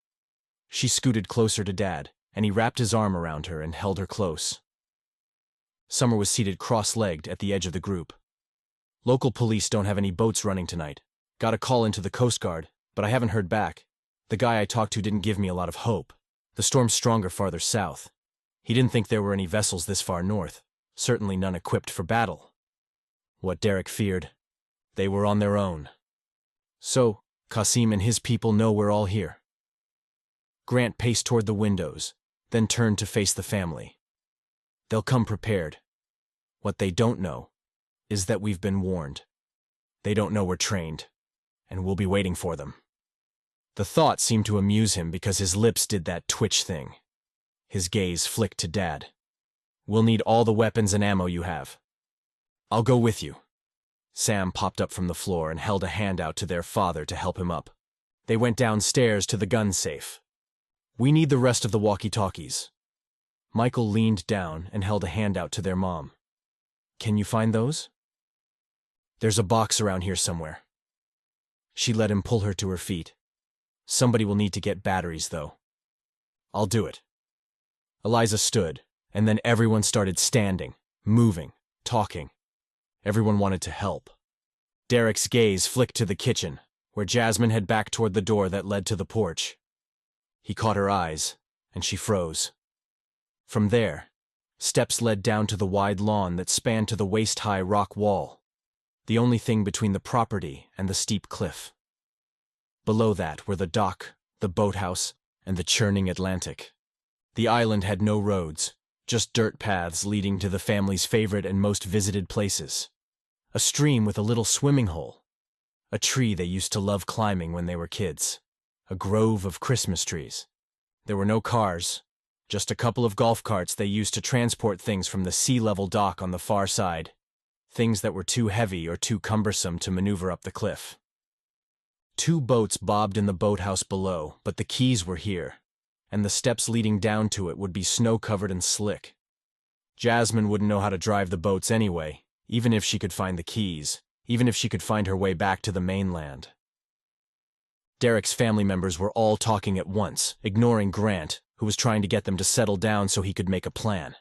She scooted closer to Dad, and he wrapped his arm around her and held her close. Summer was seated cross-legged at the edge of the group. "Local police don't have any boats running tonight. Got a call into the Coast Guard, but I haven't heard back. The guy I talked to didn't give me a lot of hope. The storm's stronger farther south. He didn't think there were any vessels this far north, certainly none equipped for battle." What Derrick feared. They were on their own. "So, Qasim and his people know we're all here." Grant paced toward the windows, then turned to face the family. "They'll come prepared. What they don't know is that we've been warned. They don't know we're trained, and we'll be waiting for them." The thought seemed to amuse him because his lips did that twitch thing. His gaze flicked to Dad. "We'll need all the weapons and ammo you have." "I'll go with you." Sam popped up from the floor and held a hand out to their father to help him up. They went downstairs to the gun safe. We need the rest of the walkie-talkies. Michael leaned down and held a hand out to their mom. Can you find those? There's a box around here somewhere. She let him pull her to her feet. Somebody will need to get batteries, though. I'll do it. Eliza stood, and then everyone started standing, moving, talking. Everyone wanted to help. Derrick's gaze flicked to the kitchen, where Jasmine had backed toward the door that led to the porch. He caught her eyes, and she froze. From there, steps led down to the wide lawn that spanned to the waist-high rock wall, the only thing between the property and the steep cliff. Below that were the dock, the boathouse, and the churning Atlantic. The island had no roads, just dirt paths leading to the family's favorite and most visited places. A stream with a little swimming hole. A tree they used to love climbing when they were kids. A grove of Christmas trees. There were no cars, just a couple of golf carts they used to transport things from the sea-level dock on the far side. Things that were too heavy or too cumbersome to maneuver up the cliff. 2 boats bobbed in the boathouse below, but the quays were here, and the steps leading down to it would be snow-covered and slick. Jasmine wouldn't know how to drive the boats anyway, even if she could find the quays, even if she could find her way back to the mainland. Derrick's family members were all talking at once, ignoring Grant, who was trying to get them to settle down so he could make a plan.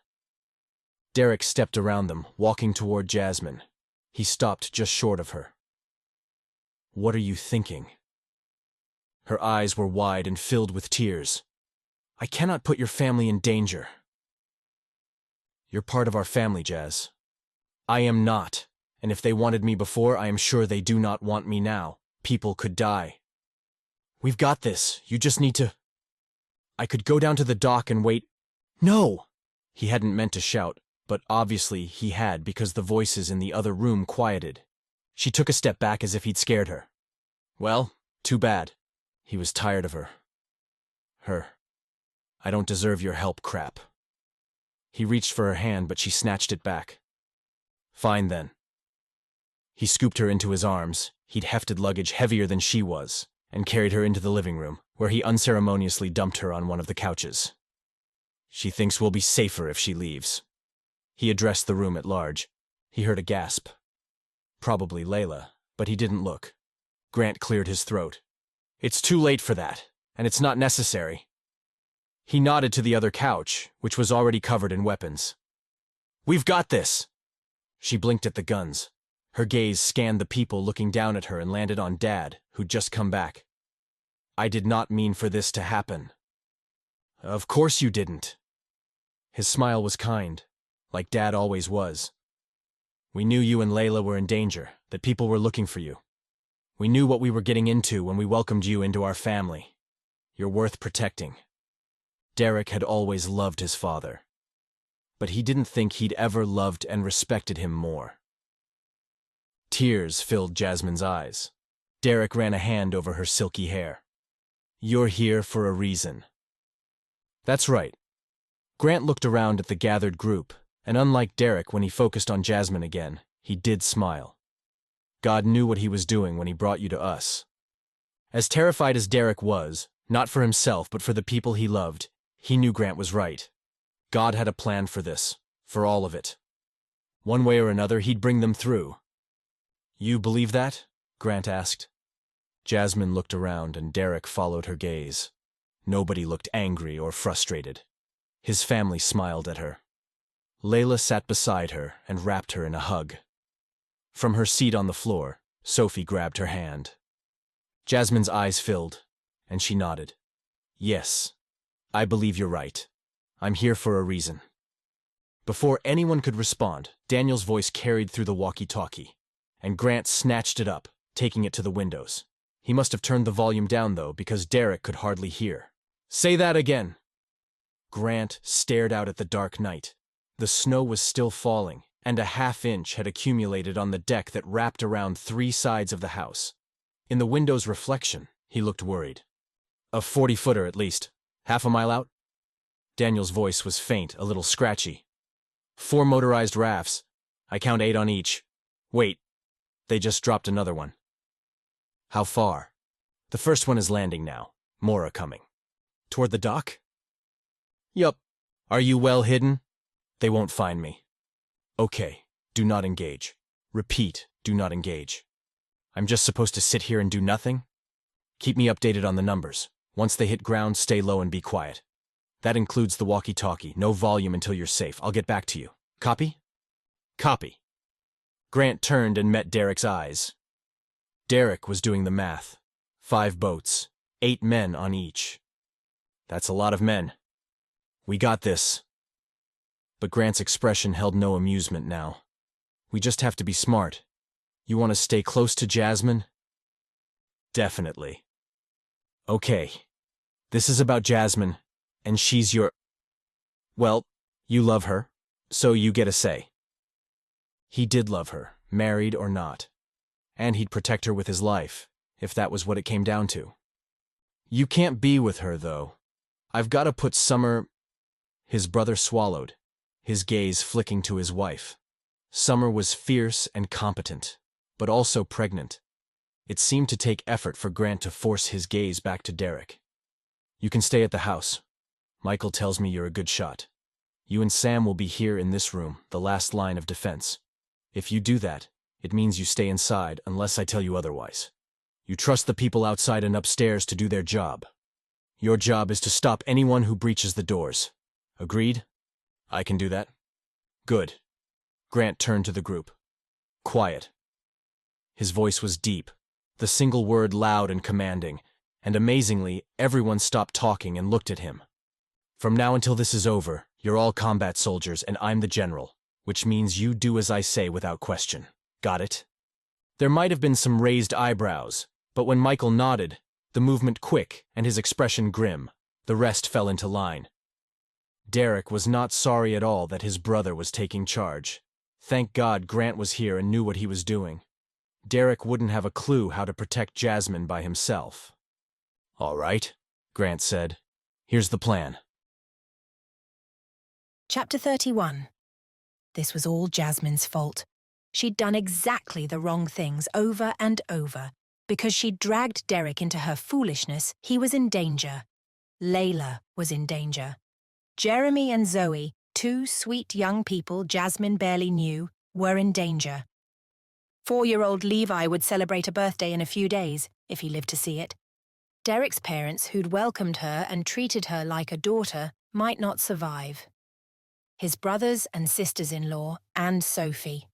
Derrick stepped around them, walking toward Jasmine. He stopped just short of her. What are you thinking? Her eyes were wide and filled with tears. I cannot put your family in danger. You're part of our family, Jazz. I am not, and if they wanted me before, I am sure they do not want me now. People could die. We've got this. You just need to... I could go down to the dock and wait. No! He hadn't meant to shout, but obviously he had because the voices in the other room quieted. She took a step back as if he'd scared her. Well, too bad. He was tired of her. I don't deserve your help, crap. He reached for her hand, but she snatched it back. Fine then. He scooped her into his arms. He'd hefted luggage heavier than she was, and carried her into the living room, where he unceremoniously dumped her on one of the couches. She thinks we'll be safer if she leaves. He addressed the room at large. He heard a gasp. Probably Layla, but he didn't look. Grant cleared his throat. It's too late for that, and it's not necessary. He nodded to the other couch, which was already covered in weapons. We've got this! She blinked at the guns. Her gaze scanned the people looking down at her and landed on Dad, who'd just come back. I did not mean for this to happen. Of course you didn't. His smile was kind, like Dad always was. We knew you and Layla were in danger, that people were looking for you. We knew what we were getting into when we welcomed you into our family. You're worth protecting. Derrick had always loved his father, but he didn't think he'd ever loved and respected him more. Tears filled Jasmine's eyes. Derrick ran a hand over her silky hair. You're here for a reason. That's right. Grant looked around at the gathered group, and unlike Derrick when he focused on Jasmine again, he did smile. God knew what he was doing when he brought you to us. As terrified as Derrick was, not for himself but for the people he loved, he knew Grant was right. God had a plan for this, for all of it. One way or another, he'd bring them through. You believe that? Grant asked. Jasmine looked around and Derrick followed her gaze. Nobody looked angry or frustrated. His family smiled at her. Layla sat beside her and wrapped her in a hug. From her seat on the floor, Sophie grabbed her hand. Jasmine's eyes filled, and she nodded. Yes, I believe you're right. I'm here for a reason. Before anyone could respond, Daniel's voice carried through the walkie-talkie, and Grant snatched it up, taking it to the windows. He must have turned the volume down, though, because Derrick could hardly hear. Say that again! Grant stared out at the dark night. The snow was still falling, and a half-inch had accumulated on the deck that wrapped around 3 sides of the house. In the window's reflection, he looked worried. A 40-footer at least. Half a mile out? Daniel's voice was faint, a little scratchy. 4 motorized rafts. I count 8 on each. Wait, they just dropped another one. How far? The first one is landing now. More are coming. Toward the dock? Yup. Are you well hidden? They won't find me. Okay, do not engage. Repeat, do not engage. I'm just supposed to sit here and do nothing? Keep me updated on the numbers. Once they hit ground, stay low and be quiet. That includes the walkie-talkie. No volume until you're safe. I'll get back to you. Copy? Copy. Grant turned and met Derrick's eyes. Derrick was doing the math. 5 boats, 8 men on each. That's a lot of men. We got this. But Grant's expression held no amusement now. We just have to be smart. You want to stay close to Jasmine? Definitely. Okay. This is about Jasmine, and she's your... Well, you love her, so you get a say. He did love her, married or not. And he'd protect her with his life, if that was what it came down to. You can't be with her, though. I've got to put Summer... His brother swallowed, his gaze flicking to his wife. Summer was fierce and competent, but also pregnant. It seemed to take effort for Grant to force his gaze back to Derrick. You can stay at the house. Michael tells me you're a good shot. You and Sam will be here in this room, the last line of defense. If you do that, it means you stay inside unless I tell you otherwise. You trust the people outside and upstairs to do their job. Your job is to stop anyone who breaches the doors. Agreed? I can do that? Good. Grant turned to the group. Quiet. His voice was deep, the single word loud and commanding, and amazingly, everyone stopped talking and looked at him. From now until this is over, you're all combat soldiers and I'm the general, which means you do as I say without question. Got it? There might have been some raised eyebrows, but when Michael nodded, the movement quick and his expression grim, the rest fell into line. Derrick was not sorry at all that his brother was taking charge. Thank God Grant was here and knew what he was doing. Derrick wouldn't have a clue how to protect Jasmine by himself. All right, Grant said. Here's the plan. Chapter 31. This was all Jasmine's fault. She'd done exactly the wrong things over and over. Because she'd dragged Derrick into her foolishness, he was in danger. Layla was in danger. Jeremy and Zoe, 2 sweet young people Jasmine barely knew, were in danger. 4-year-old Levi would celebrate a birthday in a few days, if he lived to see it. Derrick's parents, who'd welcomed her and treated her like a daughter, might not survive. His brothers and sisters-in-law, and Sophie.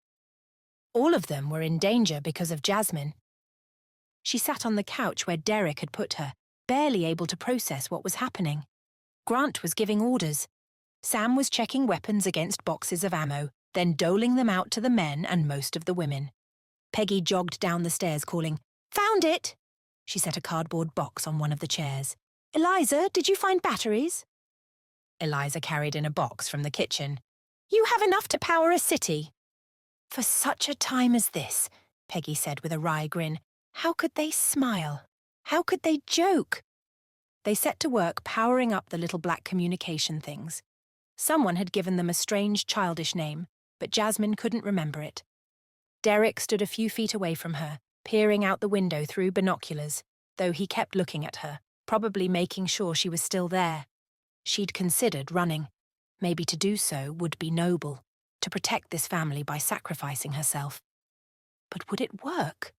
All of them were in danger because of Jasmine. She sat on the couch where Derrick had put her, barely able to process what was happening. Grant was giving orders. Sam was checking weapons against boxes of ammo, then doling them out to the men and most of the women. Peggy jogged down the stairs calling, "Found it!" She set a cardboard box on one of the chairs. "Eliza, did you find batteries?" Eliza carried in a box from the kitchen. "You have enough to power a city." "For such a time as this," Peggy said with a wry grin. How could they smile? How could they joke? They set to work powering up the little black communication things. Someone had given them a strange, childish name, but Jasmine couldn't remember it. Derrick stood a few feet away from her, peering out the window through binoculars, though he kept looking at her, probably making sure she was still there. She'd considered running. Maybe to do so would be noble, to protect this family by sacrificing herself. But would it work?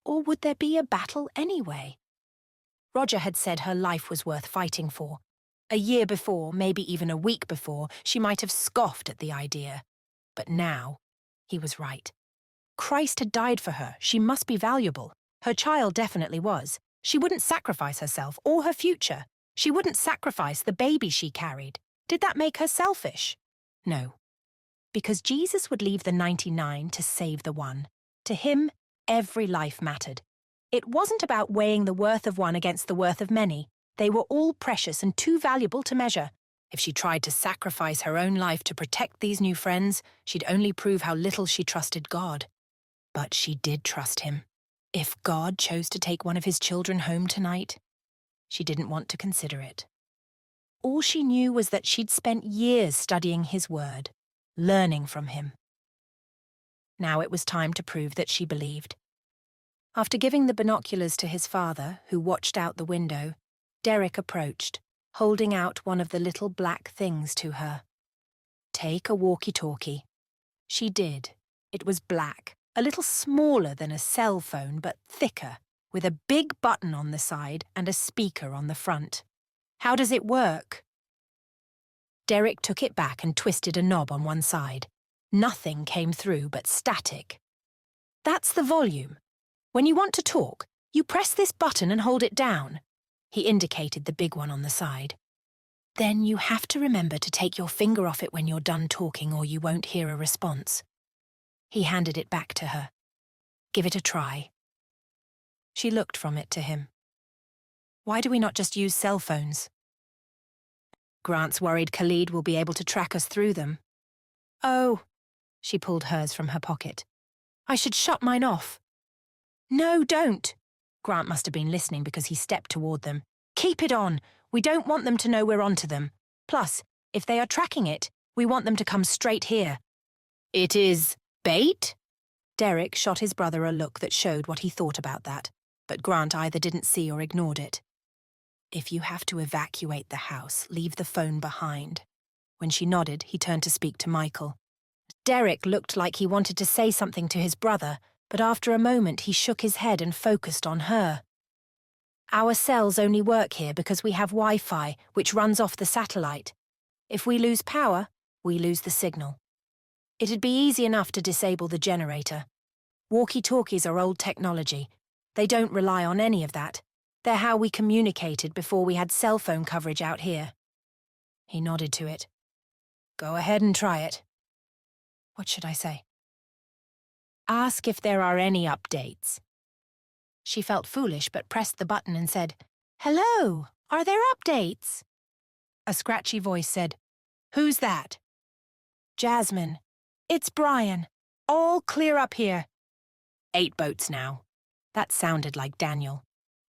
Or would there be a battle anyway? Roger had said her life was worth fighting for. A year before, maybe even a week before, she might have scoffed at the idea. But now, he was right. Christ had died for her. She must be valuable. Her child definitely was. She wouldn't sacrifice herself or her future. She wouldn't sacrifice the baby she carried. Did that make her selfish? No. Because Jesus would leave the 99 to save the one. To him, every life mattered. It wasn't about weighing the worth of one against the worth of many. They were all precious and too valuable to measure. If she tried to sacrifice her own life to protect these new friends, she'd only prove how little she trusted God. But she did trust him. If God chose to take one of his children home tonight, she didn't want to consider it. All she knew was that she'd spent years studying his word, learning from him. Now it was time to prove that she believed. After giving the binoculars to his father, who watched out the window, Derrick approached, holding out one of the little black things to her. "Take a walkie-talkie." She did. It was black, a little smaller than a cell phone, but thicker, with a big button on the side and a speaker on the front. "How does it work?" Derrick took it back and twisted a knob on one side. Nothing came through but static. "That's the volume. When you want to talk, you press this button and hold it down." He indicated the big one on the side. "Then you have to remember to take your finger off it when you're done talking or you won't hear a response." He handed it back to her. "Give it a try." She looked from it to him. "Why do we not just use cell phones?" "Grant's worried Khalid will be able to track us through them." "Oh." She pulled hers from her pocket. "I should shut mine off." "No, don't." Grant must have been listening because he stepped toward them. "Keep it on. We don't want them to know we're onto them. Plus, if they are tracking it, we want them to come straight here." "It is bait?" Derrick shot his brother a look that showed what he thought about that, but Grant either didn't see or ignored it. "If you have to evacuate the house, leave the phone behind." When she nodded, he turned to speak to Michael. Derrick looked like he wanted to say something to his brother, but after a moment he shook his head and focused on her. "Our cells only work here because we have Wi-Fi, which runs off the satellite. If we lose power, we lose the signal. It'd be easy enough to disable the generator. Walkie-talkies are old technology. They don't rely on any of that. They're how we communicated before we had cell phone coverage out here." He nodded to it. "Go ahead and try it." "What should I say?" "Ask if there are any updates." She felt foolish but pressed the button and said, "Hello, are there updates?" A scratchy voice said, "Who's that?" "Jasmine. It's Brian. All clear up here." 8 boats now." That sounded like Daniel.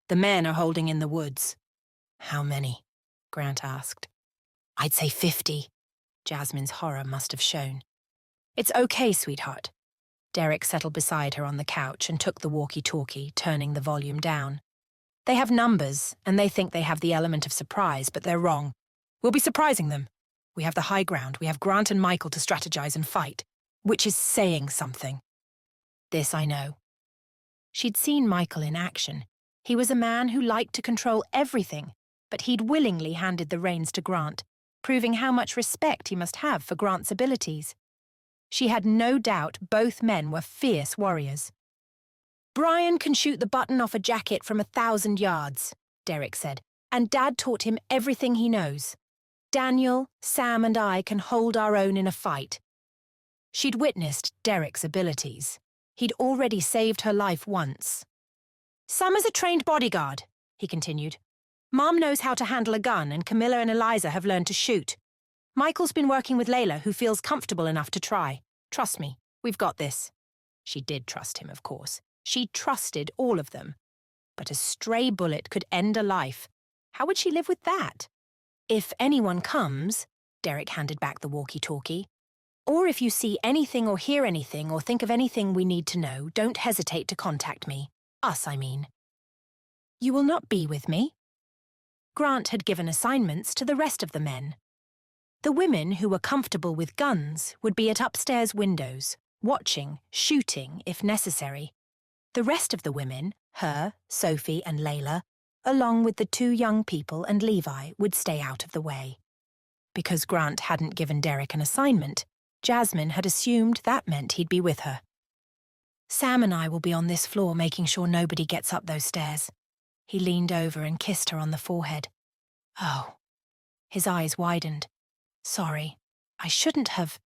"The men are holding in the woods." "How many?" Grant asked. "I'd say 50. Jasmine's horror must have shown. "It's okay, sweetheart." Derrick settled beside her on the couch and took the walkie-talkie, turning the volume down. "They have numbers, and they think they have the element of surprise, but they're wrong. We'll be surprising them. We have the high ground. We have Grant and Michael to strategize and fight, which is saying something. This I know." She'd seen Michael in action. He was a man who liked to control everything, but he'd willingly handed the reins to Grant, proving how much respect he must have for Grant's abilities. She had no doubt both men were fierce warriors. "Brian can shoot the button off a jacket from 1,000 yards, Derrick said, "and Dad taught him everything he knows. Daniel, Sam and I can hold our own in a fight." She'd witnessed Derrick's abilities. He'd already saved her life once. "Sam is a trained bodyguard," he continued. "Mom knows how to handle a gun, and Camilla and Eliza have learned to shoot. Michael's been working with Layla, who feels comfortable enough to try. Trust me, we've got this." She did trust him, of course. She trusted all of them. But a stray bullet could end a life. How would she live with that? "If anyone comes," Derrick handed back the walkie-talkie, "or if you see anything or hear anything or think of anything we need to know, don't hesitate to contact me. Us, I mean." "You will not be with me?" Grant had given assignments to the rest of the men. The women who were comfortable with guns would be at upstairs windows, watching, shooting if necessary. The rest of the women, her, Sophie and Layla, along with the 2 young people and Levi, would stay out of the way. Because Grant hadn't given Derrick an assignment, Jasmine had assumed that meant he'd be with her. "Sam and I will be on this floor making sure nobody gets up those stairs." He leaned over and kissed her on the forehead. "Oh." His eyes widened. "Sorry, I shouldn't have."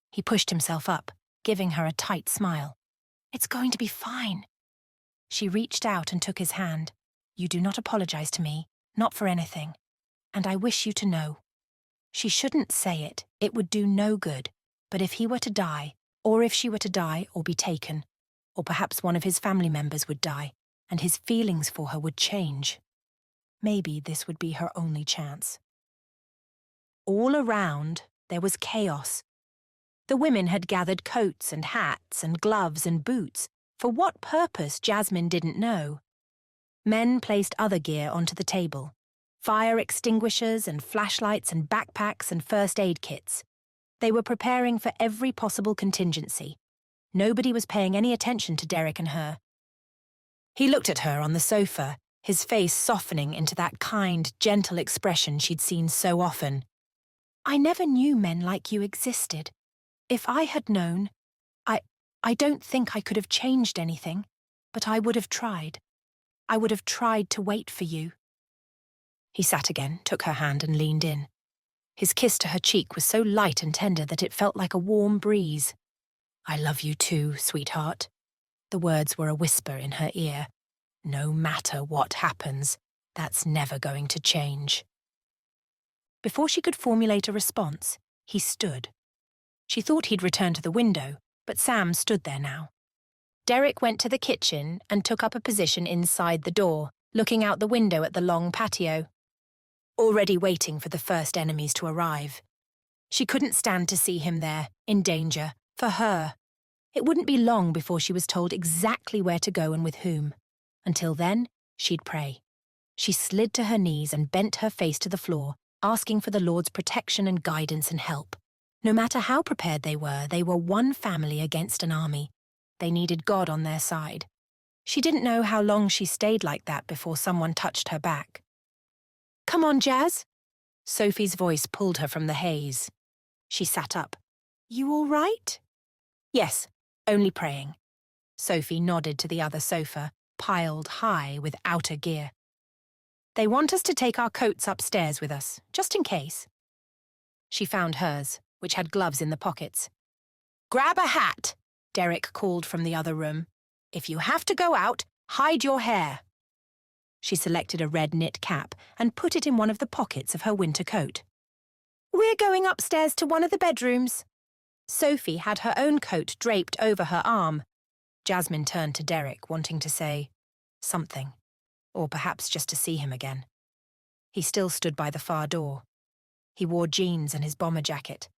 He pushed himself up, giving her a tight smile. "It's going to be fine." She reached out and took his hand. "You do not apologize to me, not for anything. And I wish you to know." She shouldn't say it, it would do no good. But if he were to die, or if she were to die or be taken, or perhaps one of his family members would die, and his feelings for her would change. Maybe this would be her only chance. All around, there was chaos. The women had gathered coats and hats and gloves and boots. For what purpose, Jasmine didn't know. Men placed other gear onto the table. fire extinguishers and flashlights and backpacks and first aid kits. They were preparing for every possible contingency. Nobody was paying any attention to Derrick and her. He looked at her on the sofa, his face softening into that kind, gentle expression she'd seen so often. "I never knew men like you existed. If I had known, I don't think I could have changed anything, but I would have tried. I would have tried to wait for you." He sat again, took her hand and leaned in. His kiss to her cheek was so light and tender that it felt like a warm breeze. "I love you too, sweetheart." The words were a whisper in her ear. "No matter what happens, that's never going to change." Before she could formulate a response, he stood. She thought he'd return to the window, but Sam stood there now. Derrick went to the kitchen and took up a position inside the door, looking out the window at the long patio. Already waiting for the first enemies to arrive. She couldn't stand to see him there, in danger, for her. It wouldn't be long before she was told exactly where to go and with whom. Until then, she'd pray. She slid to her knees and bent her face to the floor, asking for the Lord's protection and guidance and help. No matter how prepared they were one family against an army. They needed God on their side. She didn't know how long she stayed like that before someone touched her back. "Come on, Jazz." Sophie's voice pulled her from the haze. She sat up. "You all right?" "Yes, only praying." Sophie nodded to the other sofa, piled high with outer gear. "They want us to take our coats upstairs with us, just in case." She found hers, which had gloves in the pockets. "Grab a hat," Derrick called from the other room. "If you have to go out, hide your hair." She selected a red knit cap and put it in one of the pockets of her winter coat. "We're going upstairs to one of the bedrooms." Sophie had her own coat draped over her arm. Jasmine turned to Derrick, wanting to say something, or perhaps just to see him again. He still stood by the far door. He wore jeans and his bomber jacket.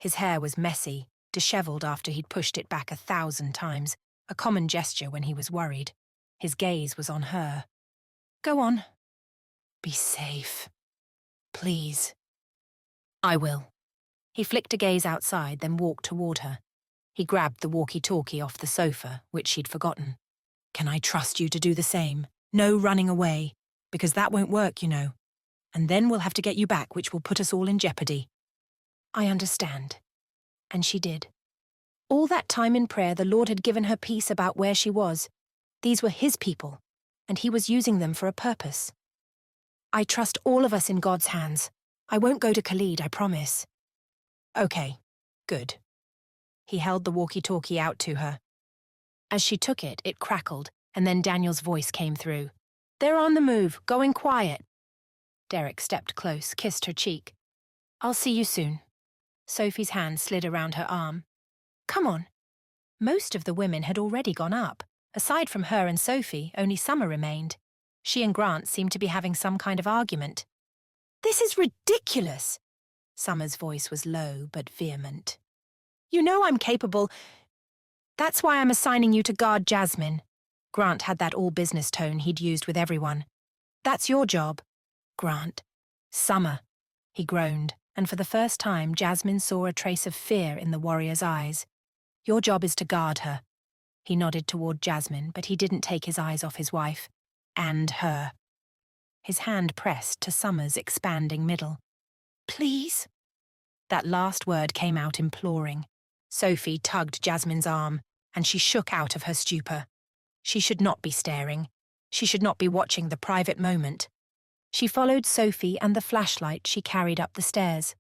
His hair was messy, dishevelled after he'd pushed it back 1,000 times, a common gesture when he was worried. His gaze was on her. "Go on. Be safe. Please." "I will." He flicked a gaze outside, then walked toward her. He grabbed the walkie-talkie off the sofa, which she'd forgotten. "Can I trust you to do the same? No running away, because that won't work, you know. And then we'll have to get you back, which will put us all in jeopardy." "I understand." And she did. All that time in prayer, the Lord had given her peace about where she was. These were his people, and he was using them for a purpose. "I trust all of us in God's hands. I won't go to Khalid, I promise." "Okay, good." He held the walkie-talkie out to her. As she took it, it crackled, and then Daniel's voice came through. "They're on the move, going quiet." Derrick stepped close, kissed her cheek. "I'll see you soon." Sophie's hand slid around her arm. "Come on." Most of the women had already gone up. Aside from her and Sophie, only Summer remained. She and Grant seemed to be having some kind of argument. "This is ridiculous." Summer's voice was low but vehement. "You know I'm capable. That's why I'm assigning you to guard Jasmine." Grant had that all-business tone he'd used with everyone. "That's your job." "Grant." "Summer." He groaned, and for the first time Jasmine saw a trace of fear in the warrior's eyes. "Your job is to guard her." He nodded toward Jasmine, but he didn't take his eyes off his wife. "And her." His hand pressed to Summer's expanding middle. "Please?" That last word came out imploring. Sophie tugged Jasmine's arm, and she shook out of her stupor. She should not be staring. She should not be watching the private moment. She followed Sophie and the flashlight she carried up the stairs.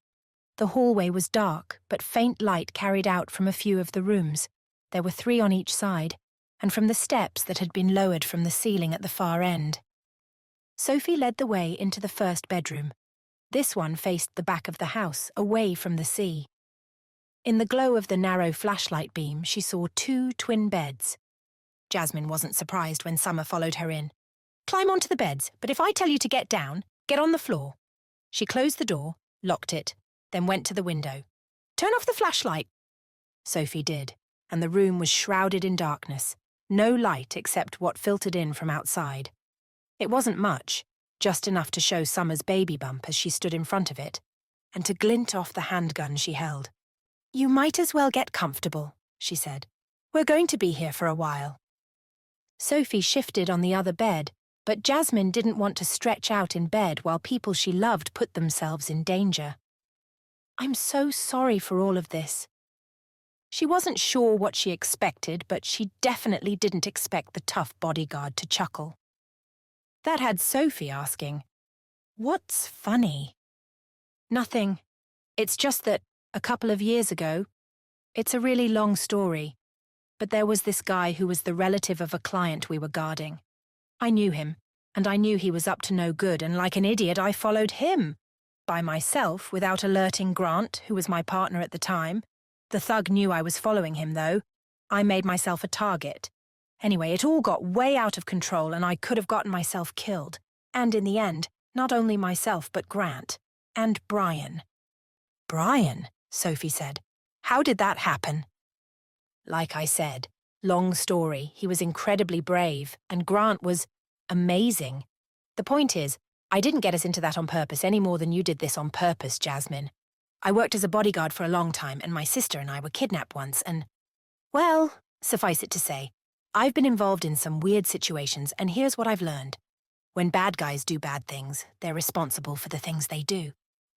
The hallway was dark, but faint light carried out from a few of the rooms. There were 3 on each side, and from the steps that had been lowered from the ceiling at the far end. Sophie led the way into the first bedroom. This one faced the back of the house, away from the sea. In the glow of the narrow flashlight beam, she saw 2 twin beds. Jasmine wasn't surprised when Summer followed her in. "Climb onto the beds, but if I tell you to get down, get on the floor." She closed the door, locked it, then went to the window. "Turn off the flashlight." Sophie did, and the room was shrouded in darkness. No light except what filtered in from outside. It wasn't much, just enough to show Summer's baby bump as she stood in front of it, and to glint off the handgun she held. "You might as well get comfortable," she said. "We're going to be here for a while." Sophie shifted on the other bed, but Jasmine didn't want to stretch out in bed while people she loved put themselves in danger. "I'm so sorry for all of this." She wasn't sure what she expected, but she definitely didn't expect the tough bodyguard to chuckle. That had Sophie asking, "What's funny?" "Nothing. It's just that, a couple of years ago, it's a really long story, but there was this guy who was the relative of a client we were guarding. I knew him, and I knew he was up to no good, and like an idiot I followed him. By myself, without alerting Grant, who was my partner at the time. The thug knew I was following him, though. I made myself a target. Anyway, it all got way out of control, and I could have gotten myself killed. And in the end, not only myself but Grant. And Brian." "Brian?" Sophie said. "How did that happen?" "Like I said, long story. He was incredibly brave, and Grant was amazing. The point is, I didn't get us into that on purpose any more than you did this on purpose, Jasmine. I worked as a bodyguard for a long time, and my sister and I were kidnapped once, and, well, suffice it to say, I've been involved in some weird situations, and here's what I've learned. When bad guys do bad things, they're responsible for the things they do.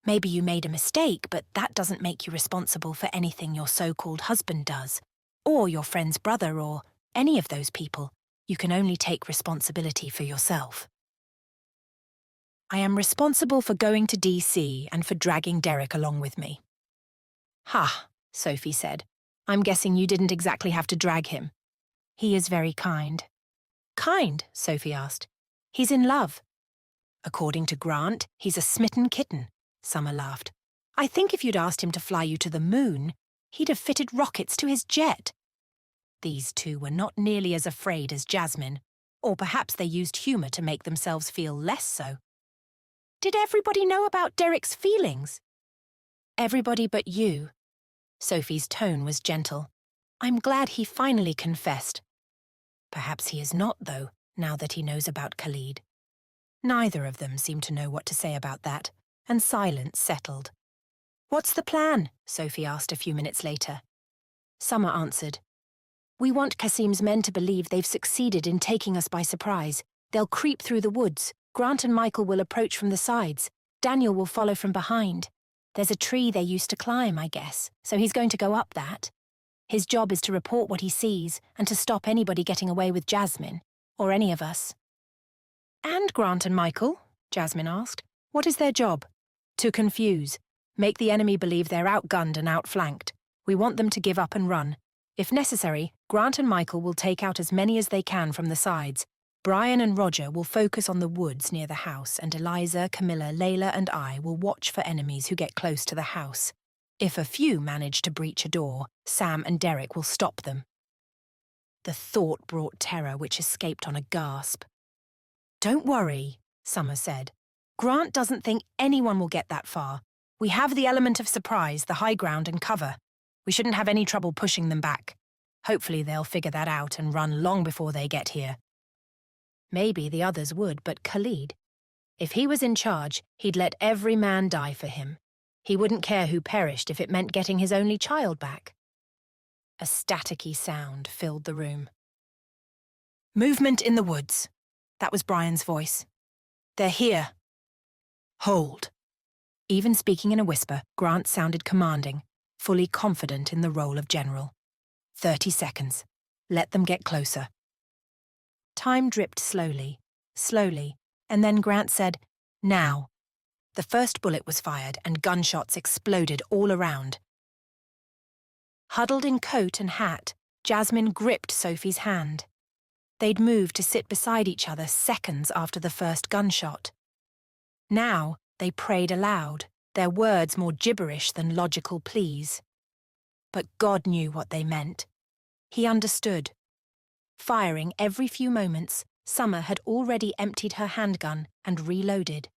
Maybe you made a mistake, but that doesn't make you responsible for anything your so-called husband does, or your friend's brother, or any of those people. You can only take responsibility for yourself." "I am responsible for going to DC and for dragging Derrick along with me." "Ha," Sophie said. "I'm guessing you didn't exactly have to drag him." "He is very kind." "Kind?" Sophie asked. "He's in love." "According to Grant, he's a smitten kitten," Summer laughed. "I think if you'd asked him to fly you to the moon, he'd have fitted rockets to his jet." These two were not nearly as afraid as Jasmine, or perhaps they used humour to make themselves feel less so. "Did everybody know about Derrick's feelings?" "Everybody but you." Sophie's tone was gentle. "I'm glad he finally confessed." "Perhaps he is not, though, now that he knows about Khalid." Neither of them seemed to know what to say about that, and silence settled. "What's the plan?" Sophie asked a few minutes later. Summer answered, "We want Qasim's men to believe they've succeeded in taking us by surprise. They'll creep through the woods. Grant and Michael will approach from the sides. Daniel will follow from behind. There's a tree they used to climb, I guess, so he's going to go up that. His job is to report what he sees and to stop anybody getting away with Jasmine, or any of us." "And Grant and Michael?" Jasmine asked. "What is their job?" "To confuse. Make the enemy believe they're outgunned and outflanked. We want them to give up and run. If necessary, Grant and Michael will take out as many as they can from the sides. Brian and Roger will focus on the woods near the house, and Eliza, Camilla, Layla, and I will watch for enemies who get close to the house. If a few manage to breach a door, Sam and Derrick will stop them." The thought brought terror which escaped on a gasp. "Don't worry," Summer said. "Grant doesn't think anyone will get that far. We have the element of surprise, the high ground, and cover. We shouldn't have any trouble pushing them back. Hopefully they'll figure that out and run long before they get here." Maybe the others would, but Khalid? If he was in charge, he'd let every man die for him. He wouldn't care who perished if it meant getting his only child back. A staticky sound filled the room. "Movement in the woods." That was Brian's voice. "They're here." "Hold." Even speaking in a whisper, Grant sounded commanding, fully confident in the role of general. 30 seconds. Let them get closer." Time dripped slowly, and then Grant said, "Now." The first bullet was fired and gunshots exploded all around. Huddled in coat and hat, Jasmine gripped Sophie's hand. They'd moved to sit beside each other seconds after the first gunshot. Now they prayed aloud, their words more gibberish than logical pleas. But God knew what they meant. He understood. Firing every few moments, Summer had already emptied her handgun and reloaded.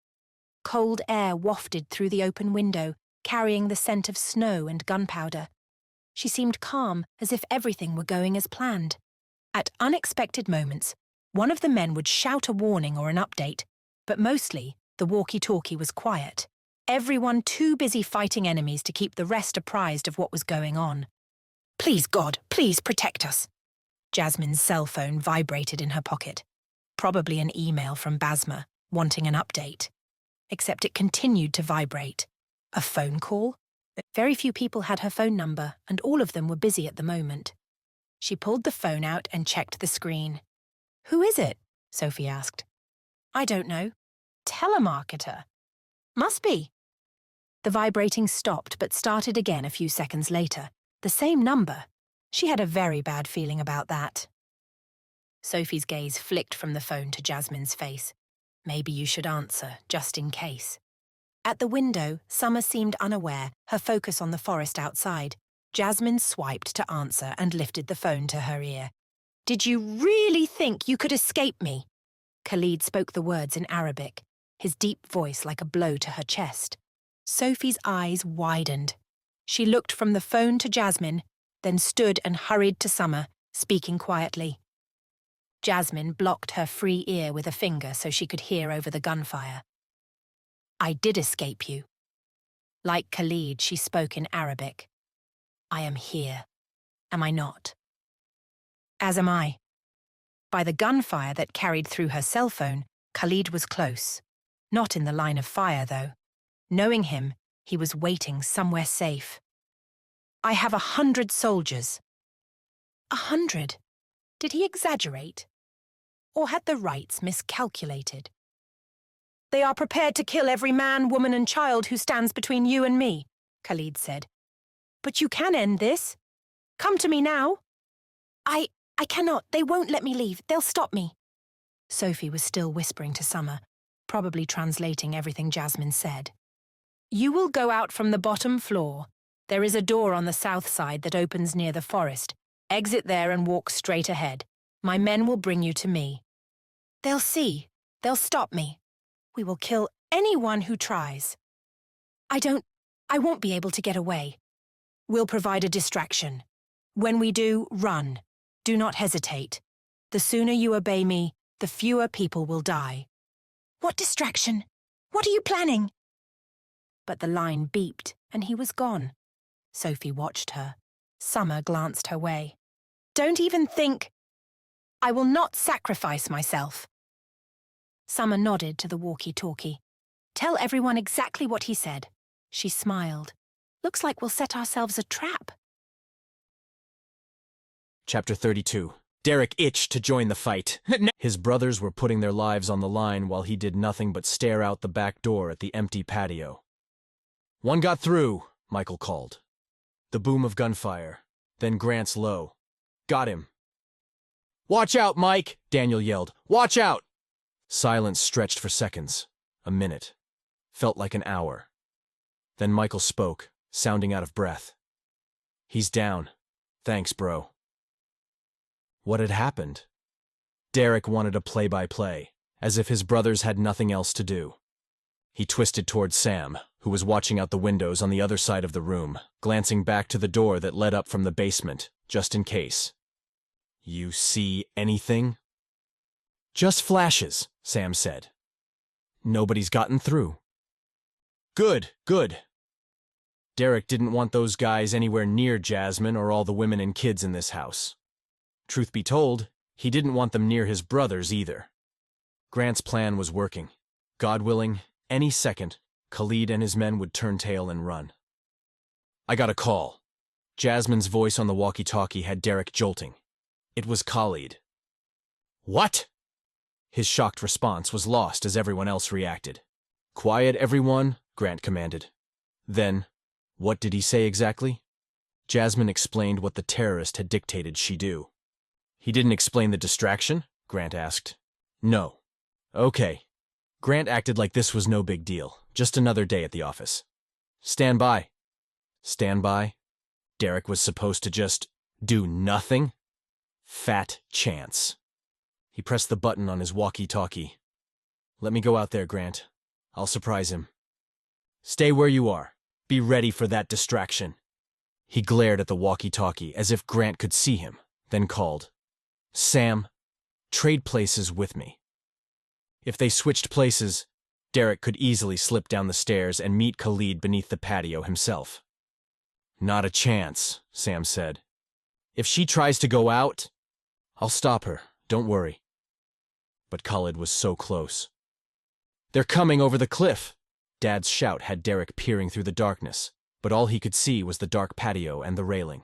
Cold air wafted through the open window, carrying the scent of snow and gunpowder. She seemed calm, as if everything were going as planned. At unexpected moments, one of the men would shout a warning or an update, but mostly the walkie-talkie was quiet. Everyone too busy fighting enemies to keep the rest apprised of what was going on. "Please, God, please protect us." Jasmine's cell phone vibrated in her pocket. Probably an email from Basma, wanting an update. Except it continued to vibrate. A phone call? Very few people had her phone number, and all of them were busy at the moment. She pulled the phone out and checked the screen. "Who is it?" Sophie asked. "I don't know. Telemarketer. Must be." The vibrating stopped but started again a few seconds later. The same number. She had a very bad feeling about that. Sophie's gaze flicked from the phone to Jasmine's face. Maybe you should answer, just in case. At the window, Summer seemed unaware, her focus on the forest outside. Jasmine swiped to answer and lifted the phone to her ear. "Did you really think you could escape me?" Khalid spoke the words in Arabic, his deep voice like a blow to her chest. Sophie's eyes widened. She looked from the phone to Jasmine, then stood and hurried to Summer, speaking quietly. Jasmine blocked her free ear with a finger so she could hear over the gunfire. "I did escape you." Like Khalid, she spoke in Arabic. "I am here. Am I not?" "As am I." By the gunfire that carried through her cell phone, Khalid was close. Not in the line of fire, though. Knowing him, he was waiting somewhere safe. "I have 100 soldiers." 100? Did he exaggerate? Or had the rights miscalculated? "They are prepared to kill every man, woman and child who stands between you and me," Khalid said. "But you can end this. Come to me now." I cannot. They won't let me leave. They'll stop me." Sophie was still whispering to Summer, probably translating everything Jasmine said. "You will go out from the bottom floor. There is a door on the south side that opens near the forest. Exit there and walk straight ahead. My men will bring you to me. They'll see. They'll stop me. We will kill anyone who tries. I won't be able to get away. We'll provide a distraction. When we do, run. Do not hesitate. The sooner you obey me, the fewer people will die." "What distraction? What are you planning?" But the line beeped, and he was gone. Sophie watched her. Summer glanced her way. "Don't even think. I will not sacrifice myself." Summer nodded to the walkie-talkie. "Tell everyone exactly what he said." She smiled. "Looks like we'll set ourselves a trap." Chapter 32. Derrick itched to join the fight. His brothers were putting their lives on the line while he did nothing but stare out the back door at the empty patio. "One got through," Michael called. The boom of gunfire, then Grant's low. "Got him." "Watch out, Mike!" Daniel yelled. "Watch out!" Silence stretched for seconds. A minute. Felt like an hour. Then Michael spoke, sounding out of breath. "He's down. Thanks, bro." What had happened? Derrick wanted a play-by-play, as if his brothers had nothing else to do. He twisted toward Sam, who was watching out the windows on the other side of the room, glancing back to the door that led up from the basement, just in case. "You see anything?" "Just flashes," Sam said. "Nobody's gotten through." Good, good. Derrick didn't want those guys anywhere near Jasmine or all the women and kids in this house. Truth be told, he didn't want them near his brothers either. Grant's plan was working. God willing, any second, Khalid and his men would turn tail and run. "I got a call." Jasmine's voice on the walkie-talkie had Derrick jolting. It was Khalid. "What?" His shocked response was lost as everyone else reacted. "Quiet, everyone," Grant commanded. Then, what did he say exactly? Jasmine explained what the terrorist had dictated she do. "He didn't explain the distraction?" Grant asked. "No." "Okay." Grant acted like this was no big deal, just another day at the office. "Stand by." Stand by? Derrick was supposed to just do nothing? Fat chance. He pressed the button on his walkie-talkie. "Let me go out there, Grant. I'll surprise him." "Stay where you are. Be ready for that distraction." He glared at the walkie-talkie as if Grant could see him, then called, "Sam, trade places with me." If they switched places, Derrick could easily slip down the stairs and meet Khalid beneath the patio himself. Not a chance, Sam said. If she tries to go out, I'll stop her, don't worry. But Khalid was so close. They're coming over the cliff! Dad's shout had Derrick peering through the darkness, but all he could see was the dark patio and the railing.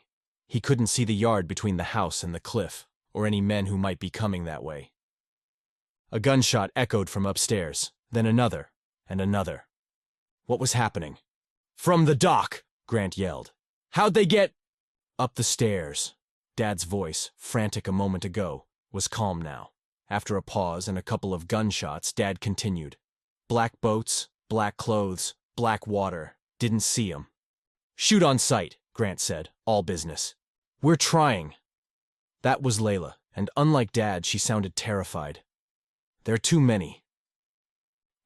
He couldn't see the yard between the house and the cliff, or any men who might be coming that way. A gunshot echoed from upstairs, then another, and another. What was happening? From the dock! Grant yelled. How'd they get up the stairs? Dad's voice, frantic a moment ago, was calm now. After a pause and a couple of gunshots, Dad continued. Black boats, black clothes, black water. Didn't see 'em. Shoot on sight, Grant said, all business. We're trying. That was Layla, and unlike Dad, she sounded terrified. There are too many.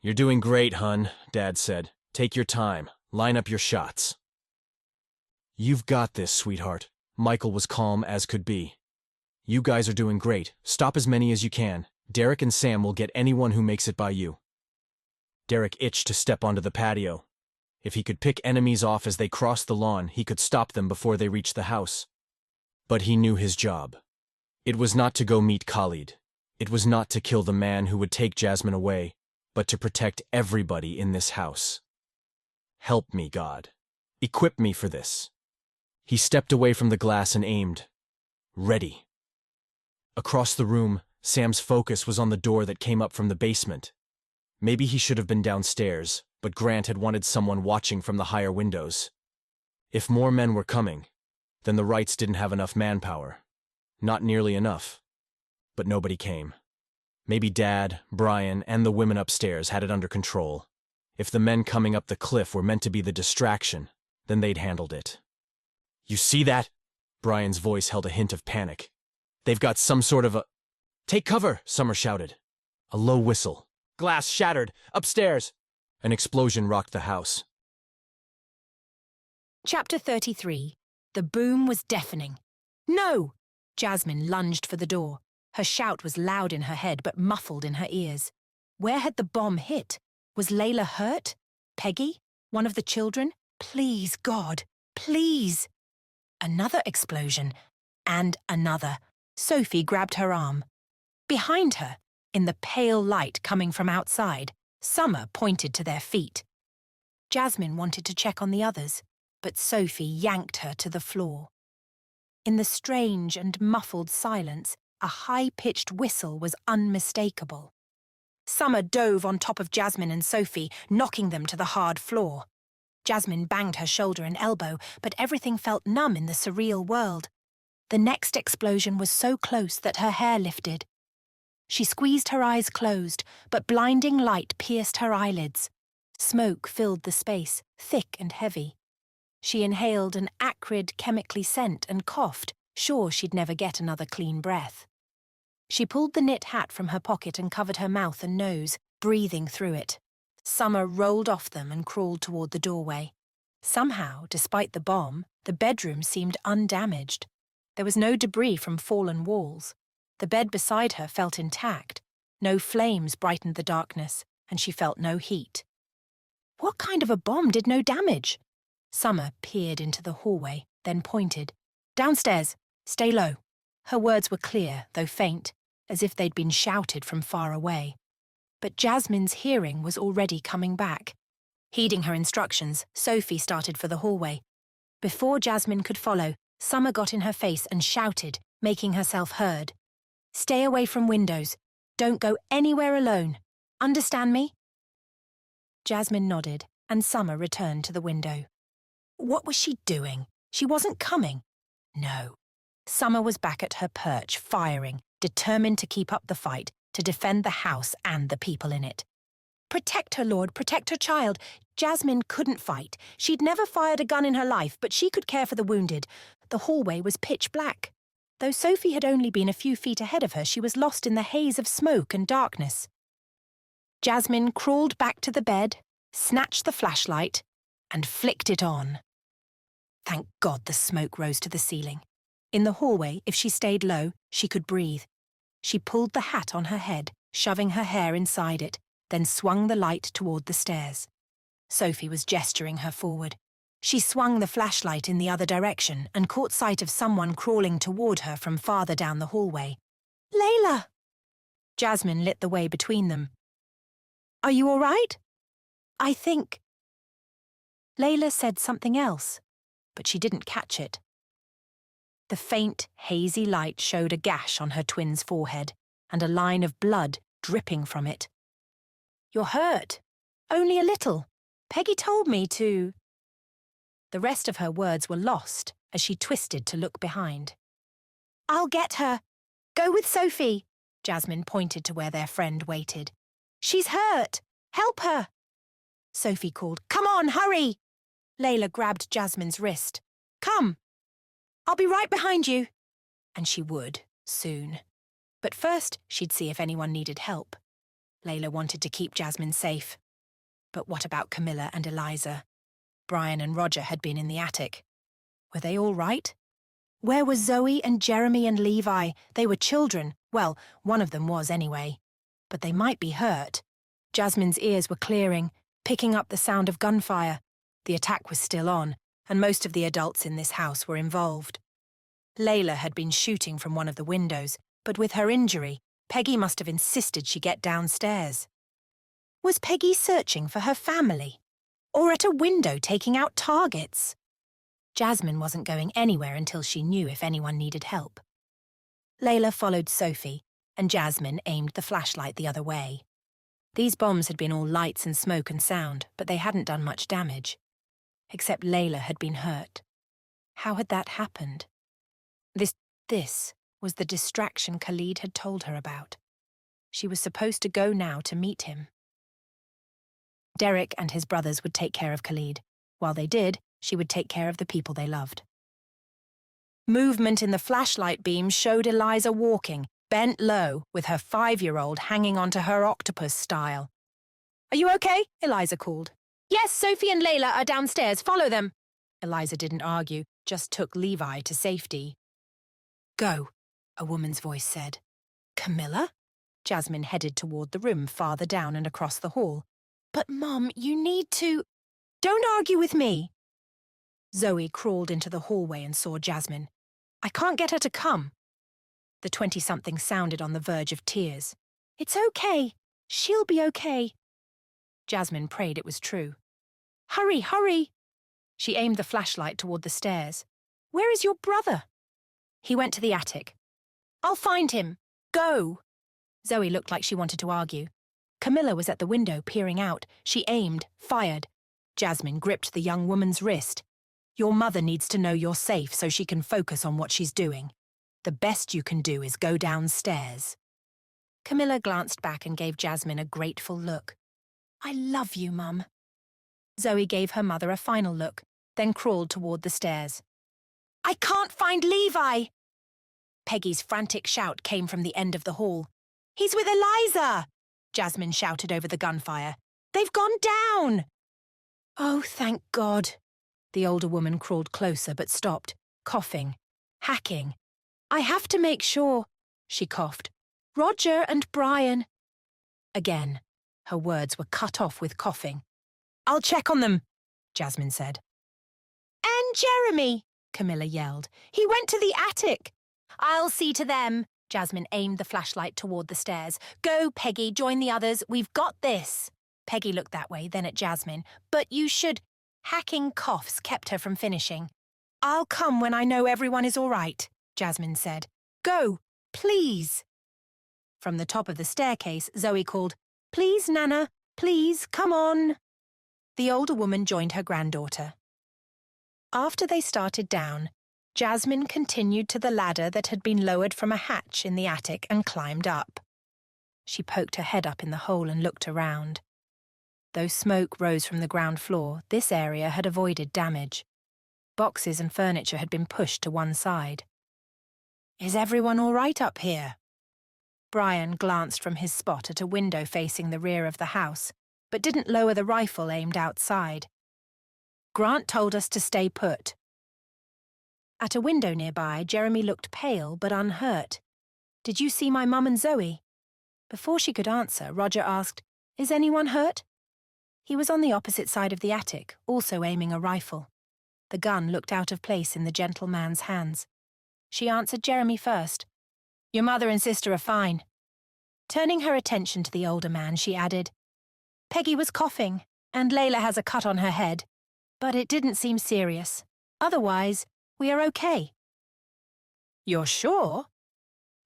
You're doing great, hun, Dad said. Take your time. Line up your shots. You've got this, sweetheart. Michael was calm as could be. You guys are doing great. Stop as many as you can. Derrick and Sam will get anyone who makes it by you. Derrick itched to step onto the patio. If he could pick enemies off as they crossed the lawn, he could stop them before they reached the house. But he knew his job. It was not to go meet Khalid. It was not to kill the man who would take Jasmine away, but to protect everybody in this house. Help me, God. Equip me for this. He stepped away from the glass and aimed. Ready. Across the room, Sam's focus was on the door that came up from the basement. Maybe he should have been downstairs, but Grant had wanted someone watching from the higher windows. If more men were coming, then the Wrights didn't have enough manpower. Not nearly enough. But nobody came. Maybe Dad, Brian, and the women upstairs had it under control. If the men coming up the cliff were meant to be the distraction, then they'd handled it. You see that? Brian's voice held a hint of panic. They've got some sort of a... Take cover, Summer shouted. A low whistle. Glass shattered. Upstairs. An explosion rocked the house. Chapter 33. The boom was deafening. No! Jasmine lunged for the door. Her shout was loud in her head but muffled in her ears. Where had the bomb hit? Was Layla hurt? Peggy? One of the children? Please, God, please! Another explosion. And another. Sophie grabbed her arm. Behind her, in the pale light coming from outside, Summer pointed to their feet. Jasmine wanted to check on the others, but Sophie yanked her to the floor. In the strange and muffled silence, a high-pitched whistle was unmistakable. Summer dove on top of Jasmine and Sophie, knocking them to the hard floor. Jasmine banged her shoulder and elbow, but everything felt numb in the surreal world. The next explosion was so close that her hair lifted. She squeezed her eyes closed, but blinding light pierced her eyelids. Smoke filled the space, thick and heavy. She inhaled an acrid, chemically scent and coughed, sure she'd never get another clean breath. She pulled the knit hat from her pocket and covered her mouth and nose, breathing through it. Summer rolled off them and crawled toward the doorway. Somehow, despite the bomb, the bedroom seemed undamaged. There was no debris from fallen walls. The bed beside her felt intact. No flames brightened the darkness, and she felt no heat. What kind of a bomb did no damage? Summer peered into the hallway, then pointed. Downstairs. Stay low. Her words were clear, though faint, as if they'd been shouted from far away. But Jasmine's hearing was already coming back. Heeding her instructions, Sophie started for the hallway. Before Jasmine could follow, Summer got in her face and shouted, making herself heard. Stay away from windows. Don't go anywhere alone. Understand me? Jasmine nodded, and Summer returned to the window. What was she doing? She wasn't coming. No. Summer was back at her perch, firing, determined to keep up the fight, to defend the house and the people in it. Protect her, Lord, protect her child. Jasmine couldn't fight. She'd never fired a gun in her life, but she could care for the wounded. The hallway was pitch black. Though Sophie had only been a few feet ahead of her, she was lost in the haze of smoke and darkness. Jasmine crawled back to the bed, snatched the flashlight, and flicked it on. Thank God the smoke rose to the ceiling. In the hallway, if she stayed low, she could breathe. She pulled the hat on her head, shoving her hair inside it, then swung the light toward the stairs. Sophie was gesturing her forward. She swung the flashlight in the other direction and caught sight of someone crawling toward her from farther down the hallway. "Layla!" Jasmine lit the way between them. "Are you all right?" "I think—" Layla said something else, but she didn't catch it. The faint, hazy light showed a gash on her twin's forehead and a line of blood dripping from it. "You're hurt. Only a little. Peggy told me to—" The rest of her words were lost as she twisted to look behind. "I'll get her. Go with Sophie." Jasmine pointed to where their friend waited. "She's hurt. Help her." Sophie called, "Come on, hurry!" Layla grabbed Jasmine's wrist. "Come. I'll be right behind you." And she would, soon. But first, she'd see if anyone needed help. Layla wanted to keep Jasmine safe. But what about Camilla and Eliza? Brian and Roger had been in the attic. Were they all right? Where were Zoe and Jeremy and Levi? They were children. Well, one of them was anyway. But they might be hurt. Jasmine's ears were clearing, picking up the sound of gunfire. The attack was still on, and most of the adults in this house were involved. Layla had been shooting from one of the windows, but with her injury, Peggy must have insisted she get downstairs. Was Peggy searching for her family? Or at a window taking out targets? Jasmine wasn't going anywhere until she knew if anyone needed help. Layla followed Sophie, and Jasmine aimed the flashlight the other way. These bombs had been all lights and smoke and sound, but they hadn't done much damage. Except Layla had been hurt. How had that happened? This was the distraction Khalid had told her about. She was supposed to go now to meet him. Derrick and his brothers would take care of Khalid. While they did, she would take care of the people they loved. Movement in the flashlight beam showed Eliza walking, bent low, with her 5-year-old hanging onto her octopus style. "Are you okay?" Eliza called. "Yes, Sophie and Layla are downstairs. Follow them." Eliza didn't argue, just took Levi to safety. "Go," a woman's voice said. "Camilla?" Jasmine headed toward the room farther down and across the hall. "But, Mum, you need to—" "Don't argue with me." Zoe crawled into the hallway and saw Jasmine. "I can't get her to come." The 20-something sounded on the verge of tears. "It's okay. She'll be okay." Jasmine prayed it was true. "Hurry, hurry!" She aimed the flashlight toward the stairs. "Where is your brother?" "He went to the attic." "I'll find him. Go!" Zoe looked like she wanted to argue. Camilla was at the window peering out. She aimed, fired. Jasmine gripped the young woman's wrist. "Your mother needs to know you're safe so she can focus on what she's doing. The best you can do is go downstairs." Camilla glanced back and gave Jasmine a grateful look. "I love you, Mum." Zoe gave her mother a final look, then crawled toward the stairs. "I can't find Levi!" Peggy's frantic shout came from the end of the hall. "He's with Eliza!" Jasmine shouted over the gunfire. "They've gone down!" "Oh, thank God." The older woman crawled closer but stopped, coughing, hacking. "I have to make sure," she coughed. "Roger and Brian—" Again, her words were cut off with coughing. "I'll check on them," Jasmine said. "And Jeremy!" Camilla yelled. "He went to the attic." "I'll see to them." Jasmine aimed the flashlight toward the stairs. "Go, Peggy, join the others. We've got this." Peggy looked that way, then at Jasmine. "But you should—" Hacking coughs kept her from finishing. "I'll come when I know everyone is all right," Jasmine said. "Go, please." From the top of the staircase, Zoe called, "Please, Nana, please, come on." The older woman joined her granddaughter. After they started down, Jasmine continued to the ladder that had been lowered from a hatch in the attic and climbed up. She poked her head up in the hole and looked around. Though smoke rose from the ground floor, this area had avoided damage. Boxes and furniture had been pushed to one side. "Is everyone all right up here?" Brian glanced from his spot at a window facing the rear of the house, but didn't lower the rifle aimed outside. "Grant told us to stay put." At a window nearby, Jeremy looked pale but unhurt. "Did you see my mum and Zoe?" Before she could answer, Roger asked, "Is anyone hurt?" He was on the opposite side of the attic, also aiming a rifle. The gun looked out of place in the gentleman's hands. She answered Jeremy first. "Your mother and sister are fine." Turning her attention to the older man, she added, "Peggy was coughing, and Layla has a cut on her head, but it didn't seem serious. Otherwise, we are okay." "You're sure?"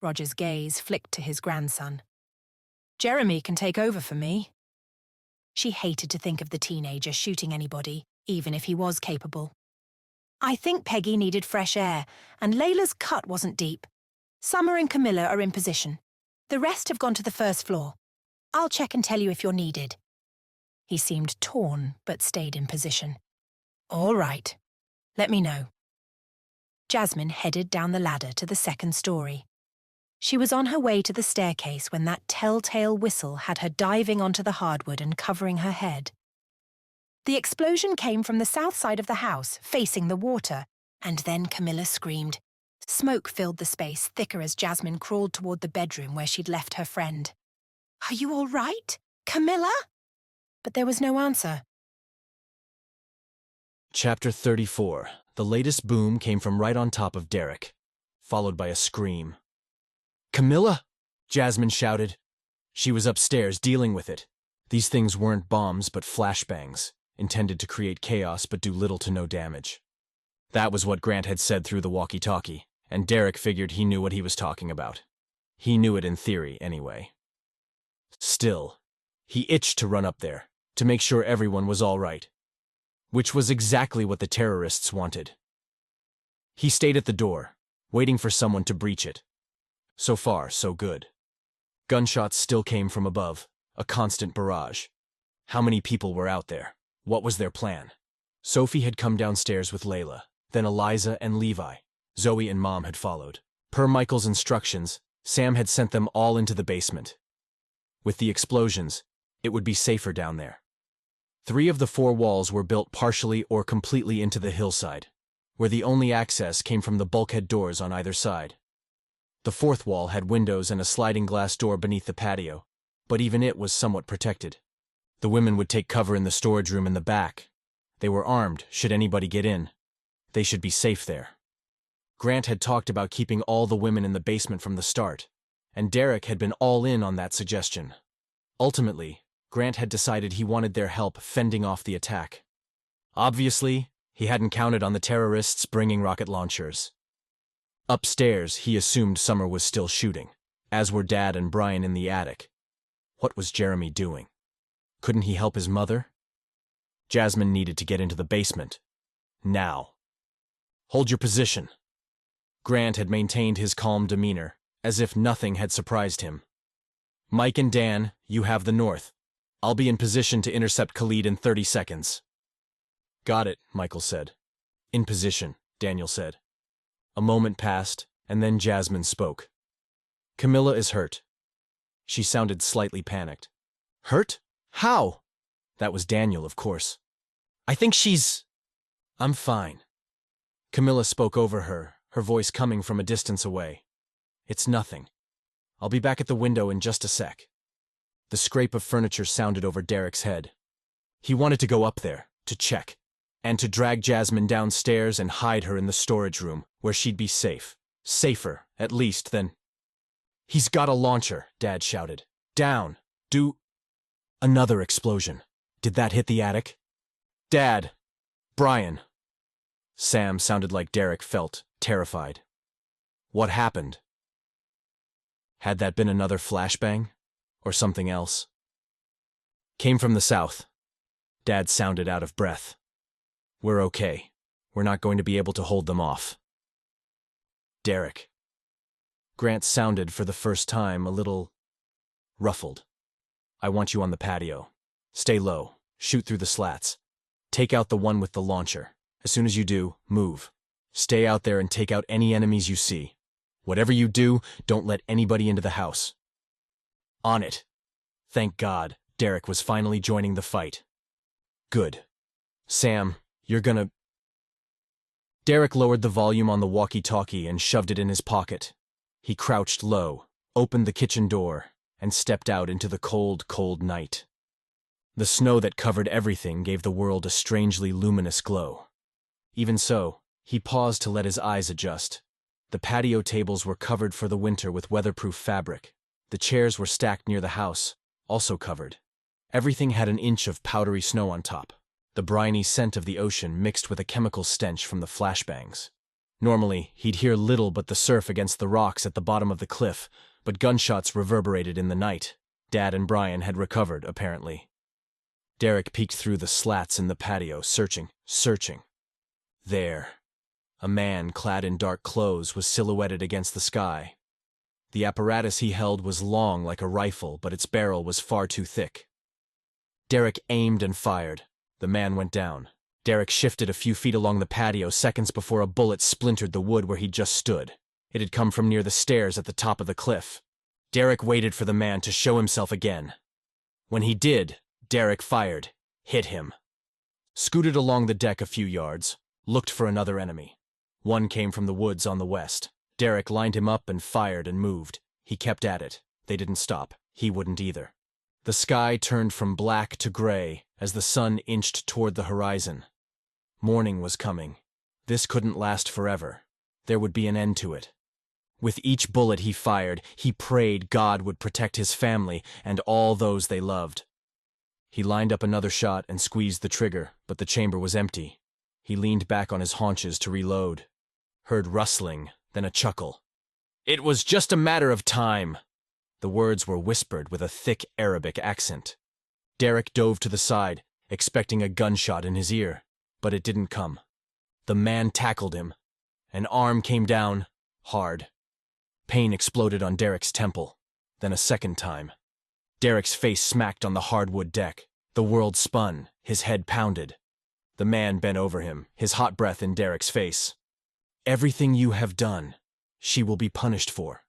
Roger's gaze flicked to his grandson. "Jeremy can take over for me." She hated to think of the teenager shooting anybody, even if he was capable. "I think Peggy needed fresh air, and Layla's cut wasn't deep. Summer and Camilla are in position. The rest have gone to the first floor. I'll check and tell you if you're needed." He seemed torn, but stayed in position. "All right. Let me know." Jasmine headed down the ladder to the second story. She was on her way to the staircase when that telltale whistle had her diving onto the hardwood and covering her head. The explosion came from the south side of the house, facing the water, and then Camilla screamed. Smoke filled the space thicker as Jasmine crawled toward the bedroom where she'd left her friend. "Are you all right, Camilla?" But there was no answer. Chapter 34. The latest boom came from right on top of Derrick, followed by a scream. "Camilla!" Jasmine shouted. She was upstairs dealing with it. These things weren't bombs but flashbangs, intended to create chaos but do little to no damage. That was what Grant had said through the walkie-talkie, and Derrick figured he knew what he was talking about. He knew it in theory, anyway. Still, he itched to run up there, to make sure everyone was all right, which was exactly what the terrorists wanted. He stayed at the door, waiting for someone to breach it. So far, so good. Gunshots still came from above, a constant barrage. How many people were out there? What was their plan? Sophie had come downstairs with Layla, then Eliza and Levi. Zoe and Mom had followed. Per Michael's instructions, Sam had sent them all into the basement. With the explosions, it would be safer down there. 3 of the 4 walls were built partially or completely into the hillside, where the only access came from the bulkhead doors on either side. The 4th wall had windows and a sliding glass door beneath the patio, but even it was somewhat protected. The women would take cover in the storage room in the back. They were armed, should anybody get in. They should be safe there. Grant had talked about keeping all the women in the basement from the start, and Derrick had been all in on that suggestion. Ultimately, Grant had decided he wanted their help fending off the attack. Obviously, he hadn't counted on the terrorists bringing rocket launchers. Upstairs, he assumed Summer was still shooting, as were Dad and Brian in the attic. What was Jeremy doing? Couldn't he help his mother? Jasmine needed to get into the basement. Now. "Hold your position." Grant had maintained his calm demeanor, as if nothing had surprised him. "Mike and Dan, you have the north. I'll be in position to intercept Khalid in 30 seconds. "Got it," Michael said. "In position," Daniel said. A moment passed, and then Jasmine spoke. "Camilla is hurt." She sounded slightly panicked. "Hurt? How?" That was Daniel, of course. "I think she's—" "I'm fine." Camilla spoke over her, her voice coming from a distance away. "It's nothing. I'll be back at the window in just a sec." The scrape of furniture sounded over Derrick's head. He wanted to go up there, to check, and to drag Jasmine downstairs and hide her in the storage room, where she'd be safe. Safer, at least, than— "He's got a launcher," Dad shouted. "Down. Do—" Another explosion. Did that hit the attic? "Dad! Brian!" Sam sounded like Derrick felt, terrified. What happened? Had that been another flashbang? Or something else? "Came from the south." Dad sounded out of breath. "We're okay. We're not going to be able to hold them off." "Derrick." Grant sounded for the first time a little ruffled. "I want you on the patio. Stay low. Shoot through the slats. Take out the one with the launcher. As soon as you do, move. Stay out there and take out any enemies you see. Whatever you do, don't let anybody into the house." "On it." Thank God, Derrick was finally joining the fight. "Good. Sam, you're gonna—" Derrick lowered the volume on the walkie-talkie and shoved it in his pocket. He crouched low, opened the kitchen door, and stepped out into the cold, cold night. The snow that covered everything gave the world a strangely luminous glow. Even so, he paused to let his eyes adjust. The patio tables were covered for the winter with weatherproof fabric. The chairs were stacked near the house, also covered. Everything had an inch of powdery snow on top. The briny scent of the ocean mixed with a chemical stench from the flashbangs. Normally, he'd hear little but the surf against the rocks at the bottom of the cliff, but gunshots reverberated in the night. Dad and Brian had recovered, apparently. Derrick peeked through the slats in the patio, searching. There. A man clad in dark clothes was silhouetted against the sky. The apparatus he held was long like a rifle, but its barrel was far too thick. Derrick aimed and fired. The man went down. Derrick shifted a few feet along the patio seconds before a bullet splintered the wood where he just stood. It had come from near the stairs at the top of the cliff. Derrick waited for the man to show himself again. When he did, Derrick fired, hit him. Scooted along the deck a few yards, looked for another enemy. One came from the woods on the west. Derrick lined him up and fired and moved. He kept at it. They didn't stop. He wouldn't either. The sky turned from black to gray as the sun inched toward the horizon. Morning was coming. This couldn't last forever. There would be an end to it. With each bullet he fired, he prayed God would protect his family and all those they loved. He lined up another shot and squeezed the trigger, but the chamber was empty. He leaned back on his haunches to reload. Heard rustling, then a chuckle. It was just a matter of time. The words were whispered with a thick Arabic accent. Derrick dove to the side, expecting a gunshot in his ear, but it didn't come. The man tackled him. An arm came down, hard. Pain exploded on Derrick's temple, then a second time. Derrick's face smacked on the hardwood deck. The world spun, his head pounded. The man bent over him, his hot breath in Derrick's face. Everything you have done, she will be punished for.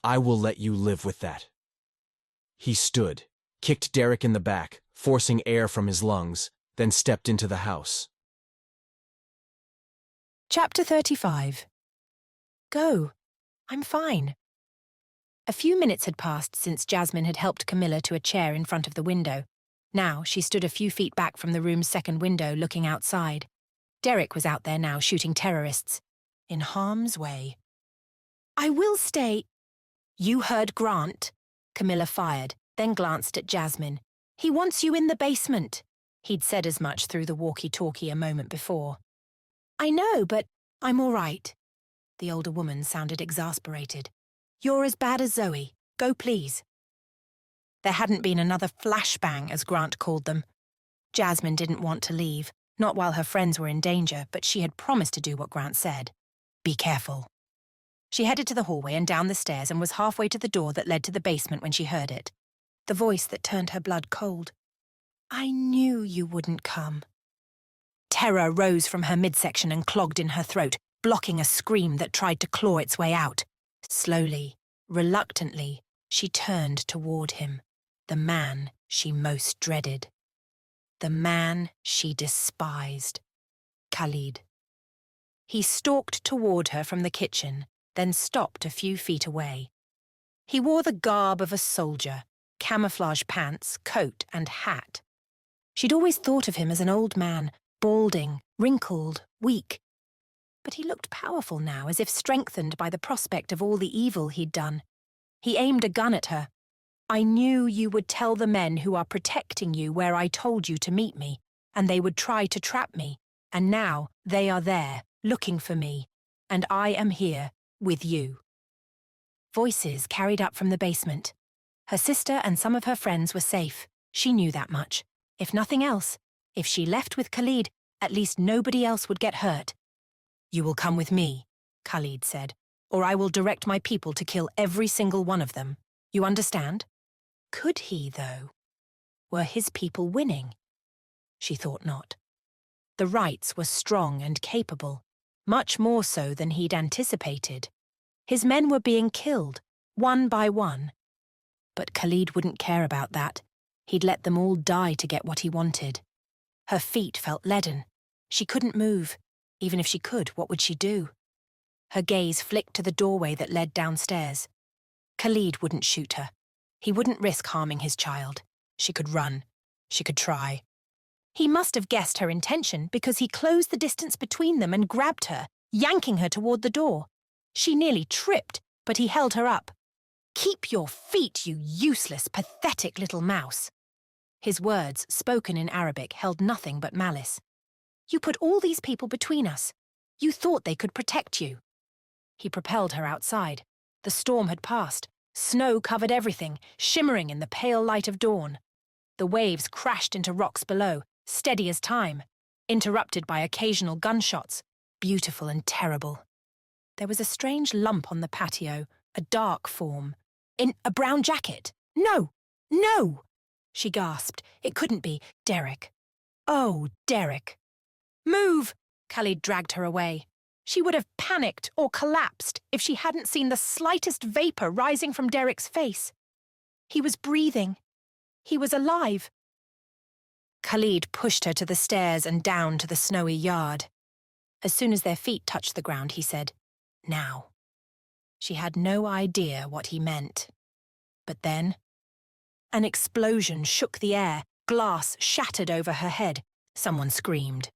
I will let you live with that. He stood, kicked Derrick in the back, forcing air from his lungs, then stepped into the house. Chapter 35. Go. I'm fine. A few minutes had passed since Jasmine had helped Camilla to a chair in front of the window. Now she stood a few feet back from the room's second window looking outside. Derrick was out there now shooting terrorists. In harm's way. I will stay. You heard Grant. Camilla fired, then glanced at Jasmine. He wants you in the basement. He'd said as much through the walkie-talkie a moment before. I know, but I'm all right. The older woman sounded exasperated. You're as bad as Zoe. Go, please. There hadn't been another flashbang, as Grant called them. Jasmine didn't want to leave, not while her friends were in danger, but she had promised to do what Grant said. Be careful. She headed to the hallway and down the stairs and was halfway to the door that led to the basement when she heard it. The voice that turned her blood cold. I knew you wouldn't come. Terror rose from her midsection and clogged in her throat, blocking a scream that tried to claw its way out. Slowly, reluctantly, she turned toward him, the man she most dreaded. The man she despised. Khalid. He stalked toward her from the kitchen, then stopped a few feet away. He wore the garb of a soldier, camouflage pants, coat, and hat. She'd always thought of him as an old man, balding, wrinkled, weak. But he looked powerful now, as if strengthened by the prospect of all the evil he'd done. He aimed a gun at her. I knew you would tell the men who are protecting you where I told you to meet me, and they would try to trap me. And now they are there, looking for me, and I am here, with you. Voices carried up from the basement. Her sister and some of her friends were safe. She knew that much. If nothing else, if she left with Khalid, at least nobody else would get hurt. You will come with me, Khalid said, or I will direct my people to kill every single one of them. You understand? Could he, though? Were his people winning? She thought not. The Wrights were strong and capable, much more so than he'd anticipated. His men were being killed, one by one. But Khalid wouldn't care about that. He'd let them all die to get what he wanted. Her feet felt leaden. She couldn't move. Even if she could, what would she do? Her gaze flicked to the doorway that led downstairs. Khalid wouldn't shoot her. He wouldn't risk harming his child. She could run. She could try. He must have guessed her intention because he closed the distance between them and grabbed her, yanking her toward the door. She nearly tripped, but he held her up. "Keep your feet, you useless, pathetic little mouse." His words, spoken in Arabic, held nothing but malice. "You put all these people between us. You thought they could protect you." He propelled her outside. The storm had passed. Snow covered everything, shimmering in the pale light of dawn. The waves crashed into rocks below, steady as time, interrupted by occasional gunshots, beautiful and terrible. There was a strange lump on the patio, a dark form. In a brown jacket. "No! No!" she gasped. It couldn't be. Derrick. Oh, Derrick. "Move!" Khalid dragged her away. She would have panicked or collapsed if she hadn't seen the slightest vapor rising from Derrick's face. He was breathing. He was alive. Khalid pushed her to the stairs and down to the snowy yard. As soon as their feet touched the ground, he said, "Now." She had no idea what he meant. But then, an explosion shook the air, glass shattered over her head. Someone screamed.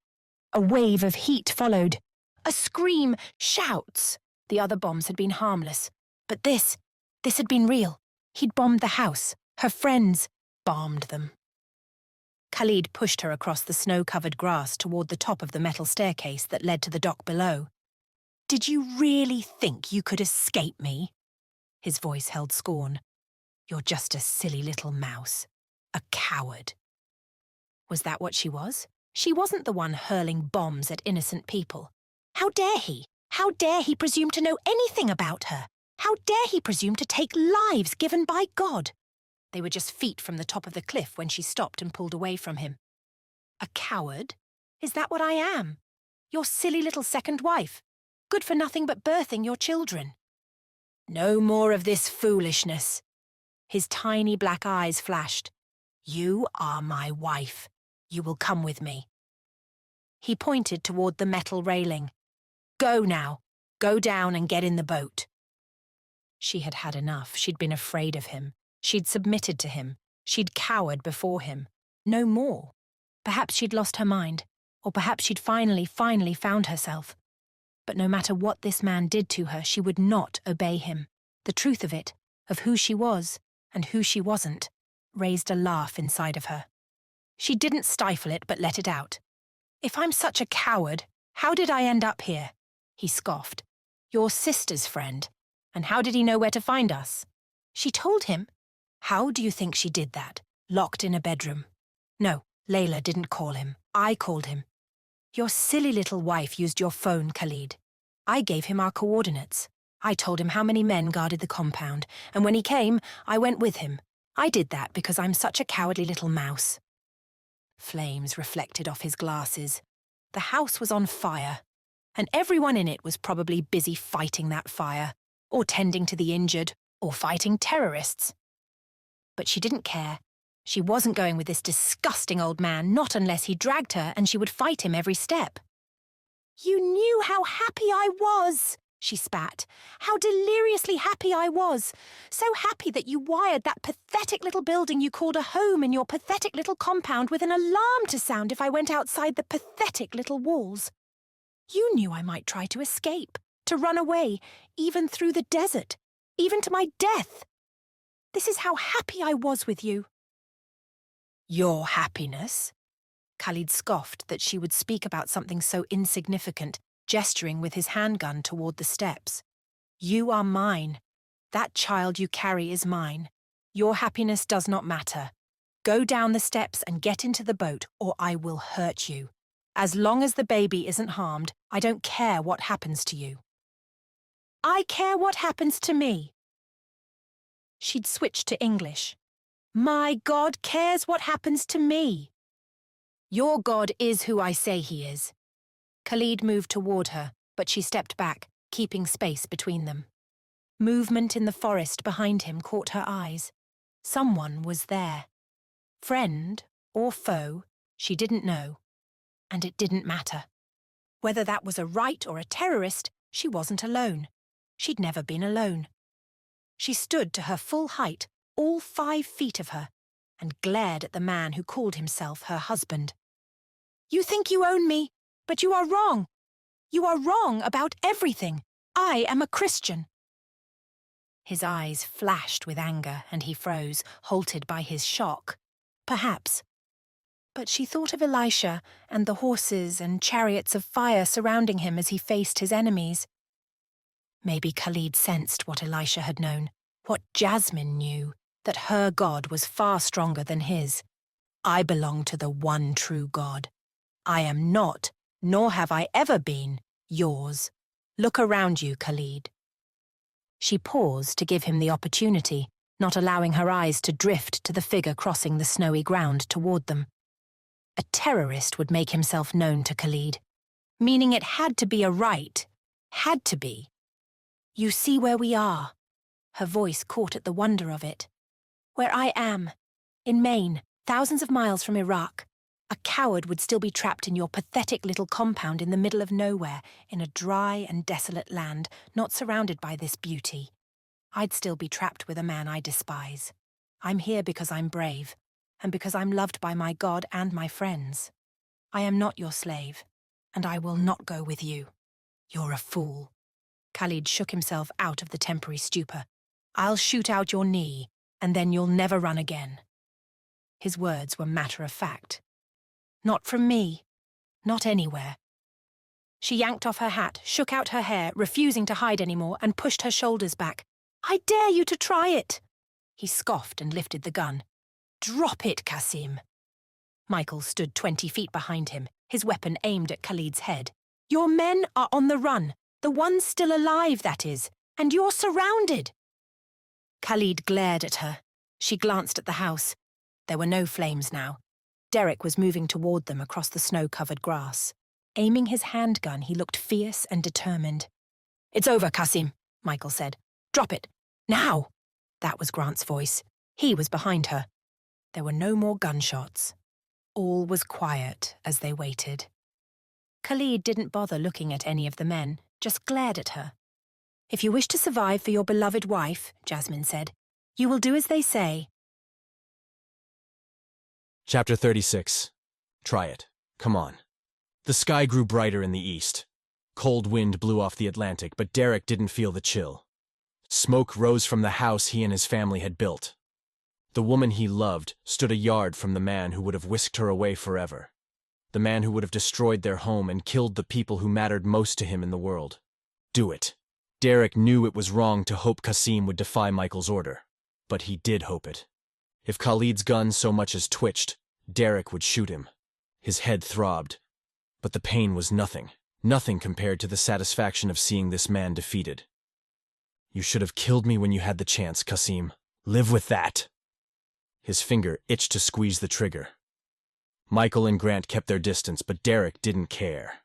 A wave of heat followed. A scream, shouts. The other bombs had been harmless. But this had been real. He'd bombed the house. Her friends bombed them. Khalid pushed her across the snow-covered grass toward the top of the metal staircase that led to the dock below. "Did you really think you could escape me?" His voice held scorn. "You're just a silly little mouse. A coward." Was that what she was? She wasn't the one hurling bombs at innocent people. How dare he? How dare he presume to know anything about her? How dare he presume to take lives given by God? They were just feet from the top of the cliff when she stopped and pulled away from him. "A coward? Is that what I am? Your silly little second wife, good for nothing but birthing your children." "No more of this foolishness." His tiny black eyes flashed. "You are my wife. You will come with me." He pointed toward the metal railing. "Go now. Go down and get in the boat." She had had enough. She'd been afraid of him. She'd submitted to him. She'd cowered before him. No more. Perhaps she'd lost her mind, or perhaps she'd finally found herself. But no matter what this man did to her, she would not obey him. The truth of it, of who she was and who she wasn't, raised a laugh inside of her. She didn't stifle it, but let it out. "If I'm such a coward, how did I end up here?" He scoffed. "Your sister's friend. And how did he know where to find us?" She told him. How do you think she did that? Locked in a bedroom. No, Layla didn't call him. I called him. Your silly little wife used your phone, Khalid. I gave him our coordinates. I told him how many men guarded the compound, and when he came, I went with him. I did that because I'm such a cowardly little mouse. Flames reflected off his glasses. The house was on fire, and everyone in it was probably busy fighting that fire, or tending to the injured, or fighting terrorists. But she didn't care. She wasn't going with this disgusting old man, not unless he dragged her and she would fight him every step. "You knew how happy I was," she spat. "How deliriously happy I was. So happy that you wired that pathetic little building you called a home in your pathetic little compound with an alarm to sound if I went outside the pathetic little walls. You knew I might try to escape, to run away, even through the desert, even to my death. This is how happy I was with you." "Your happiness?" Khalid scoffed that she would speak about something so insignificant, gesturing with his handgun toward the steps. "You are mine. That child you carry is mine. Your happiness does not matter. Go down the steps and get into the boat, or I will hurt you. As long as the baby isn't harmed, I don't care what happens to you." "I care what happens to me." She'd switched to English. "My God cares what happens to me." "Your God is who I say he is." Khalid moved toward her, but she stepped back, keeping space between them. Movement in the forest behind him caught her eyes. Someone was there. Friend or foe, she didn't know. And it didn't matter. Whether that was a right or a terrorist, she wasn't alone. She'd never been alone. She stood to her full height, all 5 feet of her, and glared at the man who called himself her husband. "You think you own me, but you are wrong. You are wrong about everything. I am a Christian." His eyes flashed with anger, and he froze, halted by his shock. Perhaps. But she thought of Elisha and the horses and chariots of fire surrounding him as he faced his enemies. Maybe Khalid sensed what Elisha had known, what Jasmine knew, that her God was far stronger than his. "I belong to the one true God. I am not, nor have I ever been, yours. Look around you, Khalid." She paused to give him the opportunity, not allowing her eyes to drift to the figure crossing the snowy ground toward them. A terrorist would make himself known to Khalid, meaning it had to be a right. Had to be. "You see where we are." Her voice caught at the wonder of it. "Where I am, in Maine, thousands of miles from Iraq. A coward would still be trapped in your pathetic little compound in the middle of nowhere, in a dry and desolate land, not surrounded by this beauty. I'd still be trapped with a man I despise. I'm here because I'm brave, and because I'm loved by my God and my friends. I am not your slave, and I will not go with you. You're a fool." Khalid shook himself out of the temporary stupor. "I'll shoot out your knee, and then you'll never run again." His words were matter of fact. "Not from me. Not anywhere." She yanked off her hat, shook out her hair, refusing to hide anymore, and pushed her shoulders back. "I dare you to try it!" He scoffed and lifted the gun. "Drop it, Qasim." Michael stood 20 feet behind him, his weapon aimed at Khalid's head. "Your men are on the run, the ones still alive, that is, and you're surrounded." Khalid glared at her. She glanced at the house. There were no flames now. Derrick was moving toward them across the snow-covered grass. Aiming his handgun, he looked fierce and determined. "It's over, Qasim," Michael said. "Drop it. Now!" That was Grant's voice. He was behind her. There were no more gunshots. All was quiet as they waited. Khalid didn't bother looking at any of the men, just glared at her. "If you wish to survive for your beloved wife," Jasmine said, "you will do as they say." Chapter 36. Try it. Come on. The sky grew brighter in the east. Cold wind blew off the Atlantic, but Derrick didn't feel the chill. Smoke rose from the house he and his family had built. The woman he loved stood a yard from the man who would have whisked her away forever. The man who would have destroyed their home and killed the people who mattered most to him in the world. Do it. Derrick knew it was wrong to hope Qasim would defy Michael's order, but he did hope it. If Khalid's gun so much as twitched, Derrick would shoot him. His head throbbed. But the pain was nothing compared to the satisfaction of seeing this man defeated. "You should have killed me when you had the chance, Qasim. Live with that." His finger itched to squeeze the trigger. Michael and Grant kept their distance, but Derrick didn't care.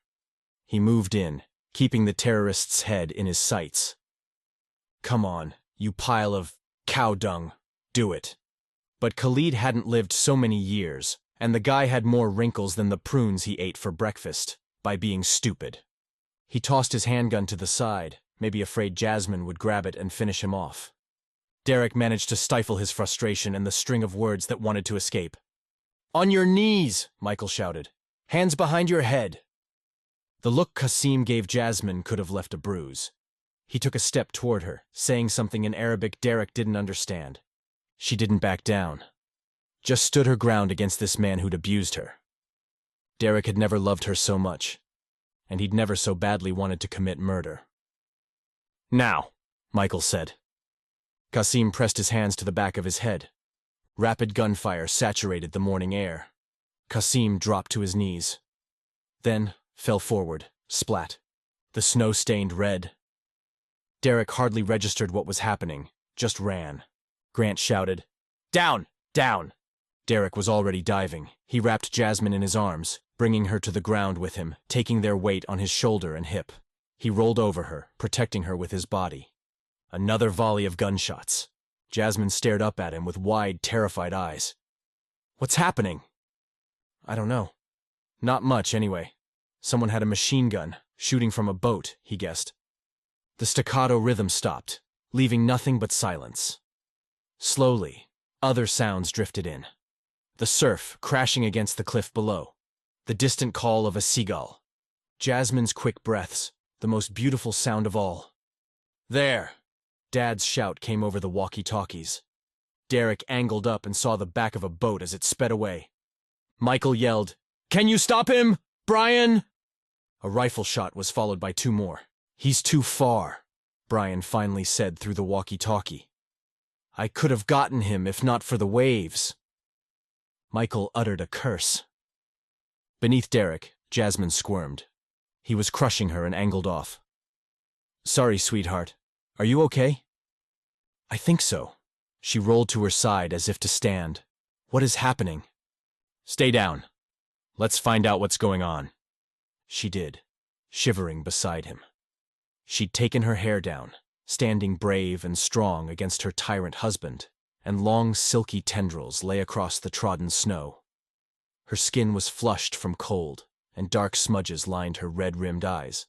He moved in, keeping the terrorist's head in his sights. "Come on, you pile of cow dung. Do it." But Khalid hadn't lived so many years, and the guy had more wrinkles than the prunes he ate for breakfast, by being stupid. He tossed his handgun to the side, maybe afraid Jasmine would grab it and finish him off. Derrick managed to stifle his frustration and the string of words that wanted to escape. "On your knees," Michael shouted. "Hands behind your head." The look Qasim gave Jasmine could have left a bruise. He took a step toward her, saying something in Arabic Derrick didn't understand. She didn't back down. Just stood her ground against this man who'd abused her. Derrick had never loved her so much, and he'd never so badly wanted to commit murder. "Now," Michael said. Qasim pressed his hands to the back of his head. Rapid gunfire saturated the morning air. Qasim dropped to his knees. Then fell forward, splat. The snow stained red. Derrick hardly registered what was happening, just ran. Grant shouted, "Down! Down!" Derrick was already diving. He wrapped Jasmine in his arms, bringing her to the ground with him, taking their weight on his shoulder and hip. He rolled over her, protecting her with his body. Another volley of gunshots. Jasmine stared up at him with wide, terrified eyes. "What's happening?" "I don't know. Not much, anyway. Someone had a machine gun, shooting from a boat," he guessed. The staccato rhythm stopped, leaving nothing but silence. Slowly, other sounds drifted in. The surf crashing against the cliff below. The distant call of a seagull. Jasmine's quick breaths, the most beautiful sound of all. There! Dad's shout came over the walkie-talkies. Derrick angled up and saw the back of a boat as it sped away. Michael yelled, "Can you stop him, Brian?" A rifle shot was followed by 2 more. "He's too far," Brian finally said through the walkie-talkie. "I could have gotten him if not for the waves." Michael uttered a curse. Beneath Derrick, Jasmine squirmed. He was crushing her and angled off. "Sorry, sweetheart. Are you okay?" "I think so." She rolled to her side as if to stand. "What is happening?" "Stay down. Let's find out what's going on." She did, shivering beside him. She'd taken her hair down, standing brave and strong against her tyrant husband, and long silky tendrils lay across the trodden snow. Her skin was flushed from cold, and dark smudges lined her red-rimmed eyes,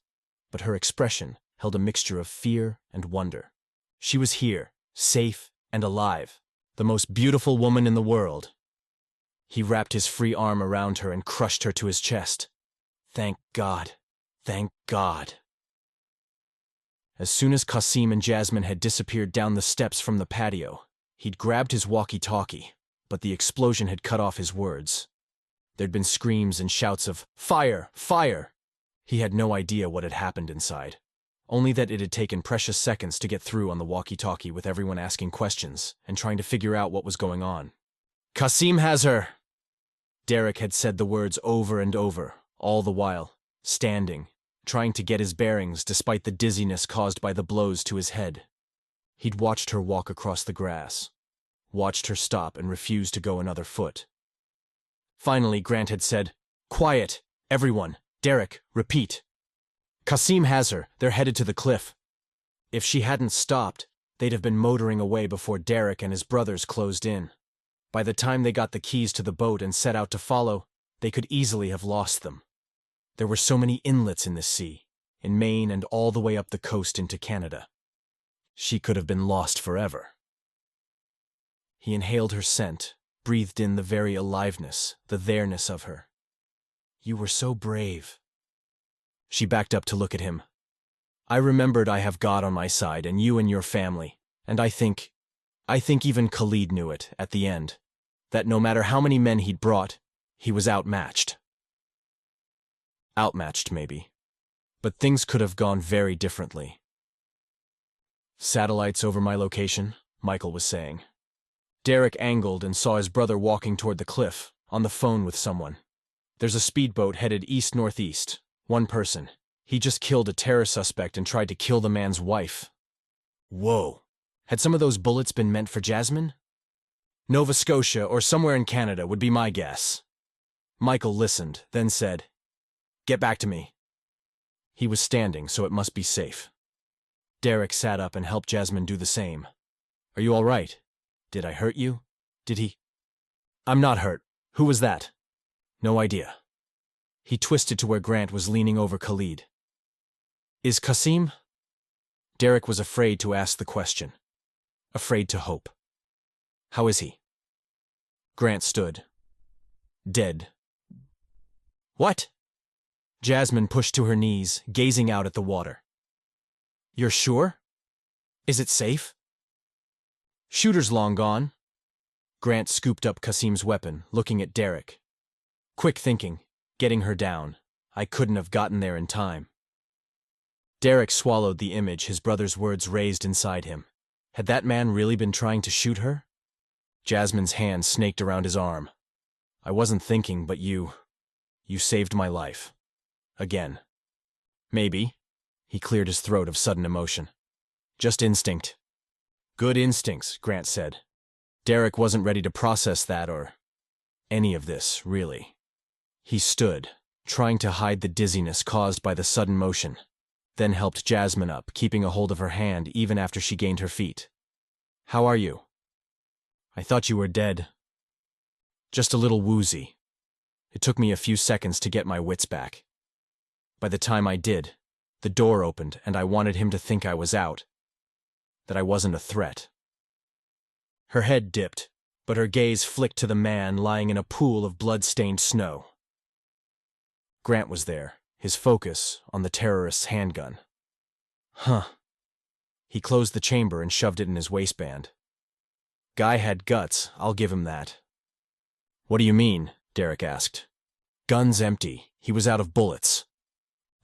but her expression held a mixture of fear and wonder. She was here, safe and alive, the most beautiful woman in the world. He wrapped his free arm around her and crushed her to his chest. Thank God. Thank God. As soon as Qasim and Jasmine had disappeared down the steps from the patio, he'd grabbed his walkie-talkie, but the explosion had cut off his words. There'd been screams and shouts of, "Fire! Fire!" He had no idea what had happened inside, only that it had taken precious seconds to get through on the walkie-talkie with everyone asking questions and trying to figure out what was going on. "Qasim has her!" Derrick had said the words over and over, all the while, standing, trying to get his bearings despite the dizziness caused by the blows to his head. He'd watched her walk across the grass, watched her stop and refuse to go another foot. Finally, Grant had said, "Quiet, everyone. Derrick, repeat. Qasim has her. They're headed to the cliff." If she hadn't stopped, they'd have been motoring away before Derrick and his brothers closed in. By the time they got the keys to the boat and set out to follow, they could easily have lost them. There were so many inlets in the sea, in Maine and all the way up the coast into Canada. She could have been lost forever. He inhaled her scent, breathed in the very aliveness, the there-ness of her. "You were so brave." She backed up to look at him. "I remembered I have God on my side and you and your family, and I think even Khalid knew it, at the end, that no matter how many men he'd brought, he was outmatched." Outmatched, maybe. But things could have gone very differently. "Satellites over my location," Michael was saying. Derrick angled and saw his brother walking toward the cliff, on the phone with someone. "There's a speedboat headed east-northeast. 1 person. He just killed a terror suspect and tried to kill the man's wife." Whoa. Had some of those bullets been meant for Jasmine? Nova Scotia or somewhere in Canada would be my guess. Michael listened, then said, "Get back to me." He was standing, so it must be safe. Derrick sat up and helped Jasmine do the same. "Are you all right? Did I hurt you? Did he?" "I'm not hurt. Who was that?" "No idea." He twisted to where Grant was leaning over Khalid. "Is Qasim?" Derrick was afraid to ask the question. Afraid to hope. "How is he?" Grant stood. "Dead." "What?" Jasmine pushed to her knees, gazing out at the water. "You're sure? Is it safe?" "Shooter's long gone." Grant scooped up Qasim's weapon, looking at Derrick. "Quick thinking, getting her down. I couldn't have gotten there in time." Derrick swallowed the image his brother's words raised inside him. Had that man really been trying to shoot her? Jasmine's hand snaked around his arm. "I wasn't thinking, but you saved my life. Again." "Maybe." He cleared his throat of sudden emotion. "Just instinct." "Good instincts," Grant said. Derrick wasn't ready to process that or any of this, really. He stood, trying to hide the dizziness caused by the sudden motion, then helped Jasmine up, keeping a hold of her hand even after she gained her feet. "How are you?" "I thought you were dead." "Just a little woozy. It took me a few seconds to get my wits back. By the time I did, the door opened and I wanted him to think I was out, that I wasn't a threat." Her head dipped, but her gaze flicked to the man lying in a pool of blood-stained snow. Grant was there, his focus on the terrorist's handgun. Huh. He closed the chamber and shoved it in his waistband. Guy had guts, I'll give him that. What do you mean? Derrick asked. Gun's empty. He was out of bullets.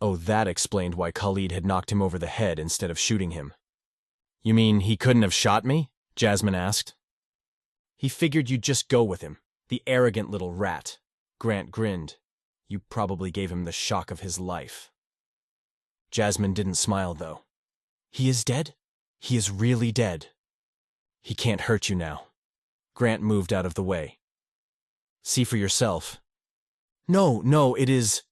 Oh, that explained why Khalid had knocked him over the head instead of shooting him. You mean he couldn't have shot me? Jasmine asked. He figured you'd just go with him, the arrogant little rat. Grant grinned. You probably gave him the shock of his life. Jasmine didn't smile, though. He is dead? He is really dead. He can't hurt you now. Grant moved out of the way. See for yourself. No, it is...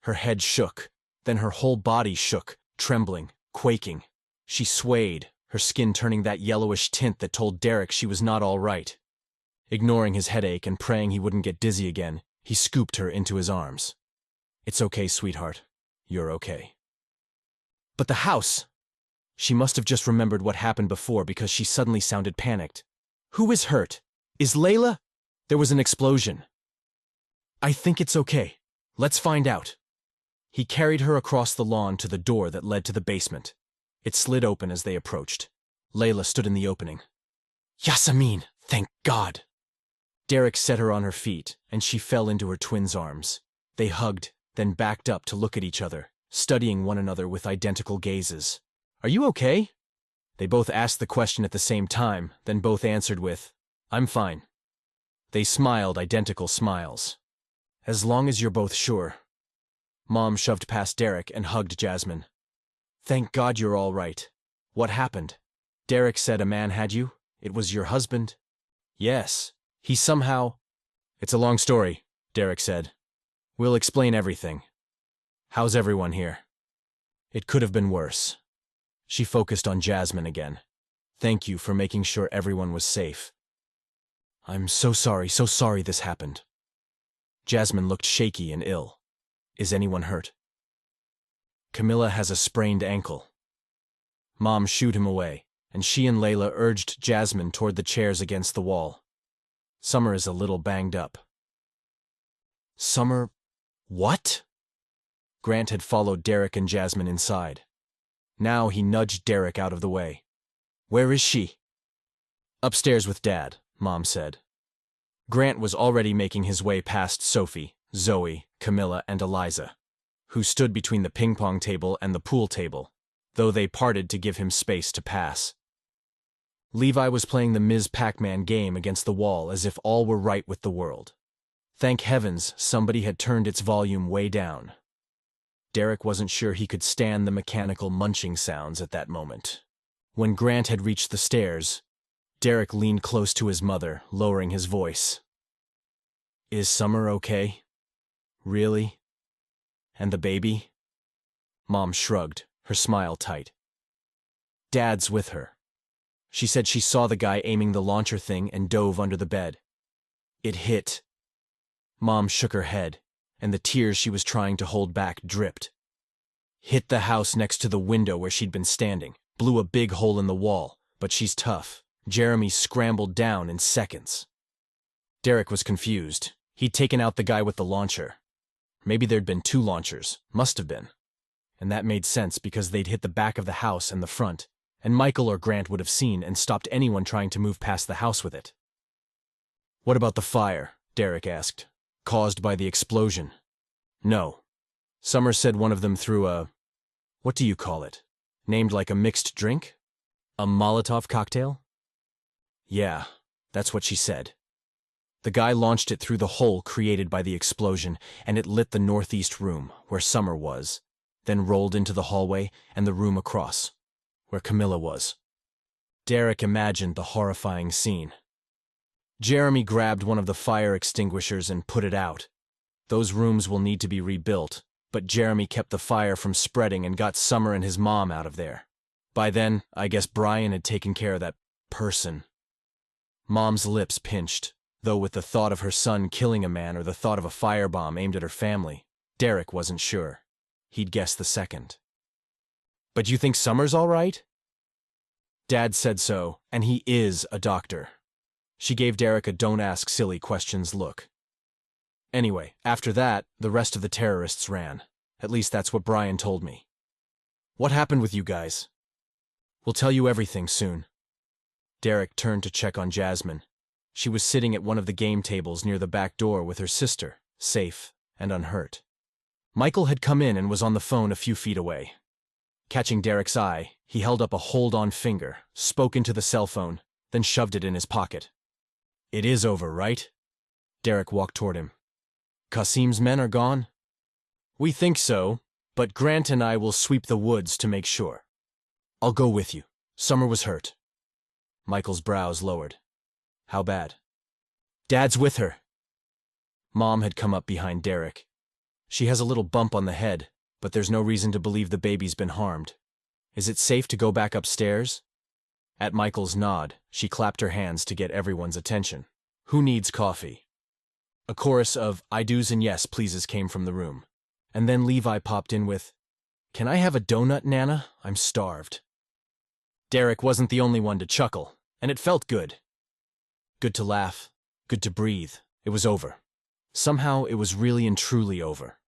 Her head shook, then her whole body shook, trembling, quaking. She swayed, her skin turning that yellowish tint that told Derrick she was not all right. Ignoring his headache and praying he wouldn't get dizzy again, he scooped her into his arms. It's okay, sweetheart. You're okay. But the house! She must have just remembered what happened before because she suddenly sounded panicked. Who is hurt? Is Layla? There was an explosion. I think it's okay. Let's find out. He carried her across the lawn to the door that led to the basement. It slid open as they approached. Layla stood in the opening. Jasmine, thank God! Derrick set her on her feet, and she fell into her twin's arms. They hugged, then backed up to look at each other, studying one another with identical gazes. Are you okay? They both asked the question at the same time, then both answered with, I'm fine. They smiled identical smiles. As long as you're both sure. Mom shoved past Derrick and hugged Jasmine. Thank God you're all right. What happened? Derrick said a man had you? It was your husband? Yes. He somehow... It's a long story, Derrick said. We'll explain everything. How's everyone here? It could have been worse. She focused on Jasmine again. Thank you for making sure everyone was safe. I'm so sorry this happened. Jasmine looked shaky and ill. Is anyone hurt? Camilla has a sprained ankle. Mom shooed him away, and she and Layla urged Jasmine toward the chairs against the wall. Summer is a little banged up. Summer... what? Grant had followed Derrick and Jasmine inside. Now he nudged Derrick out of the way. Where is she? Upstairs with Dad, Mom said. Grant was already making his way past Sophie, Zoe, Camilla, and Eliza, who stood between the ping-pong table and the pool table, though they parted to give him space to pass. Levi was playing the Ms. Pac-Man game against the wall as if all were right with the world. Thank heavens somebody had turned its volume way down. Derrick wasn't sure he could stand the mechanical munching sounds at that moment. When Grant had reached the stairs, Derrick leaned close to his mother, lowering his voice. Is Summer okay? Really? And the baby? Mom shrugged, her smile tight. Dad's with her. She said she saw the guy aiming the launcher thing and dove under the bed. It hit. Mom shook her head, and the tears she was trying to hold back dripped. Hit the house next to the window where she'd been standing, blew a big hole in the wall, but she's tough. Jeremy scrambled down in seconds. Derrick was confused. He'd taken out the guy with the launcher. Maybe there'd been 2 launchers. Must have been. And that made sense because they'd hit the back of the house and the front, and Michael or Grant would have seen and stopped anyone trying to move past the house with it. What about the fire? Derrick asked. Caused by the explosion? No. Summer said one of them threw a... what do you call it? Named like a mixed drink? A Molotov cocktail? Yeah, that's what she said. The guy launched it through the hole created by the explosion, and it lit the northeast room, where Summer was, then rolled into the hallway and the room across, where Camilla was. Derrick imagined the horrifying scene. Jeremy grabbed one of the fire extinguishers and put it out. Those rooms will need to be rebuilt, but Jeremy kept the fire from spreading and got Summer and his mom out of there. By then, I guess Brian had taken care of that person. Mom's lips pinched, though with the thought of her son killing a man or the thought of a firebomb aimed at her family, Derrick wasn't sure. He'd guess the second. But you think Summer's all right? Dad said so, and he is a doctor. She gave Derrick a don't ask silly questions look. Anyway, after that, the rest of the terrorists ran. At least that's what Brian told me. What happened with you guys? We'll tell you everything soon. Derrick turned to check on Jasmine. She was sitting at one of the game tables near the back door with her sister, safe and unhurt. Michael had come in and was on the phone a few feet away. Catching Derrick's eye, he held up a hold-on finger, spoke into the cell phone, then shoved it in his pocket. It is over, right? Derrick walked toward him. Qasim's men are gone? We think so, but Grant and I will sweep the woods to make sure. I'll go with you. Summer was hurt. Michael's brows lowered. How bad? Dad's with her. Mom had come up behind Derrick. She has a little bump on the head, but there's no reason to believe the baby's been harmed. Is it safe to go back upstairs? At Michael's nod, she clapped her hands to get everyone's attention. Who needs coffee? A chorus of I do's and yes pleases came from the room. And then Levi popped in with, Can I have a donut, Nana? I'm starved. Derrick wasn't the only one to chuckle, and it felt good. Good to laugh, good to breathe. It was over. Somehow it was really and truly over.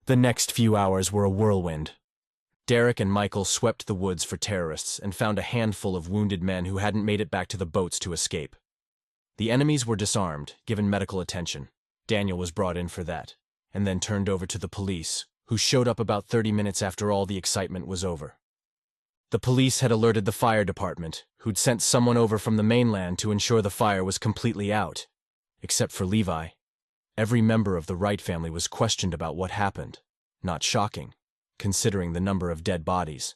The next few hours were a whirlwind. Derrick and Michael swept the woods for terrorists and found a handful of wounded men who hadn't made it back to the boats to escape. The enemies were disarmed, given medical attention. Daniel was brought in for that, and then turned over to the police, who showed up about 30 minutes after all the excitement was over. The police had alerted the fire department, who'd sent someone over from the mainland to ensure the fire was completely out. Except for Levi. Every member of the Wright family was questioned about what happened. Not shocking, considering the number of dead bodies.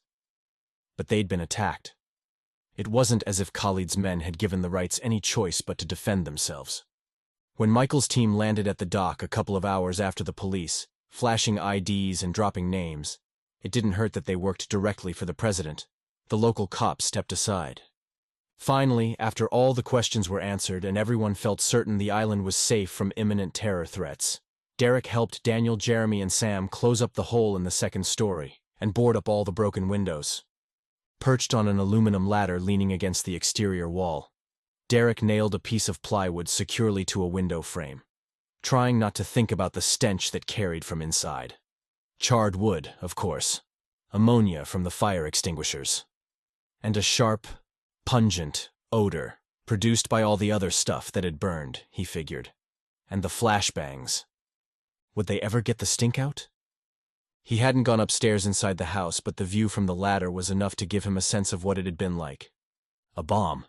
But they'd been attacked. It wasn't as if Khalid's men had given the Wrights any choice but to defend themselves. When Michael's team landed at the dock a couple of hours after the police, flashing IDs and dropping names, it didn't hurt that they worked directly for the president. The local cops stepped aside. Finally, after all the questions were answered and everyone felt certain the island was safe from imminent terror threats, Derrick helped Daniel, Jeremy, and Sam close up the hole in the second story and board up all the broken windows. Perched on an aluminum ladder leaning against the exterior wall, Derrick nailed a piece of plywood securely to a window frame, trying not to think about the stench that carried from inside. Charred wood, of course, ammonia from the fire extinguishers, and a sharp, pungent odor produced by all the other stuff that had burned, he figured. And the flashbangs. Would they ever get the stink out? He hadn't gone upstairs inside the house, but the view from the ladder was enough to give him a sense of what it had been like. A bomb.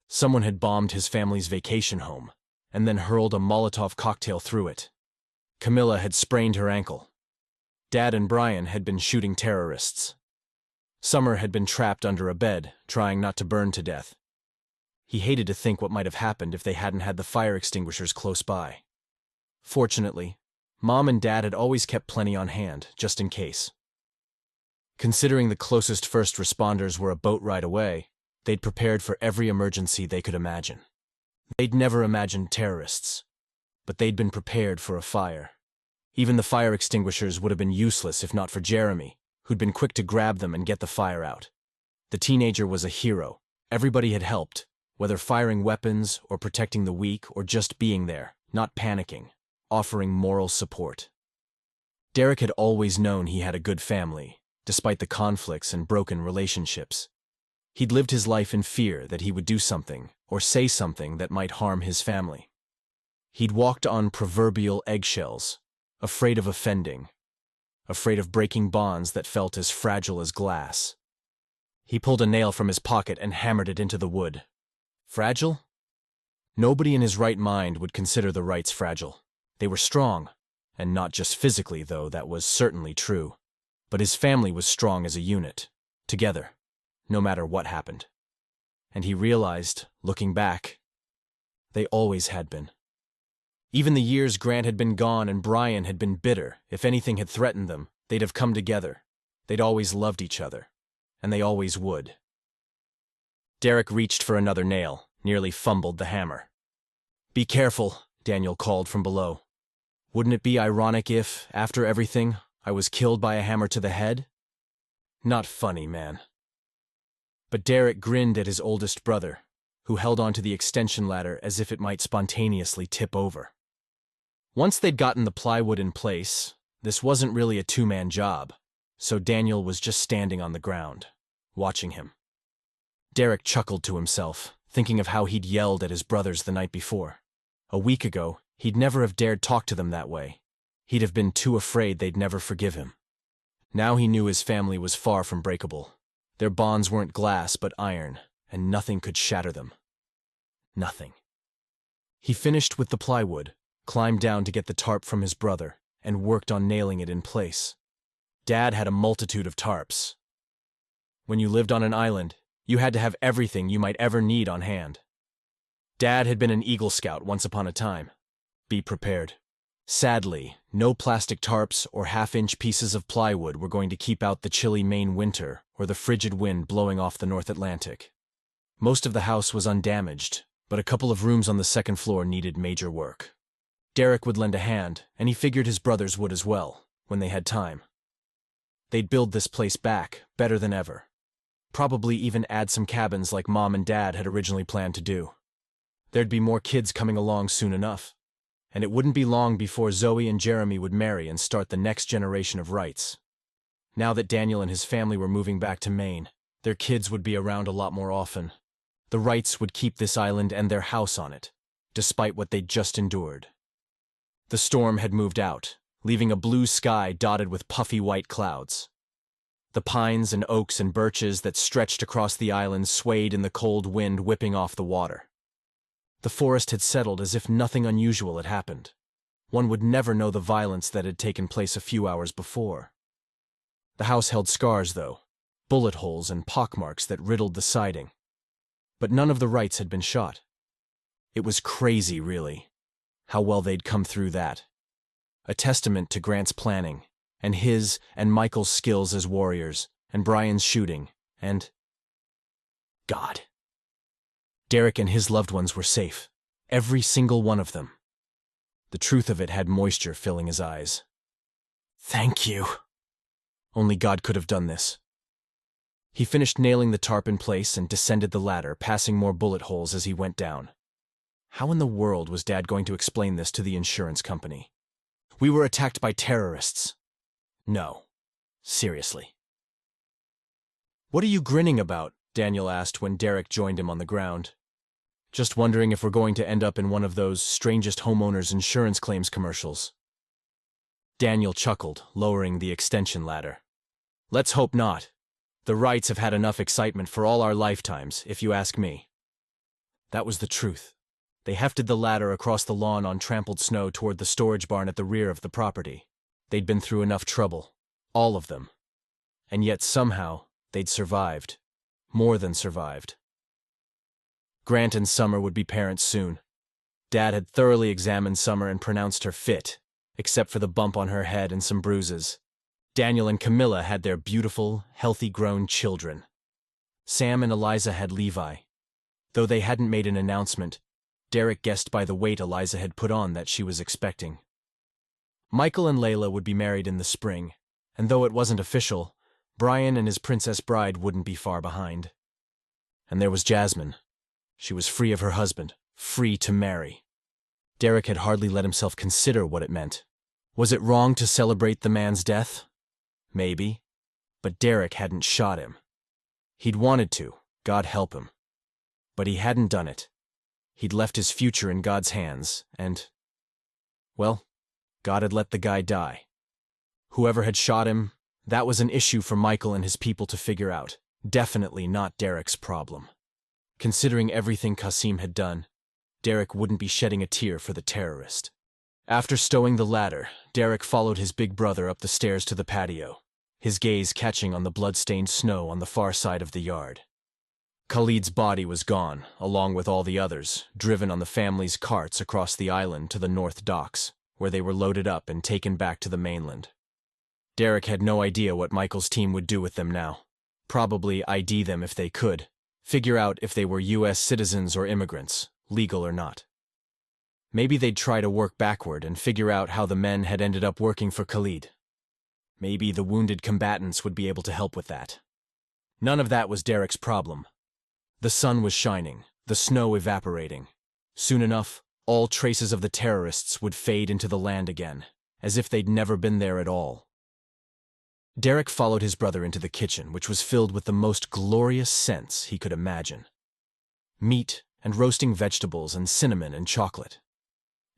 Someone had bombed his family's vacation home, and then hurled a Molotov cocktail through it. Camilla had sprained her ankle. Dad and Brian had been shooting terrorists. Summer had been trapped under a bed, trying not to burn to death. He hated to think what might have happened if they hadn't had the fire extinguishers close by. Fortunately, Mom and Dad had always kept plenty on hand, just in case. Considering the closest first responders were a boat ride away, they'd prepared for every emergency they could imagine. They'd never imagined terrorists, but they'd been prepared for a fire. Even the fire extinguishers would have been useless if not for Jeremy, who'd been quick to grab them and get the fire out. The teenager was a hero. Everybody had helped, whether firing weapons or protecting the weak or just being there, not panicking, offering moral support. Derrick had always known he had a good family, despite the conflicts and broken relationships. He'd lived his life in fear that he would do something or say something that might harm his family. He'd walked on proverbial eggshells, afraid of offending, afraid of breaking bonds that felt as fragile as glass. He pulled a nail from his pocket and hammered it into the wood. Fragile? Nobody in his right mind would consider the Wrights fragile. They were strong, and not just physically, though that was certainly true. But his family was strong as a unit, together, no matter what happened. And he realized, looking back, they always had been. Even the years Grant had been gone and Brian had been bitter, if anything had threatened them, they'd have come together. They'd always loved each other, and they always would. Derrick reached for another nail, nearly fumbled the hammer. "Be careful," Daniel called from below. "Wouldn't it be ironic if, after everything, I was killed by a hammer to the head?" Not funny, man. But Derrick grinned at his oldest brother, who held onto the extension ladder as if it might spontaneously tip over. Once they'd gotten the plywood in place, this wasn't really a two-man job, so Daniel was just standing on the ground, watching him. Derrick chuckled to himself, thinking of how he'd yelled at his brothers the night before. A week ago, he'd never have dared talk to them that way. He'd have been too afraid they'd never forgive him. Now he knew his family was far from breakable. Their bonds weren't glass but iron, and nothing could shatter them. Nothing. He finished with the plywood, climbed down to get the tarp from his brother, and worked on nailing it in place. Dad had a multitude of tarps. When you lived on an island, you had to have everything you might ever need on hand. Dad had been an Eagle Scout once upon a time. Be prepared. Sadly, no plastic tarps or half-inch pieces of plywood were going to keep out the chilly Maine winter or the frigid wind blowing off the North Atlantic. Most of the house was undamaged, but a couple of rooms on the second floor needed major work. Derrick would lend a hand, and he figured his brothers would as well, when they had time. They'd build this place back, better than ever. Probably even add some cabins like Mom and Dad had originally planned to do. There'd be more kids coming along soon enough, and it wouldn't be long before Zoe and Jeremy would marry and start the next generation of Wrights. Now that Daniel and his family were moving back to Maine, their kids would be around a lot more often. The Wrights would keep this island and their house on it, despite what they'd just endured. The storm had moved out, leaving a blue sky dotted with puffy white clouds. The pines and oaks and birches that stretched across the island swayed in the cold wind whipping off the water. The forest had settled as if nothing unusual had happened. One would never know the violence that had taken place a few hours before. The house held scars, though, bullet holes and pockmarks that riddled the siding. But none of the Wrights had been shot. It was crazy, really, how well they'd come through that. A testament to Grant's planning, and his and Michael's skills as warriors, and Brian's shooting, and God. Derrick and his loved ones were safe, every single one of them. The truth of it had moisture filling his eyes. Thank you. Only God could have done this. He finished nailing the tarp in place and descended the ladder, passing more bullet holes as he went down. How in the world was Dad going to explain this to the insurance company? We were attacked by terrorists. No. Seriously. What are you grinning about? Daniel asked when Derrick joined him on the ground. Just wondering if we're going to end up in one of those strangest homeowners insurance claims commercials. Daniel chuckled, lowering the extension ladder. Let's hope not. The Wrights have had enough excitement for all our lifetimes, if you ask me. That was the truth. They hefted the ladder across the lawn on trampled snow toward the storage barn at the rear of the property. They'd been through enough trouble. All of them. And yet somehow, they'd survived. More than survived. Grant and Summer would be parents soon. Dad had thoroughly examined Summer and pronounced her fit, except for the bump on her head and some bruises. Daniel and Camilla had their beautiful, healthy-grown children. Sam and Eliza had Levi. Though they hadn't made an announcement, Derrick guessed by the weight Eliza had put on that she was expecting. Michael and Layla would be married in the spring, and though it wasn't official, Brian and his princess bride wouldn't be far behind. And there was Jasmine. She was free of her husband, free to marry. Derrick had hardly let himself consider what it meant. Was it wrong to celebrate the man's death? Maybe. But Derrick hadn't shot him. He'd wanted to, God help him. But he hadn't done it. He'd left his future in God's hands, and, well, God had let the guy die. Whoever had shot him, that was an issue for Michael and his people to figure out. Definitely not Derrick's problem. Considering everything Qasim had done, Derrick wouldn't be shedding a tear for the terrorist. After stowing the ladder, Derrick followed his big brother up the stairs to the patio, his gaze catching on the blood-stained snow on the far side of the yard. Khalid's body was gone, along with all the others, driven on the family's carts across the island to the north docks, where they were loaded up and taken back to the mainland. Derrick had no idea what Michael's team would do with them now. Probably ID them if they could, figure out if they were U.S. citizens or immigrants, legal or not. Maybe they'd try to work backward and figure out how the men had ended up working for Khalid. Maybe the wounded combatants would be able to help with that. None of that was Derrick's problem. The sun was shining, the snow evaporating. Soon enough, all traces of the terrorists would fade into the land again, as if they'd never been there at all. Derrick followed his brother into the kitchen, which was filled with the most glorious scents he could imagine. Meat and roasting vegetables and cinnamon and chocolate.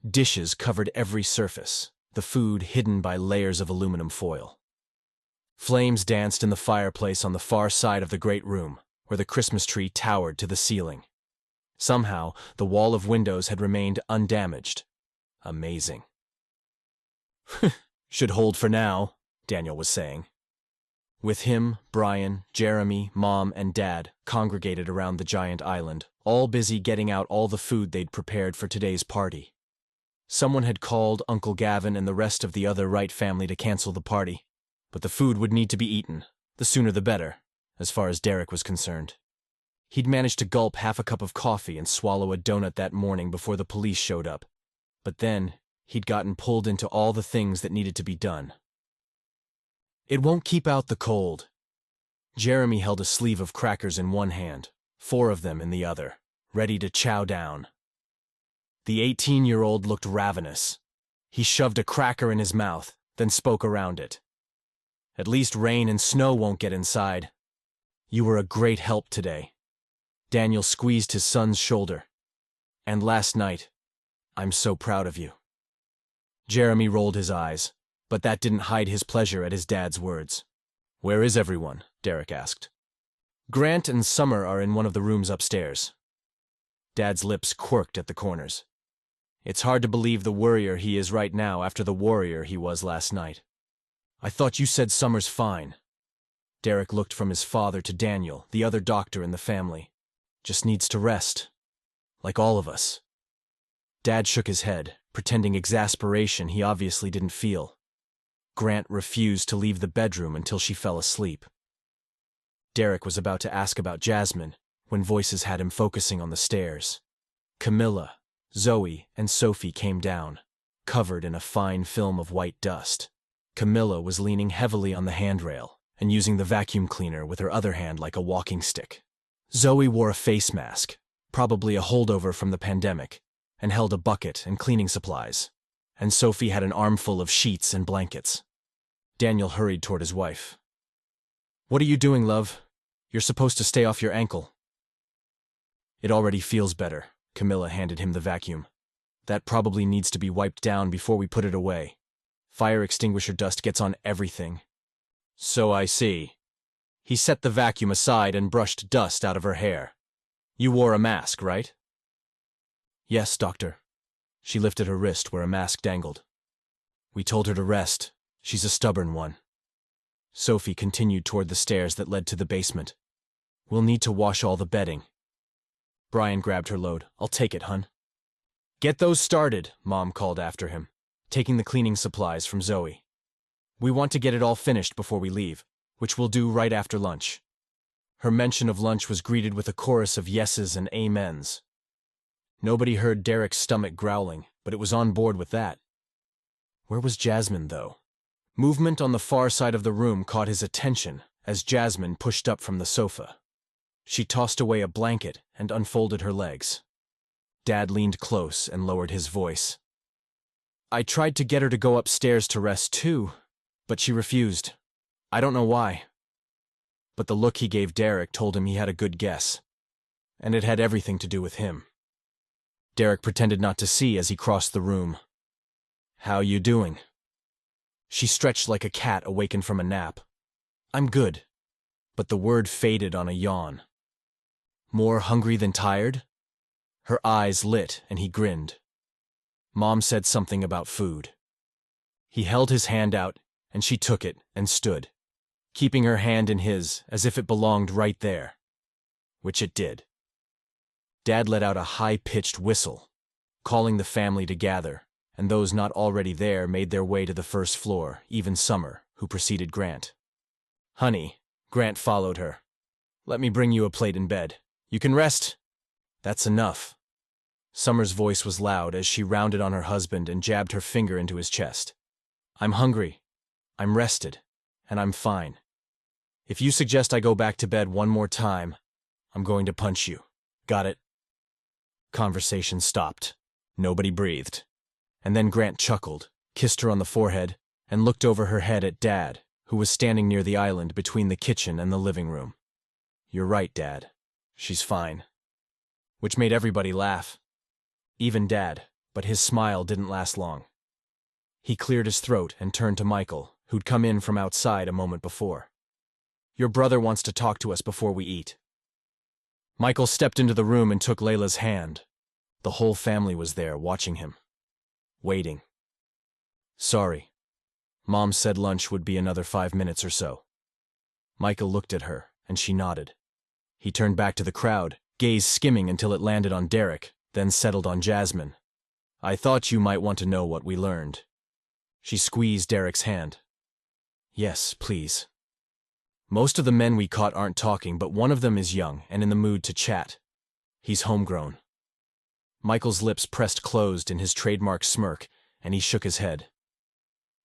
Dishes covered every surface, the food hidden by layers of aluminum foil. Flames danced in the fireplace on the far side of the great room, where the Christmas tree towered to the ceiling. Somehow, the wall of windows had remained undamaged. Amazing. Should hold for now, Daniel was saying. With him, Brian, Jeremy, Mom, and Dad congregated around the giant island, all busy getting out all the food they'd prepared for today's party. Someone had called Uncle Gavin and the rest of the other Wright family to cancel the party, but the food would need to be eaten, the sooner the better, as far as Derrick was concerned. He'd managed to gulp half a cup of coffee and swallow a donut that morning before the police showed up, but then he'd gotten pulled into all the things that needed to be done. It won't keep out the cold. Jeremy held a sleeve of crackers in one hand, 4 of them in the other, ready to chow down. The 18-year-old looked ravenous. He shoved a cracker in his mouth, then spoke around it. At least rain and snow won't get inside. You were a great help today. Daniel squeezed his son's shoulder. And last night, I'm so proud of you. Jeremy rolled his eyes, but that didn't hide his pleasure at his dad's words. Where is everyone? Derrick asked. Grant and Summer are in one of the rooms upstairs. Dad's lips quirked at the corners. It's hard to believe the worrier he is right now after the warrior he was last night. I thought you said Summer's fine. Derrick looked from his father to Daniel, the other doctor in the family. Just needs to rest. Like all of us. Dad shook his head, pretending exasperation he obviously didn't feel. Grant refused to leave the bedroom until she fell asleep. Derrick was about to ask about Jasmine when voices had him focusing on the stairs. Camilla, Zoe, and Sophie came down, covered in a fine film of white dust. Camilla was leaning heavily on the handrail and using the vacuum cleaner with her other hand like a walking stick. Zoe wore a face mask, probably a holdover from the pandemic, and held a bucket and cleaning supplies. And Sophie had an armful of sheets and blankets. Daniel hurried toward his wife. What are you doing, love? You're supposed to stay off your ankle. It already feels better. Camilla handed him the vacuum. That probably needs to be wiped down before we put it away. Fire extinguisher dust gets on everything. So I see. He set the vacuum aside and brushed dust out of her hair. You wore a mask, right? Yes, doctor. She lifted her wrist where a mask dangled. We told her to rest. She's a stubborn one. Sophie continued toward the stairs that led to the basement. We'll need to wash all the bedding. Brian grabbed her load. I'll take it, hun. Get those started, Mom called after him, taking the cleaning supplies from Zoe. We want to get it all finished before we leave, which we'll do right after lunch. Her mention of lunch was greeted with a chorus of yeses and amens. Nobody heard Derrick's stomach growling, but it was on board with that. Where was Jasmine, though? Movement on the far side of the room caught his attention as Jasmine pushed up from the sofa. She tossed away a blanket and unfolded her legs. Dad leaned close and lowered his voice. I tried to get her to go upstairs to rest too, but she refused. I don't know why. But the look he gave Derrick told him he had a good guess. And it had everything to do with him. Derrick pretended not to see as he crossed the room. How you doing? She stretched like a cat awakened from a nap. I'm good. But the word faded on a yawn. More hungry than tired? Her eyes lit and he grinned. Mom said something about food. He held his hand out and she took it and stood, keeping her hand in his as if it belonged right there. Which it did. Dad let out a high-pitched whistle, calling the family to gather, and those not already there made their way to the first floor, even Summer, who preceded Grant. Honey, Grant followed her. Let me bring you a plate in bed. You can rest. That's enough. Summer's voice was loud as she rounded on her husband and jabbed her finger into his chest. I'm hungry. I'm rested. And I'm fine. If you suggest I go back to bed one more time, I'm going to punch you. Got it? Conversation stopped. Nobody breathed. And then Grant chuckled, kissed her on the forehead, and looked over her head at Dad, who was standing near the island between the kitchen and the living room. You're right, Dad. She's fine. Which made everybody laugh. Even Dad, but his smile didn't last long. He cleared his throat and turned to Michael, who'd come in from outside a moment before. Your brother wants to talk to us before we eat. Michael stepped into the room and took Layla's hand. The whole family was there, watching him. Waiting. Sorry. Mom said lunch would be another 5 minutes or so. Michael looked at her, and she nodded. He turned back to the crowd, gaze skimming until it landed on Derrick, then settled on Jasmine. I thought you might want to know what we learned. She squeezed Derrick's hand. Yes, please. Most of the men we caught aren't talking, but one of them is young and in the mood to chat. He's homegrown. Michael's lips pressed closed in his trademark smirk, and he shook his head.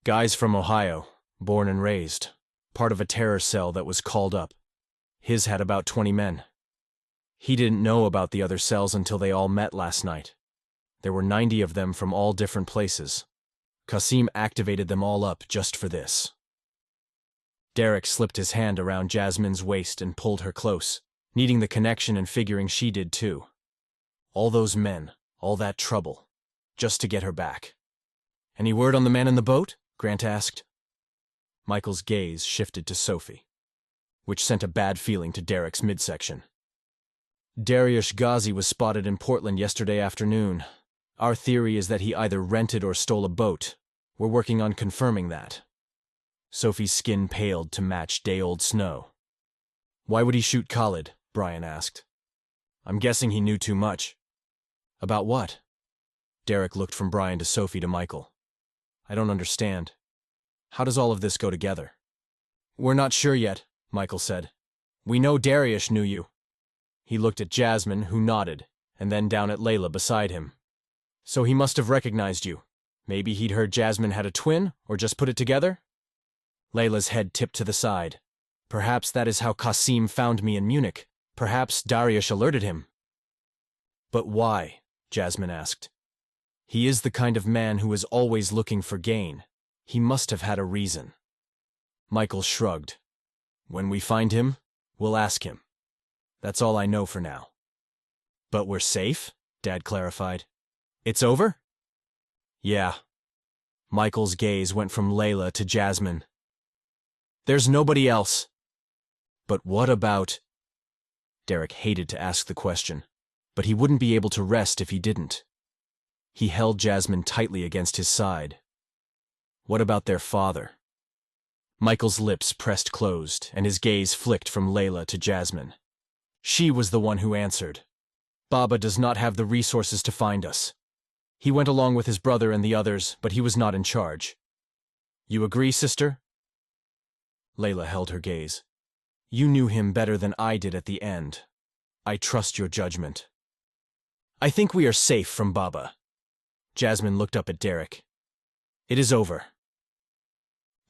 Guy's from Ohio, born and raised, part of a terror cell that was called up. His had about 20 men. He didn't know about the other cells until they all met last night. There were 90 of them from all different places. Qasim activated them all up just for this. Derrick slipped his hand around Jasmine's waist and pulled her close, needing the connection and figuring she did too. All those men, all that trouble, just to get her back. Any word on the man in the boat? Grant asked. Michael's gaze shifted to Sophie, which sent a bad feeling to Derrick's midsection. Dariush Ghazi was spotted in Portland yesterday afternoon. Our theory is that he either rented or stole a boat. We're working on confirming that. Sophie's skin paled to match day-old snow. Why would he shoot Khalid? Brian asked. I'm guessing he knew too much. About what? Derrick looked from Brian to Sophie to Michael. I don't understand. How does all of this go together? We're not sure yet, Michael said. We know Dariush knew you. He looked at Jasmine, who nodded, and then down at Layla beside him. So he must have recognized you. Maybe he'd heard Jasmine had a twin, or just put it together? Layla's head tipped to the side. Perhaps that is how Qasim found me in Munich. Perhaps Dariush alerted him. But why? Jasmine asked. He is the kind of man who is always looking for gain. He must have had a reason. Michael shrugged. When we find him, we'll ask him. That's all I know for now. But we're safe? Dad clarified. It's over? Yeah. Michael's gaze went from Layla to Jasmine. There's nobody else. But what about... Derrick hated to ask the question, but he wouldn't be able to rest if he didn't. He held Jasmine tightly against his side. What about their father? Michael's lips pressed closed, and his gaze flicked from Layla to Jasmine. She was the one who answered. Baba does not have the resources to find us. He went along with his brother and the others, but he was not in charge. You agree, sister? Layla held her gaze. You knew him better than I did at the end. I trust your judgment. I think we are safe from Baba. Jasmine looked up at Derrick. It is over.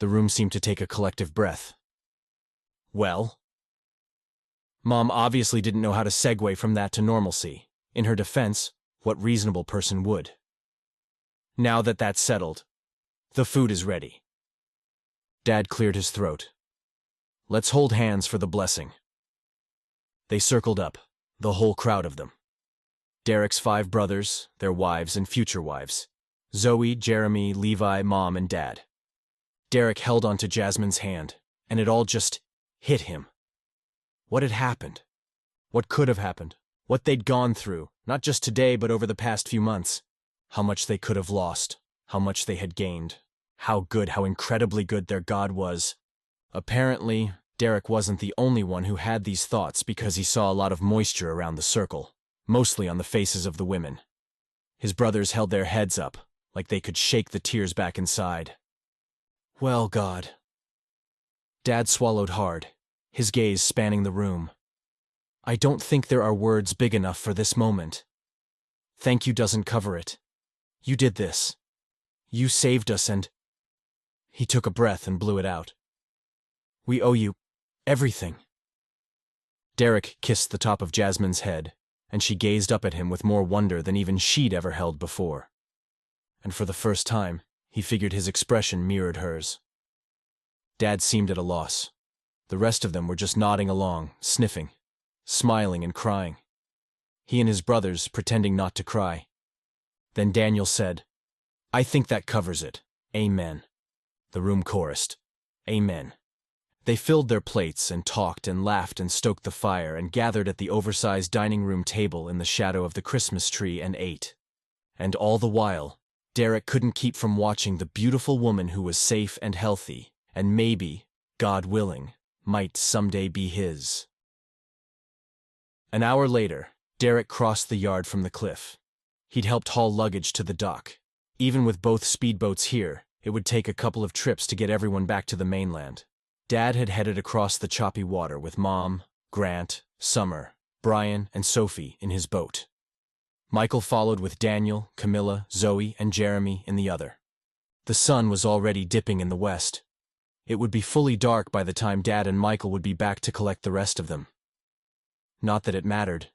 The room seemed to take a collective breath. Well? Mom obviously didn't know how to segue from that to normalcy. In her defense, what reasonable person would? Now that that's settled, the food is ready. Dad cleared his throat. Let's hold hands for the blessing. They circled up, the whole crowd of them. Derrick's 5 brothers, their wives and future wives. Zoe, Jeremy, Levi, Mom, and Dad. Derrick held onto Jasmine's hand, and it all just hit him. What had happened? What could have happened? What they'd gone through, not just today but over the past few months. How much they could have lost, how much they had gained. How incredibly good their God was. Apparently, Derrick wasn't the only one who had these thoughts because he saw a lot of moisture around the circle, mostly on the faces of the women. His brothers held their heads up, like they could shake the tears back inside. Well, God. Dad swallowed hard, his gaze spanning the room. I don't think there are words big enough for this moment. Thank you doesn't cover it. You did this. You saved us and... He took a breath and blew it out. We owe you Everything. Derrick kissed the top of Jasmine's head, and she gazed up at him with more wonder than even she'd ever held before. And for the first time, he figured his expression mirrored hers. Dad seemed at a loss. The rest of them were just nodding along, sniffing, smiling and crying. He and his brothers pretending not to cry. Then Daniel said, "I think that covers it. Amen." The room chorused, "Amen." They filled their plates and talked and laughed and stoked the fire and gathered at the oversized dining room table in the shadow of the Christmas tree and ate. And all the while, Derrick couldn't keep from watching the beautiful woman who was safe and healthy, and maybe, God willing, might someday be his. An hour later, Derrick crossed the yard from the cliff. He'd helped haul luggage to the dock. Even with both speedboats here, it would take a couple of trips to get everyone back to the mainland. Dad had headed across the choppy water with Mom, Grant, Summer, Brian, and Sophie in his boat. Michael followed with Daniel, Camilla, Zoe, and Jeremy in the other. The sun was already dipping in the west. It would be fully dark by the time Dad and Michael would be back to collect the rest of them. Not that it mattered.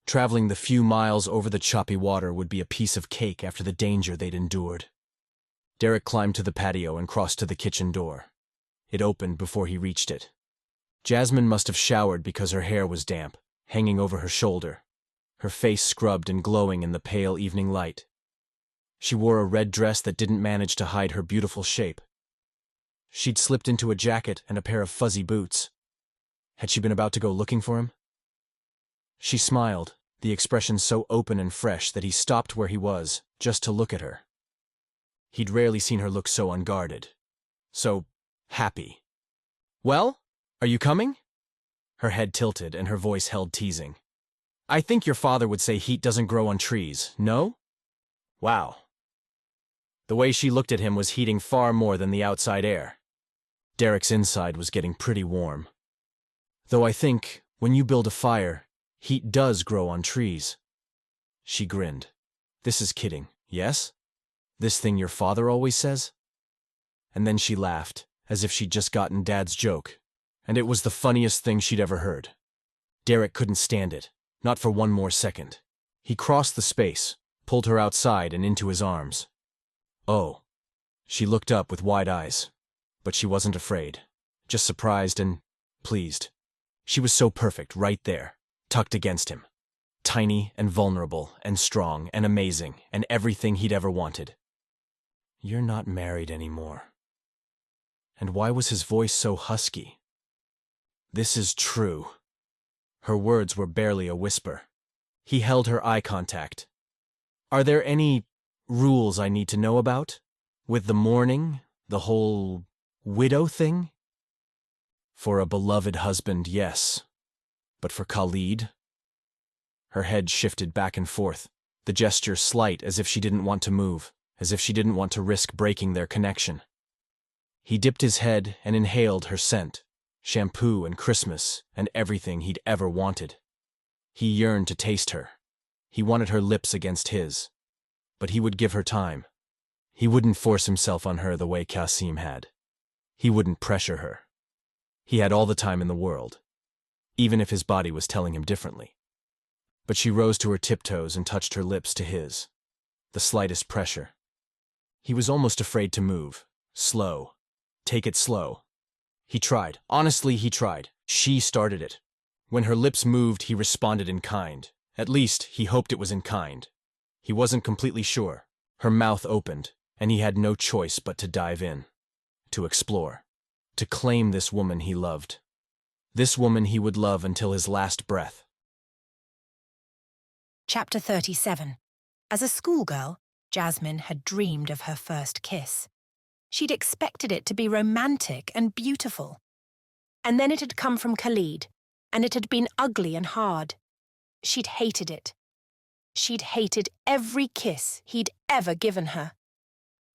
Traveling the few miles over the choppy water would be a piece of cake after the danger they'd endured. Derrick climbed to the patio and crossed to the kitchen door. It opened before he reached it. Jasmine must have showered because her hair was damp, hanging over her shoulder, her face scrubbed and glowing in the pale evening light. She wore a red dress that didn't manage to hide her beautiful shape. She'd slipped into a jacket and a pair of fuzzy boots. Had she been about to go looking for him? She smiled, the expression so open and fresh that he stopped where he was, just to look at her. He'd rarely seen her look so unguarded. So happy. "Well, are you coming?" Her head tilted and her voice held teasing. "I think your father would say heat doesn't grow on trees, no?" Wow. The way she looked at him was heating far more than the outside air. Derrick's inside was getting pretty warm. "Though I think, when you build a fire, heat does grow on trees." She grinned. "This is kidding, yes? This thing your father always says?" And then she laughed, as if she'd just gotten Dad's joke, and it was the funniest thing she'd ever heard. Derrick couldn't stand it, not for one more second. He crossed the space, pulled her outside and into his arms. "Oh." She looked up with wide eyes, but she wasn't afraid, just surprised and pleased. She was so perfect right there, tucked against him. Tiny and vulnerable and strong and amazing and everything he'd ever wanted. "You're not married anymore." And why was his voice so husky? "This is true." Her words were barely a whisper. He held her eye contact. "Are there any rules I need to know about? With the mourning, the whole widow thing?" "For a beloved husband, yes. But for Khalid?" Her head shifted back and forth, the gesture slight as if she didn't want to move, as if she didn't want to risk breaking their connection. He dipped his head and inhaled her scent, shampoo and Christmas and everything he'd ever wanted. He yearned to taste her. He wanted her lips against his. But he would give her time. He wouldn't force himself on her the way Qasim had. He wouldn't pressure her. He had all the time in the world, even if his body was telling him differently. But she rose to her tiptoes and touched her lips to his. The slightest pressure. He was almost afraid to move. Slow. Take it slow. He tried. Honestly, he tried. She started it. When her lips moved, he responded in kind. At least, he hoped it was in kind. He wasn't completely sure. Her mouth opened, and he had no choice but to dive in. To explore. To claim this woman he loved. This woman he would love until his last breath. Chapter 37. As a schoolgirl, Jasmine had dreamed of her first kiss. She'd expected it to be romantic and beautiful. And then it had come from Khalid, and it had been ugly and hard. She'd hated it. She'd hated every kiss he'd ever given her.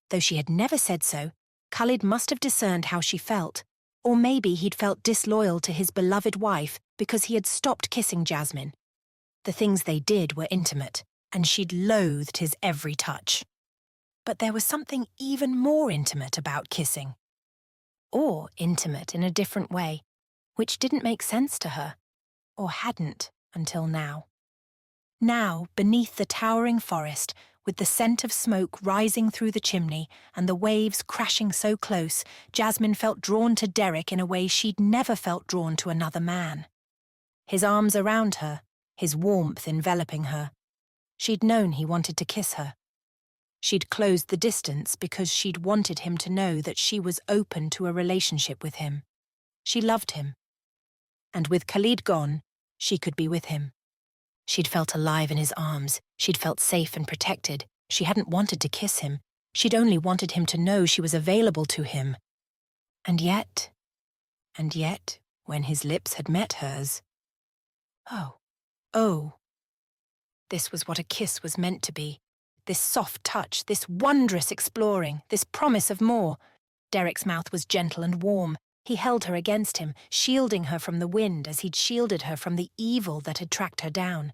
Though she had never said so, Khalid must have discerned how she felt, or maybe he'd felt disloyal to his beloved wife because he had stopped kissing Jasmine. The things they did were intimate, and she'd loathed his every touch. But there was something even more intimate about kissing. Or intimate in a different way, which didn't make sense to her, or hadn't until now. Now, beneath the towering forest, with the scent of smoke rising through the chimney and the waves crashing so close, Jasmine felt drawn to Derrick in a way she'd never felt drawn to another man. His arms around her, his warmth enveloping her. She'd known he wanted to kiss her. She'd closed the distance because she'd wanted him to know that she was open to a relationship with him. She loved him. And with Khalid gone, she could be with him. She'd felt alive in his arms. She'd felt safe and protected. She hadn't wanted to kiss him. She'd only wanted him to know she was available to him. And yet, when his lips had met hers... Oh. This was what a kiss was meant to be. This soft touch, this wondrous exploring, this promise of more. Derrick's mouth was gentle and warm. He held her against him, shielding her from the wind as he'd shielded her from the evil that had tracked her down.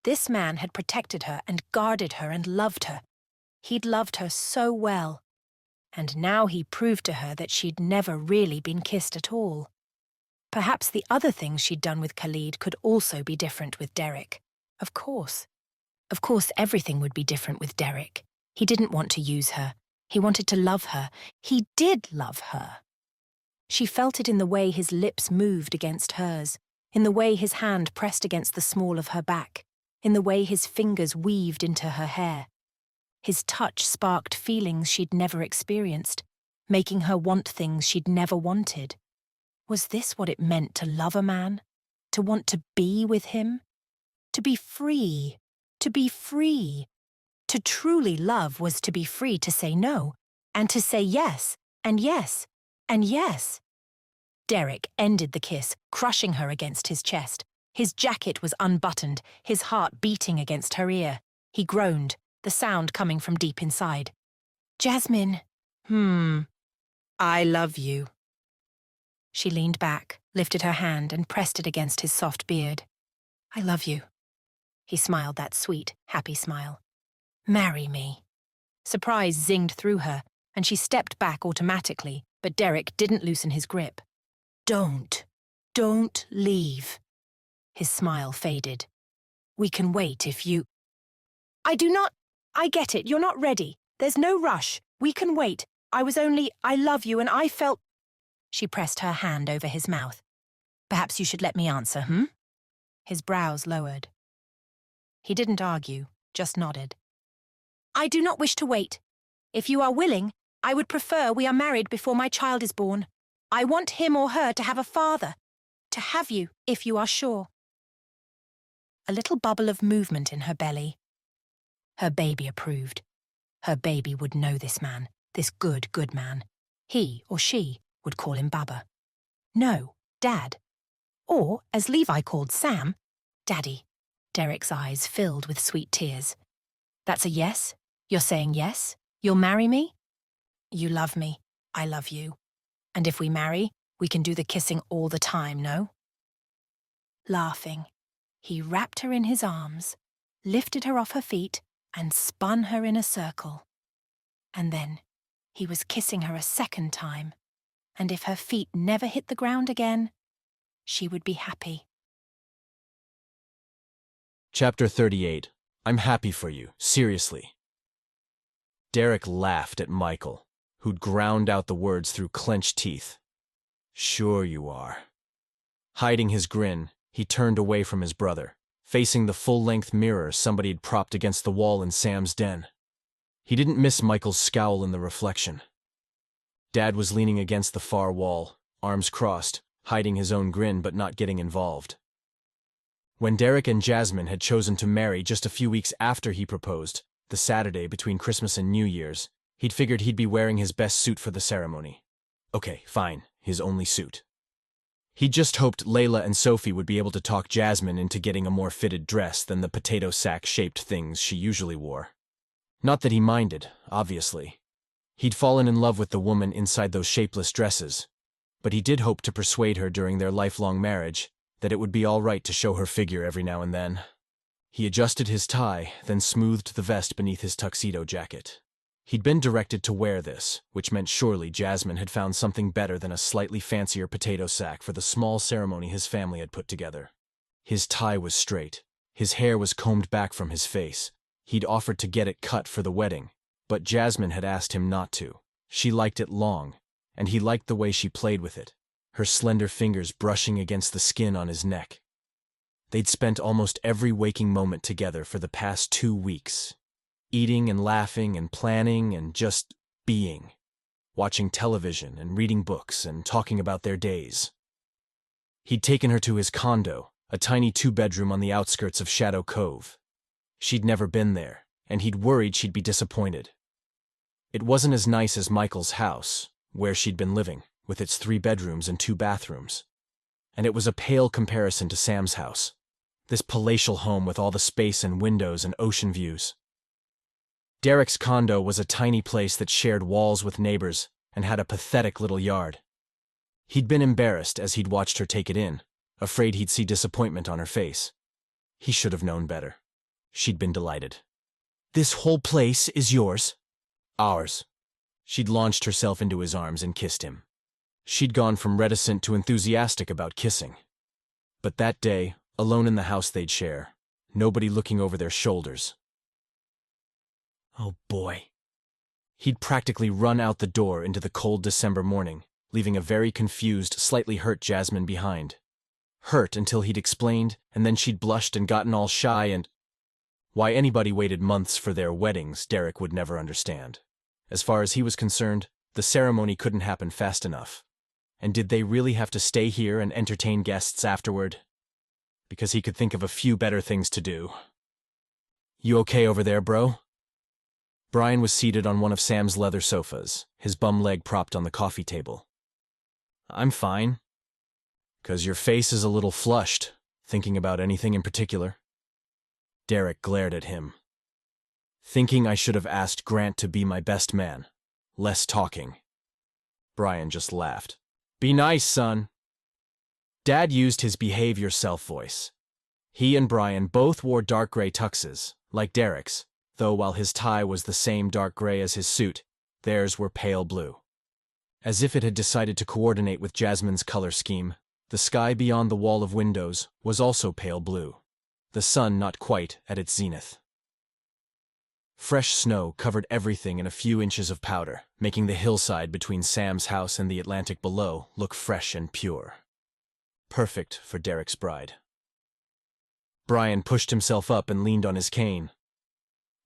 This man had protected her and guarded her and loved her. He'd loved her so well. And now he proved to her that she'd never really been kissed at all. Perhaps the other things she'd done with Khalid could also be different with Derrick. Of course. Of course, everything would be different with Derrick. He didn't want to use her. He wanted to love her. He did love her. She felt it in the way his lips moved against hers, in the way his hand pressed against the small of her back, in the way his fingers weaved into her hair. His touch sparked feelings she'd never experienced, making her want things she'd never wanted. Was this what it meant to love a man? To want to be with him? To be free? To be free? To truly love was to be free to say no, and to say yes, and yes, and yes. Derrick ended the kiss, crushing her against his chest. His jacket was unbuttoned, his heart beating against her ear. He groaned, the sound coming from deep inside. Jasmine, I love you. She leaned back, lifted her hand and pressed it against his soft beard. I love you. He smiled that sweet, happy smile. Marry me. Surprise zinged through her, and she stepped back automatically, but Derrick didn't loosen his grip. Don't leave. His smile faded. We can wait if you... I get it, you're not ready. There's no rush. We can wait. I love you and I felt... She pressed her hand over his mouth. Perhaps you should let me answer, His brows lowered. He didn't argue, just nodded. I do not wish to wait. If you are willing, I would prefer we are married before my child is born. I want him or her to have a father. To have you, if you are sure. A little bubble of movement in her belly. Her baby approved. Her baby would know this man, this good man. He or she would call him Baba. No, Dad. Or, as Levi called Sam, Daddy. Derrick's eyes filled with sweet tears. That's a yes? You're saying yes? You'll marry me? You love me. I love you. And if we marry, we can do the kissing all the time, no? Laughing, he wrapped her in his arms, lifted her off her feet, and spun her in a circle. And then he was kissing her a second time, and if her feet never hit the ground again, she would be happy. Chapter 38. I'm happy for you, seriously. Derrick laughed at Michael, who'd ground out the words through clenched teeth. Sure you are. Hiding his grin, he turned away from his brother, facing the full-length mirror somebody had propped against the wall in Sam's den. He didn't miss Michael's scowl in the reflection. Dad was leaning against the far wall, arms crossed, hiding his own grin but not getting involved. When Derrick and Jasmine had chosen to marry just a few weeks after he proposed, the Saturday between Christmas and New Year's, he'd figured he'd be wearing his best suit for the ceremony. Okay, fine, his only suit. He'd just hoped Layla and Sophie would be able to talk Jasmine into getting a more fitted dress than the potato sack-shaped things she usually wore. Not that he minded, obviously. He'd fallen in love with the woman inside those shapeless dresses, but he did hope to persuade her during their lifelong marriage that it would be all right to show her figure every now and then. He adjusted his tie, then smoothed the vest beneath his tuxedo jacket. He'd been directed to wear this, which meant surely Jasmine had found something better than a slightly fancier potato sack for the small ceremony his family had put together. His tie was straight. His hair was combed back from his face. He'd offered to get it cut for the wedding, but Jasmine had asked him not to. She liked it long, and he liked the way she played with it, her slender fingers brushing against the skin on his neck. They'd spent almost every waking moment together for the past 2 weeks, eating and laughing and planning and just being, watching television and reading books and talking about their days. He'd taken her to his condo, a tiny 2-bedroom on the outskirts of Shadow Cove. She'd never been there, and he'd worried she'd be disappointed. It wasn't as nice as Michael's house, where she'd been living, with its 3 bedrooms and 2 bathrooms. And it was a pale comparison to Sam's house, this palatial home with all the space and windows and ocean views. Derrick's condo was a tiny place that shared walls with neighbors and had a pathetic little yard. He'd been embarrassed as he'd watched her take it in, afraid he'd see disappointment on her face. He should have known better. She'd been delighted. "This whole place is yours?" "Ours." She'd launched herself into his arms and kissed him. She'd gone from reticent to enthusiastic about kissing. But that day, alone in the house they'd share, nobody looking over their shoulders. Oh boy. He'd practically run out the door into the cold December morning, leaving a very confused, slightly hurt Jasmine behind. Hurt until he'd explained, and then she'd blushed and gotten all shy and… Why anybody waited months for their weddings, Derrick would never understand. As far as he was concerned, the ceremony couldn't happen fast enough. And did they really have to stay here and entertain guests afterward? Because he could think of a few better things to do. "You okay over there, bro?" Brian was seated on one of Sam's leather sofas, his bum leg propped on the coffee table. "I'm fine." "'Cause your face is a little flushed. Thinking about anything in particular?" Derrick glared at him. "Thinking I should have asked Grant to be my best man. Less talking." Brian just laughed. "Be nice, son." Dad used his behave yourself voice. He and Brian both wore dark gray tuxes, like Derrick's, though while his tie was the same dark gray as his suit, theirs were pale blue. As if it had decided to coordinate with Jasmine's color scheme, the sky beyond the wall of windows was also pale blue, the sun not quite at its zenith. Fresh snow covered everything in a few inches of powder, making the hillside between Sam's house and the Atlantic below look fresh and pure. Perfect for Derrick's bride. Brian pushed himself up and leaned on his cane.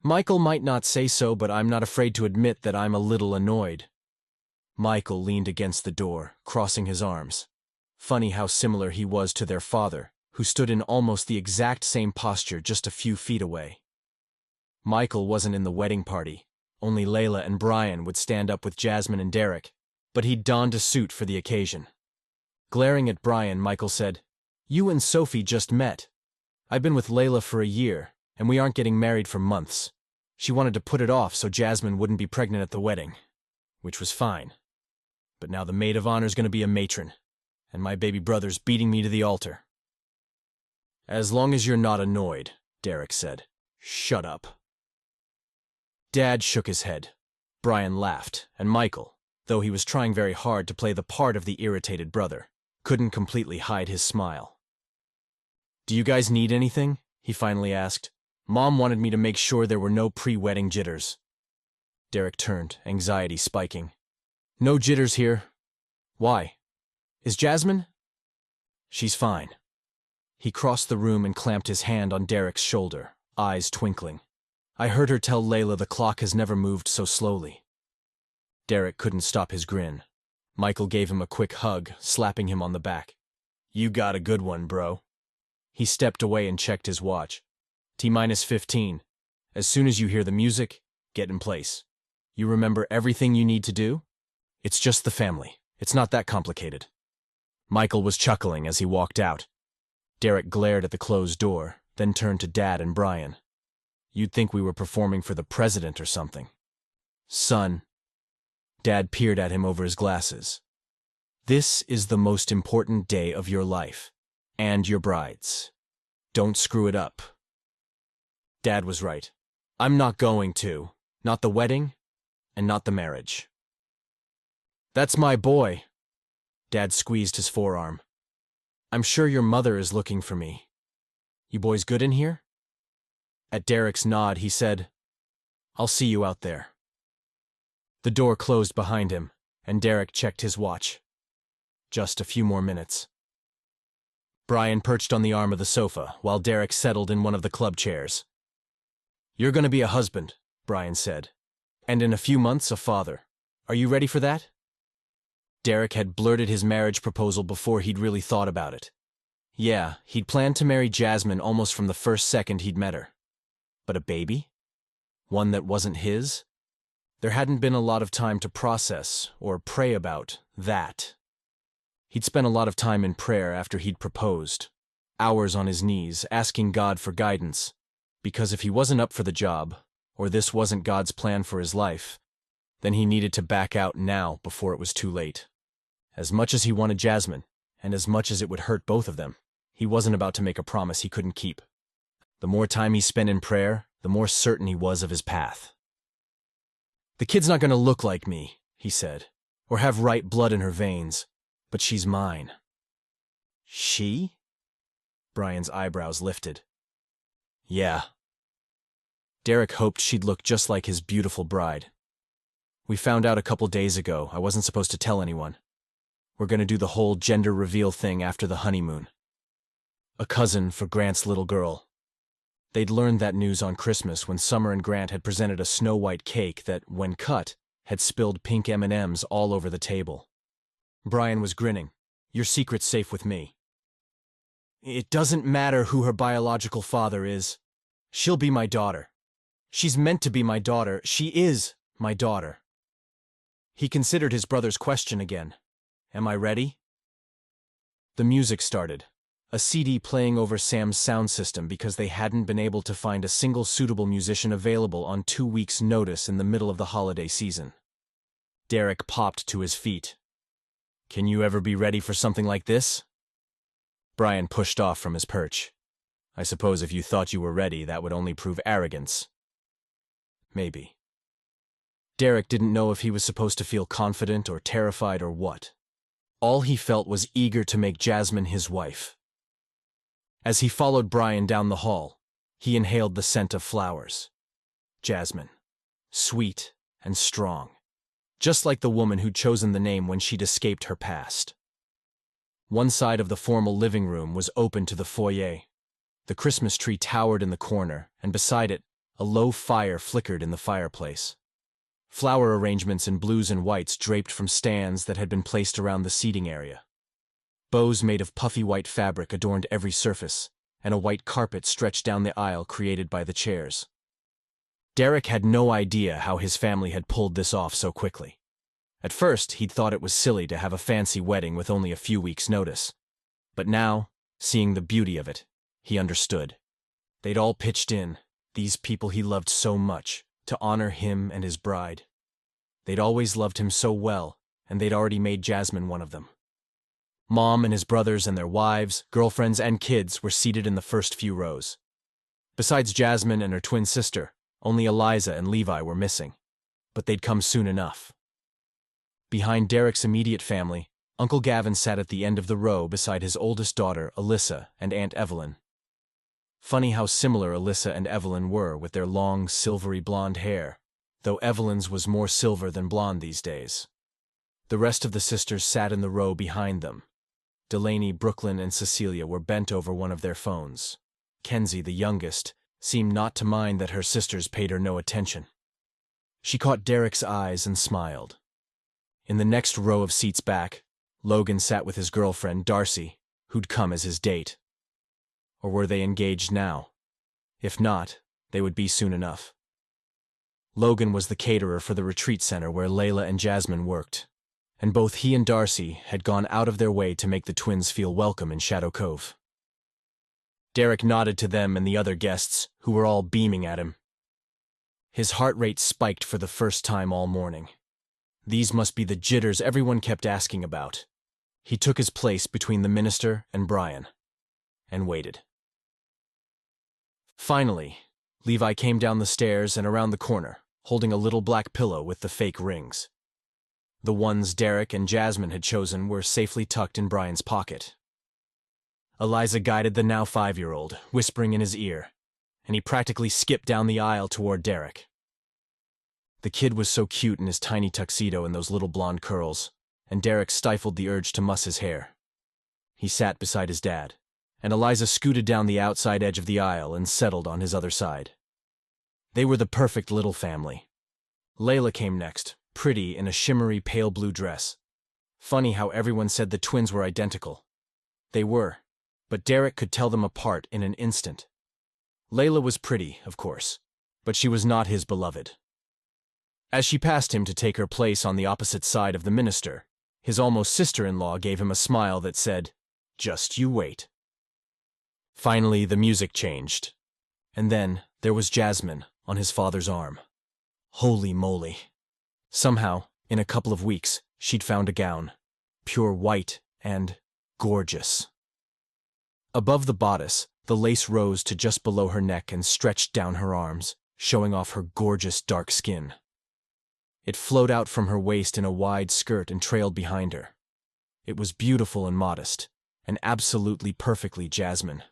"Michael might not say so, but I'm not afraid to admit that I'm a little annoyed." Michael leaned against the door, crossing his arms. Funny how similar he was to their father, who stood in almost the exact same posture just a few feet away. Michael wasn't in the wedding party. Only Layla and Brian would stand up with Jasmine and Derrick, but he'd donned a suit for the occasion. Glaring at Brian, Michael said, "You and Sophie just met. I've been with Layla for a year, and we aren't getting married for months. She wanted to put it off so Jasmine wouldn't be pregnant at the wedding, which was fine. But now the maid of honor's going to be a matron, and my baby brother's beating me to the altar." "As long as you're not annoyed," Derrick said. "Shut up." Dad shook his head. Brian laughed, and Michael, though he was trying very hard to play the part of the irritated brother, couldn't completely hide his smile. "Do you guys need anything?" he finally asked. "Mom wanted me to make sure there were no pre-wedding jitters." Derrick turned, anxiety spiking. "No jitters here." "Why? Is Jasmine?" "She's fine." He crossed the room and clamped his hand on Derrick's shoulder, eyes twinkling. "I heard her tell Layla the clock has never moved so slowly." Derrick couldn't stop his grin. Michael gave him a quick hug, slapping him on the back. "You got a good one, bro." He stepped away and checked his watch. T-15. As soon as you hear the music, get in place. You remember everything you need to do? It's just the family. It's not that complicated. Michael was chuckling as he walked out. Derrick glared at the closed door, then turned to Dad and Brian. "You'd think we were performing for the president or something." "Son." Dad peered at him over his glasses. "This is the most important day of your life. And your bride's. Don't screw it up." Dad was right. "I'm not going to. Not the wedding, and not the marriage. "That's my boy." Dad squeezed his forearm. "I'm sure your mother is looking for me. You boys good in here?" At Derrick's nod, he said, "I'll see you out there." The door closed behind him, and Derrick checked his watch. Just a few more minutes. Brian perched on the arm of the sofa, while Derrick settled in one of the club chairs. "You're going to be a husband," Brian said, "and in a few months a father. Are you ready for that?" Derrick had blurted his marriage proposal before he'd really thought about it. Yeah, he'd planned to marry Jasmine almost from the first second he'd met her. But a baby? One that wasn't his? There hadn't been a lot of time to process or pray about that. He'd spent a lot of time in prayer after he'd proposed, hours on his knees, asking God for guidance, because if he wasn't up for the job, or this wasn't God's plan for his life, then he needed to back out now before it was too late. As much as he wanted Jasmine, and as much as it would hurt both of them, he wasn't about to make a promise he couldn't keep. The more time he spent in prayer, the more certain he was of his path. "The kid's not going to look like me," he said, "or have right blood in her veins, but she's mine." "She?" Brian's eyebrows lifted. "Yeah." Derrick hoped she'd look just like his beautiful bride. "We found out a couple days ago. I wasn't supposed to tell anyone. We're going to do the whole gender reveal thing after the honeymoon. A cousin for Grant's little girl." They'd learned that news on Christmas when Summer and Grant had presented a snow-white cake that, when cut, had spilled pink M&Ms all over the table. Brian was grinning. "Your secret's safe with me." "It doesn't matter who her biological father is. She'll be my daughter. She's meant to be my daughter. She is my daughter." He considered his brother's question again. "Am I ready?" The music started, a CD playing over Sam's sound system because they hadn't been able to find a single suitable musician available on 2 weeks' notice in the middle of the holiday season. Derrick popped to his feet. "Can you ever be ready for something like this?" Brian pushed off from his perch. "I suppose if you thought you were ready, that would only prove arrogance." Maybe. Derrick didn't know if he was supposed to feel confident or terrified or what. All he felt was eager to make Jasmine his wife. As he followed Brian down the hall, he inhaled the scent of flowers. Jasmine. Sweet and strong. Just like the woman who'd chosen the name when she'd escaped her past. One side of the formal living room was open to the foyer. The Christmas tree towered in the corner, and beside it, a low fire flickered in the fireplace. Flower arrangements in blues and whites draped from stands that had been placed around the seating area. Bows made of puffy white fabric adorned every surface, and a white carpet stretched down the aisle created by the chairs. Derrick had no idea how his family had pulled this off so quickly. At first, he'd thought it was silly to have a fancy wedding with only a few weeks' notice. But now, seeing the beauty of it, he understood. They'd all pitched in, these people he loved so much, to honor him and his bride. They'd always loved him so well, and they'd already made Jasmine one of them. Mom and his brothers and their wives, girlfriends, and kids were seated in the first few rows. Besides Jasmine and her twin sister, only Eliza and Levi were missing. But they'd come soon enough. Behind Derrick's immediate family, Uncle Gavin sat at the end of the row beside his oldest daughter, Alyssa, and Aunt Evelyn. Funny how similar Alyssa and Evelyn were with their long, silvery blonde hair, though Evelyn's was more silver than blonde these days. The rest of the sisters sat in the row behind them. Delaney, Brooklyn, and Cecilia were bent over one of their phones. Kenzie, the youngest, seemed not to mind that her sisters paid her no attention. She caught Derrick's eyes and smiled. In the next row of seats back, Logan sat with his girlfriend, Darcy, who'd come as his date. Or were they engaged now? If not, they would be soon enough. Logan was the caterer for the retreat center where Layla and Jasmine worked, and both he and Darcy had gone out of their way to make the twins feel welcome in Shadow Cove. Derrick nodded to them and the other guests, who were all beaming at him. His heart rate spiked for the first time all morning. These must be the jitters everyone kept asking about. He took his place between the minister and Brian, and waited. Finally, Levi came down the stairs and around the corner, holding a little black pillow with the fake rings. The ones Derrick and Jasmine had chosen were safely tucked in Brian's pocket. Eliza guided the now 5-year-old, whispering in his ear, and he practically skipped down the aisle toward Derrick. The kid was so cute in his tiny tuxedo and those little blonde curls, and Derrick stifled the urge to muss his hair. He sat beside his dad, and Eliza scooted down the outside edge of the aisle and settled on his other side. They were the perfect little family. Layla came next, pretty in a shimmery pale blue dress. Funny how everyone said the twins were identical. They were, but Derrick could tell them apart in an instant. Layla was pretty, of course, but she was not his beloved. As she passed him to take her place on the opposite side of the minister, his almost sister-in-law gave him a smile that said, "Just you wait." Finally, the music changed. And then there was Jasmine on his father's arm. Holy moly. Somehow, in a couple of weeks, she'd found a gown. Pure white and gorgeous. Above the bodice, the lace rose to just below her neck and stretched down her arms, showing off her gorgeous dark skin. It flowed out from her waist in a wide skirt and trailed behind her. It was beautiful and modest, and absolutely perfectly Jasmine.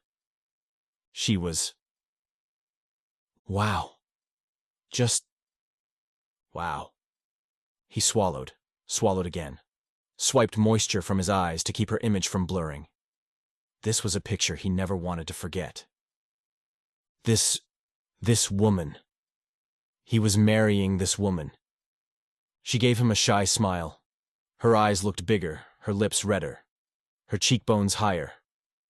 She was... wow. Just... wow. He swallowed again, swiped moisture from his eyes to keep her image from blurring. This was a picture he never wanted to forget. This woman. He was marrying this woman. She gave him a shy smile. Her eyes looked bigger, her lips redder, her cheekbones higher.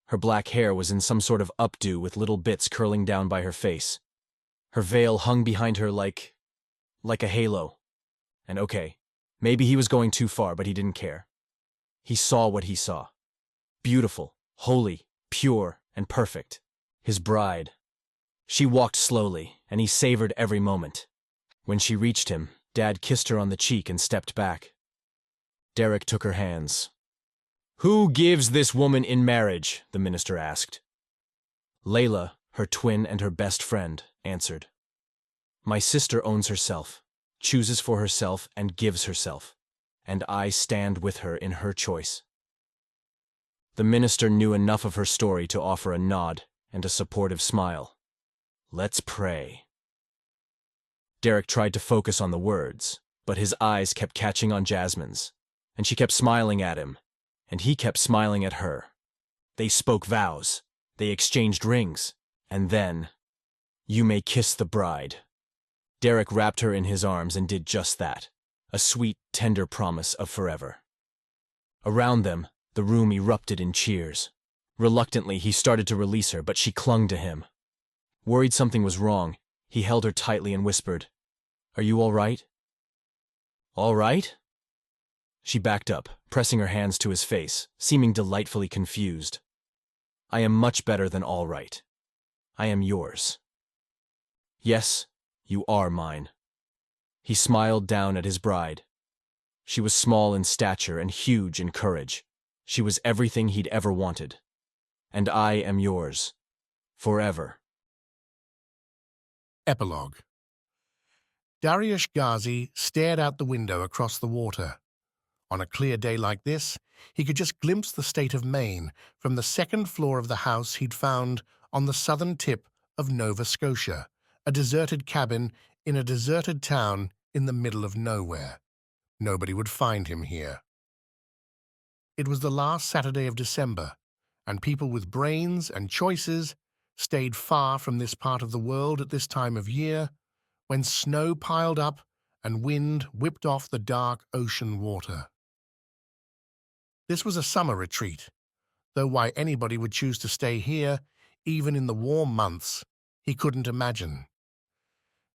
Her black hair was in some sort of updo with little bits curling down by her face. Her veil hung behind her like a halo. And okay, maybe he was going too far, but he didn't care. He saw what he saw. Beautiful, holy, pure, and perfect. His bride. She walked slowly, and he savored every moment. When she reached him, Dad kissed her on the cheek and stepped back. Derrick took her hands. "Who gives this woman in marriage?" the minister asked. Layla, her twin and her best friend, answered. "My sister owns herself, chooses for herself and gives herself, and I stand with her in her choice." The minister knew enough of her story to offer a nod and a supportive smile. "Let's pray." Derrick tried to focus on the words, but his eyes kept catching on Jasmine's, and she kept smiling at him, and he kept smiling at her. They spoke vows, they exchanged rings, and then, "You may kiss the bride." Derrick wrapped her in his arms and did just that, a sweet, tender promise of forever. Around them, the room erupted in cheers. Reluctantly, he started to release her, but she clung to him. Worried something was wrong, he held her tightly and whispered, "Are you all right?" "All right?" She backed up, pressing her hands to his face, seeming delightfully confused. "I am much better than all right. I am yours." "Yes, you are mine." He smiled down at his bride. She was small in stature and huge in courage. She was everything he'd ever wanted. "And I am yours. Forever." Epilogue. Dariush Ghazi stared out the window across the water. On a clear day like this, he could just glimpse the state of Maine from the second floor of the house he'd found on the southern tip of Nova Scotia, a deserted cabin in a deserted town in the middle of nowhere. Nobody would find him here. It was the last Saturday of December, and people with brains and choices stayed far from this part of the world at this time of year, when snow piled up and wind whipped off the dark ocean water. This was a summer retreat, though why anybody would choose to stay here, even in the warm months, he couldn't imagine.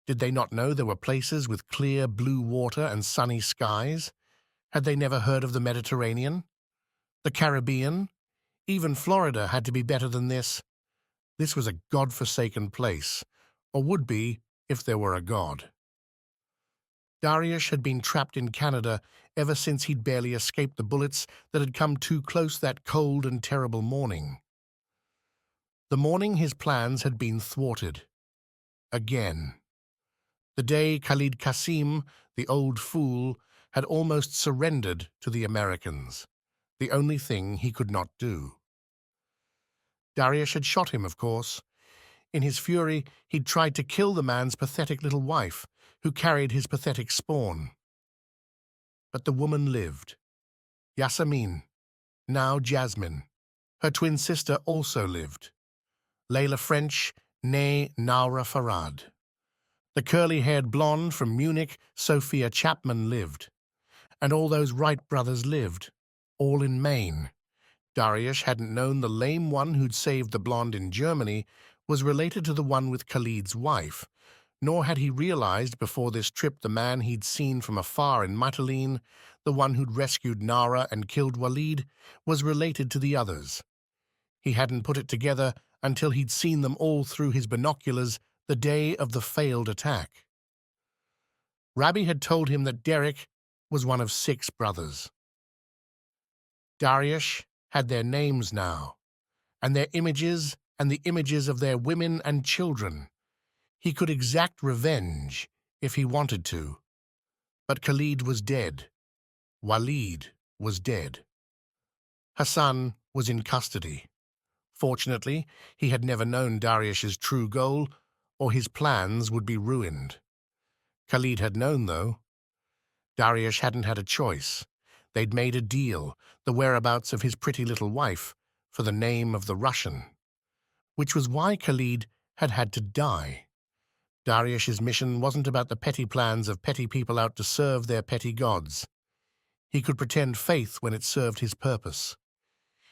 Did they not know there were places with clear blue water and sunny skies? Had they never heard of the Mediterranean? The Caribbean? Even Florida had to be better than this. This was a God-forsaken place, or would be if there were a God. Dariush had been trapped in Canada ever since he'd barely escaped the bullets that had come too close that cold and terrible morning. The morning his plans had been thwarted. Again. The day Khalid Qasim, the old fool, had almost surrendered to the Americans, the only thing he could not do. Darius had shot him, of course. In his fury, he'd tried to kill the man's pathetic little wife, who carried his pathetic spawn. But the woman lived. Jasmine, now Jasmine. Her twin sister also lived. Layla French, née Naura Farad. The curly-haired blonde from Munich, Sophia Chapman, lived. And all those Wright brothers lived, all in Maine. Darius hadn't known the lame one who'd saved the blonde in Germany was related to the one with Khalid's wife, nor had he realized before this trip the man he'd seen from afar in Mytilene, the one who'd rescued Nara and killed Walid, was related to the others. He hadn't put it together until he'd seen them all through his binoculars the day of the failed attack. Rabbi had told him that Derrick was one of 6 brothers. Darius had their names now, and their images and the images of their women and children. He could exact revenge if he wanted to. But Khalid was dead. Walid was dead. Hassan was in custody. Fortunately, he had never known Darius's true goal, or his plans would be ruined. Khalid had known, though. Darius hadn't had a choice. They'd made a deal, the whereabouts of his pretty little wife, for the name of the Russian. Which was why Khalid had had to die. Darius's mission wasn't about the petty plans of petty people out to serve their petty gods. He could pretend faith when it served his purpose.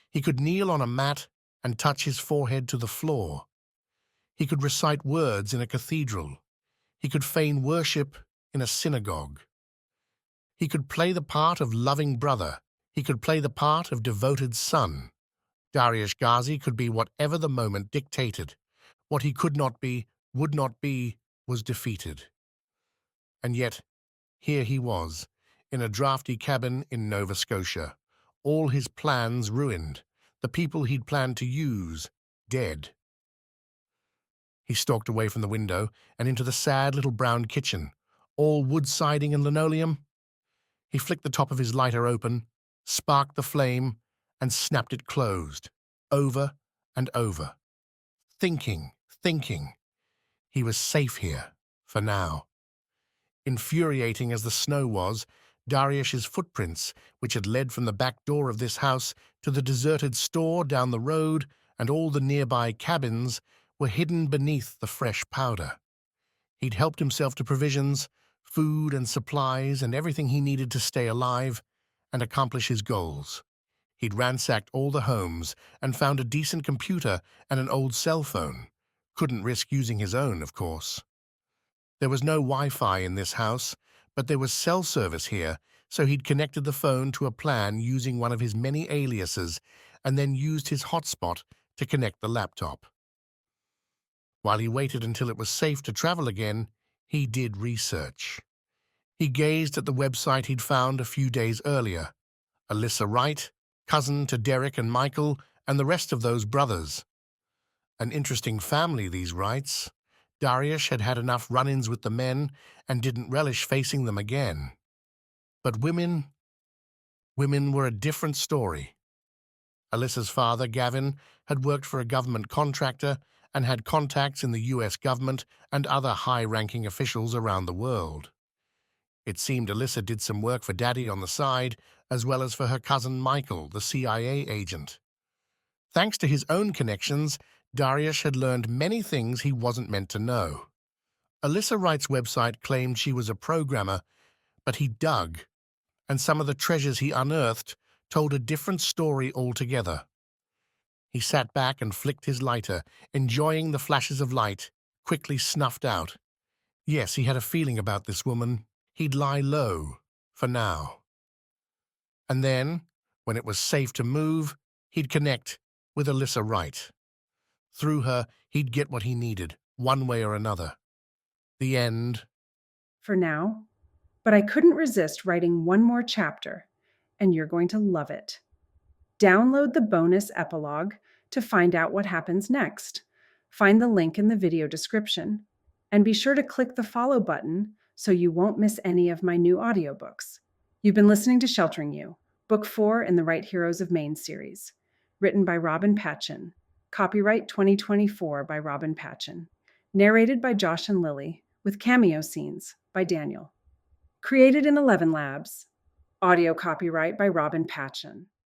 He could kneel on a mat and touch his forehead to the floor. He could recite words in a cathedral. He could feign worship in a synagogue. He could play the part of loving brother. He could play the part of devoted son. Darius Ghazi could be whatever the moment dictated. What he could not be, would not be, was defeated. And yet, here he was, in a drafty cabin in Nova Scotia, all his plans ruined, the people he'd planned to use, dead. He stalked away from the window and into the sad little brown kitchen, all wood siding and linoleum. He flicked the top of his lighter open, sparked the flame, and snapped it closed, over and over. Thinking. He was safe here, for now. Infuriating as the snow was, Darius's footprints, which had led from the back door of this house to the deserted store down the road and all the nearby cabins, were hidden beneath the fresh powder. He'd helped himself to provisions, food and supplies and everything he needed to stay alive and accomplish his goals. He'd ransacked all the homes and found a decent computer and an old cell phone. Couldn't risk using his own, of course. There was no Wi-Fi in this house, but there was cell service here, so he'd connected the phone to a plan using one of his many aliases and then used his hotspot to connect the laptop. While he waited until it was safe to travel again, he did research. He gazed at the website he'd found a few days earlier. Alyssa Wright, cousin to Derrick and Michael, and the rest of those brothers. An interesting family, these Wrights. Darius had had enough run-ins with the men and didn't relish facing them again. But women were a different story. Alyssa's father, Gavin, had worked for a government contractor and had contacts in the U.S. government and other high-ranking officials around the world. It seemed Alyssa did some work for Daddy on the side, as well as for her cousin Michael, the CIA agent. Thanks to his own connections, Darius had learned many things he wasn't meant to know. Alyssa Wright's website claimed she was a programmer, but he dug, and some of the treasures he unearthed told a different story altogether. He sat back and flicked his lighter, enjoying the flashes of light, quickly snuffed out. Yes, he had a feeling about this woman. He'd lie low, for now. And then, when it was safe to move, he'd connect with Alyssa Wright. Through her, he'd get what he needed, one way or another. The end. For now, but I couldn't resist writing one more chapter, and you're going to love it. Download the bonus epilogue to find out what happens next. Find the link in the video description. And be sure to click the follow button so you won't miss any of my new audiobooks. You've been listening to Sheltering You, Book 4 in the Right Heroes of Maine series, written by Robin Patchen, copyright 2024 by Robin Patchen, narrated by Josh and Lily, with cameo scenes by Daniel. Created in 11 Labs, audio copyright by Robin Patchen.